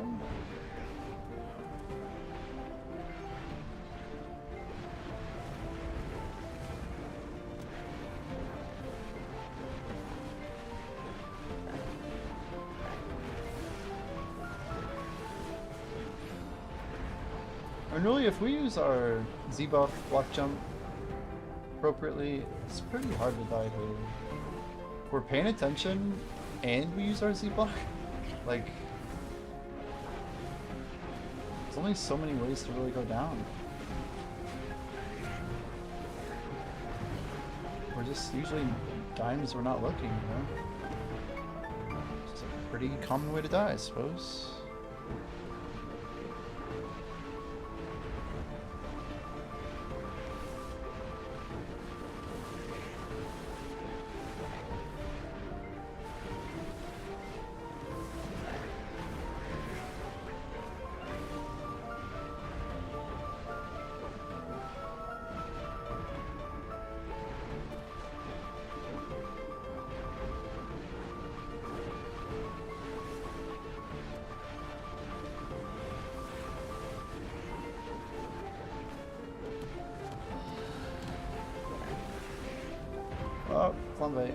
And really, if we use our Z-buff block jump appropriately, it's pretty hard to die here. If we're paying attention and we use our Z-block, like, there's only so many ways to really go down. We're just usually dying as we're not looking, you know? It's a pretty common way to die, I suppose. Oh, flambe.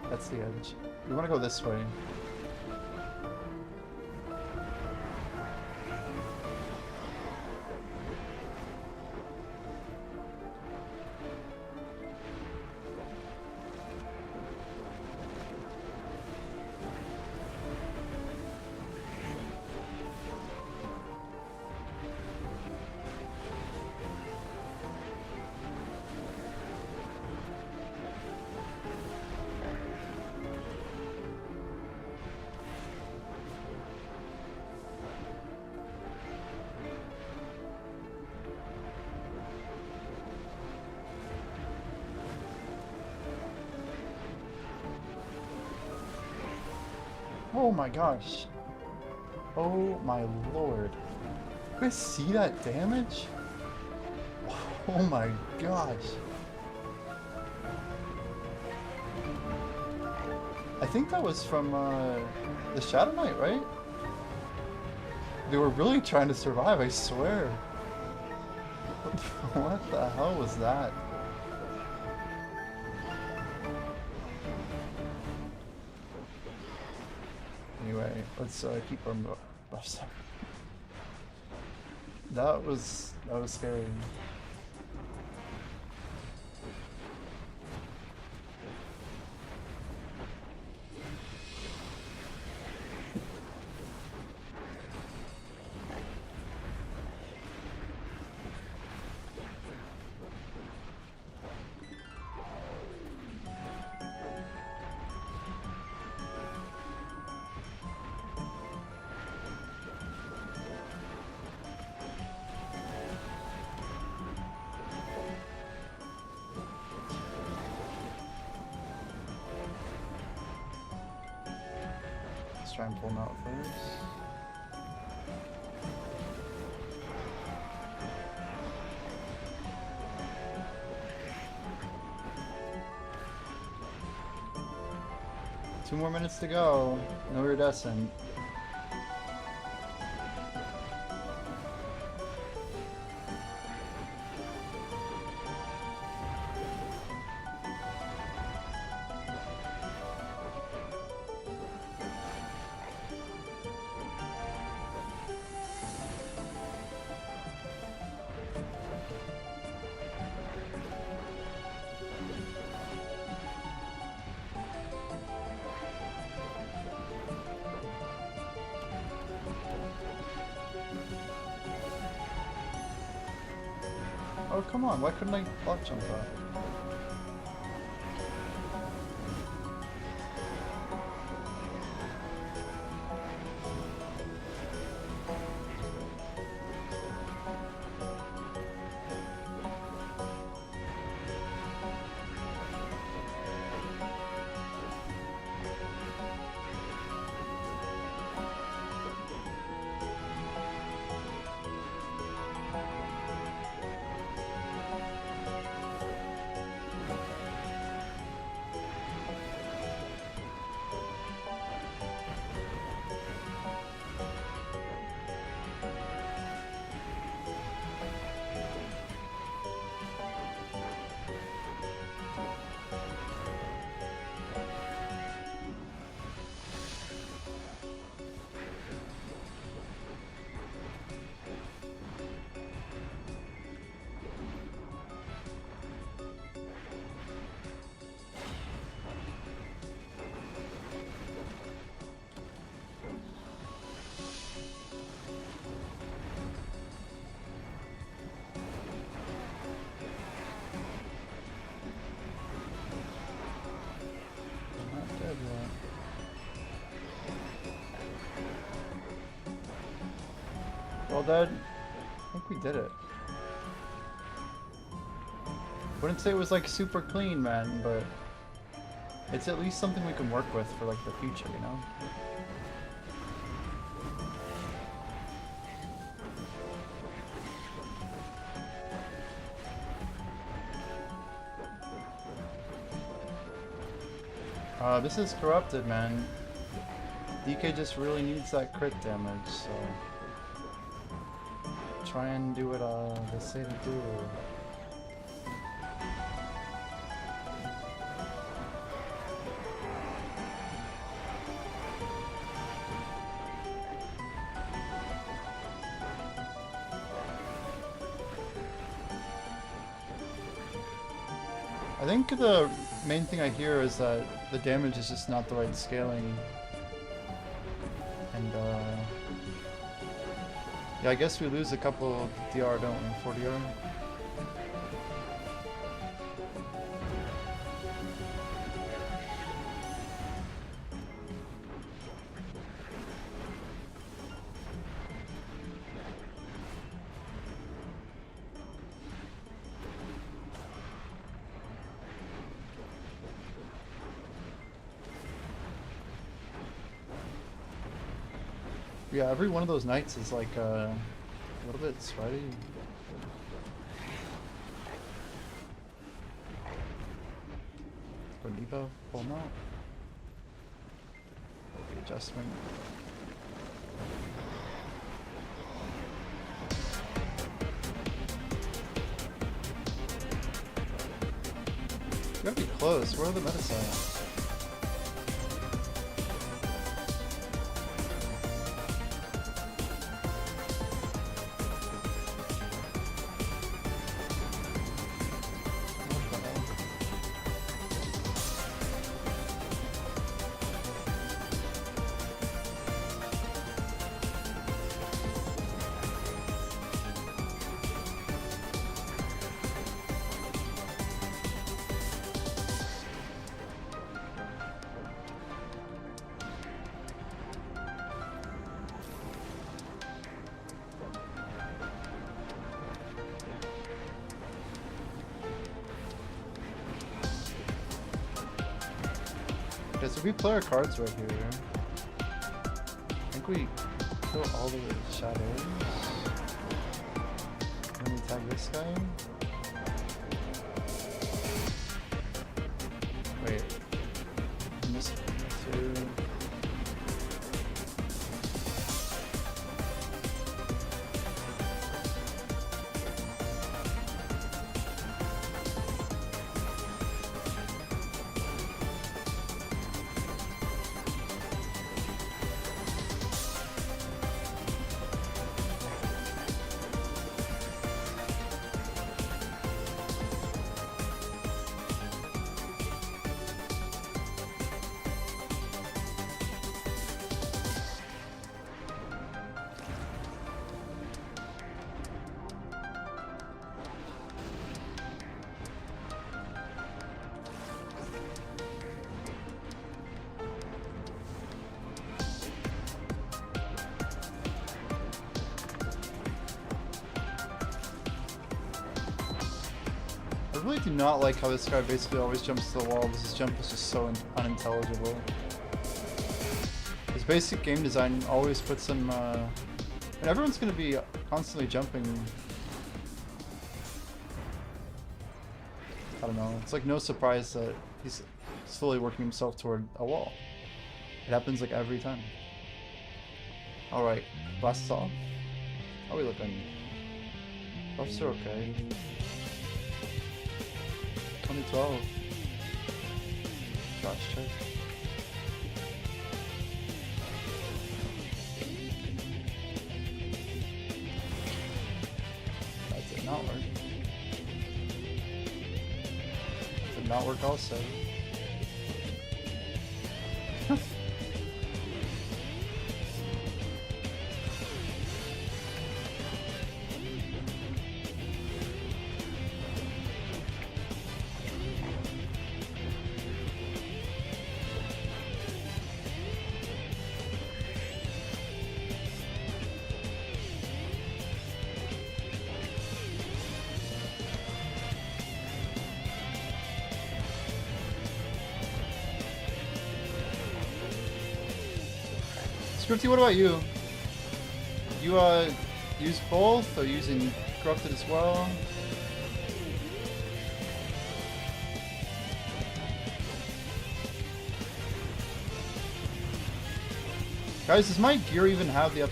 That's the edge. We want to go this way. Oh my gosh. Oh my lord. You guys see that damage? Oh my gosh. I think that was from the Shadow Knight, right? They were really trying to survive, I swear. What the hell was that? Anyway, let's keep our buffs up. That was scary. 'Let's try and pull him out first. Two more minutes to go. No iridescent. Oh, come on, why couldn't I block jump that? Well then, I think we did it. Wouldn't say it was like super clean, man, but it's at least something we can work with for like the future, you know? This is corrupted, man. DK just really needs that crit damage, so try and do what they say to do. I think the main thing I hear is that the damage is just not the right scaling. And yeah, I guess we lose a couple DR, don't we? 4 DR? Yeah, every one of those nights is like a little bit sweaty. For debuff, pull them out. The adjustment. We gotta be close. Where are the medicine at? Okay, so we play our cards right here. I think we kill all the shadows. And then we tag this guy. Wait. And this two. I really do not like how this guy basically always jumps to the wall. This jump is just so unintelligible. His basic game design always puts him, and everyone's gonna be constantly jumping. I don't know, it's like no surprise that he's slowly working himself toward a wall. It happens like every time. Alright, blasts off. How are we looking? Buffs are okay. 2012. Josh check. That did not work. Did not work also. Scripty, what about you? You use both, or using corrupted as well? Guys, does my gear even have the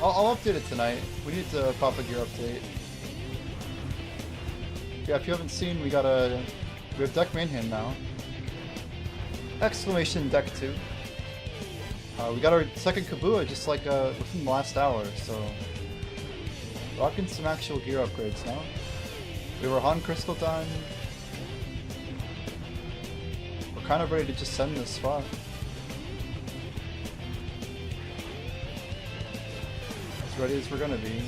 I'll update it tonight. We need to pop a gear update. Yeah, if you haven't seen, we have deck main hand now. Exclamation deck 2. We got our second Kabua just like within the last hour, so rocking some actual gear upgrades now. We were Han Crystal done. We're kind of ready to just send this spot. As ready as we're gonna be.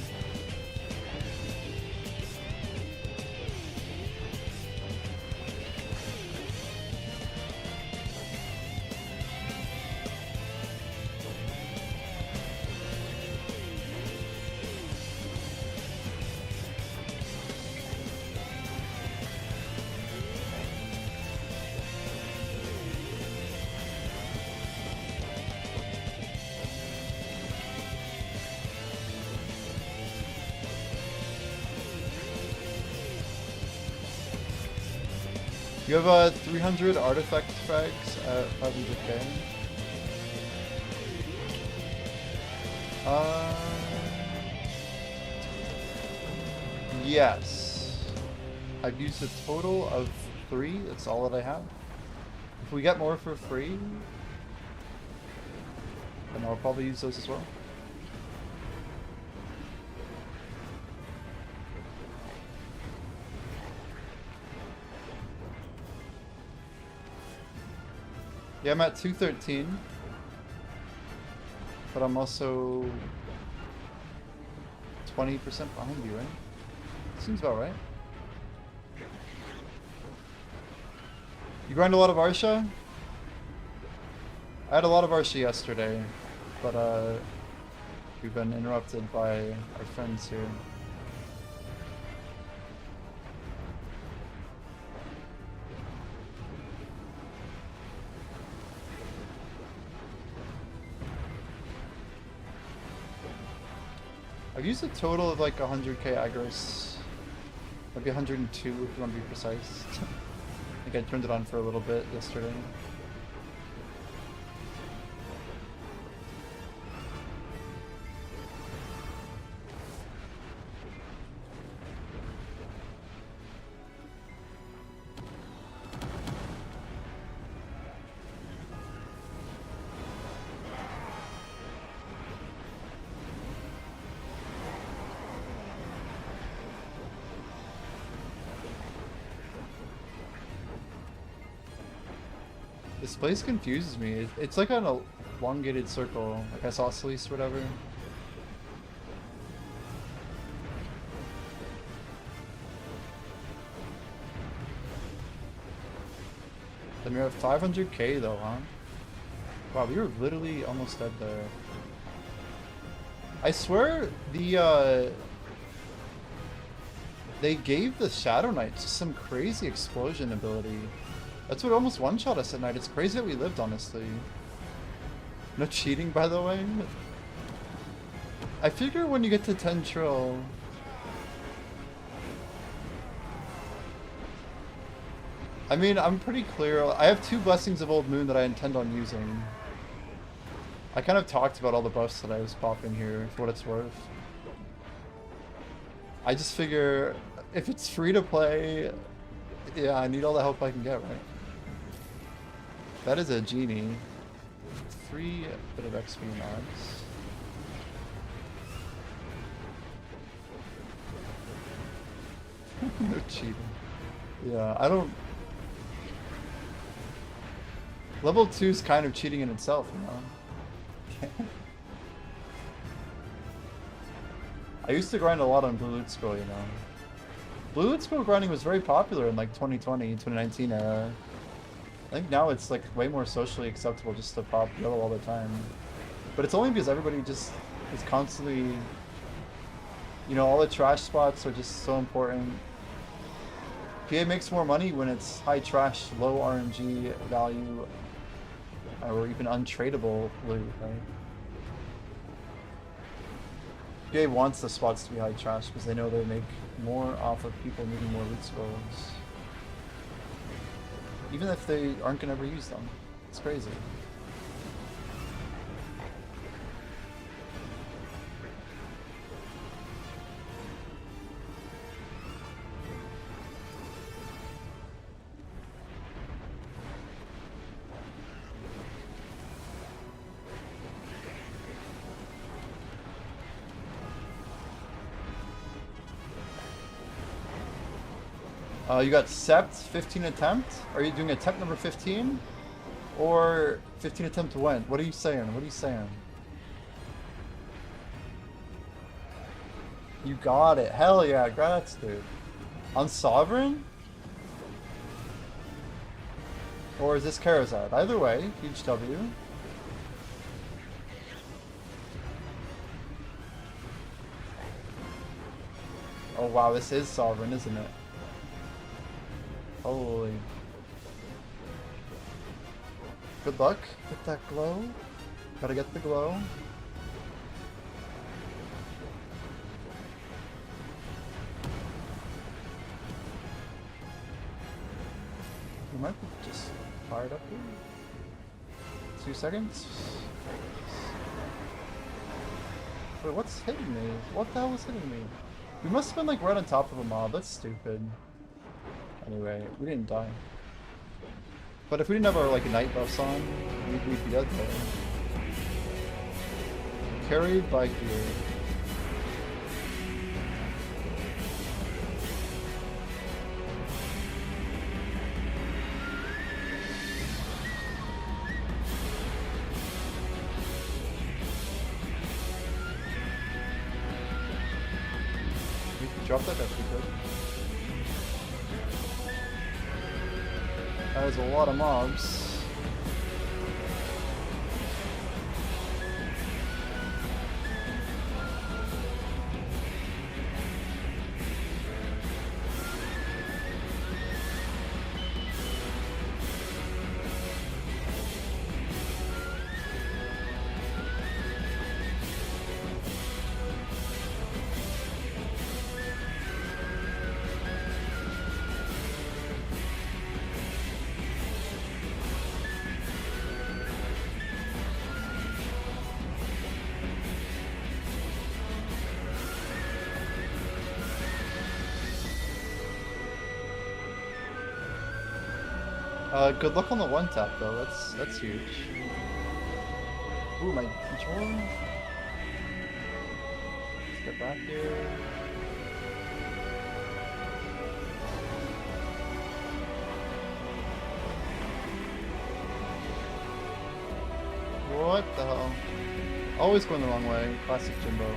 You have 300 artifact frags at 500k. Yes. I've used a total of 3. That's all that I have. If we get more for free, then I'll probably use those as well. Yeah, I'm at 213. But I'm also 20% behind you, right? Seems about right. You grind a lot of Arsha? I had a lot of Arsha yesterday, but we've been interrupted by our friends here. I've used a total of like 100k aggros. Maybe 102 if you want to be precise. I think I turned it on for a little bit yesterday. This place confuses me. It's like an elongated circle, like isosceles or whatever. Then we're at 500k though, huh? Wow, we were literally almost dead there. I swear they gave the Shadow Knight just some crazy explosion ability. That's what almost one-shot us at night. It's crazy that we lived, honestly. No cheating, by the way. I figure when you get to 10 trill... I mean, I'm pretty clear. I have 2 Blessings of Old Moon that I intend on using. I kind of talked about all the buffs that I was popping here, for what it's worth. I just figure, if it's free to play, yeah, I need all the help I can get, right? That is a genie. 3 bit of XP max. No cheating. Yeah, I don't... Level 2 is kind of cheating in itself, you know? I used to grind a lot on Blue Loot Scroll, you know? Blue Loot Scroll grinding was very popular in like 2020, 2019 era. I think now it's like way more socially acceptable just to pop yellow all the time. But it's only because everybody just is constantly, you know, all the trash spots are just so important. PA makes more money when it's high trash, low RNG value, or even untradeable loot, right? PA wants the spots to be high trash because they know they make more off of people needing more loot scrolls. Even if they aren't gonna ever use them. It's crazy. You got Sept, 15 attempt? Are you doing attempt number 15? Or 15 attempt to win? What are you saying? What are you saying? You got it. Hell yeah, congrats, dude. On Sovereign? Or is this Karazad? Either way, huge W. Oh wow, this is Sovereign, isn't it? Holy. Good luck with that glow. Gotta get the glow. might be just fired up here. 2 seconds. Wait, what's hitting me? What the hell was hitting me? We must have been like right on top of a mob. That's stupid. Anyway, we didn't die. But if we didn't have our like night buffs on, we'd be dead there. Carried by fear. We could drop that if we could. That was a lot of mobs. Good luck on the one tap though. That's huge. Ooh, my controller. Let's get back here. What the hell? Always going the wrong way. Classic Jimbo.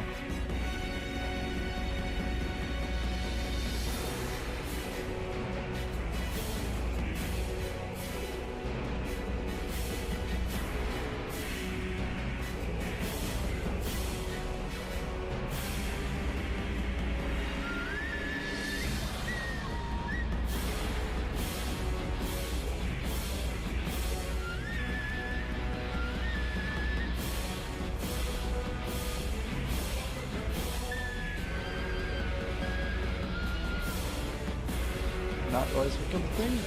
Not realize we killed the thing.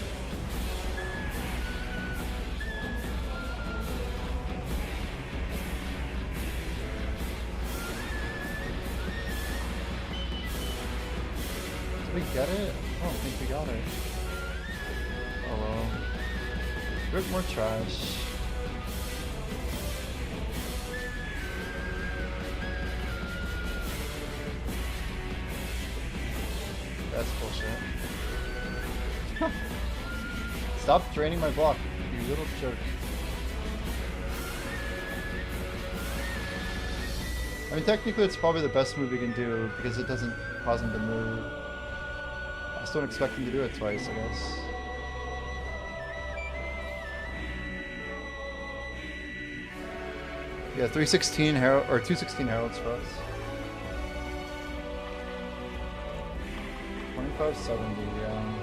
Did we get it? I don't think we got it. Oh well. Rip more trash. That's bullshit. Stop draining my block, you little jerk. I mean, technically it's probably the best move you can do because it doesn't cause him to move. I just don't expect him to do it twice, I guess. Yeah, 316 Herald or 216 Heralds for us. 2570, yeah.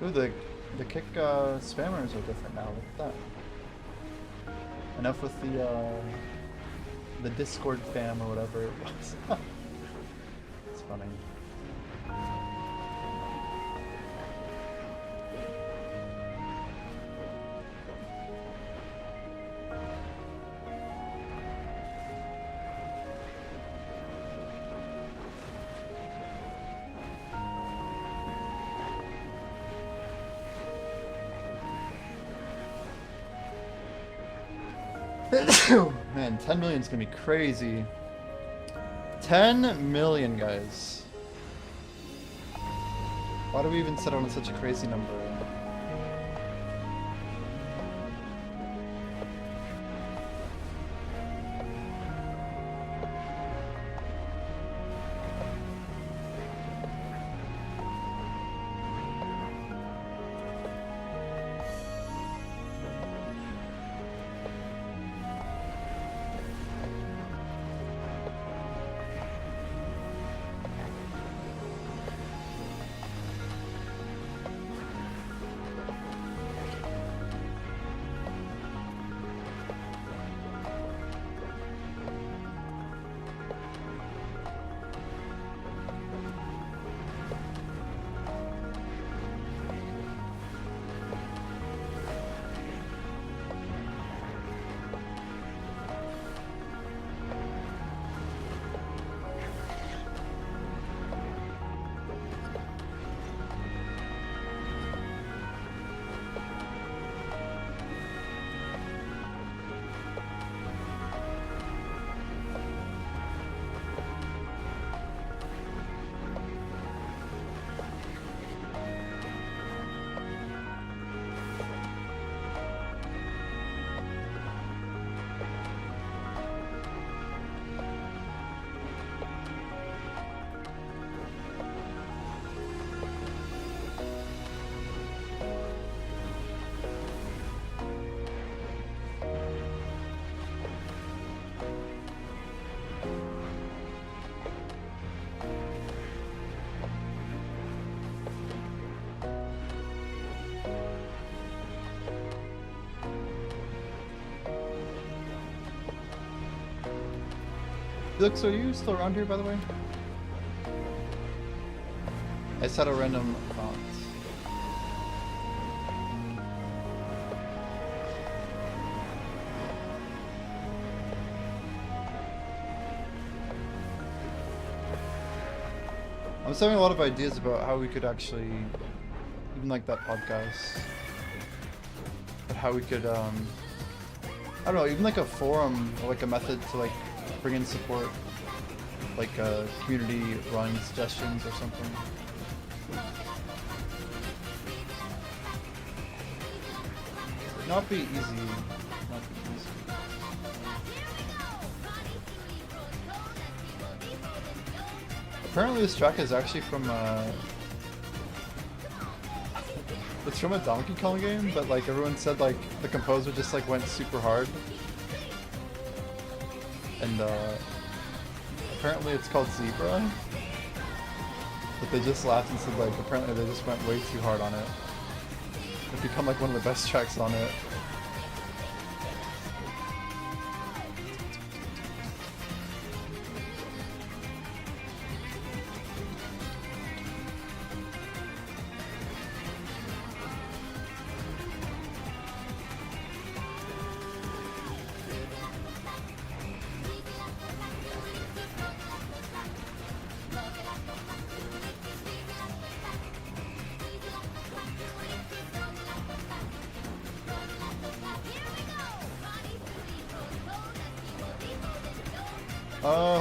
Ooh, the kick spammers are different now. Look at that. Enough with the Discord fam or whatever it was. It's funny. Man, 10 million is gonna be crazy. 10 million, guys. Why do we even set on such a crazy number? Felix, are you still around here, by the way? I just had a random thought. I was having a lot of ideas about how we could actually, even like that podcast, but how we could, I don't know, even like a forum or like a method to like bring in support, like community run suggestions or something. Not be easy. Not be easy. Apparently this track is actually from it's from a Donkey Kong game, but like everyone said like the composer just like went super hard. And apparently it's called Zebra. But they just laughed and said like apparently they just went way too hard on it. It's become like one of the best tracks on it.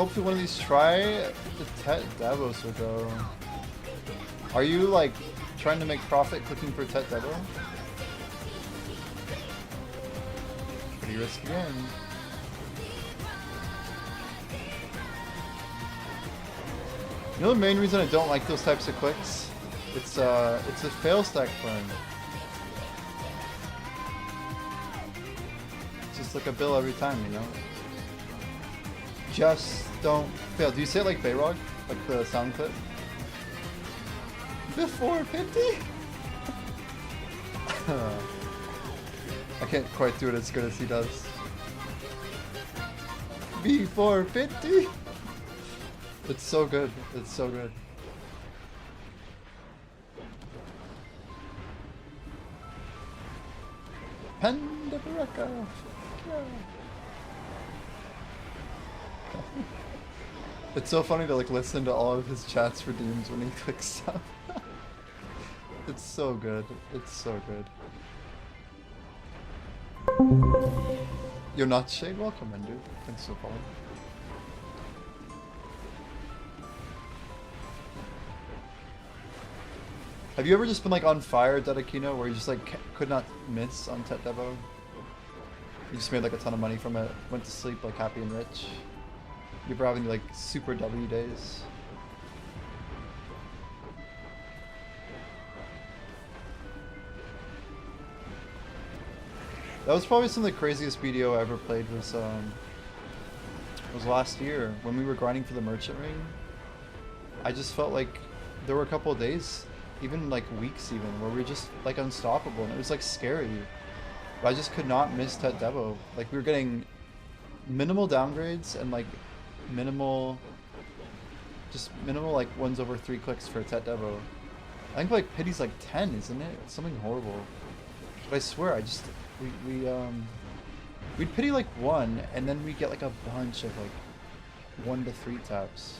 Hopefully one of these try the Tet Davos will go. Are you like trying to make profit clicking for Tet Devo? Pretty risky game. You know the main reason I don't like those types of clicks? It's a fail stack burn. It's just like a bill every time, you know? Just don't fail. Do you say it like Bayrog? Like the sound clip? Before 50? I can't quite do it as good as he does. Before 50? It's so good. It's so good. Panda Baraka. Yeah. It's so funny to like listen to all of his chats redeems when he clicks stuff. It's so good. It's so good. You're not Shade? Welcome in, dude. Thanks for following. Have you ever just been like on fire at Dedekino where you just like could not miss on Tet Devo? You just made like a ton of money from it, went to sleep like happy and rich. You were having like super W days. That was probably some of the craziest BDO I ever played was last year when we were grinding for the merchant ring. I just felt like there were a couple of days, even like weeks even, where we were just like unstoppable and it was like scary. But I just could not miss Tet Devo. Like we were getting minimal downgrades and like minimal like 1s over 3 clicks for Tet Devo. I think like pity's like 10, isn't it? It's something horrible. But I swear I just we'd pity like 1 and then we get like a bunch of like 1 to 3 taps.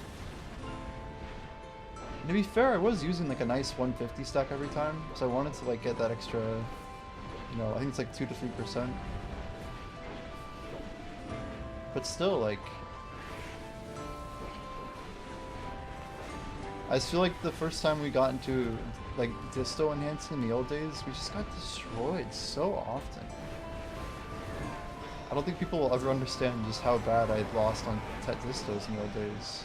And to be fair, I was using like a nice 150 stack every time, so I wanted to like get that extra, you know, I think it's like 2 to 3%. But still, like, I just feel like the first time we got into like disto enhancing in the old days, we just got destroyed so often. I don't think people will ever understand just how bad I lost on Tet distos in the old days.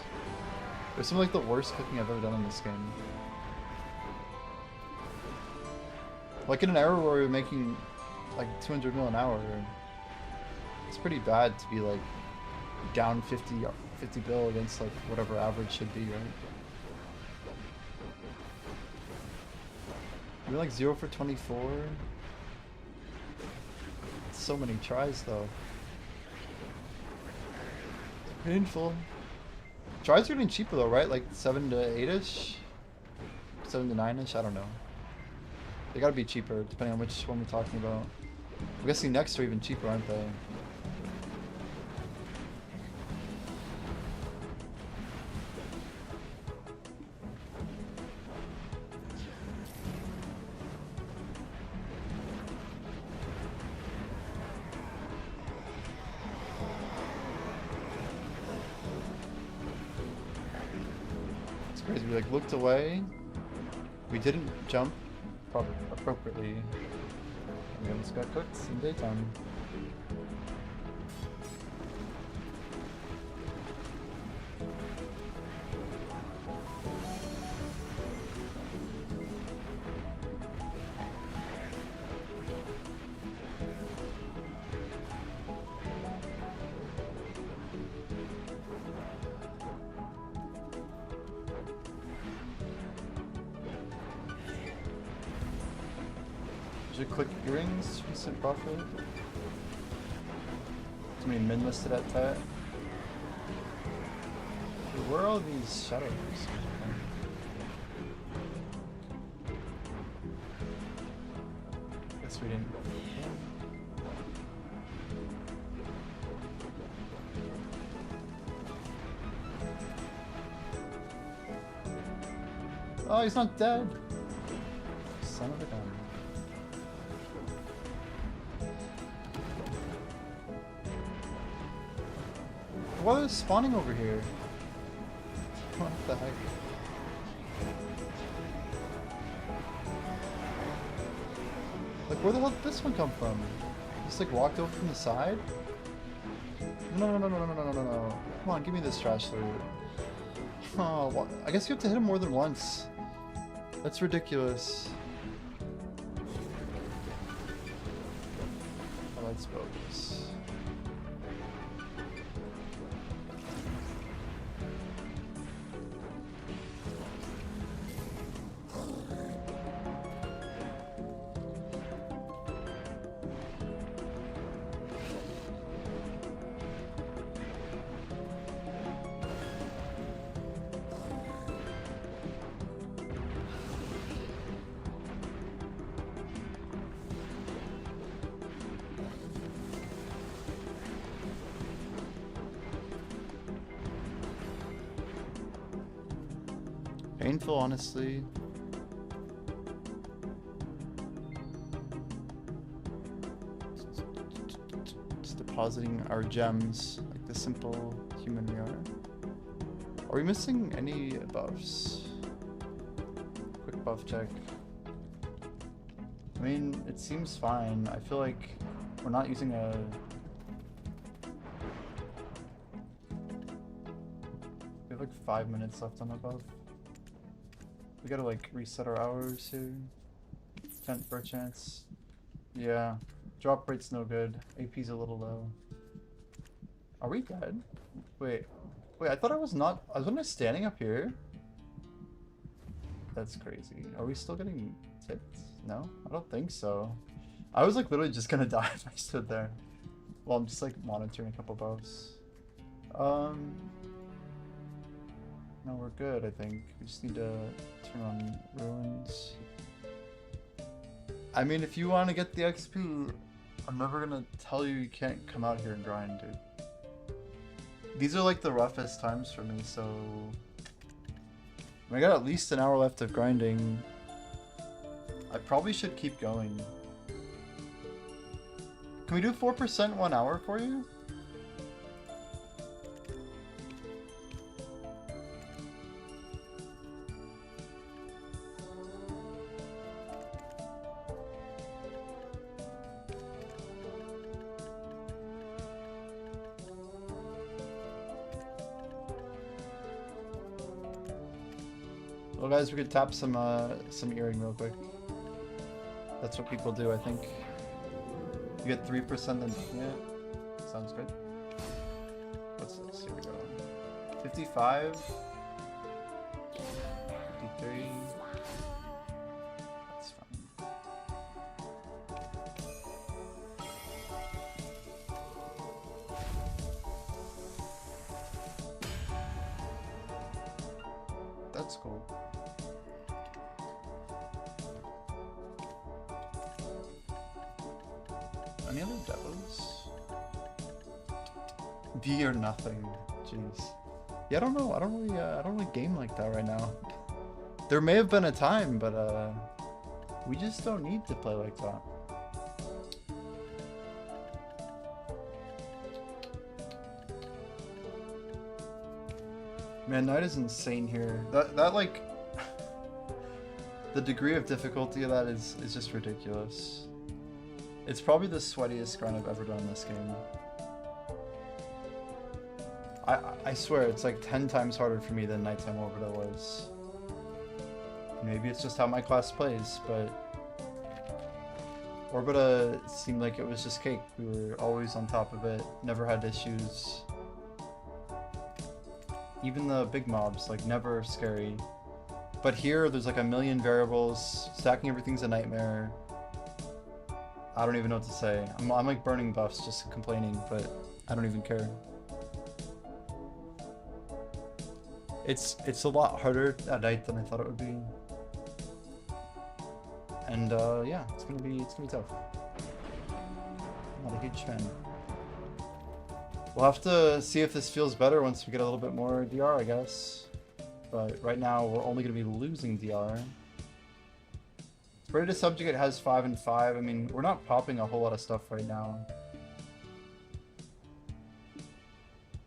It was some of like the worst cooking I've ever done in this game. Like in an era where we were making like 200 mil an hour, it's pretty bad to be like down 50 bill against like whatever average should be, right? We're like 0 for 24. So many tries though. Painful. Drives are getting cheaper though, right? Like 7 to 8-ish? 7 to 9-ish? I don't know. They gotta be cheaper, depending on which one we're talking about. I'm guessing next are even cheaper, aren't they? It's crazy. We like looked away. We didn't jump appropriately. And we almost got cooked in daytime. Should click earrings, recent profit. Too many min listed at that. Dude, where are all these shadows? Guess we didn't. Oh, he's not dead. Son of a gun. What is spawning over here? What the heck? Like, where the hell did this one come from? Just like walked over from the side? No, no, no, no, no, no, no, no, no. Come on, give me this trash loot. Oh, what? I guess you have to hit him more than once. That's ridiculous. Oh, that's bogus. Painful, honestly. Just depositing our gems like the simple human we are. Are we missing any buffs? Quick buff check. I mean, it seems fine. I feel like we're not using a... We have like 5 minutes left on the buff. We gotta like reset our hours here. 10 per chance. Yeah. Drop rate's no good. AP's a little low. Are we dead? Wait. Wait, I thought I was not... Wasn't I standing up here? That's crazy. Are we still getting tipped? No? I don't think so. I was like literally just gonna die if I stood there. Well, I'm just like monitoring a couple buffs. No, we're good, I think. We just need to turn on ruins. I mean, if you want to get the XP, I'm never gonna tell you you can't come out here and grind, dude. These are like the roughest times for me, so... I got at least an hour left of grinding. I probably should keep going. Can we do 4% 1 hour for you? Well, guys, we could tap some earring real quick. That's what people do, I think. You get 3%, then yeah, sounds good. What's this? Here we go. 55, 53. That's fine. That's cool. Any other devos? D or nothing. Jeez. Yeah, I don't know. I don't really game like that right now. There may have been a time, but we just don't need to play like that. Man, night is insane here. That like the degree of difficulty of that is just ridiculous. It's probably the sweatiest grind I've ever done in this game. I swear it's like 10 times harder for me than Nighttime Orbita was. Maybe it's just how my class plays, but Orbita seemed like it was just cake. We were always on top of it, never had issues. Even the big mobs, like never scary. But here, there's like a million variables, stacking everything's a nightmare. I don't even know what to say. I'm like burning buffs, just complaining, but I don't even care. It's a lot harder at night than I thought it would be. And yeah, it's gonna be tough. I'm not a huge fan. We'll have to see if this feels better once we get a little bit more DR, I guess. But right now, we're only gonna be losing DR. Braided Subjugate has 5 and 5. I mean, we're not popping a whole lot of stuff right now.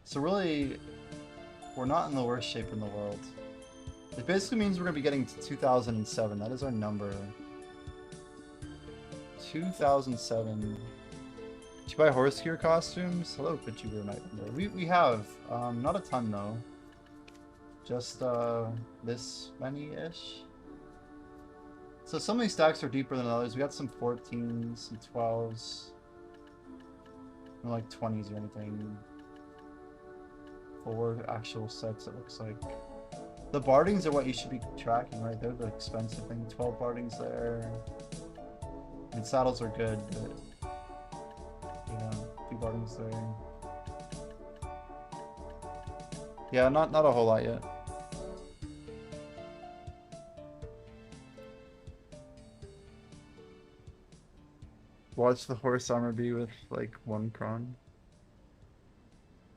So really, we're not in the worst shape in the world. It basically means we're going to be getting to 2007. That is our number. 2007. Did you buy horse gear costumes? Hello, Pitchuber Night. We have. Not a ton, though. Just this many-ish. So some of these stacks are deeper than others. We got some 14s, some 12s. No like 20s or anything. 4 actual sets, it looks like. The bardings are what you should be tracking, right? They're the expensive thing. 12 bardings there. And saddles are good, but yeah, 2 bardings there. Yeah, not a whole lot yet. Watch the horse armor be with like 1 cron.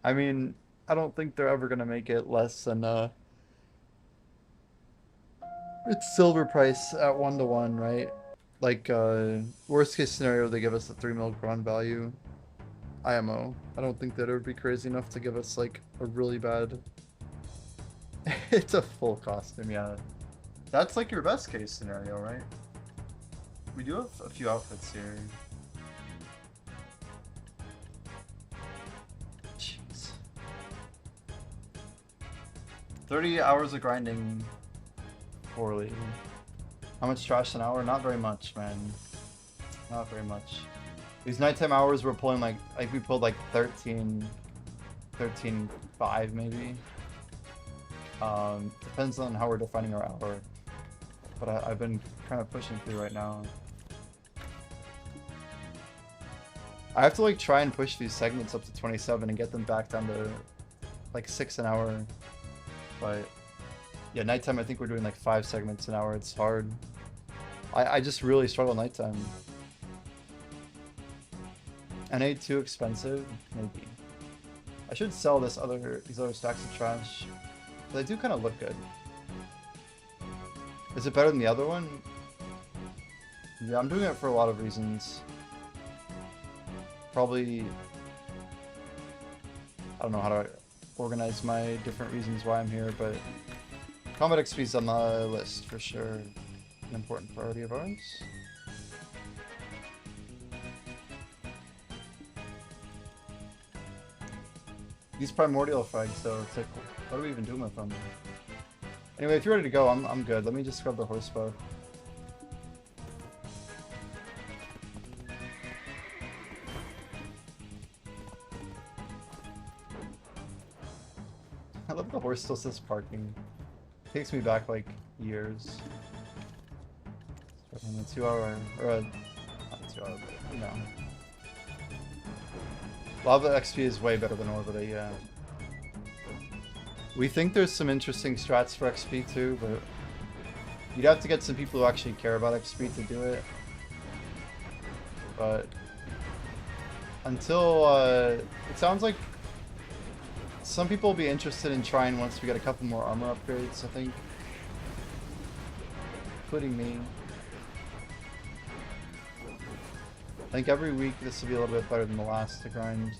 I mean, I don't think they're ever gonna make it less than it's silver price at 1-to-1, right? Like worst case scenario, they give us a 3 mil cron value. IMO. I don't think that it would be crazy enough to give us like a really bad. It's a full costume, yeah. That's like your best case scenario, right? We do have a few outfits here. Jeez. 30 hours of grinding poorly. How much trash an hour? Not very much, man. Not very much. These nighttime hours we're pulling like we pulled like 13.5 maybe. Depends on how we're defining our hour. But I've been kind of pushing through right now. I have to like try and push these segments up to 27 and get them back down to like 6 an hour. But yeah, nighttime I think we're doing like 5 segments an hour. It's hard. I just really struggle nighttime. NA too expensive? Maybe. I should sell these other stacks of trash. They do kind of look good. Is it better than the other one? Yeah, I'm doing it for a lot of reasons. Probably... I don't know how to organize my different reasons why I'm here, but... Combat XP is on the list, for sure. An important priority of ours. These primordial frags, though, it's like, what are we even doing with them? Anyway, if you're ready to go, I'm good. Let me just grab the horse buff. I love the horse still says parking. Takes me back like years. In a 2 hour, or not a 2 hour, but you know. Lava XP is way better than Orbita, yeah. We think there's some interesting strats for XP too, but you'd have to get some people who actually care about XP to do it. But until it sounds like some people will be interested in trying once we get a couple more armor upgrades, I think. Including me. I think every week this will be a little bit better than the last to grind.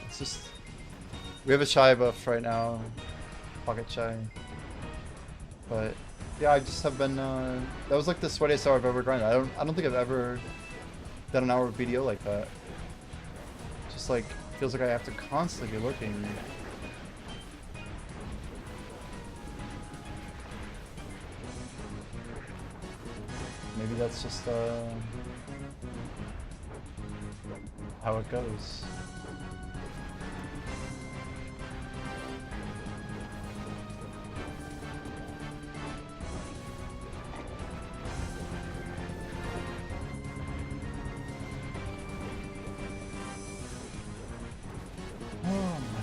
It's just... We have a shy buff right now. Pocket shy. But yeah, I just have been that was like the sweatiest hour I've ever grinded. I don't think I've ever done an hour of BDO like that. Just like feels like I have to constantly be looking. Maybe that's just how it goes.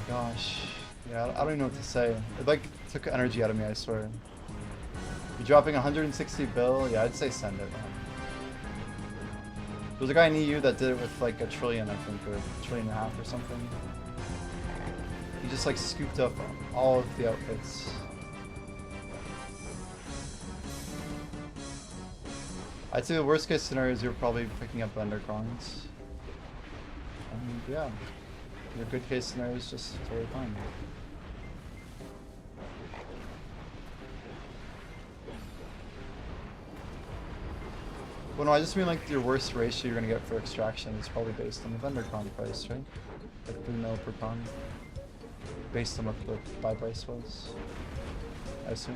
Gosh. Yeah, I don't even know what to say. It like took energy out of me, I swear. You're dropping 160 bill? Yeah, I'd say send it. There's a guy in EU that did it with like a trillion, I think, or a trillion and a half or something. He just like scooped up all of the outfits. I'd say the worst case scenario is you're probably picking up Undercrons. And yeah. Your good case scenario is just totally fine. Well, no, I just mean like your worst ratio you're gonna get for extraction is probably based on the vendor con price, right? Like 3 mil per con. Based on what the buy price was, I assume.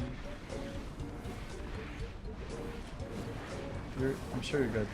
I'm sure you're good.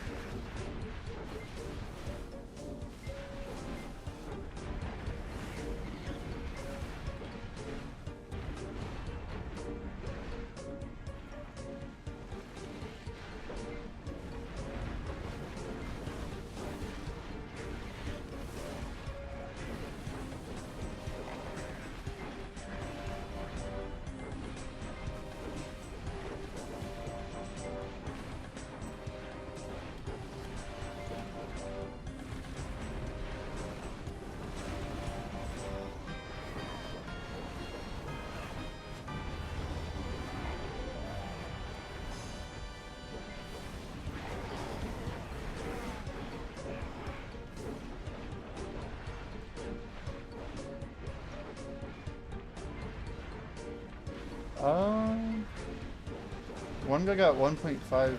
One guy got 1.5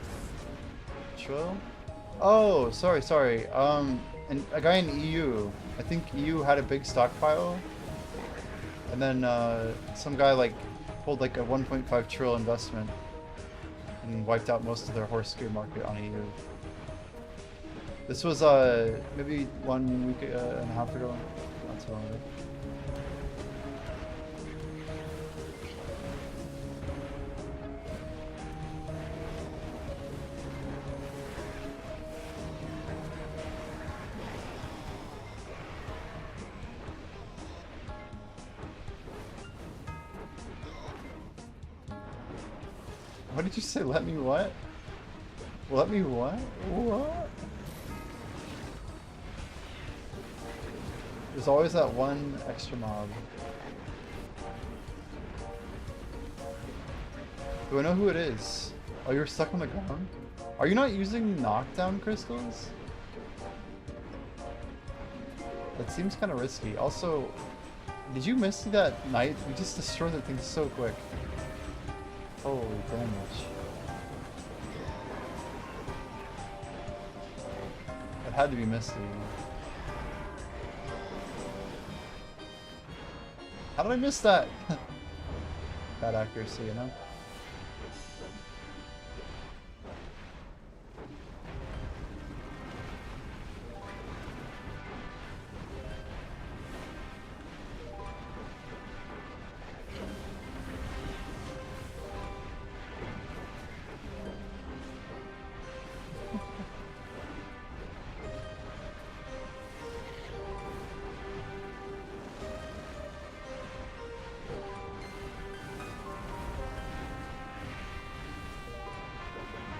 trill. Oh, sorry. And a guy in EU. I think EU had a big stockpile, and then some guy like pulled like a 1.5 trill investment and wiped out most of their horse gear market on EU. This was maybe 1 week and a half ago. Not too long ago. What did you say? Let me what? Let me what? What? There's always that one extra mob. Do I know who it is? Oh, you're stuck on the ground? Are you not using knockdown crystals? That seems kind of risky. Also, did you miss that knight? We just destroyed that thing so quick. Holy damage. It had to be Misty. How did I miss that? Bad accuracy, you know?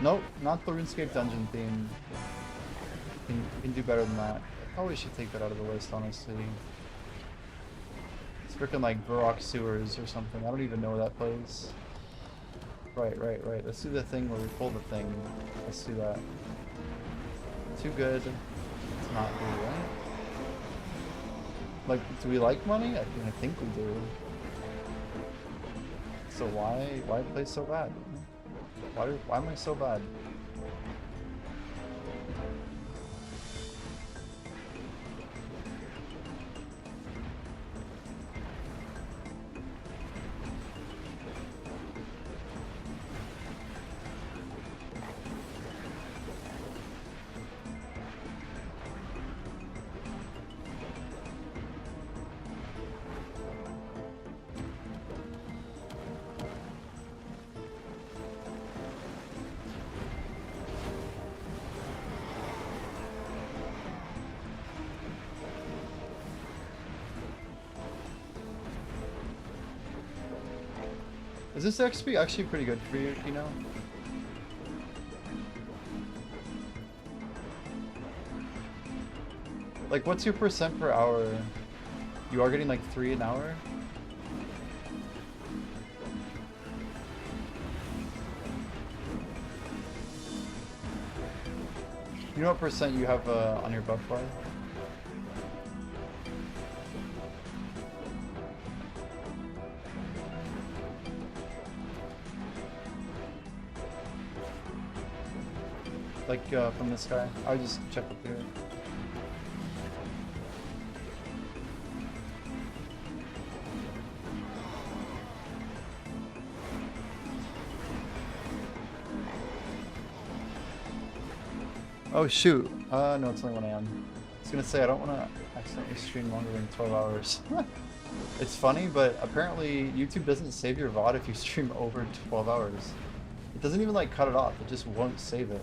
Nope, not the RuneScape dungeon theme. You can do better than that. I probably should take that out of the list, honestly. It's freaking like Varrock Sewers or something. I don't even know where that plays. Right. Let's do the thing where we pull the thing. Let's do that. Too good. It's not good, right? Like, do we like money? I think we do. So why play so bad? Why am I so bad? Is this XP actually pretty good for you, you know? Like, what's your percent per hour? You are getting like 3 an hour? You know what percent you have on your buff bar? Like, from this guy? I'll just check up here. Oh shoot. No, it's only 1 AM. I was gonna say, I don't want to accidentally stream longer than 12 hours. It's funny, but apparently YouTube doesn't save your VOD if you stream over 12 hours. It doesn't even like cut it off, it just won't save it.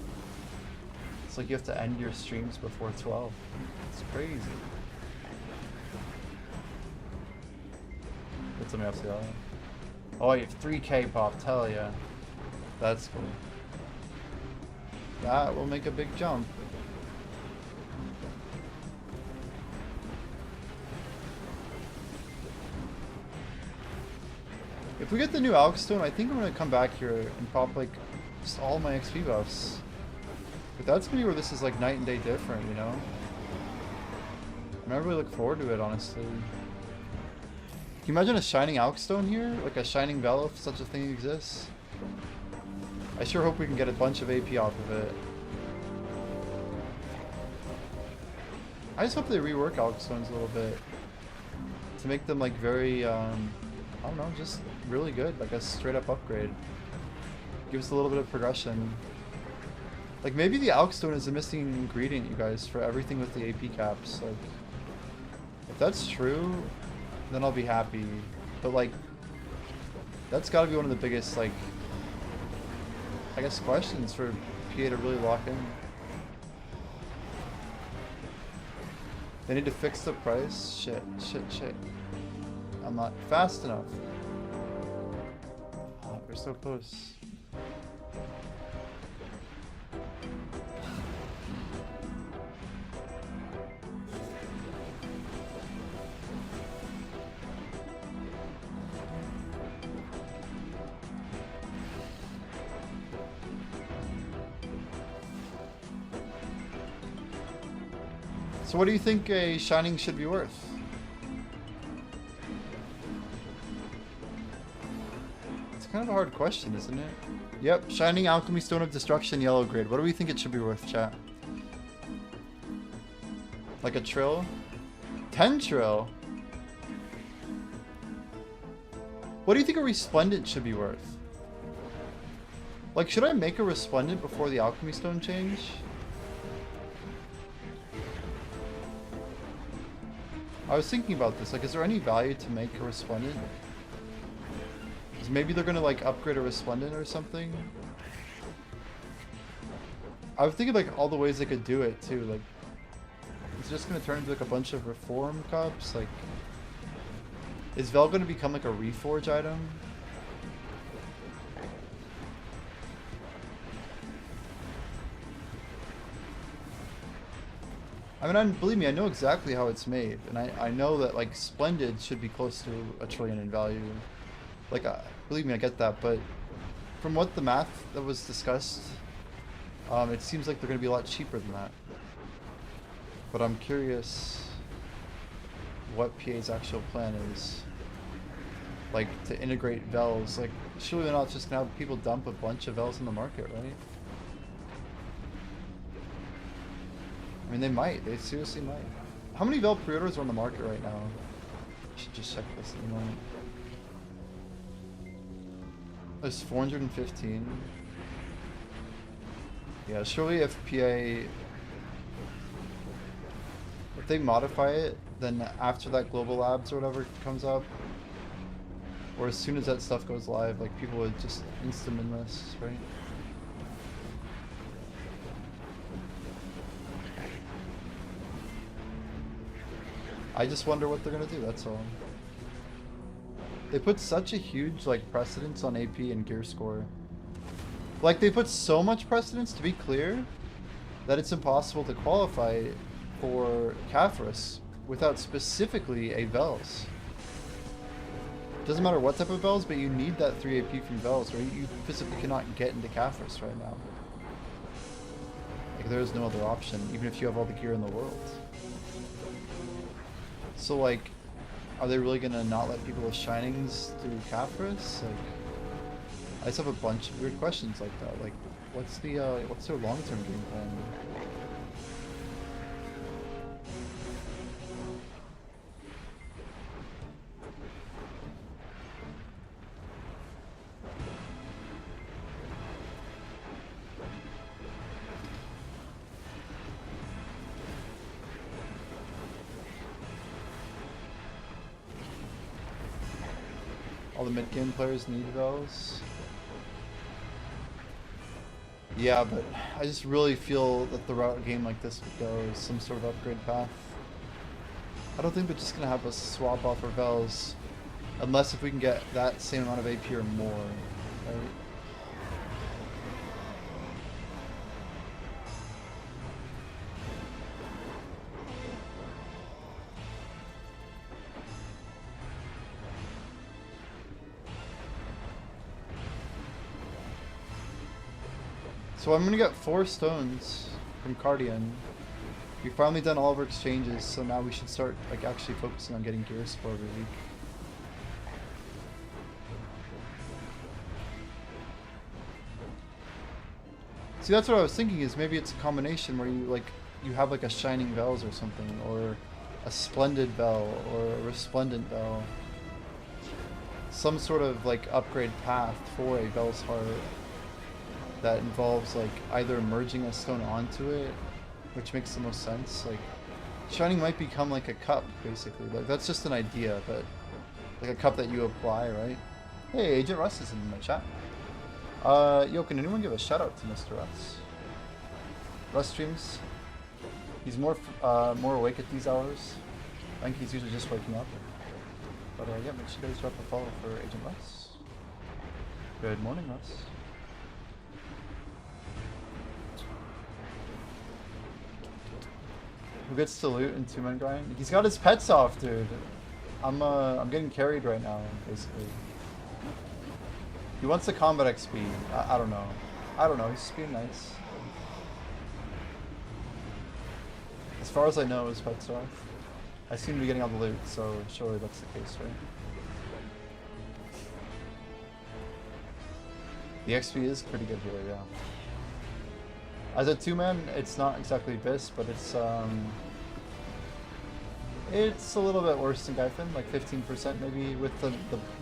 It's like you have to end your streams before 12. It's crazy. What's something else? Oh, you have 3K pop, tell ya. That's cool. That will make a big jump. If we get the new Alk Stone, I think I'm gonna come back here and pop like just all my XP buffs. But that's gonna be where this is like night and day different, you know? And I really look forward to it, honestly. Can you imagine a shining Alk Stone here? Like a shining Velo, if such a thing exists? I sure hope we can get a bunch of AP off of it. I just hope they rework Alk Stones a little bit. To make them like very, I don't know, just really good. Like a straight up upgrade. Give us a little bit of progression. Like maybe the Alk Stone is a missing ingredient, you guys, for everything with the AP caps. Like, if that's true, then I'll be happy. But like, that's gotta be one of the biggest, like, I guess, questions for PA to really lock in. They need to fix the price? Shit. I'm not fast enough. Oh, we're so close. So what do you think a shining should be worth? It's kind of a hard question, isn't it? Yep, shining alchemy stone of destruction, yellow grade. What do we think it should be worth, chat? Like a trill? 10 trill? What do you think a resplendent should be worth? Like, should I make a resplendent before the alchemy stone change? I was thinking about this, like, is there any value to make a resplendent? Because maybe they're gonna, like, upgrade a resplendent or something? I was thinking, like, all the ways they could do it, too, like, it's just gonna turn into, like, a bunch of reform cups, like, is Vel gonna become, like, a reforge item? I mean, believe me, I know exactly how it's made, and I know that like Splendid should be close to 1 trillion in value. Like, believe me, I get that, but from what the math that was discussed, it seems like they're going to be a lot cheaper than that. But I'm curious what PA's actual plan is. Like, to integrate VELs. Like, surely they're not just going to have people dump a bunch of VELs in the market, right? I mean, they might. They seriously might. How many VEL pre-orders are on the market right now? I should just check this in a moment. There's 415. Yeah, surely if PA... If they modify it, then after that Global Labs or whatever comes up, or as soon as that stuff goes live, like people would just insta-min this, right? I just wonder what they're gonna do, that's all. They put such a huge like precedence on AP and gear score. Like they put so much precedence, to be clear, that it's impossible to qualify for Caphras without specifically a VELS. Doesn't matter what type of VELS, but you need that 3 AP from VELS, or you physically cannot get into Caphras right now. Like there is no other option, even if you have all the gear in the world. So like, are they really gonna not let people with Shinings through Caphras? Like, I just have a bunch of weird questions like that. Like, what's their long-term game plan? All the mid-game players need those. Yeah, but I just really feel that the route a game like this would go is some sort of upgrade path. I don't think they're just gonna have us swap off our VELs, unless if we can get that same amount of AP or more, right? So I'm gonna get 4 stones from Cardian. We've finally done all of our exchanges, so now we should start like actually focusing on getting gear score every week. See, that's what I was thinking, is maybe it's a combination where you have like a Shining VELs or something, or a Splendid VEL, or a Resplendent VEL. Some sort of like upgrade path for a VEL's Heart that involves like either merging a stone onto it, which makes the most sense. Like Shining might become like a cup, basically. Like that's just an idea, but like a cup that you apply, right? Hey, Agent Russ is in my chat. Yo, can anyone give a shout out to Mr. Russ? Russ streams. He's more awake at these hours. I think he's usually just waking up. But yeah, make sure you guys drop a follow for Agent Russ. Good morning, Russ. Who gets to loot in 2-man grind? He's got his pets off, dude. I'm getting carried right now, basically. He wants the combat XP. I don't know. I don't know. He's just being nice. As far as I know, his pets are off. I seem to be getting all the loot, so surely that's the case, right? The XP is pretty good here, yeah. As a 2-man, it's not exactly Abyss, but it's a little bit worse than Gyfin, like 15% maybe with the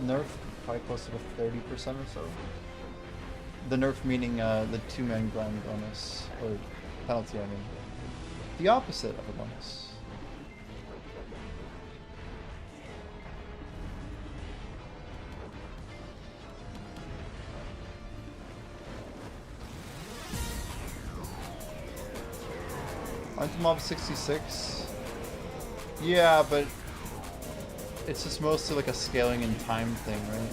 nerf, probably closer to 30% or so. The nerf meaning the 2-man grind bonus, or penalty, I mean. The opposite of a bonus. Aren't the mobs 66? Yeah, but it's just mostly like a scaling and time thing, right?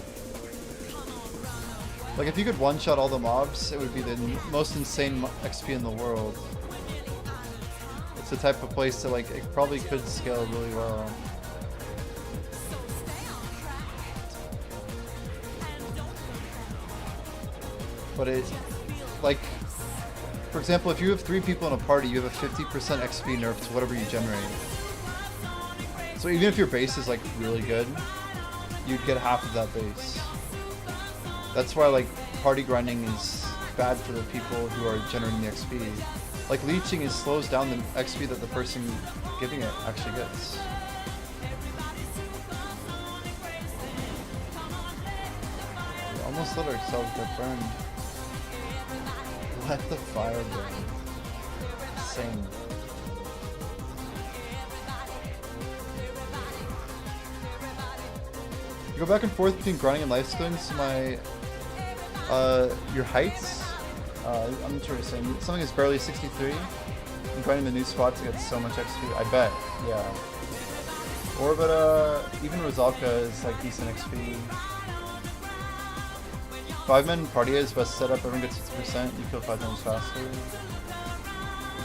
Like if you could one-shot all the mobs, it would be the most insane XP in the world. It's the type of place that like it probably could scale really well. But it, like, for example, if you have 3 people in a party, you have a 50% XP nerf to whatever you generate. So even if your base is like really good, you'd get half of that base. That's why like party grinding is bad for the people who are generating the XP. Like leeching slows down the XP that the person giving it actually gets. We almost let ourselves get burned. Let the fire burn. Insane. You go back and forth between grinding and life skilling, so your heights, I'm sure to say, something is barely 63, and grinding the new spot to get so much XP, I bet, yeah. Or, but, even Rozalka is, like, decent XP. 5-man party is best setup, everyone gets 50%, you kill 5 times faster.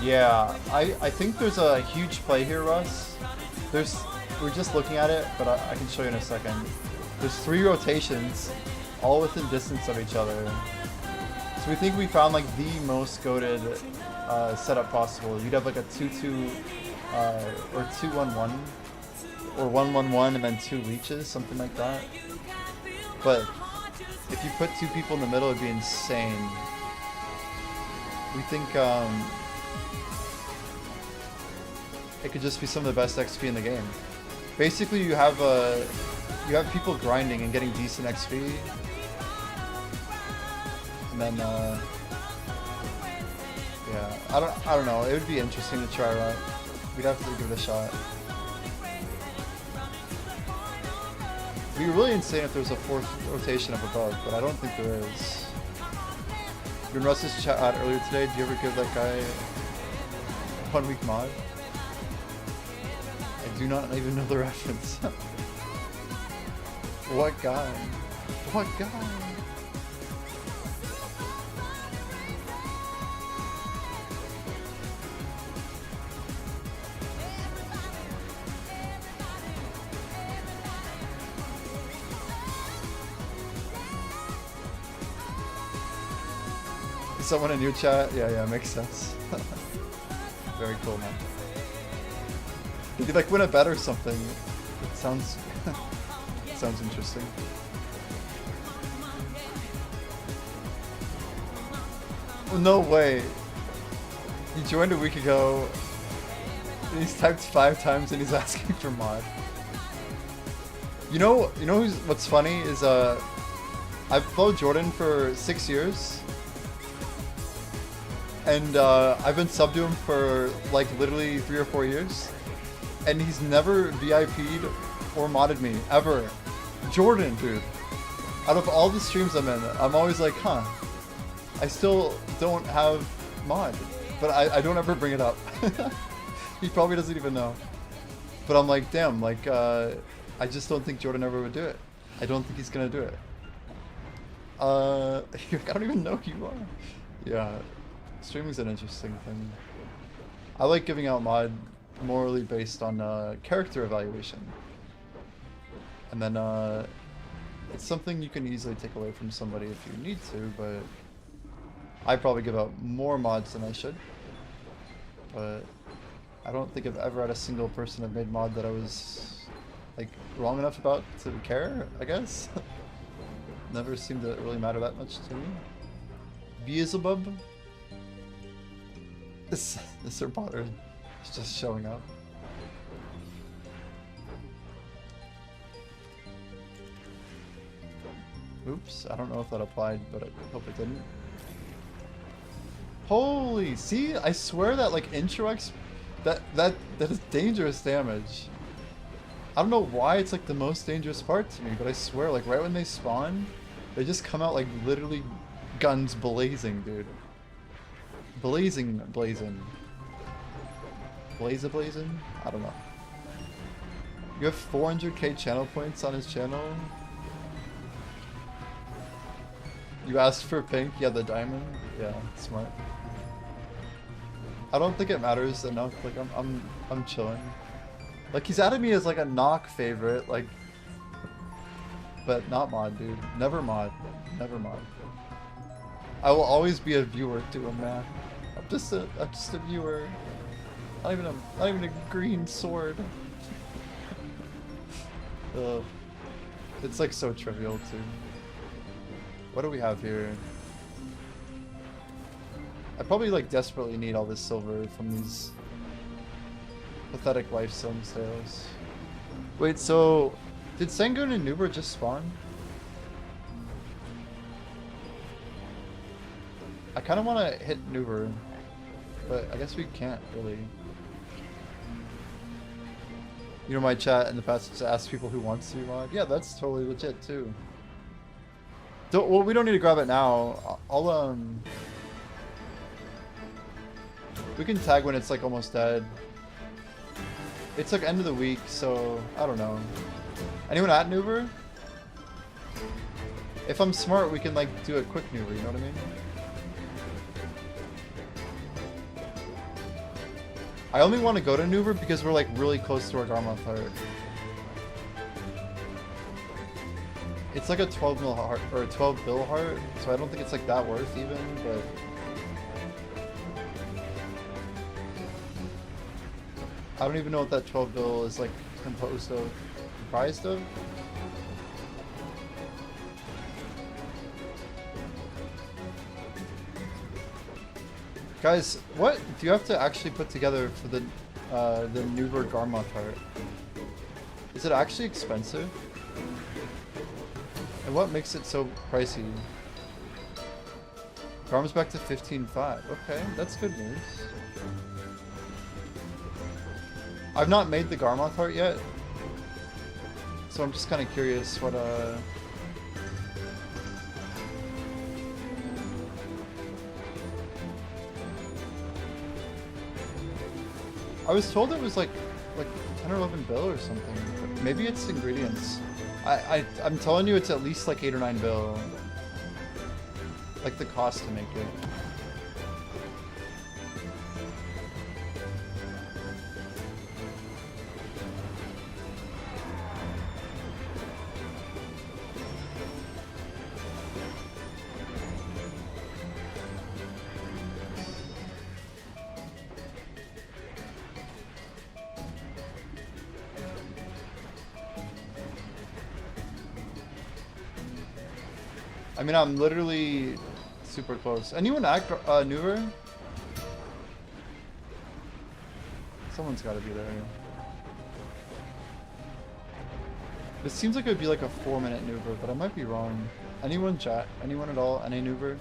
Yeah, I think there's a huge play here, Russ. We're just looking at it, but I can show you in a second. There's 3 rotations, all within distance of each other. So we think we found like the most goated setup possible. You'd have like a 2-2 or 2-1-1 or 1-1-1 and then 2 leeches, something like that. But if you put 2 people in the middle, it'd be insane. We think it could just be some of the best XP in the game. Basically, you have people grinding and getting decent XP, and then yeah, I don't know. It would be interesting to try out. We'd have to give it a shot. It'd be really insane if there was a 4th rotation up above, but I don't think there is. You and Russ's chat earlier today. Do you ever give that guy a 1-week mod? I do not even know the reference. What guy? What guy? Someone in your chat? Yeah, makes sense. Very cool, man. If you like win a bet or something, it sounds sounds interesting. Oh, no way. He joined a week ago. And he's typed 5 times and he's asking for mod. You know what's funny is I've followed Jordan for 6 years. And I've been sub to him for like literally 3 or 4 years. And he's never VIP'd or modded me, ever. Jordan, dude. Out of all the streams I'm in, I'm always like, huh. I still don't have mod. But I don't ever bring it up. He probably doesn't even know. But I'm like, damn, like, I just don't think Jordan ever would do it. I don't think he's gonna do it. I don't even know who you are. Yeah. Streaming's an interesting thing. I like giving out mod morally based on character evaluation. And then it's something you can easily take away from somebody if you need to, but I probably give out more mods than I should. But I don't think I've ever had a single person I've made mod that I was like wrong enough about to care, I guess. Never seemed to really matter that much to me. Beelzebub? This Sir Potter is just showing up. Oops, I don't know if that applied, but I hope it didn't. Holy, see, I swear that like intro X, that is dangerous damage. I don't know why it's like the most dangerous part to me, but I swear like right when they spawn, they just come out like literally guns blazing, dude. Blazing. Blazing? I don't know. You have 400k channel points on his channel? You asked for pink? Yeah, the diamond? Yeah, smart. I don't think it matters enough. Like I'm chilling. Like he's added me as like a knock favorite, like, but not mod, dude. Never mod. Never mod. I will always be a viewer to him, man. I'm just a viewer. Not even a green sword. Ugh. It's like so trivial too. What do we have here? I probably like desperately need all this silver from these pathetic lifestone sales. Wait, so did Sangoon and Nuber just spawn? I kind of want to hit Nuber, but I guess we can't really. You know, my chat in the past just asked people who wants to mod. Yeah, that's totally legit too. Well, we don't need to grab it now. I'll we can tag when it's like almost dead. It's like end of the week, so I don't know. Anyone at Nuber? If I'm smart, we can like do a quick Nuber, you know what I mean? I only want to go to Nuber because we're like really close to our Garmoth heart. It's like a 12 mil heart, or a 12 bill heart, so I don't think it's like that worth even, but... I don't even know what that 12 bill is like comprised of. Guys, what do you have to actually put together for the Nuber Garmoth heart? Is it actually expensive? And what makes it so pricey? Garm's back to 15.5. Okay, that's good news. I've not made the Garmoth heart yet, so I'm just kind of curious what I was told it was like 10 or 11 bill or something, but maybe it's ingredients. I'm telling you, it's at least like 8 or 9 bill. Like the cost to make it. I mean, I'm literally super close. Anyone at Nuber? Someone's got to be there. This seems like it would be like a 4-minute Nuber, but I might be wrong. Anyone chat? Anyone at all? Any Nuber?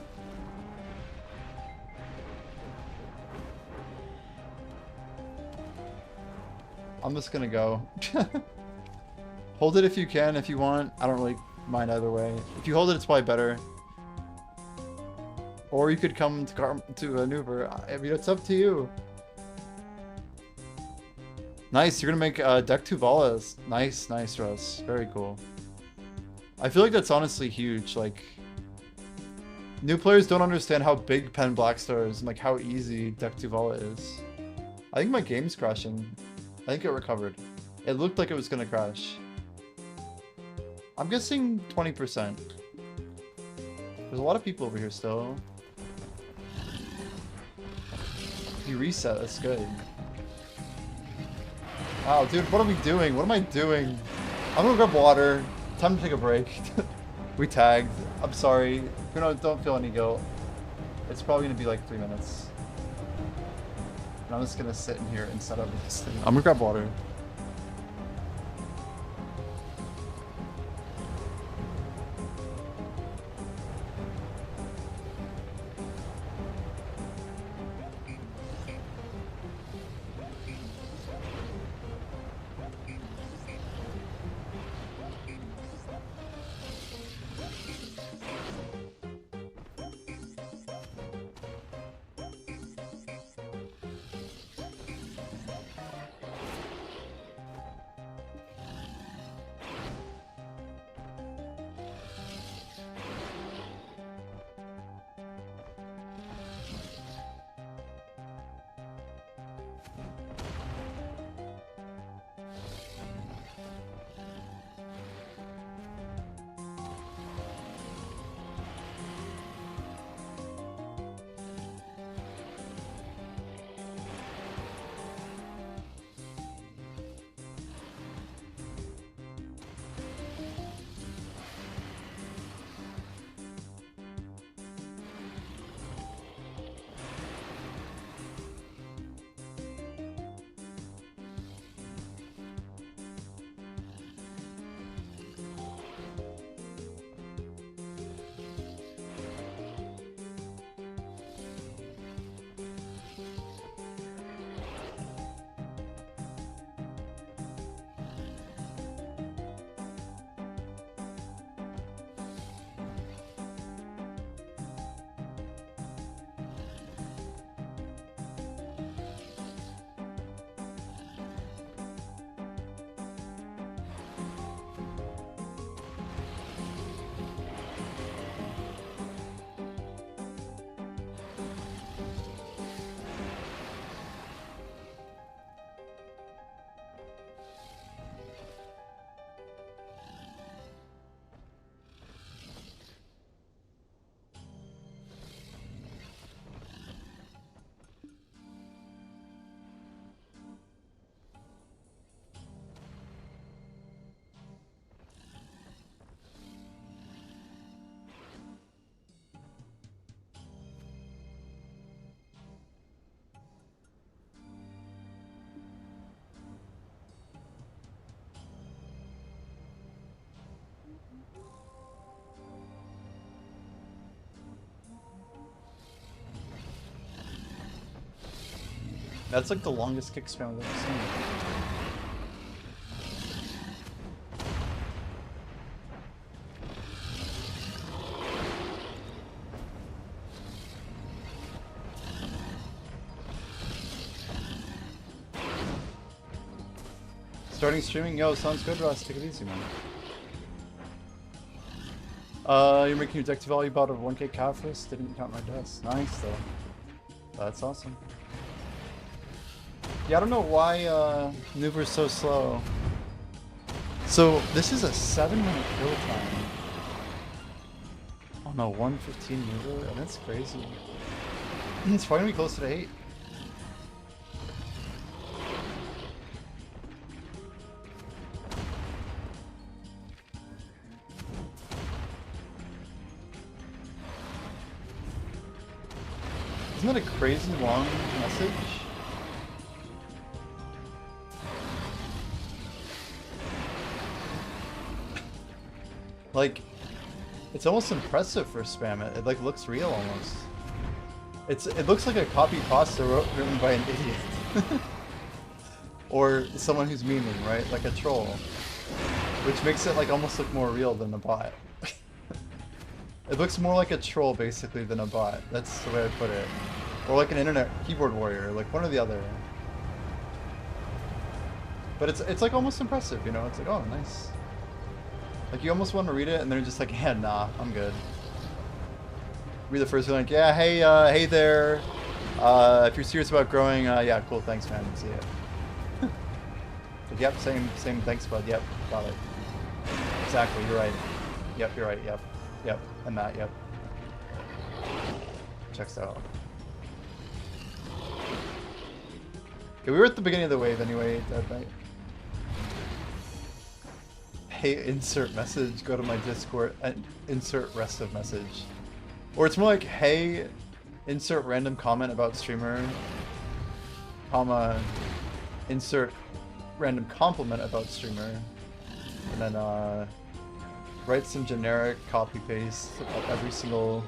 I'm just gonna go. Hold it if you can, if you want. I don't really mind either way. If you hold it, it's probably better. Or you could come to a Nuber. I mean, it's up to you. Nice, you're gonna make deck 2 Valas. Nice, nice, Russ. Very cool. I feel like that's honestly huge. Like, new players don't understand how big Pen Blackstar is and like how easy deck 2 Vala is. I think my game's crashing. I think it recovered. It looked like it was gonna crash. I'm guessing 20%. There's a lot of people over here still. You reset, that's good. Wow, dude, what are we doing? What am I doing? I'm gonna grab water. Time to take a break. We tagged. I'm sorry. Don't feel any guilt. It's probably gonna be like 3 minutes. And I'm just gonna sit in here and set up this thing. I'm gonna grab water. That's like the longest kick spam I've ever seen. Starting streaming? Yo, sounds good, Ross. Take it easy, man. You're making your deck to value about a 1k Kafris? Didn't count my desk. Nice, though. That's awesome. Yeah, I don't know why Nuver's so slow. So, this is a 7-minute kill time. Oh no, 115 Nuver? That's crazy. It's probably gonna be closer to 8. Isn't that a crazy long message? Like, it's almost impressive for spam. It like looks real almost. It looks like a copy pasta written by an idiot. Or someone who's memeing, right? Like a troll. Which makes it like almost look more real than a bot. It looks more like a troll basically than a bot. That's the way I put it. Or like an internet keyboard warrior, like one or the other. But it's like almost impressive, you know? It's like, oh, nice. Like you almost want to read it and they're just like, yeah, nah, I'm good. Read the first one, like, yeah, hey, hey there. If you're serious about growing, yeah, cool, thanks, man. See ya. Like, yep, same, thanks, bud. Yep, got it. Exactly, you're right. Yep, you're right. Yep, yep, and that, yep. Checks out. Okay, we were at the beginning of the wave anyway, that night. Hey, insert message, go to my Discord, and insert rest of message. Or it's more like, hey, insert random comment about streamer, comma, insert random compliment about streamer, and then write some generic copy-paste of every single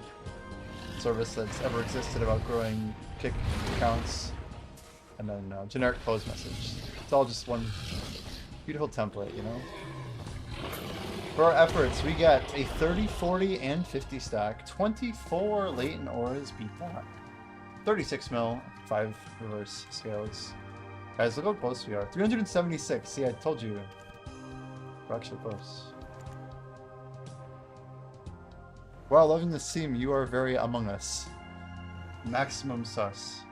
service that's ever existed about growing kick accounts, and then generic close message. It's all just one beautiful template, you know? For our efforts, we get a 30, 40, and 50 stack. 24 latent auras beat that. 36 mil, 5 reverse scales. Guys, look how close we are. 376. See, I told you. We're actually close. Wow, loving the seam. You are very among us. Maximum sus.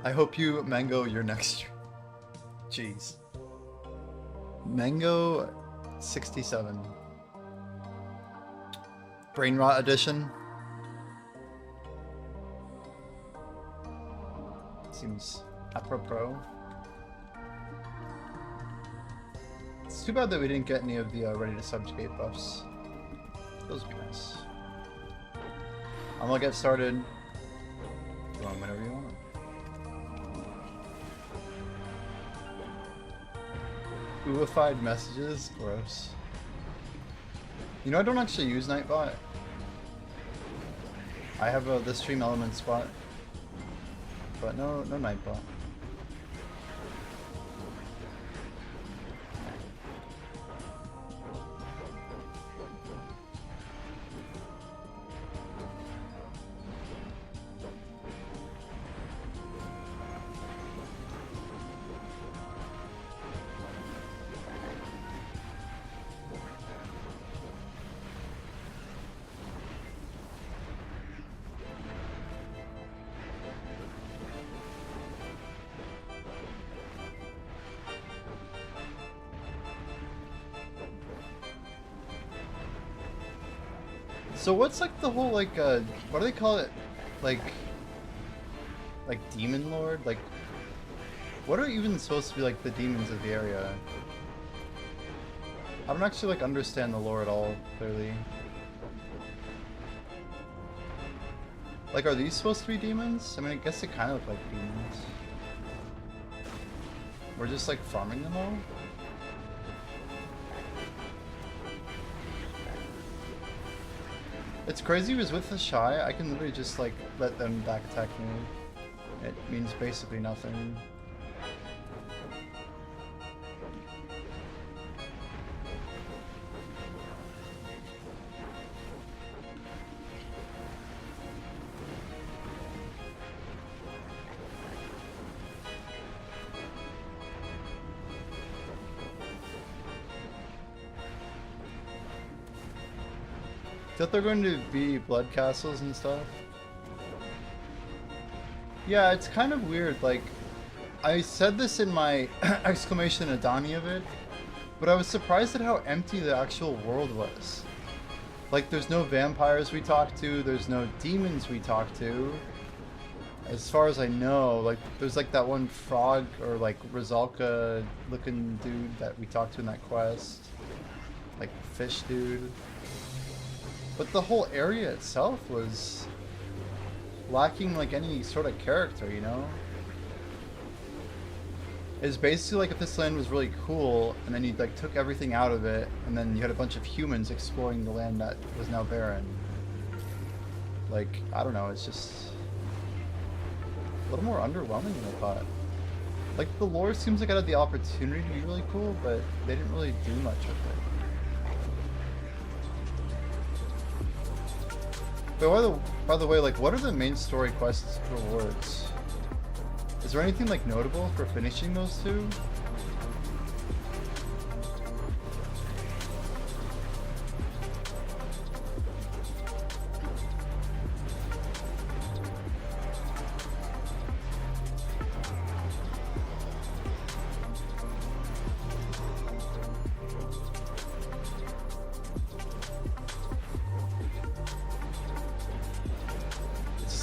I hope you mango your next. Jeez. Mango 67. Brain rot edition. Seems apropos. It's too bad that we didn't get any of the ready to subjugate buffs. Those would be nice. I'm gonna get started. Go on whenever you want. Ooified messages? Gross. You know, I don't actually use Nightbot. I have the stream element spot, but no Nightbot. So what's like the whole like what do they call it? Like demon lord? Like what are even supposed to be like the demons of the area? I don't actually like understand the lore at all, clearly. Like are these supposed to be demons? I mean I guess they kinda look like demons. We're just like farming them all? It's crazy because with the Shy, I can literally just like let them back attack me. It means basically nothing. That they're going to be blood castles and stuff. Yeah, it's kind of weird. Like, I said this in my exclamation Edania vid, but I was surprised at how empty the actual world was. Like, there's no vampires we talk to, there's no demons we talk to. As far as I know, like, there's like that one frog or like Rizalka looking dude that we talked to in that quest. Like, fish dude. But the whole area itself was lacking like any sort of character, you know? It's basically like if this land was really cool and then you like took everything out of it and then you had a bunch of humans exploring the land that was now barren. Like, I don't know, it's just a little more underwhelming than I thought. Like, the lore seems like it had the opportunity to be really cool, but they didn't really do much with it. But by the way, like, what are the main story quest rewards? Is there anything, like, notable for finishing those two?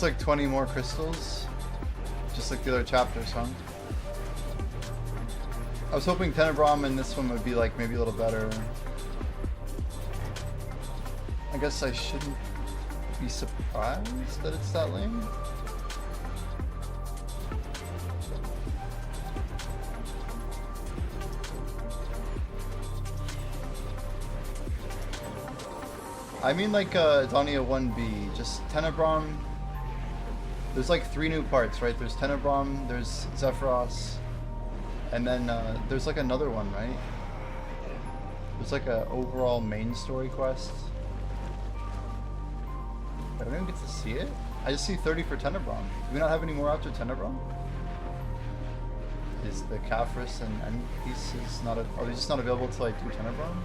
Like 20 more crystals, just like the other chapters, huh? I was hoping Tenebrom in this one would be like maybe a little better. I guess I shouldn't be surprised that it's that lame. I mean like Edania 1B, just Tenebrom. There's like 3 new parts, right? There's Tenebrom, there's Zephyros, and then there's like another one, right? There's like a overall main story quest. I don't even get to see it? I just see 30 for Tenebrom. Do we not have any more after Tenebrom? Is the Caphras and End pieces not, are they just not available till I do Tenebrom?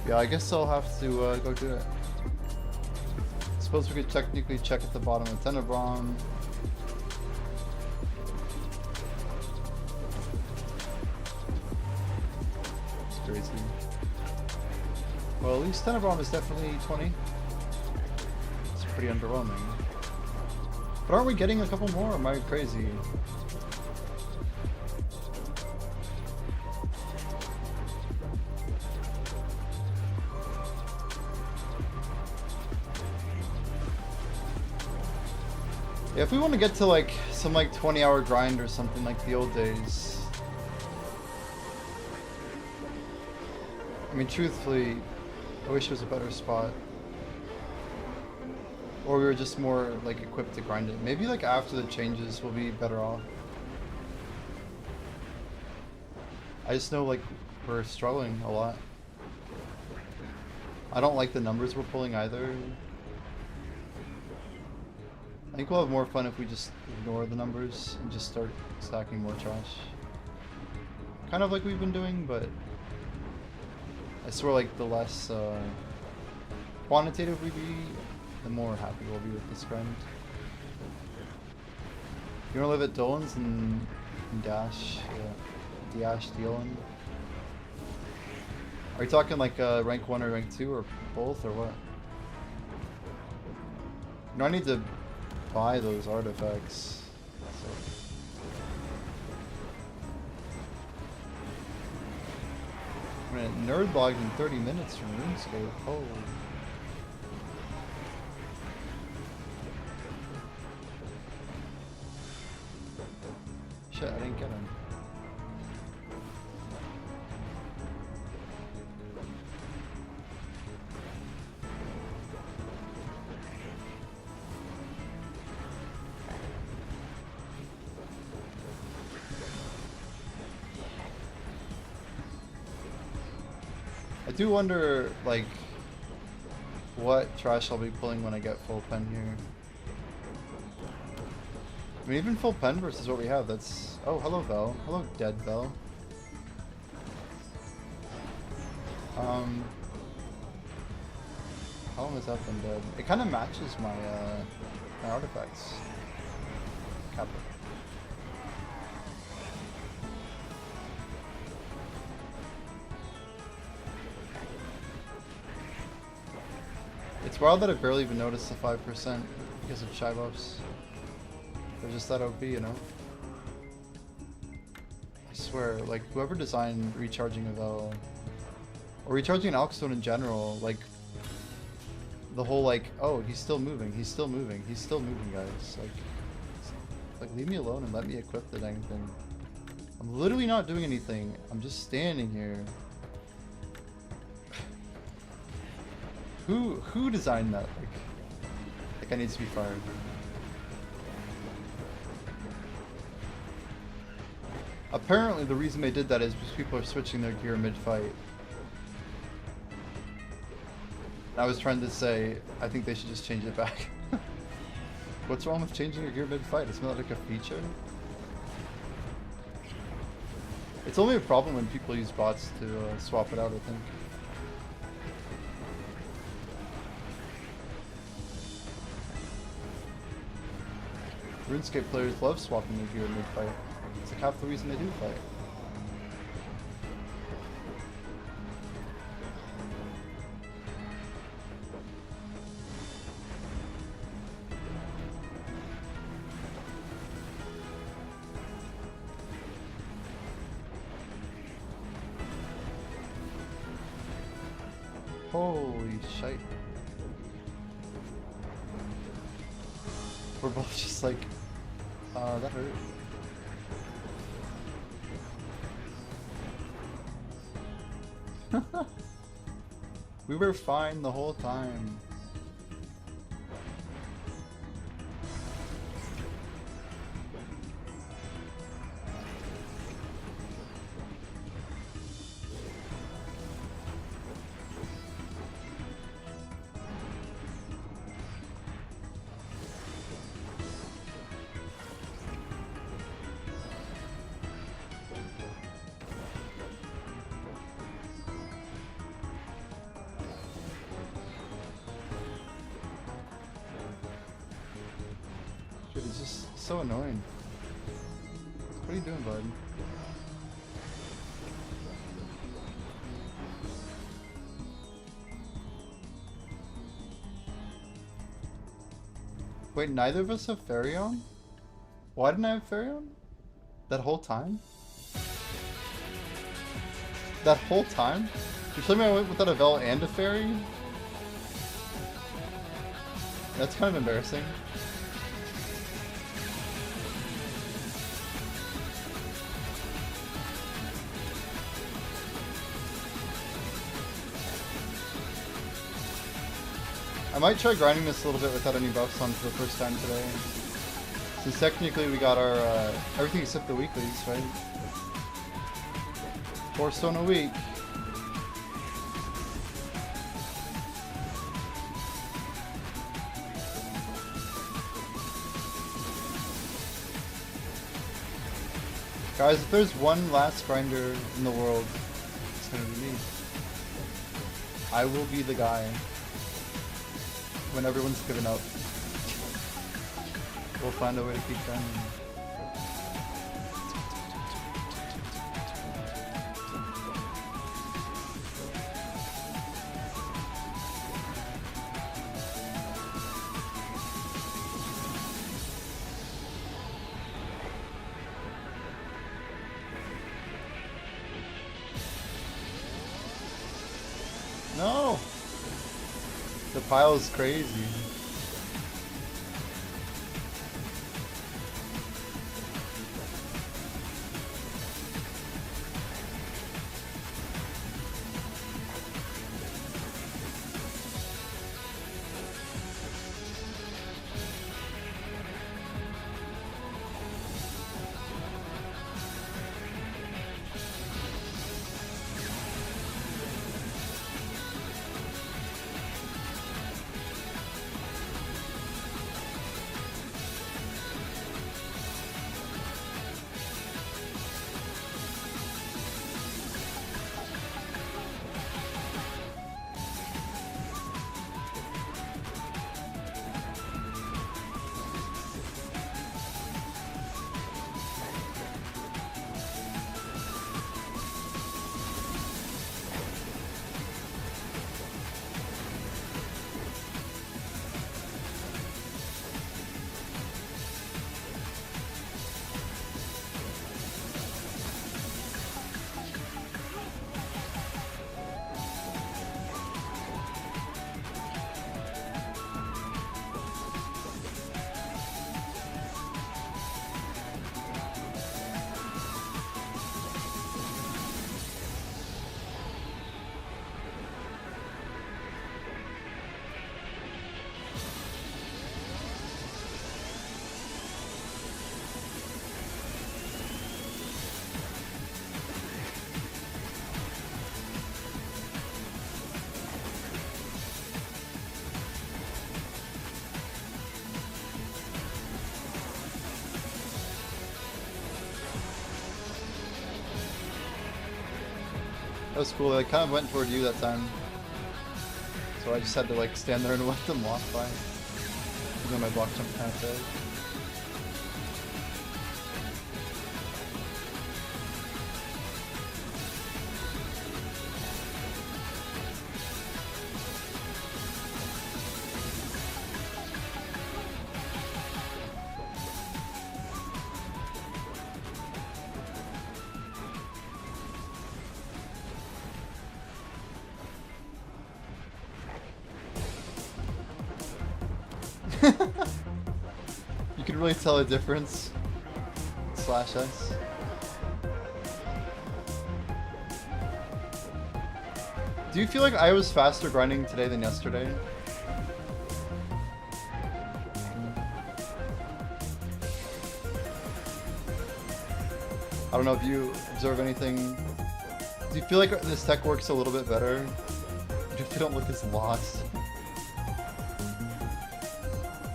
Yeah, I guess I'll have to go do it. Suppose we could technically check at the bottom of Tenebrom. It's crazy. Well, at least Tenebrom is definitely 20. It's pretty underwhelming. But aren't we getting a couple more? Am I crazy? Yeah, if we want to get to like some like 20-hour grind or something like the old days. I mean, truthfully, I wish it was a better spot. Or we were just more like equipped to grind it. Maybe like after the changes we'll be better off. I just know like we're struggling a lot. I don't like the numbers we're pulling either. I think we'll have more fun if we just ignore the numbers and just start stacking more trash. Kind of like we've been doing, but I swear, like, the less quantitative we be, the more happy we'll be with this grind. You wanna live at Dolan's and Dash, Dash Dolan? Are you talking like rank 1 or rank 2 or both or what? No, I need to buy those artifacts. So. I'm gonna nerd logged in 30 minutes from RuneScape. Holy. Shit, I didn't get him. I do wonder, like, what trash I'll be pulling when I get full pen here. I mean, even full pen versus what we have, that's... Oh, hello, Vel. Hello, dead Vel. How long has that been dead? It kind of matches my, my artifacts. Kappa. It's wild that I barely even noticed the 5% because of shy buffs. They're just that OP, you know? I swear, like, whoever designed recharging a Vel, or recharging an Alkstone in general, like, the whole, like, oh, he's still moving, he's still moving, he's still moving, guys. Like, leave me alone and let me equip the dang thing. I'm literally not doing anything. I'm just standing here. Who designed that? Like I need to be fired. Apparently the reason they did that is because people are switching their gear mid-fight. I was trying to say, I think they should just change it back. What's wrong with changing your gear mid-fight? It's not like a feature. It's only a problem when people use bots to swap it out, I think. RuneScape players love swapping their gear mid-fight. It's like half the reason they do fight. Holy shite. We're both just like, that hurt. We were fine the whole time. It's just so annoying. What are you doing, bud? Wait, neither of us have Fairy-On? Why didn't I have Fairy-On? That whole time? That whole time? You told me I went without a Vel and a Fairy? That's kind of embarrassing. I might try grinding this a little bit without any buffs on for the first time today. Since technically we got our, everything except the weeklies, right? 4 stone a week. Guys, if there's one last grinder in the world, it's gonna be me. I will be the guy when everyone's given up. We'll find a way to keep grinding. No! The pile is crazy. That was cool. I kind of went toward you that time. So I just had to like stand there and let them walk by. Even though my block jump kind of failed. You can really tell a difference. Slash ice. Do you feel like I was faster grinding today than yesterday? I don't know if you observe anything. Do you feel like this tech works a little bit better? Do you feel don't look as lost?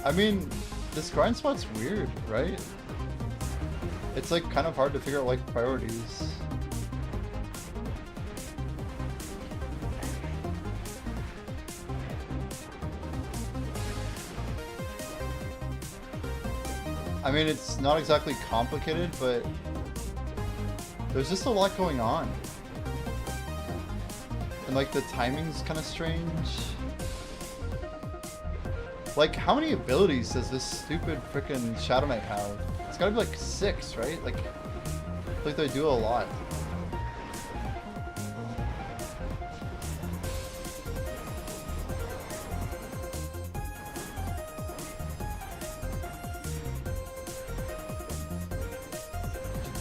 I mean, this grind spot's weird, right? It's like kind of hard to figure out like priorities. I mean, it's not exactly complicated, but there's just a lot going on. And like the timing's kind of strange. Like, how many abilities does this stupid frickin' Shadow Knight have? It's gotta be like 6, right? Like they do a lot.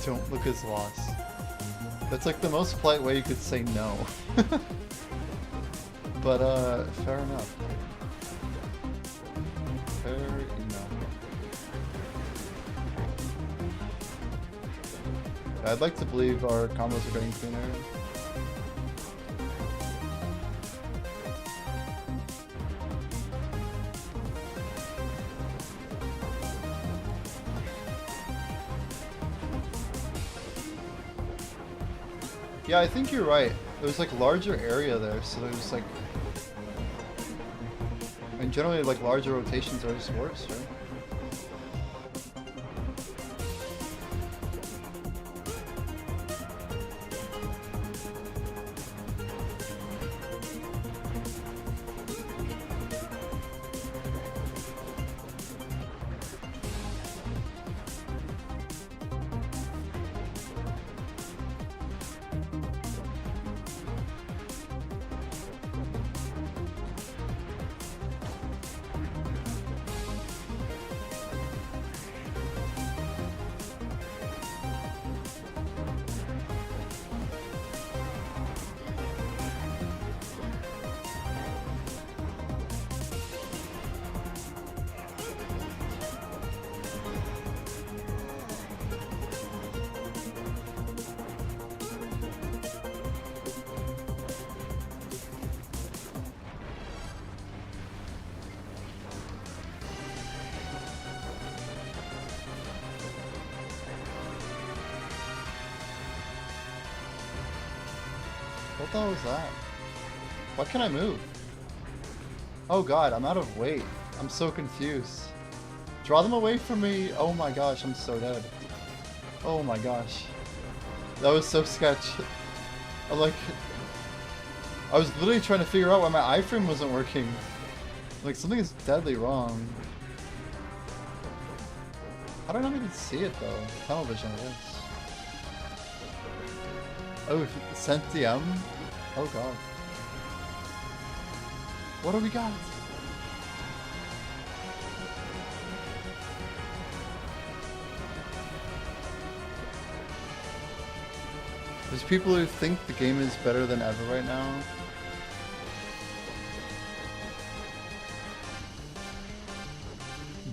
Don't look as lost. That's like the most polite way you could say no. But, fair enough. Fair enough. I'd like to believe our combos are getting cleaner. Yeah, I think you're right. There was like larger area there, so there's like mean, generally, like, larger rotations are just worse, right? What the hell was that? Why can't I move? Oh god, I'm out of weight. I'm so confused. Draw them away from me! Oh my gosh, I'm so dead. Oh my gosh. That was so sketch. I was literally trying to figure out why my iframe wasn't working. Like, something is deadly wrong. How did I not even see it though? Tunnel vision it is. Oh, sent DM? Oh god. What do we got? There's people who think the game is better than ever right now.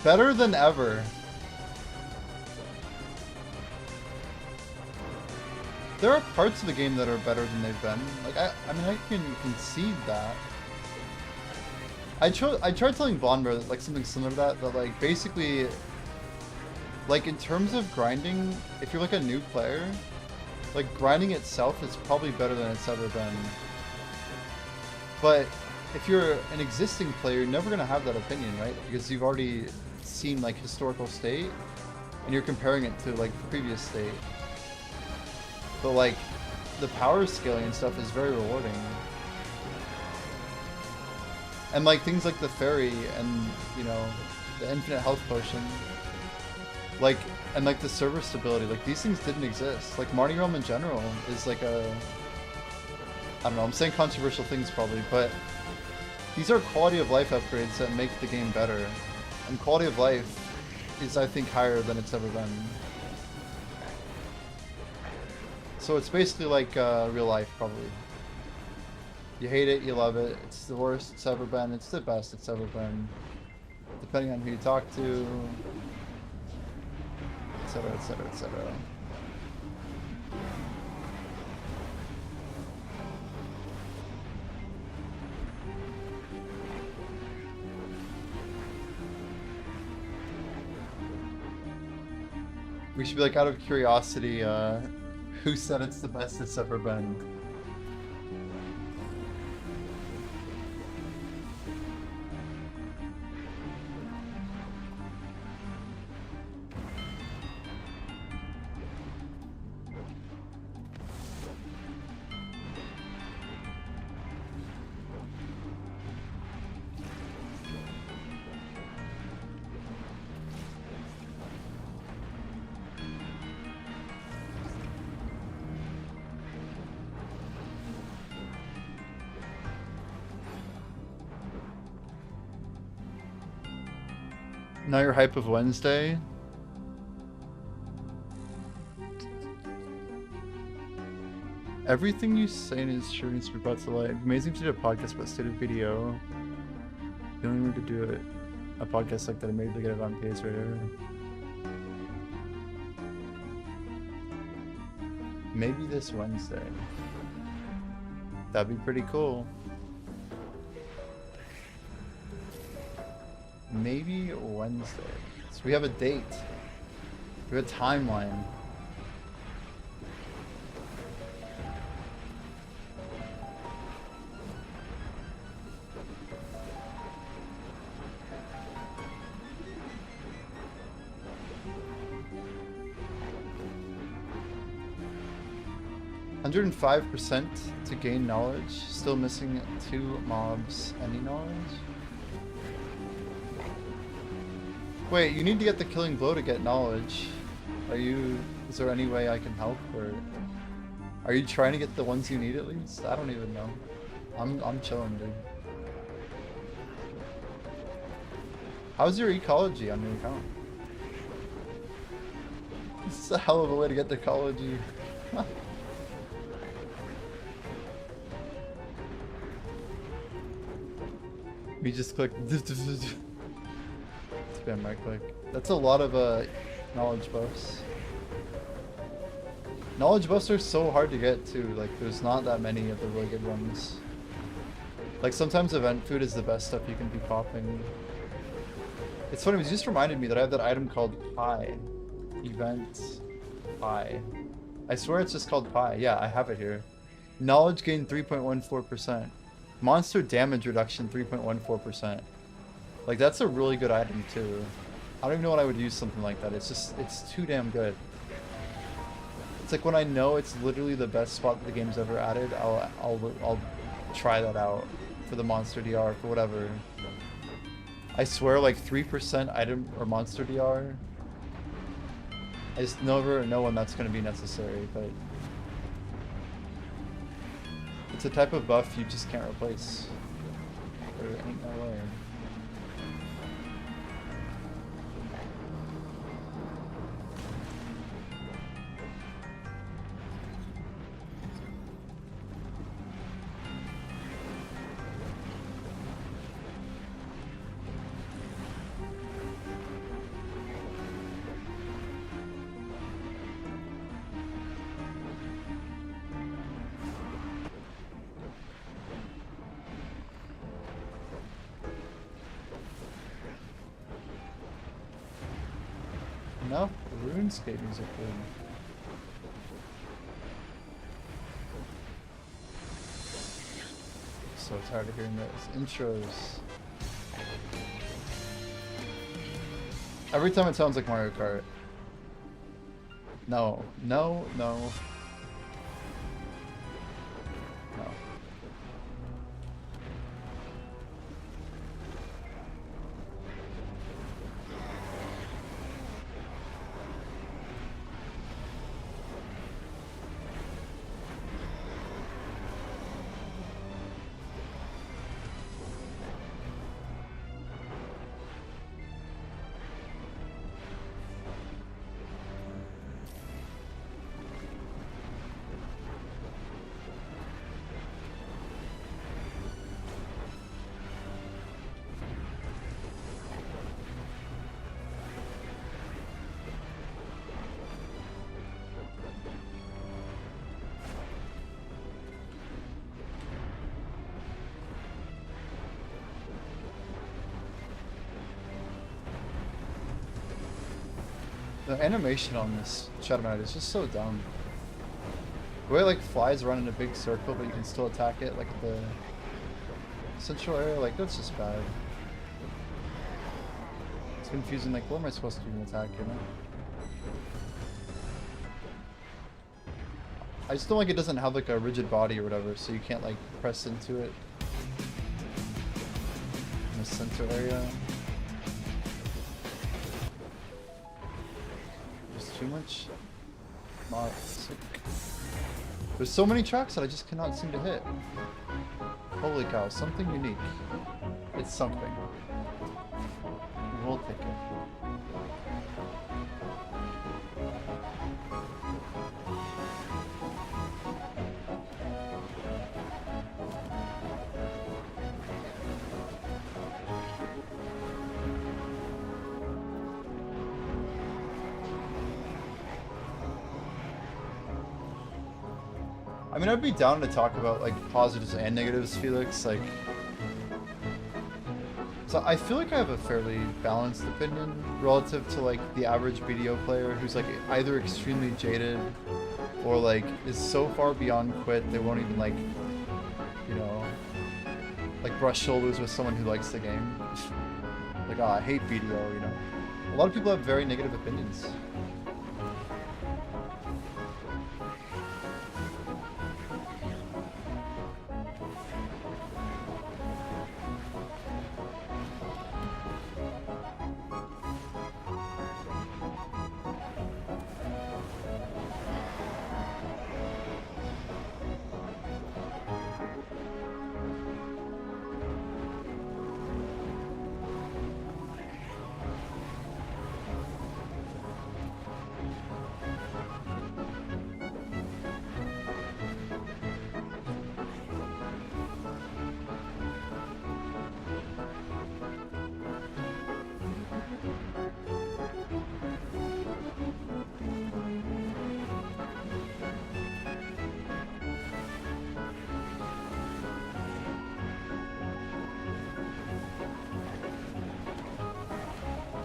Better than ever. There are parts of the game that are better than they've been. Like, I mean, I can concede that. I tried telling Blonde like something similar to that like basically, like in terms of grinding, if you're like a new player, like grinding itself is probably better than it's ever been. But if you're an existing player, you're never gonna have that opinion, right? Because you've already seen like historical state, and you're comparing it to like the previous state. But like, the power scaling and stuff is very rewarding. And like things like the fairy and, you know, the infinite health potion. Like, and like the server stability, like these things didn't exist. Like Marty Realm in general is like a, I don't know, I'm saying controversial things probably, but these are quality of life upgrades that make the game better. And quality of life is, I think, higher than it's ever been. So it's basically like real life, probably. You hate it, you love it. It's the worst it's ever been. It's the best it's ever been. Depending on who you talk to, etc., etc., etc. We should be like, out of curiosity, who said it's the best it's ever been? Now your hype of Wednesday? Everything you say is sure needs to be brought to light. Amazing to do a podcast about state of video. The only way to do it, a podcast like that, maybe to get it on PS Radio. Maybe this Wednesday. That'd be pretty cool. Maybe Wednesday. So we have a date. We have a timeline. 105% to gain knowledge. Still missing 2 mobs. Any knowledge? Wait, you need to get the killing blow to get knowledge. Is there any way I can help, or are you trying to get the ones you need at least? I don't even know. I'm chilling, dude. How's your ecology on your account? This is a hell of a way to get the ecology. We just click. Spam right click. That's a lot of knowledge buffs. Knowledge buffs are so hard to get too. Like, there's not that many of the really good ones. Like, sometimes event food is the best stuff you can be popping. It's funny, it just reminded me that I have that item called Pie. Event Pie. I swear it's just called Pie. Yeah, I have it here. Knowledge gain 3.14%. Monster damage reduction 3.14%. Like, that's a really good item too. I don't even know what I would use something like that. It's too damn good. It's like when I know it's literally the best spot that the game's ever added, I'll try that out for the monster DR, for whatever. I swear, like 3% item or monster DR. I just never know when that's going to be necessary, but it's a type of buff you just can't replace. There ain't no way. No, the RuneScape music good. So tired of hearing those intros. Every time it sounds like Mario Kart. No, no, no. No. The animation on this Shadow Knight is just so dumb. The way like flies run in a big circle, but you can still attack it like at the central area, like that's just bad. It's confusing, like what am I supposed to even attack, you know? I just don't like it doesn't have like a rigid body or whatever, so you can't like press into it in the center area. Too much. Not sick. There's so many tracks that I just cannot seem to hit. Holy cow, something unique. It's something. We'll take it. I mean, I'd be down to talk about like positives and negatives, Felix. Like, so I feel like I have a fairly balanced opinion relative to like the average BDO player who's like either extremely jaded or like is so far beyond quit they won't even like, you know, like brush shoulders with someone who likes the game. Like, oh, I hate BDO, you know. A lot of people have very negative opinions.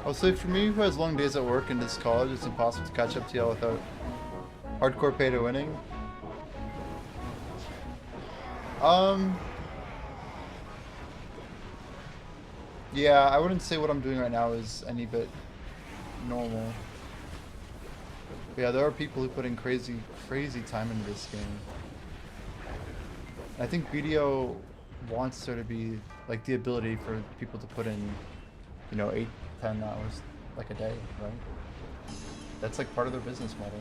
I'll say for me, who has long days at work and is college, it's impossible to catch up to y'all without hardcore pay to winning. Yeah, I wouldn't say what I'm doing right now is any bit normal. But yeah, there are people who put in crazy time into this game. I think BDO wants there to be like the ability for people to put in, you know, 8-10 hours like a day, right? That's like part of their business model.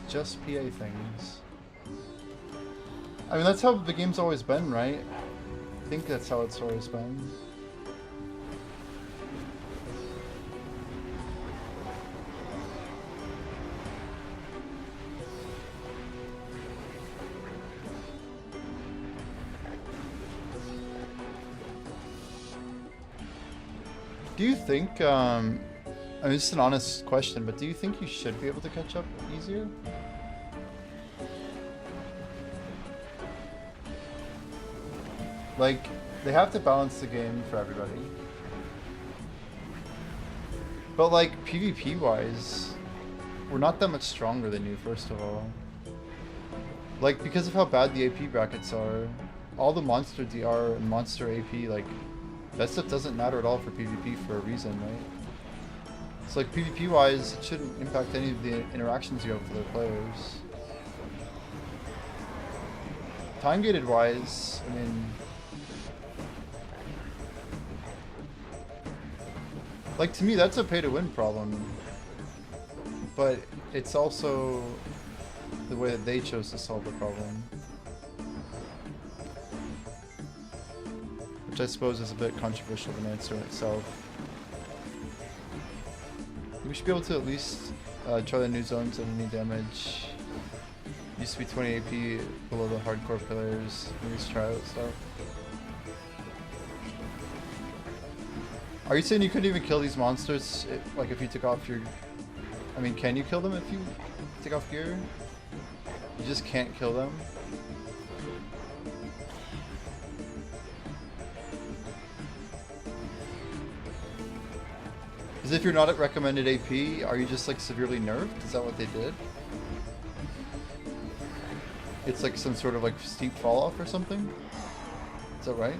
Just PA things. I mean, that's how the game's always been, right? I think that's how it's always been. Do you think, I mean, this is an honest question, but do you think you should be able to catch up easier? Like, they have to balance the game for everybody. But like, PvP-wise, we're not that much stronger than you, first of all. Like, because of how bad the AP brackets are, all the monster DR and monster AP, like, that stuff doesn't matter at all for PvP for a reason, right? So like, PvP-wise, it shouldn't impact any of the interactions you have with other players. Time-gated-wise, I mean... Like, to me, that's a pay-to-win problem. But it's also the way that they chose to solve the problem. Which I suppose is a bit controversial of an answer in itself. We should be able to at least try the new zones and any damage. Used to be 20 AP below the hardcore players. Maybe just try out stuff. Are you saying you couldn't even kill these monsters, like if you took off your... I mean, can you kill them if you take off gear? You just can't kill them? Because if you're not at recommended AP, are you just like severely nerfed? Is that what they did? It's like some sort of like steep fall off or something? Is that right?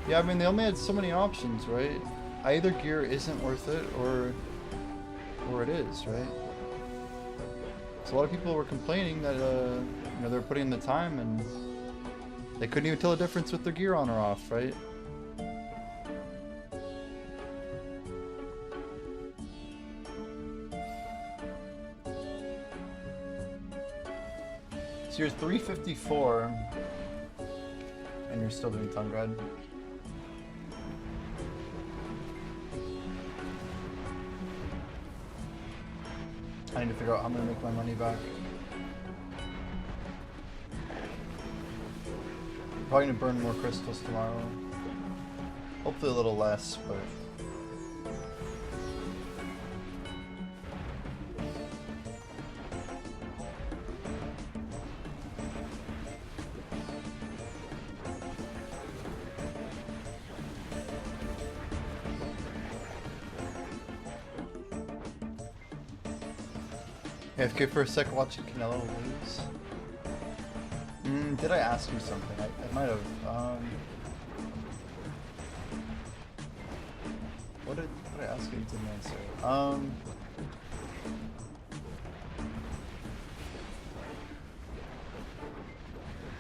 Yeah, I mean, they only had so many options, right? Either gear isn't worth it, or it is, right? So a lot of people were complaining that, you know, they were putting in the time and they couldn't even tell the difference with their gear on or off, right? So you're 354, and you're still doing tongue red. I need to figure out how I'm gonna make my money back. Probably gonna burn more crystals tomorrow. Hopefully a little less, but... AFK for a sec watching Canelo lose. Did I ask you something? I might have. What did I ask you? You didn't answer.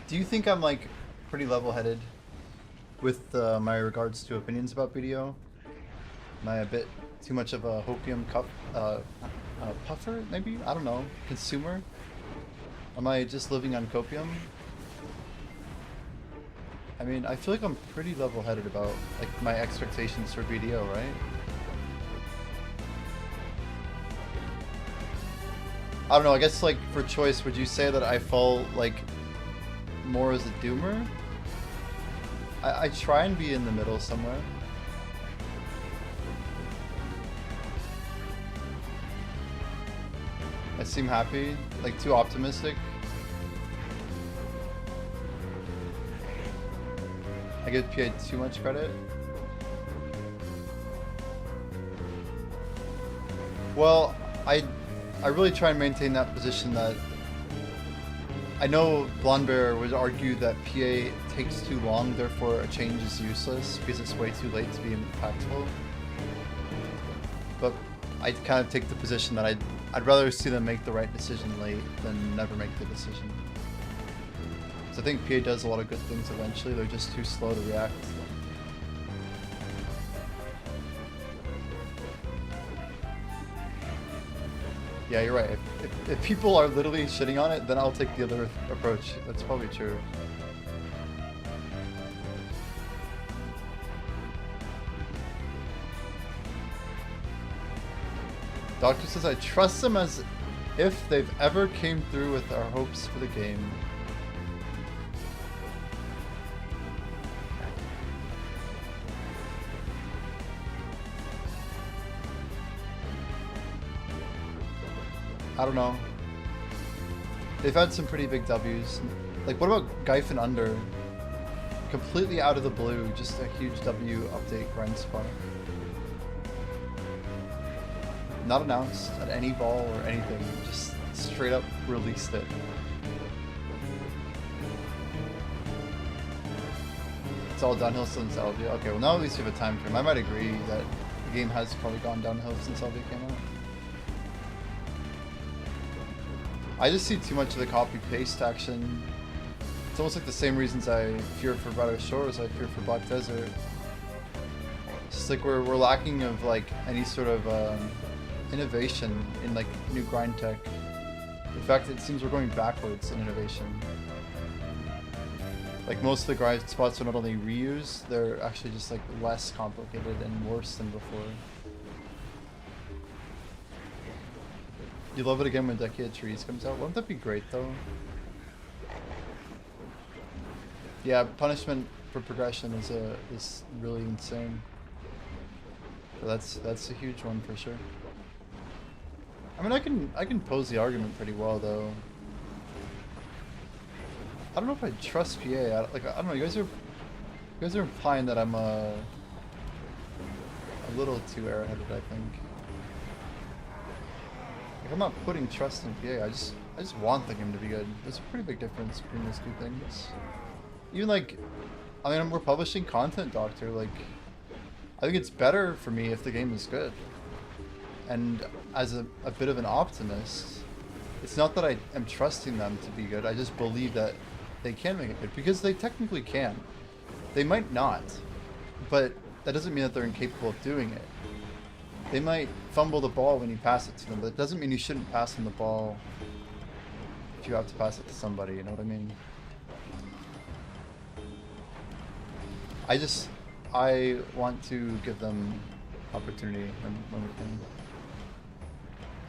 Do you think I'm like pretty level-headed with my regards to opinions about BDO? Am I a bit too much of a hopium puffer, maybe? I don't know. Consumer? Am I just living on copium? I mean, I feel like I'm pretty level-headed about like my expectations for BDO, right? I don't know, I guess like for choice, would you say that I fall like more as a doomer? I try and be in the middle somewhere. I seem happy, like too optimistic. I give PA too much credit. Well, I really try and maintain that position that I know Blondebear would argue that PA takes too long, therefore a change is useless because it's way too late to be impactful. But I kind of take the position that I'd rather see them make the right decision late than never make the decision. So I think PA does a lot of good things eventually, they're just too slow to react. Yeah, you're right. If people are literally shitting on it, then I'll take the other approach. That's probably true. Doctor says I trust them as if they've ever came through with our hopes for the game. I don't know. They've had some pretty big W's. Like, what about Gyphon Under? Completely out of the blue, just a huge W update grind spot. Not announced at any ball or anything, just straight up released it. It's all downhill since Alvia. Okay, well now at least you have a time frame. I might agree that the game has probably gone downhill since Alvia came out. I just see too much of the copy-paste action. It's almost like the same reasons I fear for Brighter Shores, I fear for Black Desert. It's just like we're lacking of like any sort of innovation in like new grind tech. In fact, it seems we're going backwards in innovation. Like most of the grind spots are not only reused, they're actually just like less complicated and worse than before. You love it again when Decade of Trees comes out? Wouldn't that be great though? Yeah, punishment for progression is really insane. So that's a huge one for sure. I mean, I can pose the argument pretty well though. I don't know if I trust PA. I don't know. You guys are implying that I'm a little too airheaded, I think. Like, I'm not putting trust in PA, I just want the game to be good. There's a pretty big difference between those two things. Even like, I mean, we're publishing content, Doctor, like, I think it's better for me if the game is good. And as a bit of an optimist, it's not that I am trusting them to be good, I just believe that they can make it good, because they technically can. They might not, but that doesn't mean that they're incapable of doing it. They might fumble the ball when you pass it to them, but it doesn't mean you shouldn't pass them the ball if you have to pass it to somebody, you know what I mean? I want to give them opportunity when we can.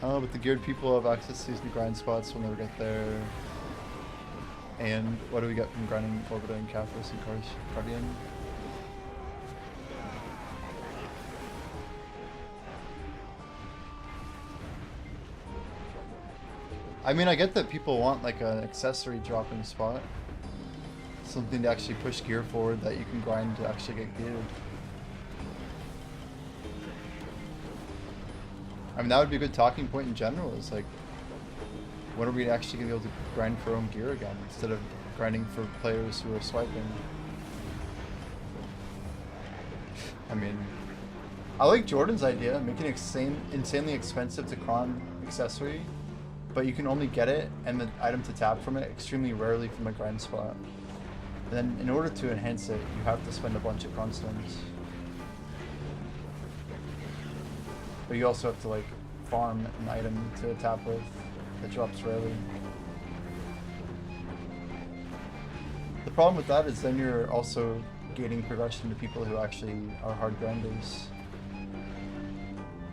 Oh, but the geared people have access to these new grind spots when they get there. And what do we get from grinding Orbiter and Caphras and Cardian? I mean, I get that people want like an accessory dropping spot. Something to actually push gear forward that you can grind to actually get geared. I mean, that would be a good talking point in general, is like, when are we actually going to be able to grind for our own gear again, instead of grinding for players who are swiping? I mean, I like Jordan's idea, making it insanely expensive to cron accessory, but you can only get it and the item to tap from it extremely rarely from a grind spot. And then in order to enhance it, you have to spend a bunch of cron stones. But you also have to like farm an item to tap with that drops rarely. The problem with that is then you're also gating progression to people who actually are hard grinders.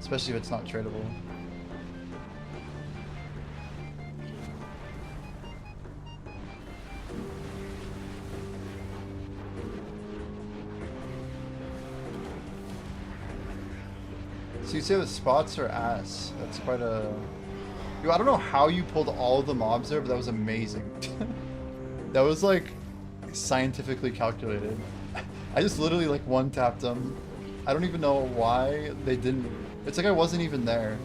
Especially if it's not tradable. So you say the spots are ass. That's quite a... Yo, I don't know how you pulled all of the mobs there, but that was amazing. That was like scientifically calculated. I just literally like one-tapped them. I don't even know why they didn't... It's like I wasn't even there.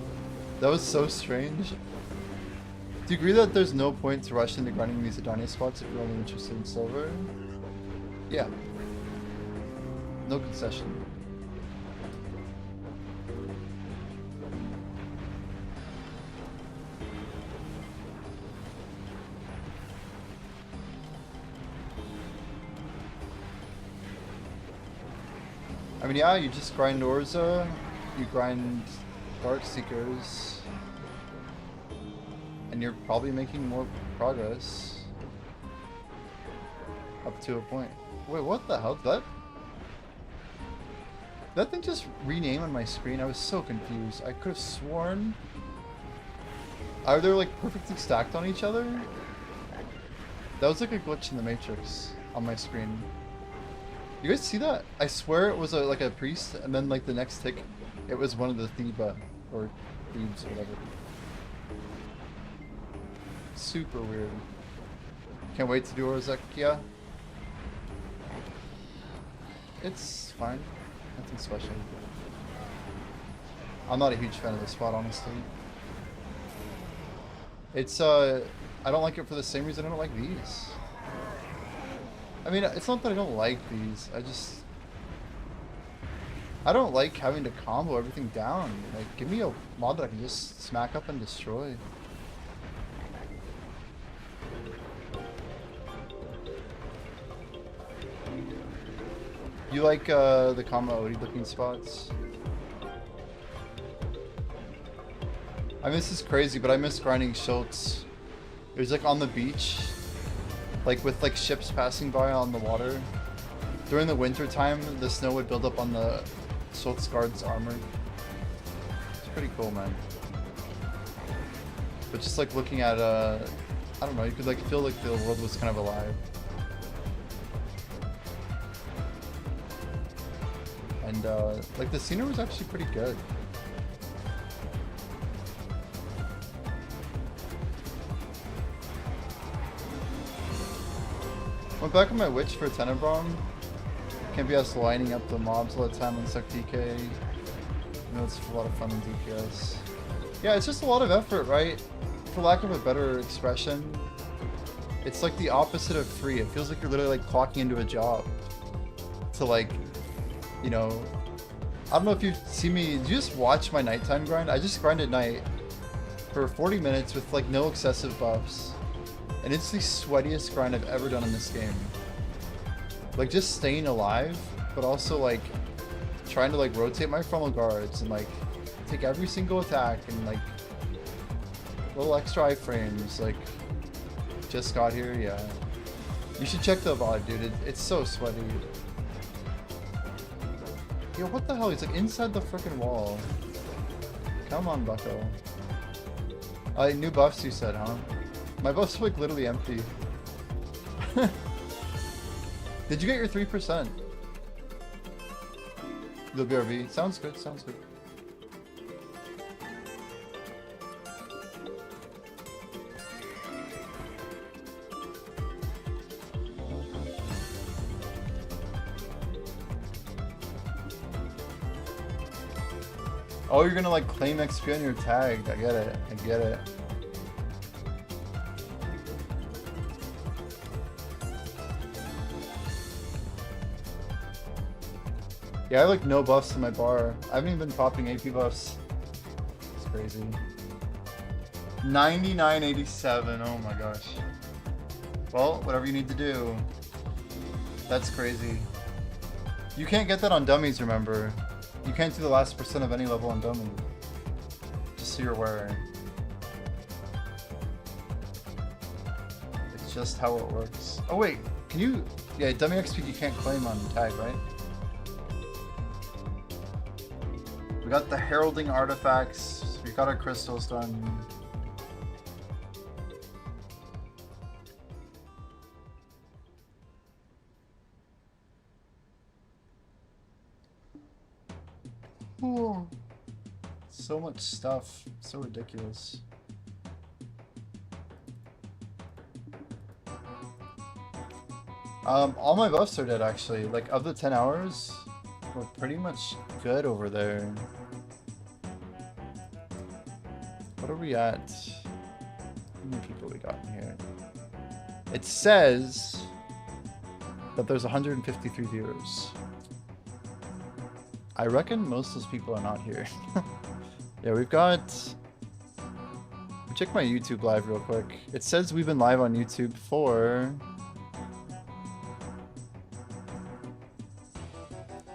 That was so strange. Do you agree that there's no point to rush into grinding these Edania spots if you're only interested in silver? Yeah. No concession. I mean, yeah, you just grind Orza, you grind Dark Seekers, and you're probably making more progress. Up to a point. Wait, what the hell? That thing just renamed on my screen? I was so confused. I could have sworn... Are they like perfectly stacked on each other? That was like a glitch in the Matrix on my screen. You guys see that? I swear it was like a priest, and then like the next tick, it was one of the Theba, or Thebes, or whatever. Super weird. Can't wait to do Orzekia. It's fine. Nothing special. I'm not a huge fan of the spot, honestly. It's, I don't like it for the same reason I don't like these. I mean, it's not that I don't like these, I don't like having to combo everything down. Like, give me a mod that I can just smack up and destroy. You like, the combo Odie looking spots? I mean, this is crazy, but I miss grinding Schultz. It was like on the beach. Like with like ships passing by on the water. During the winter time, the snow would build up on the Schultz guard's armor. It's pretty cool, man. But just like looking at, I don't know, you could like feel like the world was kind of alive. And like the scenery was actually pretty good. Went back on my witch for Tenebron. Can't be us lining up the mobs all the time on Suck DK. You know, it's a lot of fun in DPS. Yeah, it's just a lot of effort, right? For lack of a better expression, it's like the opposite of free. It feels like you're literally like clocking into a job. To like, you know, I don't know if you see me, do you just watch my nighttime grind? I just grind at night for 40 minutes with like no excessive buffs. And it's the sweatiest grind I've ever done in this game. Like just staying alive, but also like trying to like rotate my frontal guards and like take every single attack and like little extra iframes. Like just got here, yeah. You should check the VOD, dude. It's so sweaty. Yo, what the hell? He's like inside the freaking wall. Come on, bucko. New buffs you said, huh? My buff's like literally empty. Did you get your 3%? The BRV. Sounds good, sounds good. Oh, you're gonna like claim XP on your tag. I get it, I get it. Yeah, I have like no buffs in my bar. I haven't even been popping AP buffs. It's crazy. 99.87, oh my gosh. Well, whatever you need to do. That's crazy. You can't get that on dummies, remember. You can't do the last percent of any level on dummy. so you're aware. It's just how it works. Oh wait, can you... Yeah, dummy XP you can't claim on tag, right? We got the heralding artifacts. We got our crystals done. Oh, so much stuff. So ridiculous. All my buffs are dead actually. Like of the 10 hours, we're pretty much good over there. What are we at? How many people we got in here? It says that there's 153 viewers. I reckon most of those people are not here. Yeah, we've got... Check my YouTube live real quick. It says we've been live on YouTube for...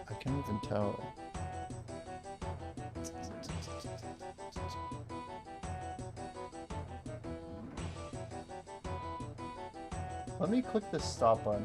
I can't even tell. Let me click the stop button.